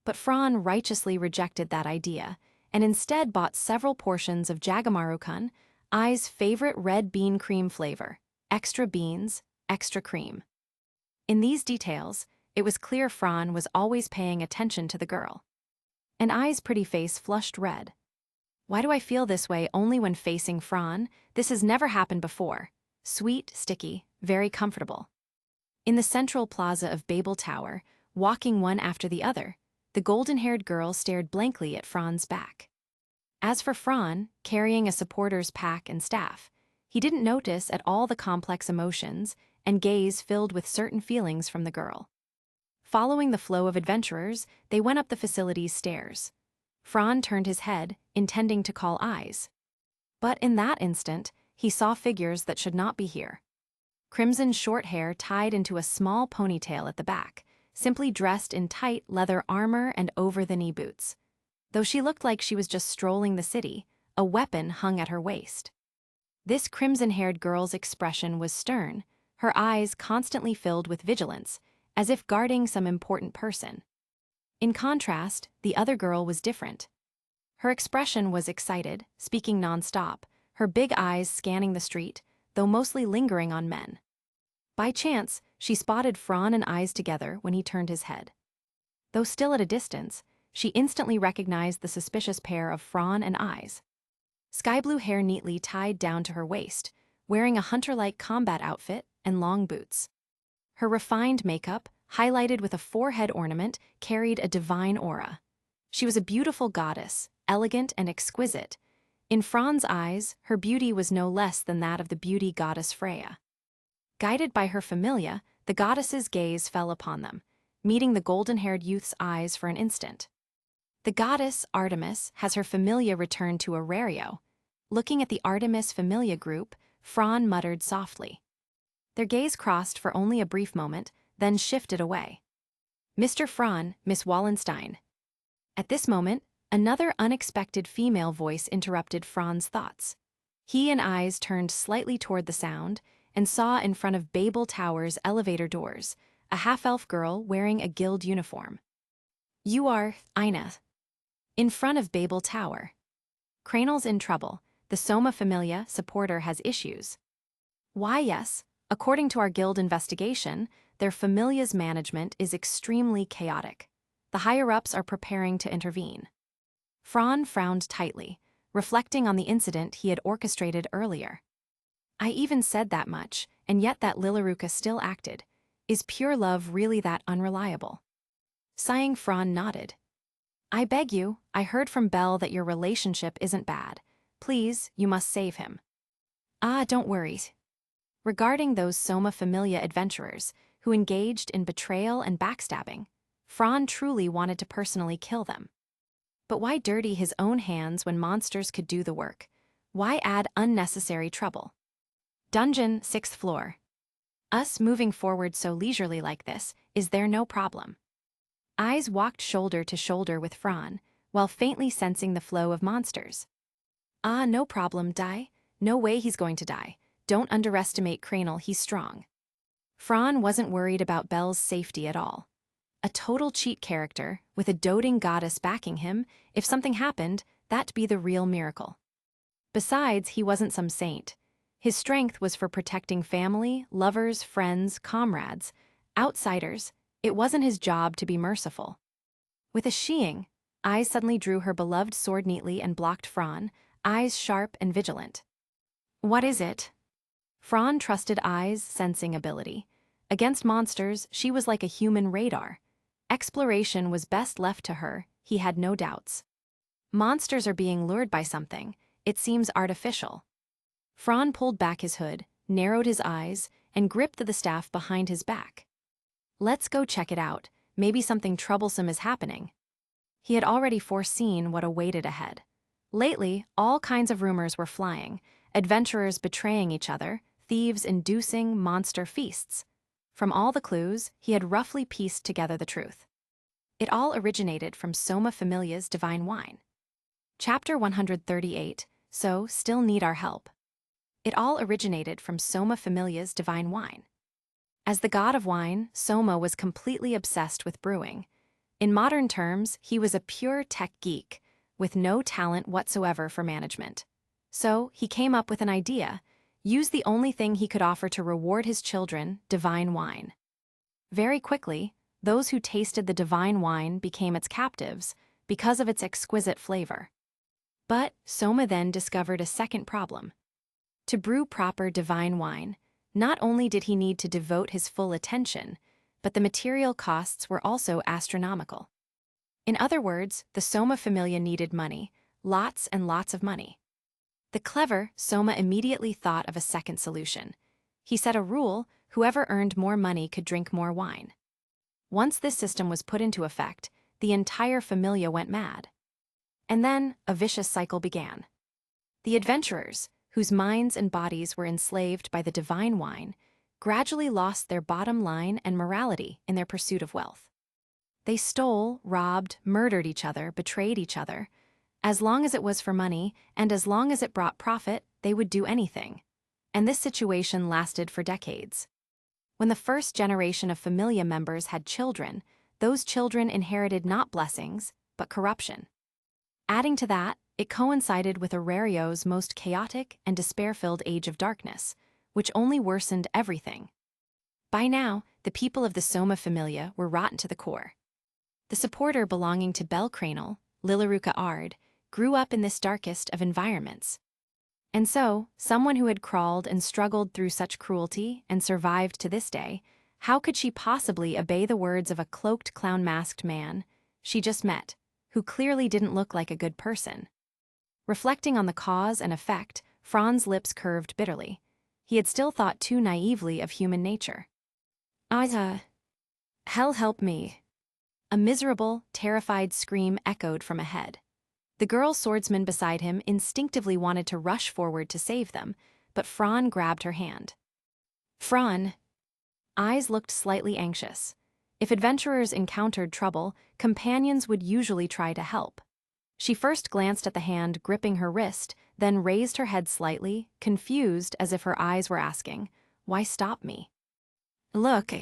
But Fran righteously rejected that idea, and instead bought several portions of Jagamaru-kun, Ai's favorite red bean cream flavor, extra beans, extra cream. In these details, it was clear Fran was always paying attention to the girl. And Ai's pretty face flushed red. Why do I feel this way only when facing Fran? This has never happened before. Sweet, sticky, very comfortable. In the central plaza of Babel Tower, walking one after the other, the golden-haired girl stared blankly at Fran's back. As for Fran, carrying a supporter's pack and staff, he didn't notice at all the complex emotions and gaze filled with certain feelings from the girl. Following the flow of adventurers, they went up the facility's stairs. Fran turned his head, intending to call Eyes. But in that instant, he saw figures that should not be here. Crimson short hair tied into a small ponytail at the back, simply dressed in tight leather armor and over-the-knee boots. Though she looked like she was just strolling the city, a weapon hung at her waist. This crimson-haired girl's expression was stern, her eyes constantly filled with vigilance, as if guarding some important person. In contrast, the other girl was different. Her expression was excited, speaking non-stop, her big eyes scanning the street, though mostly lingering on men. By chance, she spotted Fran and Eyes together when he turned his head. Though still at a distance, she instantly recognized the suspicious pair of Fran and Eyes. Sky-blue hair neatly tied down to her waist, wearing a hunter-like combat outfit and long boots. Her refined makeup, highlighted with a forehead ornament, carried a divine aura. She was a beautiful goddess, elegant and exquisite. In Fran's eyes, her beauty was no less than that of the beauty goddess Freya. Guided by her familia, the goddess's gaze fell upon them, meeting the golden-haired youth's eyes for an instant. The goddess, Artemis, has her familia return to Orario. Looking at the Artemis familia group, Fran muttered softly. Their gaze crossed for only a brief moment, then shifted away. Mr. Fran, Miss Wallenstein. At this moment, another unexpected female voice interrupted Fran's thoughts. He and Eyes turned slightly toward the sound and saw in front of Babel Tower's elevator doors a half-elf girl wearing a guild uniform. You are, Ina. In front of Babel Tower. Cranel's in trouble. The Soma Familia supporter has issues. Why, yes, according to our guild investigation, their familia's management is extremely chaotic. The higher-ups are preparing to intervene. Fran frowned tightly, reflecting on the incident he had orchestrated earlier. I even said that much, and yet that Lilaruka still acted. Is pure love really that unreliable? Sighing, Fran nodded. I beg you, I heard from Belle that your relationship isn't bad. Please, you must save him. Ah, don't worry. Regarding those Soma Familia adventurers who engaged in betrayal and backstabbing, Fran truly wanted to personally kill them. But why dirty his own hands when monsters could do the work? Why add unnecessary trouble? Dungeon, 6th floor. Us moving forward so leisurely like this, is there no problem? Eyes walked shoulder to shoulder with Fran, while faintly sensing the flow of monsters. Ah, no problem, die. No way he's going to die. Don't underestimate Cranel, he's strong. Fran wasn't worried about Belle's safety at all. A total cheat character, with a doting goddess backing him, if something happened, that'd be the real miracle. Besides, he wasn't some saint. His strength was for protecting family, lovers, friends, comrades, outsiders. It wasn't his job to be merciful. With a sheeing, Eyes suddenly drew her beloved sword neatly and blocked Fran, eyes sharp and vigilant. "What is it?" Fran trusted Eyes' sensing ability. Against monsters, she was like a human radar. Exploration was best left to her, he had no doubts. Monsters are being lured by something. It seems artificial. Fran pulled back his hood, narrowed his eyes, and gripped the staff behind his back. "Let's go check it out. Maybe something troublesome is happening." He had already foreseen what awaited ahead. Lately, all kinds of rumors were flying, adventurers betraying each other, thieves inducing monster feasts. From all the clues, he had roughly pieced together the truth. It all originated from Soma Familia's divine wine. Chapter 138, So Still Need Our Help. It all originated from Soma Familia's divine wine. As the god of wine, Soma was completely obsessed with brewing. In modern terms, he was a pure tech geek, with no talent whatsoever for management. So, he came up with an idea: use the only thing he could offer to reward his children, divine wine. Very quickly, those who tasted the divine wine became its captives, because of its exquisite flavor. But Soma then discovered a second problem. To brew proper divine wine, not only did he need to devote his full attention, but the material costs were also astronomical. In other words, the Soma Familia needed money, lots and lots of money. The clever Soma immediately thought of a second solution. He set a rule: whoever earned more money could drink more wine. Once this system was put into effect, the entire Familia went mad. And then, a vicious cycle began. The adventurers, whose minds and bodies were enslaved by the divine wine, gradually lost their bottom line and morality in their pursuit of wealth. They stole, robbed, murdered each other, betrayed each other. As long as it was for money, and as long as it brought profit, they would do anything. And this situation lasted for decades. When the first generation of Familia members had children, those children inherited not blessings, but corruption. Adding to that, it coincided with Orario's most chaotic and despair-filled age of darkness, which only worsened everything. By now, the people of the Soma Familia were rotten to the core. The supporter belonging to Bel Cranel, Lilaruka Ard, grew up in this darkest of environments. And so, someone who had crawled and struggled through such cruelty and survived to this day, how could she possibly obey the words of a cloaked clown-masked man she just met, who clearly didn't look like a good person? Reflecting on the cause and effect, Fran's lips curved bitterly. He had still thought too naively of human nature. Hell help me." A miserable, terrified scream echoed from ahead. The girl swordsman beside him instinctively wanted to rush forward to save them, but Fran grabbed her hand. "Fran." Eyes looked slightly anxious. If adventurers encountered trouble, companions would usually try to help. She first glanced at the hand gripping her wrist, then raised her head slightly, confused as if her eyes were asking, "Why stop me?" "Look."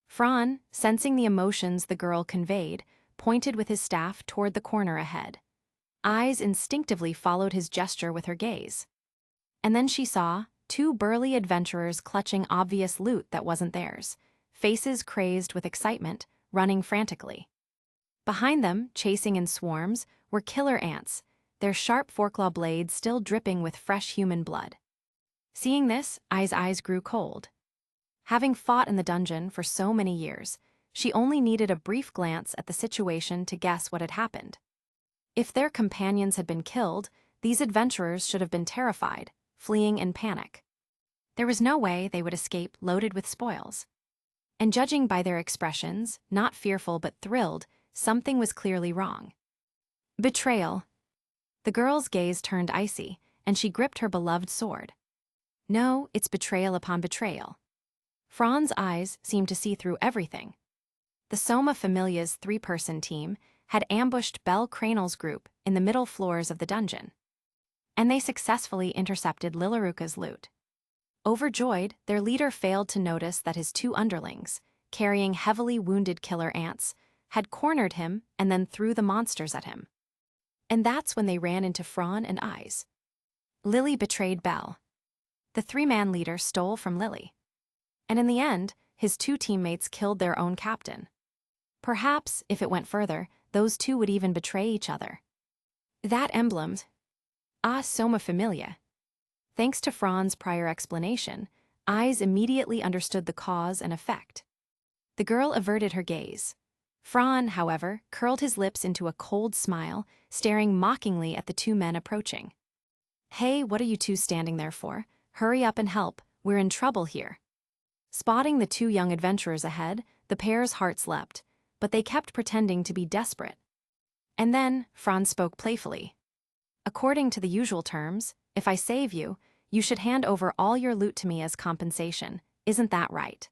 Fran, sensing the emotions the girl conveyed, pointed with his staff toward the corner ahead. Eyes instinctively followed his gesture with her gaze. And then she saw two burly adventurers clutching obvious loot that wasn't theirs, faces crazed with excitement, running frantically. Behind them, chasing in swarms, were killer ants, their sharp forklaw blades still dripping with fresh human blood. Seeing this, eyes grew cold. Having fought in the dungeon for so many years, she only needed a brief glance at the situation to guess what had happened. If their companions had been killed, these adventurers should have been terrified, fleeing in panic. There was no way they would escape loaded with spoils. And judging by their expressions, not fearful but thrilled, something was clearly wrong. Betrayal. The girl's gaze turned icy, and she gripped her beloved sword. No, it's betrayal upon betrayal. Fran's eyes seemed to see through everything. The Soma Familia's three-person team had ambushed Bel Cranel's group in the middle floors of the dungeon. And they successfully intercepted Lilaruka's loot. Overjoyed, their leader failed to notice that his two underlings, carrying heavily wounded killer ants, had cornered him and then threw the monsters at him. And that's when they ran into Fran and Eyes. Lily betrayed Bel. The three-man leader stole from Lily. And in the end, his two teammates killed their own captain. Perhaps, if it went further, those two would even betray each other. That emblem. Soma familia. Thanks to Fran's prior explanation, Eyes immediately understood the cause and effect. The girl averted her gaze. Fran, however, curled his lips into a cold smile, staring mockingly at the two men approaching. Hey, what are you two standing there for? Hurry up and help, we're in trouble here. Spotting the two young adventurers ahead, the pair's hearts leapt, but they kept pretending to be desperate. And then, Fran spoke playfully. According to the usual terms, if I save you, you should hand over all your loot to me as compensation, isn't that right?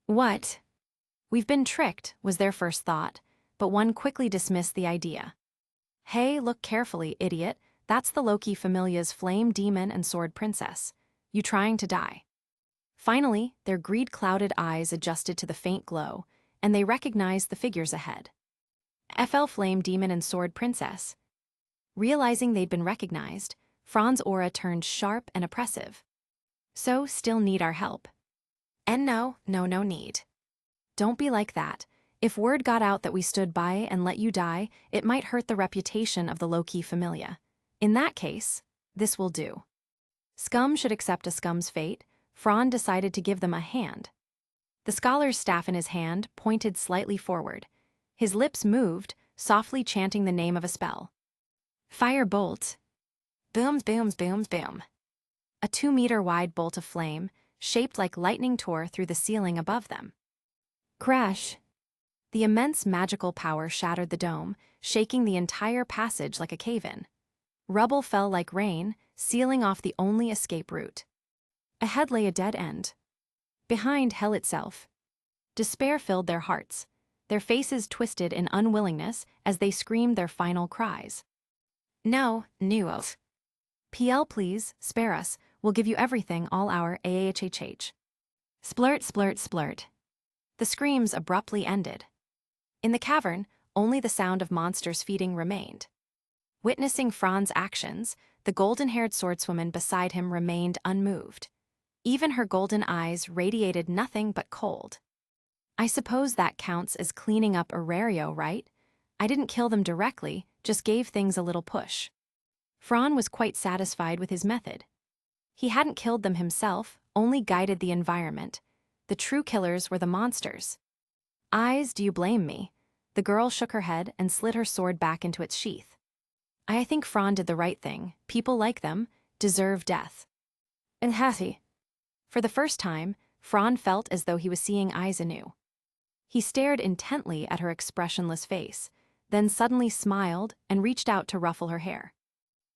What? We've been tricked, was their first thought, but one quickly dismissed the idea. Hey, look carefully, idiot, that's the Loki Familia's flame demon and sword princess. You trying to die? Finally, their greed-clouded eyes adjusted to the faint glow, and they recognized the figures ahead. FL Flame Demon and Sword Princess. Realizing they'd been recognized, Fran's aura turned sharp and oppressive. So, still need our help. And no need. Don't be like that. If word got out that we stood by and let you die, it might hurt the reputation of the Loki Familia. In that case, this will do. Scum should accept a scum's fate. Fran decided to give them a hand. The scholar's staff in his hand pointed slightly forward. His lips moved, softly chanting the name of a spell. Fire bolt. Boom, boom, boom, boom. A 2-meter-wide bolt of flame, shaped like lightning, tore through the ceiling above them. Crash. The immense magical power shattered the dome, shaking the entire passage like a cave-in. Rubble fell like rain, sealing off the only escape route. Ahead lay a dead end. Behind, hell itself. Despair filled their hearts, their faces twisted in unwillingness as they screamed their final cries. No, elves. PL, please, spare us, we'll give you everything, all our AHHH. Splurt, splurt, splurt. The screams abruptly ended. In the cavern, only the sound of monsters feeding remained. Witnessing Fran's actions, the golden-haired swordswoman beside him remained unmoved. Even her golden eyes radiated nothing but cold. I suppose that counts as cleaning up Orario, right? I didn't kill them directly, just gave things a little push. Fran was quite satisfied with his method. He hadn't killed them himself, only guided the environment. The true killers were the monsters. Eyes, do you blame me? The girl shook her head and slid her sword back into its sheath. I think Fran did the right thing. People like them deserve death. And happy. For the first time, Fran felt as though he was seeing Eyes anew. He stared intently at her expressionless face, then suddenly smiled and reached out to ruffle her hair.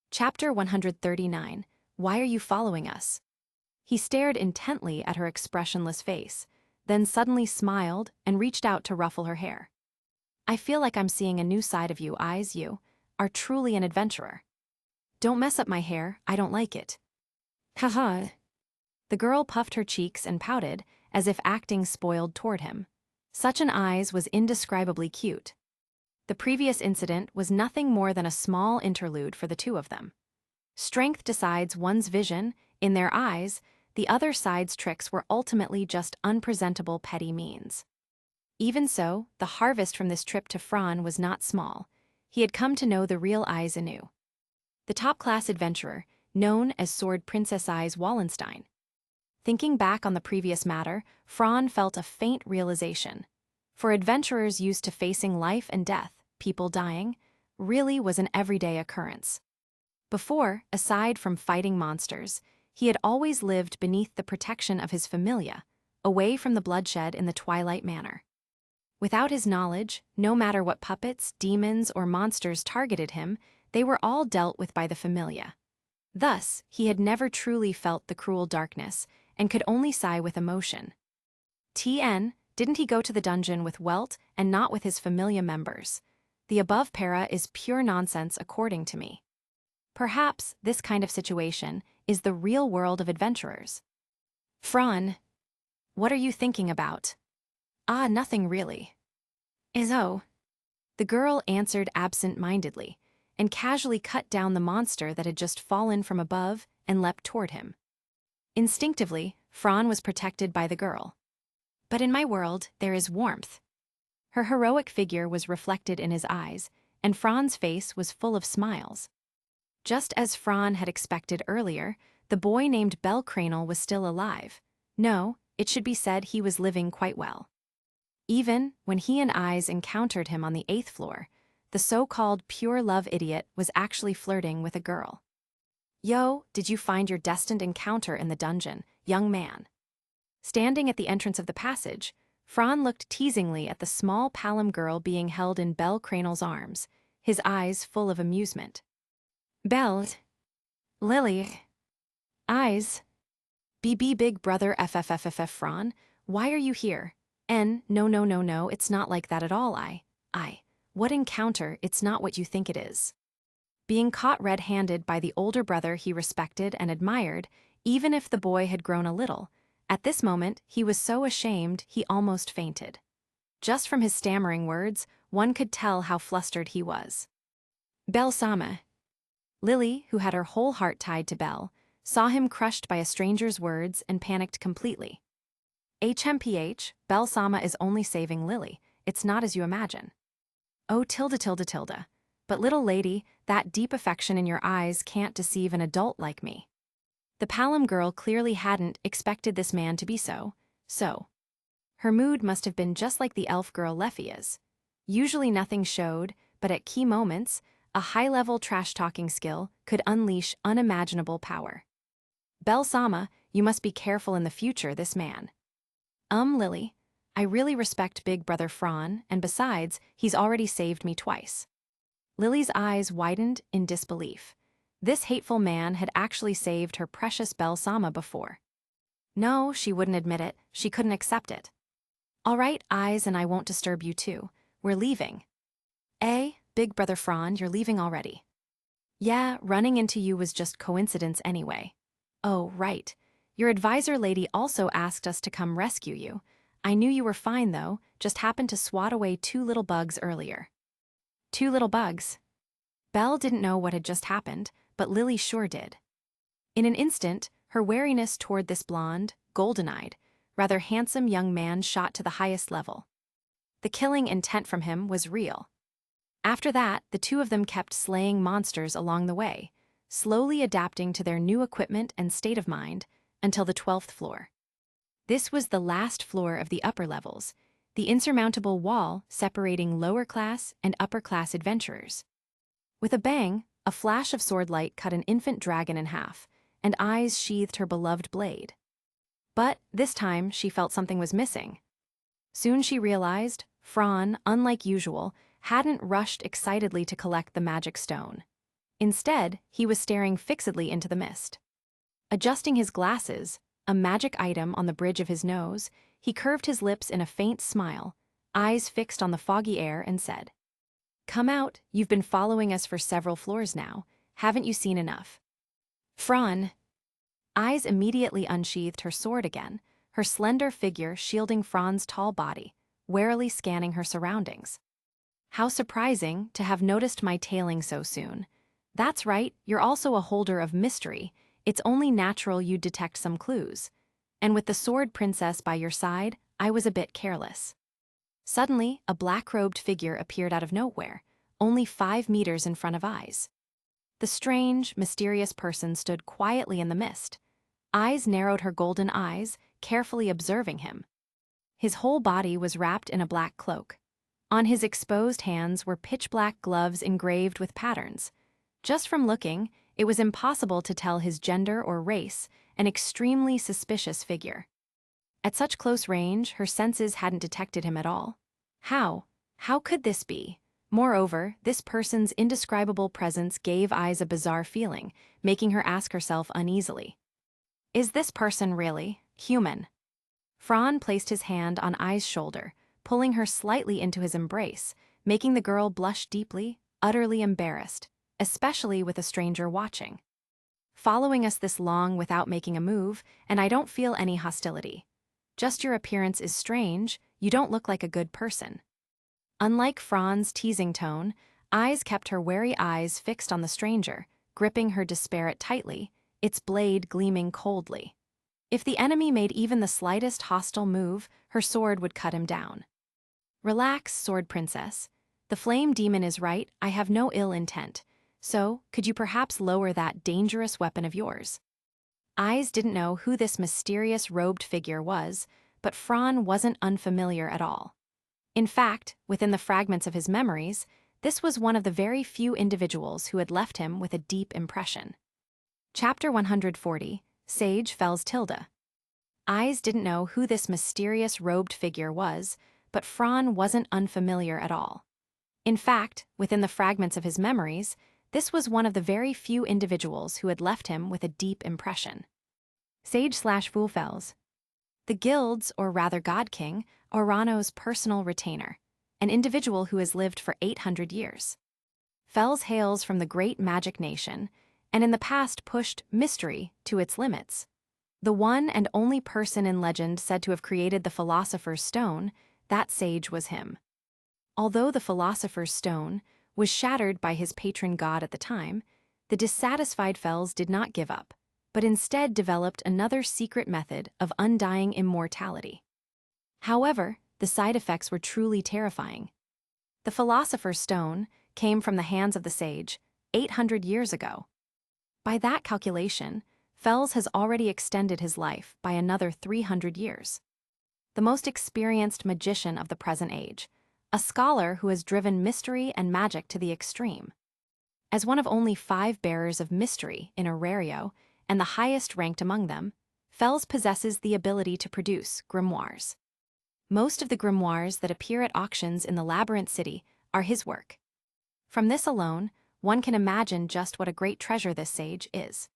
Chapter 139. Why are you following us? He stared intently at her expressionless face, then suddenly smiled and reached out to ruffle her hair. I feel like I'm seeing a new side of you, Eyes. You are truly an adventurer. Don't mess up my hair, I don't like it. Haha. The girl puffed her cheeks and pouted, as if acting spoiled toward him. Such an Eyes was indescribably cute. The previous incident was nothing more than a small interlude for the two of them. Strength decides one's vision. In their eyes, the other side's tricks were ultimately just unpresentable petty means. Even so, the harvest from this trip to Fran was not small. He had come to know the real Eyes anew. The top-class adventurer, known as Sword Princess Eyes Wallenstein. Thinking back on the previous matter, Fran felt a faint realization. For adventurers used to facing life and death, people dying, really was an everyday occurrence. Before, aside from fighting monsters, he had always lived beneath the protection of his familia, away from the bloodshed in the Twilight Manor. Without his knowledge, no matter what puppets, demons, or monsters targeted him, they were all dealt with by the familia. Thus, he had never truly felt the cruel darkness, and could only sigh with emotion. Didn't he go to the dungeon with Welt and not with his familia members? The above para is pure nonsense according to me. Perhaps this kind of situation is the real world of adventurers. Fran, what are you thinking about? Nothing really. The girl answered absent-mindedly, and casually cut down the monster that had just fallen from above and leapt toward him. Instinctively, Fran was protected by the girl. But in my world, there is warmth. Her heroic figure was reflected in his eyes, and Fran's face was full of smiles. Just as Fran had expected earlier, the boy named Belcranel was still alive. No, it should be said he was living quite well. Even when he and Eyes encountered him on the 8th floor, the so-called pure love idiot was actually flirting with a girl. "Yo, did you find your destined encounter in the dungeon, young man?" Standing at the entrance of the passage, Fran looked teasingly at the small Palom girl being held in Belcranel's arms, his eyes full of amusement. "Belle, Lily, Eyes, BB big brother FFFFF Fran, why are you here? No, it's not like that at all. What encounter, it's not what you think it is." Being caught red-handed by the older brother he respected and admired, even if the boy had grown a little, at this moment he was so ashamed he almost fainted. Just from his stammering words, one could tell how flustered he was. "Belle Sama." Lily, who had her whole heart tied to Belle, saw him crushed by a stranger's words and panicked completely. "HMPH, Belle Sama is only saving Lily, it's not as you imagine." "Oh, tilde. But little lady, that deep affection in your eyes can't deceive an adult like me." The Palom girl clearly hadn't expected this man to be so. Her mood must have been just like the elf girl Lephia's. Usually nothing showed, but at key moments, a high-level trash-talking skill could unleash unimaginable power. "Belle Sama, you must be careful in the future, this man." Lily, I really respect Big Brother Fran, and besides, he's already saved me twice." Lily's eyes widened in disbelief. This hateful man had actually saved her precious Belle Sama before. No, she wouldn't admit it, she couldn't accept it. "All right, Eyes, and I won't disturb you too. We're leaving." Big Brother Fran, you're leaving already?" "Yeah, running into you was just coincidence anyway." "Oh, right. Your advisor lady also asked us to come rescue you. I knew you were fine though, just happened to swat away 2 little bugs earlier." 2 little bugs? Belle didn't know what had just happened, but Lily sure did. In an instant, her wariness toward this blond, golden-eyed, rather handsome young man shot to the highest level. The killing intent from him was real. After that, the two of them kept slaying monsters along the way, slowly adapting to their new equipment and state of mind, until the 12th floor. This was the last floor of the upper levels, the insurmountable wall separating lower-class and upper-class adventurers. With a bang, a flash of swordlight cut an infant dragon in half, and Eyes sheathed her beloved blade. But this time she felt something was missing. Soon she realized Fran, unlike usual, hadn't rushed excitedly to collect the magic stone. Instead, he was staring fixedly into the mist. Adjusting his glasses, a magic item on the bridge of his nose, he curved his lips in a faint smile, eyes fixed on the foggy air, and said, "Come out, you've been following us for several floors now. Haven't you seen enough?" Fran. Eyes immediately unsheathed her sword again, her slender figure shielding Fran's tall body, warily scanning her surroundings. "How surprising to have noticed my tailing so soon. That's right, you're also a holder of mystery. It's only natural you'd detect some clues. And with the sword princess by your side, I was a bit careless." Suddenly, a black-robed figure appeared out of nowhere, only 5 meters in front of Eyes. The strange, mysterious person stood quietly in the mist. Eyes narrowed her golden eyes, carefully observing him. His whole body was wrapped in a black cloak. On his exposed hands were pitch-black gloves engraved with patterns. Just from looking, it was impossible to tell his gender or race, an extremely suspicious figure. At such close range, her senses hadn't detected him at all. How could this be? Moreover, this person's indescribable presence gave Eyes a bizarre feeling, making her ask herself uneasily, "Is this person really human?" Fran placed his hand on Eyes' shoulder, pulling her slightly into his embrace, making the girl blush deeply, utterly embarrassed, especially with a stranger watching. "Following us this long without making a move, and I don't feel any hostility. Just your appearance is strange, you don't look like a good person." Unlike Fran's teasing tone, Eyes kept her wary eyes fixed on the stranger, gripping her disparate tightly, its blade gleaming coldly. If the enemy made even the slightest hostile move, her sword would cut him down. Relax, Sword Princess. The flame demon is right, I have no ill intent. So, could you perhaps lower that dangerous weapon of yours? Eyes didn't know who this mysterious robed figure was, but Fran wasn't unfamiliar at all. In fact, within the fragments of his memories, this was one of the very few individuals who had left him with a deep impression. Chapter 140, Sage Fells Tilda. Eyes didn't know who this mysterious robed figure was, but Fran wasn't unfamiliar at all. In fact, within the fragments of his memories, this was one of the very few individuals who had left him with a deep impression. Sage/Fool Fells. The Guild's, or rather God King, Orano's personal retainer, an individual who has lived for 800 years. Fells hails from the great magic nation, and in the past pushed mystery to its limits. The one and only person in legend said to have created the Philosopher's Stone, that sage was him. Although the Philosopher's Stone was shattered by his patron god at the time, the dissatisfied Fells did not give up, but instead developed another secret method of undying immortality. However, the side effects were truly terrifying. The Philosopher's Stone came from the hands of the sage 800 years ago. By that calculation, Fells has already extended his life by another 300 years. The most experienced magician of the present age, a scholar who has driven mystery and magic to the extreme. As one of only 5 bearers of mystery in Orario, and the highest ranked among them, Fells possesses the ability to produce grimoires. Most of the grimoires that appear at auctions in the Labyrinth City are his work. From this alone, one can imagine just what a great treasure this sage is.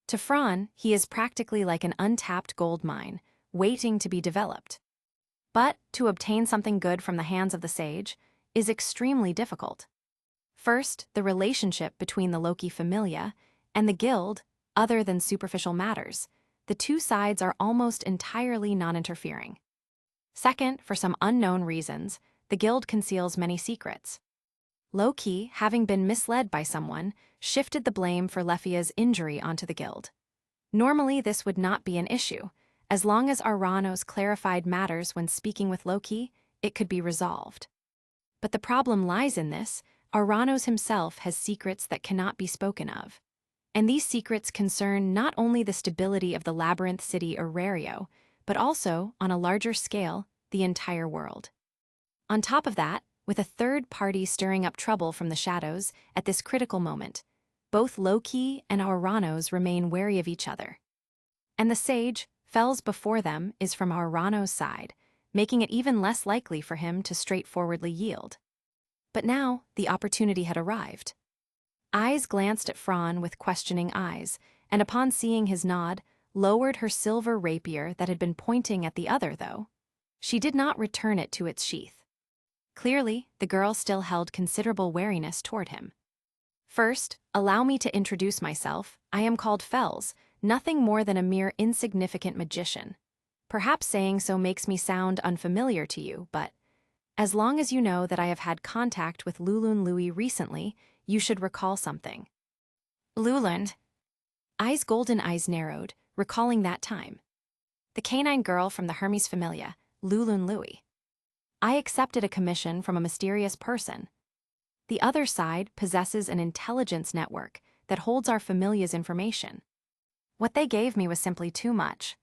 To Fran, he is practically like an untapped gold mine, waiting to be developed. But to obtain something good from the hands of the sage is extremely difficult. First, the relationship between the Loki Familia and the Guild, other than superficial matters, the two sides are almost entirely non-interfering. Second, for some unknown reasons, the Guild conceals many secrets. Loki, having been misled by someone, shifted the blame for Lefia's injury onto the Guild. Normally, this would not be an issue. As long as Oranos clarified matters when speaking with Loki, it could be resolved. But the problem lies in this: Oranos himself has secrets that cannot be spoken of. And these secrets concern not only the stability of the Labyrinth City Orario, but also, on a larger scale, the entire world. On top of that, with a third party stirring up trouble from the shadows at this critical moment, both Loki and Oranos remain wary of each other. And the sage, Fells before them, is from Orano's side, making it even less likely for him to straightforwardly yield. But now, the opportunity had arrived. Eyes glanced at Fran with questioning eyes, and upon seeing his nod, lowered her silver rapier that had been pointing at the other, though. She did not return it to its sheath. Clearly, the girl still held considerable wariness toward him. First, allow me to introduce myself. I am called Fells, nothing more than a mere insignificant magician. Perhaps saying so makes me sound unfamiliar to you, but as long as you know that I have had contact with Lulun Louis recently, you should recall something. Lulund. Eyes' golden eyes narrowed, recalling that time. The canine girl from the Hermes Familia, Lulun Louis. I accepted a commission from a mysterious person. The other side possesses an intelligence network that holds our familia's information. What they gave me was simply too much.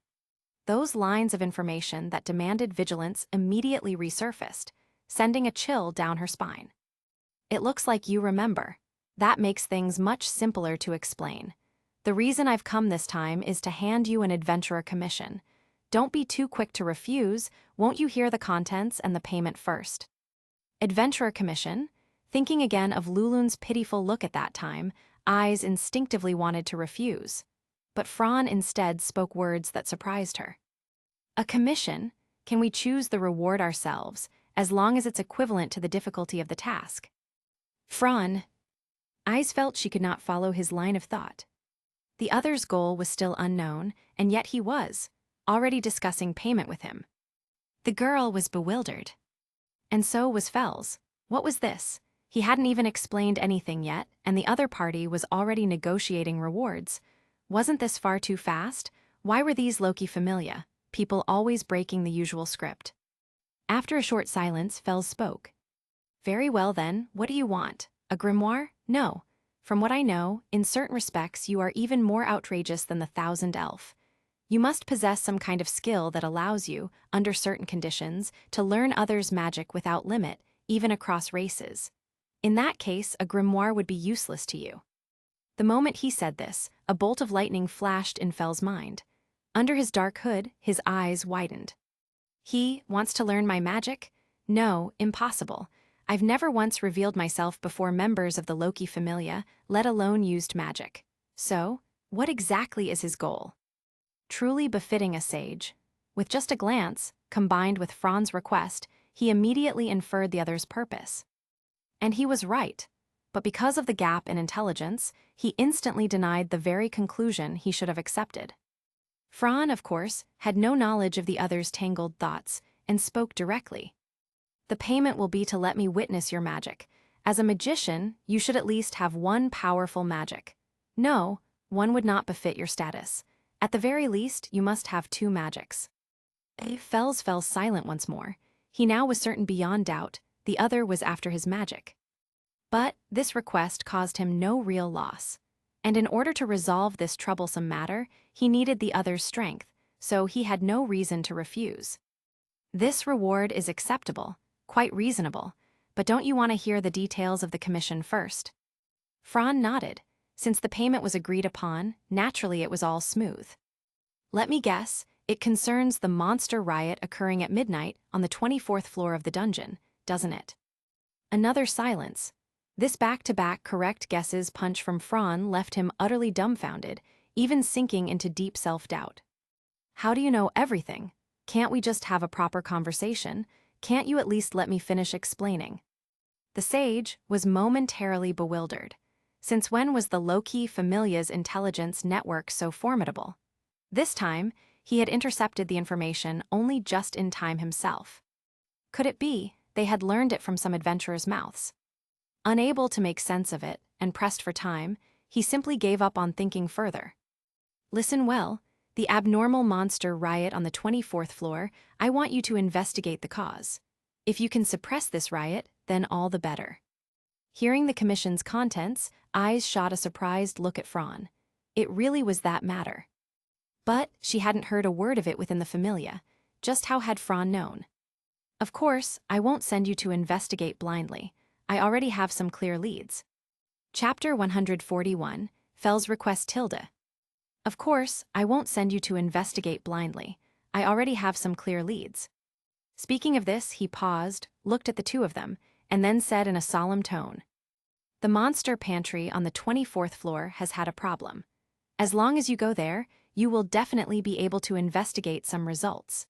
Those lines of information that demanded vigilance immediately resurfaced, sending a chill down her spine. It looks like you remember. That makes things much simpler to explain. The reason I've come this time is to hand you an adventurer commission. Don't be too quick to refuse. Won't you hear the contents and the payment first? Adventurer commission? Thinking again of Lulun's pitiful look at that time, Eyes instinctively wanted to refuse. But Fran instead spoke words that surprised her. A commission? Can we choose the reward ourselves, as long as it's equivalent to the difficulty of the task? Fran. Eyes felt she could not follow his line of thought. The other's goal was still unknown, and yet he was already discussing payment with him. The girl was bewildered. And so was Fells. What was this? He hadn't even explained anything yet, and the other party was already negotiating rewards. Wasn't this far too fast? Why were these Loki familia, people always breaking the usual script? After a short silence, Fels spoke. Very well then, what do you want? A grimoire? No. From what I know, in certain respects you are even more outrageous than the thousand elf. You must possess some kind of skill that allows you, under certain conditions, to learn others' magic without limit, even across races. In that case, a grimoire would be useless to you. The moment he said this, a bolt of lightning flashed in Fels' mind. Under his dark hood, his eyes widened. He wants to learn my magic? No, impossible. I've never once revealed myself before members of the Loki familia, let alone used magic. So, what exactly is his goal? Truly befitting a sage. With just a glance, combined with Fran's request, he immediately inferred the other's purpose. And he was right. But because of the gap in intelligence, he instantly denied the very conclusion he should have accepted. Fran, of course, had no knowledge of the other's tangled thoughts, and spoke directly. The payment will be to let me witness your magic. As a magician, you should at least have one powerful magic. No, one would not befit your status. At the very least, you must have two magics. Fels fell silent once more. He now was certain beyond doubt, the other was after his magic. But this request caused him no real loss. And in order to resolve this troublesome matter, he needed the other's strength, so he had no reason to refuse. This reward is acceptable, quite reasonable, but don't you want to hear the details of the commission first? Fran nodded. Since the payment was agreed upon, naturally it was all smooth. Let me guess, it concerns the monster riot occurring at midnight on the 24th floor of the dungeon, doesn't it? Another silence. This back-to-back correct guesses punch from Fran left him utterly dumbfounded, even sinking into deep self-doubt. How do you know everything? Can't we just have a proper conversation? Can't you at least let me finish explaining? The sage was momentarily bewildered. Since when was the Loki familia's intelligence network so formidable? This time, he had intercepted the information only just in time himself. Could it be they had learned it from some adventurers' mouths? Unable to make sense of it, and pressed for time, he simply gave up on thinking further. Listen well, the abnormal monster riot on the 24th floor, I want you to investigate the cause. If you can suppress this riot, then all the better. Hearing the commission's contents, eyes shot a surprised look at Fran. It really was that matter. But she hadn't heard a word of it within the familia. Just how had Fran known? Of course, I won't send you to investigate blindly. I already have some clear leads. Chapter 141, Fels requests Tilda. Of course, I won't send you to investigate blindly. I already have some clear leads. Speaking of this, he paused, looked at the two of them, and then said in a solemn tone, the monster pantry on the 24th floor has had a problem. As long as you go there, you will definitely be able to investigate some results.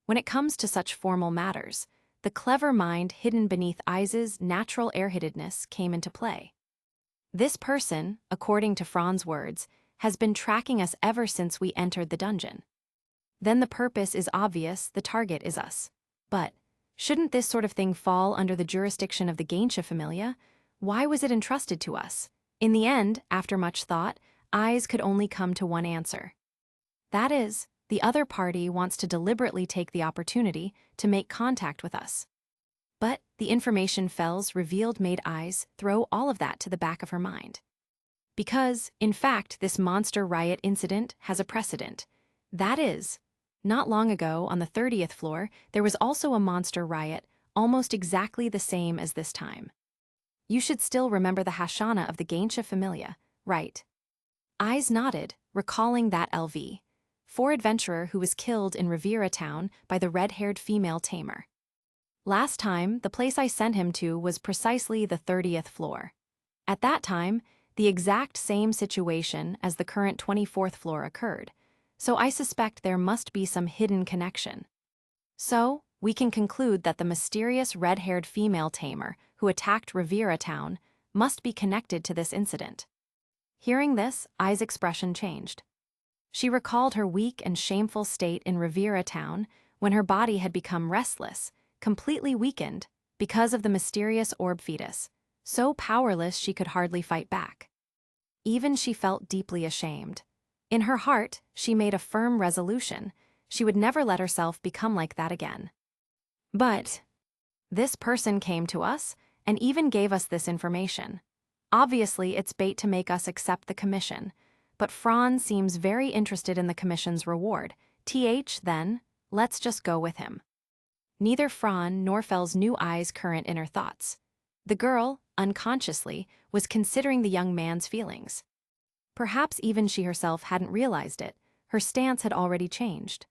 When it comes to such formal matters, the clever mind hidden beneath I's natural airheadedness came into play. This person, according to Fran's words, has been tracking us ever since we entered the dungeon. Then the purpose is obvious, the target is us. But shouldn't this sort of thing fall under the jurisdiction of the Gaincha familia? Why was it entrusted to us? In the end, after much thought, Is could only come to one answer. That is, the other party wants to deliberately take the opportunity to make contact with us. But the information Fels revealed made Is throw all of that to the back of her mind. Because, in fact, this monster riot incident has a precedent. That is, not long ago, on the 30th floor, there was also a monster riot, almost exactly the same as this time. You should still remember the Hashana of the Gaincha familia, right? Is nodded, recalling that LV. Adventurer who was killed in Riviera Town by the red-haired female tamer. Last time, the place I sent him to was precisely the 30th floor. At that time, the exact same situation as the current 24th floor occurred, so I suspect there must be some hidden connection. So, we can conclude that the mysterious red-haired female tamer who attacked Riviera Town must be connected to this incident. Hearing this, I's expression changed. She recalled her weak and shameful state in Riviera Town when her body had become restless, completely weakened, because of the mysterious orb fetus, so powerless she could hardly fight back. Even she felt deeply ashamed. In her heart, she made a firm resolution. She would never let herself become like that again. But this person came to us and even gave us this information. Obviously, it's bait to make us accept the commission, but Fran seems very interested in the commission's reward. Then, let's just go with him. Neither Fran nor Fels knew I's current inner thoughts. The girl, unconsciously, was considering the young man's feelings. Perhaps even she herself hadn't realized it. Her stance had already changed.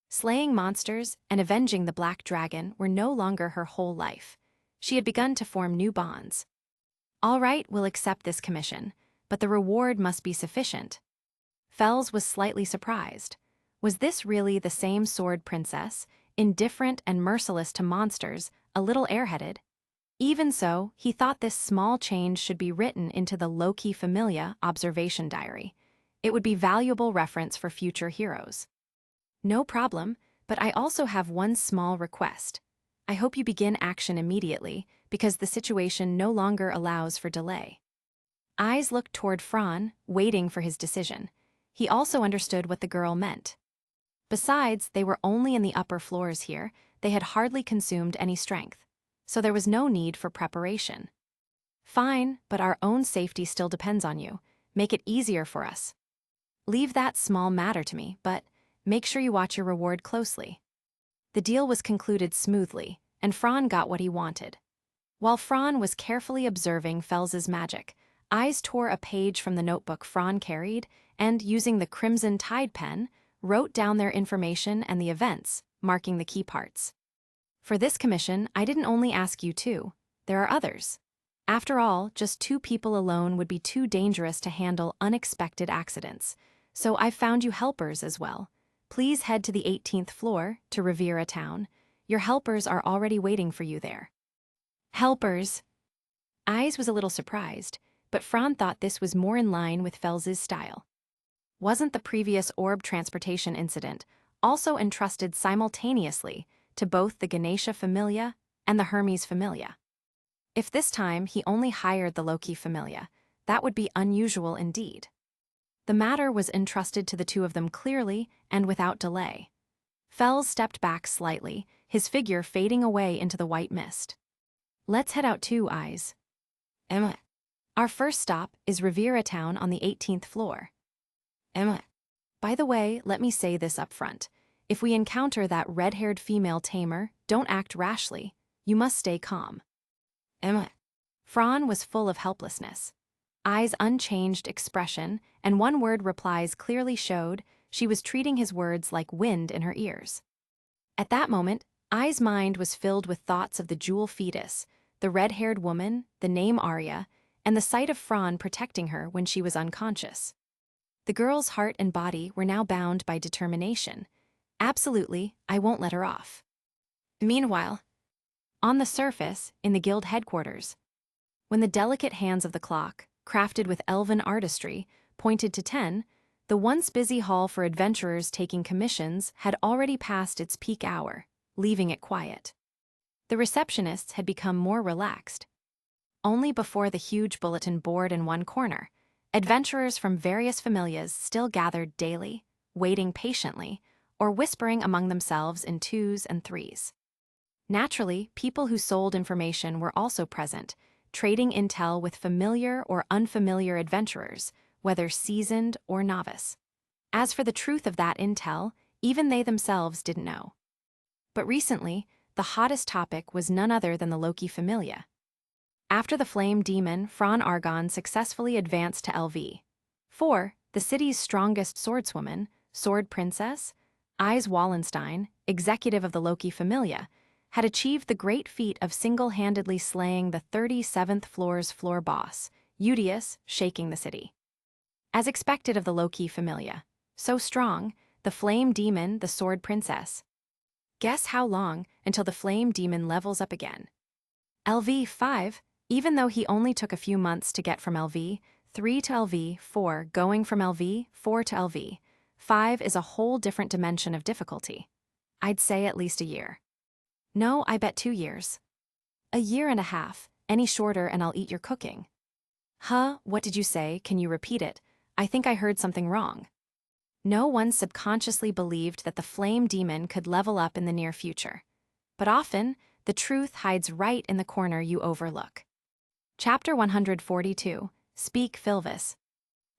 Slaying monsters and avenging the black dragon were no longer her whole life. She had begun to form new bonds. All right, we'll accept this commission, but the reward must be sufficient. Fels was slightly surprised. Was this really the same sword princess, indifferent and merciless to monsters, a little airheaded? Even so, he thought this small change should be written into the Loki Familia observation diary. It would be valuable reference for future heroes. No problem, but I also have one small request. I hope you begin action immediately, because the situation no longer allows for delay. Eyes looked toward Fran, waiting for his decision. He also understood what the girl meant. Besides, they were only in the upper floors here. They had hardly consumed any strength, so there was no need for preparation. Fine, but our own safety still depends on you. Make it easier for us. Leave that small matter to me, but make sure you watch your reward closely. The deal was concluded smoothly, and Fran got what he wanted. While Fran was carefully observing Fels's magic, Eyes tore a page from the notebook Fran carried and, using the crimson tide pen, wrote down their information and the events, marking the key parts. For this commission, I didn't only ask you two. There are others. After all, just 2 people alone would be too dangerous to handle unexpected accidents, so I've found you helpers as well. Please head to the 18th floor, to Riviera Town. Your helpers are already waiting for you there. Helpers. Eyes was a little surprised, but Fran thought this was more in line with Fels's style. Wasn't the previous orb transportation incident also entrusted simultaneously to both the Ganesha Familia and the Hermes Familia? If this time he only hired the Loki Familia, that would be unusual indeed. The matter was entrusted to the 2 of them clearly and without delay. Fels stepped back slightly, his figure fading away into the white mist. Let's head out too, Eyes. Emma. Our first stop is Riviera Town on the 18th floor. Emma. By the way, let me say this up front. If we encounter that red-haired female tamer, don't act rashly. You must stay calm. Emma. Fran was full of helplessness. Eyes' unchanged expression and one-word replies clearly showed she was treating his words like wind in her ears. At that moment, Eyes' mind was filled with thoughts of the jewel fetus, the red-haired woman, the name Arya, and the sight of Fran protecting her when she was unconscious. The girl's heart and body were now bound by determination. Absolutely, I won't let her off. Meanwhile, on the surface, in the guild headquarters, when the delicate hands of the clock, crafted with elven artistry, pointed to 10, the once busy hall for adventurers taking commissions had already passed its peak hour, leaving it quiet. The receptionists had become more relaxed. Only before the huge bulletin board in one corner, adventurers from various familias still gathered daily, waiting patiently, or whispering among themselves in 2s and 3s. Naturally, people who sold information were also present, trading intel with familiar or unfamiliar adventurers, whether seasoned or novice. As for the truth of that intel, even they themselves didn't know. But recently, the hottest topic was none other than the Loki Familia. After the flame demon, Fran Argon successfully advanced to LV4, the city's strongest swordswoman, sword princess, Eyes Wallenstein, executive of the Loki Familia, had achieved the great feat of single-handedly slaying the 37th floor's floor boss, Udius, shaking the city. As expected of the Loki Familia, so strong, the flame demon, the sword princess. Guess how long until the flame demon levels up again? LV5, even though he only took a few months to get from LV3 to LV4, going from LV4 to LV5 is a whole different dimension of difficulty. I'd say at least a year. No, I bet 2 years. A year and a half, any shorter and I'll eat your cooking. Huh, what did you say? Can you repeat it? I think I heard something wrong. No one subconsciously believed that the flame demon could level up in the near future. But often, the truth hides right in the corner you overlook. Chapter 142, Speak Filvis.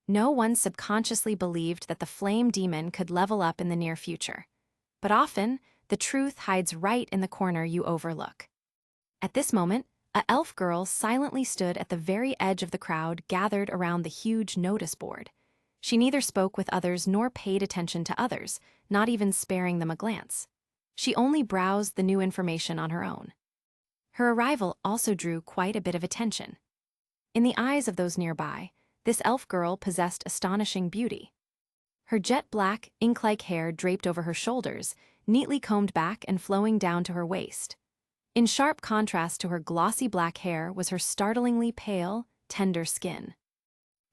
No one subconsciously believed that the flame demon could level up in the near future. But often, the truth hides right in the corner you overlook. At this moment, a elf girl silently stood at the very edge of the crowd gathered around the huge notice board. She neither spoke with others nor paid attention to others, not even sparing them a glance. She only browsed the new information on her own. Her arrival also drew quite a bit of attention. In the eyes of those nearby, this elf girl possessed astonishing beauty. Her jet-black, ink-like hair draped over her shoulders, neatly combed back and flowing down to her waist. In sharp contrast to her glossy black hair was her startlingly pale, tender skin.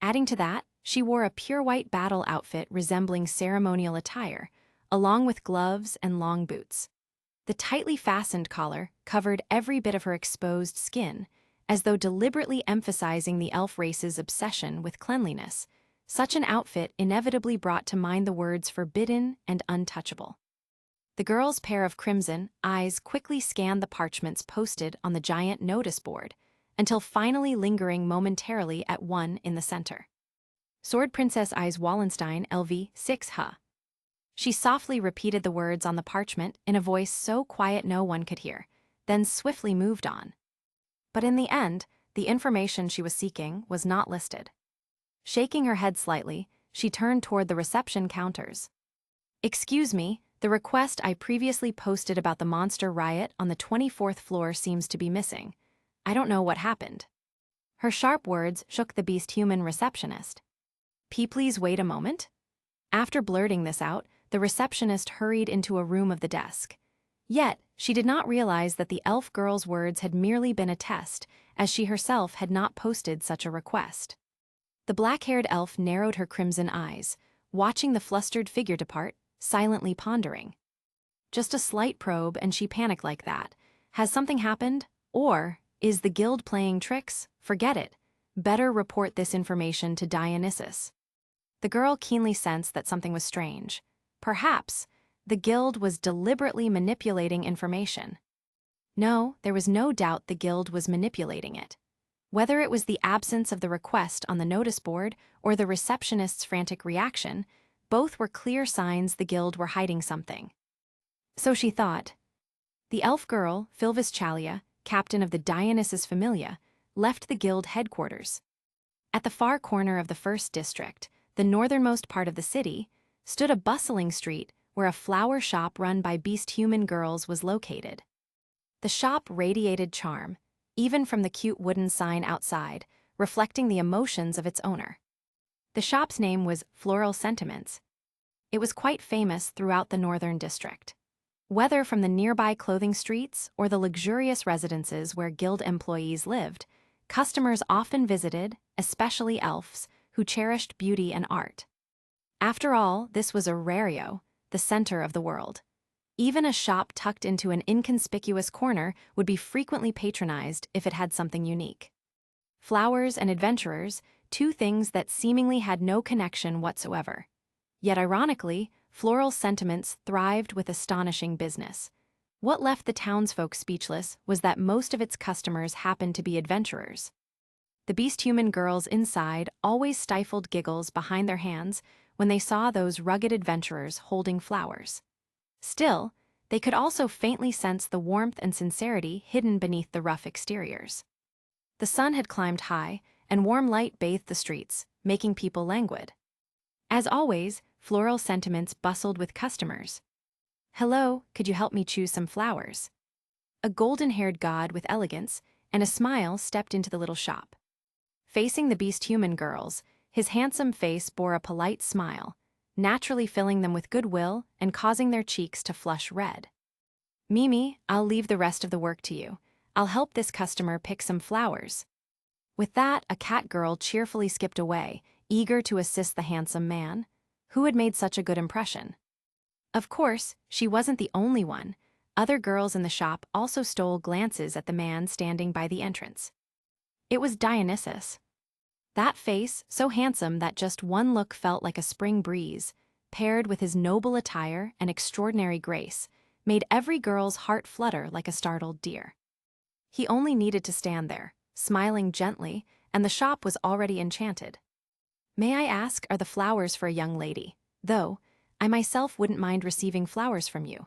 Adding to that, she wore a pure white battle outfit resembling ceremonial attire, along with gloves and long boots. The tightly fastened collar covered every bit of her exposed skin, as though deliberately emphasizing the elf race's obsession with cleanliness. Such an outfit inevitably brought to mind the words forbidden and untouchable. The girl's pair of crimson eyes quickly scanned the parchments posted on the giant notice board, until finally lingering momentarily at one in the center. Sword Princess Eyes Wallenstein LV 6H. She softly repeated the words on the parchment in a voice so quiet no one could hear, then swiftly moved on. But in the end, the information she was seeking was not listed. Shaking her head slightly, she turned toward the reception counters. "Excuse me, the request I previously posted about the monster riot on the 24th floor seems to be missing. I don't know what happened." Her sharp words shook the beast-human receptionist. "Please wait a moment?" After blurting this out, the receptionist hurried into a room of the desk. Yet, she did not realize that the elf girl's words had merely been a test, as she herself had not posted such a request. The black-haired elf narrowed her crimson eyes, watching the flustered figure depart, silently pondering. Just a slight probe and she panicked like that. Has something happened? Or, is the guild playing tricks? Forget it. Better report this information to Dionysus. The girl keenly sensed that something was strange. Perhaps, the guild was deliberately manipulating information. No, there was no doubt the guild was manipulating it. Whether it was the absence of the request on the notice board or the receptionist's frantic reaction, both were clear signs the guild were hiding something. So she thought. The elf girl, Filvis Chalia, captain of the Dionysus Familia, left the guild headquarters. At the far corner of the first district, the northernmost part of the city, stood a bustling street where a flower shop run by beast-human girls was located. The shop radiated charm, even from the cute wooden sign outside, reflecting the emotions of its owner. The shop's name was Floral Sentiments. It was quite famous throughout the northern district. Whether from the nearby clothing streets or the luxurious residences where guild employees lived, customers often visited, especially elves, who cherished beauty and art. After all, this was Orario, the center of the world. Even a shop tucked into an inconspicuous corner would be frequently patronized if it had something unique. Flowers and adventurers, two things that seemingly had no connection whatsoever. Yet ironically, Floral Sentiments thrived with astonishing business. What left the townsfolk speechless was that most of its customers happened to be adventurers. The beast-human girls inside always stifled giggles behind their hands when they saw those rugged adventurers holding flowers. Still, they could also faintly sense the warmth and sincerity hidden beneath the rough exteriors. The sun had climbed high, and warm light bathed the streets, making people languid. As always, Floral Sentiments bustled with customers. "Hello, could you help me choose some flowers?" A golden-haired god with elegance and a smile stepped into the little shop. Facing the beast-human girls, his handsome face bore a polite smile, naturally filling them with goodwill and causing their cheeks to flush red. "Mimi, I'll leave the rest of the work to you. I'll help this customer pick some flowers." With that, a cat girl cheerfully skipped away, eager to assist the handsome man, who had made such a good impression. Of course, she wasn't the only one. Other girls in the shop also stole glances at the man standing by the entrance. It was Dionysus. That face, so handsome that just one look felt like a spring breeze, paired with his noble attire and extraordinary grace, made every girl's heart flutter like a startled deer. He only needed to stand there, smiling gently, and the shop was already enchanted. "May I ask, are the flowers for a young lady? Though, I myself wouldn't mind receiving flowers from you."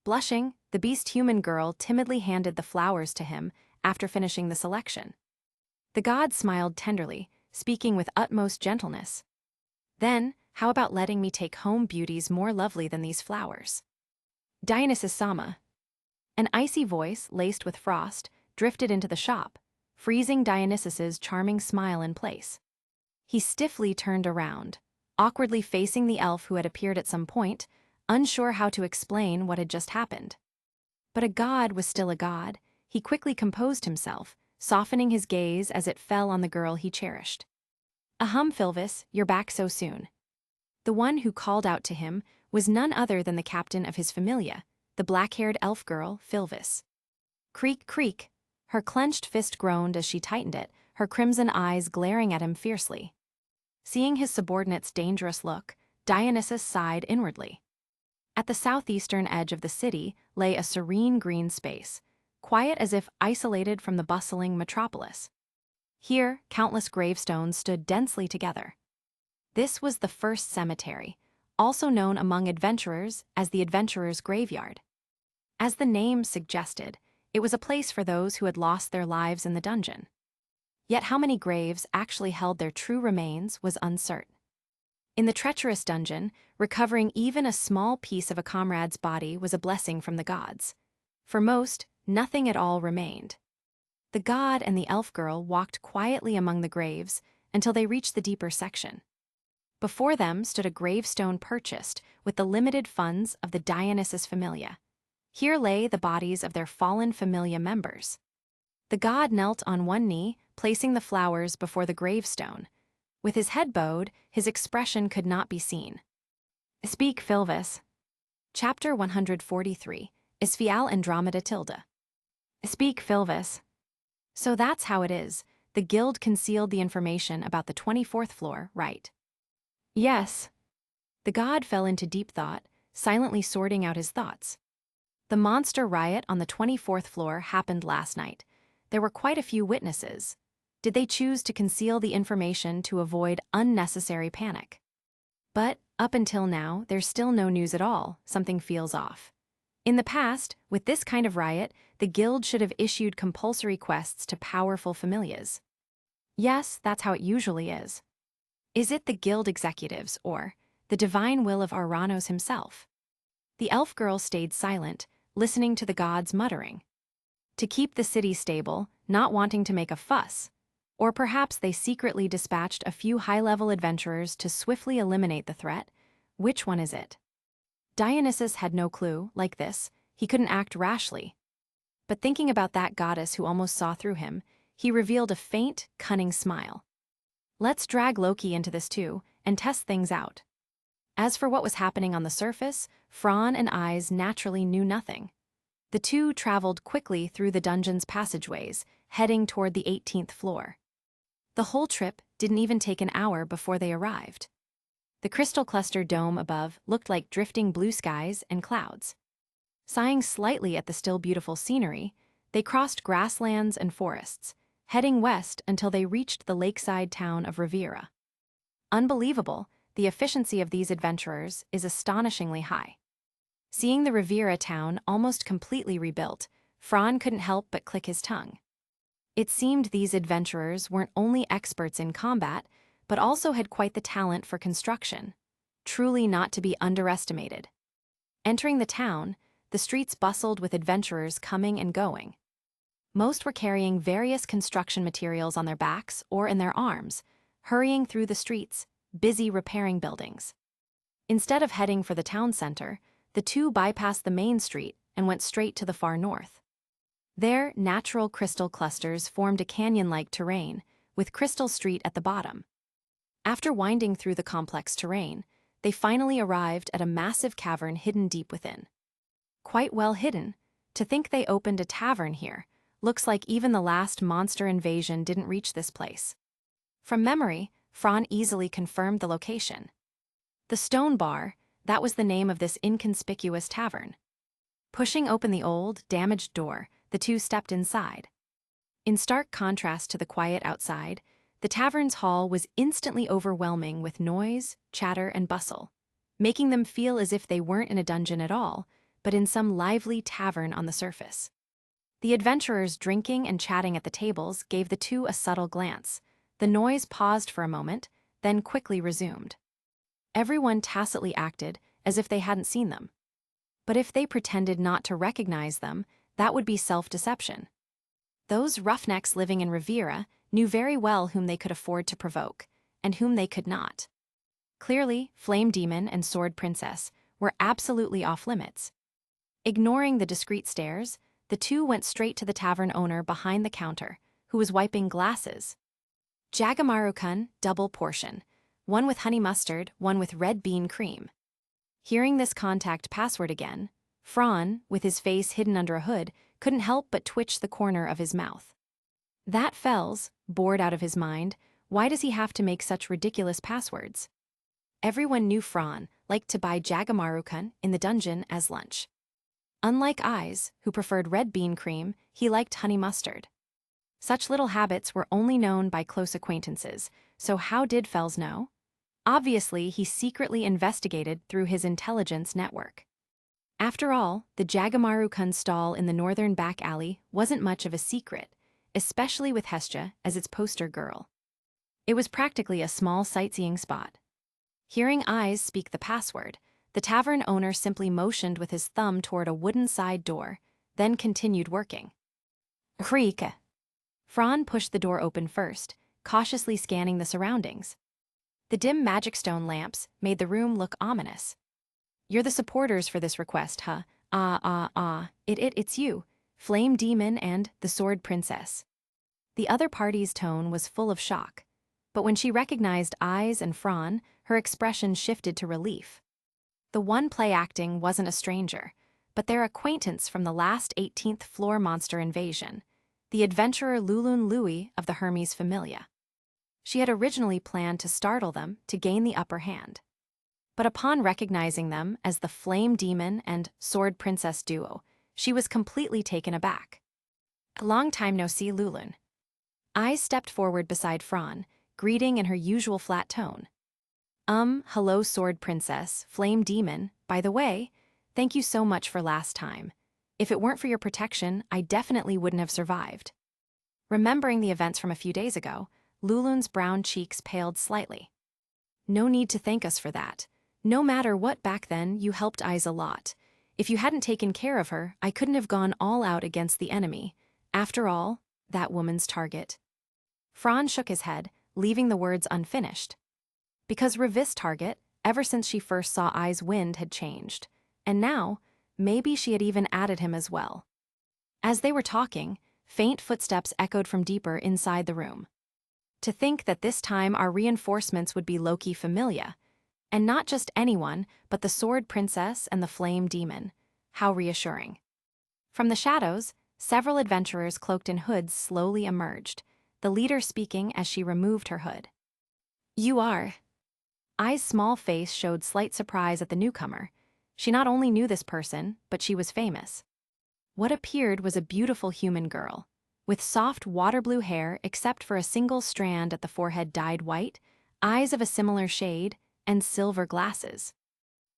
Blushing, the beast-human girl timidly handed the flowers to him after finishing the selection. The god smiled tenderly, speaking with utmost gentleness. "Then, how about letting me take home beauties more lovely than these flowers?" "Dionysus-sama." An icy voice, laced with frost, drifted into the shop, freezing Dionysus's charming smile in place. He stiffly turned around, awkwardly facing the elf who had appeared at some point, unsure how to explain what had just happened. But a god was still a god. He quickly composed himself, softening his gaze as it fell on the girl he cherished. "Ahem, Filvis, you're back so soon." The one who called out to him was none other than the captain of his familia, the black-haired elf girl, Filvis. Creak, creak. Her clenched fist groaned as she tightened it, her crimson eyes glaring at him fiercely. Seeing his subordinate's dangerous look, Dionysus sighed inwardly. At the southeastern edge of the city lay a serene green space, quiet as if isolated from the bustling metropolis. Here, countless gravestones stood densely together. This was the first cemetery, also known among adventurers as the Adventurer's Graveyard. As the name suggested, it was a place for those who had lost their lives in the dungeon. Yet how many graves actually held their true remains was uncertain. In the treacherous dungeon, recovering even a small piece of a comrade's body was a blessing from the gods. For most, nothing at all remained. The god and the elf girl walked quietly among the graves until they reached the deeper section. Before them stood a gravestone purchased with the limited funds of the Dionysus familia. Here lay the bodies of their fallen familia members. The god knelt on one knee, placing the flowers before the gravestone. With his head bowed, his expression could not be seen. "Speak, Filvis." Chapter 143, Isfial Andromeda Tilda. "Speak, Filvis." "So that's how it is. The guild concealed the information about the 24th floor, right?" "Yes." The god fell into deep thought, silently sorting out his thoughts. The monster riot on the 24th floor happened last night. There were quite a few witnesses. Did they choose to conceal the information to avoid unnecessary panic? But, up until now, there's still no news at all. Something feels off. In the past, with this kind of riot, the guild should have issued compulsory quests to powerful familias. Yes, that's how it usually is. Is it the guild executives or the divine will of Aranos himself? The elf girl stayed silent, listening to the gods muttering. To keep the city stable, not wanting to make a fuss. Or perhaps they secretly dispatched a few high-level adventurers to swiftly eliminate the threat. Which one is it? Dionysus had no clue. Like this, he couldn't act rashly. But thinking about that goddess who almost saw through him, he revealed a faint, cunning smile. Let's drag Loki into this too, and test things out. As for what was happening on the surface, Fran and Eyes naturally knew nothing. The two traveled quickly through the dungeon's passageways, heading toward the 18th floor. The whole trip didn't even take an hour before they arrived. The crystal cluster dome above looked like drifting blue skies and clouds. Sighing slightly at the still beautiful scenery, they crossed grasslands and forests, heading west until they reached the lakeside town of Riviera. Unbelievable, the efficiency of these adventurers is astonishingly high. Seeing the Riviera town almost completely rebuilt, Fran couldn't help but click his tongue. It seemed these adventurers weren't only experts in combat, but also had quite the talent for construction, truly not to be underestimated. Entering the town, the streets bustled with adventurers coming and going. Most were carrying various construction materials on their backs or in their arms, hurrying through the streets, busy repairing buildings. Instead of heading for the town center, the two bypassed the main street and went straight to the far north. There, natural crystal clusters formed a canyon-like terrain, with Crystal Street at the bottom. After winding through the complex terrain, they finally arrived at a massive cavern hidden deep within. Quite well hidden. To think they opened a tavern here, looks like even the last monster invasion didn't reach this place. From memory, Fran easily confirmed the location. The Stone Bar, that was the name of this inconspicuous tavern. Pushing open the old, damaged door, the two stepped inside. In stark contrast to the quiet outside, the tavern's hall was instantly overwhelming with noise, chatter, and bustle, making them feel as if they weren't in a dungeon at all, but in some lively tavern on the surface. The adventurers drinking and chatting at the tables gave the two a subtle glance. The noise paused for a moment, then quickly resumed. Everyone tacitly acted as if they hadn't seen them. But if they pretended not to recognize them, that would be self-deception. Those roughnecks living in Riviera knew very well whom they could afford to provoke, and whom they could not. Clearly, Flame Demon and Sword Princess were absolutely off-limits. Ignoring the discreet stares, the two went straight to the tavern owner behind the counter, who was wiping glasses. Jagamaru-kun, double portion. One with honey mustard, one with red bean cream. Hearing this contact password again, Fran, with his face hidden under a hood, couldn't help but twitch the corner of his mouth. That Fells, bored out of his mind, why does he have to make such ridiculous passwords? Everyone knew Fran liked to buy Jagamaru-kun in the dungeon as lunch. Unlike Eyes, who preferred red bean cream, he liked honey mustard. Such little habits were only known by close acquaintances, so how did Fells know? Obviously, he secretly investigated through his intelligence network. After all, the Jagamaru-kun stall in the northern back alley wasn't much of a secret, especially with Hestia as its poster girl. It was practically a small sightseeing spot. Hearing Eyes speak the password, the tavern owner simply motioned with his thumb toward a wooden side door, then continued working. Rika. Fran pushed the door open first, cautiously scanning the surroundings. The dim magic stone lamps made the room look ominous. You're the supporters for this request, huh? It's you, Flame Demon and the Sword Princess. The other party's tone was full of shock, but when she recognized Eyes and Fran, her expression shifted to relief. The one play-acting wasn't a stranger, but their acquaintance from the last 18th floor monster invasion, the adventurer Lulun Louis of the Hermes Familia. She had originally planned to startle them to gain the upper hand. But upon recognizing them as the Flame Demon and Sword Princess duo, she was completely taken aback. A long time no see, Lulun. Eyes stepped forward beside Fran, greeting in her usual flat tone. Hello Sword Princess, Flame Demon, by the way, thank you so much for last time. If it weren't for your protection, I definitely wouldn't have survived. Remembering the events from a few days ago, Lulun's brown cheeks paled slightly. No need to thank us for that. No matter what, back then, you helped Eyes a lot. If you hadn't taken care of her, I couldn't have gone all out against the enemy. After all, that woman's target. Fran shook his head, leaving the words unfinished. Because Revis' target, ever since she first saw Eyes' wind, had changed. And now, maybe she had even added him as well. As they were talking, faint footsteps echoed from deeper inside the room. To think that this time our reinforcements would be Loki Familia, and not just anyone, but the Sword Princess and the Flame Demon. How reassuring. From the shadows, several adventurers cloaked in hoods slowly emerged, the leader speaking as she removed her hood. You are. Eyes' small face showed slight surprise at the newcomer. She not only knew this person, but she was famous. What appeared was a beautiful human girl, with soft water blue hair except for a single strand at the forehead dyed white, eyes of a similar shade, and silver glasses.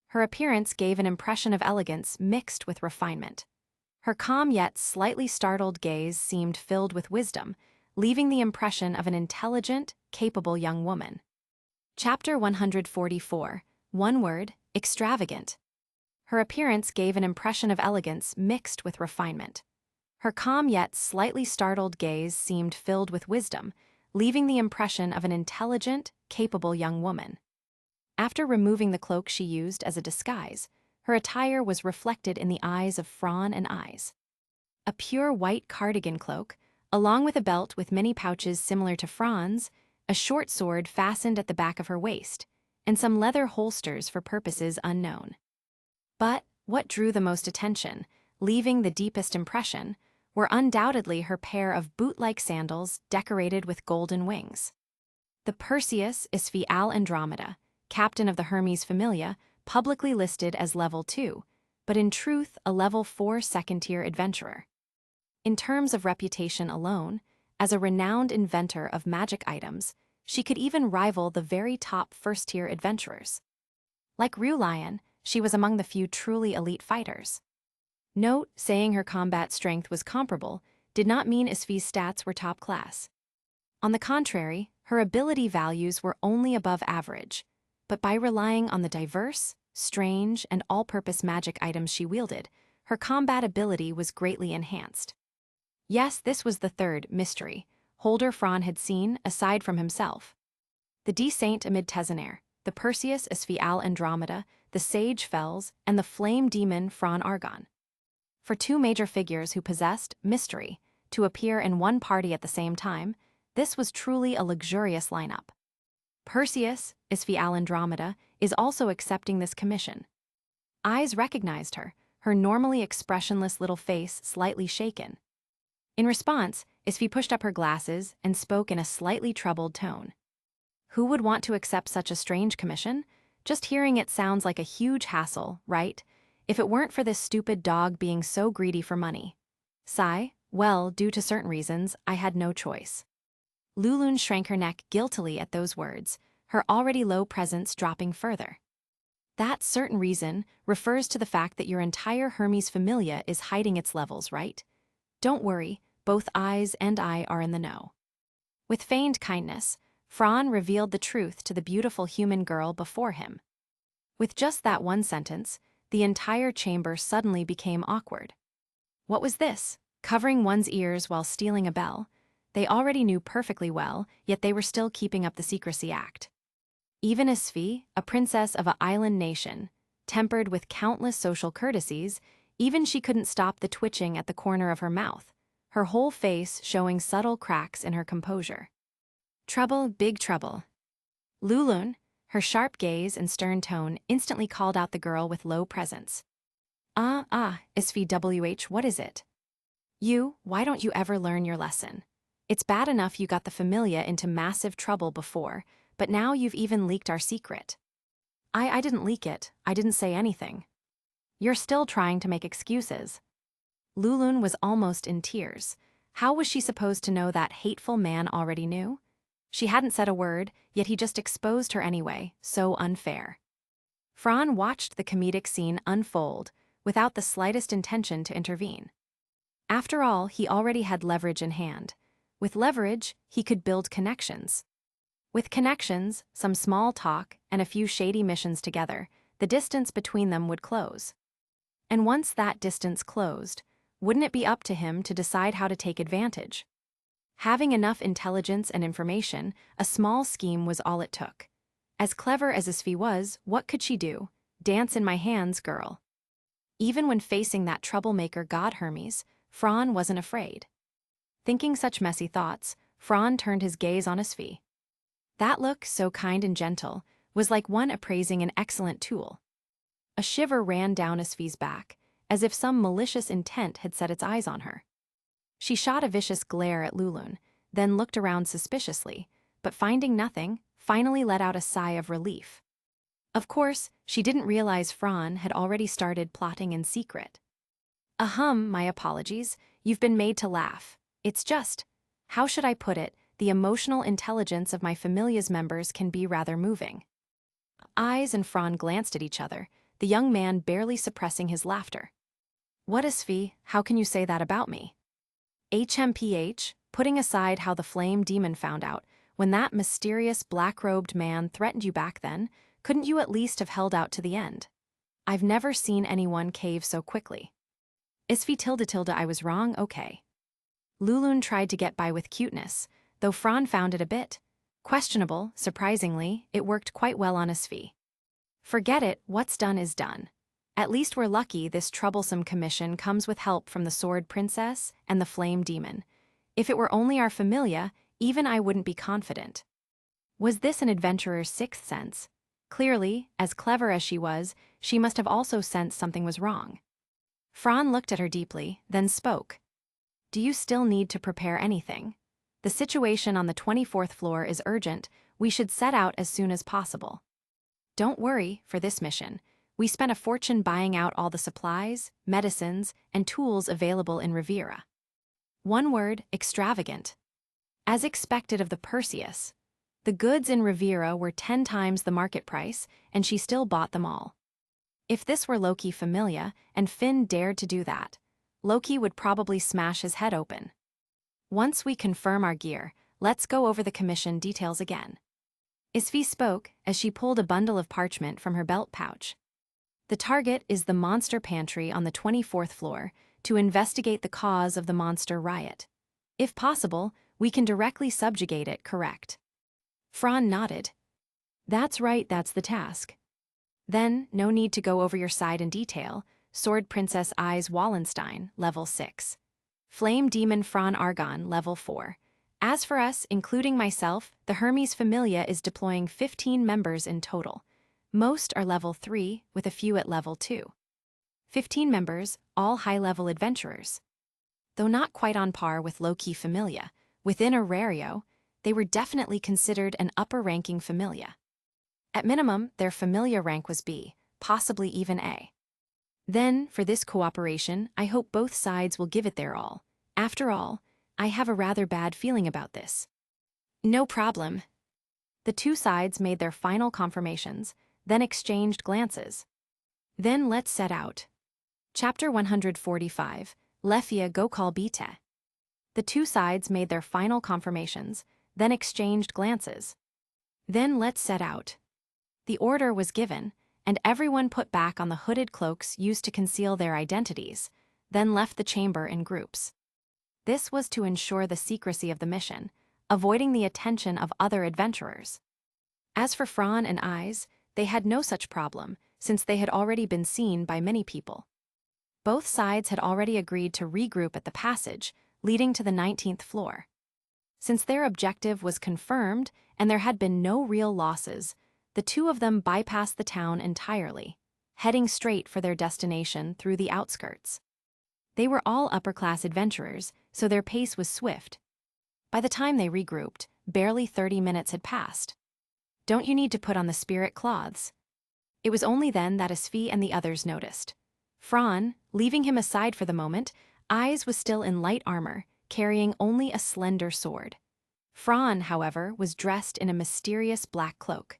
Her appearance gave an impression of elegance mixed with refinement. Her calm yet slightly startled gaze seemed filled with wisdom, leaving the impression of an intelligent, capable young woman. Chapter 144. One word, extravagant. Her appearance gave an impression of elegance mixed with refinement. Her calm yet slightly startled gaze seemed filled with wisdom, leaving the impression of an intelligent, capable young woman. After removing the cloak she used as a disguise, her attire was reflected in the eyes of Fran and Eyes. A pure white cardigan cloak, along with a belt with many pouches similar to Fran's, a short sword fastened at the back of her waist, and some leather holsters for purposes unknown. But what drew the most attention, leaving the deepest impression, were undoubtedly her pair of boot-like sandals decorated with golden wings. The Perseus Isfi Al Andromeda, captain of the Hermes Familia, publicly listed as level 2, but in truth a level 4 second-tier adventurer. In terms of reputation alone, as a renowned inventor of magic items, she could even rival the very top first-tier adventurers. Like Lion, she was among the few truly elite fighters. Note, saying her combat strength was comparable did not mean Isfi's stats were top class. On the contrary, her ability values were only above average, but by relying on the diverse, strange, and all-purpose magic items she wielded, her combat ability was greatly enhanced. Yes, this was the third mystery holder Fran had seen aside from himself. The D-Saint amid Tgthegood, the Perseus Isfi al Andromeda, the Sage Fells, and the Flame Demon Fran Argon. For two major figures who possessed mystery to appear in one party at the same time, this was truly a luxurious lineup. Perseus, Isfi al Andromeda, is also accepting this commission. Eyes recognized her, her normally expressionless little face slightly shaken. In response, Isfi pushed up her glasses and spoke in a slightly troubled tone. Who would want to accept such a strange commission? Just hearing it sounds like a huge hassle, right? If it weren't for this stupid dog being so greedy for money. Sigh, well, due to certain reasons, I had no choice. Lulun shrank her neck guiltily at those words, her already low presence dropping further. That certain reason refers to the fact that your entire Hermes Familia is hiding its levels, right? Don't worry, both eyes and I are in the know. With feigned kindness, Fran revealed the truth to the beautiful human girl before him. With just that one sentence, the entire chamber suddenly became awkward. What was this? Covering one's ears while stealing a bell? They already knew perfectly well, yet they were still keeping up the secrecy act. Even Isfi, a princess of an island nation, tempered with countless social courtesies, even she couldn't stop the twitching at the corner of her mouth, her whole face showing subtle cracks in her composure. Trouble, big trouble. Lulun, her sharp gaze and stern tone instantly called out the girl with low presence. Isfi WH, what is it? Why don't you ever learn your lesson? It's bad enough you got the Familia into massive trouble before, but now you've even leaked our secret. I didn't leak it, I didn't say anything. You're still trying to make excuses. Lulun was almost in tears. How was she supposed to know that hateful man already knew? She hadn't said a word, yet he just exposed her anyway, so unfair. Fran watched the comedic scene unfold, without the slightest intention to intervene. After all, he already had leverage in hand. With leverage, he could build connections. With connections, some small talk, and a few shady missions together, the distance between them would close. And once that distance closed, wouldn't it be up to him to decide how to take advantage? Having enough intelligence and information, a small scheme was all it took. As clever as Isfi was, what could she do? Dance in my hands, girl. Even when facing that troublemaker god Hermes, Fran wasn't afraid. Thinking such messy thoughts, Fran turned his gaze on Isfi. That look, so kind and gentle, was like one appraising an excellent tool. A shiver ran down Isfi's back, as if some malicious intent had set its eyes on her. She shot a vicious glare at Lulun, then looked around suspiciously, but finding nothing, finally let out a sigh of relief. Of course, she didn't realize Fran had already started plotting in secret. My apologies, you've been made to laugh. It's just, how should I put it, the emotional intelligence of my Familia's members can be rather moving. Eyes and Fran glanced at each other, the young man barely suppressing his laughter. What, Isfi, how can you say that about me? HMPH, putting aside how the flame demon found out, when that mysterious black-robed man threatened you back then, couldn't you at least have held out to the end? I've never seen anyone cave so quickly. Isfi I was wrong, okay. Lulun tried to get by with cuteness, though Fran found it a bit questionable. Surprisingly, it worked quite well on Isfi. Forget it, what's done is done. At least we're lucky this troublesome commission comes with help from the Sword Princess and the Flame Demon. If it were only our Familia, even I wouldn't be confident. Was this an adventurer's sixth sense? Clearly, as clever as she was, she must have also sensed something was wrong. Fran looked at her deeply, then spoke. Do you still need to prepare anything? The situation on the 24th floor is urgent, we should set out as soon as possible. Don't worry for this mission. We spent a fortune buying out all the supplies, medicines, and tools available in Riviera. One word, extravagant. As expected of the Perseus, the goods in Riviera were 10 times the market price, and she still bought them all. If this were Loki Familia, and Finn dared to do that, Loki would probably smash his head open. Once we confirm our gear, let's go over the commission details again. Isfi spoke as she pulled a bundle of parchment from her belt pouch. The target is the monster pantry on the 24th floor to investigate the cause of the monster riot. If possible, we can directly subjugate it, correct? Fran nodded. That's right, that's the task. Then, no need to go over your side in detail. Sword Princess Eyes Wallenstein, level 6. Flame Demon Fran Argon, level 4. As for us, including myself, the Hermes Familia is deploying 15 members in total. Most are level 3, with a few at level 2. 15 members, all high-level adventurers. Though not quite on par with Loki Familia, within Orario, they were definitely considered an upper-ranking Familia. At minimum, their Familia rank was B, possibly even A. Then, for this cooperation, I hope both sides will give it their all. After all, I have a rather bad feeling about this. No problem. The two sides made their final confirmations, then exchanged glances. Then let's set out. Chapter 145, Lefia Gokal Bite. The two sides made their final confirmations, then exchanged glances. Then let's set out. The order was given, and everyone put back on the hooded cloaks used to conceal their identities, then left the chamber in groups. This was to ensure the secrecy of the mission, avoiding the attention of other adventurers. As for Fran and Eyes, they had no such problem, since they had already been seen by many people. Both sides had already agreed to regroup at the passage, leading to the 19th floor. Since their objective was confirmed and there had been no real losses, the two of them bypassed the town entirely, heading straight for their destination through the outskirts. They were all upper-class adventurers, so their pace was swift. By the time they regrouped, barely 30 minutes had passed. Don't you need to put on the spirit cloths? It was only then that Isfi and the others noticed. Fran, leaving him aside for the moment, Eyes was still in light armor, carrying only a slender sword. Fran, however, was dressed in a mysterious black cloak.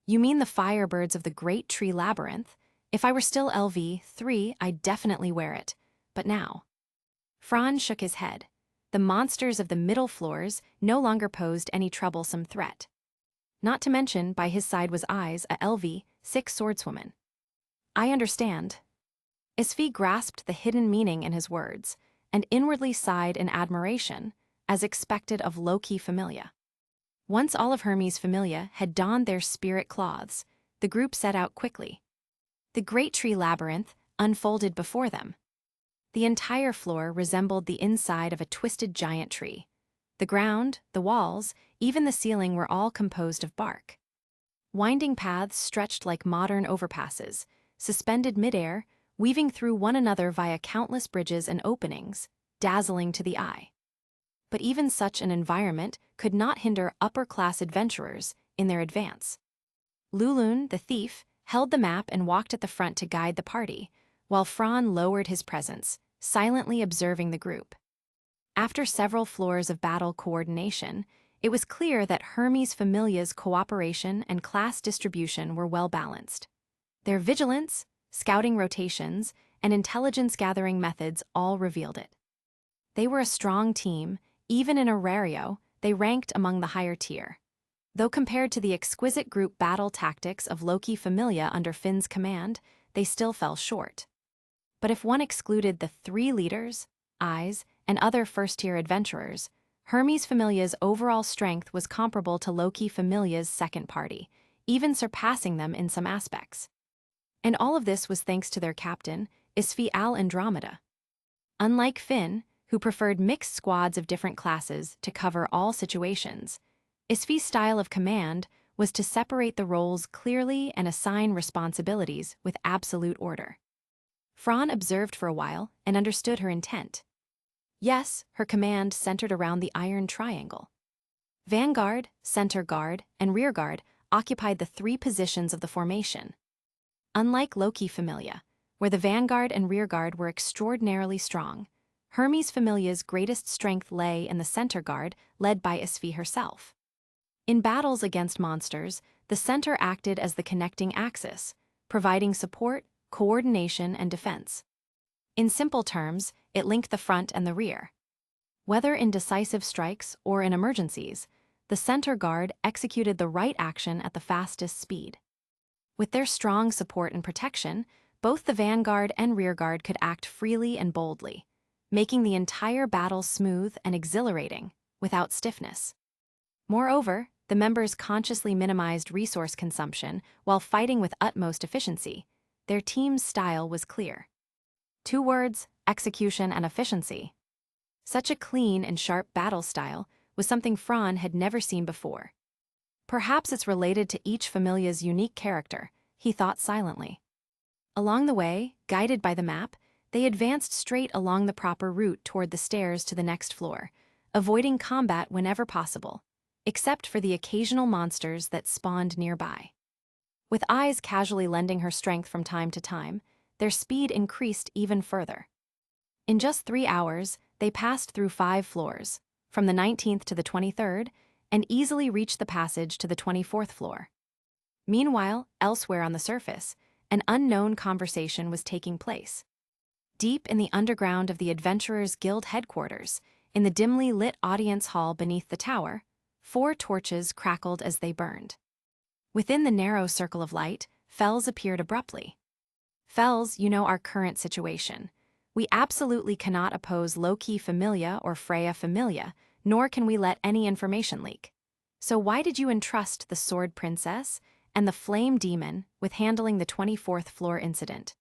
You mean the firebirds of the Great Tree Labyrinth? If I were still LV3, I'd definitely wear it. But now. Fran shook his head. The monsters of the middle floors no longer posed any troublesome threat. Not to mention, by his side was Eyes, a LV6 swordswoman. I understand. Isfi grasped the hidden meaning in his words, and inwardly sighed in admiration, as expected of Loki Familia. Once all of Hermes Familia had donned their spirit cloths, the group set out quickly. The Great Tree Labyrinth unfolded before them. The entire floor resembled the inside of a twisted giant tree. The ground, the walls, even the ceiling were all composed of bark. Winding paths stretched like modern overpasses, suspended midair, weaving through one another via countless bridges and openings, dazzling to the eye. But even such an environment could not hinder upper-class adventurers in their advance. Lulun, the thief, held the map and walked at the front to guide the party, while Fran lowered his presence, silently observing the group. After several floors of battle coordination, it was clear that Hermes Familia's cooperation and class distribution were well balanced. Their vigilance, scouting rotations, and intelligence-gathering methods all revealed it. They were a strong team. Even in Orario, they ranked among the higher tier. Though compared to the exquisite group battle tactics of Loki Familia under Finn's command, they still fell short. But if one excluded the 3 leaders, Eyes, and other first-tier adventurers, Hermes Familia's overall strength was comparable to Loki Familia's second party, even surpassing them in some aspects. And all of this was thanks to their captain, Isfi Al-Andromeda. Unlike Finn, who preferred mixed squads of different classes to cover all situations, Isfi's style of command was to separate the roles clearly and assign responsibilities with absolute order. Fran observed for a while and understood her intent. Yes, her command centered around the iron triangle. Vanguard, center guard, and rear guard occupied the 3 positions of the formation. Unlike Loki Familia, where the vanguard and rearguard were extraordinarily strong, Hermes Familia's greatest strength lay in the center guard, led by Isfi herself. In battles against monsters, the center acted as the connecting axis, providing support, coordination, and defense. In simple terms, it linked the front and the rear. Whether in decisive strikes or in emergencies, the center guard executed the right action at the fastest speed. With their strong support and protection, both the vanguard and rearguard could act freely and boldly, making the entire battle smooth and exhilarating, without stiffness. Moreover, the members consciously minimized resource consumption while fighting with utmost efficiency. Their team's style was clear. 2 words: execution and efficiency. Such a clean and sharp battle style was something Fran had never seen before. Perhaps it's related to each familia's unique character, he thought silently. Along the way, guided by the map, they advanced straight along the proper route toward the stairs to the next floor, avoiding combat whenever possible, except for the occasional monsters that spawned nearby. With eyes casually lending her strength from time to time, their speed increased even further. In just 3 hours, they passed through 5 floors, from the 19th to the 23rd, and easily reached the passage to the 24th floor. Meanwhile, elsewhere on the surface, an unknown conversation was taking place. Deep in the underground of the Adventurers Guild headquarters, in the dimly lit audience hall beneath the tower, 4 torches crackled as they burned. Within the narrow circle of light, Fells appeared abruptly. Fells, you know our current situation. We absolutely cannot oppose Loki Familia or Freya Familia, nor can we let any information leak. So why did you entrust the Sword Princess and the Flame Demon with handling the 24th floor incident?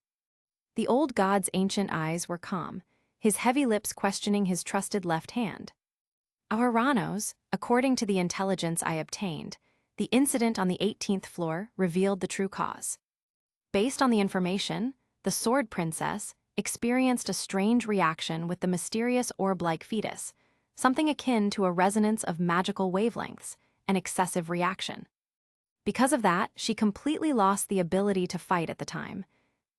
The old god's ancient eyes were calm, his heavy lips questioning his trusted left hand. Auranos, according to the intelligence I obtained, the incident on the 18th floor revealed the true cause. Based on the information, the Sword Princess experienced a strange reaction with the mysterious orb-like fetus, something akin to a resonance of magical wavelengths, an excessive reaction. Because of that, she completely lost the ability to fight at the time.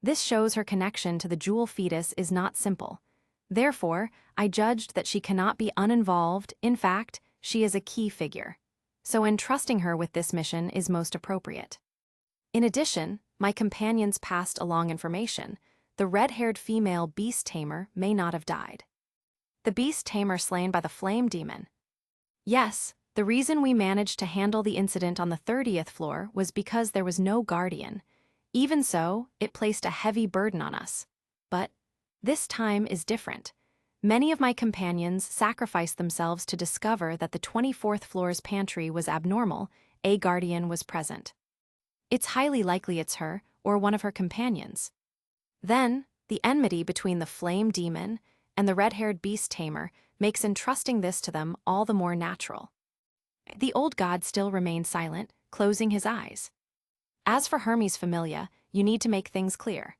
This shows her connection to the jewel fetus is not simple. Therefore, I judged that she cannot be uninvolved. In fact, she is a key figure. So entrusting her with this mission is most appropriate. In addition, my companions passed along information. The red-haired female beast tamer may not have died. The beast tamer slain by the flame demon. Yes, the reason we managed to handle the incident on the 30th floor was because there was no guardian. Even so, it placed a heavy burden on us. But this time is different. Many of my companions sacrificed themselves to discover that the 24th floor's pantry was abnormal. A guardian was present. It's highly likely it's her or one of her companions. Then, the enmity between the flame demon and the red-haired beast tamer makes entrusting this to them all the more natural. The old god still remained silent, closing his eyes. As for Hermes Familia, you need to make things clear.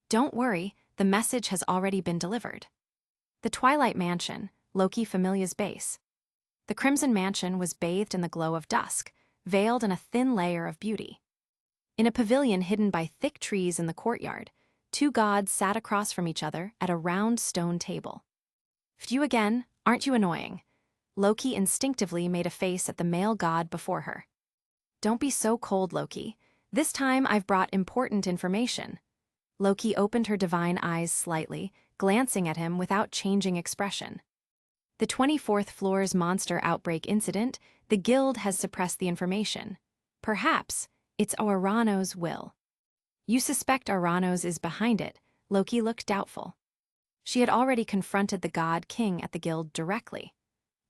Don't worry, the message has already been delivered. The Twilight Mansion, Loki Familia's base. The Crimson Mansion was bathed in the glow of dusk, veiled in a thin layer of beauty. In a pavilion hidden by thick trees in the courtyard, 2 gods sat across from each other at a round stone table. "Phew again, aren't you annoying?" Loki instinctively made a face at the male god before her. "Don't be so cold, Loki. This time I've brought important information." Loki opened her divine eyes slightly, glancing at him without changing expression. "The 24th floor's monster outbreak incident, the guild has suppressed the information. Perhaps it's Auranos' will." "You suspect Auranos is behind it?" Loki looked doubtful. She had already confronted the god king at the guild directly.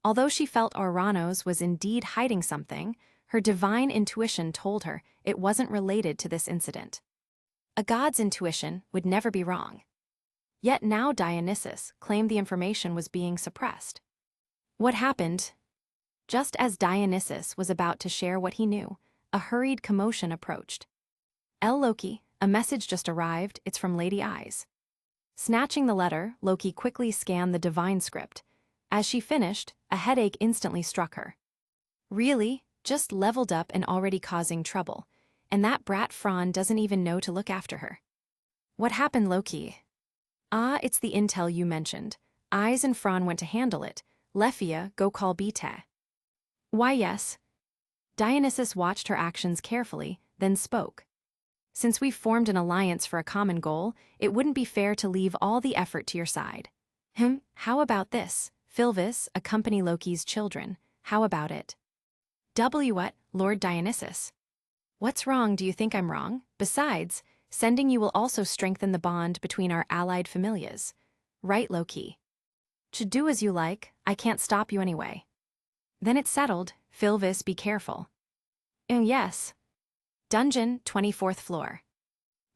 Although she felt Auranos was indeed hiding something, her divine intuition told her it wasn't related to this incident. A god's intuition would never be wrong. Yet now Dionysus claimed the information was being suppressed. What happened? Just as Dionysus was about to share what he knew, a hurried commotion approached. Loki, a message just arrived, it's from Lady Eyes." Snatching the letter, Loki quickly scanned the divine script. As she finished, a headache instantly struck her. "Really? just leveled up and already causing trouble, and that brat Fran doesn't even know to look after her. What happened, Loki? Ah, it's the intel you mentioned. Eyes and Fran went to handle it. Lefia, go call Beta. Why yes. Dionysus watched her actions carefully, then spoke. Since we've formed an alliance for a common goal, it wouldn't be fair to leave all the effort to your side. How about this? Philvis, accompany Loki's children. How about it? What, Lord Dionysus? What's wrong? Do you think I'm wrong? Besides, sending you will also strengthen the bond between our allied familias. Right, Loki? To do as you like, I can't stop you anyway. Then it's settled. Philvis, be careful. Yes. Dungeon, 24th floor.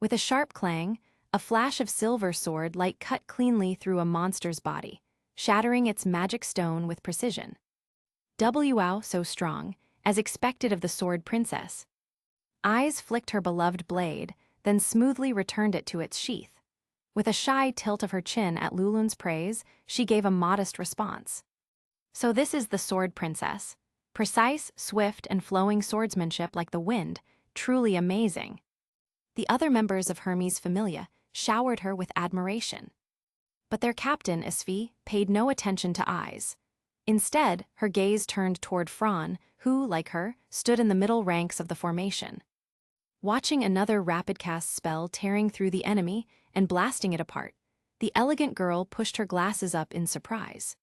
With a sharp clang, a flash of silver sword light cut cleanly through a monster's body, shattering its magic stone with precision. Wow, so strong, as expected of the sword princess. Eyes flicked her beloved blade, then smoothly returned it to its sheath. With a shy tilt of her chin at Lulun's praise, she gave a modest response. So this is the sword princess. Precise, swift, and flowing swordsmanship like the wind, truly amazing. The other members of Hermes' familia showered her with admiration. But their captain, Isfi, paid no attention to Eyes. Instead, her gaze turned toward Fran, who, like her, stood in the middle ranks of the formation. Watching another rapid cast spell tearing through the enemy and blasting it apart, the elegant girl pushed her glasses up in surprise.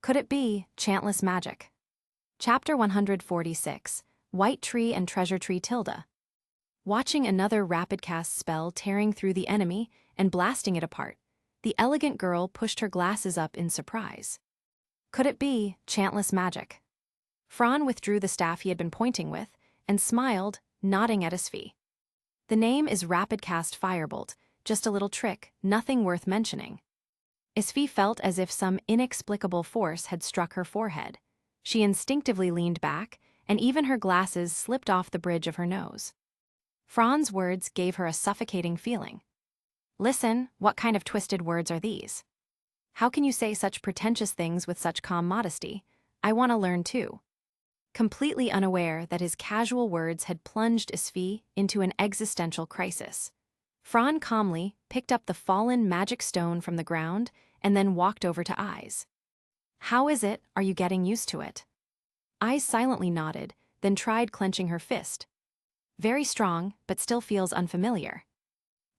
Could it be chantless magic? Chapter 146, White Tree and Treasure Tree Tilda. Watching another rapid cast spell tearing through the enemy and blasting it apart, the elegant girl pushed her glasses up in surprise. Could it be chantless magic? Fran withdrew the staff he had been pointing with and smiled, nodding at Isfi. The name is Rapid Cast Firebolt, just a little trick, nothing worth mentioning. Isfi felt as if some inexplicable force had struck her forehead. She instinctively leaned back, and even her glasses slipped off the bridge of her nose. Fran's words gave her a suffocating feeling. Listen, what kind of twisted words are these? How can you say such pretentious things with such calm modesty? I want to learn too. Completely unaware that his casual words had plunged Isfi into an existential crisis, Fran calmly picked up the fallen magic stone from the ground and then walked over to Eyes. How is it? Are you getting used to it? Eyes silently nodded, then tried clenching her fist. Very strong, but still feels unfamiliar.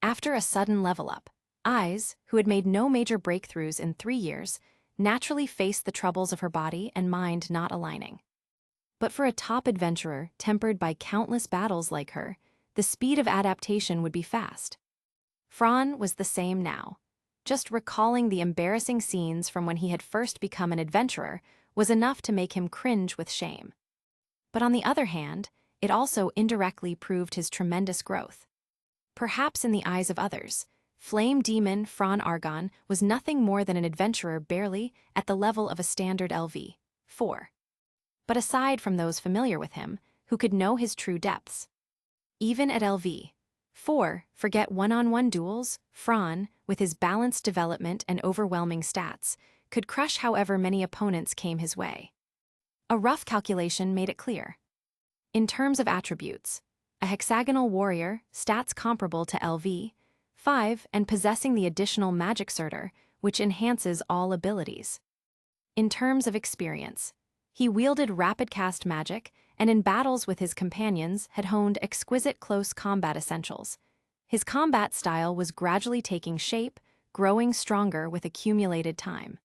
After a sudden level up, Eyes, who had made no major breakthroughs in 3 years, naturally faced the troubles of her body and mind not aligning. But for a top adventurer tempered by countless battles like her, the speed of adaptation would be fast. Fran was the same now. Just recalling the embarrassing scenes from when he had first become an adventurer was enough to make him cringe with shame. But on the other hand, it also indirectly proved his tremendous growth. Perhaps in the eyes of others, Flame Demon Fran Argon was nothing more than an adventurer barely at the level of a standard LV4. But aside from those familiar with him, who could know his true depths? Even at LV4, forget one-on-one duels, Fran, with his balanced development and overwhelming stats, could crush however many opponents came his way. A rough calculation made it clear. In terms of attributes, a hexagonal warrior, stats comparable to LV5 and possessing the additional magic surtur, which enhances all abilities. In terms of experience, he wielded rapid cast magic and in battles with his companions had honed exquisite close combat essentials. His combat style was gradually taking shape, growing stronger with accumulated time.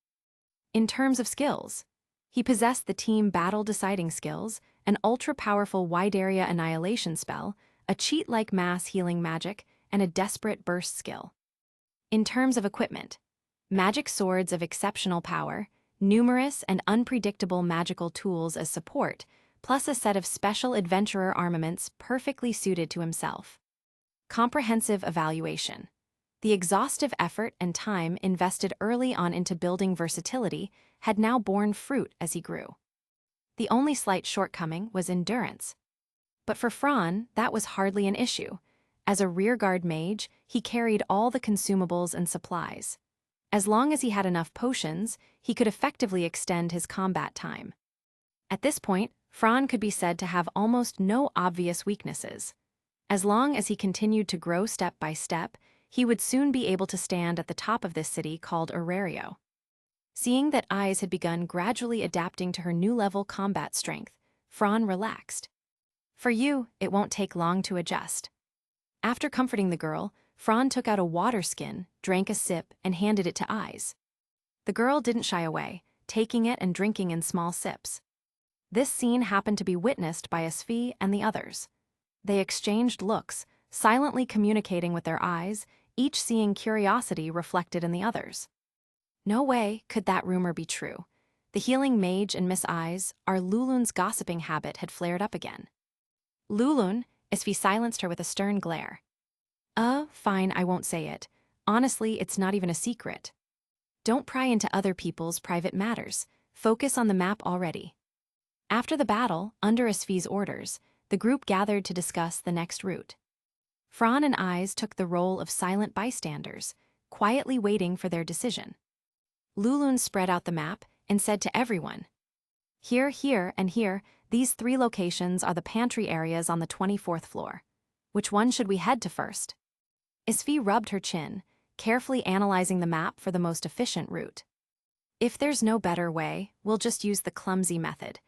In terms of skills, he possessed the team battle-deciding skills, an ultra-powerful wide-area annihilation spell, a cheat-like mass healing magic, and a desperate burst skill. In terms of equipment, magic swords of exceptional power, numerous and unpredictable magical tools as support, plus a set of special adventurer armaments perfectly suited to himself. Comprehensive evaluation. The exhaustive effort and time invested early on into building versatility had now borne fruit as he grew. The only slight shortcoming was endurance. But for Fran, that was hardly an issue. As a rearguard mage, he carried all the consumables and supplies. As long as he had enough potions, he could effectively extend his combat time. At this point, Fran could be said to have almost no obvious weaknesses. As long as he continued to grow step by step, he would soon be able to stand at the top of this city called Orario. Seeing that Eyes had begun gradually adapting to her new-level combat strength, Fran relaxed. For you, it won't take long to adjust. After comforting the girl, Fran took out a water skin, drank a sip, and handed it to Eyes. The girl didn't shy away, taking it and drinking in small sips. This scene happened to be witnessed by Esfi and the others. They exchanged looks, silently communicating with their eyes, each seeing curiosity reflected in the others. No way could that rumor be true. The healing mage and Miss Eyes, our Lulun's gossiping habit had flared up again. Lulun, Esfi silenced her with a stern glare. Fine, I won't say it. Honestly, it's not even a secret. Don't pry into other people's private matters. Focus on the map already. After the battle, under Esfi's orders, the group gathered to discuss the next route. Fran and Eyes took the role of silent bystanders, quietly waiting for their decision. Lulun spread out the map and said to everyone, "Here, here, and here, these 3 locations are the pantry areas on the 24th floor. Which one should we head to first?" Esfi rubbed her chin, carefully analyzing the map for the most efficient route. "If there's no better way, we'll just use the clumsy method.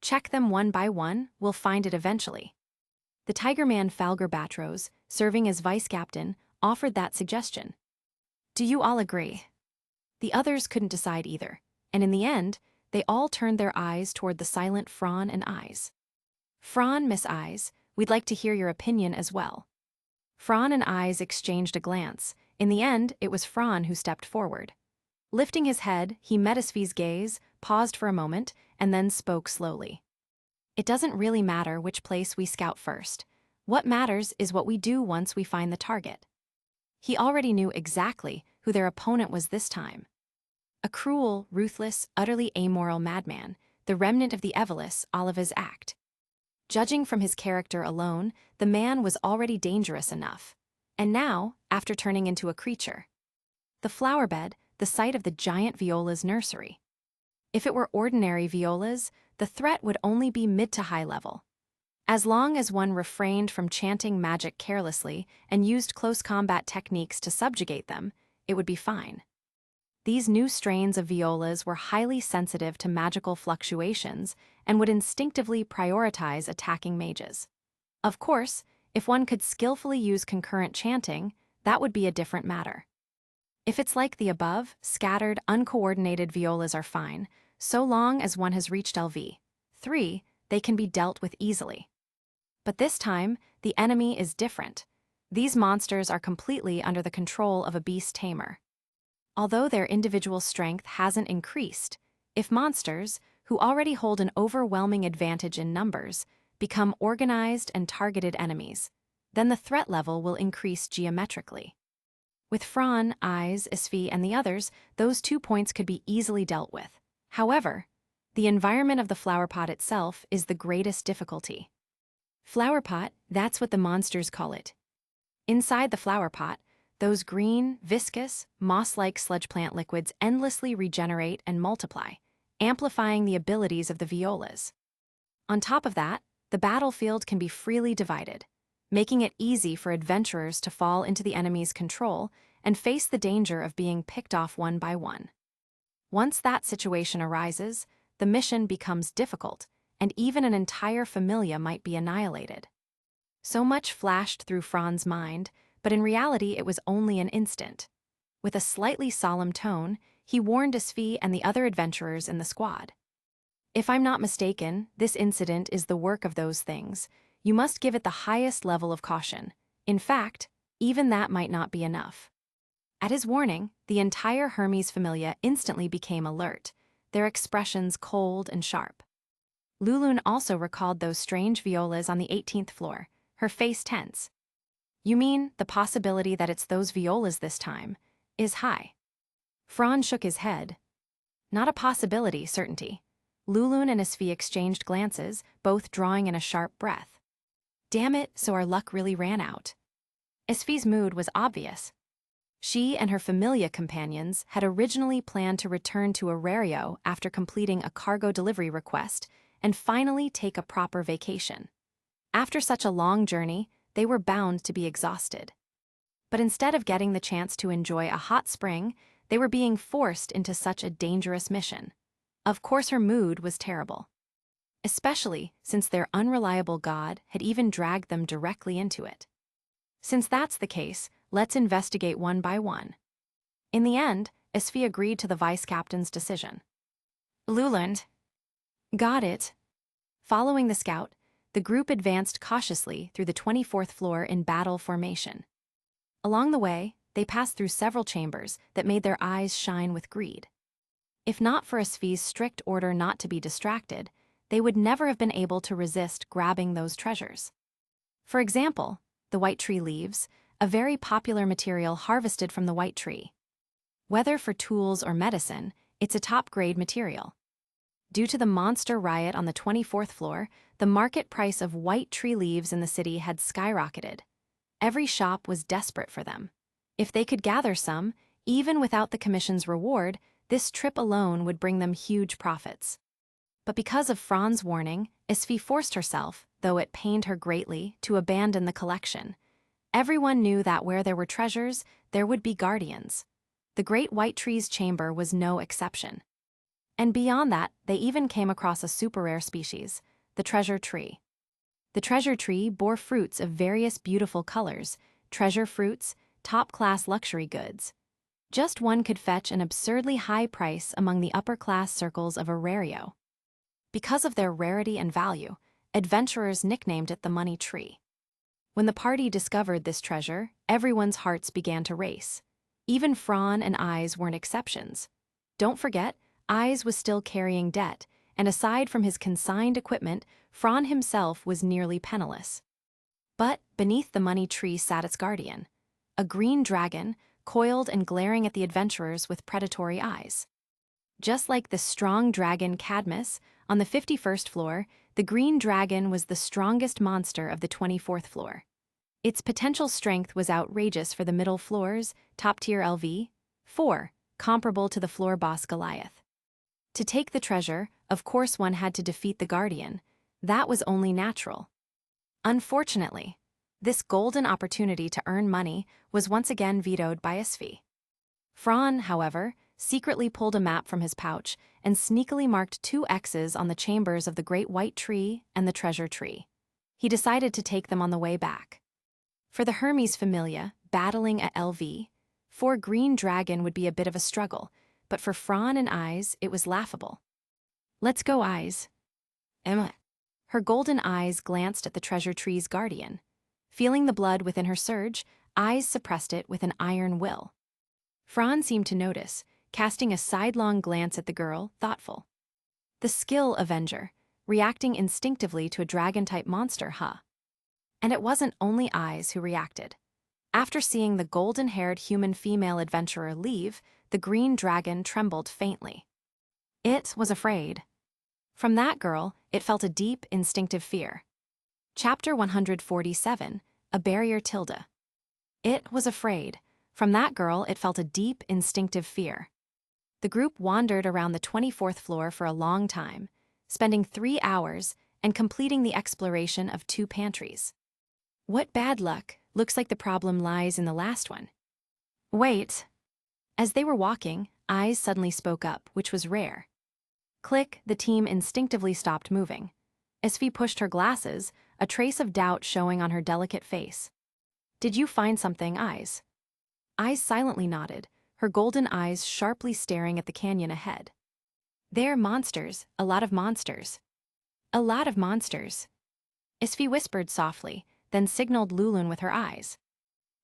Check them one by one, we'll find it eventually." The Tiger Man Falger Batros, serving as vice captain, offered that suggestion. "Do you all agree?" The others couldn't decide either, and in the end, they all turned their eyes toward the silent Fran and Eyes. "Fran, Miss Eyes, we'd like to hear your opinion as well." Fran and Eyes exchanged a glance. In the end, it was Fran who stepped forward. Lifting his head, he met Esfi's gaze, paused for a moment, and then spoke slowly. "It doesn't really matter which place we scout first. What matters is what we do once we find the target." He already knew exactly who their opponent was this time. A cruel, ruthless, utterly amoral madman, the remnant of the Evelis, Oliva's act. Judging from his character alone, the man was already dangerous enough. And now, after turning into a creature. The flower bed, the site of the giant Viola's nursery. If it were ordinary Violas, the threat would only be mid to high level. As long as one refrained from chanting magic carelessly and used close combat techniques to subjugate them, it would be fine. These new strains of Violas were highly sensitive to magical fluctuations and would instinctively prioritize attacking mages. Of course, if one could skillfully use concurrent chanting, that would be a different matter. If it's like the above, scattered, uncoordinated Violas are fine, so long as one has reached LV3, they can be dealt with easily. But this time, the enemy is different. These monsters are completely under the control of a beast tamer. Although their individual strength hasn't increased, if monsters, who already hold an overwhelming advantage in numbers, become organized and targeted enemies, then the threat level will increase geometrically. With Fran, Eyes, Esfi, and the others, those 2 points could be easily dealt with. However, the environment of the flower pot itself is the greatest difficulty. Flower pot, that's what the monsters call it. Inside the flower pot, those green, viscous, moss-like sludge plant liquids endlessly regenerate and multiply, amplifying the abilities of the Violas. On top of that, the battlefield can be freely divided, making it easy for adventurers to fall into the enemy's control and face the danger of being picked off one by one. Once that situation arises, the mission becomes difficult, and even an entire familia might be annihilated. So much flashed through Fran's mind, but in reality it was only an instant. With a slightly solemn tone, he warned Esfi and the other adventurers in the squad. "If I'm not mistaken, this incident is the work of those things. You must give it the highest level of caution. In fact, even that might not be enough." At his warning, the entire Hermes familia instantly became alert, their expressions cold and sharp. Lulun also recalled those strange Violas on the 18th floor, her face tense. "You mean the possibility that it's those Violas this time is high?" Fran shook his head. "Not a possibility, certainty." Lulun and Esfi exchanged glances, both drawing in a sharp breath. Damn it, so our luck really ran out. Esfi's mood was obvious. She and her familia companions had originally planned to return to Orario after completing a cargo delivery request and finally take a proper vacation. After such a long journey, they were bound to be exhausted. But instead of getting the chance to enjoy a hot spring, they were being forced into such a dangerous mission. Of course, her mood was terrible, especially since their unreliable god had even dragged them directly into it. Since that's the case, let's investigate one by one. In the end, Esfi agreed to the vice captain's decision. Luland. Got it. Following the scout, the group advanced cautiously through the 24th floor in battle formation. Along the way, they passed through several chambers that made their eyes shine with greed. If not for Esfi's strict order not to be distracted, they would never have been able to resist grabbing those treasures. For example, the white tree leaves, a very popular material harvested from the white tree. Whether for tools or medicine, it's a top-grade material. Due to the monster riot on the 24th floor, the market price of white tree leaves in the city had skyrocketed. Every shop was desperate for them. If they could gather some, even without the commission's reward, this trip alone would bring them huge profits. But because of Fran's warning, Esfi forced herself, though it pained her greatly, to abandon the collection. Everyone knew that where there were treasures, there would be guardians. The Great White Tree's chamber was no exception. And beyond that, they even came across a super-rare species, the treasure tree. The treasure tree bore fruits of various beautiful colors, treasure fruits, top-class luxury goods. Just one could fetch an absurdly high price among the upper-class circles of Orario. Because of their rarity and value, adventurers nicknamed it the money tree. When the party discovered this treasure, everyone's hearts began to race. Even Fran and Eyes weren't exceptions. Don't forget, Eyes was still carrying debt, and aside from his consigned equipment, Fran himself was nearly penniless. But beneath the money tree sat its guardian, a green dragon, coiled and glaring at the adventurers with predatory eyes. Just like the strong dragon Cadmus, on the 51st floor, the green dragon was the strongest monster of the 24th floor. Its potential strength was outrageous for the middle floors, top-tier LV, 4, comparable to the floor boss Goliath. To take the treasure, of course one had to defeat the guardian. That was only natural. Unfortunately, this golden opportunity to earn money was once again vetoed by Esfi. Fran, however, secretly pulled a map from his pouch and sneakily marked 2 X's on the chambers of the Great White Tree and the treasure tree. He decided to take them on the way back. For the Hermes Familia, battling at LV, 4 Green Dragon would be a bit of a struggle, but for Fran and Eyes, it was laughable. Let's go, Eyes. Emma. Her golden eyes glanced at the treasure tree's guardian. Feeling the blood within her surge, Eyes suppressed it with an iron will. Fran seemed to notice, casting a sidelong glance at the girl, thoughtful. The skill Avenger, reacting instinctively to a dragon-type monster, huh? And it wasn't only Eyes who reacted. After seeing the golden-haired human female adventurer leave, the green dragon trembled faintly. It was afraid. From that girl, it felt a deep, instinctive fear. Chapter 147, A Barrier Tilde. It was afraid. From that girl, it felt a deep, instinctive fear. The group wandered around the 24th floor for a long time, spending 3 hours and completing the exploration of 2 pantries. What bad luck, looks like the problem lies in the last one. Wait. As they were walking, Eyes suddenly spoke up, which was rare. Click, the team instinctively stopped moving. Esfi pushed her glasses, a trace of doubt showing on her delicate face. Did you find something, Eyes? Eyes silently nodded, her golden eyes sharply staring at the canyon ahead. They're monsters, a lot of monsters. A lot of monsters. Esfi whispered softly, then signaled Lulun with her eyes.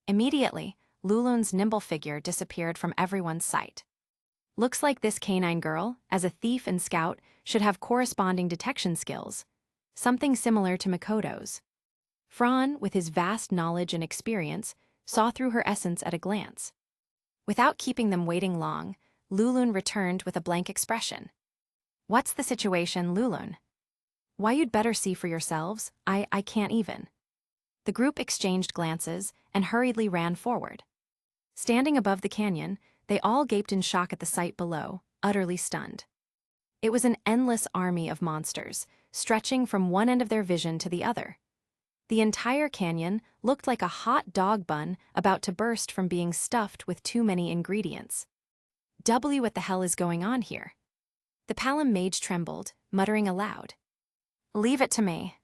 Immediately, Lulun's nimble figure disappeared from everyone's sight. Looks like this canine girl, as a thief and scout, should have corresponding detection skills, something similar to Makoto's. Fran, with his vast knowledge and experience, saw through her essence at a glance. Without keeping them waiting long, Lulun returned with a blank expression. What's the situation, Lulun? Why, you'd better see for yourselves, I can't even. The group exchanged glances and hurriedly ran forward. Standing above the canyon, they all gaped in shock at the sight below, utterly stunned. It was an endless army of monsters, stretching from one end of their vision to the other. The entire canyon looked like a hot dog bun about to burst from being stuffed with too many ingredients. What the hell is going on here? The Palom mage trembled, muttering aloud. Leave it to me.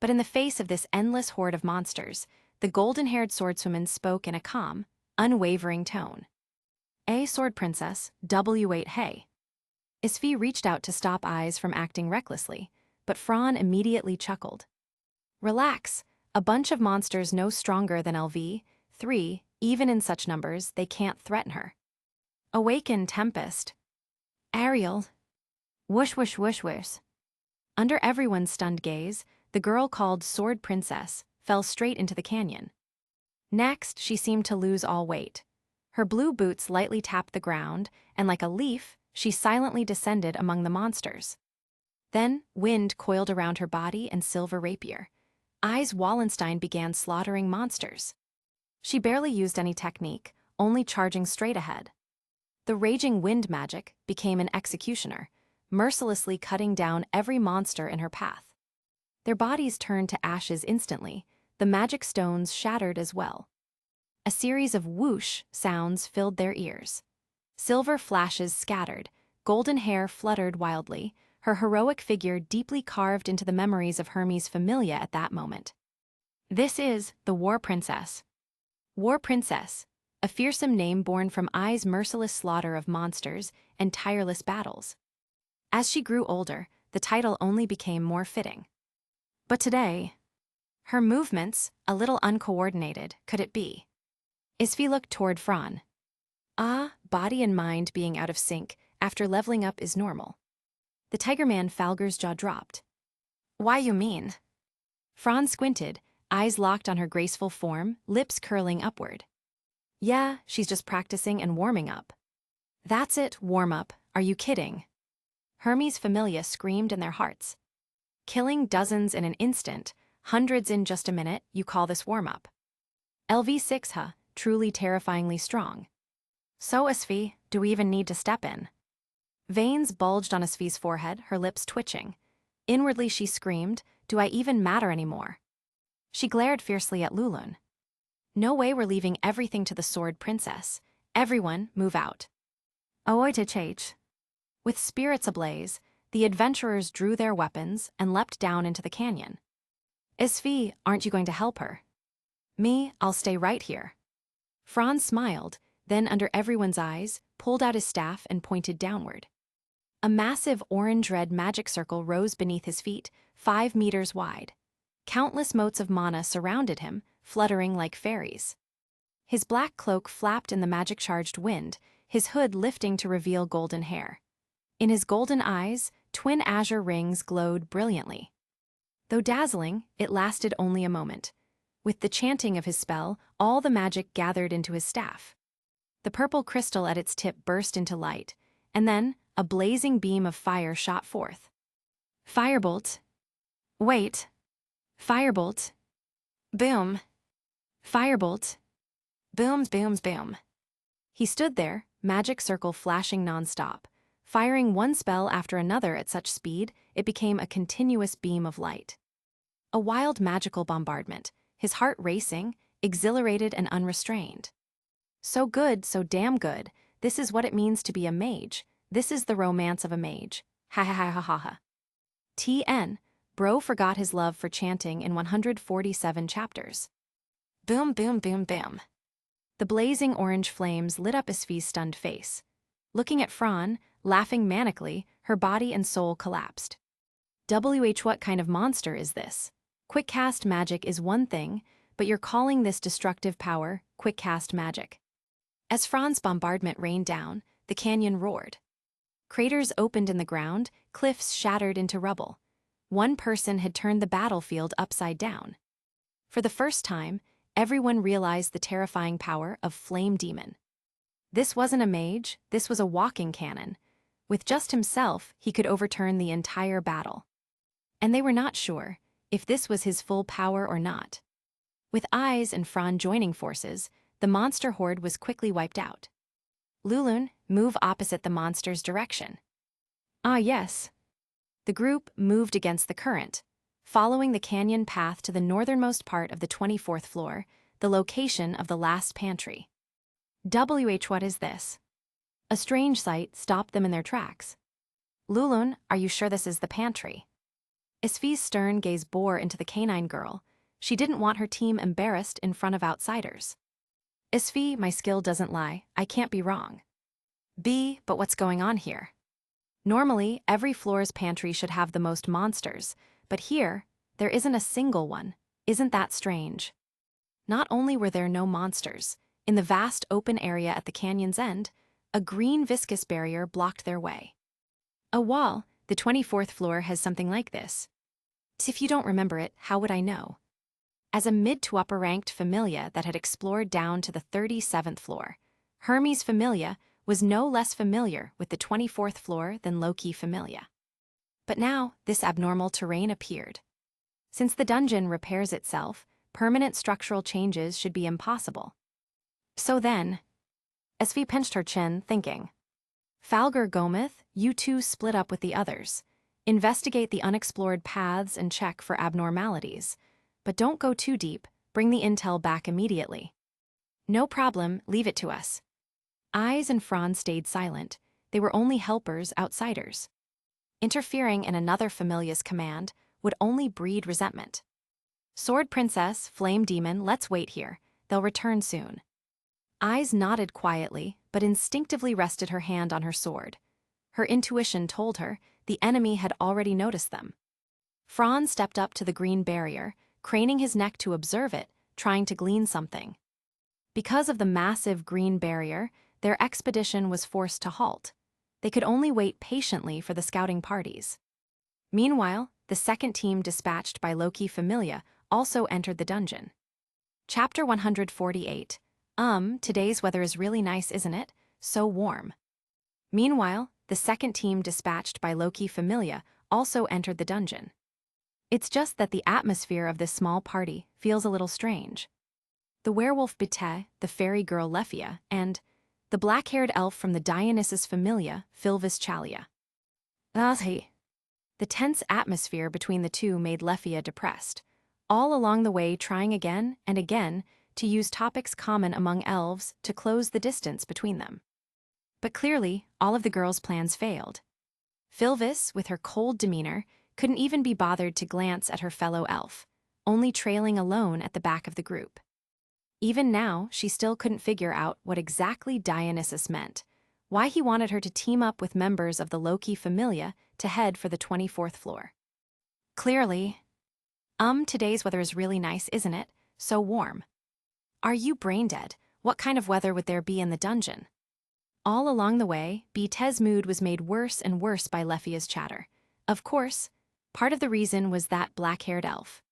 But in the face of this endless horde of monsters, the golden-haired swordswoman spoke in a calm, unwavering tone. Sword Princess, W8 hey. Isfi reached out to stop Eyes from acting recklessly, but Fran immediately chuckled. Relax, a bunch of monsters no stronger than LV3, even in such numbers, they can't threaten her. Awaken, Tempest. Ariel. Whoosh whoosh whoosh whoosh. Under everyone's stunned gaze, the girl called Sword Princess fell straight into the canyon. Next, she seemed to lose all weight. Her blue boots lightly tapped the ground, and like a leaf, she silently descended among the monsters. Then, wind coiled around her body and silver rapier. Eyes Wallenstein began slaughtering monsters. She barely used any technique, only charging straight ahead. The raging wind magic became an executioner, mercilessly cutting down every monster in her path. Their bodies turned to ashes instantly, the magic stones shattered as well. A series of whoosh sounds filled their ears. Silver flashes scattered, golden hair fluttered wildly, her heroic figure deeply carved into the memories of Hermes' familia at that moment. This is the War Princess. War Princess, a fearsome name born from Ai's merciless slaughter of monsters and tireless battles. As she grew older, the title only became more fitting. But today, her movements, a little uncoordinated, could it be? Isfi looked toward Fran. Body and mind being out of sync after leveling up is normal. The Tiger Man Falger's jaw dropped. Why you mean? Fran squinted, eyes locked on her graceful form, lips curling upward. Yeah, she's just practicing and warming up. That's it, warm up, are you kidding? Hermes' familia screamed in their hearts. Killing dozens in an instant, hundreds in just a minute, you call this warm-up. LV6 truly terrifyingly strong. So Isfi, do we even need to step in? Veins bulged on Isfi's forehead, her lips twitching. Inwardly she screamed, do I even matter anymore? She glared fiercely at Lulun. No way we're leaving everything to the Sword Princess. Everyone, move out. Oitachach. With spirits ablaze, the adventurers drew their weapons and leapt down into the canyon. Isfi, aren't you going to help her? Me, I'll stay right here. Franz smiled, then under everyone's eyes, pulled out his staff and pointed downward. A massive orange-red magic circle rose beneath his feet, 5 meters wide. Countless motes of mana surrounded him, fluttering like fairies. His black cloak flapped in the magic-charged wind, his hood lifting to reveal golden hair. In his golden eyes, twin azure rings glowed brilliantly. Though dazzling, it lasted only a moment. With the chanting of his spell, all the magic gathered into his staff. The purple crystal at its tip burst into light, and then a blazing beam of fire shot forth. Firebolt. Wait. Firebolt. Boom. Firebolt. Booms, booms, boom. He stood there, magic circle flashing non-stop. Firing one spell after another at such speed, it became a continuous beam of light. A wild magical bombardment, his heart racing, exhilarated and unrestrained. So good, so damn good, this is what it means to be a mage, this is the romance of a mage. Ha ha ha ha ha ha. TN, Bro forgot his love for chanting in 147 chapters. Boom, boom, boom, boom. The blazing orange flames lit up Isfi's stunned face. Looking at Fran, laughing manically, her body and soul collapsed. What kind of monster is this? Quick cast magic is one thing, but you're calling this destructive power quick cast magic. As Fran's bombardment rained down, the canyon roared. Craters opened in the ground, cliffs shattered into rubble. One person had turned the battlefield upside down. For the first time, everyone realized the terrifying power of Flame Demon. This wasn't a mage, this was a walking cannon. With just himself, he could overturn the entire battle. And they were not sure if this was his full power or not. With Eyes and Fran joining forces, the monster horde was quickly wiped out. Lulun, move opposite the monster's direction. Ah yes. The group moved against the current, following the canyon path to the northernmost part of the 24th floor, the location of the last pantry. What is this? A strange sight stopped them in their tracks. Lulun, are you sure this is the pantry? Isfi's stern gaze bore into the canine girl. She didn't want her team embarrassed in front of outsiders. Isfi, my skill doesn't lie, I can't be wrong. B, but what's going on here? Normally, every floor's pantry should have the most monsters, but here, there isn't a single one. Isn't that strange? Not only were there no monsters, in the vast open area at the canyon's end, a green viscous barrier blocked their way. A wall, the 24th floor has something like this. If you don't remember it, how would I know? As a mid to upper ranked familia that had explored down to the 37th floor, Hermes' familia was no less familiar with the 24th floor than low-key familia. But now, this abnormal terrain appeared. Since the dungeon repairs itself, permanent structural changes should be impossible. So then, Sv pinched her chin, thinking. Falger Gomez, you two split up with the others. Investigate the unexplored paths and check for abnormalities. But don't go too deep, bring the intel back immediately. No problem, leave it to us. Eyes and Franz stayed silent. They were only helpers, outsiders. Interfering in another familia's command would only breed resentment. Sword Princess, Flame Demon, let's wait here. They'll return soon. Eyes nodded quietly, but instinctively rested her hand on her sword. Her intuition told her the enemy had already noticed them. Franz stepped up to the green barrier, craning his neck to observe it, trying to glean something. Because of the massive green barrier, their expedition was forced to halt. They could only wait patiently for the scouting parties. Meanwhile, the second team dispatched by Loki Familia also entered the dungeon. Chapter 148. Today's weather is really nice, isn't it? So warm. Meanwhile, the second team dispatched by Loki Familia also entered the dungeon. It's just that the atmosphere of this small party feels a little strange. The werewolf Bite, the fairy girl Lefia, and the black-haired elf from the Dionysus Familia, Filvis Chalia. The tense atmosphere between the two made Lefia depressed, all along the way trying again and again to use topics common among elves to close the distance between them. But clearly, all of the girls' plans failed. Filvis, with her cold demeanor, couldn't even be bothered to glance at her fellow elf, only trailing alone at the back of the group. Even now, she still couldn't figure out what exactly Dionysus meant, why he wanted her to team up with members of the Loki Familia to head for the 24th floor. Clearly, today's weather is really nice, isn't it? So warm. Are you brain dead? What kind of weather would there be in the dungeon? All along the way, Bite's mood was made worse and worse by Lefia's chatter. Of course, part of the reason was that black-haired elf.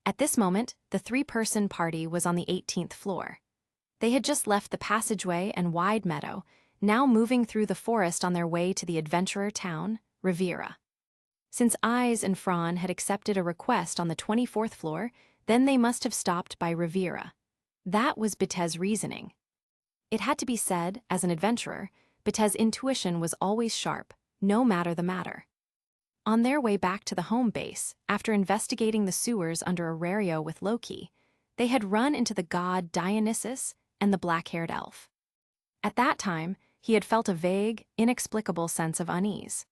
At this moment, the three-person party was on the 18th floor. They had just left the passageway and wide meadow, now moving through the forest on their way to the adventurer town, Riviera. Since Eyes and Fran had accepted a request on the 24th floor, then they must have stopped by Riviera. That was Bite's reasoning. It had to be said, as an adventurer, Bite's intuition was always sharp, no matter the matter. On their way back to the home base, after investigating the sewers under Orario with Loki, they had run into the god Dionysus and the black-haired elf. At that time, he had felt a vague, inexplicable sense of unease.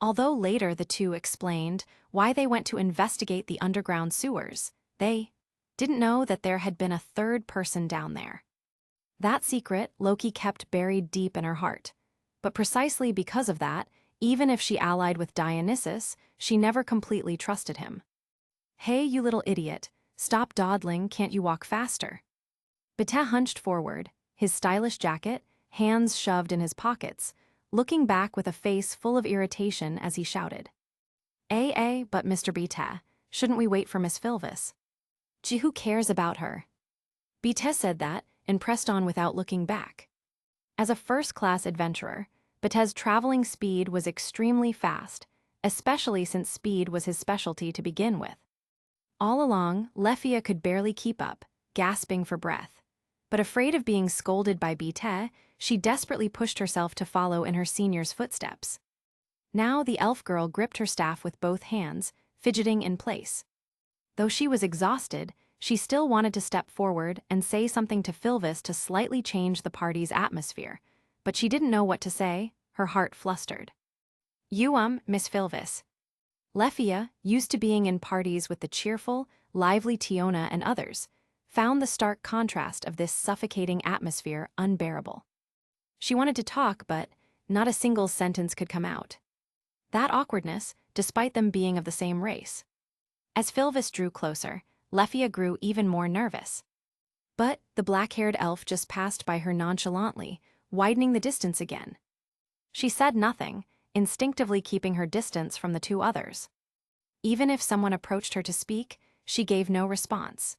Although later the two explained why they went to investigate the underground sewers, they didn't know that there had been a third person down there. That secret Loki kept buried deep in her heart. But precisely because of that, even if she allied with Dionysus, she never completely trusted him. Hey, you little idiot, stop dawdling, can't you walk faster? Bite hunched forward, his stylish jacket, hands shoved in his pockets, looking back with a face full of irritation as he shouted. But Mr. Bite, shouldn't we wait for Miss Filvis? Gee, who cares about her? Bite said that and pressed on without looking back. As a first-class adventurer, Bite's traveling speed was extremely fast, especially since speed was his specialty to begin with. All along, Lefia could barely keep up, gasping for breath. But afraid of being scolded by Bite, she desperately pushed herself to follow in her senior's footsteps. Now the elf girl gripped her staff with both hands, fidgeting in place. Though she was exhausted, she still wanted to step forward and say something to Filvis to slightly change the party's atmosphere, but she didn't know what to say, her heart flustered. You, Miss Filvis. Lefia, used to being in parties with the cheerful, lively Tiona and others, found the stark contrast of this suffocating atmosphere unbearable. She wanted to talk, but not a single sentence could come out. That awkwardness, despite them being of the same race. As Filvis drew closer, Lefia grew even more nervous. But the black-haired elf just passed by her nonchalantly, widening the distance again. She said nothing, instinctively keeping her distance from the two others. Even if someone approached her to speak, she gave no response.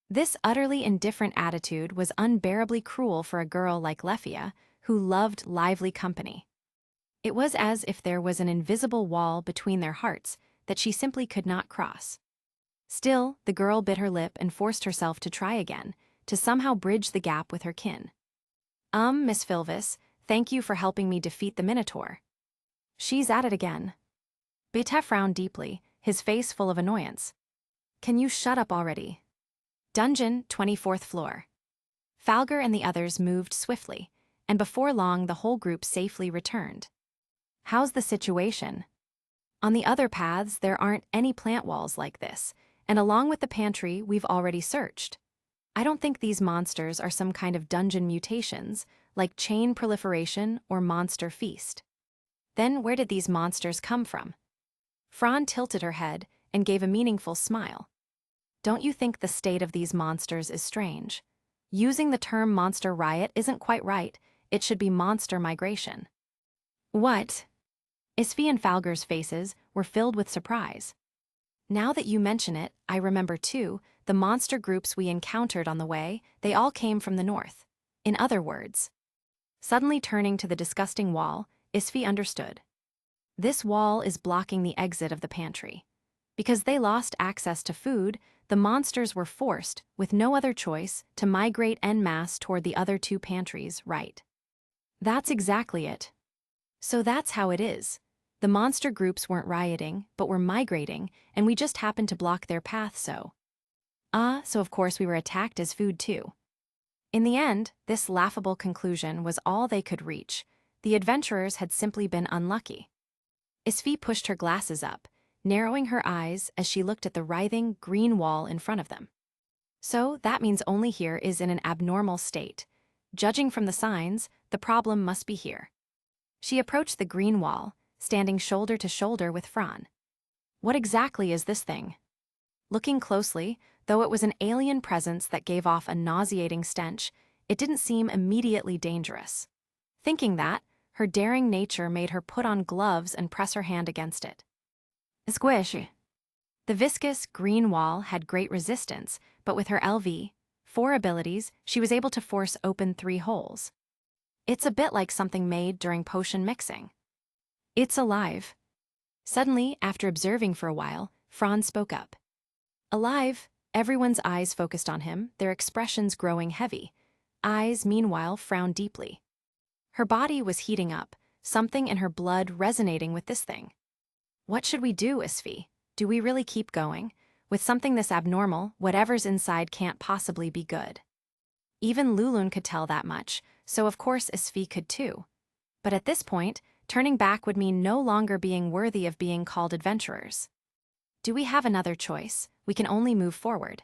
This utterly indifferent attitude was unbearably cruel for a girl like Lefia, who loved lively company. It was as if there was an invisible wall between their hearts that she simply could not cross. Still, the girl bit her lip and forced herself to try again, to somehow bridge the gap with her kin. Miss Filvis, thank you for helping me defeat the Minotaur. She's at it again. Bete frowned deeply, his face full of annoyance. Can you shut up already? Dungeon, 24th floor. Falger and the others moved swiftly, and before long the whole group safely returned. How's the situation? On the other paths, there aren't any plant walls like this, and along with the pantry, we've already searched. I don't think these monsters are some kind of dungeon mutations, like chain proliferation or monster feast. Then where did these monsters come from? Fran tilted her head and gave a meaningful smile. Don't you think the state of these monsters is strange? Using the term monster riot isn't quite right, it should be monster migration. What? Isfi and Falger's faces were filled with surprise. Now that you mention it, I remember too, the monster groups we encountered on the way, they all came from the north. In other words. Suddenly turning to the disgusting wall, Isfi understood. This wall is blocking the exit of the pantry. Because they lost access to food, the monsters were forced, with no other choice, to migrate en masse toward the other two pantries, right? That's exactly it. So that's how it is. The monster groups weren't rioting, but were migrating, and we just happened to block their path so of course we were attacked as food too. In the end, this laughable conclusion was all they could reach. The adventurers had simply been unlucky. Isfi pushed her glasses up, narrowing her eyes as she looked at the writhing, green wall in front of them. So that means only here is in an abnormal state. Judging from the signs, the problem must be here. She approached the green wall, standing shoulder to shoulder with Fran. What exactly is this thing? Looking closely, though it was an alien presence that gave off a nauseating stench, it didn't seem immediately dangerous. Thinking that, her daring nature made her put on gloves and press her hand against it. Squish. The viscous, green wall had great resistance, but with her LV4 abilities, she was able to force open 3 holes. It's a bit like something made during potion mixing. It's alive. Suddenly, after observing for a while, Franz spoke up. Alive, everyone's eyes focused on him, their expressions growing heavy. Eyes, meanwhile, frowned deeply. Her body was heating up, something in her blood resonating with this thing. What should we do, Isfi? Do we really keep going? With something this abnormal, whatever's inside can't possibly be good. Even Lulun could tell that much, so of course Isfi could too. But at this point, turning back would mean no longer being worthy of being called adventurers. Do we have another choice? We can only move forward.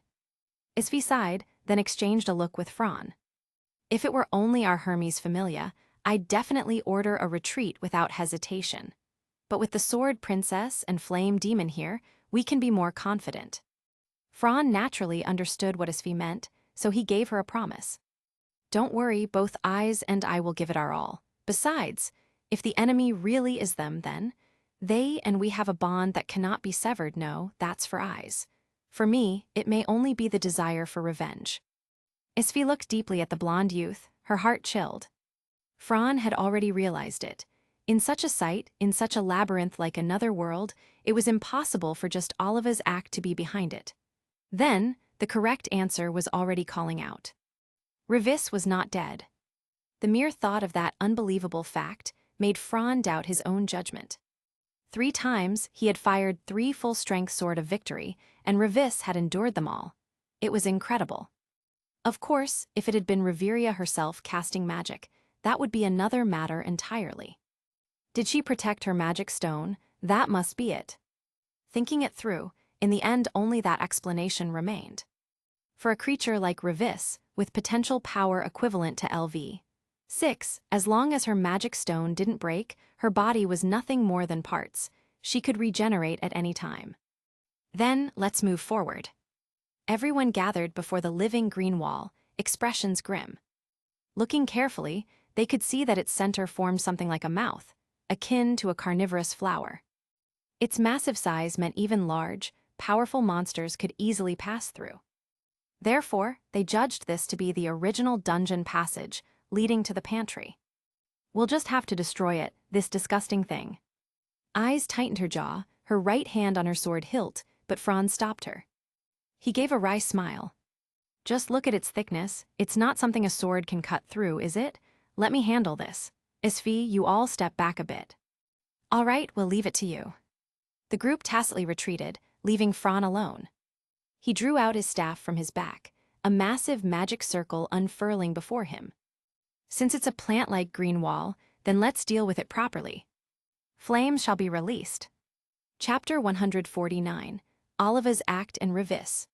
Isfi sighed, then exchanged a look with Fran. If it were only our Hermes Familia, I'd definitely order a retreat without hesitation. But with the Sword Princess and Flame Demon here, we can be more confident. Fran naturally understood what Isfi meant, so he gave her a promise. Don't worry, both Eyes and I will give it our all. Besides, if the enemy really is them then, they and we have a bond that cannot be severed, no, that's for Eyes. For me, it may only be the desire for revenge. Isfi looked deeply at the blonde youth, her heart chilled. Fran had already realized it. In such a site, in such a labyrinth like another world, it was impossible for just Oliva's act to be behind it. Then, the correct answer was already calling out. Revis was not dead. The mere thought of that unbelievable fact made Fran doubt his own judgment. 3 times, he had fired 3 full-strength Sword of Victory, and Revis had endured them all. It was incredible. Of course, if it had been Reveria herself casting magic, that would be another matter entirely. Did she protect her magic stone? That must be it. Thinking it through, in the end only that explanation remained. For a creature like Revis, with potential power equivalent to LV6, as long as her magic stone didn't break, her body was nothing more than parts. She could regenerate at any time. Then, let's move forward. Everyone gathered before the living green wall, expressions grim. Looking carefully, they could see that its center formed something like a mouth, akin to a carnivorous flower. Its massive size meant even large, powerful monsters could easily pass through. Therefore, they judged this to be the original dungeon passage leading to the pantry. We'll just have to destroy it, this disgusting thing. Eyes tightened her jaw, her right hand on her sword hilt, but Franz stopped her. He gave a wry smile. Just look at its thickness. It's not something a sword can cut through, is it? Let me handle this. Isfi, you all step back a bit. All right, we'll leave it to you. The group tacitly retreated, leaving Fran alone. He drew out his staff from his back, a massive magic circle unfurling before him. Since it's a plant-like green wall, then let's deal with it properly. Flames shall be released. Chapter 149, Oliva's Act and Revis.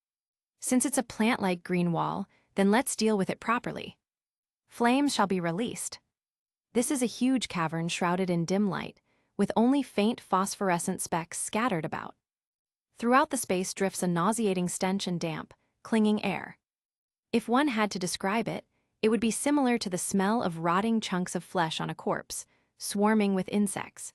Since it's a plant-like green wall, then let's deal with it properly. Flames shall be released. This is a huge cavern shrouded in dim light, with only faint phosphorescent specks scattered about. Throughout the space drifts a nauseating stench and damp, clinging air. If one had to describe it, it would be similar to the smell of rotting chunks of flesh on a corpse, swarming with insects.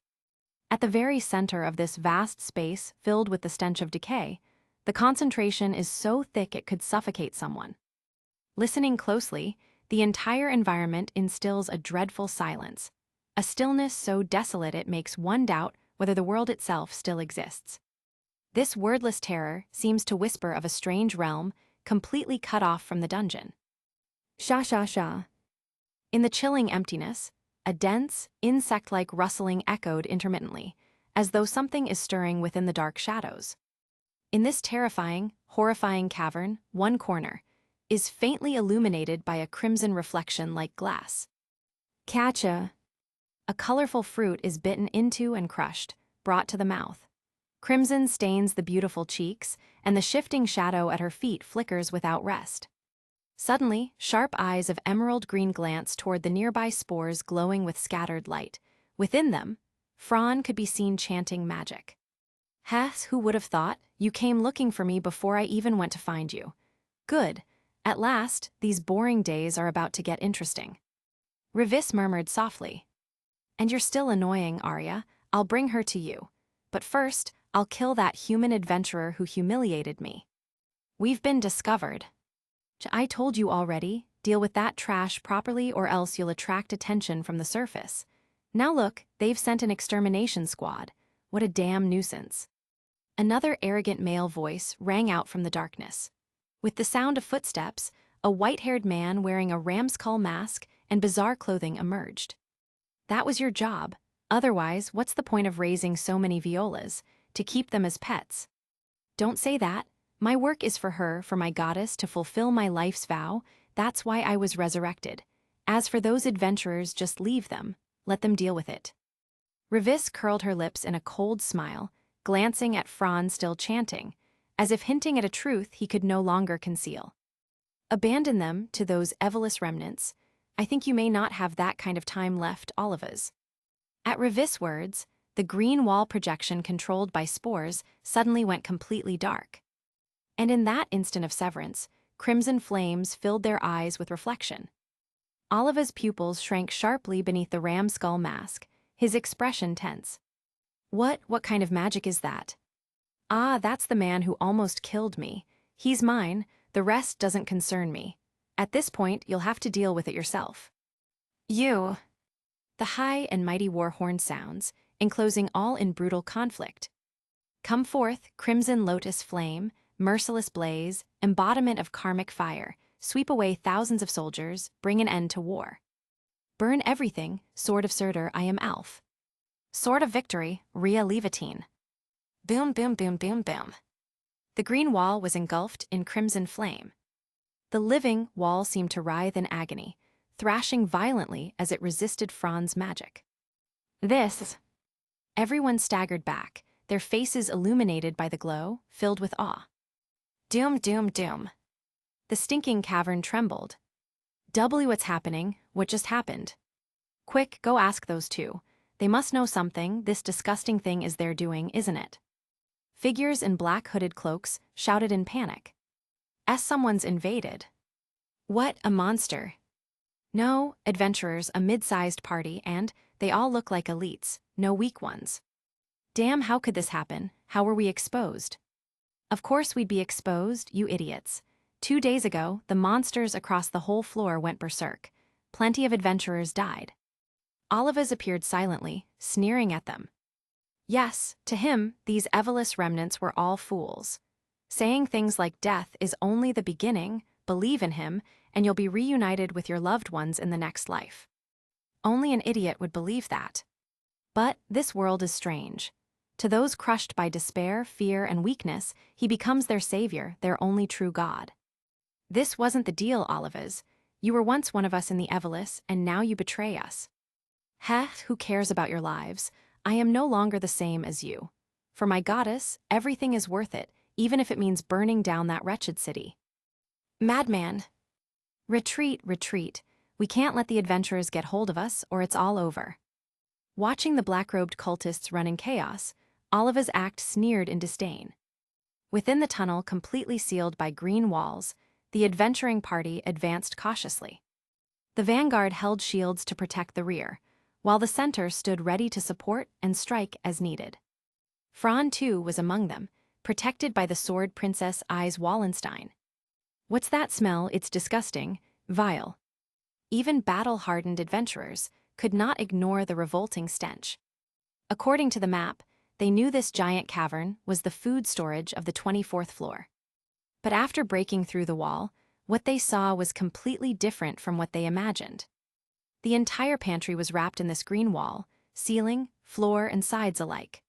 At the very center of this vast space filled with the stench of decay, the concentration is so thick it could suffocate someone. Listening closely, the entire environment instills a dreadful silence, a stillness so desolate it makes one doubt whether the world itself still exists. This wordless terror seems to whisper of a strange realm, completely cut off from the dungeon. Sha sha sha. In the chilling emptiness, a dense, insect-like rustling echoed intermittently, as though something is stirring within the dark shadows. In this terrifying, horrifying cavern, one corner is faintly illuminated by a crimson reflection like glass. Catcha. A colorful fruit is bitten into and crushed, brought to the mouth. Crimson stains the beautiful cheeks, and the shifting shadow at her feet flickers without rest. Suddenly, sharp eyes of emerald green glance toward the nearby spores glowing with scattered light. Within them, Fran could be seen chanting magic. Hess, who would have thought? You came looking for me before I even went to find you. Good. At last, these boring days are about to get interesting. Revis murmured softly. And you're still annoying, Arya. I'll bring her to you. But first, I'll kill that human adventurer who humiliated me. We've been discovered. I told you already, deal with that trash properly or else you'll attract attention from the surface. Now look, they've sent an extermination squad. What a damn nuisance. Another arrogant male voice rang out from the darkness. With the sound of footsteps, a white-haired man wearing a ram's skull mask and bizarre clothing emerged. That was your job. Otherwise, what's the point of raising so many violas? To keep them as pets. Don't say that. My work is for her, for my goddess, to fulfill my life's vow. That's why I was resurrected. As for those adventurers, just leave them. Let them deal with it. Revis curled her lips in a cold smile, glancing at Franz still chanting, as if hinting at a truth he could no longer conceal. Abandon them to those evilous remnants. I think you may not have that kind of time left, all of us. At Revis' words, the green wall projection controlled by spores suddenly went completely dark. And in that instant of severance, crimson flames filled their eyes with reflection. Oliva's pupils shrank sharply beneath the ram's skull mask, his expression tense. What kind of magic is that? Ah, that's the man who almost killed me. He's mine, the rest doesn't concern me. At this point, you'll have to deal with it yourself. You. The high and mighty war horn sounds, enclosing all in brutal conflict. Come forth, crimson lotus flame, merciless blaze, embodiment of karmic fire, sweep away thousands of soldiers, bring an end to war. Burn everything, sword of Surtur, I am Alf. Sword of Victory, Rhea Levitine. Boom, boom, boom, boom, boom. The green wall was engulfed in crimson flame. The living wall seemed to writhe in agony, thrashing violently as it resisted Fran's magic. This. Everyone staggered back, their faces illuminated by the glow, filled with awe. Doom, doom, doom. The stinking cavern trembled. What's happening? What just happened? Quick, go ask those two. They must know something. This disgusting thing is their doing, isn't it? Figures in black hooded cloaks shouted in panic. Someone's invaded. What, a monster? No, adventurers, a mid-sized party, and they all look like elites, no weak ones. Damn, how could this happen? How were we exposed? Of course we'd be exposed, you idiots. 2 days ago, the monsters across the whole floor went berserk. Plenty of adventurers died. Olivas appeared silently, sneering at them. Yes, to him, these evilous remnants were all fools. Saying things like death is only the beginning, believe in him, and you'll be reunited with your loved ones in the next life. Only an idiot would believe that. But this world is strange. To those crushed by despair, fear, and weakness, he becomes their savior, their only true God. This wasn't the deal, Olivas. You were once one of us in the Evilus, and now you betray us. Heh, who cares about your lives? I am no longer the same as you. For my goddess, everything is worth it, even if it means burning down that wretched city. Madman. Retreat, retreat. We can't let the adventurers get hold of us, or it's all over. Watching the black-robed cultists run in chaos, Oliva's act sneered in disdain. Within the tunnel, completely sealed by green walls, the adventuring party advanced cautiously. The vanguard held shields to protect the rear, while the center stood ready to support and strike as needed. Fran, too, was among them, protected by the sword princess Eyes Wallenstein. What's that smell? It's disgusting, vile. Even battle-hardened adventurers could not ignore the revolting stench. According to the map, they knew this giant cavern was the food storage of the 24th floor. But after breaking through the wall, what they saw was completely different from what they imagined. The entire pantry was wrapped in this green wall, ceiling, floor, and sides alike.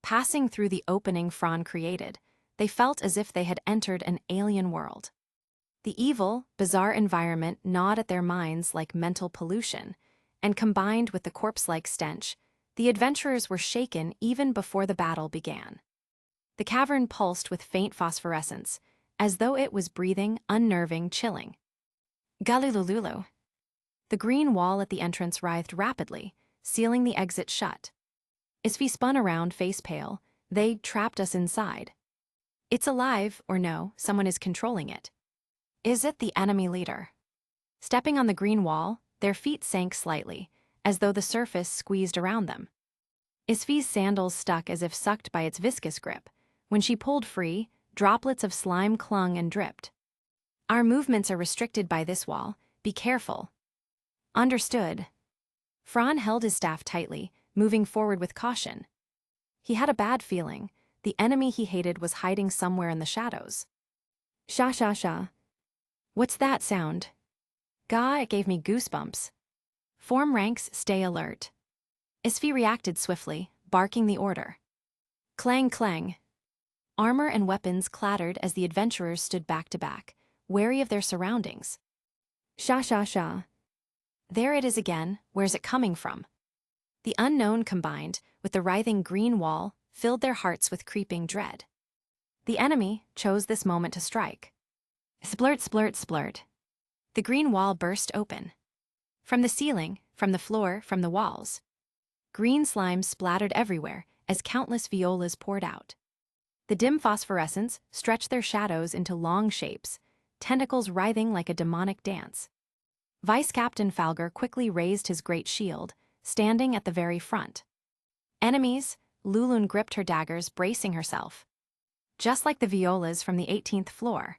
Passing through the opening Fran created, they felt as if they had entered an alien world. The evil, bizarre environment gnawed at their minds like mental pollution, and combined with the corpse-like stench, the adventurers were shaken even before the battle began. The cavern pulsed with faint phosphorescence, as though it was breathing, unnerving, chilling. Galulululu. The green wall at the entrance writhed rapidly, sealing the exit shut. Isfi spun around, face pale. They trapped us inside. It's alive, or no, someone is controlling it. Is it the enemy leader? Stepping on the green wall, their feet sank slightly, as though the surface squeezed around them. Isfi's sandals stuck as if sucked by its viscous grip. When she pulled free, droplets of slime clung and dripped. Our movements are restricted by this wall. Be careful. Understood. Fran held his staff tightly, moving forward with caution. He had a bad feeling. The enemy he hated was hiding somewhere in the shadows. Sha sha sha. What's that sound? Gah, it gave me goosebumps. Form ranks, stay alert. Isfi reacted swiftly, barking the order. Clang clang. Armor and weapons clattered as the adventurers stood back to back, wary of their surroundings. Sha sha sha. There it is again. Where's it coming from? The unknown combined with the writhing green wall filled their hearts with creeping dread. The enemy chose this moment to strike. Splurt, splurt, splurt. The green wall burst open. From the ceiling, from the floor, from the walls. Green slime splattered everywhere as countless violas poured out. The dim phosphorescence stretched their shadows into long shapes, tentacles writhing like a demonic dance. Vice Captain Falger quickly raised his great shield, standing at the very front. Enemies, Lulun gripped her daggers, bracing herself. Just like the violas from the 18th floor.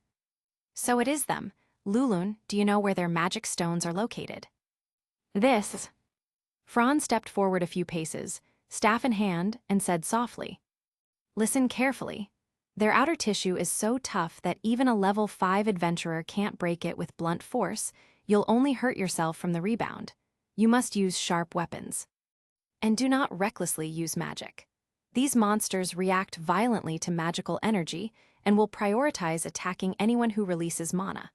So it is them. Lulun, do you know where their magic stones are located? This. Fran stepped forward a few paces, staff in hand, and said softly. Listen carefully. Their outer tissue is so tough that even a level 5 adventurer can't break it with blunt force. You'll only hurt yourself from the rebound. You must use sharp weapons. And do not recklessly use magic. These monsters react violently to magical energy and will prioritize attacking anyone who releases mana.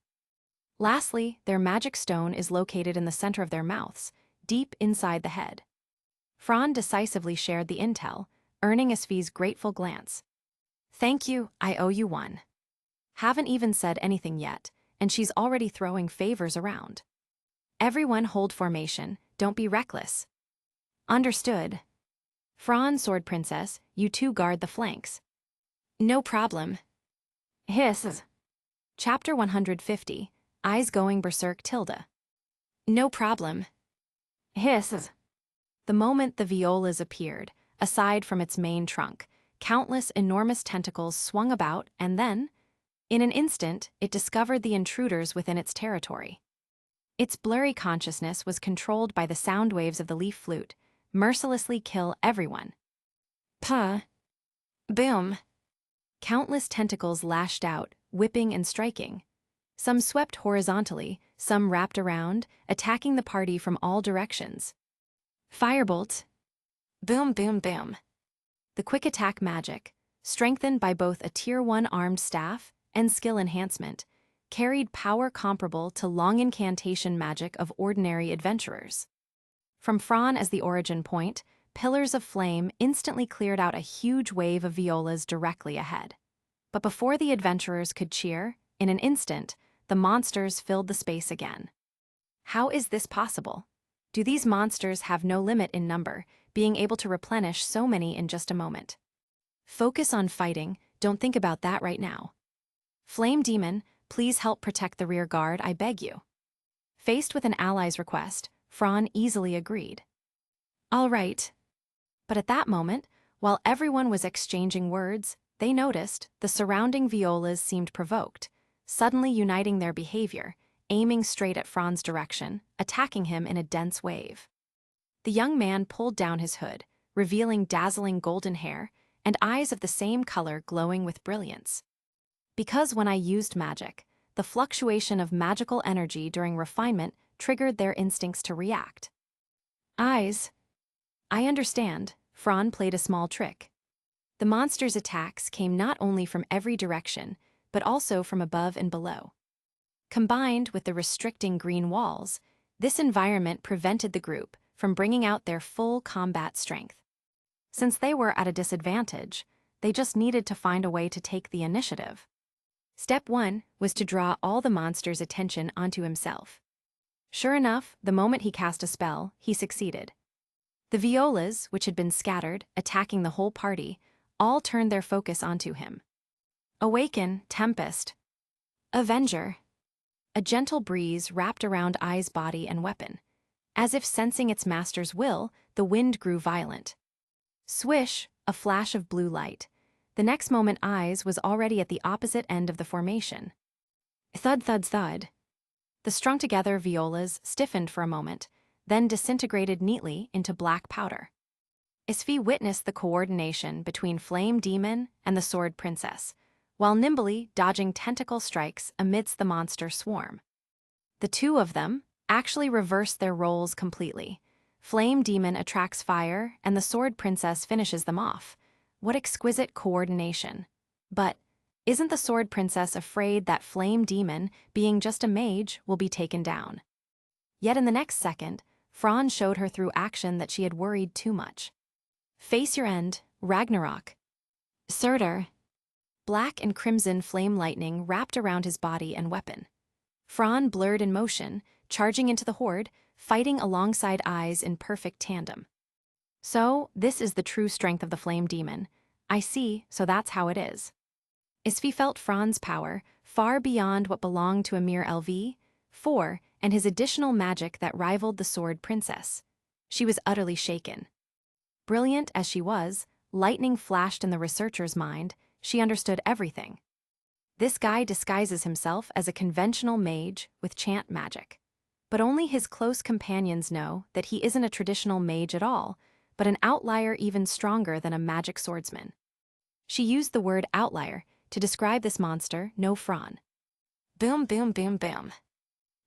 Lastly, their magic stone is located in the center of their mouths, deep inside the head. Fran decisively shared the intel, earning Isfi's grateful glance. Thank you, I owe you one. Haven't even said anything yet, and she's already throwing favors around. Everyone hold formation, don't be reckless. Understood. Fran, Sword Princess, you two guard the flanks. No problem. Hiss. Chapter 150, Eyes Going Berserk Tilda. No problem. Hiss. The moment the violas appeared, aside from its main trunk, countless enormous tentacles swung about and then, in an instant, it discovered the intruders within its territory. Its blurry consciousness was controlled by the sound waves of the leaf flute, mercilessly kill everyone. Puh. Boom. Countless tentacles lashed out, whipping and striking. Some swept horizontally, some wrapped around, attacking the party from all directions. Firebolt. Boom, boom, boom. The quick attack magic, strengthened by both a Tier 1 armed staff and skill enhancement, carried power comparable to long incantation magic of ordinary adventurers. From Fran as the origin point, pillars of flame instantly cleared out a huge wave of violas directly ahead. But before the adventurers could cheer, in an instant, the monsters filled the space again. How is this possible? Do these monsters have no limit in number, being able to replenish so many in just a moment? Focus on fighting, don't think about that right now. Flame Demon, please help protect the rear guard, I beg you. Faced with an ally's request, Fran easily agreed. All right. But at that moment, while everyone was exchanging words, they noticed the surrounding violas seemed provoked, suddenly uniting their behavior, aiming straight at Fran's direction, attacking him in a dense wave. The young man pulled down his hood, revealing dazzling golden hair and eyes of the same color glowing with brilliance. Because when I used magic, the fluctuation of magical energy during refinement triggered their instincts to react. Eyes. I understand, Fran played a small trick. The monster's attacks came not only from every direction, but also from above and below. Combined with the restricting green walls, this environment prevented the group from bringing out their full combat strength. Since they were at a disadvantage, they just needed to find a way to take the initiative. Step 1 was to draw all the monster's attention onto himself. Sure enough, the moment he cast a spell, he succeeded. The violas, which had been scattered, attacking the whole party, all turned their focus onto him. Awaken, Tempest. Avenger. A gentle breeze wrapped around Ai's body and weapon. As if sensing its master's will, the wind grew violent. Swish, a flash of blue light. The next moment Ai's was already at the opposite end of the formation. Thud, thud, thud. The strung-together violas stiffened for a moment, then disintegrated neatly into black powder. Isfi witnessed the coordination between Flame Demon and the Sword Princess, while nimbly dodging tentacle strikes amidst the monster swarm. The two of them actually reversed their roles completely. Flame Demon attracts fire, and the Sword Princess finishes them off. What exquisite coordination. But isn't the Sword Princess afraid that Flame Demon, being just a mage, will be taken down? Yet in the next second, Fran showed her through action that she had worried too much. Face your end, Ragnarok. Surtur. Black and crimson flame lightning wrapped around his body and weapon. Fran blurred in motion, charging into the horde, fighting alongside Ai's in perfect tandem. So, this is the true strength of the Flame Demon. I see, so that's how it is. Isfi felt Fran's power, far beyond what belonged to a mere LV4, and his additional magic that rivaled the Sword Princess. She was utterly shaken. Brilliant as she was, lightning flashed in the researcher's mind. She understood everything. This guy disguises himself as a conventional mage with chant magic. But only his close companions know that he isn't a traditional mage at all, but an outlier even stronger than a magic swordsman. She used the word outlier to describe this monster, no Fran. Boom, boom, boom, boom.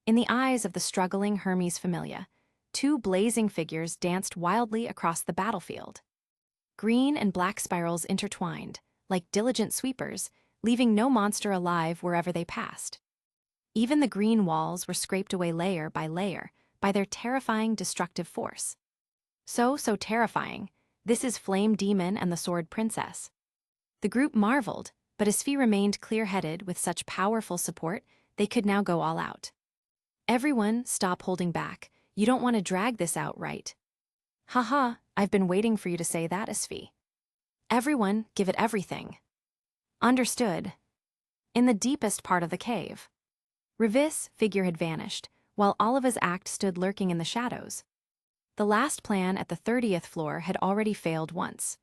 In the eyes of the struggling Hermes Familia, two blazing figures danced wildly across the battlefield. Green and black spirals intertwined, like diligent sweepers, leaving no monster alive wherever they passed. Even the green walls were scraped away layer by layer by their terrifying destructive force. So terrifying, this is Flame Demon and the Sword Princess. The group marveled, but Isfi remained clear-headed with such powerful support, they could now go all out. Everyone, stop holding back. You don't want to drag this out, right? Haha, I've been waiting for you to say that, Isfi. Everyone, give it everything. Understood. In the deepest part of the cave, Revis' figure had vanished, while Oliva's act stood lurking in the shadows. The last plan at the 30th floor had already failed once.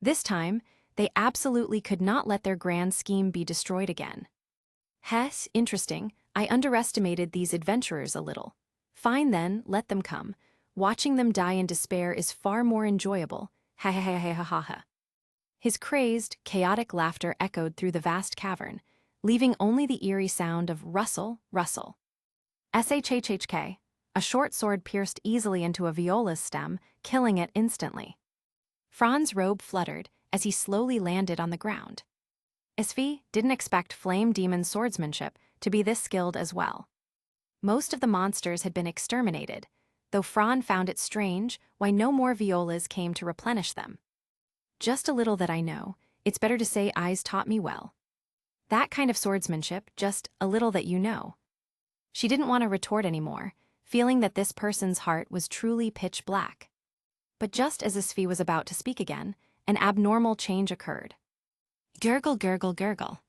This time, they absolutely could not let their grand scheme be destroyed again. Hess, interesting, I underestimated these adventurers a little. Fine then, let them come. Watching them die in despair is far more enjoyable. Ha ha ha ha ha ha ha. His crazed, chaotic laughter echoed through the vast cavern, leaving only the eerie sound of rustle, rustle. Shhhk. A short sword pierced easily into a viola's stem, killing it instantly. Fran's robe fluttered as he slowly landed on the ground. Isfi didn't expect Flame Demon's swordsmanship to be this skilled as well. Most of the monsters had been exterminated, though Fran found it strange why no more violas came to replenish them. Just a little that I know, it's better to say eyes taught me well. That kind of swordsmanship, just a little that you know. She didn't want to retort anymore, feeling that this person's heart was truly pitch black. But just as Isfi was about to speak again, an abnormal change occurred. Gurgle, gurgle, gurgle.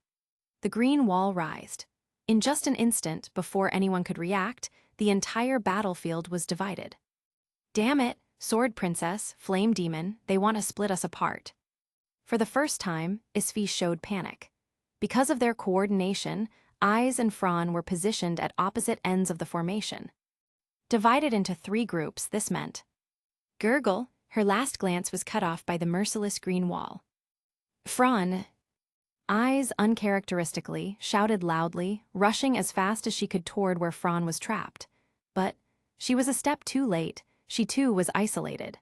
The green wall rised. In just an instant, before anyone could react, the entire battlefield was divided. Damn it, Sword Princess, Flame Demon, they want to split us apart. For the first time, Isfi showed panic. Because of their coordination, Eyes and Fran were positioned at opposite ends of the formation. Divided into 3 groups, this meant Gurgle, her last glance was cut off by the merciless green wall. Fran, Eyes uncharacteristically, shouted loudly, rushing as fast as she could toward where Fran was trapped. But she was a step too late, she too was isolated.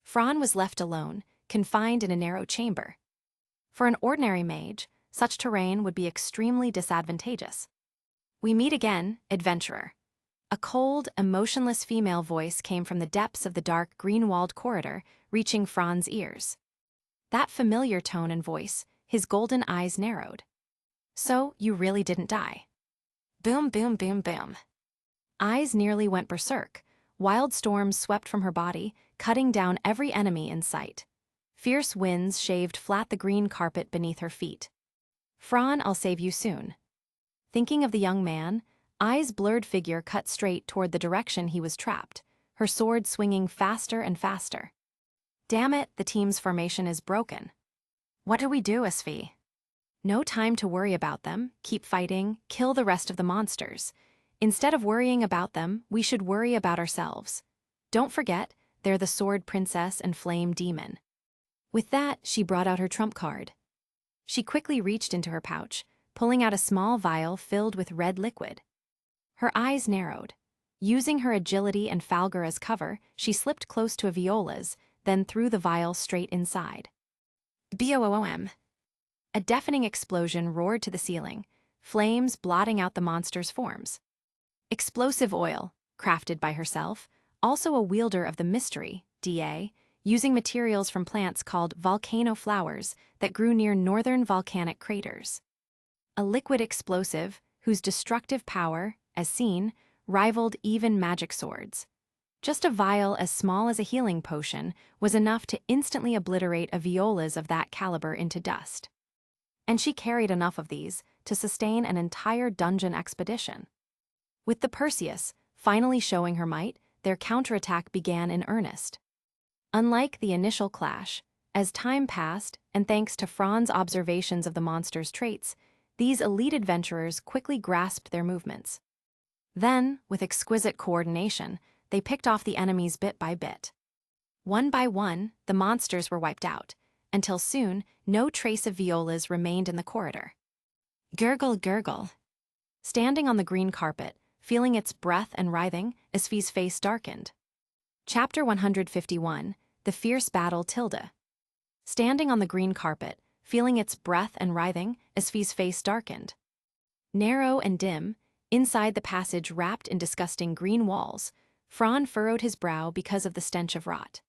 Fran was left alone, confined in a narrow chamber. For an ordinary mage, such terrain would be extremely disadvantageous. We meet again, adventurer. A cold, emotionless female voice came from the depths of the dark green-walled corridor, reaching Fran's ears. That familiar tone and voice, his golden eyes narrowed. So, you really didn't die. Boom, boom, boom, boom. Eyes nearly went berserk. Wild storms swept from her body, cutting down every enemy in sight. Fierce winds shaved flat the green carpet beneath her feet. Fran, I'll save you soon. Thinking of the young man, Eyes' blurred figure cut straight toward the direction he was trapped, her sword swinging faster and faster. Damn it, the team's formation is broken. What do we do, Isfi? No time to worry about them, keep fighting, kill the rest of the monsters. Instead of worrying about them, we should worry about ourselves. Don't forget, they're the Sword Princess and Flame Demon. With that, she brought out her trump card. She quickly reached into her pouch, pulling out a small vial filled with red liquid. Her eyes narrowed. Using her agility and Falgur as cover, she slipped close to a viola's, then threw the vial straight inside. Boom! A deafening explosion roared to the ceiling, flames blotting out the monster's forms. Explosive oil, crafted by herself, also a wielder of the mystery, DA, using materials from plants called volcano flowers that grew near northern volcanic craters. A liquid explosive whose destructive power, as seen, rivaled even magic swords. Just a vial as small as a healing potion was enough to instantly obliterate a viola's of that caliber into dust. And she carried enough of these to sustain an entire dungeon expedition. With the Perseus finally showing her might, their counterattack began in earnest. Unlike the initial clash, as time passed, and thanks to Fran's observations of the monster's traits, these elite adventurers quickly grasped their movements. Then, with exquisite coordination, they picked off the enemies bit by bit. One by one, the monsters were wiped out, until soon, no trace of violas remained in the corridor. Gurgle, gurgle. Standing on the green carpet, feeling its breath and writhing, Isfi's face darkened. Chapter 151, The Fierce Battle Tilda. Standing on the green carpet, feeling its breath and writhing, Esfi's face darkened. Narrow and dim, inside the passage wrapped in disgusting green walls, Fran furrowed his brow because of the stench of rot.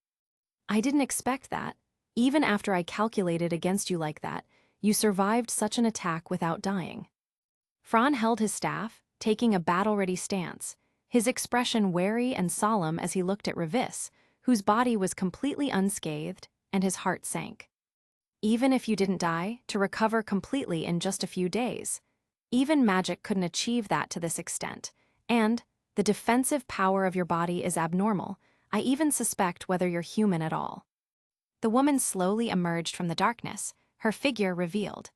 I didn't expect that. Even after I calculated against you like that, you survived such an attack without dying. Fran held his staff, taking a battle-ready stance, his expression wary and solemn as he looked at Revis, whose body was completely unscathed, and his heart sank. Even if you didn't die, to recover completely in just a few days, even magic couldn't achieve that to this extent, and the defensive power of your body is abnormal. I even suspect whether you're human at all. The woman slowly emerged from the darkness, her figure revealed.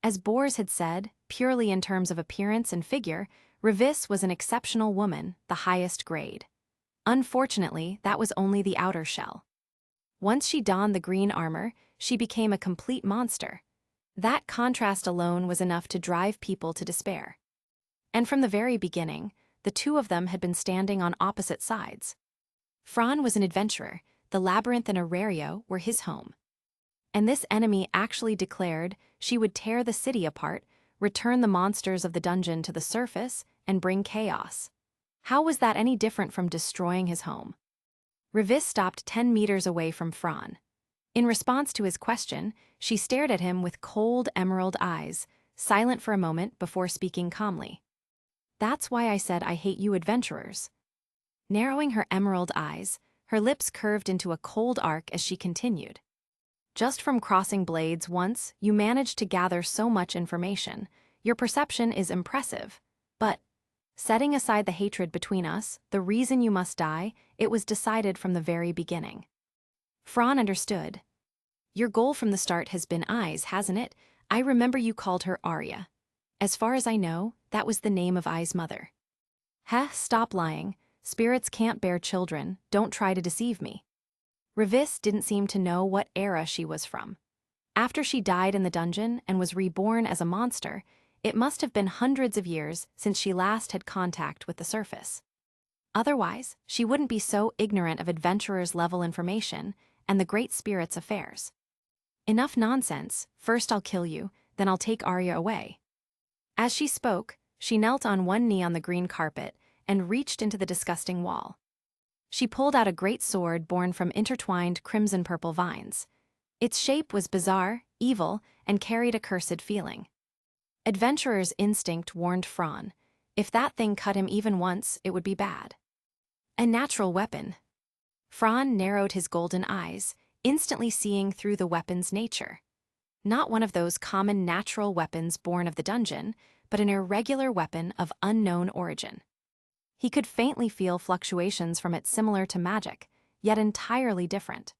As Bors had said, purely in terms of appearance and figure, Revis was an exceptional woman, the highest grade. Unfortunately, that was only the outer shell. Once she donned the green armor, she became a complete monster. That contrast alone was enough to drive people to despair. And from the very beginning, the two of them had been standing on opposite sides. Fran was an adventurer, the labyrinth and Orario were his home. And this enemy actually declared she would tear the city apart, return the monsters of the dungeon to the surface, and bring chaos. How was that any different from destroying his home? Revis stopped 10 meters away from Fran. In response to his question, she stared at him with cold emerald eyes, silent for a moment before speaking calmly. That's why I said I hate you adventurers. Narrowing her emerald eyes, her lips curved into a cold arc as she continued. Just from crossing blades once, you managed to gather so much information. Your perception is impressive. But, setting aside the hatred between us, the reason you must die, it was decided from the very beginning. Fran understood. Your goal from the start has been Eyes, hasn't it? I remember you called her Arya. As far as I know, that was the name of Eyes' mother. Heh, stop lying. Spirits can't bear children, don't try to deceive me. Revis didn't seem to know what era she was from. After she died in the dungeon and was reborn as a monster, it must have been hundreds of years since she last had contact with the surface. Otherwise, she wouldn't be so ignorant of adventurers-level information and the Great Spirit's affairs. Enough nonsense. First I'll kill you, then I'll take Arya away. As she spoke, she knelt on one knee on the green carpet and reached into the disgusting wall. She pulled out a great sword born from intertwined crimson-purple vines. Its shape was bizarre, evil, and carried a cursed feeling. Adventurer's instinct warned Fran. If that thing cut him even once, it would be bad. A natural weapon. Fran narrowed his golden eyes, instantly seeing through the weapon's nature. Not one of those common natural weapons born of the dungeon, but an irregular weapon of unknown origin. He could faintly feel fluctuations from it similar to magic, yet entirely different.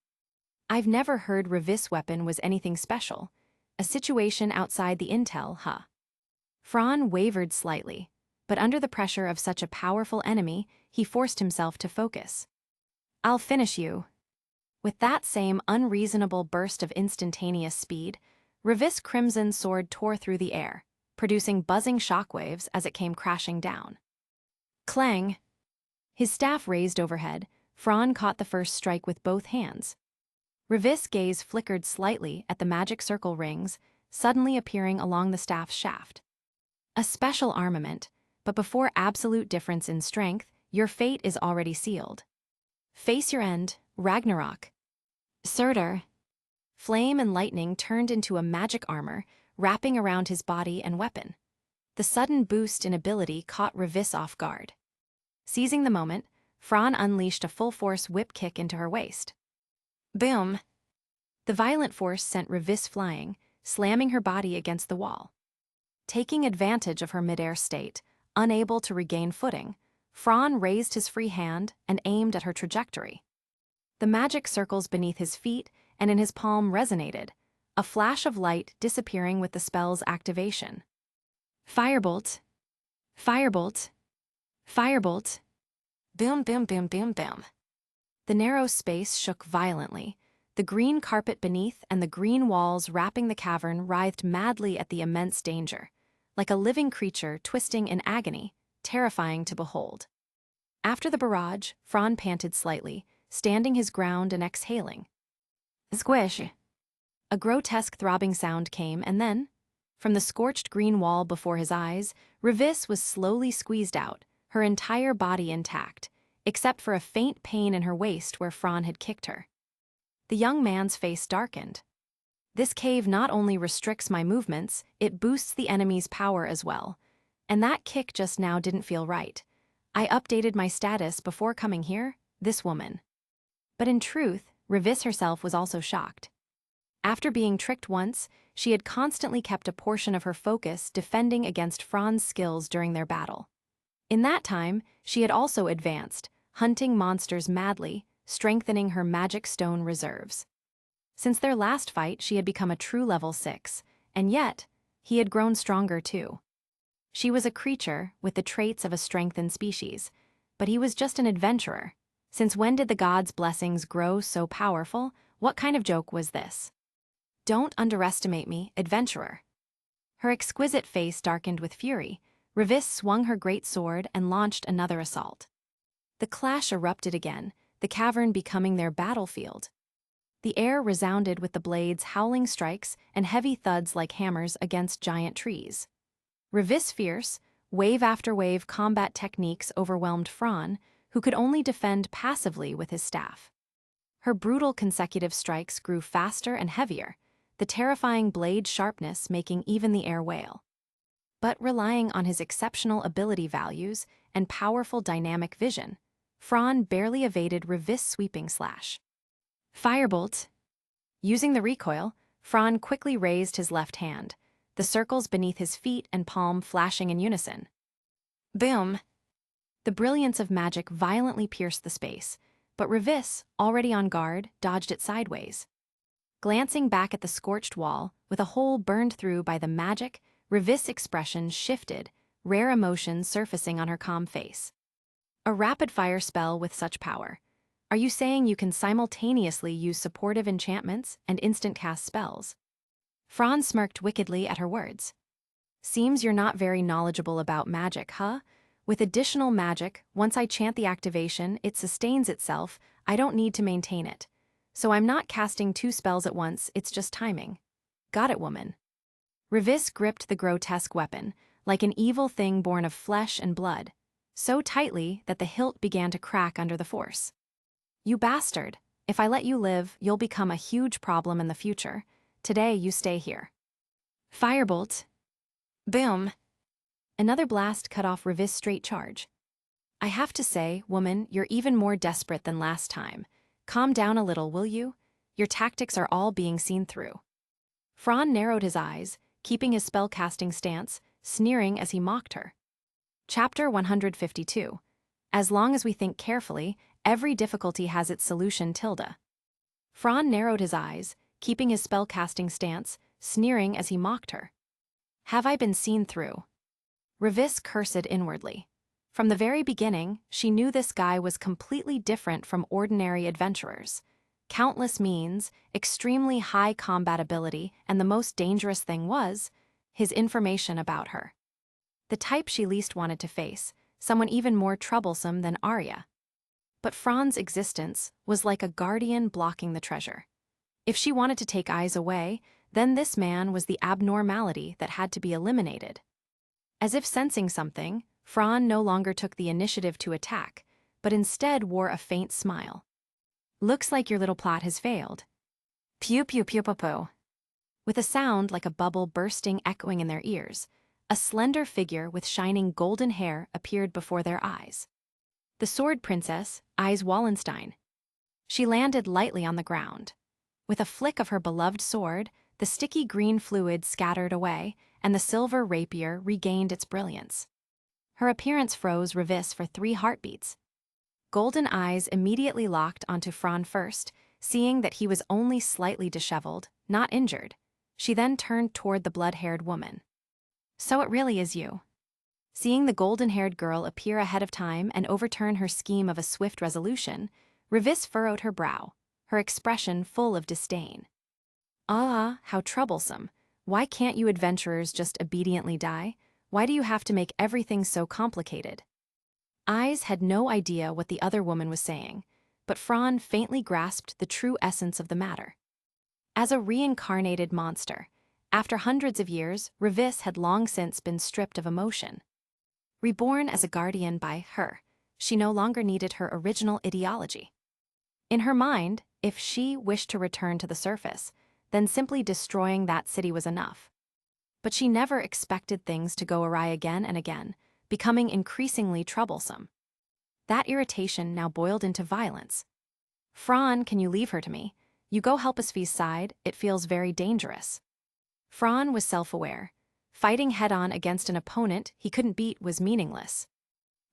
I've never heard Revis' weapon was anything special. A situation outside the intel, huh? Fran wavered slightly, but under the pressure of such a powerful enemy, he forced himself to focus. I'll finish you. With that same unreasonable burst of instantaneous speed, Revis' crimson sword tore through the air, producing buzzing shockwaves as it came crashing down. Clang! His staff raised overhead, Fran caught the first strike with both hands. Revis' gaze flickered slightly at the magic circle rings, suddenly appearing along the staff's shaft. A special armament, but before absolute difference in strength, your fate is already sealed. Face your end, Ragnarok. Surtur. Flame and lightning turned into a magic armor, wrapping around his body and weapon. The sudden boost in ability caught Revis off guard. Seizing the moment, Fran unleashed a full-force whip kick into her waist. Boom! The violent force sent Revis flying, slamming her body against the wall. Taking advantage of her midair state, unable to regain footing, Fran raised his free hand and aimed at her trajectory. The magic circles beneath his feet and in his palm resonated, a flash of light disappearing with the spell's activation. Firebolt! Firebolt! Firebolt! Boom, boom, boom, boom, boom. The narrow space shook violently. The green carpet beneath and the green walls wrapping the cavern writhed madly at the immense danger, like a living creature twisting in agony, terrifying to behold. After the barrage, Fran panted slightly, standing his ground and exhaling. Squish! A grotesque throbbing sound came, and then, from the scorched green wall before his eyes, Revis was slowly squeezed out, her entire body intact, except for a faint pain in her waist where Fran had kicked her. The young man's face darkened. This cave not only restricts my movements, it boosts the enemy's power as well. And that kick just now didn't feel right. I updated my status before coming here, this woman. But in truth, Revis herself was also shocked. After being tricked once, she had constantly kept a portion of her focus defending against Fran's skills during their battle. In that time, she had also advanced, hunting monsters madly, strengthening her magic stone reserves. Since their last fight, she had become a true level 6, and yet, he had grown stronger too. She was a creature with the traits of a strengthened species, but he was just an adventurer. Since when did the gods' blessings grow so powerful? What kind of joke was this? Don't underestimate me, adventurer. Her exquisite face darkened with fury. Revis swung her great sword and launched another assault. The clash erupted again, the cavern becoming their battlefield. The air resounded with the blades' howling strikes and heavy thuds like hammers against giant trees. Revis' fierce, wave after wave combat techniques overwhelmed Fran, who could only defend passively with his staff. Her brutal consecutive strikes grew faster and heavier, the terrifying blade sharpness making even the air wail. But relying on his exceptional ability values and powerful dynamic vision, Fran barely evaded Revis' sweeping slash. Firebolt! Using the recoil, Fran quickly raised his left hand, the circles beneath his feet and palm flashing in unison. Boom! The brilliance of magic violently pierced the space, but Revis, already on guard, dodged it sideways. Glancing back at the scorched wall, with a hole burned through by the magic, Revis' expression shifted, rare emotion surfacing on her calm face. A rapid-fire spell with such power. Are you saying you can simultaneously use supportive enchantments and instant-cast spells? Fran smirked wickedly at her words. Seems you're not very knowledgeable about magic, huh? With additional magic, once I chant the activation, it sustains itself, I don't need to maintain it. So I'm not casting 2 spells at once, it's just timing. Got it, woman. Revis gripped the grotesque weapon, like an evil thing born of flesh and blood, so tightly that the hilt began to crack under the force. You bastard! If I let you live, you'll become a huge problem in the future. Today, you stay here. Firebolt! Boom! Another blast cut off Revis' straight charge. I have to say, woman, you're even more desperate than last time. Calm down a little, will you? Your tactics are all being seen through. Fran narrowed his eyes, keeping his spell-casting stance, sneering as he mocked her. Chapter 152. As long as we think carefully, every difficulty has its solution. Fran narrowed his eyes, keeping his spell-casting stance, sneering as he mocked her. Have I been seen through? Revis cursed inwardly. From the very beginning, she knew this guy was completely different from ordinary adventurers. Countless means, extremely high combat ability, and the most dangerous thing was, his information about her. The type she least wanted to face, someone even more troublesome than Arya. But Fran's existence was like a guardian blocking the treasure. If she wanted to take eyes away, then this man was the abnormality that had to be eliminated. As if sensing something, Fran no longer took the initiative to attack, but instead wore a faint smile. Looks like your little plot has failed. Pew pew pew pew pew. With a sound like a bubble bursting echoing in their ears, a slender figure with shining golden hair appeared before their eyes. The sword princess, Eyes Wallenstein. She landed lightly on the ground. With a flick of her beloved sword, the sticky green fluid scattered away, and the silver rapier regained its brilliance. Her appearance froze Revis for 3 heartbeats. Golden eyes immediately locked onto Fran first, seeing that he was only slightly disheveled, not injured. She then turned toward the blood-haired woman. So it really is you. Seeing the golden-haired girl appear ahead of time and overturn her scheme of a swift resolution, Revis furrowed her brow, her expression full of disdain. Ah, how troublesome. Why can't you adventurers just obediently die? Why do you have to make everything so complicated? Eyes had no idea what the other woman was saying, but Fran faintly grasped the true essence of the matter. As a reincarnated monster, after hundreds of years, Revis had long since been stripped of emotion. Reborn as a guardian by her, she no longer needed her original ideology. In her mind, if she wished to return to the surface, then simply destroying that city was enough. But she never expected things to go awry again and again, becoming increasingly troublesome. That irritation now boiled into violence. Fran, can you leave her to me? You go help Asfi's side, it feels very dangerous. Fran was self-aware. Fighting head-on against an opponent he couldn't beat was meaningless.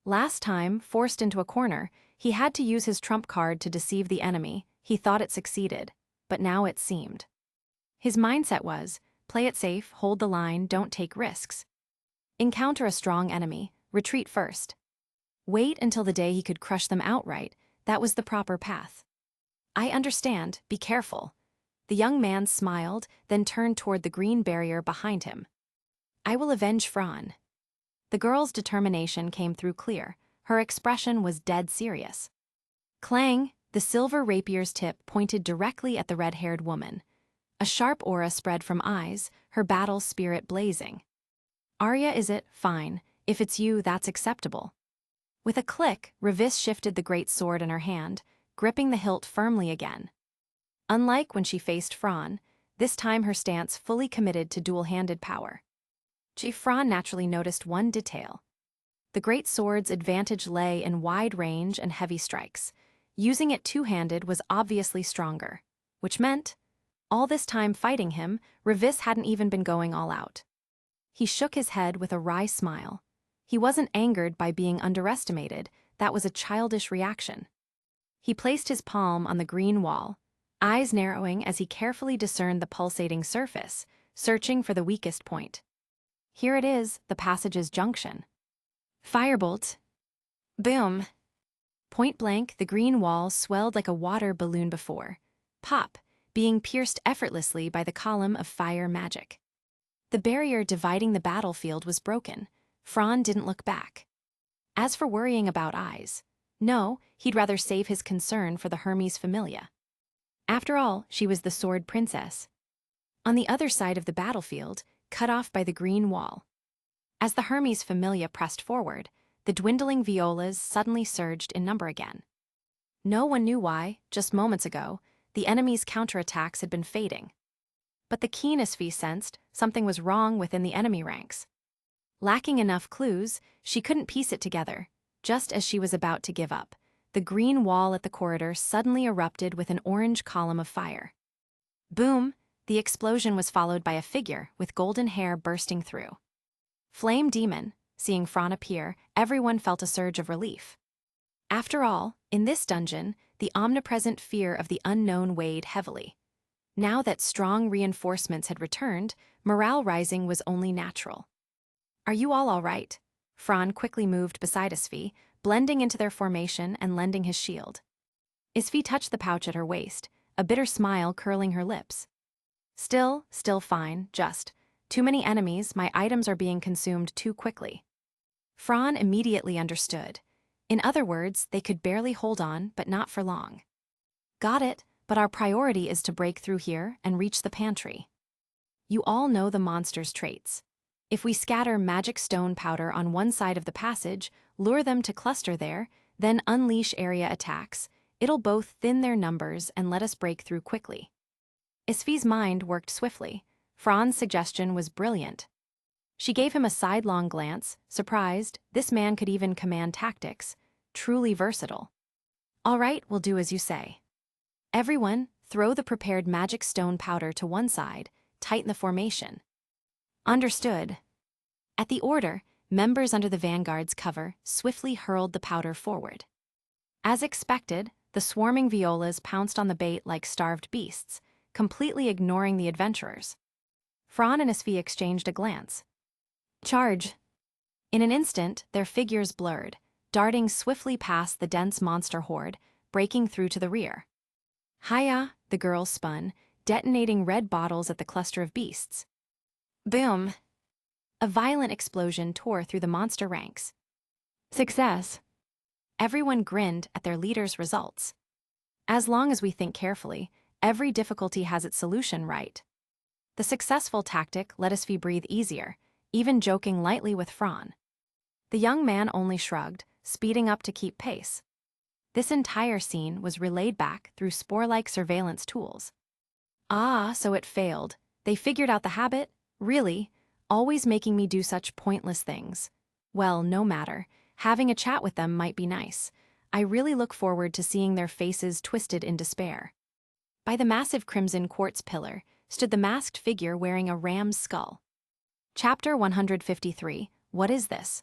Last time, forced into a corner, he had to use his trump card to deceive the enemy. He thought it succeeded, but now it seemed. His mindset was, play it safe, hold the line, don't take risks. Encounter a strong enemy, retreat first. Wait until the day he could crush them outright, that was the proper path. I understand, be careful. The young man smiled, then turned toward the green barrier behind him. I will avenge Fran. The girl's determination came through clear. Her expression was dead serious. Clang, the silver rapier's tip pointed directly at the red-haired woman. A sharp aura spread from eyes, her battle spirit blazing. Arya, is it? Fine. If it's you, that's acceptable. With a click, Revis shifted the great sword in her hand, gripping the hilt firmly again. Unlike when she faced Fran, this time her stance fully committed to dual-handed power. Fran naturally noticed one detail. The great sword's advantage lay in wide range and heavy strikes. Using it two-handed was obviously stronger, which meant, all this time fighting him, Revis hadn't even been going all out. He shook his head with a wry smile. He wasn't angered by being underestimated, that was a childish reaction. He placed his palm on the green wall, eyes narrowing as he carefully discerned the pulsating surface, searching for the weakest point. Here it is, the passage's junction. Firebolt. Boom. Point blank, the green wall swelled like a water balloon before. Pop, being pierced effortlessly by the column of fire magic. The barrier dividing the battlefield was broken. Fran didn't look back. As for worrying about eyes, no, he'd rather save his concern for the Hermes Familia. After all, she was the sword princess. On the other side of the battlefield, cut off by the green wall. As the Hermes Familia pressed forward, the dwindling violas suddenly surged in number again. No one knew why, just moments ago, the enemy's counterattacks had been fading. But the keen Asfi sensed something was wrong within the enemy ranks. Lacking enough clues, she couldn't piece it together. Just as she was about to give up, the green wall at the corridor suddenly erupted with an orange column of fire. Boom! The explosion was followed by a figure with golden hair bursting through. Flame Demon. Seeing Fran appear, everyone felt a surge of relief. After all, in this dungeon, the omnipresent fear of the unknown weighed heavily. Now that strong reinforcements had returned, morale rising was only natural. Are you all right? Fran quickly moved beside Asfi, blending into their formation and lending his shield. Asfi touched the pouch at her waist, a bitter smile curling her lips. Still fine, just. Too many enemies, my items are being consumed too quickly. Fran immediately understood. In other words, they could barely hold on, but not for long. Got it, but our priority is to break through here and reach the pantry. You all know the monster's traits. If we scatter magic stone powder on one side of the passage, lure them to cluster there, then unleash area attacks, it'll both thin their numbers and let us break through quickly. Asfi's mind worked swiftly. Fran's suggestion was brilliant. She gave him a sidelong glance, surprised. This man could even command tactics. Truly versatile. All right, we'll do as you say. Everyone, throw the prepared magic stone powder to one side, tighten the formation. Understood. At the order, members under the vanguard's cover swiftly hurled the powder forward. As expected, the swarming violas pounced on the bait like starved beasts, completely ignoring the adventurers. Fran and Asfi exchanged a glance. Charge! In an instant, their figures blurred, darting swiftly past the dense monster horde, breaking through to the rear. Hiya! The girls spun, detonating red bottles at the cluster of beasts. Boom! A violent explosion tore through the monster ranks. Success! Everyone grinned at their leader's results. As long as we think carefully, every difficulty has its solution, right? The successful tactic let Svi breathe easier, even joking lightly with Fran. The young man only shrugged, speeding up to keep pace. This entire scene was relayed back through spore-like surveillance tools. Ah, so it failed. They figured out the habit? Really? Always making me do such pointless things. Well, no matter. Having a chat with them might be nice. I really look forward to seeing their faces twisted in despair. By the massive crimson quartz pillar stood the masked figure wearing a ram's skull. Chapter 153, What is this?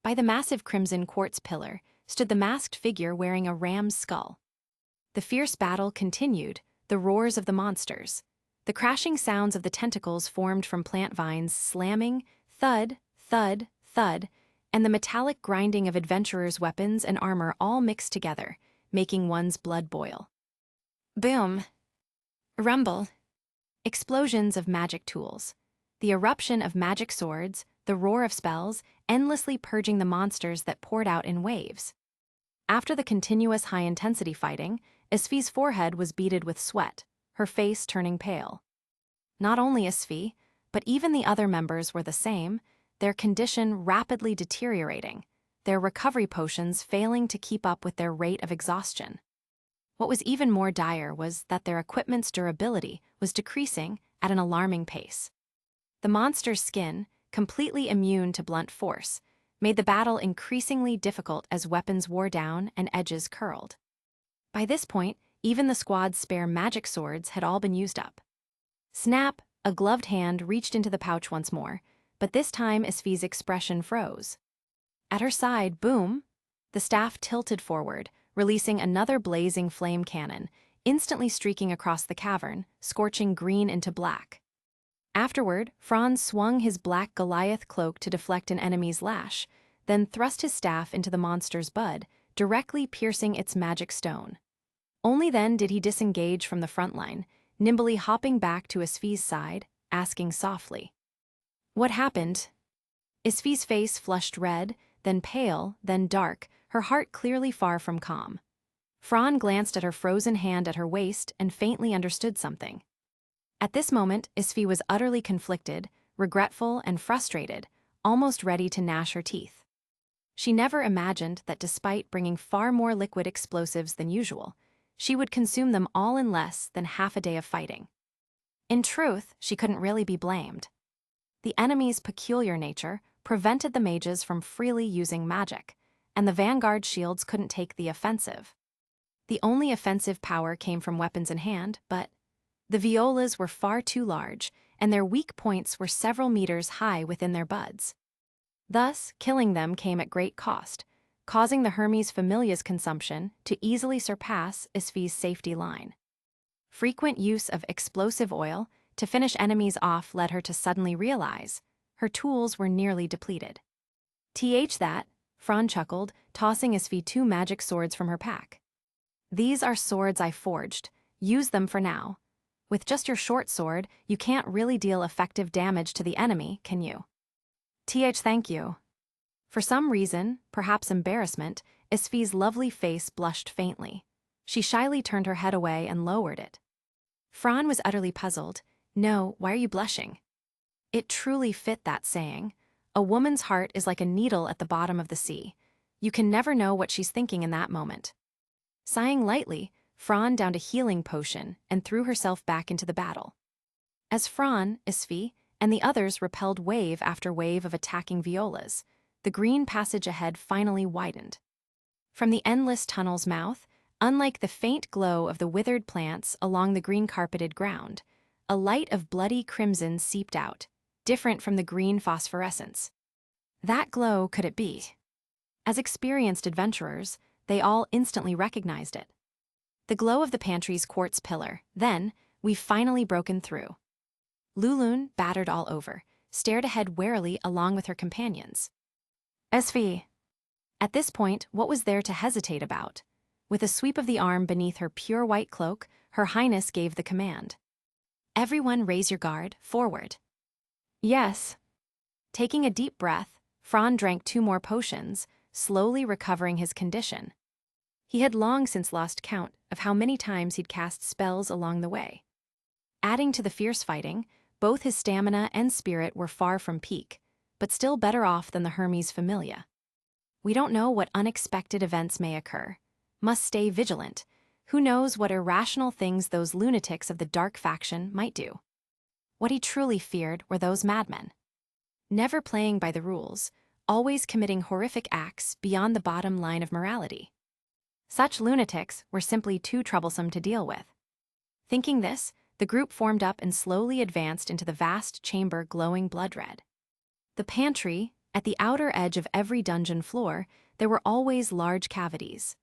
By the massive crimson quartz pillar stood the masked figure wearing a ram's skull. The fierce battle continued, the roars of the monsters. The crashing sounds of the tentacles formed from plant vines slamming, thud, thud, thud, and the metallic grinding of adventurers' weapons and armor all mixed together, making one's blood boil. Boom! Rumble! Explosions of magic tools. The eruption of magic swords, the roar of spells, endlessly purging the monsters that poured out in waves. After the continuous high-intensity fighting, Svi's forehead was beaded with sweat, her face turning pale. Not only Svi, but even the other members were the same, their condition rapidly deteriorating, their recovery potions failing to keep up with their rate of exhaustion. What was even more dire was that their equipment's durability was decreasing at an alarming pace. The monster's skin, completely immune to blunt force, made the battle increasingly difficult as weapons wore down and edges curled. By this point, even the squad's spare magic swords had all been used up. Snap! A gloved hand reached into the pouch once more, but this time Svi's expression froze. At her side, boom! The staff tilted forward, releasing another blazing flame cannon, instantly streaking across the cavern, scorching green into black. Afterward, Franz swung his black Goliath cloak to deflect an enemy's lash, then thrust his staff into the monster's bud, directly piercing its magic stone. Only then did he disengage from the front line, nimbly hopping back to Svi's side, asking softly, "What happened?" Svi's face flushed red, then pale, then dark, her heart clearly far from calm. Fran glanced at her frozen hand at her waist and faintly understood something. At this moment, Svi was utterly conflicted, regretful and frustrated, almost ready to gnash her teeth. She never imagined that despite bringing far more liquid explosives than usual, she would consume them all in less than half a day of fighting. In truth, she couldn't really be blamed. The enemy's peculiar nature prevented the mages from freely using magic, and the vanguard shields couldn't take the offensive. The only offensive power came from weapons in hand, but the violas were far too large, and their weak points were several meters high within their buds. Thus, killing them came at great cost, causing the Hermes Familia's consumption to easily surpass Svi's safety line. Frequent use of explosive oil to finish enemies off led her to suddenly realize her tools were nearly depleted. That, Fran chuckled, tossing Svi 2 magic swords from her pack. "These are swords I forged. Use them for now. With just your short sword, you can't really deal effective damage to the enemy, can you?" Thank you." For some reason, perhaps embarrassment, Svi's lovely face blushed faintly. She shyly turned her head away and lowered it. Fran was utterly puzzled. "No, why are you blushing?" It truly fit that saying. A woman's heart is like a needle at the bottom of the sea. You can never know what she's thinking in that moment. Sighing lightly, Fran downed a healing potion and threw herself back into the battle. As Fran, Svi, and the others repelled wave after wave of attacking violas, the green passage ahead finally widened. From the endless tunnel's mouth, unlike the faint glow of the withered plants along the green-carpeted ground, a light of bloody crimson seeped out, different from the green phosphorescence. That glow could it be? As experienced adventurers, they all instantly recognized it. The glow of the pantry's quartz pillar. Then, we've finally broken through. Lulun, battered all over, stared ahead warily along with her companions. Svi. At this point, what was there to hesitate about? With a sweep of the arm beneath her pure white cloak, Her Highness gave the command. "Everyone raise your guard, forward." "Yes." Taking a deep breath, Fran drank 2 more potions, slowly recovering his condition. He had long since lost count of how many times he'd cast spells along the way. Adding to the fierce fighting, both his stamina and spirit were far from peak, but still better off than the Hermes Familia. We don't know what unexpected events may occur. Must stay vigilant. Who knows what irrational things those lunatics of the dark faction might do? What he truly feared were those madmen. Never playing by the rules, always committing horrific acts beyond the bottom line of morality. Such lunatics were simply too troublesome to deal with. Thinking this, the group formed up and slowly advanced into the vast chamber glowing blood red. The pantry, at the outer edge of every dungeon floor, there were always large cavities.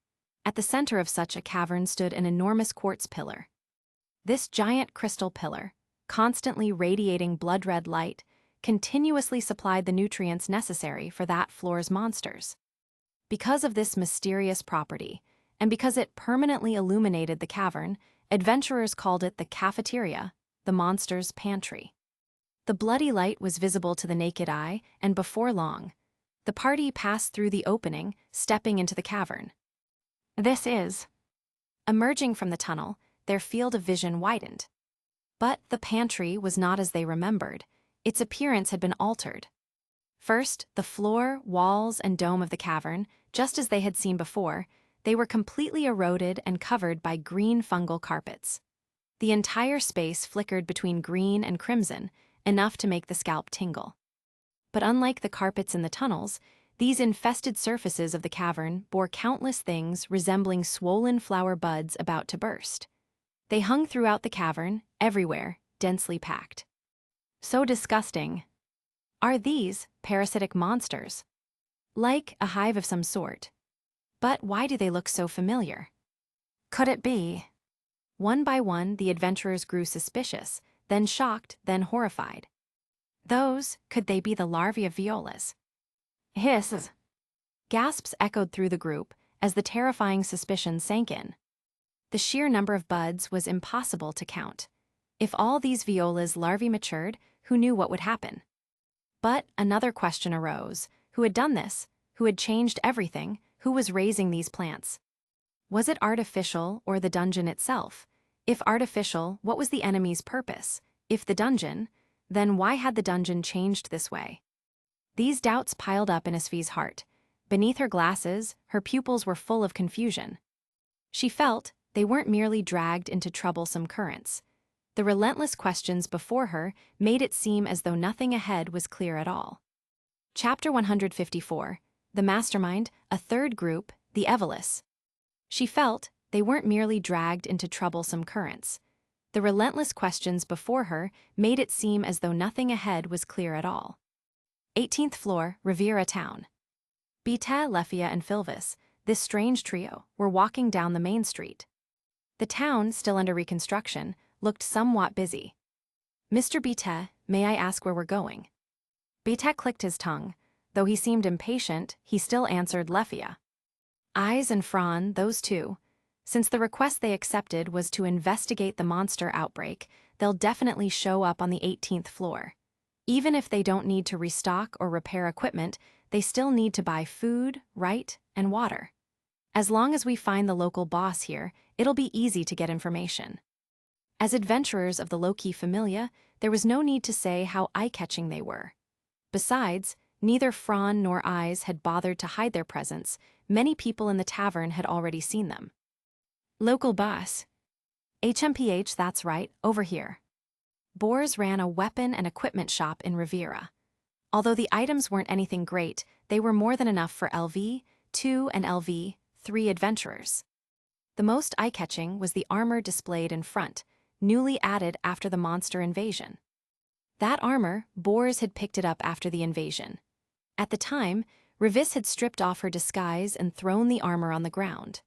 At the center of such a cavern stood an enormous quartz pillar. This giant crystal pillar, constantly radiating blood-red light, continuously supplied the nutrients necessary for that floor's monsters. Because of this mysterious property, and because it permanently illuminated the cavern, adventurers called it the cafeteria, the monsters' pantry. The bloody light was visible to the naked eye, and before long, the party passed through the opening, stepping into the cavern. This is. Emerging from the tunnel, their field of vision widened. But the pantry was not as they remembered. Its appearance had been altered. First, the floor, walls, and dome of the cavern, just as they had seen before, they were completely eroded and covered by green fungal carpets. The entire space flickered between green and crimson, enough to make the scalp tingle. But unlike the carpets in the tunnels, these infested surfaces of the cavern bore countless things resembling swollen flower buds about to burst. They hung throughout the cavern, everywhere, densely packed. So disgusting. Are these parasitic monsters? Like a hive of some sort. But why do they look so familiar? Could it be? One by one, the adventurers grew suspicious, then shocked, then horrified. Could they be the larvae of violas? Hisses. Gasps echoed through the group as the terrifying suspicion sank in. The sheer number of buds was impossible to count. If all these viola's larvae matured, who knew what would happen? But another question arose. Who had done this? Who had changed everything? Who was raising these plants? Was it artificial or the dungeon itself? If artificial, what was the enemy's purpose? If the dungeon, then why had the dungeon changed this way? These doubts piled up in Asfi's heart. Beneath her glasses, her pupils were full of confusion. She felt they weren't merely dragged into troublesome currents. The relentless questions before her made it seem as though nothing ahead was clear at all. Chapter 154, The Mastermind, a Third Group, the Evelis. She felt they weren't merely dragged into troublesome currents. The relentless questions before her made it seem as though nothing ahead was clear at all. 18th floor, Riviera Town. Beta, Lefia, and Filvis, this strange trio, were walking down the main street. The town, still under reconstruction, looked somewhat busy. Mr. Beta, may I ask where we're going? Beta clicked his tongue. Though he seemed impatient, he still answered Lefia. Eyes and Fran, those two. Since the request they accepted was to investigate the monster outbreak, they'll definitely show up on the 18th floor. Even if they don't need to restock or repair equipment, they still need to buy food, right, and water. As long as we find the local boss here, it'll be easy to get information. As adventurers of the low-key Familia, there was no need to say how eye-catching they were. Besides, neither Fran nor Eyes had bothered to hide their presence. Many people in the tavern had already seen them. Local boss. HMPH, that's right, over here. Boers ran a weapon and equipment shop in Riviera. Although the items weren't anything great, they were more than enough for LV2 and LV3 adventurers. The most eye-catching was the armor displayed in front, newly added after the monster invasion. That armor, Boers had picked it up after the invasion. At the time, Rivis had stripped off her disguise and thrown the armor on the ground.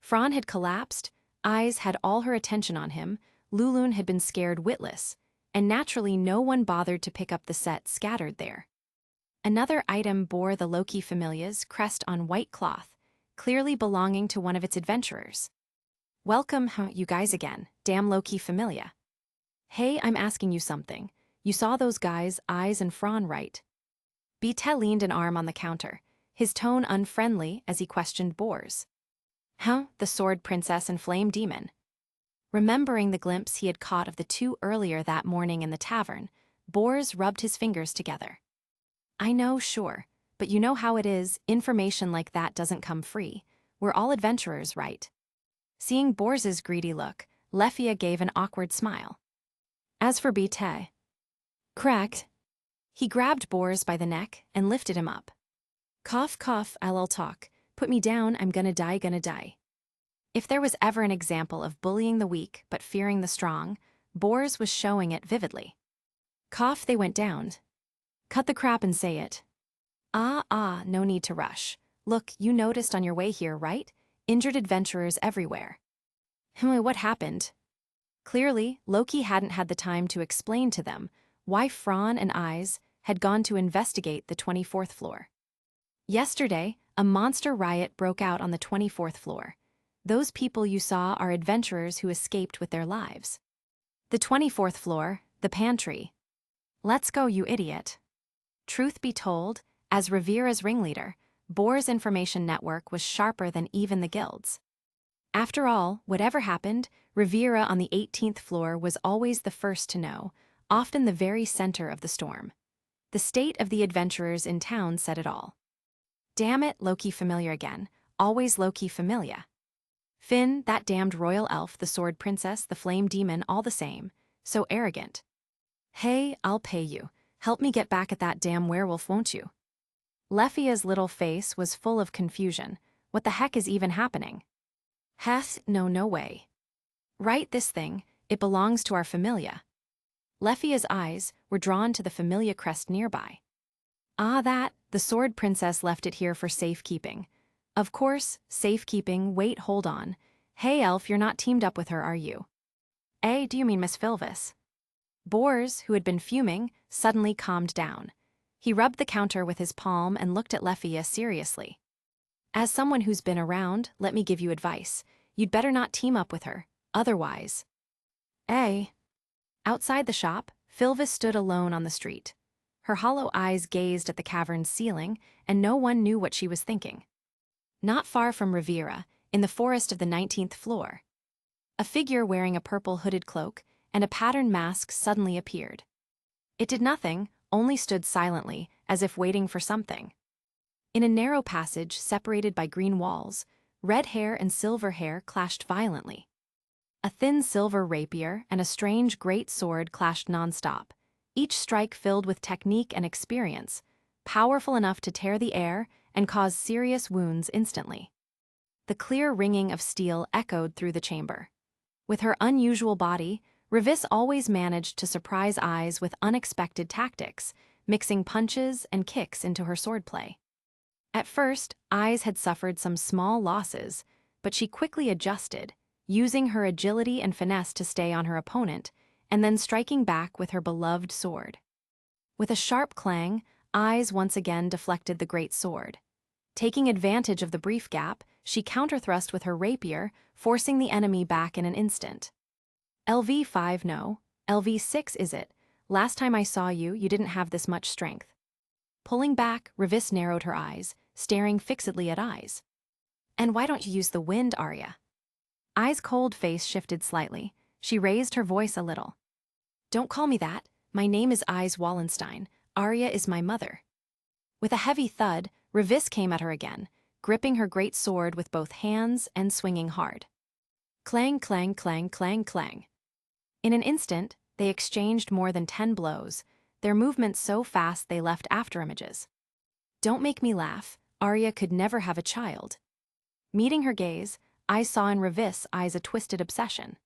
Fran had collapsed, Eyes had all her attention on him, Lulun had been scared witless, and naturally no one bothered to pick up the set scattered there. Another item bore the Loki Familia's crest on white cloth, clearly belonging to one of its adventurers. Welcome, you guys again, damn Loki Familia. Hey, I'm asking you something. You saw those guys, Eyes and Fran, right? Beta leaned an arm on the counter, his tone unfriendly as he questioned Bors. Huh? The sword princess and flame demon. Remembering the glimpse he had caught of the two earlier that morning in the tavern, Bors rubbed his fingers together. I know, sure, but you know how it is, information like that doesn't come free. We're all adventurers, right? Seeing Bors's greedy look, Lefia gave an awkward smile. As for BT, correct. He grabbed Bors by the neck and lifted him up. Cough, cough, I'll talk. Put me down, I'm gonna die, gonna die. If there was ever an example of bullying the weak but fearing the strong, Bors was showing it vividly. Cough, they went down. Cut the crap and say it. No need to rush. Look, you noticed on your way here, right? Injured adventurers everywhere. What happened? Clearly, Loki hadn't had the time to explain to them why Fran and Eyes had gone to investigate the 24th floor. Yesterday, a monster riot broke out on the 24th floor. Those people you saw are adventurers who escaped with their lives. The 24th floor, the pantry. Let's go, you idiot. Truth be told, as Rivera's ringleader, Bors' information network was sharper than even the guilds. After all, whatever happened, Rivera on the 18th floor was always the first to know, often the very center of the storm. The state of the adventurers in town said it all. Damn it, Loki familiar again, always Loki familiar. Finn, that damned royal elf, the sword princess, the flame demon, all the same, so arrogant. Hey, I'll pay you. Help me get back at that damn werewolf, won't you? Lefia's little face was full of confusion. What the heck is even happening? Heth, no way. Right, this thing, it belongs to our familia. Lefia's eyes were drawn to the familia crest nearby. The sword princess left it here for safekeeping. Of course, safekeeping, wait, hold on. Hey elf, you're not teamed up with her, are you? Do you mean Miss Filvis? Bors, who had been fuming, suddenly calmed down. He rubbed the counter with his palm and looked at Lefia seriously. As someone who's been around, let me give you advice. You'd better not team up with her, otherwise. Outside the shop, Filvis stood alone on the street. Her hollow eyes gazed at the cavern's ceiling, and no one knew what she was thinking. Not far from Rivera, in the forest of the 19th floor, a figure wearing a purple hooded cloak and a patterned mask suddenly appeared. It did nothing, only stood silently, as if waiting for something. In a narrow passage separated by green walls, red hair and silver hair clashed violently. A thin silver rapier and a strange great sword clashed nonstop, each strike filled with technique and experience, powerful enough to tear the air and cause serious wounds instantly. The clear ringing of steel echoed through the chamber. With her unusual body, Rivis always managed to surprise Eyes with unexpected tactics, mixing punches and kicks into her swordplay. At first, Eyes had suffered some small losses, but she quickly adjusted, using her agility and finesse to stay on her opponent, and then striking back with her beloved sword. With a sharp clang, Eyes once again deflected the great sword. Taking advantage of the brief gap, she counterthrust with her rapier, forcing the enemy back in an instant. LV5 no, LV6 is it? Last time I saw you, you didn't have this much strength. Pulling back, Rivis narrowed her eyes, staring fixedly at Eyes. And why don't you use the wind, Arya? Eyes' cold face shifted slightly. She raised her voice a little. Don't call me that. My name is Eyes Wallenstein. Arya is my mother. With a heavy thud, Rivis came at her again, gripping her great sword with both hands and swinging hard. Clang, clang, clang, clang, clang. In an instant, they exchanged more than 10 blows, their movements so fast they left afterimages. Don't make me laugh, Arya could never have a child. Meeting her gaze, I saw in Rivis' eyes a twisted obsession.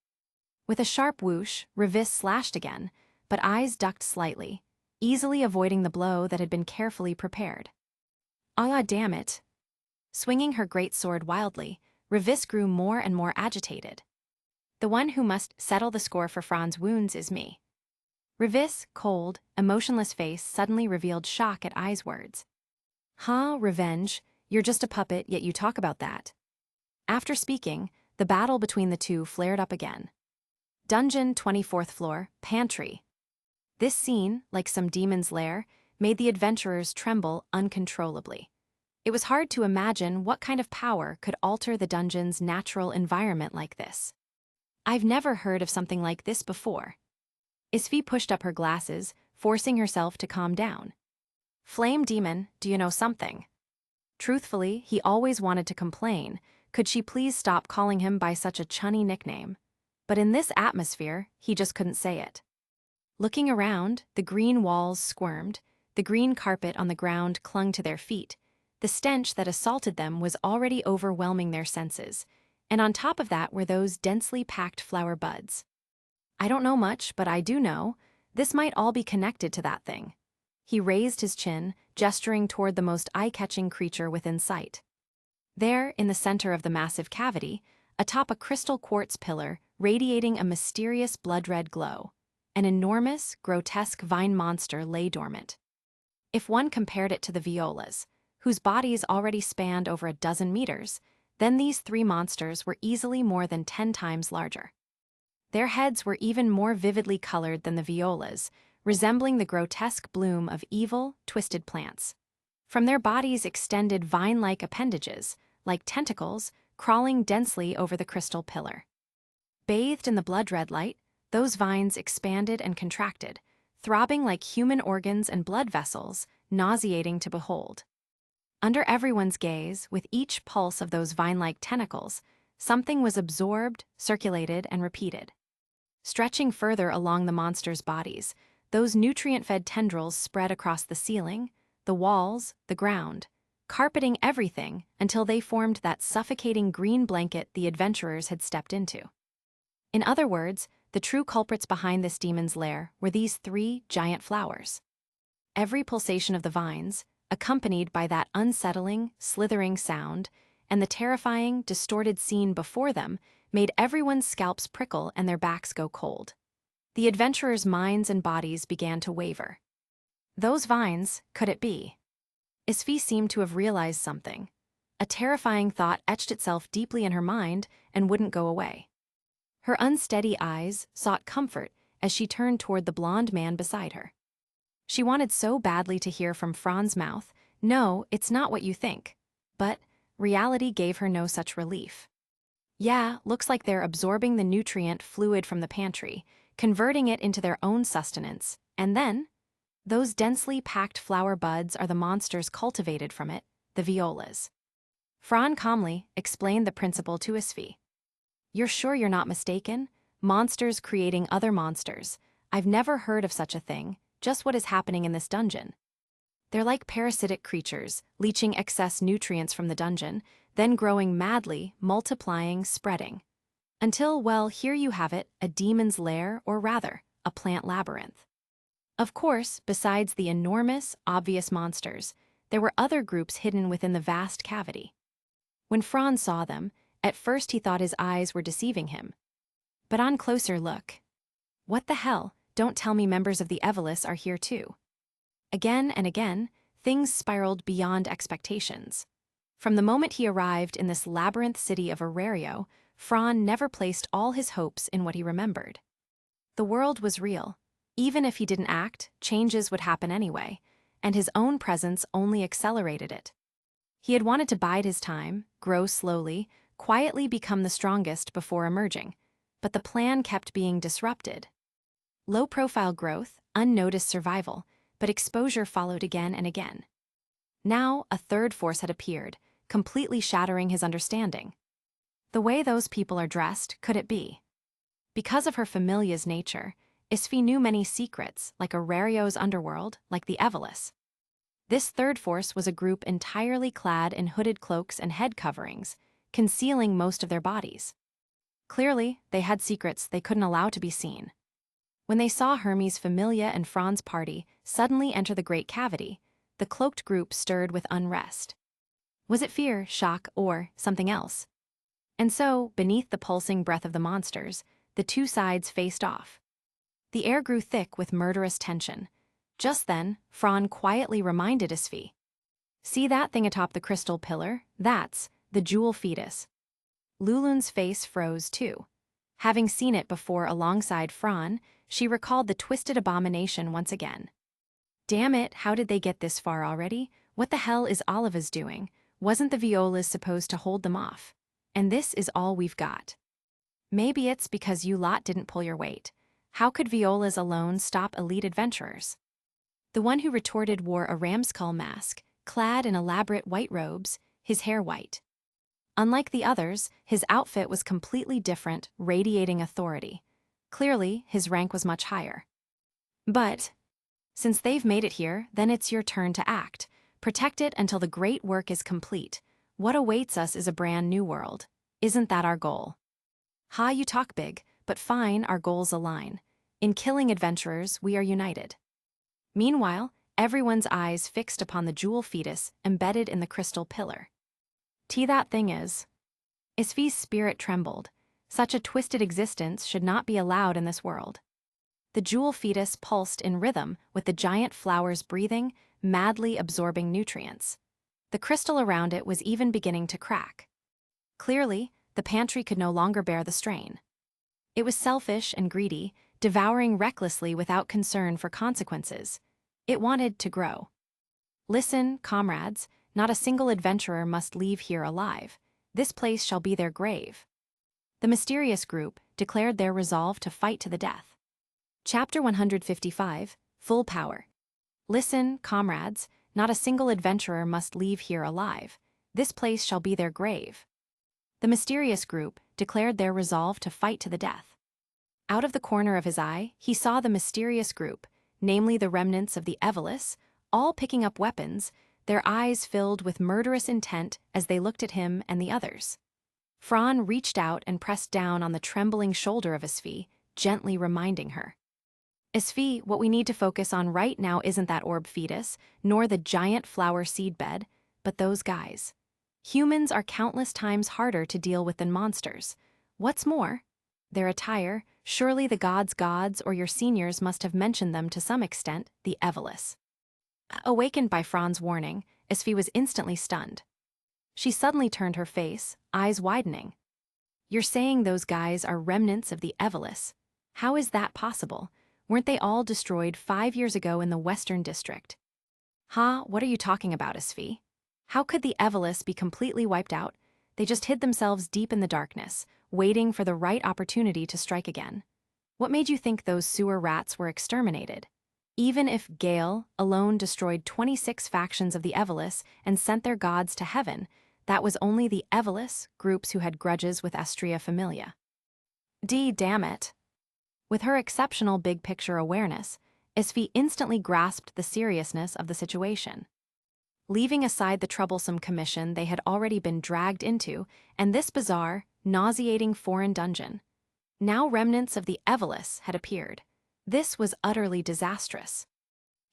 With a sharp whoosh, Rivis slashed again, but Eyes ducked slightly, easily avoiding the blow that had been carefully prepared. Ah, damn it. Swinging her great sword wildly, Rivis grew more and more agitated. The one who must settle the score for Fran's wounds is me. Rivis' cold, emotionless face suddenly revealed shock at Eyes' words. Revenge, you're just a puppet, yet you talk about that. After speaking, the battle between the two flared up again. Dungeon 24th floor, pantry. This scene, like some demon's lair, made the adventurers tremble uncontrollably. It was hard to imagine what kind of power could alter the dungeon's natural environment like this. I've never heard of something like this before. Isfi pushed up her glasses, forcing herself to calm down. Flame demon, do you know something? Truthfully, he always wanted to complain. Could she please stop calling him by such a chunny nickname? But in this atmosphere, he just couldn't say it. Looking around, the green walls squirmed, the green carpet on the ground clung to their feet. The stench that assaulted them was already overwhelming their senses, and on top of that were those densely packed flower buds. I don't know much, but I do know this might all be connected to that thing. He raised his chin, gesturing toward the most eye-catching creature within sight. There, in the center of the massive cavity, atop a crystal quartz pillar, radiating a mysterious blood-red glow, an enormous, grotesque vine monster lay dormant. If one compared it to the violas, whose bodies already spanned over a dozen meters, then these three monsters were easily more than 10 times larger. Their heads were even more vividly colored than the violas, resembling the grotesque bloom of evil, twisted plants. From their bodies extended vine-like appendages, like tentacles, crawling densely over the crystal pillar. Bathed in the blood-red light, those vines expanded and contracted, throbbing like human organs and blood vessels, nauseating to behold. Under everyone's gaze, with each pulse of those vine-like tentacles, something was absorbed, circulated, and repeated. Stretching further along the monsters' bodies, those nutrient-fed tendrils spread across the ceiling, the walls, the ground, carpeting everything until they formed that suffocating green blanket the adventurers had stepped into. In other words, the true culprits behind this demon's lair were these three giant flowers. Every pulsation of the vines, accompanied by that unsettling, slithering sound, and the terrifying, distorted scene before them, made everyone's scalps prickle and their backs go cold. The adventurers' minds and bodies began to waver. Those vines, could it be? Isfi seemed to have realized something. A terrifying thought etched itself deeply in her mind and wouldn't go away. Her unsteady eyes sought comfort as she turned toward the blond man beside her. She wanted so badly to hear from Fran's mouth, "No, it's not what you think." But reality gave her no such relief. Yeah, looks like they're absorbing the nutrient fluid from the pantry, converting it into their own sustenance, and then, those densely packed flower buds are the monsters cultivated from it, the violas. Fran calmly explained the principle to Isfi. You're sure you're not mistaken? Monsters creating other monsters. I've never heard of such a thing, just what is happening in this dungeon. They're like parasitic creatures, leaching excess nutrients from the dungeon, then growing madly, multiplying, spreading. Until, well, here you have it, a demon's lair, or rather, a plant labyrinth. Of course, besides the enormous, obvious monsters, there were other groups hidden within the vast cavity. When Franz saw them, at first he thought his eyes were deceiving him. But on closer look, what the hell, don't tell me members of the Evelis are here too. Again and again, things spiraled beyond expectations. From the moment he arrived in this labyrinth city of Orario, Fran never placed all his hopes in what he remembered. The world was real. Even if he didn't act, changes would happen anyway, and his own presence only accelerated it. He had wanted to bide his time, grow slowly, quietly become the strongest before emerging, but the plan kept being disrupted. Low-profile growth, unnoticed survival, but exposure followed again and again. Now, a third force had appeared, completely shattering his understanding. The way those people are dressed, could it be? Because of her familia's nature, Isfi knew many secrets, like Orario's underworld, like the Evelis. This third force was a group entirely clad in hooded cloaks and head coverings, concealing most of their bodies. Clearly, they had secrets they couldn't allow to be seen. When they saw Hermes' Familia and Fran's party suddenly enter the great cavity, the cloaked group stirred with unrest. Was it fear, shock, or something else? And so, beneath the pulsing breath of the monsters, the two sides faced off. The air grew thick with murderous tension. Just then, Fran quietly reminded Isfi. See that thing atop the crystal pillar? That's the jewel fetus. Lulun's face froze too. Having seen it before alongside Fran, she recalled the twisted abomination once again. Damn it, how did they get this far already? What the hell is Oliva's doing? Wasn't the violas supposed to hold them off? And this is all we've got. Maybe it's because you lot didn't pull your weight. How could violas alone stop elite adventurers? The one who retorted wore a ramskull mask, clad in elaborate white robes, his hair white. Unlike the others, his outfit was completely different, radiating authority. Clearly, his rank was much higher. But since they've made it here, then it's your turn to act. Protect it until the great work is complete. What awaits us is a brand new world. Isn't that our goal? Ha, you talk big, but fine, our goals align. In killing adventurers, we are united. Meanwhile, everyone's eyes fixed upon the jewel fetus embedded in the crystal pillar. That thing is. Isfi's spirit trembled. Such a twisted existence should not be allowed in this world. The jewel fetus pulsed in rhythm with the giant flowers breathing, madly absorbing nutrients. The crystal around it was even beginning to crack. Clearly, the pantry could no longer bear the strain. It was selfish and greedy, devouring recklessly without concern for consequences. It wanted to grow. Listen, comrades, not a single adventurer must leave here alive. This place shall be their grave. The mysterious group declared their resolve to fight to the death. Chapter 155, Full Power. Listen, comrades, not a single adventurer must leave here alive. This place shall be their grave. The mysterious group declared their resolve to fight to the death. Out of the corner of his eye, he saw the mysterious group, namely the remnants of the Evelis, all picking up weapons, their eyes filled with murderous intent as they looked at him and the others. Fran reached out and pressed down on the trembling shoulder of Isfi, gently reminding her. Isfi, what we need to focus on right now isn't that orb fetus, nor the giant flower seedbed, but those guys. Humans are countless times harder to deal with than monsters. What's more, their attire, surely the gods or your seniors must have mentioned them to some extent, the Evelis. Awakened by Fran's warning, Isfi was instantly stunned. She suddenly turned her face, eyes widening. You're saying those guys are remnants of the Evelis? How is that possible? Weren't they all destroyed 5 years ago in the Western District? Ha, what are you talking about, Isfi? How could the Evelis be completely wiped out? They just hid themselves deep in the darkness, waiting for the right opportunity to strike again. What made you think those sewer rats were exterminated? Even if Gale alone destroyed 26 factions of the Evelis and sent their gods to heaven, that was only the Evelis groups who had grudges with Estria Familia. Damn it. With her exceptional big-picture awareness, Isfi instantly grasped the seriousness of the situation. Leaving aside the troublesome commission they had already been dragged into and this bizarre, nauseating foreign dungeon, now remnants of the Evelis had appeared. This was utterly disastrous.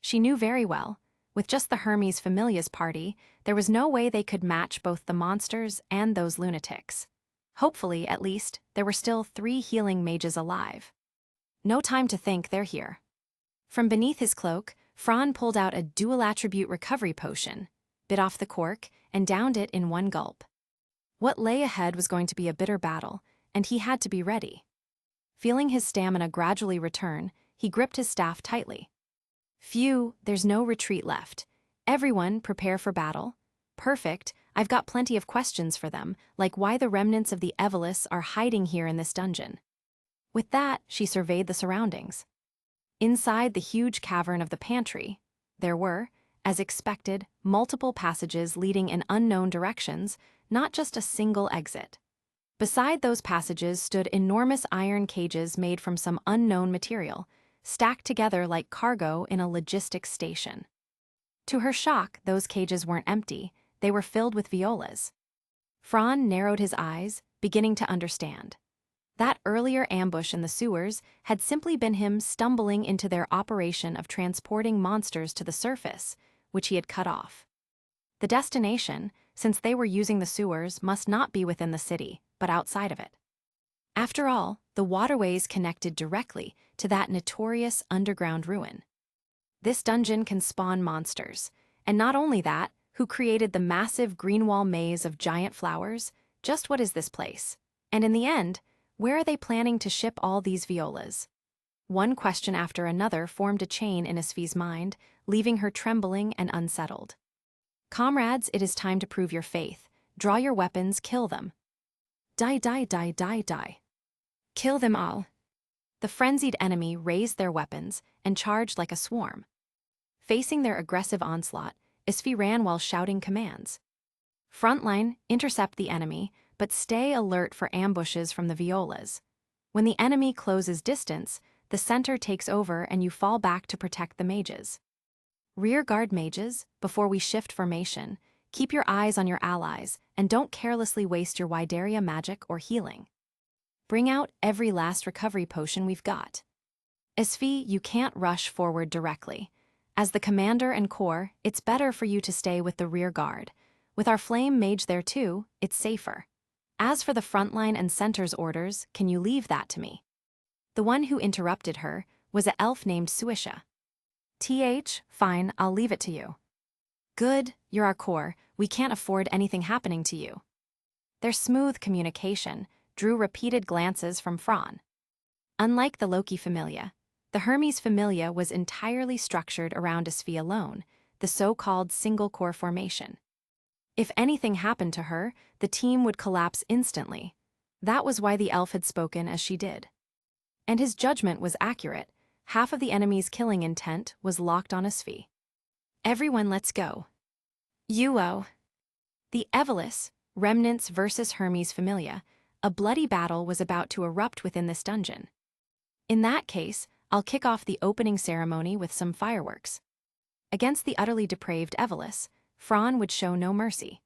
She knew very well, with just the Hermes Familia's party, there was no way they could match both the monsters and those lunatics. Hopefully, at least, there were still 3 healing mages alive. No time to think, they're here. From beneath his cloak, Fran pulled out a dual-attribute recovery potion, bit off the cork, and downed it in one gulp. What lay ahead was going to be a bitter battle, and he had to be ready. Feeling his stamina gradually return, he gripped his staff tightly. Phew, there's no retreat left. Everyone prepare for battle. Perfect, I've got plenty of questions for them, like why the remnants of the Evelis are hiding here in this dungeon. With that, she surveyed the surroundings. Inside the huge cavern of the pantry, there were, as expected, multiple passages leading in unknown directions, not just a single exit. Beside those passages stood enormous iron cages made from some unknown material, stacked together like cargo in a logistics station. To her shock, those cages weren't empty, they were filled with violas. Fran narrowed his eyes, beginning to understand. That earlier ambush in the sewers had simply been him stumbling into their operation of transporting monsters to the surface, which he had cut off. The destination, since they were using the sewers, must not be within the city, but outside of it. After all, the waterways connected directly to that notorious underground ruin. This dungeon can spawn monsters, and not only that, who created the massive green wall maze of giant flowers? Just what is this place? And in the end, where are they planning to ship all these violas? One question after another formed a chain in Isfi's mind, leaving her trembling and unsettled. Comrades, it is time to prove your faith. Draw your weapons, kill them. Die, die, die, die, die. Kill them all. The frenzied enemy raised their weapons and charged like a swarm. Facing their aggressive onslaught, Isfi ran while shouting commands. Frontline, intercept the enemy, but stay alert for ambushes from the violas. When the enemy closes distance, the center takes over and you fall back to protect the mages. Rear guard mages, before we shift formation, keep your eyes on your allies and don't carelessly waste your Wideria magic or healing. Bring out every last recovery potion we've got. Isfi, you can't rush forward directly. As the commander and core, it's better for you to stay with the rear guard. With our flame mage there too, it's safer. As for the frontline and center's orders, can you leave that to me? The one who interrupted her was an elf named Suisha. Fine, I'll leave it to you. Good, you're our core, we can't afford anything happening to you. Their smooth communication drew repeated glances from Fran. Unlike the Loki Familia, the Hermes Familia was entirely structured around Isfi alone, the so-called single-core formation. If anything happened to her, the team would collapse instantly. That was why the elf had spoken as she did. And his judgment was accurate. Half of the enemy's killing intent was locked on Isfi. Everyone, let's go. Uo. The Evelis, remnants versus Hermes Familia, a bloody battle was about to erupt within this dungeon. In that case, I'll kick off the opening ceremony with some fireworks. Against the utterly depraved Evelis, Fran would show no mercy.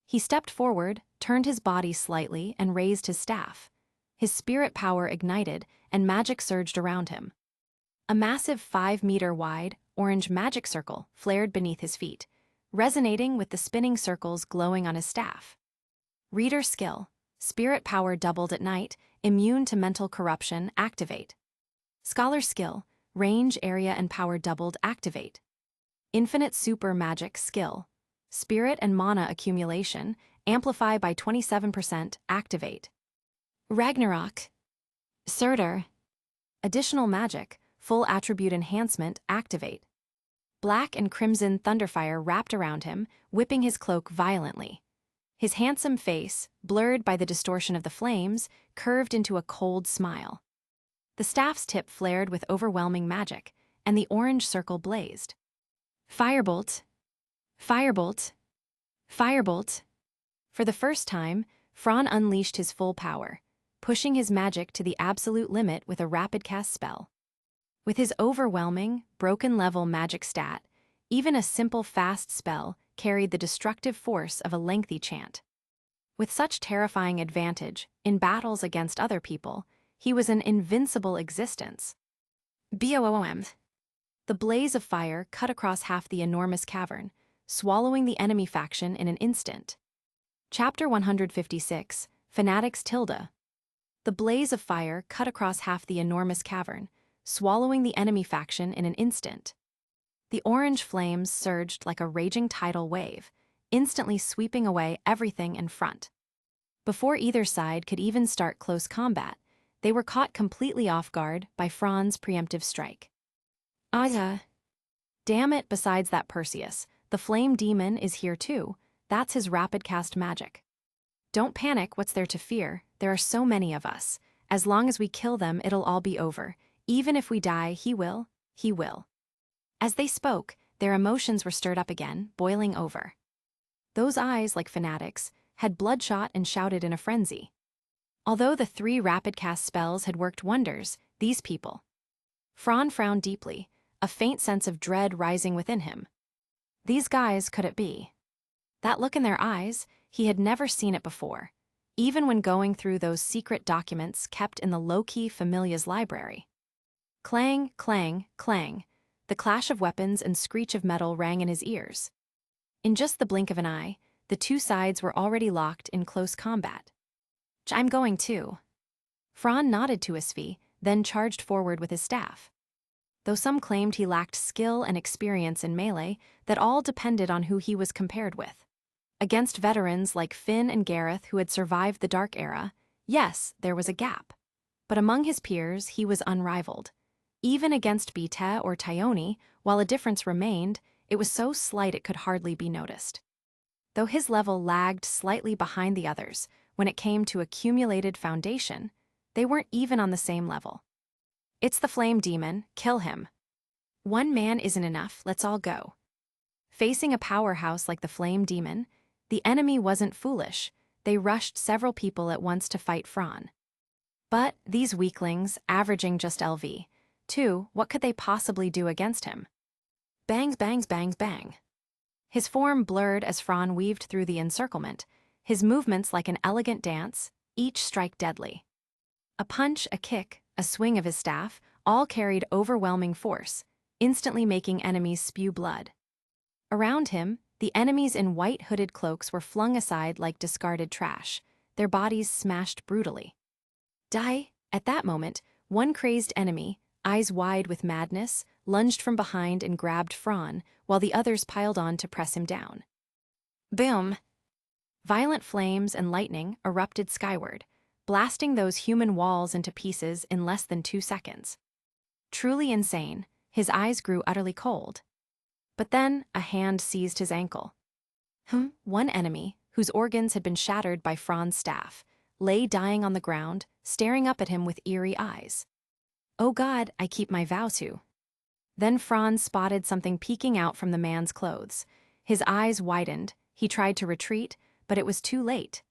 He stepped forward, turned his body slightly, and raised his staff. His spirit power ignited, and magic surged around him. A massive 5-meter-wide, orange magic circle flared beneath his feet, resonating with the spinning circles glowing on his staff. Reader skill, spirit power doubled at night, immune to mental corruption, activate. Scholar skill, range, area, and power doubled, activate. Infinite super magic skill, spirit and mana accumulation, amplify by 27%, activate. Ragnarok. Surtur. Additional magic, full attribute enhancement, activate. Black and crimson thunderfire wrapped around him, whipping his cloak violently. His handsome face, blurred by the distortion of the flames, curved into a cold smile. The staff's tip flared with overwhelming magic, and the orange circle blazed. Firebolt. Firebolt. Firebolt. For the first time, Fran unleashed his full power, pushing his magic to the absolute limit with a rapid cast spell. With his overwhelming, broken-level magic stat, even a simple fast spell carried the destructive force of a lengthy chant. With such terrifying advantage, in battles against other people, he was an invincible existence. Boom! The blaze of fire cut across half the enormous cavern, swallowing the enemy faction in an instant. Chapter 156, Fanatics Tilda. The blaze of fire cut across half the enormous cavern, swallowing the enemy faction in an instant. The orange flames surged like a raging tidal wave, instantly sweeping away everything in front. Before either side could even start close combat, they were caught completely off guard by Fran's preemptive strike. Damn it, besides that Perseus, the flame demon is here too. That's his rapid cast magic. Don't panic, what's there to fear? There are so many of us. As long as we kill them, it'll all be over. Even if we die, he will. As they spoke, their emotions were stirred up again, boiling over. Those eyes, like fanatics, had bloodshot and shouted in a frenzy. Although the 3 rapid cast spells had worked wonders, these people. Fran frowned deeply, a faint sense of dread rising within him. These guys, could it be? That look in their eyes, he had never seen it before, even when going through those secret documents kept in the Loki Familia's library. Clang, clang, clang. The clash of weapons and screech of metal rang in his ears. In just the blink of an eye, the 2 sides were already locked in close combat. I'm going too. Fran nodded to Isfi, then charged forward with his staff. Though some claimed he lacked skill and experience in melee, that all depended on who he was compared with. Against veterans like Finn and Gareth who had survived the Dark Era, yes, there was a gap. But among his peers, he was unrivaled. Even against Bita or Tyone, while a difference remained, it was so slight it could hardly be noticed. Though his level lagged slightly behind the others, when it came to accumulated foundation, they weren't even on the same level. It's the flame demon, kill him. One man isn't enough, let's all go. Facing a powerhouse like the flame demon, the enemy wasn't foolish. They rushed several people at once to fight Fran. But these weaklings, averaging just LV2, what could they possibly do against him? Bangs, bangs, bangs, bang. His form blurred as Fran weaved through the encirclement, his movements like an elegant dance, each strike deadly. A punch, a kick, a swing of his staff, all carried overwhelming force, instantly making enemies spew blood. Around him, the enemies in white hooded cloaks were flung aside like discarded trash, their bodies smashed brutally. Die! At that moment, one crazed enemy, eyes wide with madness, lunged from behind and grabbed Fran, while the others piled on to press him down. Boom! Violent flames and lightning erupted skyward, blasting those human walls into pieces in less than 2 seconds. Truly insane, his eyes grew utterly cold. But then a hand seized his ankle. One enemy, whose organs had been shattered by Fran's staff, lay dying on the ground, staring up at him with eerie eyes. Oh God, I keep my vow to. Then Fran spotted something peeking out from the man's clothes. His eyes widened, he tried to retreat, but it was too late.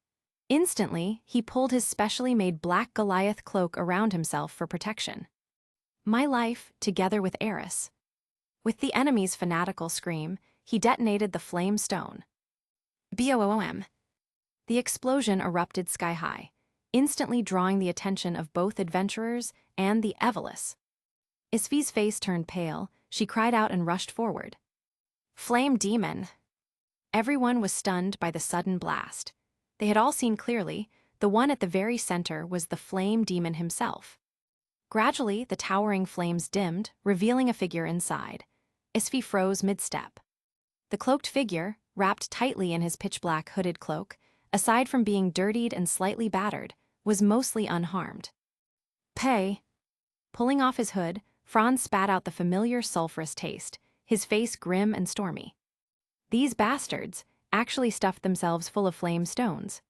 Instantly, he pulled his specially made black Goliath cloak around himself for protection. My life, together with Eris. With the enemy's fanatical scream, he detonated the flame stone. Boom! The explosion erupted sky-high, instantly drawing the attention of both adventurers and the Evelys. Isfi's face turned pale, she cried out and rushed forward. Flame demon! Everyone was stunned by the sudden blast. They had all seen clearly, the one at the very center was the flame demon himself. Gradually, the towering flames dimmed, revealing a figure inside. Isfi froze mid-step. The cloaked figure, wrapped tightly in his pitch-black hooded cloak, aside from being dirtied and slightly battered, was mostly unharmed. Pay! Pulling off his hood, Franz spat out the familiar sulfurous taste, his face grim and stormy. These bastards actually stuffed themselves full of flame stones.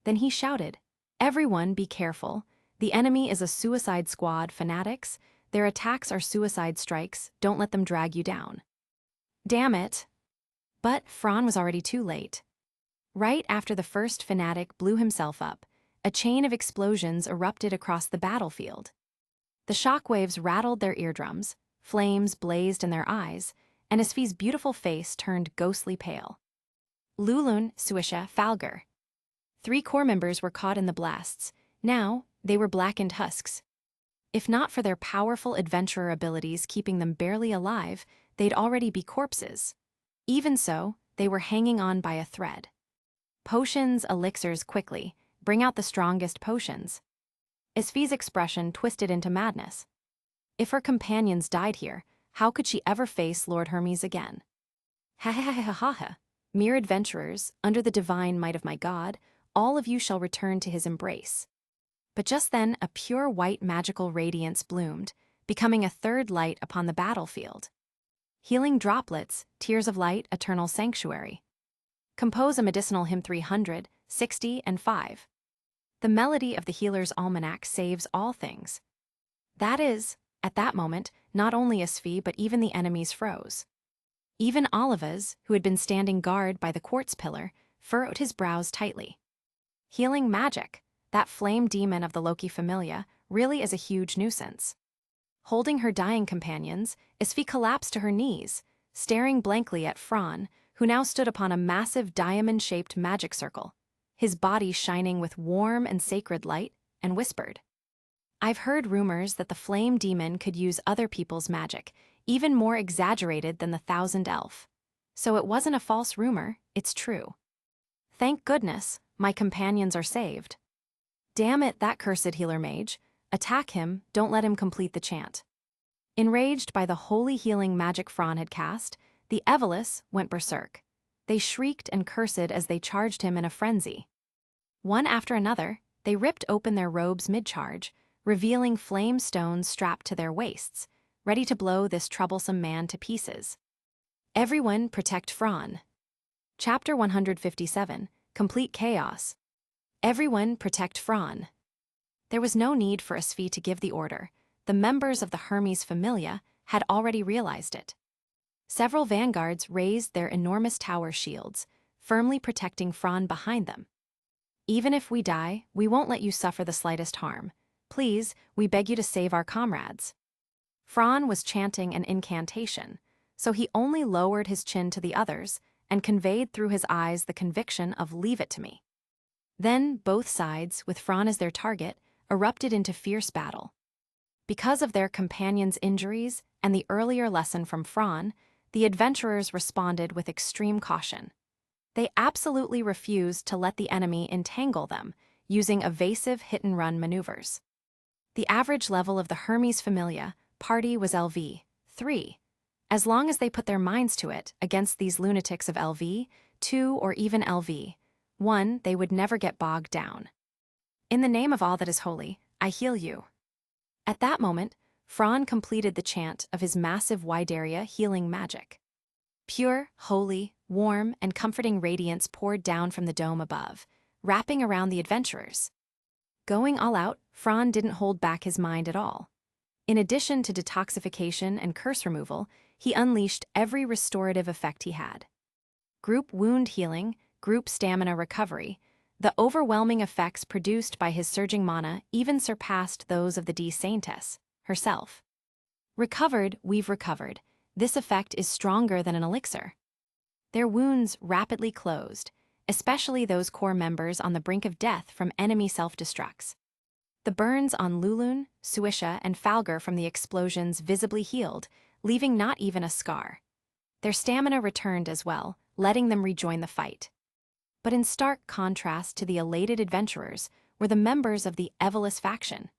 Then he shouted, Everyone be careful. The enemy is a suicide squad, fanatics. Their attacks are suicide strikes, don't let them drag you down. Damn it! But Fran was already too late. Right after the first fanatic blew himself up, a chain of explosions erupted across the battlefield. The shockwaves rattled their eardrums, flames blazed in their eyes, and Isfi's beautiful face turned ghostly pale. Lulun, Suisha, Falger. 3 core members were caught in the blasts. Now, they were blackened husks. If not for their powerful adventurer abilities keeping them barely alive, they'd already be corpses. Even so, they were hanging on by a thread. Potions, elixirs, quickly. Bring out the strongest potions. Isfi's expression twisted into madness. If her companions died here, how could she ever face Lord Hermes again? Ha ha ha ha ha ha. Mere adventurers, under the divine might of my God, all of you shall return to his embrace. But just then a pure white magical radiance bloomed, becoming a third light upon the battlefield. Healing droplets, tears of light, eternal sanctuary. Compose a medicinal hymn 360 and 5. The melody of the healer's almanac saves all things. That is, at that moment, not only Isfi but even the enemies froze. Even Olivas, who had been standing guard by the quartz pillar, furrowed his brows tightly. Healing magic, that flame demon of the Loki familia, really is a huge nuisance. Holding her dying companions, Isfi collapsed to her knees, staring blankly at Fran, who now stood upon a massive diamond-shaped magic circle, his body shining with warm and sacred light, and whispered, I've heard rumors that the flame demon could use other people's magic, even more exaggerated than the 1,000 elf. So it wasn't a false rumor, it's true. Thank goodness, my companions are saved. Damn it, that cursed healer mage. Attack him, don't let him complete the chant. Enraged by the holy healing magic Fran had cast, the Evelys went berserk. They shrieked and cursed as they charged him in a frenzy. One after another, they ripped open their robes mid-charge, revealing flame stones strapped to their waists, ready to blow this troublesome man to pieces. Everyone protect Fran. Chapter 157, Complete Chaos. Everyone protect Fran. There was no need for Asfi to give the order. The members of the Hermes Familia had already realized it. Several vanguards raised their enormous tower shields, firmly protecting Fran behind them. Even if we die, we won't let you suffer the slightest harm. Please, we beg you to save our comrades. Fran was chanting an incantation, so he only lowered his chin to the others and conveyed through his eyes the conviction of "leave it to me." Then both sides, with Fran as their target, erupted into fierce battle. Because of their companions' injuries and the earlier lesson from Fran, the adventurers responded with extreme caution. They absolutely refused to let the enemy entangle them, using evasive hit-and-run maneuvers. The average level of the Hermes Familia party was LV 3. As long as they put their minds to it against these lunatics of LV 2 or even LV 1, they would never get bogged down. In the name of all that is holy, I heal you. At that moment, Fran completed the chant of his massive wide area healing magic. Pure, holy, warm, and comforting radiance poured down from the dome above, wrapping around the adventurers. Going all out, Fran didn't hold back his mind at all. In addition to detoxification and curse removal, he unleashed every restorative effect he had. Group wound healing, group stamina recovery. The overwhelming effects produced by his surging mana even surpassed those of the Saintess herself. Recovered, we've recovered. This effect is stronger than an elixir. Their wounds rapidly closed, especially those core members on the brink of death from enemy self-destructs. The burns on Lulun, Suisha, and Falger from the explosions visibly healed, leaving not even a scar. Their stamina returned as well, letting them rejoin the fight. But in stark contrast to the elated adventurers were the members of the Eveless faction.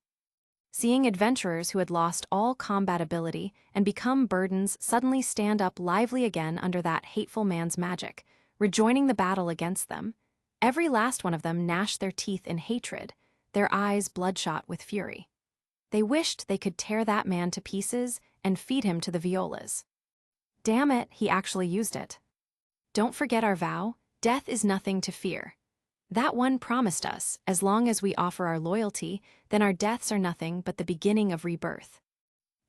Seeing adventurers who had lost all combat ability and become burdens suddenly stand up lively again under that hateful man's magic, rejoining the battle against them, every last one of them gnashed their teeth in hatred, their eyes bloodshot with fury. They wished they could tear that man to pieces and feed him to the violas. Damn it, he actually used it. Don't forget our vow. Death is nothing to fear. That one promised us, as long as we offer our loyalty, then our deaths are nothing but the beginning of rebirth.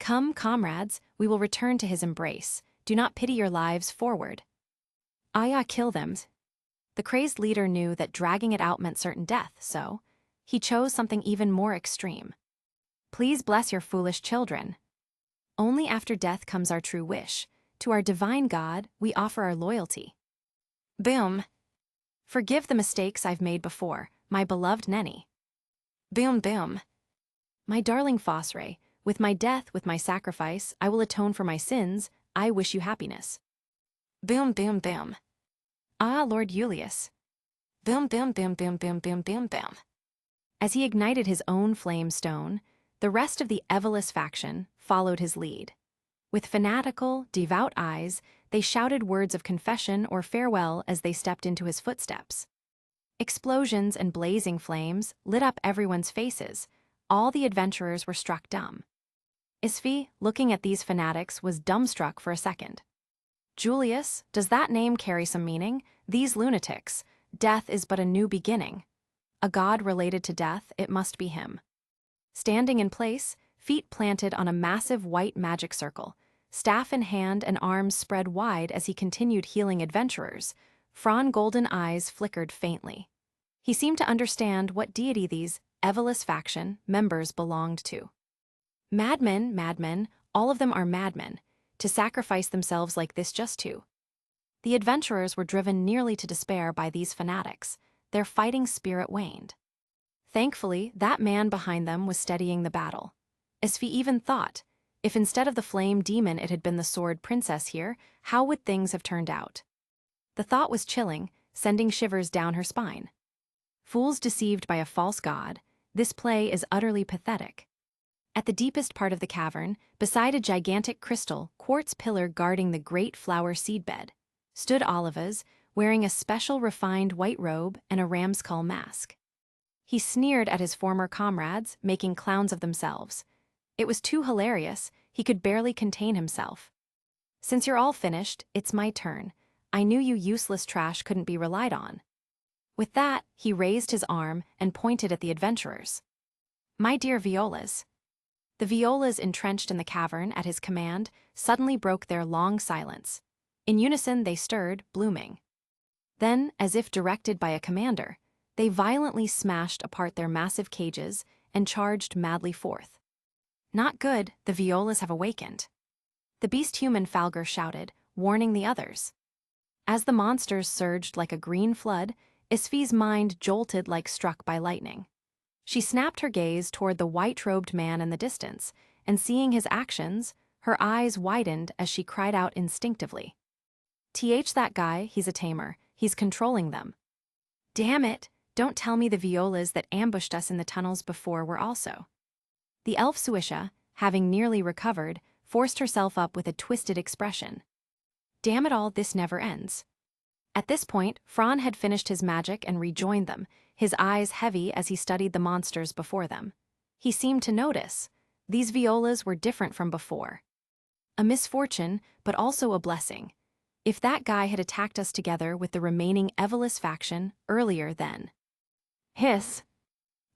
Come, comrades, we will return to his embrace. Do not pity your lives forward. Aya, kill them. The crazed leader knew that dragging it out meant certain death, so he chose something even more extreme. Please bless your foolish children. Only after death comes our true wish. To our divine God, we offer our loyalty. Boom. Forgive the mistakes I've made before, my beloved Nenny. Boom, boom. My darling Fosray, with my death, with my sacrifice, I will atone for my sins. I wish you happiness. Boom, boom, boom. Ah, Lord Julius. Boom, boom, boom, boom, boom, boom, boom, boom. As he ignited his own flame stone, the rest of the Eveless faction followed his lead. With fanatical, devout eyes, they shouted words of confession or farewell as they stepped into his footsteps. Explosions and blazing flames lit up everyone's faces. All the adventurers were struck dumb. Isfi, looking at these fanatics, was dumbstruck for a second. Julius, does that name carry some meaning? These lunatics. Death is but a new beginning. A god related to death, it must be him. Standing in place, feet planted on a massive white magic circle, staff in hand and arms spread wide as he continued healing adventurers, Fran golden eyes flickered faintly. He seemed to understand what deity these Eveless faction members belonged to. Madmen, madmen, all of them are madmen, to sacrifice themselves like this just to. The adventurers were driven nearly to despair by these fanatics. Their fighting spirit waned. Thankfully, that man behind them was steadying the battle. Isfi even thought, if instead of the flame demon it had been the sword princess here, how would things have turned out? The thought was chilling, sending shivers down her spine. Fools deceived by a false god, this play is utterly pathetic. At the deepest part of the cavern, beside a gigantic crystal quartz pillar guarding the great flower seedbed, stood Olivas, wearing a special refined white robe and a ram's skull mask. He sneered at his former comrades, making clowns of themselves. It was too hilarious, he could barely contain himself. Since you're all finished, it's my turn. I knew you useless trash couldn't be relied on. With that, he raised his arm and pointed at the adventurers. My dear violas. The violas entrenched in the cavern at his command suddenly broke their long silence. In unison they stirred, blooming. Then, as if directed by a commander, they violently smashed apart their massive cages and charged madly forth. Not good, the violas have awakened. The beast-human Falger shouted, warning the others. As the monsters surged like a green flood, Isfi's mind jolted like struck by lightning. She snapped her gaze toward the white-robed man in the distance, and seeing his actions, her eyes widened as she cried out instinctively. That guy, he's a tamer. He's controlling them. Damn it, don't tell me the violas that ambushed us in the tunnels before were also. The elf Suisha, having nearly recovered, forced herself up with a twisted expression. Damn it all, this never ends. At this point, Fran had finished his magic and rejoined them, his eyes heavy as he studied the monsters before them. He seemed to notice. These violas were different from before. A misfortune, but also a blessing. If that guy had attacked us together with the remaining Evelys faction earlier then. Hiss.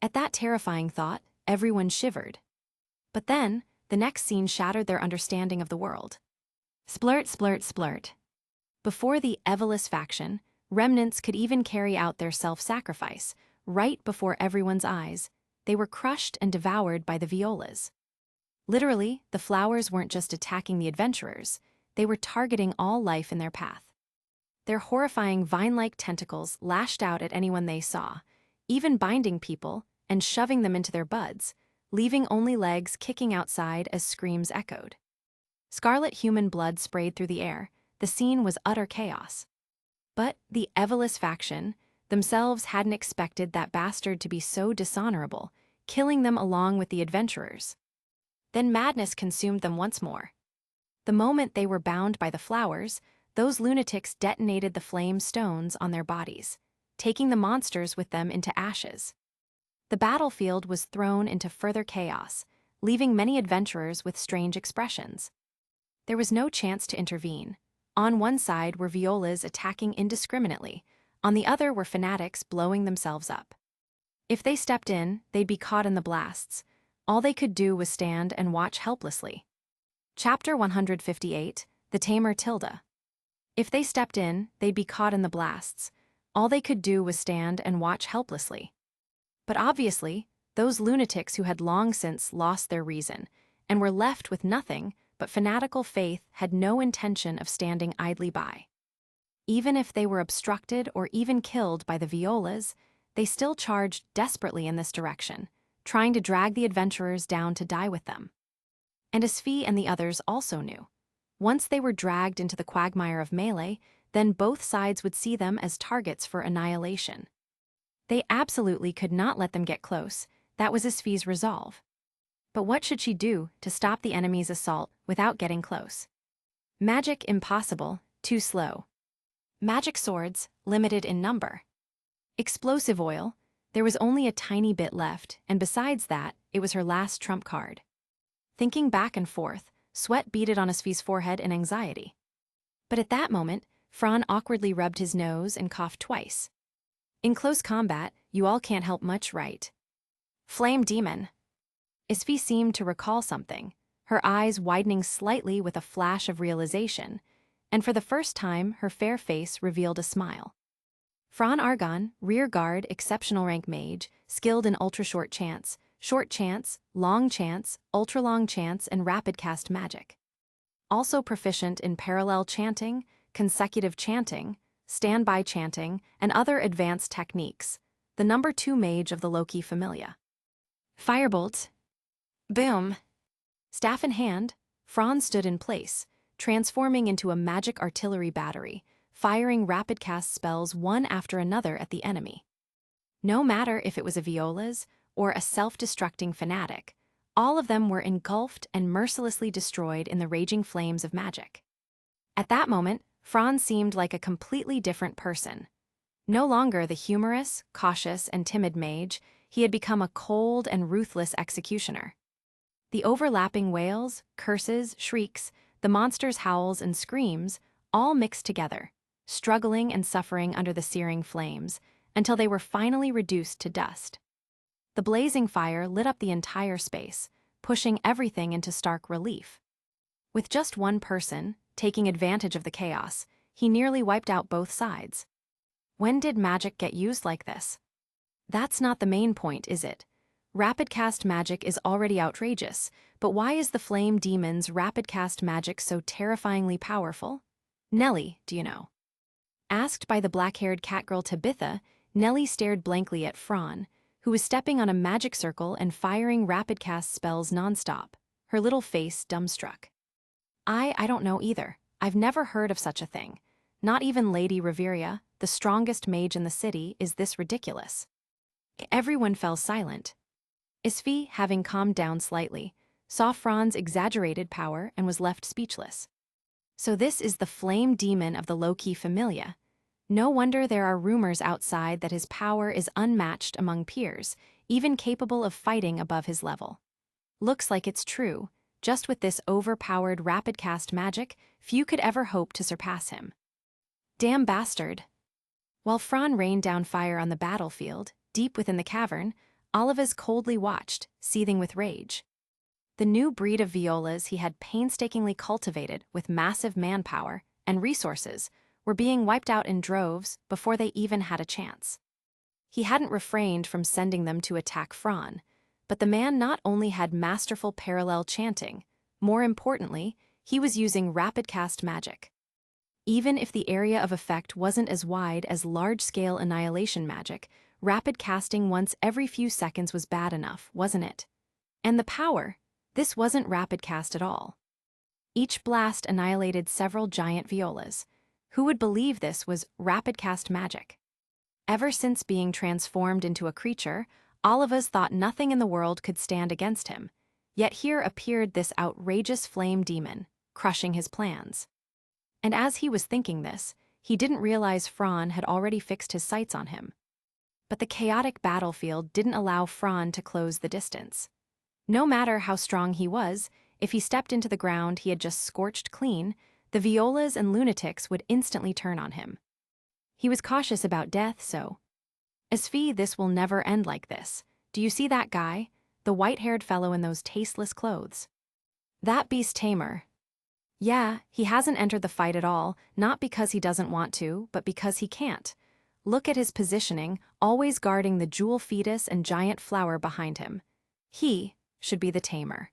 At that terrifying thought, everyone shivered. But then, the next scene shattered their understanding of the world. Splurt, splurt, splurt. Before the Evelys faction, remnants could even carry out their self-sacrifice, right before everyone's eyes. They were crushed and devoured by the violas. Literally, the flowers weren't just attacking the adventurers, they were targeting all life in their path. Their horrifying vine-like tentacles lashed out at anyone they saw, even binding people and shoving them into their buds, leaving only legs kicking outside as screams echoed. Scarlet human blood sprayed through the air. The scene was utter chaos. But the Evelys faction themselves hadn't expected that bastard to be so dishonorable, killing them along with the adventurers. Then madness consumed them once more. The moment they were bound by the flowers, those lunatics detonated the flame stones on their bodies, taking the monsters with them into ashes. The battlefield was thrown into further chaos, leaving many adventurers with strange expressions. There was no chance to intervene. On one side were violas attacking indiscriminately, on the other were fanatics blowing themselves up. If they stepped in, they'd be caught in the blasts. All they could do was stand and watch helplessly. Chapter 158, The Tamer Tilda. If they stepped in, they'd be caught in the blasts. All they could do was stand and watch helplessly. But obviously, those lunatics who had long since lost their reason and were left with nothing but fanatical faith had no intention of standing idly by. Even if they were obstructed or even killed by the violas, they still charged desperately in this direction, trying to drag the adventurers down to die with them. And Isfi and the others also knew. Once they were dragged into the quagmire of melee, then both sides would see them as targets for annihilation. They absolutely could not let them get close. That was Isfi's resolve. But what should she do to stop the enemy's assault without getting close? Magic impossible, too slow. Magic swords, limited in number. Explosive oil, there was only a tiny bit left, and besides that, it was her last trump card. Thinking back and forth, sweat beaded on Isfi's forehead in anxiety. But at that moment, Fran awkwardly rubbed his nose and coughed twice. In close combat, you all can't help much, right? Flame demon. Isfi seemed to recall something, her eyes widening slightly with a flash of realization, and for the first time her fair face revealed a smile. Fran Argon, rear guard, exceptional rank mage, skilled in ultra-short chants, long chants, ultra-long chants, and rapid cast magic. Also proficient in parallel chanting, consecutive chanting, standby chanting, and other advanced techniques, the number 2 mage of the Loki Familia. Firebolt. Boom. Staff in hand, Fran stood in place, transforming into a magic artillery battery, firing rapid cast spells one after another at the enemy. No matter if it was a violas or a self-destructing fanatic, all of them were engulfed and mercilessly destroyed in the raging flames of magic. At that moment, Fran seemed like a completely different person. No longer the humorous, cautious, and timid mage, he had become a cold and ruthless executioner. The overlapping wails, curses, shrieks, the monster's howls and screams, all mixed together, struggling and suffering under the searing flames, until they were finally reduced to dust. The blazing fire lit up the entire space, pushing everything into stark relief. With just one person, taking advantage of the chaos, he nearly wiped out both sides. When did magic get used like this? That's not the main point, is it? Rapid cast magic is already outrageous, but why is the flame demon's rapid cast magic so terrifyingly powerful? Nellie, do you know? Asked by the black-haired catgirl Tabitha, Nellie stared blankly at Fran, who was stepping on a magic circle and firing rapid cast spells nonstop, her little face dumbstruck. I don't know either. I've never heard of such a thing. Not even Lady Riveria, the strongest mage in the city, is this ridiculous. Everyone fell silent. Isfi, having calmed down slightly, saw Fran's exaggerated power and was left speechless. So this is the flame demon of the low-key familia. No wonder there are rumors outside that his power is unmatched among peers, even capable of fighting above his level. Looks like it's true. Just with this overpowered rapid cast magic, few could ever hope to surpass him. Damn bastard. While Fran rained down fire on the battlefield, deep within the cavern, Olivas coldly watched, seething with rage. The new breed of violas he had painstakingly cultivated with massive manpower and resources were being wiped out in droves before they even had a chance. He hadn't refrained from sending them to attack Fran, but the man not only had masterful parallel chanting, more importantly, he was using rapid cast magic. Even if the area of effect wasn't as wide as large-scale annihilation magic, rapid casting once every few seconds was bad enough, wasn't it? And the power, this wasn't rapid cast at all. Each blast annihilated several giant violas. Who would believe this was rapid cast magic? Ever since being transformed into a creature, Olivas thought nothing in the world could stand against him, yet here appeared this outrageous flame demon, crushing his plans. And as he was thinking this, he didn't realize Fran had already fixed his sights on him. But the chaotic battlefield didn't allow Fran to close the distance. No matter how strong he was, if he stepped into the ground he had just scorched clean, the violas and lunatics would instantly turn on him. He was cautious about death, so... Isfi, this will never end like this. Do you see that guy? The white-haired fellow in those tasteless clothes. That beast Tamer. Yeah, he hasn't entered the fight at all, not because he doesn't want to, but because he can't. Look at his positioning, always guarding the jewel fetus and giant flower behind him. He should be the tamer.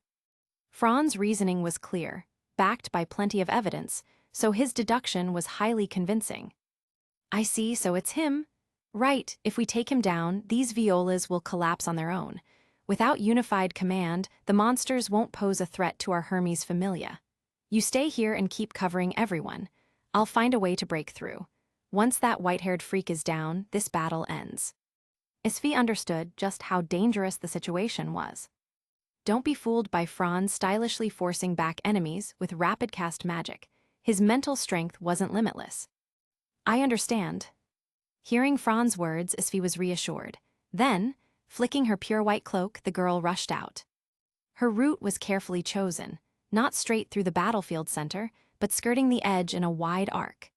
Fran's reasoning was clear, backed by plenty of evidence, so his deduction was highly convincing. I see, so it's him. Right, if we take him down, these violas will collapse on their own. Without unified command, the monsters won't pose a threat to our Hermes familia. You stay here and keep covering everyone. I'll find a way to break through. Once that white-haired freak is down, this battle ends. Isfi understood just how dangerous the situation was. Don't be fooled by Fran stylishly forcing back enemies with rapid cast magic. His mental strength wasn't limitless. I understand. Hearing Fran's words, Isfi was reassured. Then, flicking her pure white cloak, the girl rushed out. Her route was carefully chosen, not straight through the battlefield center, but skirting the edge in a wide arc.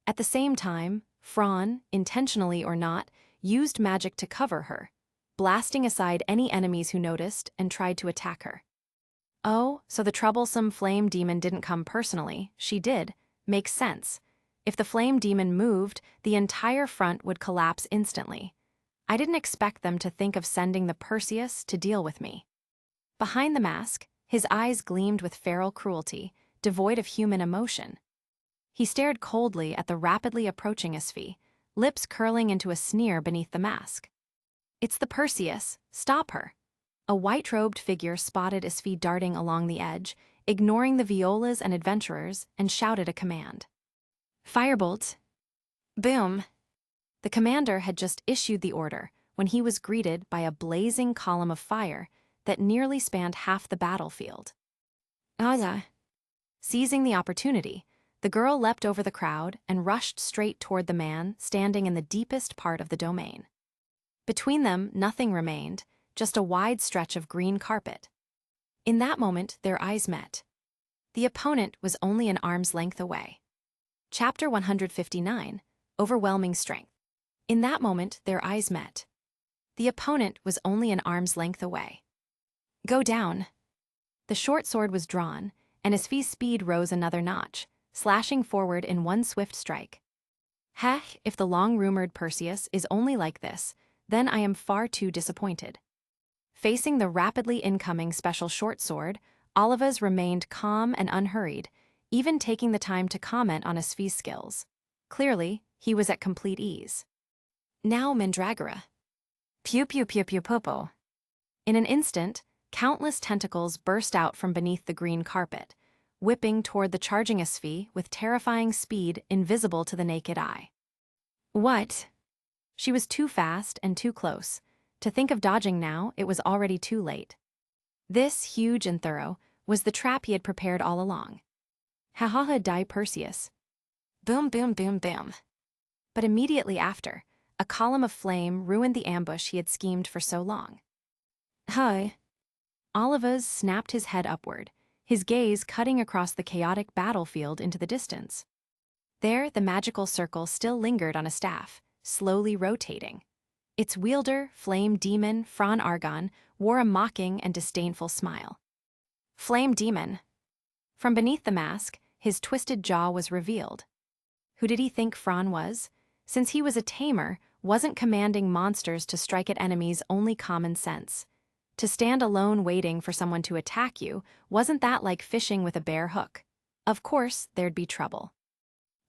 At the same time, Fran, intentionally or not, used magic to cover her, blasting aside any enemies who noticed and tried to attack her. Oh, so the troublesome flame demon didn't come personally. She did. Makes sense. If the flame demon moved, the entire front would collapse instantly. I didn't expect them to think of sending the Perseus to deal with me. Behind the mask, his eyes gleamed with feral cruelty, devoid of human emotion. He stared coldly at the rapidly approaching Isfi, lips curling into a sneer beneath the mask. It's the Perseus. Stop her. A white-robed figure spotted Isfi darting along the edge, ignoring the violas and adventurers, and shouted a command. Firebolt. Boom. The commander had just issued the order when he was greeted by a blazing column of fire that nearly spanned half the battlefield. Seizing the opportunity, the girl leapt over the crowd and rushed straight toward the man standing in the deepest part of the domain. Between them, nothing remained, just a wide stretch of green carpet. In that moment, their eyes met. The opponent was only an arm's length away. Chapter 159, Overwhelming Strength. In that moment, their eyes met. The opponent was only an arm's length away. Go down. The short sword was drawn, and Isfi's speed rose another notch, slashing forward in one swift strike. Heh, if the long-rumored Perseus is only like this, then I am far too disappointed. Facing the rapidly incoming special short sword, Olivas remained calm and unhurried, even taking the time to comment on Isfi's skills. Clearly, he was at complete ease. Now Mandragora. Pew pew pew pew popo. In an instant, countless tentacles burst out from beneath the green carpet, whipping toward the charging Isfi with terrifying speed invisible to the naked eye. What? She was too fast and too close. To think of dodging now, it was already too late. This, huge and thorough, was the trap he had prepared all along. Ha ha ha die Perseus. Boom boom boom boom. But immediately after, a column of flame ruined the ambush he had schemed for so long. Hi. Olivas snapped his head upward, his gaze cutting across the chaotic battlefield into the distance. There, the magical circle still lingered on a staff, slowly rotating. Its wielder, flame demon Fron Argon, wore a mocking and disdainful smile. Flame demon. From beneath the mask, his twisted jaw was revealed. Who did he think Fron was? Since he was a tamer, wasn't commanding monsters to strike at enemies only common sense. To stand alone waiting for someone to attack you, wasn't that like fishing with a bare hook? Of course, there'd be trouble.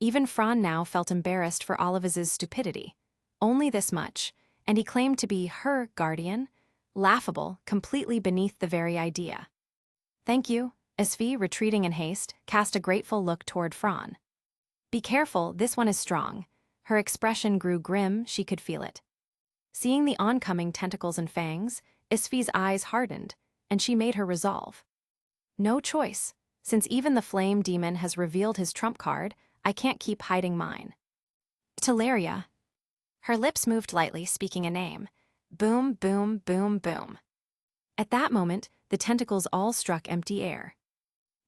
Even Fron now felt embarrassed for Olivas's stupidity. Only this much, and he claimed to be her guardian? Laughable, completely beneath the very idea. Thank you. Isfi, retreating in haste, cast a grateful look toward Fron. Be careful, this one is strong. Her expression grew grim, she could feel it. Seeing the oncoming tentacles and fangs, Isfi's eyes hardened, and she made her resolve. No choice. Since even the flame demon has revealed his trump card, I can't keep hiding mine. Teleria. Her lips moved lightly, speaking a name. Boom, boom, boom, boom. At that moment, the tentacles all struck empty air.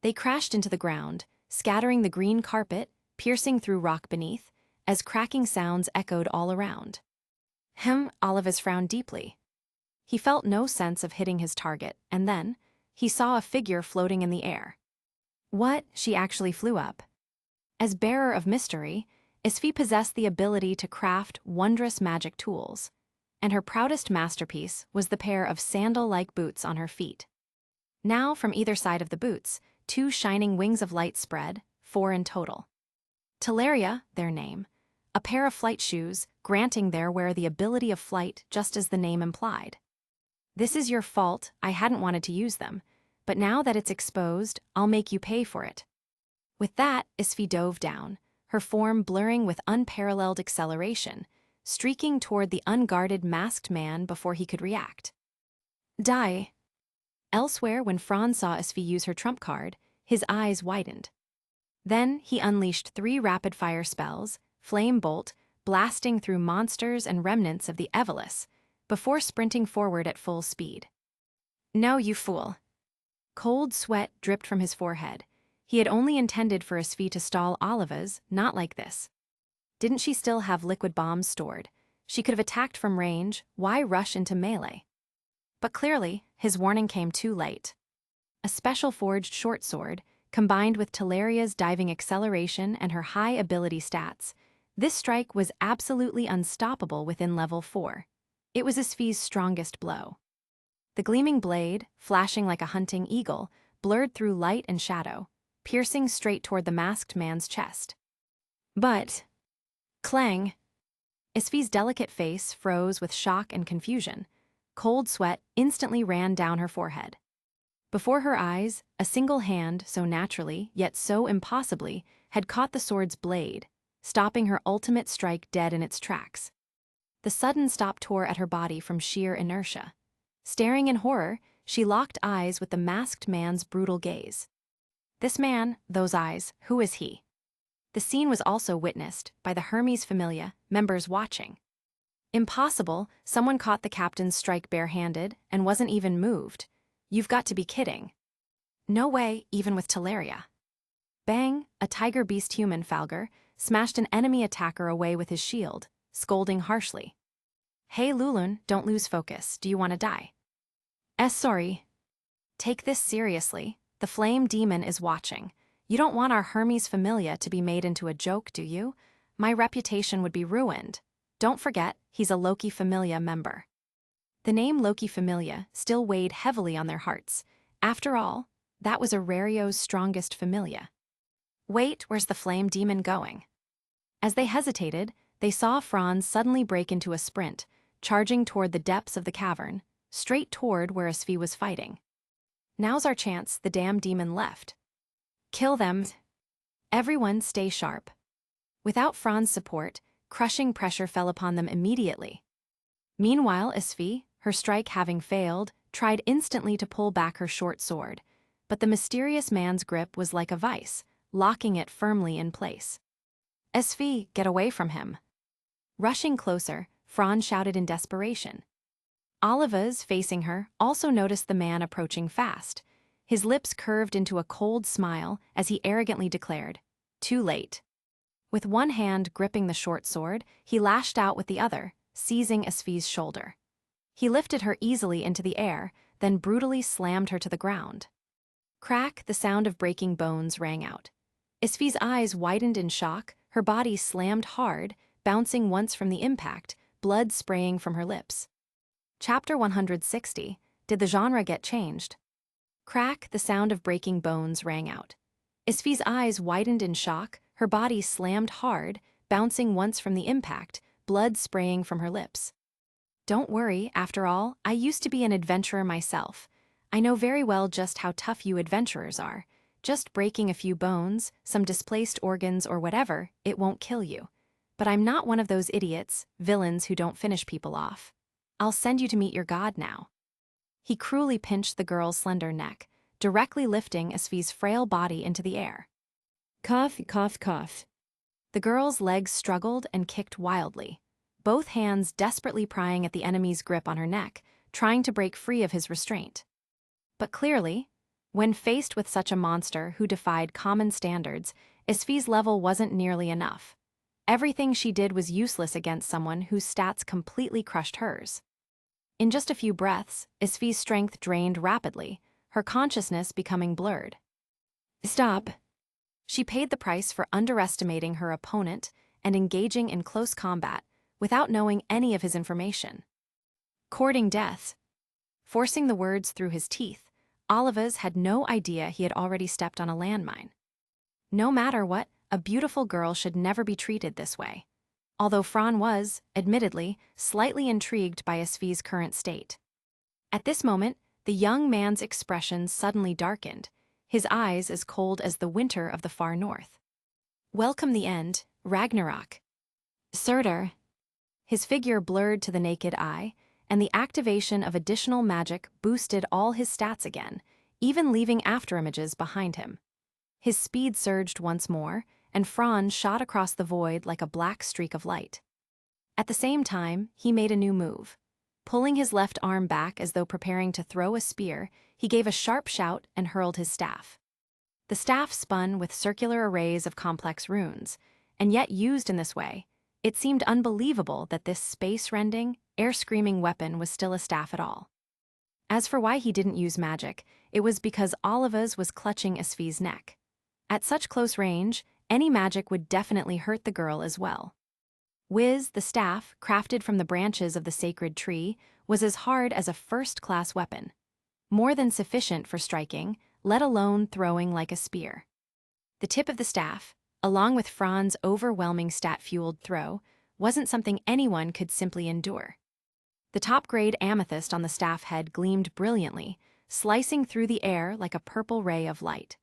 They crashed into the ground, scattering the green carpet, piercing through rock beneath, as cracking sounds echoed all around. Olivas frowned deeply. He felt no sense of hitting his target, and then, he saw a figure floating in the air. What? She actually flew up. As bearer of mystery, Isfi possessed the ability to craft wondrous magic tools, and her proudest masterpiece was the pair of sandal-like boots on her feet. Now, from either side of the boots, 2 shining wings of light spread, 4 in total. Teleria, their name, a pair of flight shoes, granting their wearer the ability of flight just as the name implied. This is your fault, I hadn't wanted to use them, but now that it's exposed, I'll make you pay for it. With that, Isfi dove down, her form blurring with unparalleled acceleration, streaking toward the unguarded masked man before he could react. Die. Elsewhere, when Fron saw Isfi use her trump card, his eyes widened. Then he unleashed 3 rapid-fire spells, Flame Bolt, blasting through monsters and remnants of the Evelus, before sprinting forward at full speed. No, you fool. Cold sweat dripped from his forehead. He had only intended for Isfi to stall Olivas, not like this. Didn't she still have liquid bombs stored? She could have attacked from range, why rush into melee? But clearly, his warning came too late. A special forged short sword, combined with Teleria's diving acceleration and her high ability stats, this strike was absolutely unstoppable within level 4. It was Isfi's strongest blow. The gleaming blade, flashing like a hunting eagle, blurred through light and shadow, piercing straight toward the masked man's chest. But... clang! Isfi's delicate face froze with shock and confusion. Cold sweat instantly ran down her forehead. Before her eyes, a single hand, so naturally, yet so impossibly, had caught the sword's blade, stopping her ultimate strike dead in its tracks. The sudden stop tore at her body from sheer inertia. Staring in horror, she locked eyes with the masked man's brutal gaze. This man, those eyes, who is he? The scene was also witnessed by the Hermes Familia, members watching. Impossible, someone caught the captain's strike bare-handed and wasn't even moved. You've got to be kidding. No way, even with Teleria. Bang, a tiger beast human Falger smashed an enemy attacker away with his shield, scolding harshly. Hey Lulun, don't lose focus, do you want to die? Sorry. Take this seriously, the flame demon is watching. You don't want our Hermes Familia to be made into a joke, do you? My reputation would be ruined. Don't forget, he's a Loki Familia member. The name Loki Familia still weighed heavily on their hearts. After all, that was Orario's strongest Familia. Wait, where's the flame demon going? As they hesitated, they saw Franz suddenly break into a sprint, charging toward the depths of the cavern, straight toward where Svi was fighting. Now's our chance, the damn demon left. Kill them. Everyone stay sharp. Without Franz's support, crushing pressure fell upon them immediately. Meanwhile, Svi, her strike having failed, tried instantly to pull back her short sword, but the mysterious man's grip was like a vice, locking it firmly in place. Svi, get away from him. Rushing closer, Franz shouted in desperation. Olivas, facing her, also noticed the man approaching fast. His lips curved into a cold smile as he arrogantly declared, "Too late." With one hand gripping the short sword, he lashed out with the other, seizing Svi's shoulder. He lifted her easily into the air, then brutally slammed her to the ground. Crack, the sound of breaking bones rang out. Svi's eyes widened in shock, her body slammed hard, bouncing once from the impact, blood spraying from her lips. Chapter 160, Did the Genre Get Changed? Crack, the sound of breaking bones rang out. Svi's eyes widened in shock, her body slammed hard, bouncing once from the impact, blood spraying from her lips. Don't worry, after all, I used to be an adventurer myself. I know very well just how tough you adventurers are. Just breaking a few bones, some displaced organs or whatever, it won't kill you. But I'm not one of those idiots, villains who don't finish people off. I'll send you to meet your god now. He cruelly pinched the girl's slender neck, directly lifting Svi's frail body into the air. Cough, cough, cough. The girl's legs struggled and kicked wildly, both hands desperately prying at the enemy's grip on her neck, trying to break free of his restraint. But clearly, when faced with such a monster who defied common standards, Svi's level wasn't nearly enough. Everything she did was useless against someone whose stats completely crushed hers. In just a few breaths, Svi's strength drained rapidly, her consciousness becoming blurred. Stop. She paid the price for underestimating her opponent and engaging in close combat without knowing any of his information. Courting death. Forcing the words through his teeth, Olivas had no idea he had already stepped on a landmine. No matter what, a beautiful girl should never be treated this way. Although Fran was, admittedly, slightly intrigued by Svi's current state. At this moment, the young man's expression suddenly darkened, his eyes as cold as the winter of the far north. Welcome the end, Ragnarok. Surtur. His figure blurred to the naked eye, and the activation of additional magic boosted all his stats again, even leaving afterimages behind him. His speed surged once more, and Fran shot across the void like a black streak of light. At the same time, he made a new move. Pulling his left arm back as though preparing to throw a spear, he gave a sharp shout and hurled his staff. The staff spun with circular arrays of complex runes, and yet used in this way, it seemed unbelievable that this space-rending, air-screaming weapon was still a staff at all. As for why he didn't use magic, it was because Olivas was clutching Svi's neck. At such close range, any magic would definitely hurt the girl as well. Whiz, the staff, crafted from the branches of the sacred tree, was as hard as a first-class weapon. More than sufficient for striking, let alone throwing like a spear. The tip of the staff, along with Fran's overwhelming stat-fueled throw, wasn't something anyone could simply endure. The top-grade amethyst on the staff head gleamed brilliantly, slicing through the air like a purple ray of light.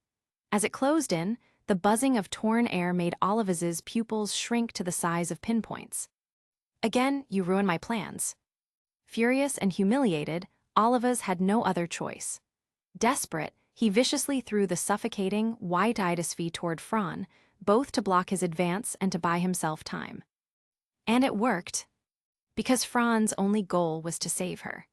As it closed in, the buzzing of torn air made Olivas's pupils shrink to the size of pinpoints. Again, you ruin my plans. Furious and humiliated, Olivas had no other choice. Desperate, he viciously threw the suffocating, wide-eyed Svi toward Fran, both to block his advance and to buy himself time. And it worked, because Fran's only goal was to save her.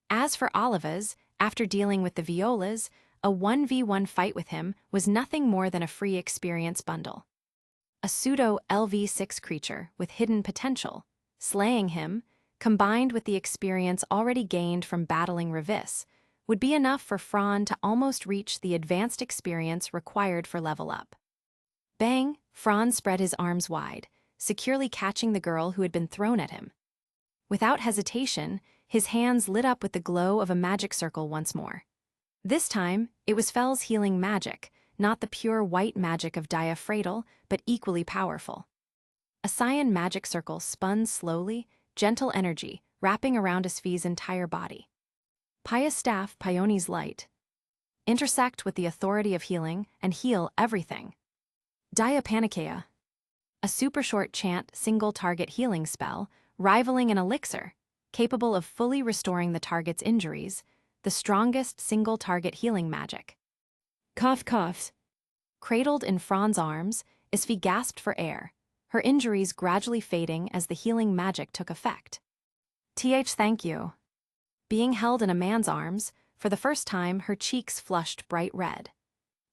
As for Olivas, after dealing with the violas, a 1v1 fight with him was nothing more than a free experience bundle. A pseudo LV6 creature with hidden potential, slaying him, combined with the experience already gained from battling Revis, would be enough for Fran to almost reach the advanced experience required for level up. Bang! Fran spread his arms wide, securely catching the girl who had been thrown at him. Without hesitation, his hands lit up with the glow of a magic circle once more. This time, it was Fel's healing magic, not the pure white magic of Diaphragm, but equally powerful. A cyan magic circle spun slowly, gentle energy, wrapping around Isfi's entire body. Pious staff Pioni's light. Intersect with the authority of healing and heal everything. Diapanikeia. A super short chant single target healing spell, rivaling an elixir, capable of fully restoring the target's injuries, the strongest single target healing magic. Cough coughs. Cradled in Fran's arms, Isfi gasped for air, her injuries gradually fading as the healing magic took effect. Thank you. Being held in a man's arms, for the first time her cheeks flushed bright red.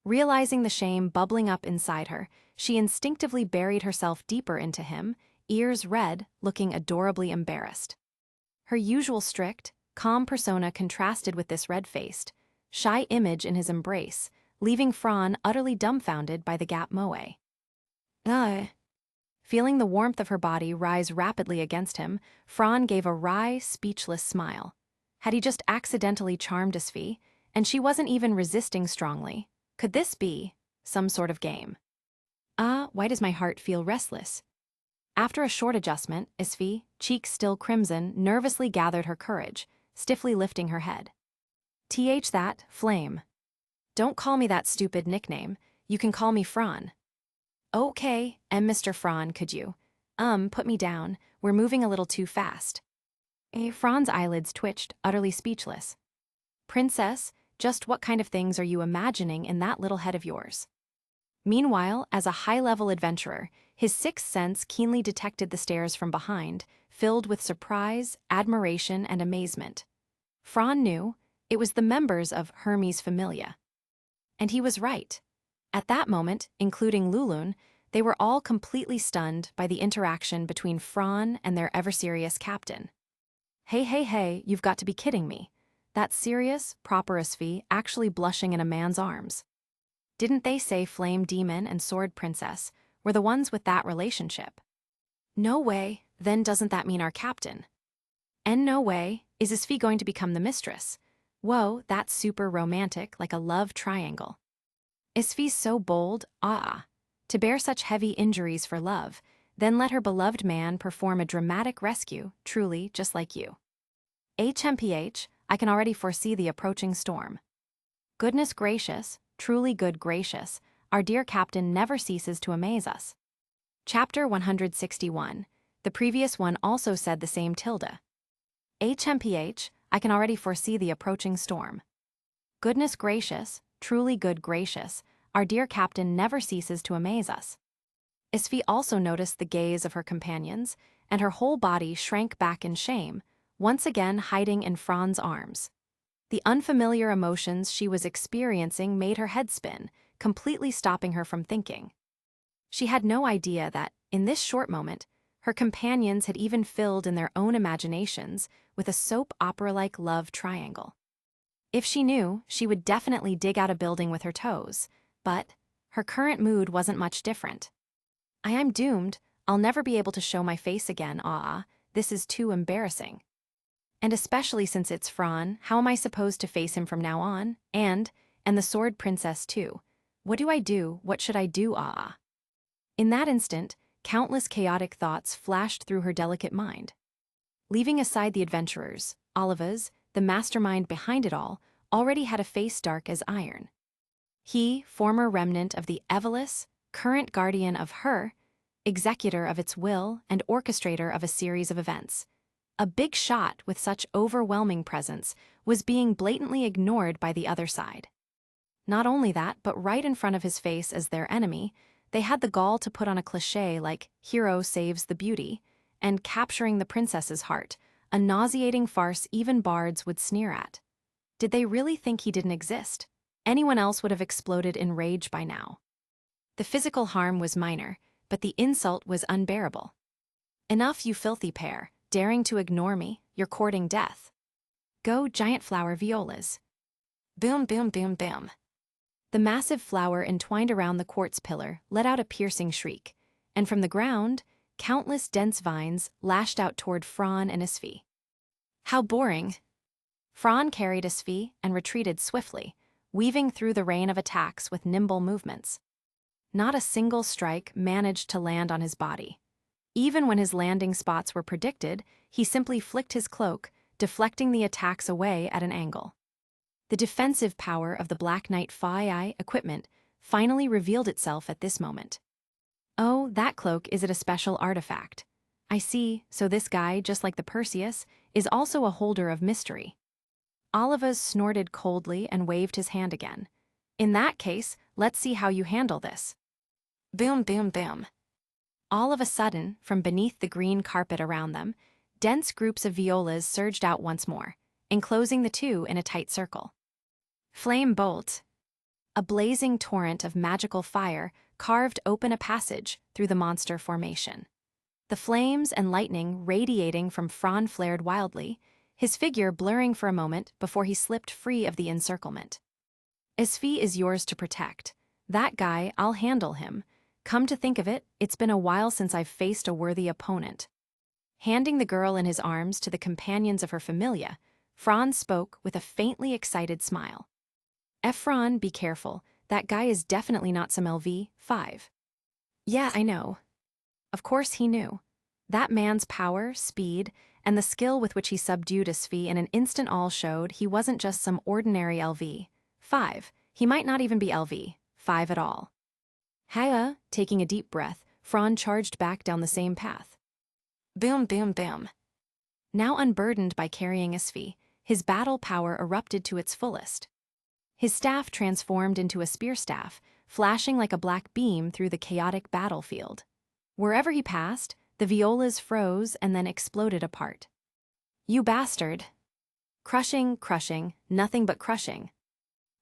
Realizing the shame bubbling up inside her, she instinctively buried herself deeper into him, ears red, looking adorably embarrassed. Her usual strict, calm persona contrasted with this red-faced, shy image in his embrace, leaving Fran utterly dumbfounded by the gap moe. Feeling the warmth of her body rise rapidly against him, Fran gave a wry, speechless smile. Had he just accidentally charmed Isfi, and she wasn't even resisting strongly? Could this be some sort of game? Why does my heart feel restless? After a short adjustment, Isfi, cheeks still crimson, nervously gathered her courage, stiffly lifting her head. That, Flame. Don't call me that stupid nickname. You can call me Fran. Okay, Mr. Fran, could you? Put me down. We're moving a little too fast. Fran's eyelids twitched, utterly speechless. Princess, just what kind of things are you imagining in that little head of yours? Meanwhile, as a high-level adventurer, his sixth sense keenly detected the stares from behind, filled with surprise, admiration, and amazement. Fran knew it was the members of Hermes Familia. And he was right. At that moment, including Lulun, they were all completely stunned by the interaction between Fran and their ever-serious captain. Hey, you've got to be kidding me. That serious, proper Isfi actually blushing in a man's arms. Didn't they say Flame Demon and Sword Princess were the ones with that relationship? No way, then doesn't that mean our captain? And no way, is Isfi going to become the mistress? Whoa, that's super romantic, like a love triangle. Isfi's so bold, to bear such heavy injuries for love, then let her beloved man perform a dramatic rescue, truly just like you. HMPH, I can already foresee the approaching storm. Goodness gracious, truly good gracious, our dear captain never ceases to amaze us. Chapter 161. The previous one also said the same tilde. HMPH, I can already foresee the approaching storm. Goodness gracious, truly good gracious, our dear captain never ceases to amaze us. Isfi also noticed the gaze of her companions, and her whole body shrank back in shame, once again hiding in Fran's arms. The unfamiliar emotions she was experiencing made her head spin, completely stopping her from thinking. She had no idea that, in this short moment, her companions had even filled in their own imaginations with a soap opera-like love triangle. If she knew, she would definitely dig out a building with her toes, but her current mood wasn't much different. I am doomed. I'll never be able to show my face again, this is too embarrassing. And especially since it's Fran, how am I supposed to face him from now on? And the Sword Princess too. What do I do? What should I do, In that instant, countless chaotic thoughts flashed through her delicate mind. Leaving aside the adventurers, Olivas, the mastermind behind it all, already had a face dark as iron. He, former remnant of the Evelis, current guardian of her, executor of its will and orchestrator of a series of events. A big shot with such overwhelming presence was being blatantly ignored by the other side. Not only that, but right in front of his face as their enemy, they had the gall to put on a cliché like hero saves the beauty, and capturing the princess's heart, a nauseating farce even bards would sneer at. Did they really think he didn't exist? Anyone else would have exploded in rage by now. The physical harm was minor, but the insult was unbearable. Enough, you filthy pair, daring to ignore me, you're courting death. Go, giant flower violas. Boom, boom, boom, boom. The massive flower entwined around the quartz pillar let out a piercing shriek, and from the ground, countless dense vines lashed out toward Fran and Isfi. How boring! Fran carried Isfi and retreated swiftly, weaving through the rain of attacks with nimble movements. Not a single strike managed to land on his body. Even when his landing spots were predicted, he simply flicked his cloak, deflecting the attacks away at an angle. The defensive power of the Black Knight Fai equipment finally revealed itself at this moment. Oh, that cloak, is it a special artifact? I see, so this guy, just like the Perseus, is also a holder of mystery. Olivas snorted coldly and waved his hand again. In that case, let's see how you handle this. Boom, boom, boom. All of a sudden, from beneath the green carpet around them, dense groups of violas surged out once more, enclosing the two in a tight circle. Flame bolt. A blazing torrent of magical fire carved open a passage through the monster formation. The flames and lightning radiating from Fran flared wildly, his figure blurring for a moment before he slipped free of the encirclement. Isfi is yours to protect. That guy, I'll handle him. Come to think of it, it's been a while since I've faced a worthy opponent. Handing the girl in his arms to the companions of her familia, Fran spoke with a faintly excited smile. Fran, be careful. That guy is definitely not some LV5. Yeah, I know. Of course he knew. That man's power, speed, and the skill with which he subdued Isfi in an instant all showed he wasn't just some ordinary LV5. He might not even be LV5 at all. Haya, taking a deep breath, Fran charged back down the same path. Boom, boom, boom. Now unburdened by carrying Isfi, his battle power erupted to its fullest. His staff transformed into a spear staff, flashing like a black beam through the chaotic battlefield. Wherever he passed, the violas froze and then exploded apart. You bastard! Crushing, crushing, nothing but crushing.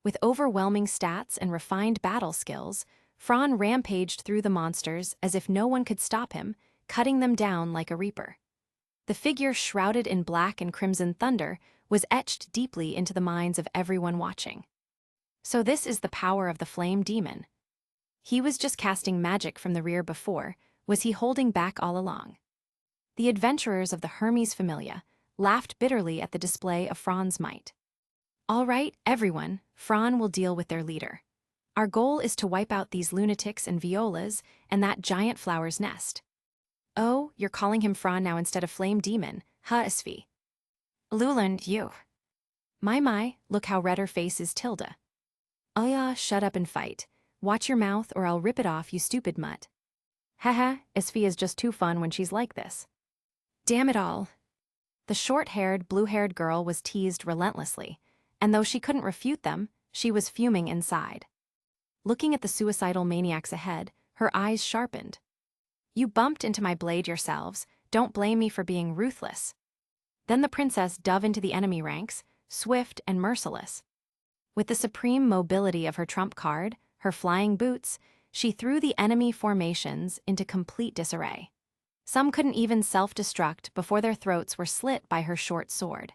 With overwhelming stats and refined battle skills, Fran rampaged through the monsters as if no one could stop him, cutting them down like a reaper. The figure shrouded in black and crimson thunder was etched deeply into the minds of everyone watching. So this is the power of the flame demon. He was just casting magic from the rear before, was he holding back all along? The adventurers of the Hermes Familia laughed bitterly at the display of Fran's might. All right, everyone, Fran will deal with their leader. Our goal is to wipe out these lunatics and violas and that giant flower's nest. Oh, you're calling him Fran now instead of Flame Demon, huh, Isfi? Luland, you. My, look how red her face is, Tilda. Oh yeah, shut up and fight. Watch your mouth or I'll rip it off, you stupid mutt. Haha, Isfi is just too fun when she's like this. Damn it all. The short-haired, blue-haired girl was teased relentlessly, and though she couldn't refute them, she was fuming inside. Looking at the suicidal maniacs ahead, her eyes sharpened. You bumped into my blade yourselves, don't blame me for being ruthless. Then the princess dove into the enemy ranks, swift and merciless. With the supreme mobility of her trump card, her flying boots, she threw the enemy formations into complete disarray. Some couldn't even self-destruct before their throats were slit by her short sword.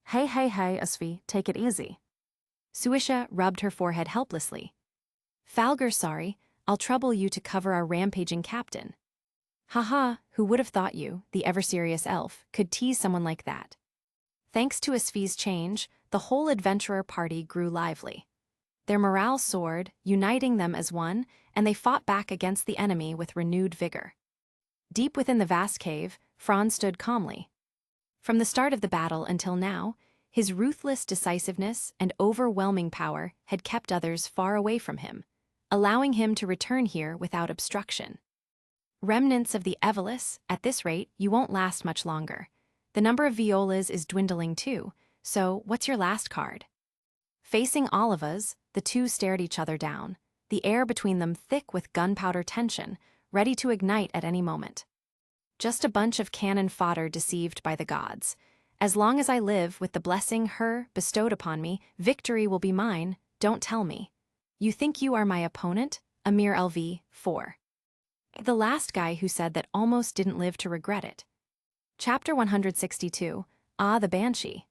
Hey, Isfi, take it easy. Suisha rubbed her forehead helplessly. Falger, sorry, I'll trouble you to cover our rampaging captain. Haha, who would have thought you, the ever-serious elf, could tease someone like that? Thanks to Isfi's change, the whole adventurer party grew lively. Their morale soared, uniting them as one, and they fought back against the enemy with renewed vigor. Deep within the vast cave, Fran stood calmly. From the start of the battle until now, his ruthless decisiveness and overwhelming power had kept others far away from him, allowing him to return here without obstruction. Remnants of the Evelus, at this rate, you won't last much longer. The number of violas is dwindling too, so what's your last card? Facing Olivas, the two stared each other down, the air between them thick with gunpowder tension, ready to ignite at any moment. Just a bunch of cannon fodder deceived by the gods. As long as I live with the blessing her bestowed upon me, victory will be mine, don't tell me. You think you are my opponent? A mere LV4. The last guy who said that almost didn't live to regret it. Chapter 162, Ah the Banshee.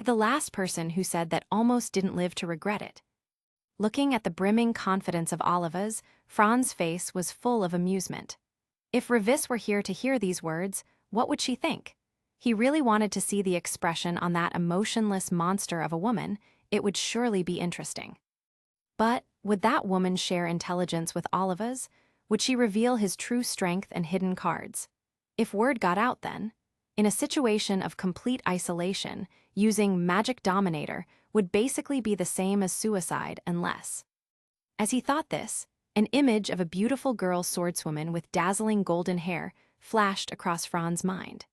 The last person who said that almost didn't live to regret it. Looking at the brimming confidence of Oliva's, Fran's face was full of amusement. If Revis were here to hear these words, what would she think? He really wanted to see the expression on that emotionless monster of a woman. It would surely be interesting. But would that woman share intelligence with Oliva's? Would she reveal his true strength and hidden cards? If word got out then, in a situation of complete isolation, using magic dominator would basically be the same as suicide and less. As he thought this, an image of a beautiful girl swordswoman with dazzling golden hair flashed across Fran's mind.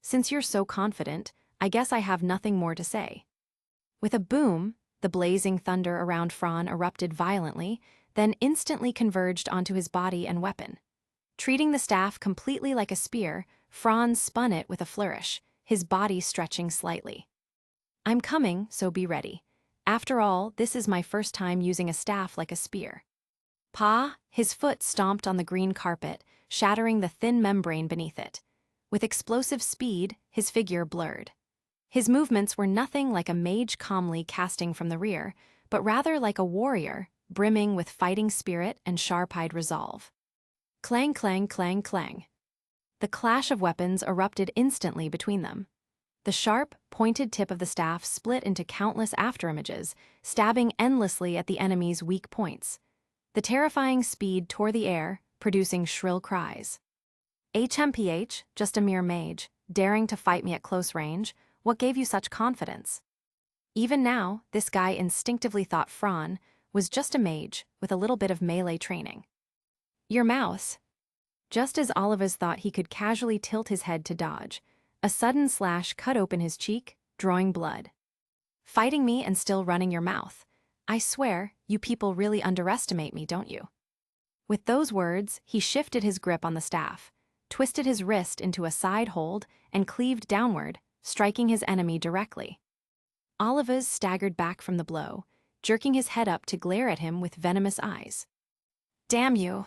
Since you're so confident, I guess I have nothing more to say. With a boom, the blazing thunder around Fran erupted violently, then instantly converged onto his body and weapon. Treating the staff completely like a spear, Fran spun it with a flourish, his body stretching slightly. I'm coming, so be ready. After all, this is my first time using a staff like a spear. Pa, his foot stomped on the green carpet, shattering the thin membrane beneath it. With explosive speed, his figure blurred. His movements were nothing like a mage calmly casting from the rear, but rather like a warrior, brimming with fighting spirit and sharp-eyed resolve. Clang, clang, clang, clang. The clash of weapons erupted instantly between them. The sharp, pointed tip of the staff split into countless afterimages, stabbing endlessly at the enemy's weak points. The terrifying speed tore the air, producing shrill cries. HMPH, just a mere mage, daring to fight me at close range, what gave you such confidence? Even now, this guy instinctively thought Fran was just a mage with a little bit of melee training. Your mouse. Just as Olivas thought he could casually tilt his head to dodge, a sudden slash cut open his cheek, drawing blood. Fighting me and still running your mouth. I swear, you people really underestimate me, don't you? With those words, he shifted his grip on the staff, twisted his wrist into a side hold, and cleaved downward, striking his enemy directly. Olivas staggered back from the blow, jerking his head up to glare at him with venomous eyes. Damn you!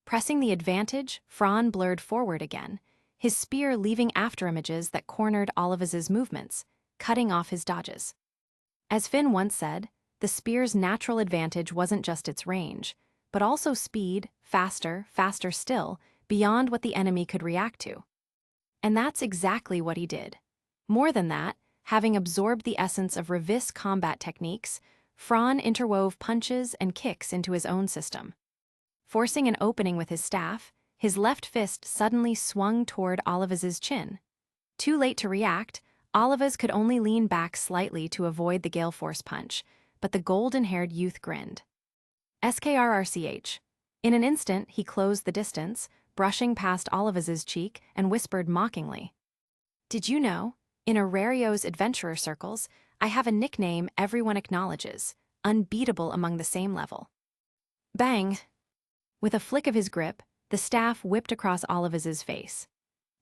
Pressing the advantage, Fran blurred forward again, his spear leaving afterimages that cornered Olivas's movements, cutting off his dodges. As Finn once said, the spear's natural advantage wasn't just its range, but also speed, faster still, beyond what the enemy could react to. And that's exactly what he did. More than that, having absorbed the essence of Revis combat techniques, Fran interwove punches and kicks into his own system. Forcing an opening with his staff, his left fist suddenly swung toward Olivas's chin. Too late to react, Olivas could only lean back slightly to avoid the gale force punch, but the golden-haired youth grinned. SKRRCH. In an instant, he closed the distance, brushing past Olivas's cheek, and whispered mockingly. Did you know, in Orario's adventurer circles, I have a nickname everyone acknowledges, unbeatable among the same level. Bang! With a flick of his grip, the staff whipped across Olivas's face.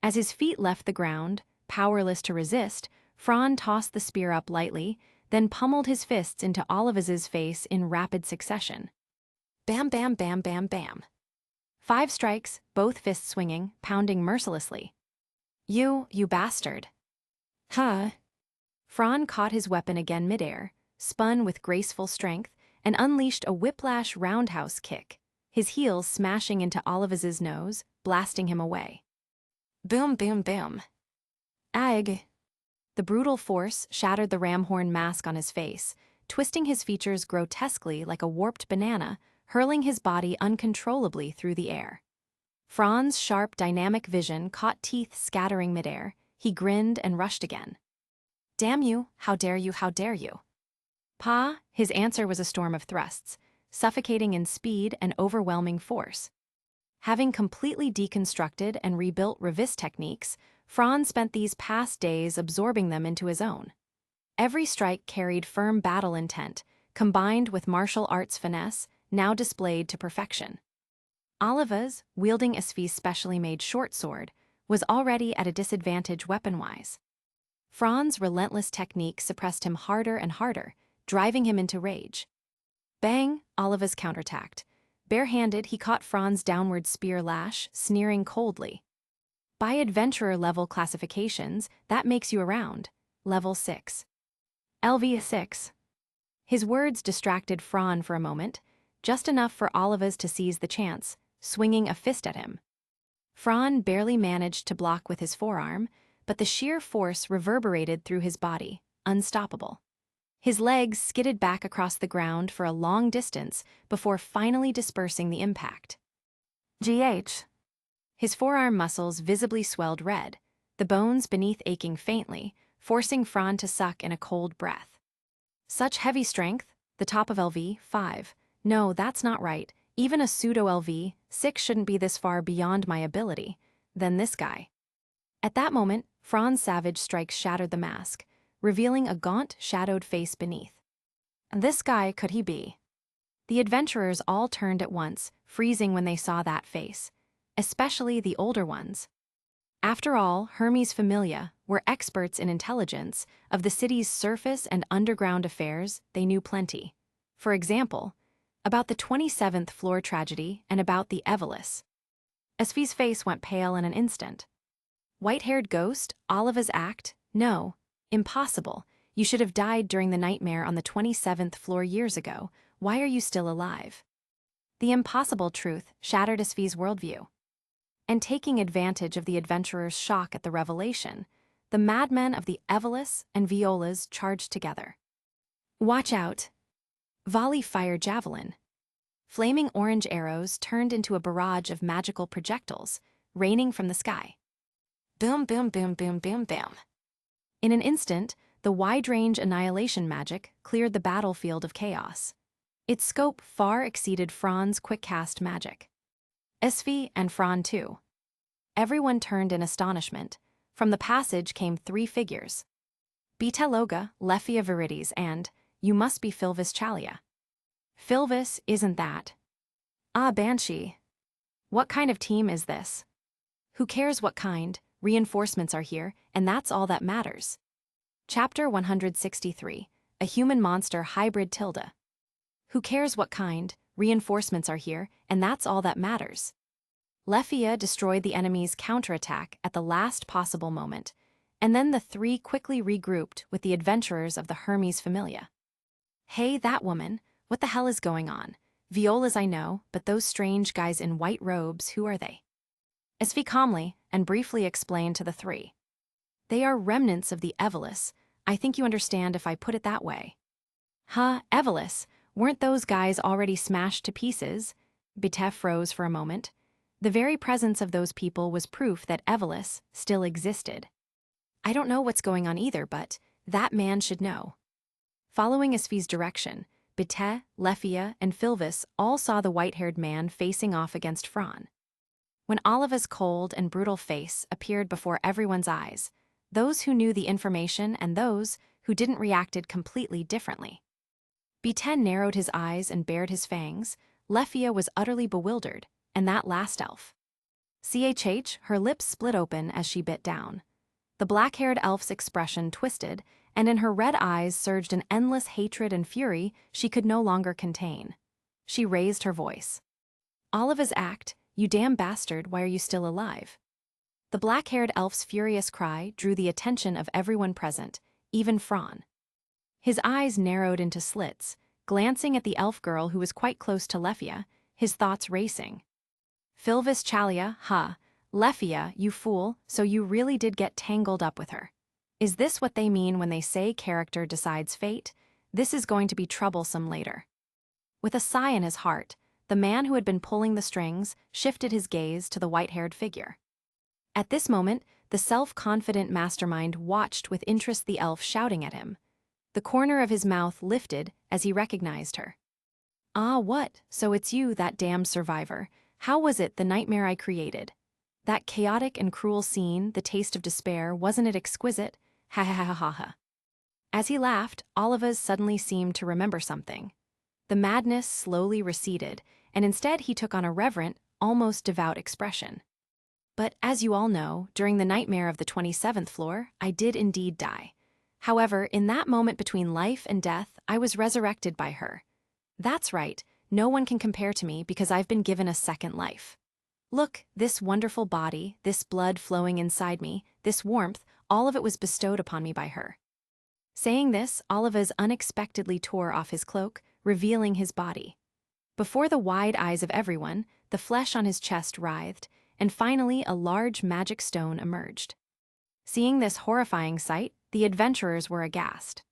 As his feet left the ground, powerless to resist, Fran tossed the spear up lightly, then pummeled his fists into Olivas's face in rapid succession. Bam, bam, bam, bam, bam. 5 strikes, both fists swinging, pounding mercilessly. You bastard. Huh? Fran caught his weapon again midair, spun with graceful strength, and unleashed a whiplash roundhouse kick, his heels smashing into Olivas's nose, blasting him away. Boom, boom, boom. Ag. The brutal force shattered the ramhorn mask on his face, twisting his features grotesquely like a warped banana, hurling his body uncontrollably through the air. Fran's sharp, dynamic vision caught teeth scattering midair. He grinned and rushed again. Damn you, how dare you, how dare you? Pa, his answer was a storm of thrusts, suffocating in speed and overwhelming force. Having completely deconstructed and rebuilt Revis techniques, Fran spent these past days absorbing them into his own. Every strike carried firm battle intent, combined with martial arts finesse, now displayed to perfection. Olivas, wielding Esfi's specially made short sword, was already at a disadvantage weapon-wise. Fran's relentless technique suppressed him harder and harder, driving him into rage. Bang, Oliva's counterattacked. Barehanded, he caught Fran's downward spear lash, sneering coldly. By adventurer-level classifications, that makes you around. Level 6. LV6. His words distracted Fran for a moment, just enough for Oliva's to seize the chance, swinging a fist at him. Fran barely managed to block with his forearm, but the sheer force reverberated through his body, unstoppable. His legs skidded back across the ground for a long distance before finally dispersing the impact. GH. His forearm muscles visibly swelled red, the bones beneath aching faintly, forcing Fran to suck in a cold breath. Such heavy strength, the top of LV, 5. No, that's not right. Even a pseudo-LV, 6 shouldn't be this far beyond my ability. Then this guy. At that moment, Fran's savage strikes shattered the mask, revealing a gaunt, shadowed face beneath. This guy could he be? The adventurers all turned at once, freezing when they saw that face, especially the older ones. After all, Hermes Familia were experts in intelligence. Of the city's surface and underground affairs, they knew plenty. For example, about the 27th floor tragedy and about the Evelys. Esfi's face went pale in an instant. White-haired ghost, Oliva's act? No. Impossible. You should have died during the nightmare on the 27th floor years ago. Why are you still alive? The impossible truth shattered Esfi's worldview. And taking advantage of the adventurer's shock at the revelation, the madmen of the Evelys and Violas charged together. Watch out! Volley fire javelin. Flaming orange arrows turned into a barrage of magical projectiles, raining from the sky. Boom, boom, boom, boom, boom, boom. In an instant, the wide-range annihilation magic cleared the battlefield of chaos. Its scope far exceeded Fran's quick-cast magic. Esfi and Fran too. Everyone turned in astonishment. From the passage came 3 figures. Tgthegood, Lephia Virides, and, you must be Filvis Chalia. Filvis isn't that. Ah, Banshee. What kind of team is this? Who cares what kind, reinforcements are here, and that's all that matters. Chapter 163, A Human Monster Hybrid Tilde. Who cares what kind, reinforcements are here, and that's all that matters. Lephia destroyed the enemy's counterattack at the last possible moment, and then the 3 quickly regrouped with the adventurers of the Hermes Familia. Hey, that woman, what the hell is going on? Violas I know, but those strange guys in white robes, who are they? Esfi calmly and briefly explained to the 3. They are remnants of the Evelys. I think you understand if I put it that way. Huh, Evelys? Weren't those guys already smashed to pieces? Bitef froze for a moment. The very presence of those people was proof that Evelys still existed. I don't know what's going on either, but that man should know. Following Esfi's direction, Bitef, Lephia, and Filvis all saw the white-haired man facing off against Fran. When Oliva's cold and brutal face appeared before everyone's eyes, those who knew the information and those who didn't reacted completely differently. Bitef narrowed his eyes and bared his fangs. Lephia was utterly bewildered, and that last elf. Her lips split open as she bit down. The black-haired elf's expression twisted, and in her red eyes surged an endless hatred and fury she could no longer contain. She raised her voice. Oliva's act, you damn bastard, why are you still alive? The black-haired elf's furious cry drew the attention of everyone present, even Fran. His eyes narrowed into slits, glancing at the elf girl who was quite close to Lephia, his thoughts racing. Filvis Chalia, huh? Lephia, you fool, so you really did get tangled up with her. Is this what they mean when they say character decides fate? This is going to be troublesome later. With a sigh in his heart, the man who had been pulling the strings shifted his gaze to the white-haired figure. At this moment, the self-confident mastermind watched with interest the elf shouting at him. The corner of his mouth lifted as he recognized her. Ah, what? So it's you, that damned survivor. How was it the nightmare I created? That chaotic and cruel scene, the taste of despair, wasn't it exquisite? Ha ha ha ha ha. As he laughed, Olivas suddenly seemed to remember something. The madness slowly receded, and instead he took on a reverent, almost devout expression. But as you all know, during the nightmare of the 27th floor, I did indeed die. However, in that moment between life and death, I was resurrected by her. That's right, no one can compare to me because I've been given a second life. Look, this wonderful body, this blood flowing inside me, this warmth, all of it was bestowed upon me by her. Saying this, Olivas unexpectedly tore off his cloak, revealing his body. Before the wide eyes of everyone, the flesh on his chest writhed, and finally a large magic stone emerged. Seeing this horrifying sight, the adventurers were aghast.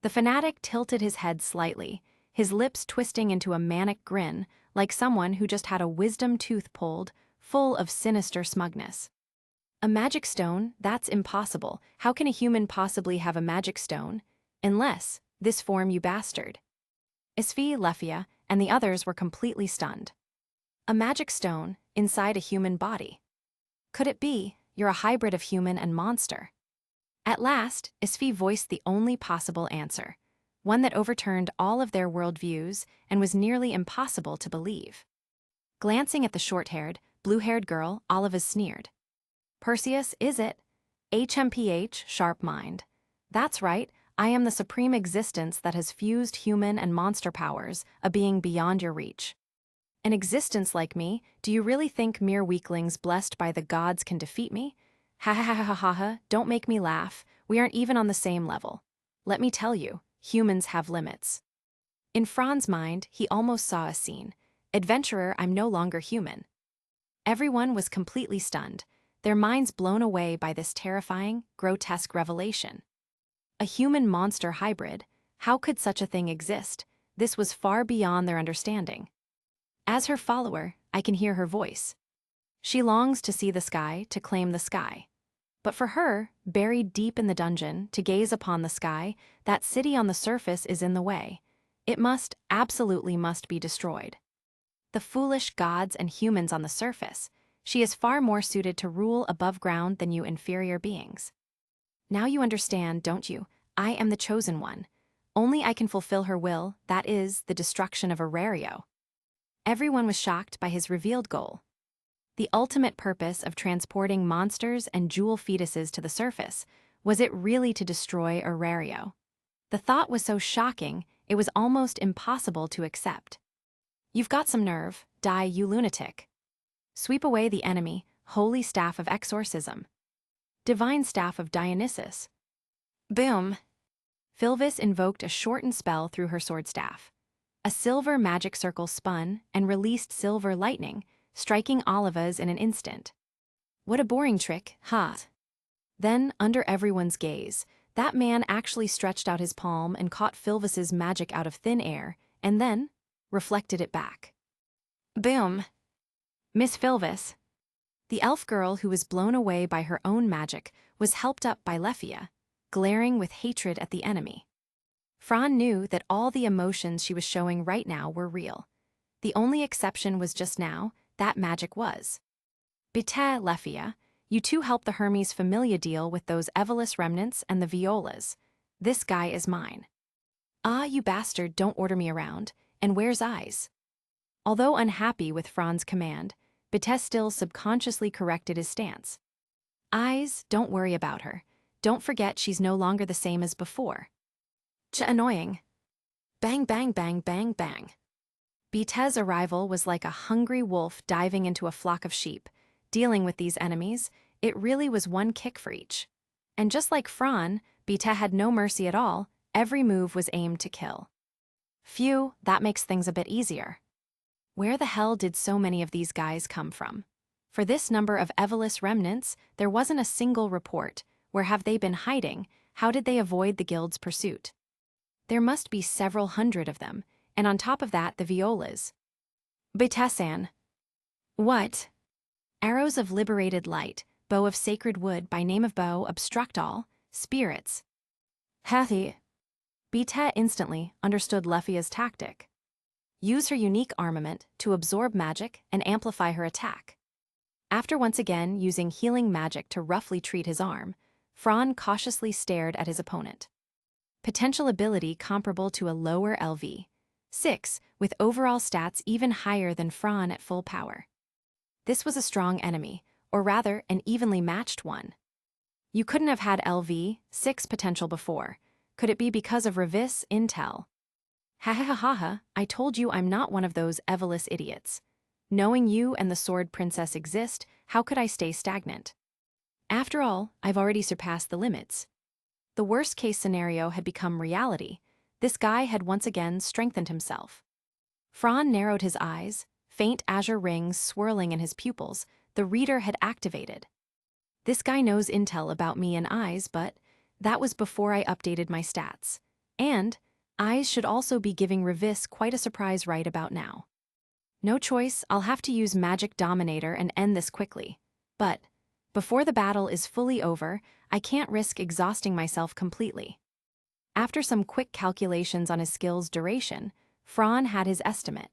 The fanatic tilted his head slightly, his lips twisting into a manic grin, like someone who just had a wisdom tooth pulled, full of sinister smugness. A magic stone? That's impossible. How can a human possibly have a magic stone? Unless, this form, you bastard. Isfi, Lefia, and the others were completely stunned. A magic stone inside a human body. Could it be, you're a hybrid of human and monster? At last, Isfi voiced the only possible answer, one that overturned all of their worldviews and was nearly impossible to believe. Glancing at the short-haired, blue-haired girl, Oliva sneered. Perseus, is it? HMPH, sharp mind. That's right, I am the supreme existence that has fused human and monster powers, a being beyond your reach. An existence like me, do you really think mere weaklings blessed by the gods can defeat me? Ha ha ha ha ha ha, don't make me laugh, we aren't even on the same level. Let me tell you, humans have limits. In Fran's mind, he almost saw a scene. Adventurer, I'm no longer human. Everyone was completely stunned, their minds blown away by this terrifying, grotesque revelation. A human-monster hybrid? How could such a thing exist? This was far beyond their understanding. As her follower, I can hear her voice. She longs to see the sky, to claim the sky. But for her, buried deep in the dungeon, to gaze upon the sky, that city on the surface is in the way. It must, absolutely must be destroyed. The foolish gods and humans on the surface. She is far more suited to rule above ground than you inferior beings. Now you understand, don't you? I am the chosen one. Only I can fulfill her will, that is, the destruction of Orario. Everyone was shocked by his revealed goal. The ultimate purpose of transporting monsters and jewel fetuses to the surface, was it really to destroy Orario? The thought was so shocking, it was almost impossible to accept. You've got some nerve, die you lunatic. Sweep away the enemy, holy staff of exorcism. Divine staff of Dionysus. Boom! Philvis invoked a shortened spell through her sword staff. A silver magic circle spun and released silver lightning, striking Olivas in an instant. What a boring trick, huh? Then, under everyone's gaze, that man actually stretched out his palm and caught Philvis's magic out of thin air, and then reflected it back. Boom! Miss Philvis. The elf girl who was blown away by her own magic was helped up by Lefia, glaring with hatred at the enemy. Fran knew that all the emotions she was showing right now were real. The only exception was just now, that magic was. Bite, Lefia, you two help the Hermes Familia deal with those Evelus remnants and the violas. This guy is mine. Ah, you bastard, don't order me around, and where's eyes? Although unhappy with Fran's command, Bite still subconsciously corrected his stance. Eyes, don't worry about her. Don't forget she's no longer the same as before. Annoying. Bang bang bang bang bang. Bite's arrival was like a hungry wolf diving into a flock of sheep. Dealing with these enemies, it really was one kick for each. And just like Fran, Bite had no mercy at all, every move was aimed to kill. Phew, that makes things a bit easier. Where the hell did so many of these guys come from? For this number of Evelus remnants, there wasn't a single report. Where have they been hiding? How did they avoid the guild's pursuit? There must be several hundred of them, and on top of that, the violas. Bitesan. What? Arrows of liberated light, bow of sacred wood by name of bow, obstruct all, spirits. Hathi. Bite instantly understood Lefia's tactic. Use her unique armament to absorb magic and amplify her attack. After once again using healing magic to roughly treat his arm, Fran cautiously stared at his opponent. Potential ability comparable to a lower LV6, with overall stats even higher than Fran at full power. This was a strong enemy, or rather, an evenly matched one. You couldn't have had LV6 potential before. Could it be because of Revis intel? Ha ha ha ha ha, I told you I'm not one of those Evelys idiots. Knowing you and the Sword Princess exist, how could I stay stagnant? After all, I've already surpassed the limits. The worst-case scenario had become reality. This guy had once again strengthened himself. Fran narrowed his eyes, faint azure rings swirling in his pupils. The reader had activated. This guy knows intel about me and eyes, but that was before I updated my stats. And eyes should also be giving Revis quite a surprise right about now. No choice, I'll have to use Magic Dominator and end this quickly. But before the battle is fully over, I can't risk exhausting myself completely. After some quick calculations on his skill's duration, Fran had his estimate.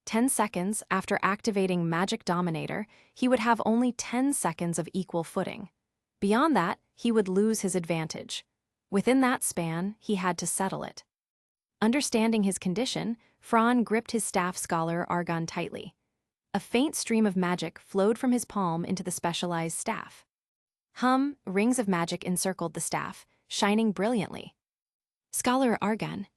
10 seconds after activating Magic Dominator, he would have only 10 seconds of equal footing. Beyond that, he would lose his advantage. Within that span, he had to settle it. Understanding his condition, Fran gripped his staff scholar Argon tightly. A faint stream of magic flowed from his palm into the specialized staff. Rings of magic encircled the staff, shining brilliantly. Scholar Argon.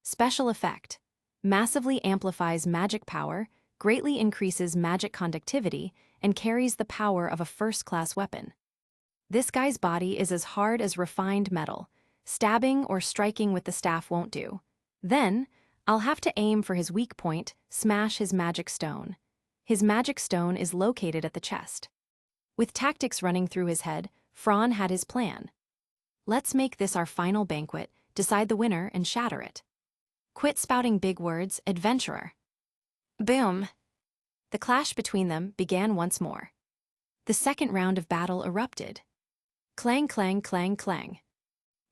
Special effect. Massively amplifies magic power, greatly increases magic conductivity, and carries the power of a first-class weapon. This guy's body is as hard as refined metal. Stabbing or striking with the staff won't do. Then, I'll have to aim for his weak point, smash his magic stone. His magic stone is located at the chest. With tactics running through his head, Fran had his plan. Let's make this our final banquet, decide the winner, and shatter it. Quit spouting big words, adventurer. Boom! The clash between them began once more. The second round of battle erupted. Clang, clang, clang, clang.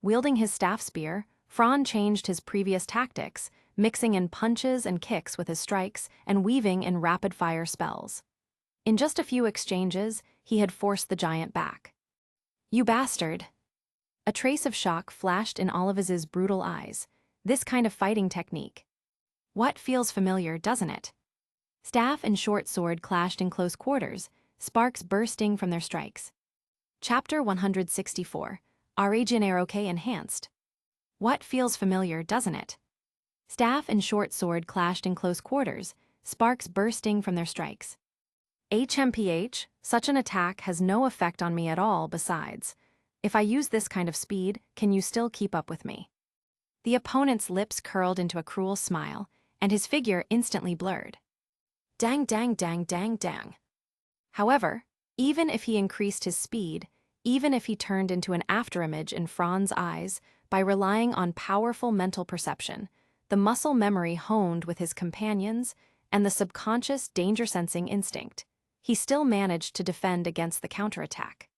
Wielding his staff spear, Fran changed his previous tactics, mixing in punches and kicks with his strikes and weaving in rapid-fire spells. In just a few exchanges, he had forced the giant back. You bastard! A trace of shock flashed in Oliviz's brutal eyes. This kind of fighting technique. What feels familiar, doesn't it? Staff and short sword clashed in close quarters, sparks bursting from their strikes. Chapter 164, Regeneroke Enhanced. What feels familiar, doesn't it? Staff and short sword clashed in close quarters, sparks bursting from their strikes. HMPH, such an attack has no effect on me at all besides. If I use this kind of speed, can you still keep up with me? The opponent's lips curled into a cruel smile, and his figure instantly blurred. Dang, dang, dang, dang, dang. However, even if he increased his speed, even if he turned into an afterimage in Fran's eyes by relying on powerful mental perception, the muscle memory honed with his companions, and the subconscious danger-sensing instinct, he still managed to defend against the counterattack.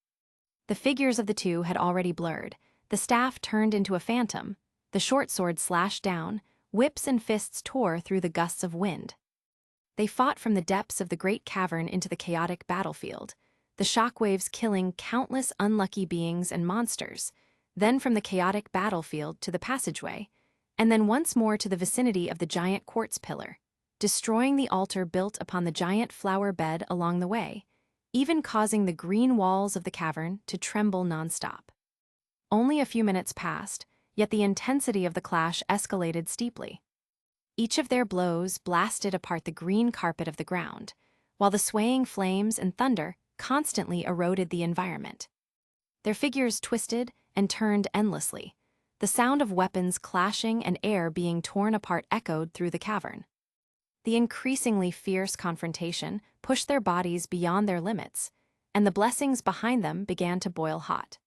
The figures of the two had already blurred. The staff turned into a phantom, the short sword slashed down, whips and fists tore through the gusts of wind. They fought from the depths of the great cavern into the chaotic battlefield, the shockwaves killing countless unlucky beings and monsters, then from the chaotic battlefield to the passageway, and then once more to the vicinity of the giant quartz pillar, destroying the altar built upon the giant flower bed along the way, even causing the green walls of the cavern to tremble nonstop. Only a few minutes passed, yet the intensity of the clash escalated steeply. Each of their blows blasted apart the green carpet of the ground, while the swaying flames and thunder constantly eroded the environment. Their figures twisted and turned endlessly. The sound of weapons clashing and air being torn apart echoed through the cavern. The increasingly fierce confrontation pushed their bodies beyond their limits, and the blessings behind them began to boil hot.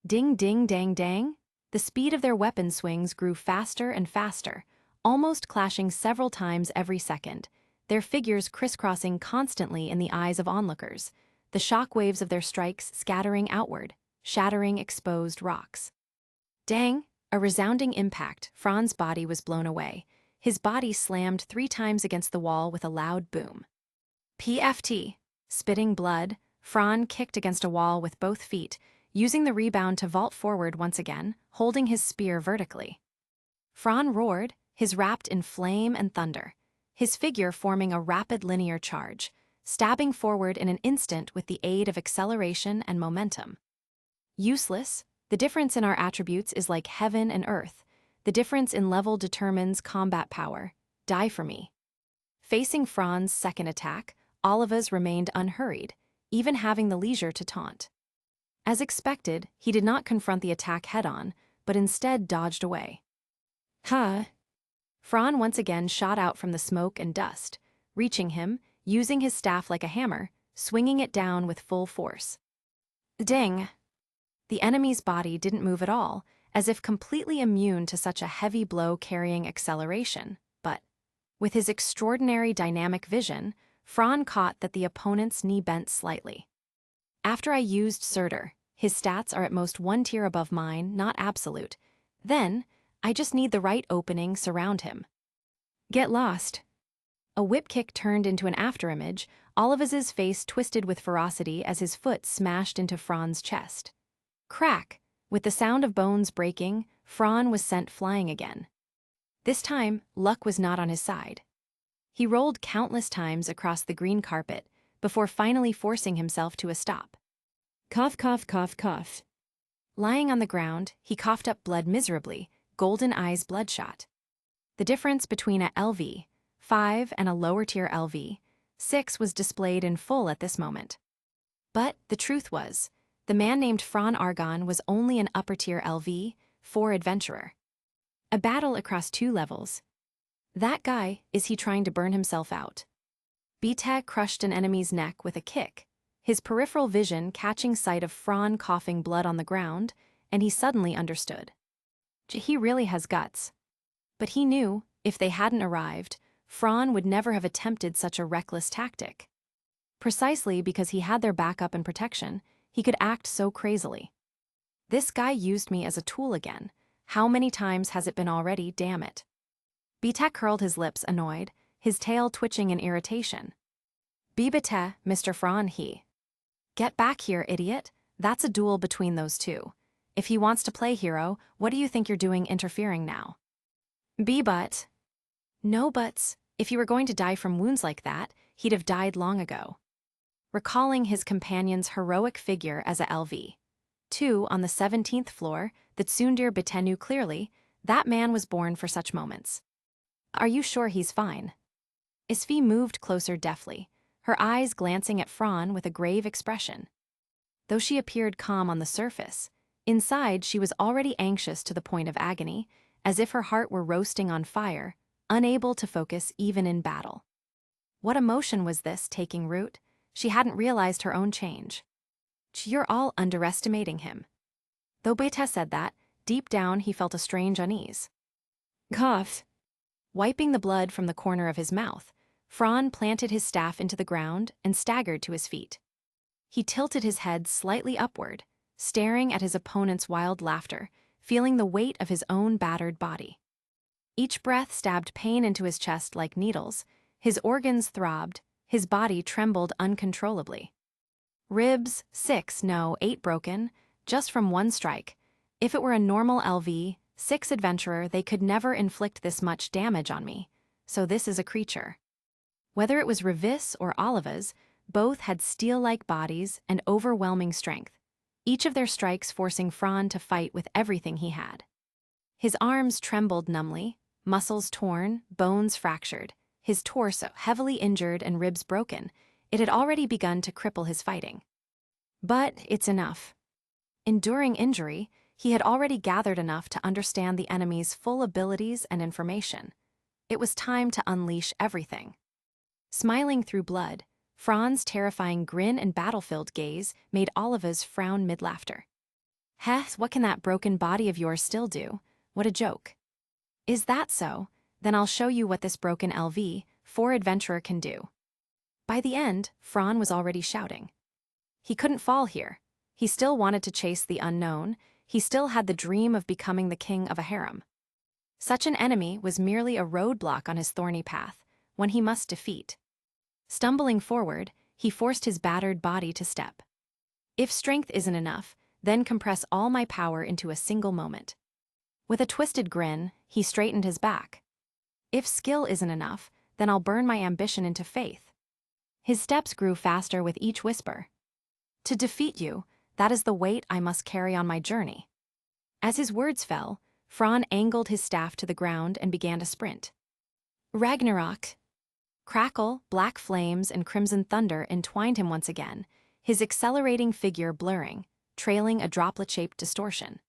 Ding ding dang dang, the speed of their weapon swings grew faster and faster, almost clashing several times every second, their figures crisscrossing constantly in the eyes of onlookers, the shock waves of their strikes scattering outward, shattering exposed rocks. Dang, a resounding impact, Fran's body was blown away. His body slammed 3 times against the wall with a loud boom. PFT, spitting blood, Fran kicked against a wall with both feet, using the rebound to vault forward once again, holding his spear vertically. Fran roared, his wrapped in flame and thunder, his figure forming a rapid linear charge, stabbing forward in an instant with the aid of acceleration and momentum. Useless. The difference in our attributes is like heaven and earth. The difference in level determines combat power. Die for me. Facing Fran's second attack, Oliva's remained unhurried, even having the leisure to taunt. As expected, he did not confront the attack head-on, but instead dodged away. Huh? Fran once again shot out from the smoke and dust, reaching him, using his staff like a hammer, swinging it down with full force. Ding! The enemy's body didn't move at all, as if completely immune to such a heavy blow carrying acceleration, but, with his extraordinary dynamic vision, Fran caught that the opponent's knee bent slightly. After I used Surtur, his stats are at most one tier above mine, not absolute. Then, I just need the right opening surround him. Get lost. A whip kick turned into an afterimage, Olivas's face twisted with ferocity as his foot smashed into Fran's chest. Crack! With the sound of bones breaking, Fran was sent flying again. This time, luck was not on his side. He rolled countless times across the green carpet before finally forcing himself to a stop. Cough, cough, cough, cough. Lying on the ground, he coughed up blood miserably, golden eyes bloodshot. The difference between a LV 5 and a lower-tier LV 6 was displayed in full at this moment. But the truth was, the man named Fran Argon was only an upper-tier LV 4 adventurer. A battle across 2 levels. That guy, is he trying to burn himself out? Tgthegood crushed an enemy's neck with a kick, his peripheral vision catching sight of Fran coughing blood on the ground, and he suddenly understood. He really has guts. But he knew, if they hadn't arrived, Fran would never have attempted such a reckless tactic. Precisely because he had their backup and protection, he could act so crazily. This guy used me as a tool again. How many times has it been already, damn it? Tgthegood curled his lips, annoyed, his tail twitching in irritation. Bibate, Mr. Fran, he. Get back here, idiot. That's a duel between those two. If he wants to play hero, what do you think you're doing interfering now? But. No buts. If he were going to die from wounds like that, he'd have died long ago. Recalling his companion's heroic figure as a LV 2 on the 17th floor, that Tsundir Bite knew clearly, that man was born for such moments. Are you sure he's fine? Isfi moved closer deftly, her eyes glancing at Fran with a grave expression. Though she appeared calm on the surface, inside she was already anxious to the point of agony, as if her heart were roasting on fire, unable to focus even in battle. What emotion was this taking root? She hadn't realized her own change. You're all underestimating him. Though Beta said that, deep down he felt a strange unease. Cough. Wiping the blood from the corner of his mouth, Fran planted his staff into the ground and staggered to his feet. He tilted his head slightly upward, staring at his opponent's wild laughter, feeling the weight of his own battered body. Each breath stabbed pain into his chest like needles, his organs throbbed, his body trembled uncontrollably. Ribs, 6, no, 8 broken, just from one strike. If it were a normal LV 6 adventurer, they could never inflict this much damage on me, so this is a creature. Whether it was Revis or Oliva's, both had steel-like bodies and overwhelming strength, each of their strikes forcing Fran to fight with everything he had. His arms trembled numbly, muscles torn, bones fractured, his torso heavily injured and ribs broken. It had already begun to cripple his fighting. But it's enough. Enduring injury, he had already gathered enough to understand the enemy's full abilities and information. It was time to unleash everything. Smiling through blood, Fran's terrifying grin and battlefield gaze made Oliva's frown mid-laughter. Heh, what can that broken body of yours still do? What a joke. Is that so? Then I'll show you what this broken LV 4 adventurer can do. By the end, Fran was already shouting. He couldn't fall here. He still wanted to chase the unknown. He still had the dream of becoming the king of a harem. Such an enemy was merely a roadblock on his thorny path, one he must defeat. Stumbling forward, he forced his battered body to step. If strength isn't enough, then compress all my power into a single moment. With a twisted grin, he straightened his back. If skill isn't enough, then I'll burn my ambition into faith. His steps grew faster with each whisper. To defeat you, That is the weight I must carry on my journey." As his words fell, Fran angled his staff to the ground and began to sprint. Ragnarok. Crackle, black flames, and crimson thunder entwined him once again, his accelerating figure blurring, trailing a droplet-shaped distortion.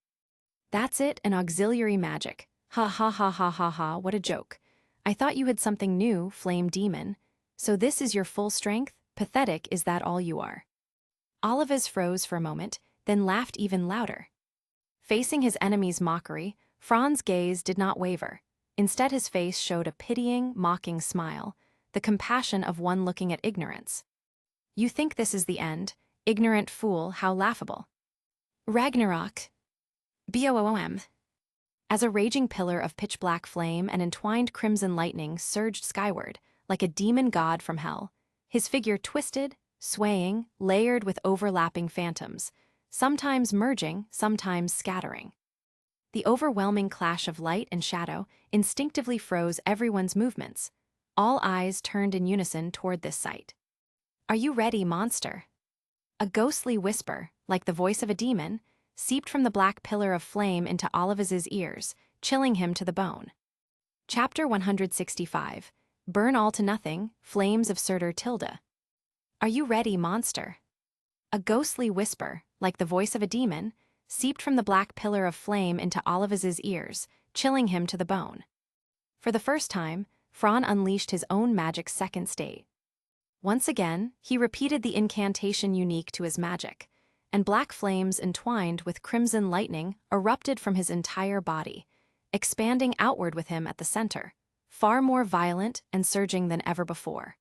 "That's it, an auxiliary magic. Ha ha ha ha ha ha, what a joke. I thought you had something new, flame demon. So this is your full strength? Pathetic, is that all you are?" Olives froze for a moment, then laughed even louder. Facing his enemy's mockery, Fran's gaze did not waver. Instead, his face showed a pitying, mocking smile, the compassion of one looking at ignorance. "You think this is the end? Ignorant fool, how laughable." Ragnarok. Boom. As a raging pillar of pitch-black flame and entwined crimson lightning surged skyward, like a demon god from hell, his figure twisted, swaying, layered with overlapping phantoms, sometimes merging, sometimes scattering. The overwhelming clash of light and shadow instinctively froze everyone's movements. All eyes turned in unison toward this sight. "Are you ready, monster?" A ghostly whisper, like the voice of a demon, seeped from the black pillar of flame into Olives's ears, chilling him to the bone. Chapter 165. Burn all to nothing, Flames of Surtur Tilda. "Are you ready, monster?" A ghostly whisper, like the voice of a demon, seeped from the black pillar of flame into Olives's ears, chilling him to the bone. For the first time, Fran unleashed his own magic's second state. Once again, he repeated the incantation unique to his magic, and black flames entwined with crimson lightning erupted from his entire body, expanding outward with him at the center, far more violent and surging than ever before.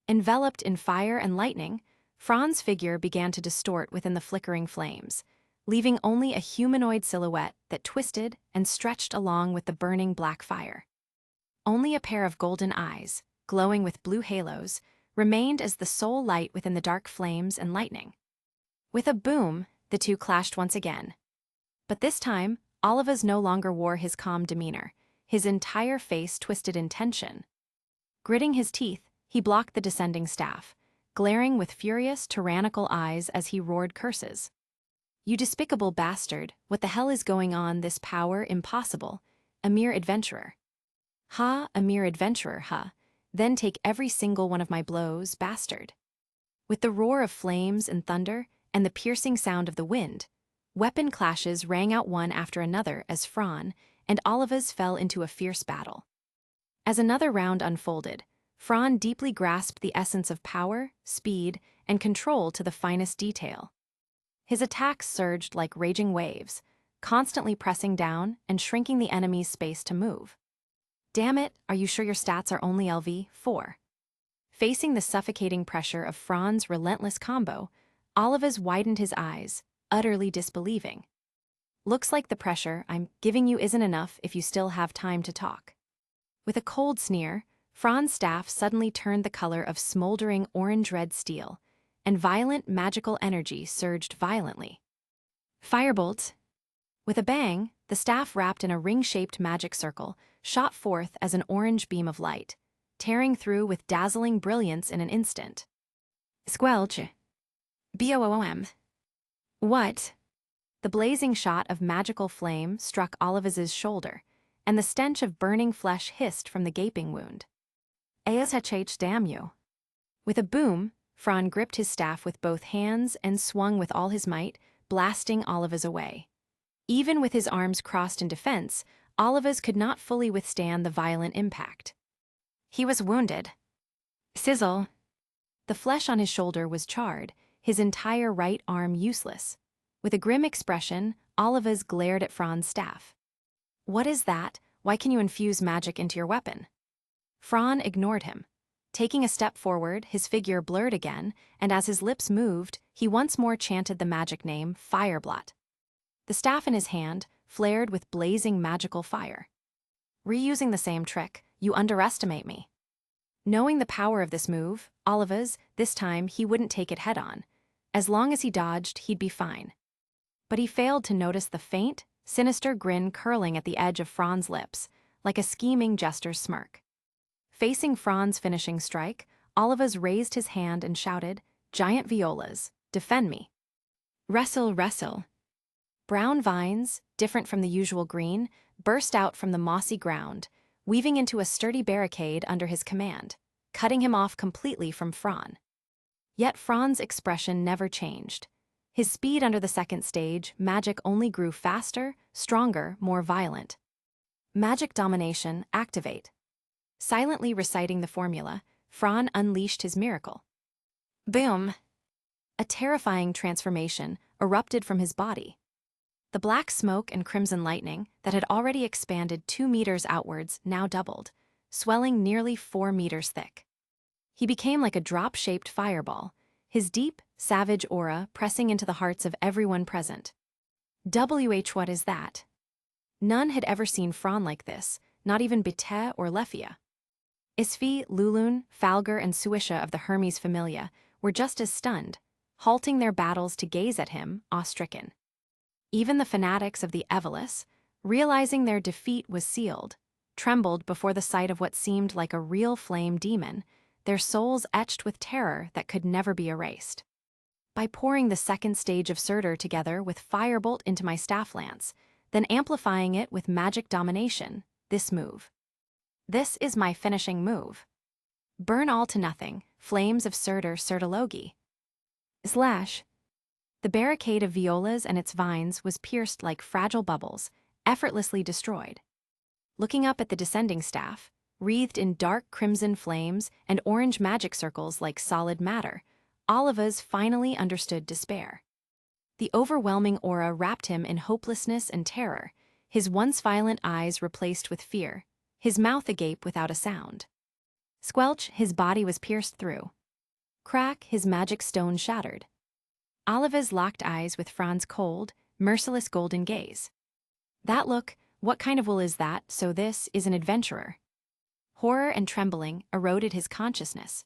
Enveloped in fire and lightning, Fran's figure began to distort within the flickering flames, leaving only a humanoid silhouette that twisted and stretched along with the burning black fire. Only a pair of golden eyes, glowing with blue halos, remained as the sole light within the dark flames and lightning. With a boom, the two clashed once again. But this time, Olives no longer wore his calm demeanor, his entire face twisted in tension. Gritting his teeth, he blocked the descending staff, glaring with furious, tyrannical eyes as he roared curses. "You despicable bastard, what the hell is going on? This power, impossible. A mere adventurer." "Ha, a mere adventurer, huh? Then take every single one of my blows, bastard." With the roar of flames and thunder, and the piercing sound of the wind, weapon clashes rang out one after another as Fran and Olives fell into a fierce battle. As another round unfolded, Fran deeply grasped the essence of power, speed, and control to the finest detail. His attacks surged like raging waves, constantly pressing down and shrinking the enemy's space to move. "Damn it, are you sure your stats are only LV4? Facing the suffocating pressure of Fran's relentless combo, Olives widened his eyes, utterly disbelieving. "Looks like the pressure I'm giving you isn't enough if you still have time to talk." With a cold sneer, Fran's staff suddenly turned the color of smoldering orange-red steel, and violent magical energy surged violently. Firebolt. With a bang, the staff wrapped in a ring-shaped magic circle shot forth as an orange beam of light, tearing through with dazzling brilliance in an instant. Squelch. Boom. What? The blazing shot of magical flame struck Olives's shoulder, and the stench of burning flesh hissed from the gaping wound. "ASHH, damn you." With a boom, Fran gripped his staff with both hands and swung with all his might, blasting Olives away. Even with his arms crossed in defense, Olives could not fully withstand the violent impact. He was wounded. Sizzle. The flesh on his shoulder was charred, his entire right arm useless. With a grim expression, Olives glared at Fran's staff. "What is that? Why can you infuse magic into your weapon?" Fran ignored him. Taking a step forward, his figure blurred again, and as his lips moved, he once more chanted the magic name, Fireblot. The staff in his hand flared with blazing magical fire. "Reusing the same trick, you underestimate me." Knowing the power of this move, Olives, this time he wouldn't take it head-on. As long as he dodged, he'd be fine. But he failed to notice the faint, sinister grin curling at the edge of Fran's lips, like a scheming jester's smirk. Facing Fran's finishing strike, Olives raised his hand and shouted, "Giant violas, defend me." Wrestle, wrestle. Brown vines, different from the usual green, burst out from the mossy ground, weaving into a sturdy barricade under his command, cutting him off completely from Fran. Yet Fran's expression never changed. His speed under the second stage, magic only grew faster, stronger, more violent. Magic domination, activate. Silently reciting the formula, Fran unleashed his miracle. Boom! A terrifying transformation erupted from his body. The black smoke and crimson lightning that had already expanded 2 meters outwards now doubled, swelling nearly 4 meters thick. He became like a drop-shaped fireball, his deep, savage aura pressing into the hearts of everyone present. What is that? None had ever seen Fran like this, not even Bete or Lefia. Isfi, Lulun, Falger, and Suisha of the Hermes Familia were just as stunned, halting their battles to gaze at him, awe-stricken. Even the fanatics of the Evelis, realizing their defeat was sealed, trembled before the sight of what seemed like a real flame demon, their souls etched with terror that could never be erased. By pouring the second stage of Surtur together with firebolt into my staff lance, then amplifying it with magic domination, this move. This is my finishing move. Burn all to nothing, flames of Surtur Surtologi. Slash. The barricade of violas and its vines was pierced like fragile bubbles, effortlessly destroyed. Looking up at the descending staff, wreathed in dark crimson flames and orange magic circles like solid matter, Olivas finally understood despair. The overwhelming aura wrapped him in hopelessness and terror, his once violent eyes replaced with fear, his mouth agape without a sound. Squelch, his body was pierced through. Crack, his magic stone shattered. Oliva's locked eyes with Fran's cold, merciless golden gaze. That look, what kind of wool is that, so this is an adventurer? Horror and trembling eroded his consciousness.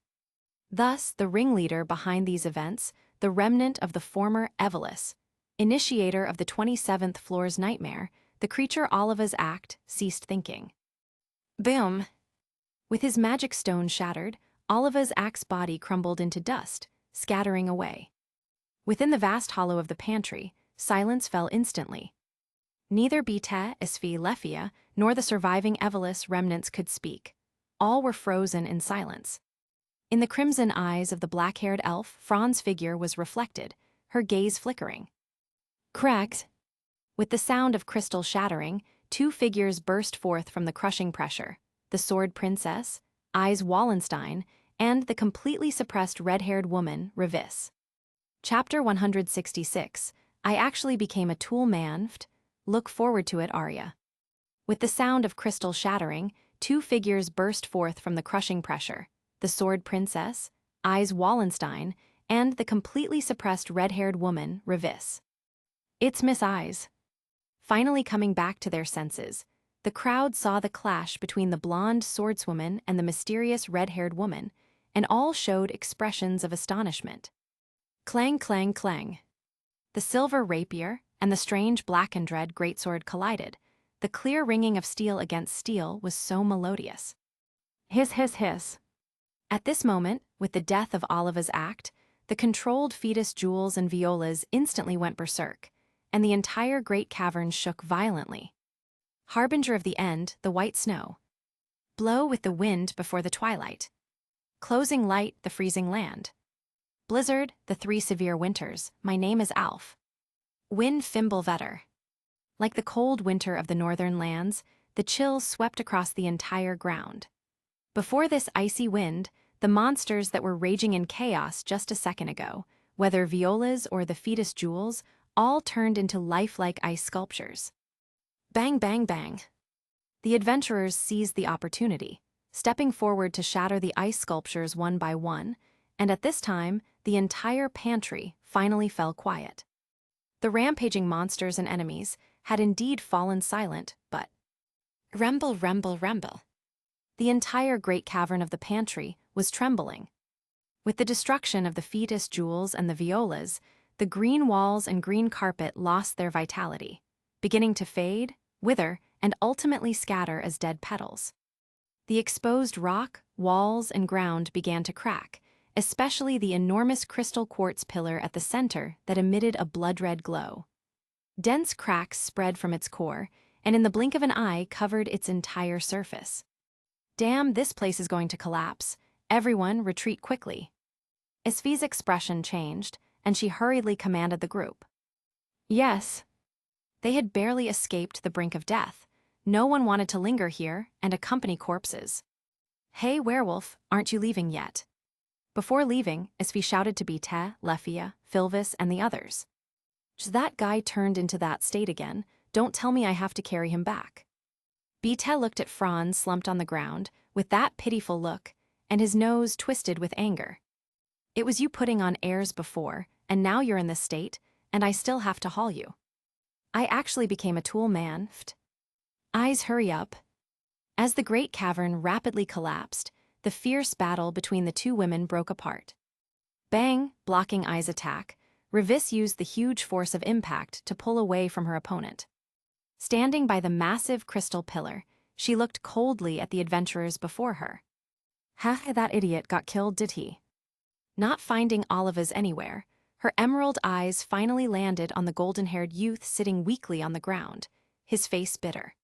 Thus, the ringleader behind these events, the remnant of the former Evelis, initiator of the 27th floor's nightmare, the creature Oliva's act, ceased thinking. Boom! With his magic stone shattered, Oliva's axe body crumbled into dust, scattering away. Within the vast hollow of the pantry, silence fell instantly. Neither Bete, Isfi, Lefia, nor the surviving Evelis remnants could speak. All were frozen in silence. In the crimson eyes of the black-haired elf, Fran's figure was reflected, her gaze flickering. Cracks! With the sound of crystal shattering, 2 figures burst forth from the crushing pressure, the sword princess, eyes Wallenstein, and the completely suppressed red-haired woman, Revis. Chapter 166, I actually became a tool manved. Look forward to it, Arya. With the sound of crystal shattering, 2 figures burst forth from the crushing pressure, the sword princess, eyes Wallenstein, and the completely suppressed red-haired woman, Revis. It's Miss Eyes. Finally coming back to their senses, the crowd saw the clash between the blonde swordswoman and the mysterious red-haired woman, and all showed expressions of astonishment. Clang, clang, clang. The silver rapier and the strange black and red greatsword collided. The clear ringing of steel against steel was so melodious. Hiss, hiss, hiss. At this moment, with the death of Oliva's act, the controlled fetus jewels and violas instantly went berserk, and the entire great cavern shook violently. Harbinger of the end, the white snow. Blow with the wind before the twilight. Closing light, the freezing land. Blizzard, the 3 severe winters, my name is Alf. Wind Fimbulvetter. Like the cold winter of the northern lands, the chill swept across the entire ground. Before this icy wind, the monsters that were raging in chaos just a second ago, whether violas or the fetus jewels, all turned into lifelike ice sculptures. Bang, bang, bang. The adventurers seized the opportunity, stepping forward to shatter the ice sculptures one by one, and at this time, the entire pantry finally fell quiet. The rampaging monsters and enemies had indeed fallen silent, but rumble, rumble, rumble. The entire great cavern of the pantry was trembling. With the destruction of the fetus jewels and the violas, the green walls and green carpet lost their vitality, beginning to fade, wither, and ultimately scatter as dead petals. The exposed rock, walls, and ground began to crack, especially the enormous crystal quartz pillar at the center that emitted a blood-red glow. Dense cracks spread from its core, and in the blink of an eye covered its entire surface. Damn, this place is going to collapse. Everyone, retreat quickly. Isfi's expression changed, and she hurriedly commanded the group. Yes. They had barely escaped the brink of death. No one wanted to linger here and accompany corpses. Hey, werewolf, aren't you leaving yet? Before leaving, Isfi shouted to Bete, Lefia, Filvis, and the others. That guy turned into that state again. Don't tell me I have to carry him back. Bete looked at Franz slumped on the ground with that pitiful look, and his nose twisted with anger. It was you putting on airs before, and now you're in this state, and I still have to haul you. I actually became a tool man. Eyes, hurry up. As the great cavern rapidly collapsed, the fierce battle between the two women broke apart. Bang, blocking Eyes' attack, Revis used the huge force of impact to pull away from her opponent. Standing by the massive crystal pillar, she looked coldly at the adventurers before her. Ha, that idiot got killed, did he? Not finding Oliva's anywhere, her emerald eyes finally landed on the golden-haired youth sitting weakly on the ground, his face bitter.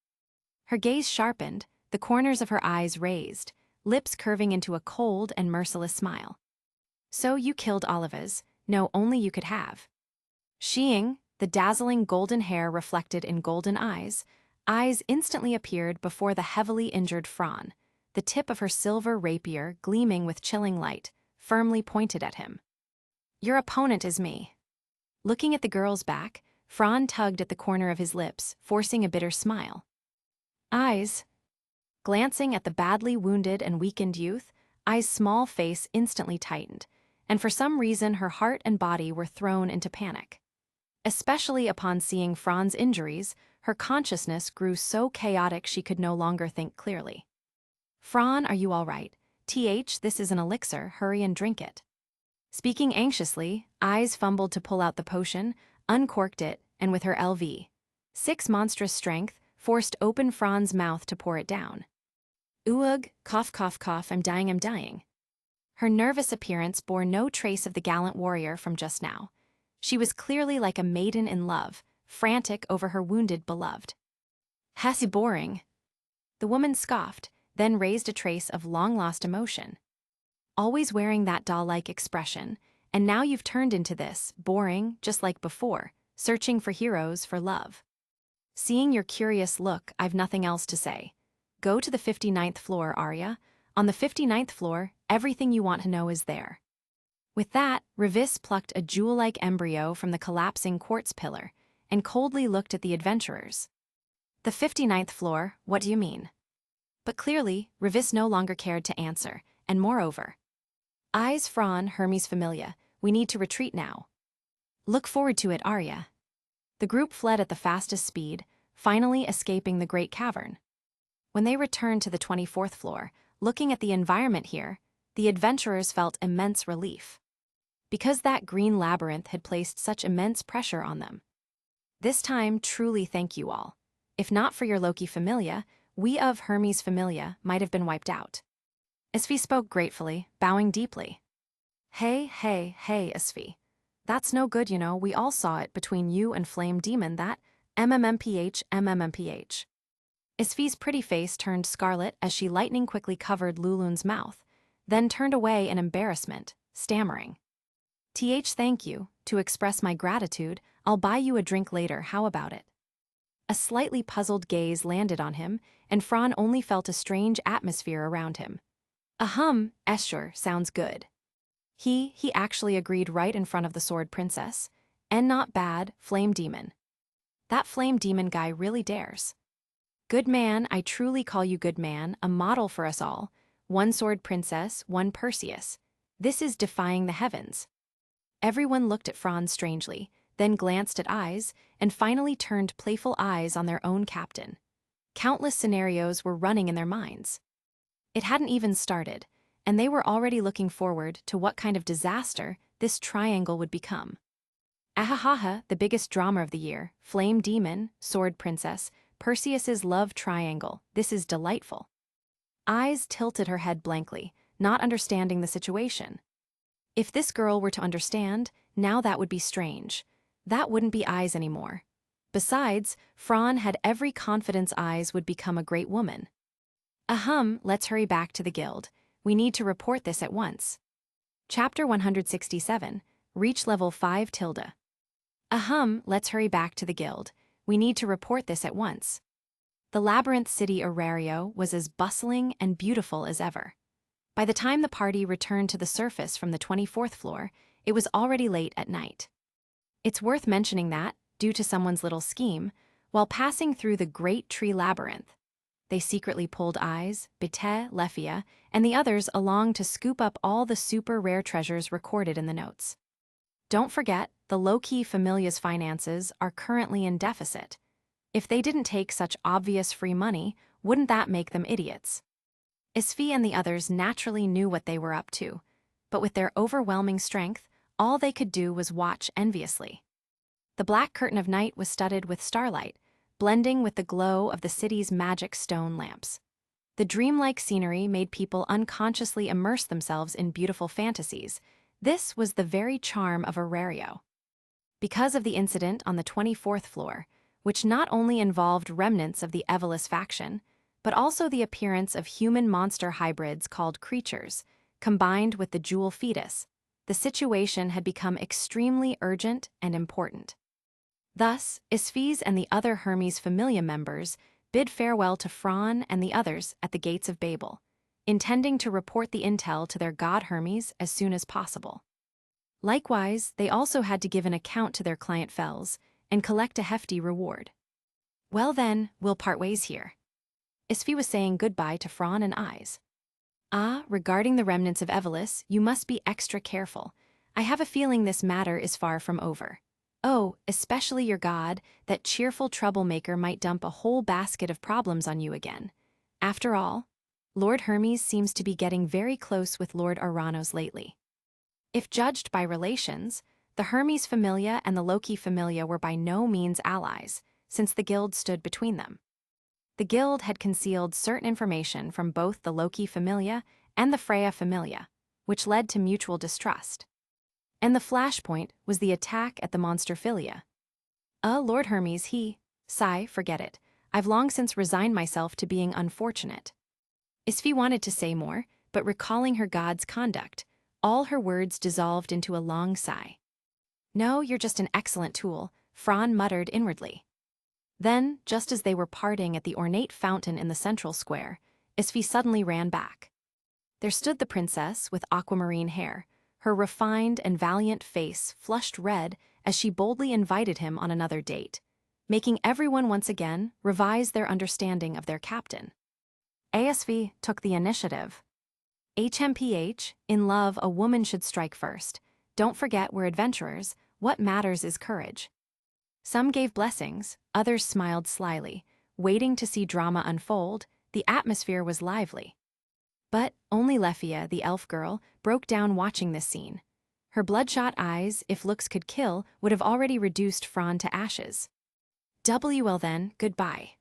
Her gaze sharpened, the corners of her eyes raised, lips curving into a cold and merciless smile. So you killed Oliva's. No, only you could have. Sheeing, the dazzling golden hair reflected in golden eyes instantly appeared before the heavily injured Fran, the tip of her silver rapier gleaming with chilling light, firmly pointed at him. Your opponent is me. Looking at the girl's back, Fran tugged at the corner of his lips, forcing a bitter smile. Eyes. Glancing at the badly wounded and weakened youth, Eyes' small face instantly tightened, and for some reason her heart and body were thrown into panic. Especially upon seeing Fran's injuries, her consciousness grew so chaotic she could no longer think clearly. Fran, are you all right? This is an elixir, hurry and drink it. Speaking anxiously, Eyes fumbled to pull out the potion, uncorked it, and with her LV.6 monstrous strength, forced open Fran's mouth to pour it down. Oog, cough, cough, cough, I'm dying. Her nervous appearance bore no trace of the gallant warrior from just now. She was clearly like a maiden in love, frantic over her wounded beloved. Hassi boring. The woman scoffed, then raised a trace of long-lost emotion. Always wearing that doll-like expression, and now you've turned into this, boring, just like before, searching for heroes for love. Seeing your curious look, I've nothing else to say. Go to the 59th floor, Arya. On the 59th floor, everything you want to know is there. With that, Revis plucked a jewel-like embryo from the collapsing quartz pillar and coldly looked at the adventurers. The 59th floor, what do you mean? But clearly, Revis no longer cared to answer, and moreover. Eyes, Fran, Hermes Familia, we need to retreat now. Look forward to it, Arya. The group fled at the fastest speed, finally escaping the great cavern. When they returned to the 24th floor, looking at the environment here, the adventurers felt immense relief. Because that green labyrinth had placed such immense pressure on them. This time, truly thank you all. If not for your Loki Familia, we of Hermes Familia might have been wiped out. Isfi spoke gratefully, bowing deeply. Hey, Isfi. That's no good, you know, we all saw it between you and Flame Demon, that MMMPH. Isfi's pretty face turned scarlet as she lightning quickly covered Lulun's mouth, then turned away in embarrassment, stammering. Thank you. To express my gratitude, I'll buy you a drink later, how about it? A slightly puzzled gaze landed on him, and Fran only felt a strange atmosphere around him. Sure, sounds good. He actually agreed right in front of the Sword Princess. And not bad, Flame Demon. That Flame Demon guy really dares. Good man, I truly call you good man, a model for us all. One Sword Princess, one Perseus. This is defying the heavens. Everyone looked at Franz strangely, then glanced at Eyes, and finally turned playful eyes on their own captain. Countless scenarios were running in their minds. It hadn't even started, and they were already looking forward to what kind of disaster this triangle would become. Ahahaha, the biggest drama of the year, Flame Demon, Sword Princess, Perseus's love triangle, this is delightful. Eyes tilted her head blankly, not understanding the situation. If this girl were to understand, now that would be strange. That wouldn't be eyes anymore. Besides, Fran had every confidence Eyes would become a great woman. Ahem, let's hurry back to the guild. We need to report this at once. Chapter 167, Reach Level 5 tilde. Ahem, let's hurry back to the guild. We need to report this at once. The labyrinth city Orario was as bustling and beautiful as ever. By the time the party returned to the surface from the 24th floor, it was already late at night. It's worth mentioning that, due to someone's little scheme, while passing through the Great Tree Labyrinth, they secretly pulled Eyes, Bete, Lefia, and the others along to scoop up all the super rare treasures recorded in the notes. Don't forget, the low-key Familia's finances are currently in deficit. If they didn't take such obvious free money, wouldn't that make them idiots? Isfi and the others naturally knew what they were up to, but with their overwhelming strength, all they could do was watch enviously. The black curtain of night was studded with starlight, blending with the glow of the city's magic stone lamps. The dreamlike scenery made people unconsciously immerse themselves in beautiful fantasies. This was the very charm of Orario. Because of the incident on the 24th floor, which not only involved remnants of the Evelys faction, but also the appearance of human-monster hybrids called creatures, combined with the jewel fetus, the situation had become extremely urgent and important. Thus, Isfi's and the other Hermes Familia members bid farewell to Fran and the others at the gates of Babel, intending to report the intel to their god Hermes as soon as possible. Likewise, they also had to give an account to their client Fels and collect a hefty reward. Well then, we'll part ways here. Isfi was saying goodbye to Fran and Eyes. Regarding the remnants of Evelys, you must be extra careful. I have a feeling this matter is far from over. Oh, especially your god, that cheerful troublemaker might dump a whole basket of problems on you again. After all, Lord Hermes seems to be getting very close with Lord Aranos lately. If judged by relations, the Hermes Familia and the Loki Familia were by no means allies, since the guild stood between them. The guild had concealed certain information from both the Loki Familia and the Freya Familia, which led to mutual distrust. And the flashpoint was the attack at the monster Philia. Lord Hermes, forget it. I've long since resigned myself to being unfortunate. Isfi wanted to say more, but recalling her god's conduct, all her words dissolved into a long sigh. No, you're just an excellent tool, Fran muttered inwardly. Then, just as they were parting at the ornate fountain in the central square, Isfi suddenly ran back. There stood the princess with aquamarine hair, her refined and valiant face flushed red as she boldly invited him on another date, making everyone once again revise their understanding of their captain. ASV took the initiative. HMPH, in love a woman should strike first. Don't forget we're adventurers, what matters is courage. Some gave blessings, others smiled slyly, waiting to see drama unfold. The atmosphere was lively. But only Lefia, the elf girl, broke down watching this scene. Her bloodshot eyes, if looks could kill, would have already reduced Fran to ashes. Well then, goodbye.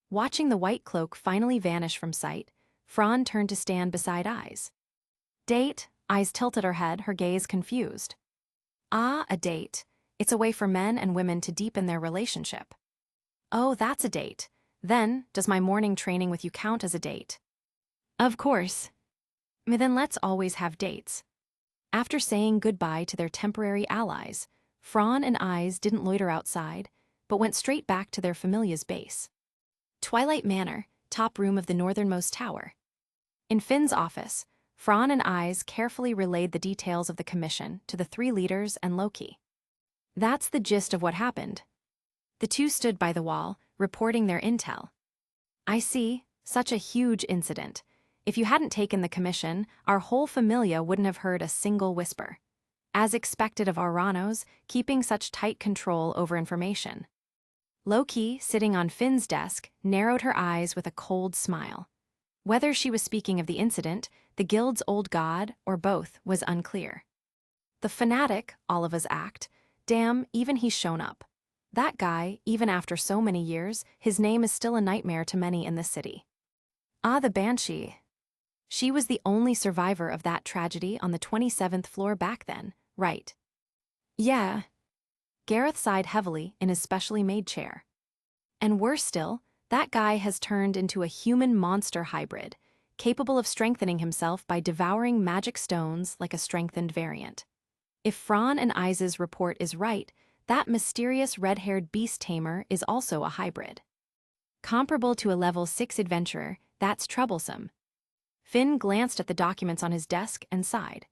Watching the white cloak finally vanish from sight, Fran turned to stand beside Eyes. Date? Eyes tilted her head, her gaze confused. A date. It's a way for men and women to deepen their relationship. Oh, that's a date. Then, does my morning training with you count as a date? Of course. Then let's always have dates. After saying goodbye to their temporary allies, Fran and Eyes didn't loiter outside, but went straight back to their Familia's base. Twilight Manor, top room of the northernmost tower. In Finn's office, Fran and Eyes carefully relayed the details of the commission to the three leaders and Loki. That's the gist of what happened. The two stood by the wall, reporting their intel. I see, such a huge incident. If you hadn't taken the commission, our whole Familia wouldn't have heard a single whisper. As expected of Aranos, keeping such tight control over information. Loki, sitting on Finn's desk, narrowed her eyes with a cold smile. Whether she was speaking of the incident, the guild's old god, or both, was unclear. The fanatic, Oliva's act, damn, even he's shown up. That guy, even after so many years, his name is still a nightmare to many in the city. The Banshee. She was the only survivor of that tragedy on the 27th floor back then, right? Yeah. Gareth sighed heavily in his specially made chair. And worse still, that guy has turned into a human monster hybrid, capable of strengthening himself by devouring magic stones like a strengthened variant. If Fran and I's report is right, that mysterious red-haired beast tamer is also a hybrid. Comparable to a level 6 adventurer, that's troublesome. Finn glanced at the documents on his desk and sighed.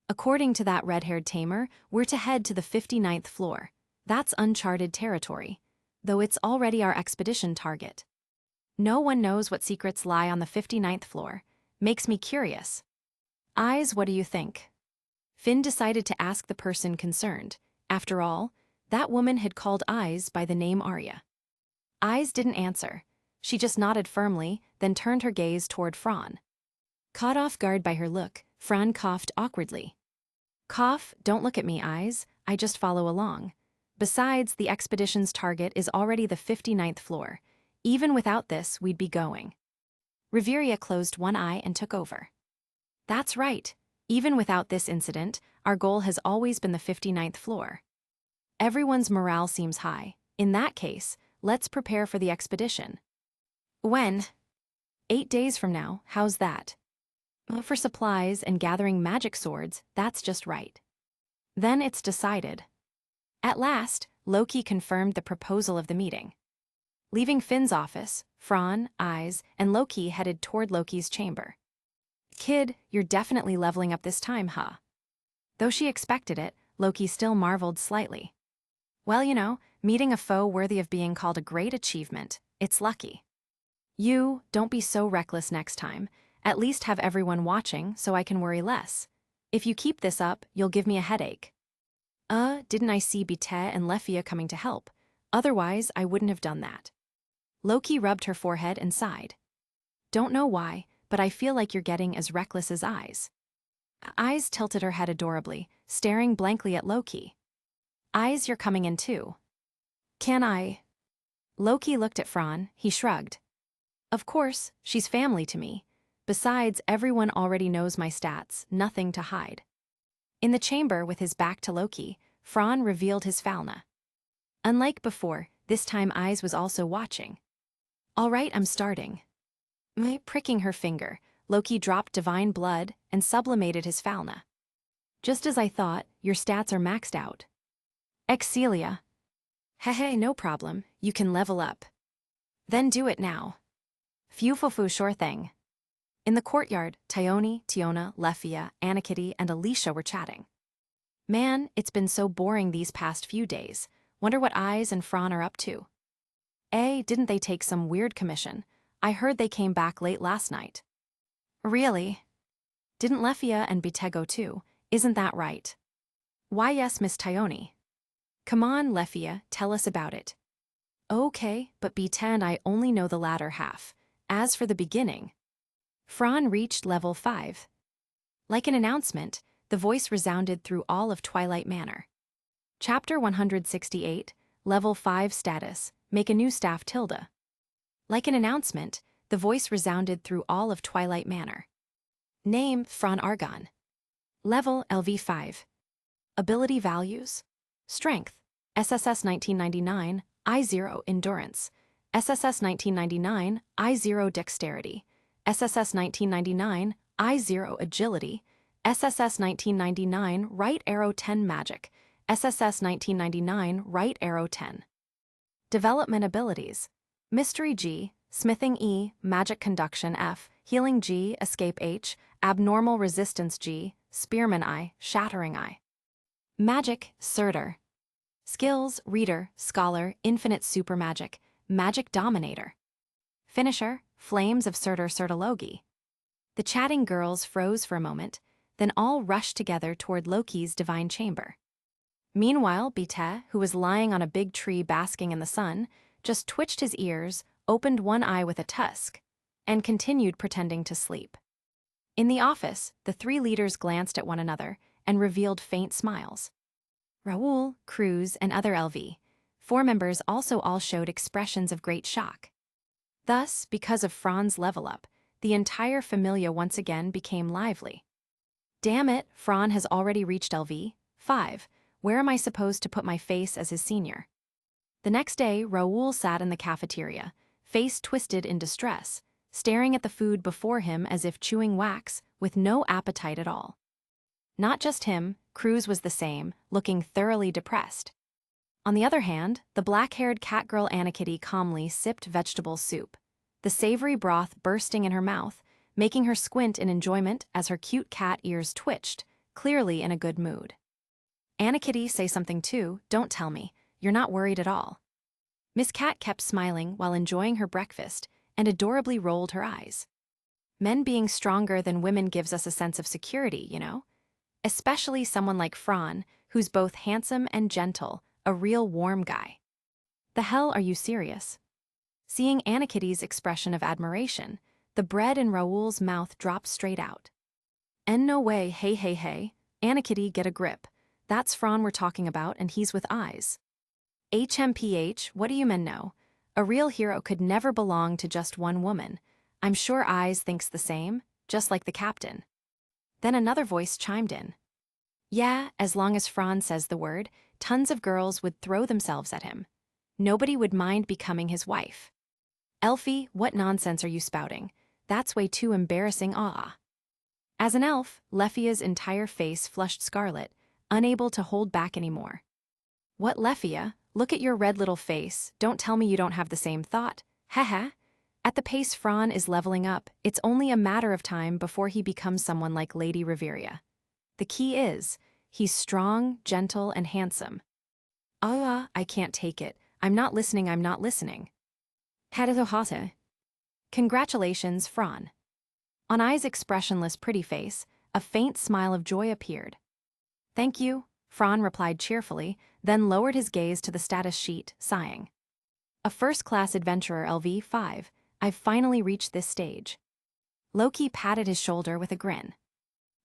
According to that red-haired tamer, we're to head to the 59th floor. That's uncharted territory, though it's already our expedition target. No one knows what secrets lie on the 59th floor. Makes me curious. Eyes, what do you think? Finn decided to ask the person concerned. After all, that woman had called Eyes by the name Arya. Eyes didn't answer. She just nodded firmly, then turned her gaze toward Fran. Caught off guard by her look, Fran coughed awkwardly. Cough, don't look at me, Eyes, I just follow along. Besides, the expedition's target is already the 59th floor. Even without this, we'd be going. Riveria closed one eye and took over. That's right. Even without this incident, our goal has always been the 59th floor. Everyone's morale seems high. In that case, let's prepare for the expedition. When? 8 days from now, how's that? For supplies and gathering magic swords, that's just right. Then it's decided. At last, Loki confirmed the proposal of the meeting. Leaving Finn's office, Fran, Eyes, and Loki headed toward Loki's chamber. Kid, you're definitely leveling up this time, huh? Though she expected it, Loki still marveled slightly. Well, you know, meeting a foe worthy of being called a great achievement, it's lucky. You, don't be so reckless next time. At least have everyone watching so I can worry less. If you keep this up, you'll give me a headache. Didn't I see Bite and Lefia coming to help? Otherwise, I wouldn't have done that. Loki rubbed her forehead and sighed. Don't know why, but I feel like you're getting as reckless as Eyes. Eyes tilted her head adorably, staring blankly at Loki. Eyes, you're coming in too. Can I? Loki looked at Fran, he shrugged. Of course, she's family to me. Besides, everyone already knows my stats, nothing to hide. In the chamber with his back to Loki, Fran revealed his Falna. Unlike before, this time Eyes was also watching. All right, I'm starting. Pricking her finger, Loki dropped divine blood and sublimated his Falna. Just as I thought, your stats are maxed out. Excelia. Hehe, no problem, you can level up. Then do it now. Fufufu, sure thing. In the courtyard, Tyone, Tiona, Lefia, Anakitty, and Alicia were chatting. Man, it's been so boring these past few days. Wonder what Eyes and Fran are up to. Didn't they take some weird commission? I heard they came back late last night. Really? Didn't Lefia and Bite go too? Isn't that right? Why yes, Miss Tyone. Come on, Lefia, tell us about it. Okay, but Bite and I only know the latter half. As for the beginning, Fran reached level 5. Like an announcement, the voice resounded through all of Twilight Manor. Chapter 168, Level 5 Status, Make a New Staff Tilda. Like an announcement, the voice resounded through all of Twilight Manor. Name, Fran Argon. Level, LV5. Ability values. Strength, SSS 1999, I0 Endurance. SSS 1999, I0 Dexterity. SSS 1999, I0 Agility. SSS 1999, Right Arrow 10 Magic. SSS 1999, Right Arrow 10. Development abilities. Mystery G, Smithing E, Magic Conduction F, Healing G, Escape H, Abnormal Resistance G, Spearman I, Shattering I. Magic, Surtur. Skills, Reader, Scholar, Infinite Super Magic, Magic Dominator. Finisher, Flames of Surtur Surtologi. The chatting girls froze for a moment, then all rushed together toward Loki's divine chamber. Meanwhile, Bite, who was lying on a big tree basking in the sun, just twitched his ears, opened one eye with a tusk, and continued pretending to sleep. In the office, the three leaders glanced at one another and revealed faint smiles. Raoul, Cruz, and other LV, 4 members also all showed expressions of great shock. Thus, because of Fran's level up, the entire familia once again became lively. Damn it, Fran has already reached LV5. Where am I supposed to put my face as his senior? The next day, Raoul sat in the cafeteria, face twisted in distress, staring at the food before him as if chewing wax, with no appetite at all. Not just him, Cruz was the same, looking thoroughly depressed. On the other hand, the black-haired catgirl Anakitty calmly sipped vegetable soup, the savory broth bursting in her mouth, making her squint in enjoyment as her cute cat ears twitched, clearly in a good mood. Anakitty, say something too, don't tell me. You're not worried at all. Miss Cat kept smiling while enjoying her breakfast and adorably rolled her eyes. Men being stronger than women gives us a sense of security, you know? Especially someone like Fran, who's both handsome and gentle, a real warm guy. The hell are you serious? Seeing Anakitty's expression of admiration, the bread in Raoul's mouth dropped straight out. "En no way, hey, Anakitty, get a grip. That's Fran we're talking about, and he's with eyes. HMPH, what do you men know? A real hero could never belong to just one woman. I'm sure Eyes thinks the same, just like the captain." Then another voice chimed in. "Yeah, as long as Fran says the word, tons of girls would throw themselves at him. Nobody would mind becoming his wife." "Elfie, what nonsense are you spouting? That's way too embarrassing, ah." As an elf, Lefia's entire face flushed scarlet, unable to hold back anymore. "What, Lefia? Look at your red little face, don't tell me you don't have the same thought. Haha. At the pace Fran is leveling up, it's only a matter of time before he becomes someone like Lady Riveria. The key is, he's strong, gentle, and handsome." I can't take it. I'm not listening. Hadatohata. Congratulations, Fran." On Ai's expressionless pretty face, a faint smile of joy appeared. "Thank you," Fran replied cheerfully, then lowered his gaze to the status sheet, sighing. "A first-class adventurer, LV5. I've finally reached this stage." Loki patted his shoulder with a grin.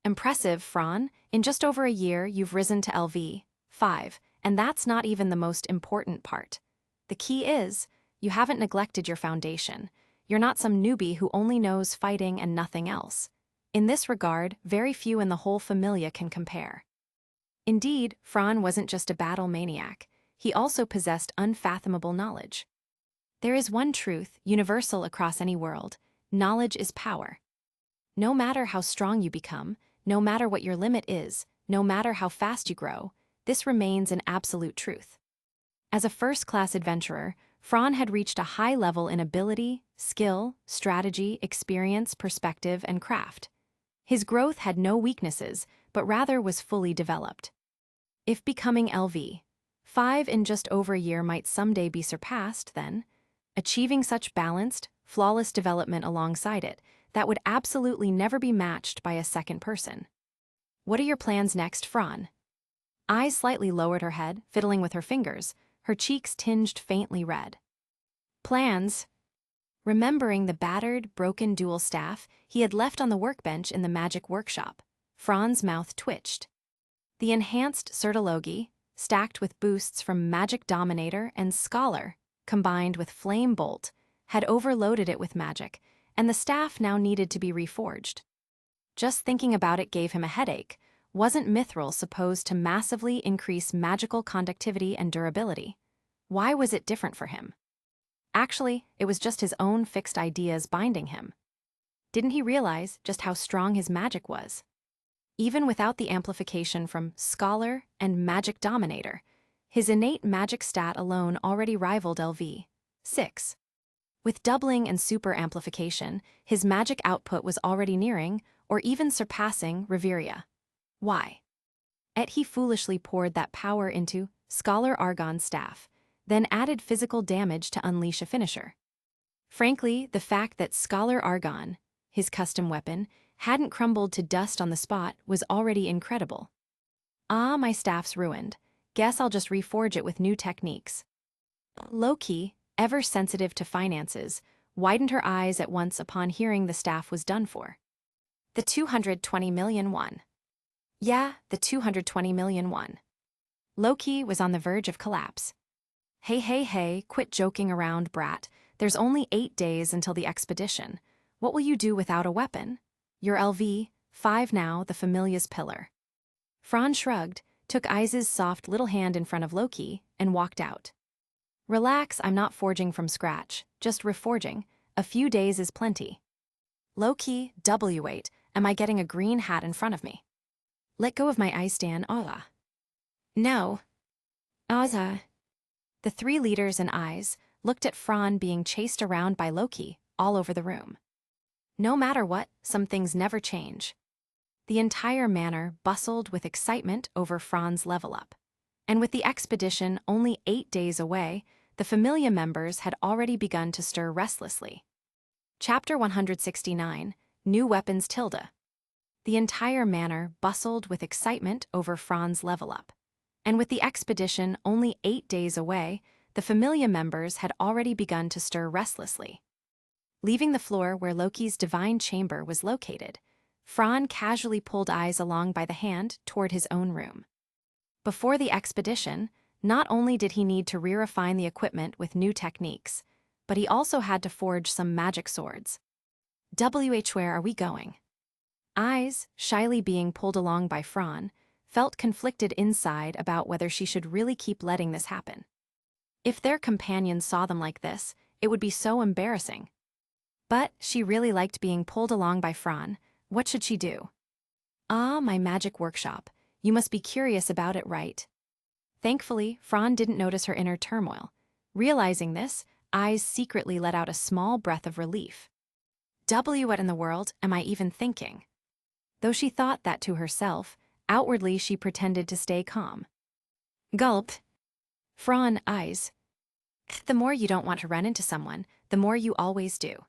"Impressive, Fran. In just over a year, you've risen to LV5, and that's not even the most important part. The key is, you haven't neglected your foundation. You're not some newbie who only knows fighting and nothing else. In this regard, very few in the whole familia can compare." Indeed, Fran wasn't just a battle maniac. He also possessed unfathomable knowledge. There is one truth, universal across any world: knowledge is power. No matter how strong you become, no matter what your limit is, no matter how fast you grow, this remains an absolute truth. As a first-class adventurer, Fran had reached a high level in ability, skill, strategy, experience, perspective, and craft. His growth had no weaknesses, but rather was fully developed. If becoming LV5 in just over a year might someday be surpassed, then, achieving such balanced, flawless development alongside it, that would absolutely never be matched by a second person. "What are your plans next, Fran?" Eyes slightly lowered her head, fiddling with her fingers, her cheeks tinged faintly red. "Plans?" Remembering the battered, broken dual staff he had left on the workbench in the magic workshop, Fran's mouth twitched. The enhanced Certology, stacked with boosts from Magic Dominator and Scholar, combined with Flame Bolt, had overloaded it with magic, and the staff now needed to be reforged. Just thinking about it gave him a headache. Wasn't Mithril supposed to massively increase magical conductivity and durability? Why was it different for him? Actually, it was just his own fixed ideas binding him. Didn't he realize just how strong his magic was? Even without the amplification from Scholar and Magic Dominator, his innate magic stat alone already rivaled LV6. With doubling and super amplification, his magic output was already nearing, or even surpassing, Riveria. Why? He foolishly poured that power into Scholar Argon's staff, then added physical damage to unleash a finisher. Frankly, the fact that Scholar Argon, his custom weapon, hadn't crumbled to dust on the spot was already incredible. "Ah, my staff's ruined. Guess I'll just reforge it with new techniques." Loki, ever sensitive to finances, widened her eyes at once upon hearing the staff was done for. "The 220 million won." "Yeah, the 220 million won." Loki was on the verge of collapse. Hey, quit joking around, brat. There's only 8 days until the expedition. What will you do without a weapon? You're LV5 now, the familia's pillar. Fran shrugged, took I's soft little hand in front of Loki, and walked out. Relax, I'm not forging from scratch, just reforging. A few days is plenty. Loki, W8, am I getting a green hat in front of me? Let go of my ice, Dan. Ola. No. Oza. The three leaders and I's looked at Fran being chased around by Loki all over the room. No matter what, some things never change. The entire manor bustled with excitement over Fran's level up. And with the expedition only 8 days away, the familia members had already begun to stir restlessly. Chapter 169, New Weapons Tilda. The entire manor bustled with excitement over Fran's level up. And with the expedition only 8 days away, the familia members had already begun to stir restlessly. Leaving the floor where Loki's divine chamber was located, Fran casually pulled I's along by the hand toward his own room. Before the expedition, not only did he need to re-refine the equipment with new techniques, but he also had to forge some magic swords. Where are we going? I's, shyly being pulled along by Fran, felt conflicted inside about whether she should really keep letting this happen. If their companions saw them like this, it would be so embarrassing. But she really liked being pulled along by Fran. What should she do? Ah, my magic workshop. You must be curious about it, right? Thankfully, Fran didn't notice her inner turmoil. Realizing this, I's secretly let out a small breath of relief. What in the world am I even thinking? Though she thought that to herself, outwardly she pretended to stay calm. Gulp. Fran, I's. The more you don't want to run into someone, the more you always do.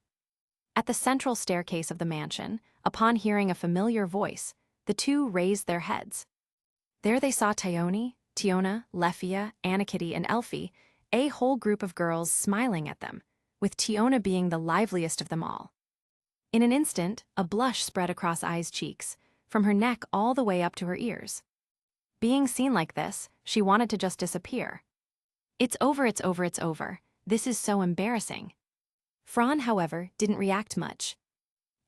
At the central staircase of the mansion, upon hearing a familiar voice, the two raised their heads. There they saw Tiona, Lefia, Anakitty, and Elfie, a whole group of girls smiling at them, with Tiona being the liveliest of them all. In an instant, a blush spread across I's cheeks, from her neck all the way up to her ears. Being seen like this, she wanted to just disappear. It's over, it's over, it's over. This is so embarrassing. Fran, however, didn't react much.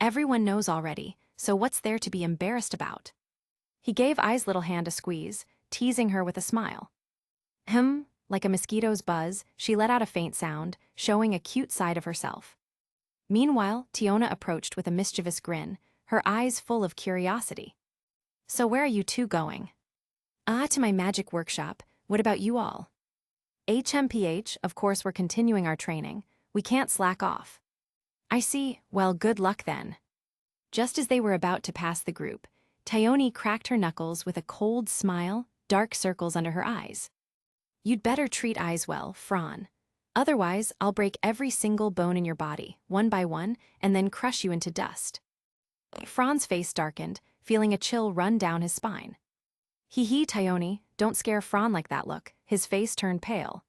Everyone knows already, so what's there to be embarrassed about? He gave I's little hand a squeeze, teasing her with a smile. Like a mosquito's buzz, she let out a faint sound, showing a cute side of herself. Meanwhile, Tiona approached with a mischievous grin, her eyes full of curiosity. So where are you two going? To my magic workshop. What about you all? HMPH, of course we're continuing our training. We can't slack off. I see. Well, good luck then. Just as they were about to pass the group, Tiona cracked her knuckles with a cold smile, dark circles under her eyes. You'd better treat I's well, Fran. Otherwise, I'll break every single bone in your body, one by one, and then crush you into dust. Fran's face darkened, feeling a chill run down his spine. Hee, Tiona, don't scare Fran like that. Look, his face turned pale.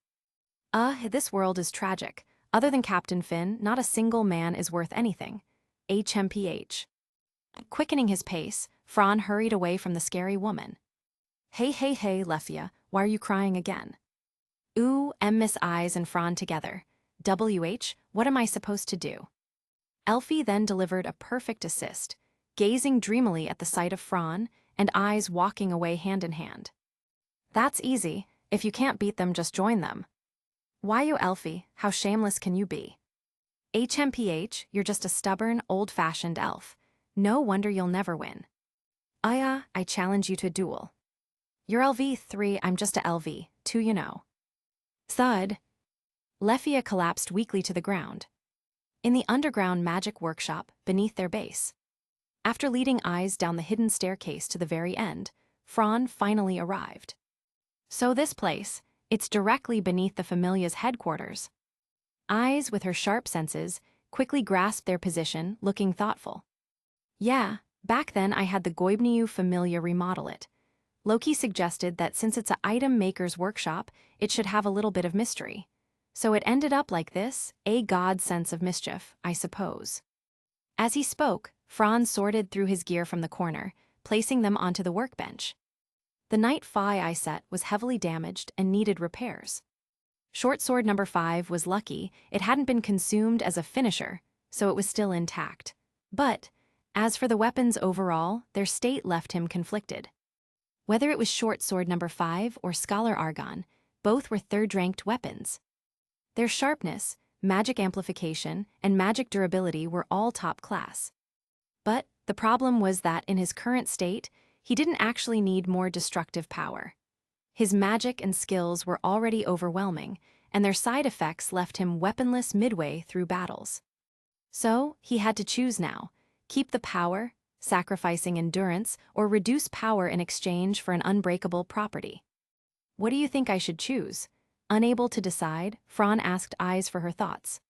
This world is tragic. Other than Captain Finn, not a single man is worth anything. HMPH. Quickening his pace, Fran hurried away from the scary woman. Hey, Lefia, why are you crying again? Miss I's and Fran together. What am I supposed to do? Elfie then delivered a perfect assist, gazing dreamily at the sight of Fran and I's walking away hand in hand. That's easy. If you can't beat them, just join them. Why, you Elfie, how shameless can you be? HMPH, you're just a stubborn, old-fashioned elf. No wonder you'll never win. I challenge you to a duel. You're LV3, I'm just a LV2, you know. Thud. Lefia collapsed weakly to the ground. In the underground magic workshop beneath their base. After leading I's down the hidden staircase to the very end, Fran finally arrived. So this place, it's directly beneath the familia's headquarters. I's, with her sharp senses, quickly grasped their position, looking thoughtful. Yeah, back then I had the Goibniu familia remodel it. Loki suggested that since it's a item maker's workshop, it should have a little bit of mystery. So it ended up like this, a god sense of mischief, I suppose. As he spoke, Fran sorted through his gear from the corner, placing them onto the workbench. The Knight Phi set was heavily damaged and needed repairs. Short sword number 5 was lucky it hadn't been consumed as a finisher, so it was still intact. But, as for the weapons overall, their state left him conflicted. Whether it was short sword number 5 or scholar argon, both were third-ranked weapons. Their sharpness, magic amplification, and magic durability were all top class. But the problem was that in his current state, he didn't actually need more destructive power. His magic and skills were already overwhelming, and their side effects left him weaponless midway through battles. So he had to choose now: keep the power, sacrificing endurance, or reduce power in exchange for an unbreakable property. "What do you think I should choose?" Unable to decide, Fran asked Eyes for her thoughts.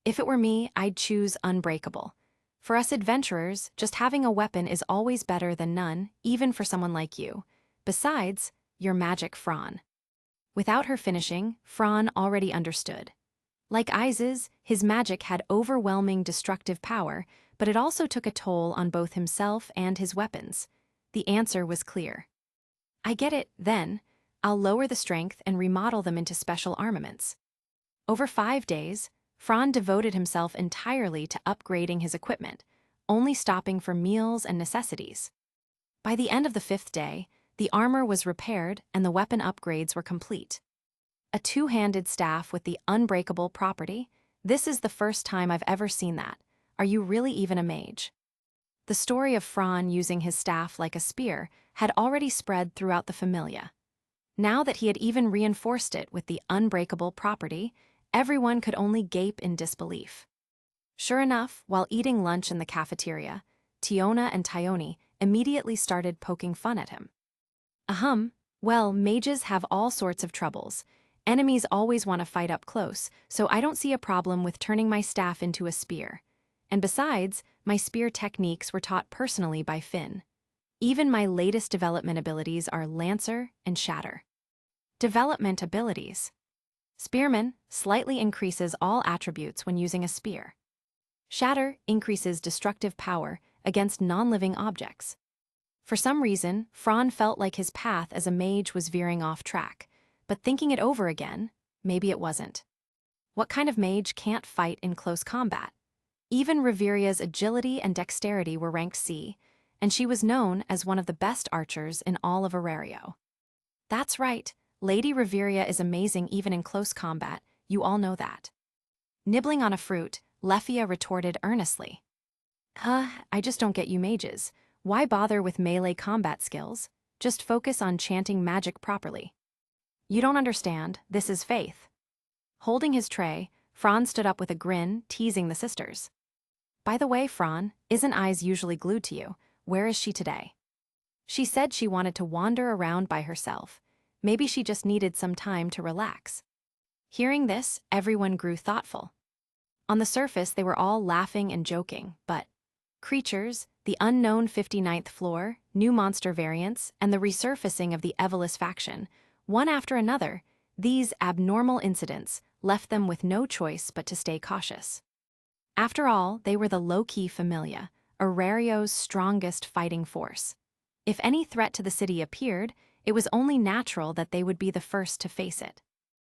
"If it were me, I'd choose unbreakable. For us adventurers, just having a weapon is always better than none, even for someone like you. Besides, you're magic, Fran." Without her finishing, Fran already understood. Like Eyes's, his magic had overwhelming destructive power, but it also took a toll on both himself and his weapons. The answer was clear. "I get it, then. I'll lower the strength and remodel them into special armaments." Over 5 days, Fran devoted himself entirely to upgrading his equipment, only stopping for meals and necessities. By the end of the 5th day, the armor was repaired and the weapon upgrades were complete. A 2-handed staff with the unbreakable property? This is the first time I've ever seen that. Are you really even a mage? The story of Fran using his staff like a spear had already spread throughout the Familia. Now that he had even reinforced it with the unbreakable property, everyone could only gape in disbelief. Sure enough, while eating lunch in the cafeteria, Tiona and Tyone immediately started poking fun at him. Well, mages have all sorts of troubles. Enemies always want to fight up close, so I don't see a problem with turning my staff into a spear. And besides, my spear techniques were taught personally by Finn. Even my latest development abilities are Lancer and Shatter. Development abilities. Spearman slightly increases all attributes when using a spear. Shatter increases destructive power against non-living objects. For some reason, Fran felt like his path as a mage was veering off track, but thinking it over again, maybe it wasn't. What kind of mage can't fight in close combat? Even Reveria's agility and dexterity were ranked C, and she was known as one of the best archers in all of Orario. That's right, Lady Reveria is amazing even in close combat, you all know that. Nibbling on a fruit, Leffia retorted earnestly. I just don't get you mages. Why bother with melee combat skills? Just focus on chanting magic properly. You don't understand, this is faith. Holding his tray, Fran stood up with a grin, teasing the sisters. By the way, Fran, isn't Eyes usually glued to you? Where is she today? She said she wanted to wander around by herself. Maybe she just needed some time to relax. Hearing this, everyone grew thoughtful. On the surface, they were all laughing and joking, but creatures, the unknown 59th floor, new monster variants, and the resurfacing of the Evelys faction, one after another, these abnormal incidents left them with no choice but to stay cautious. After all, they were the low-key Familia, Orario's strongest fighting force. If any threat to the city appeared, it was only natural that they would be the first to face it.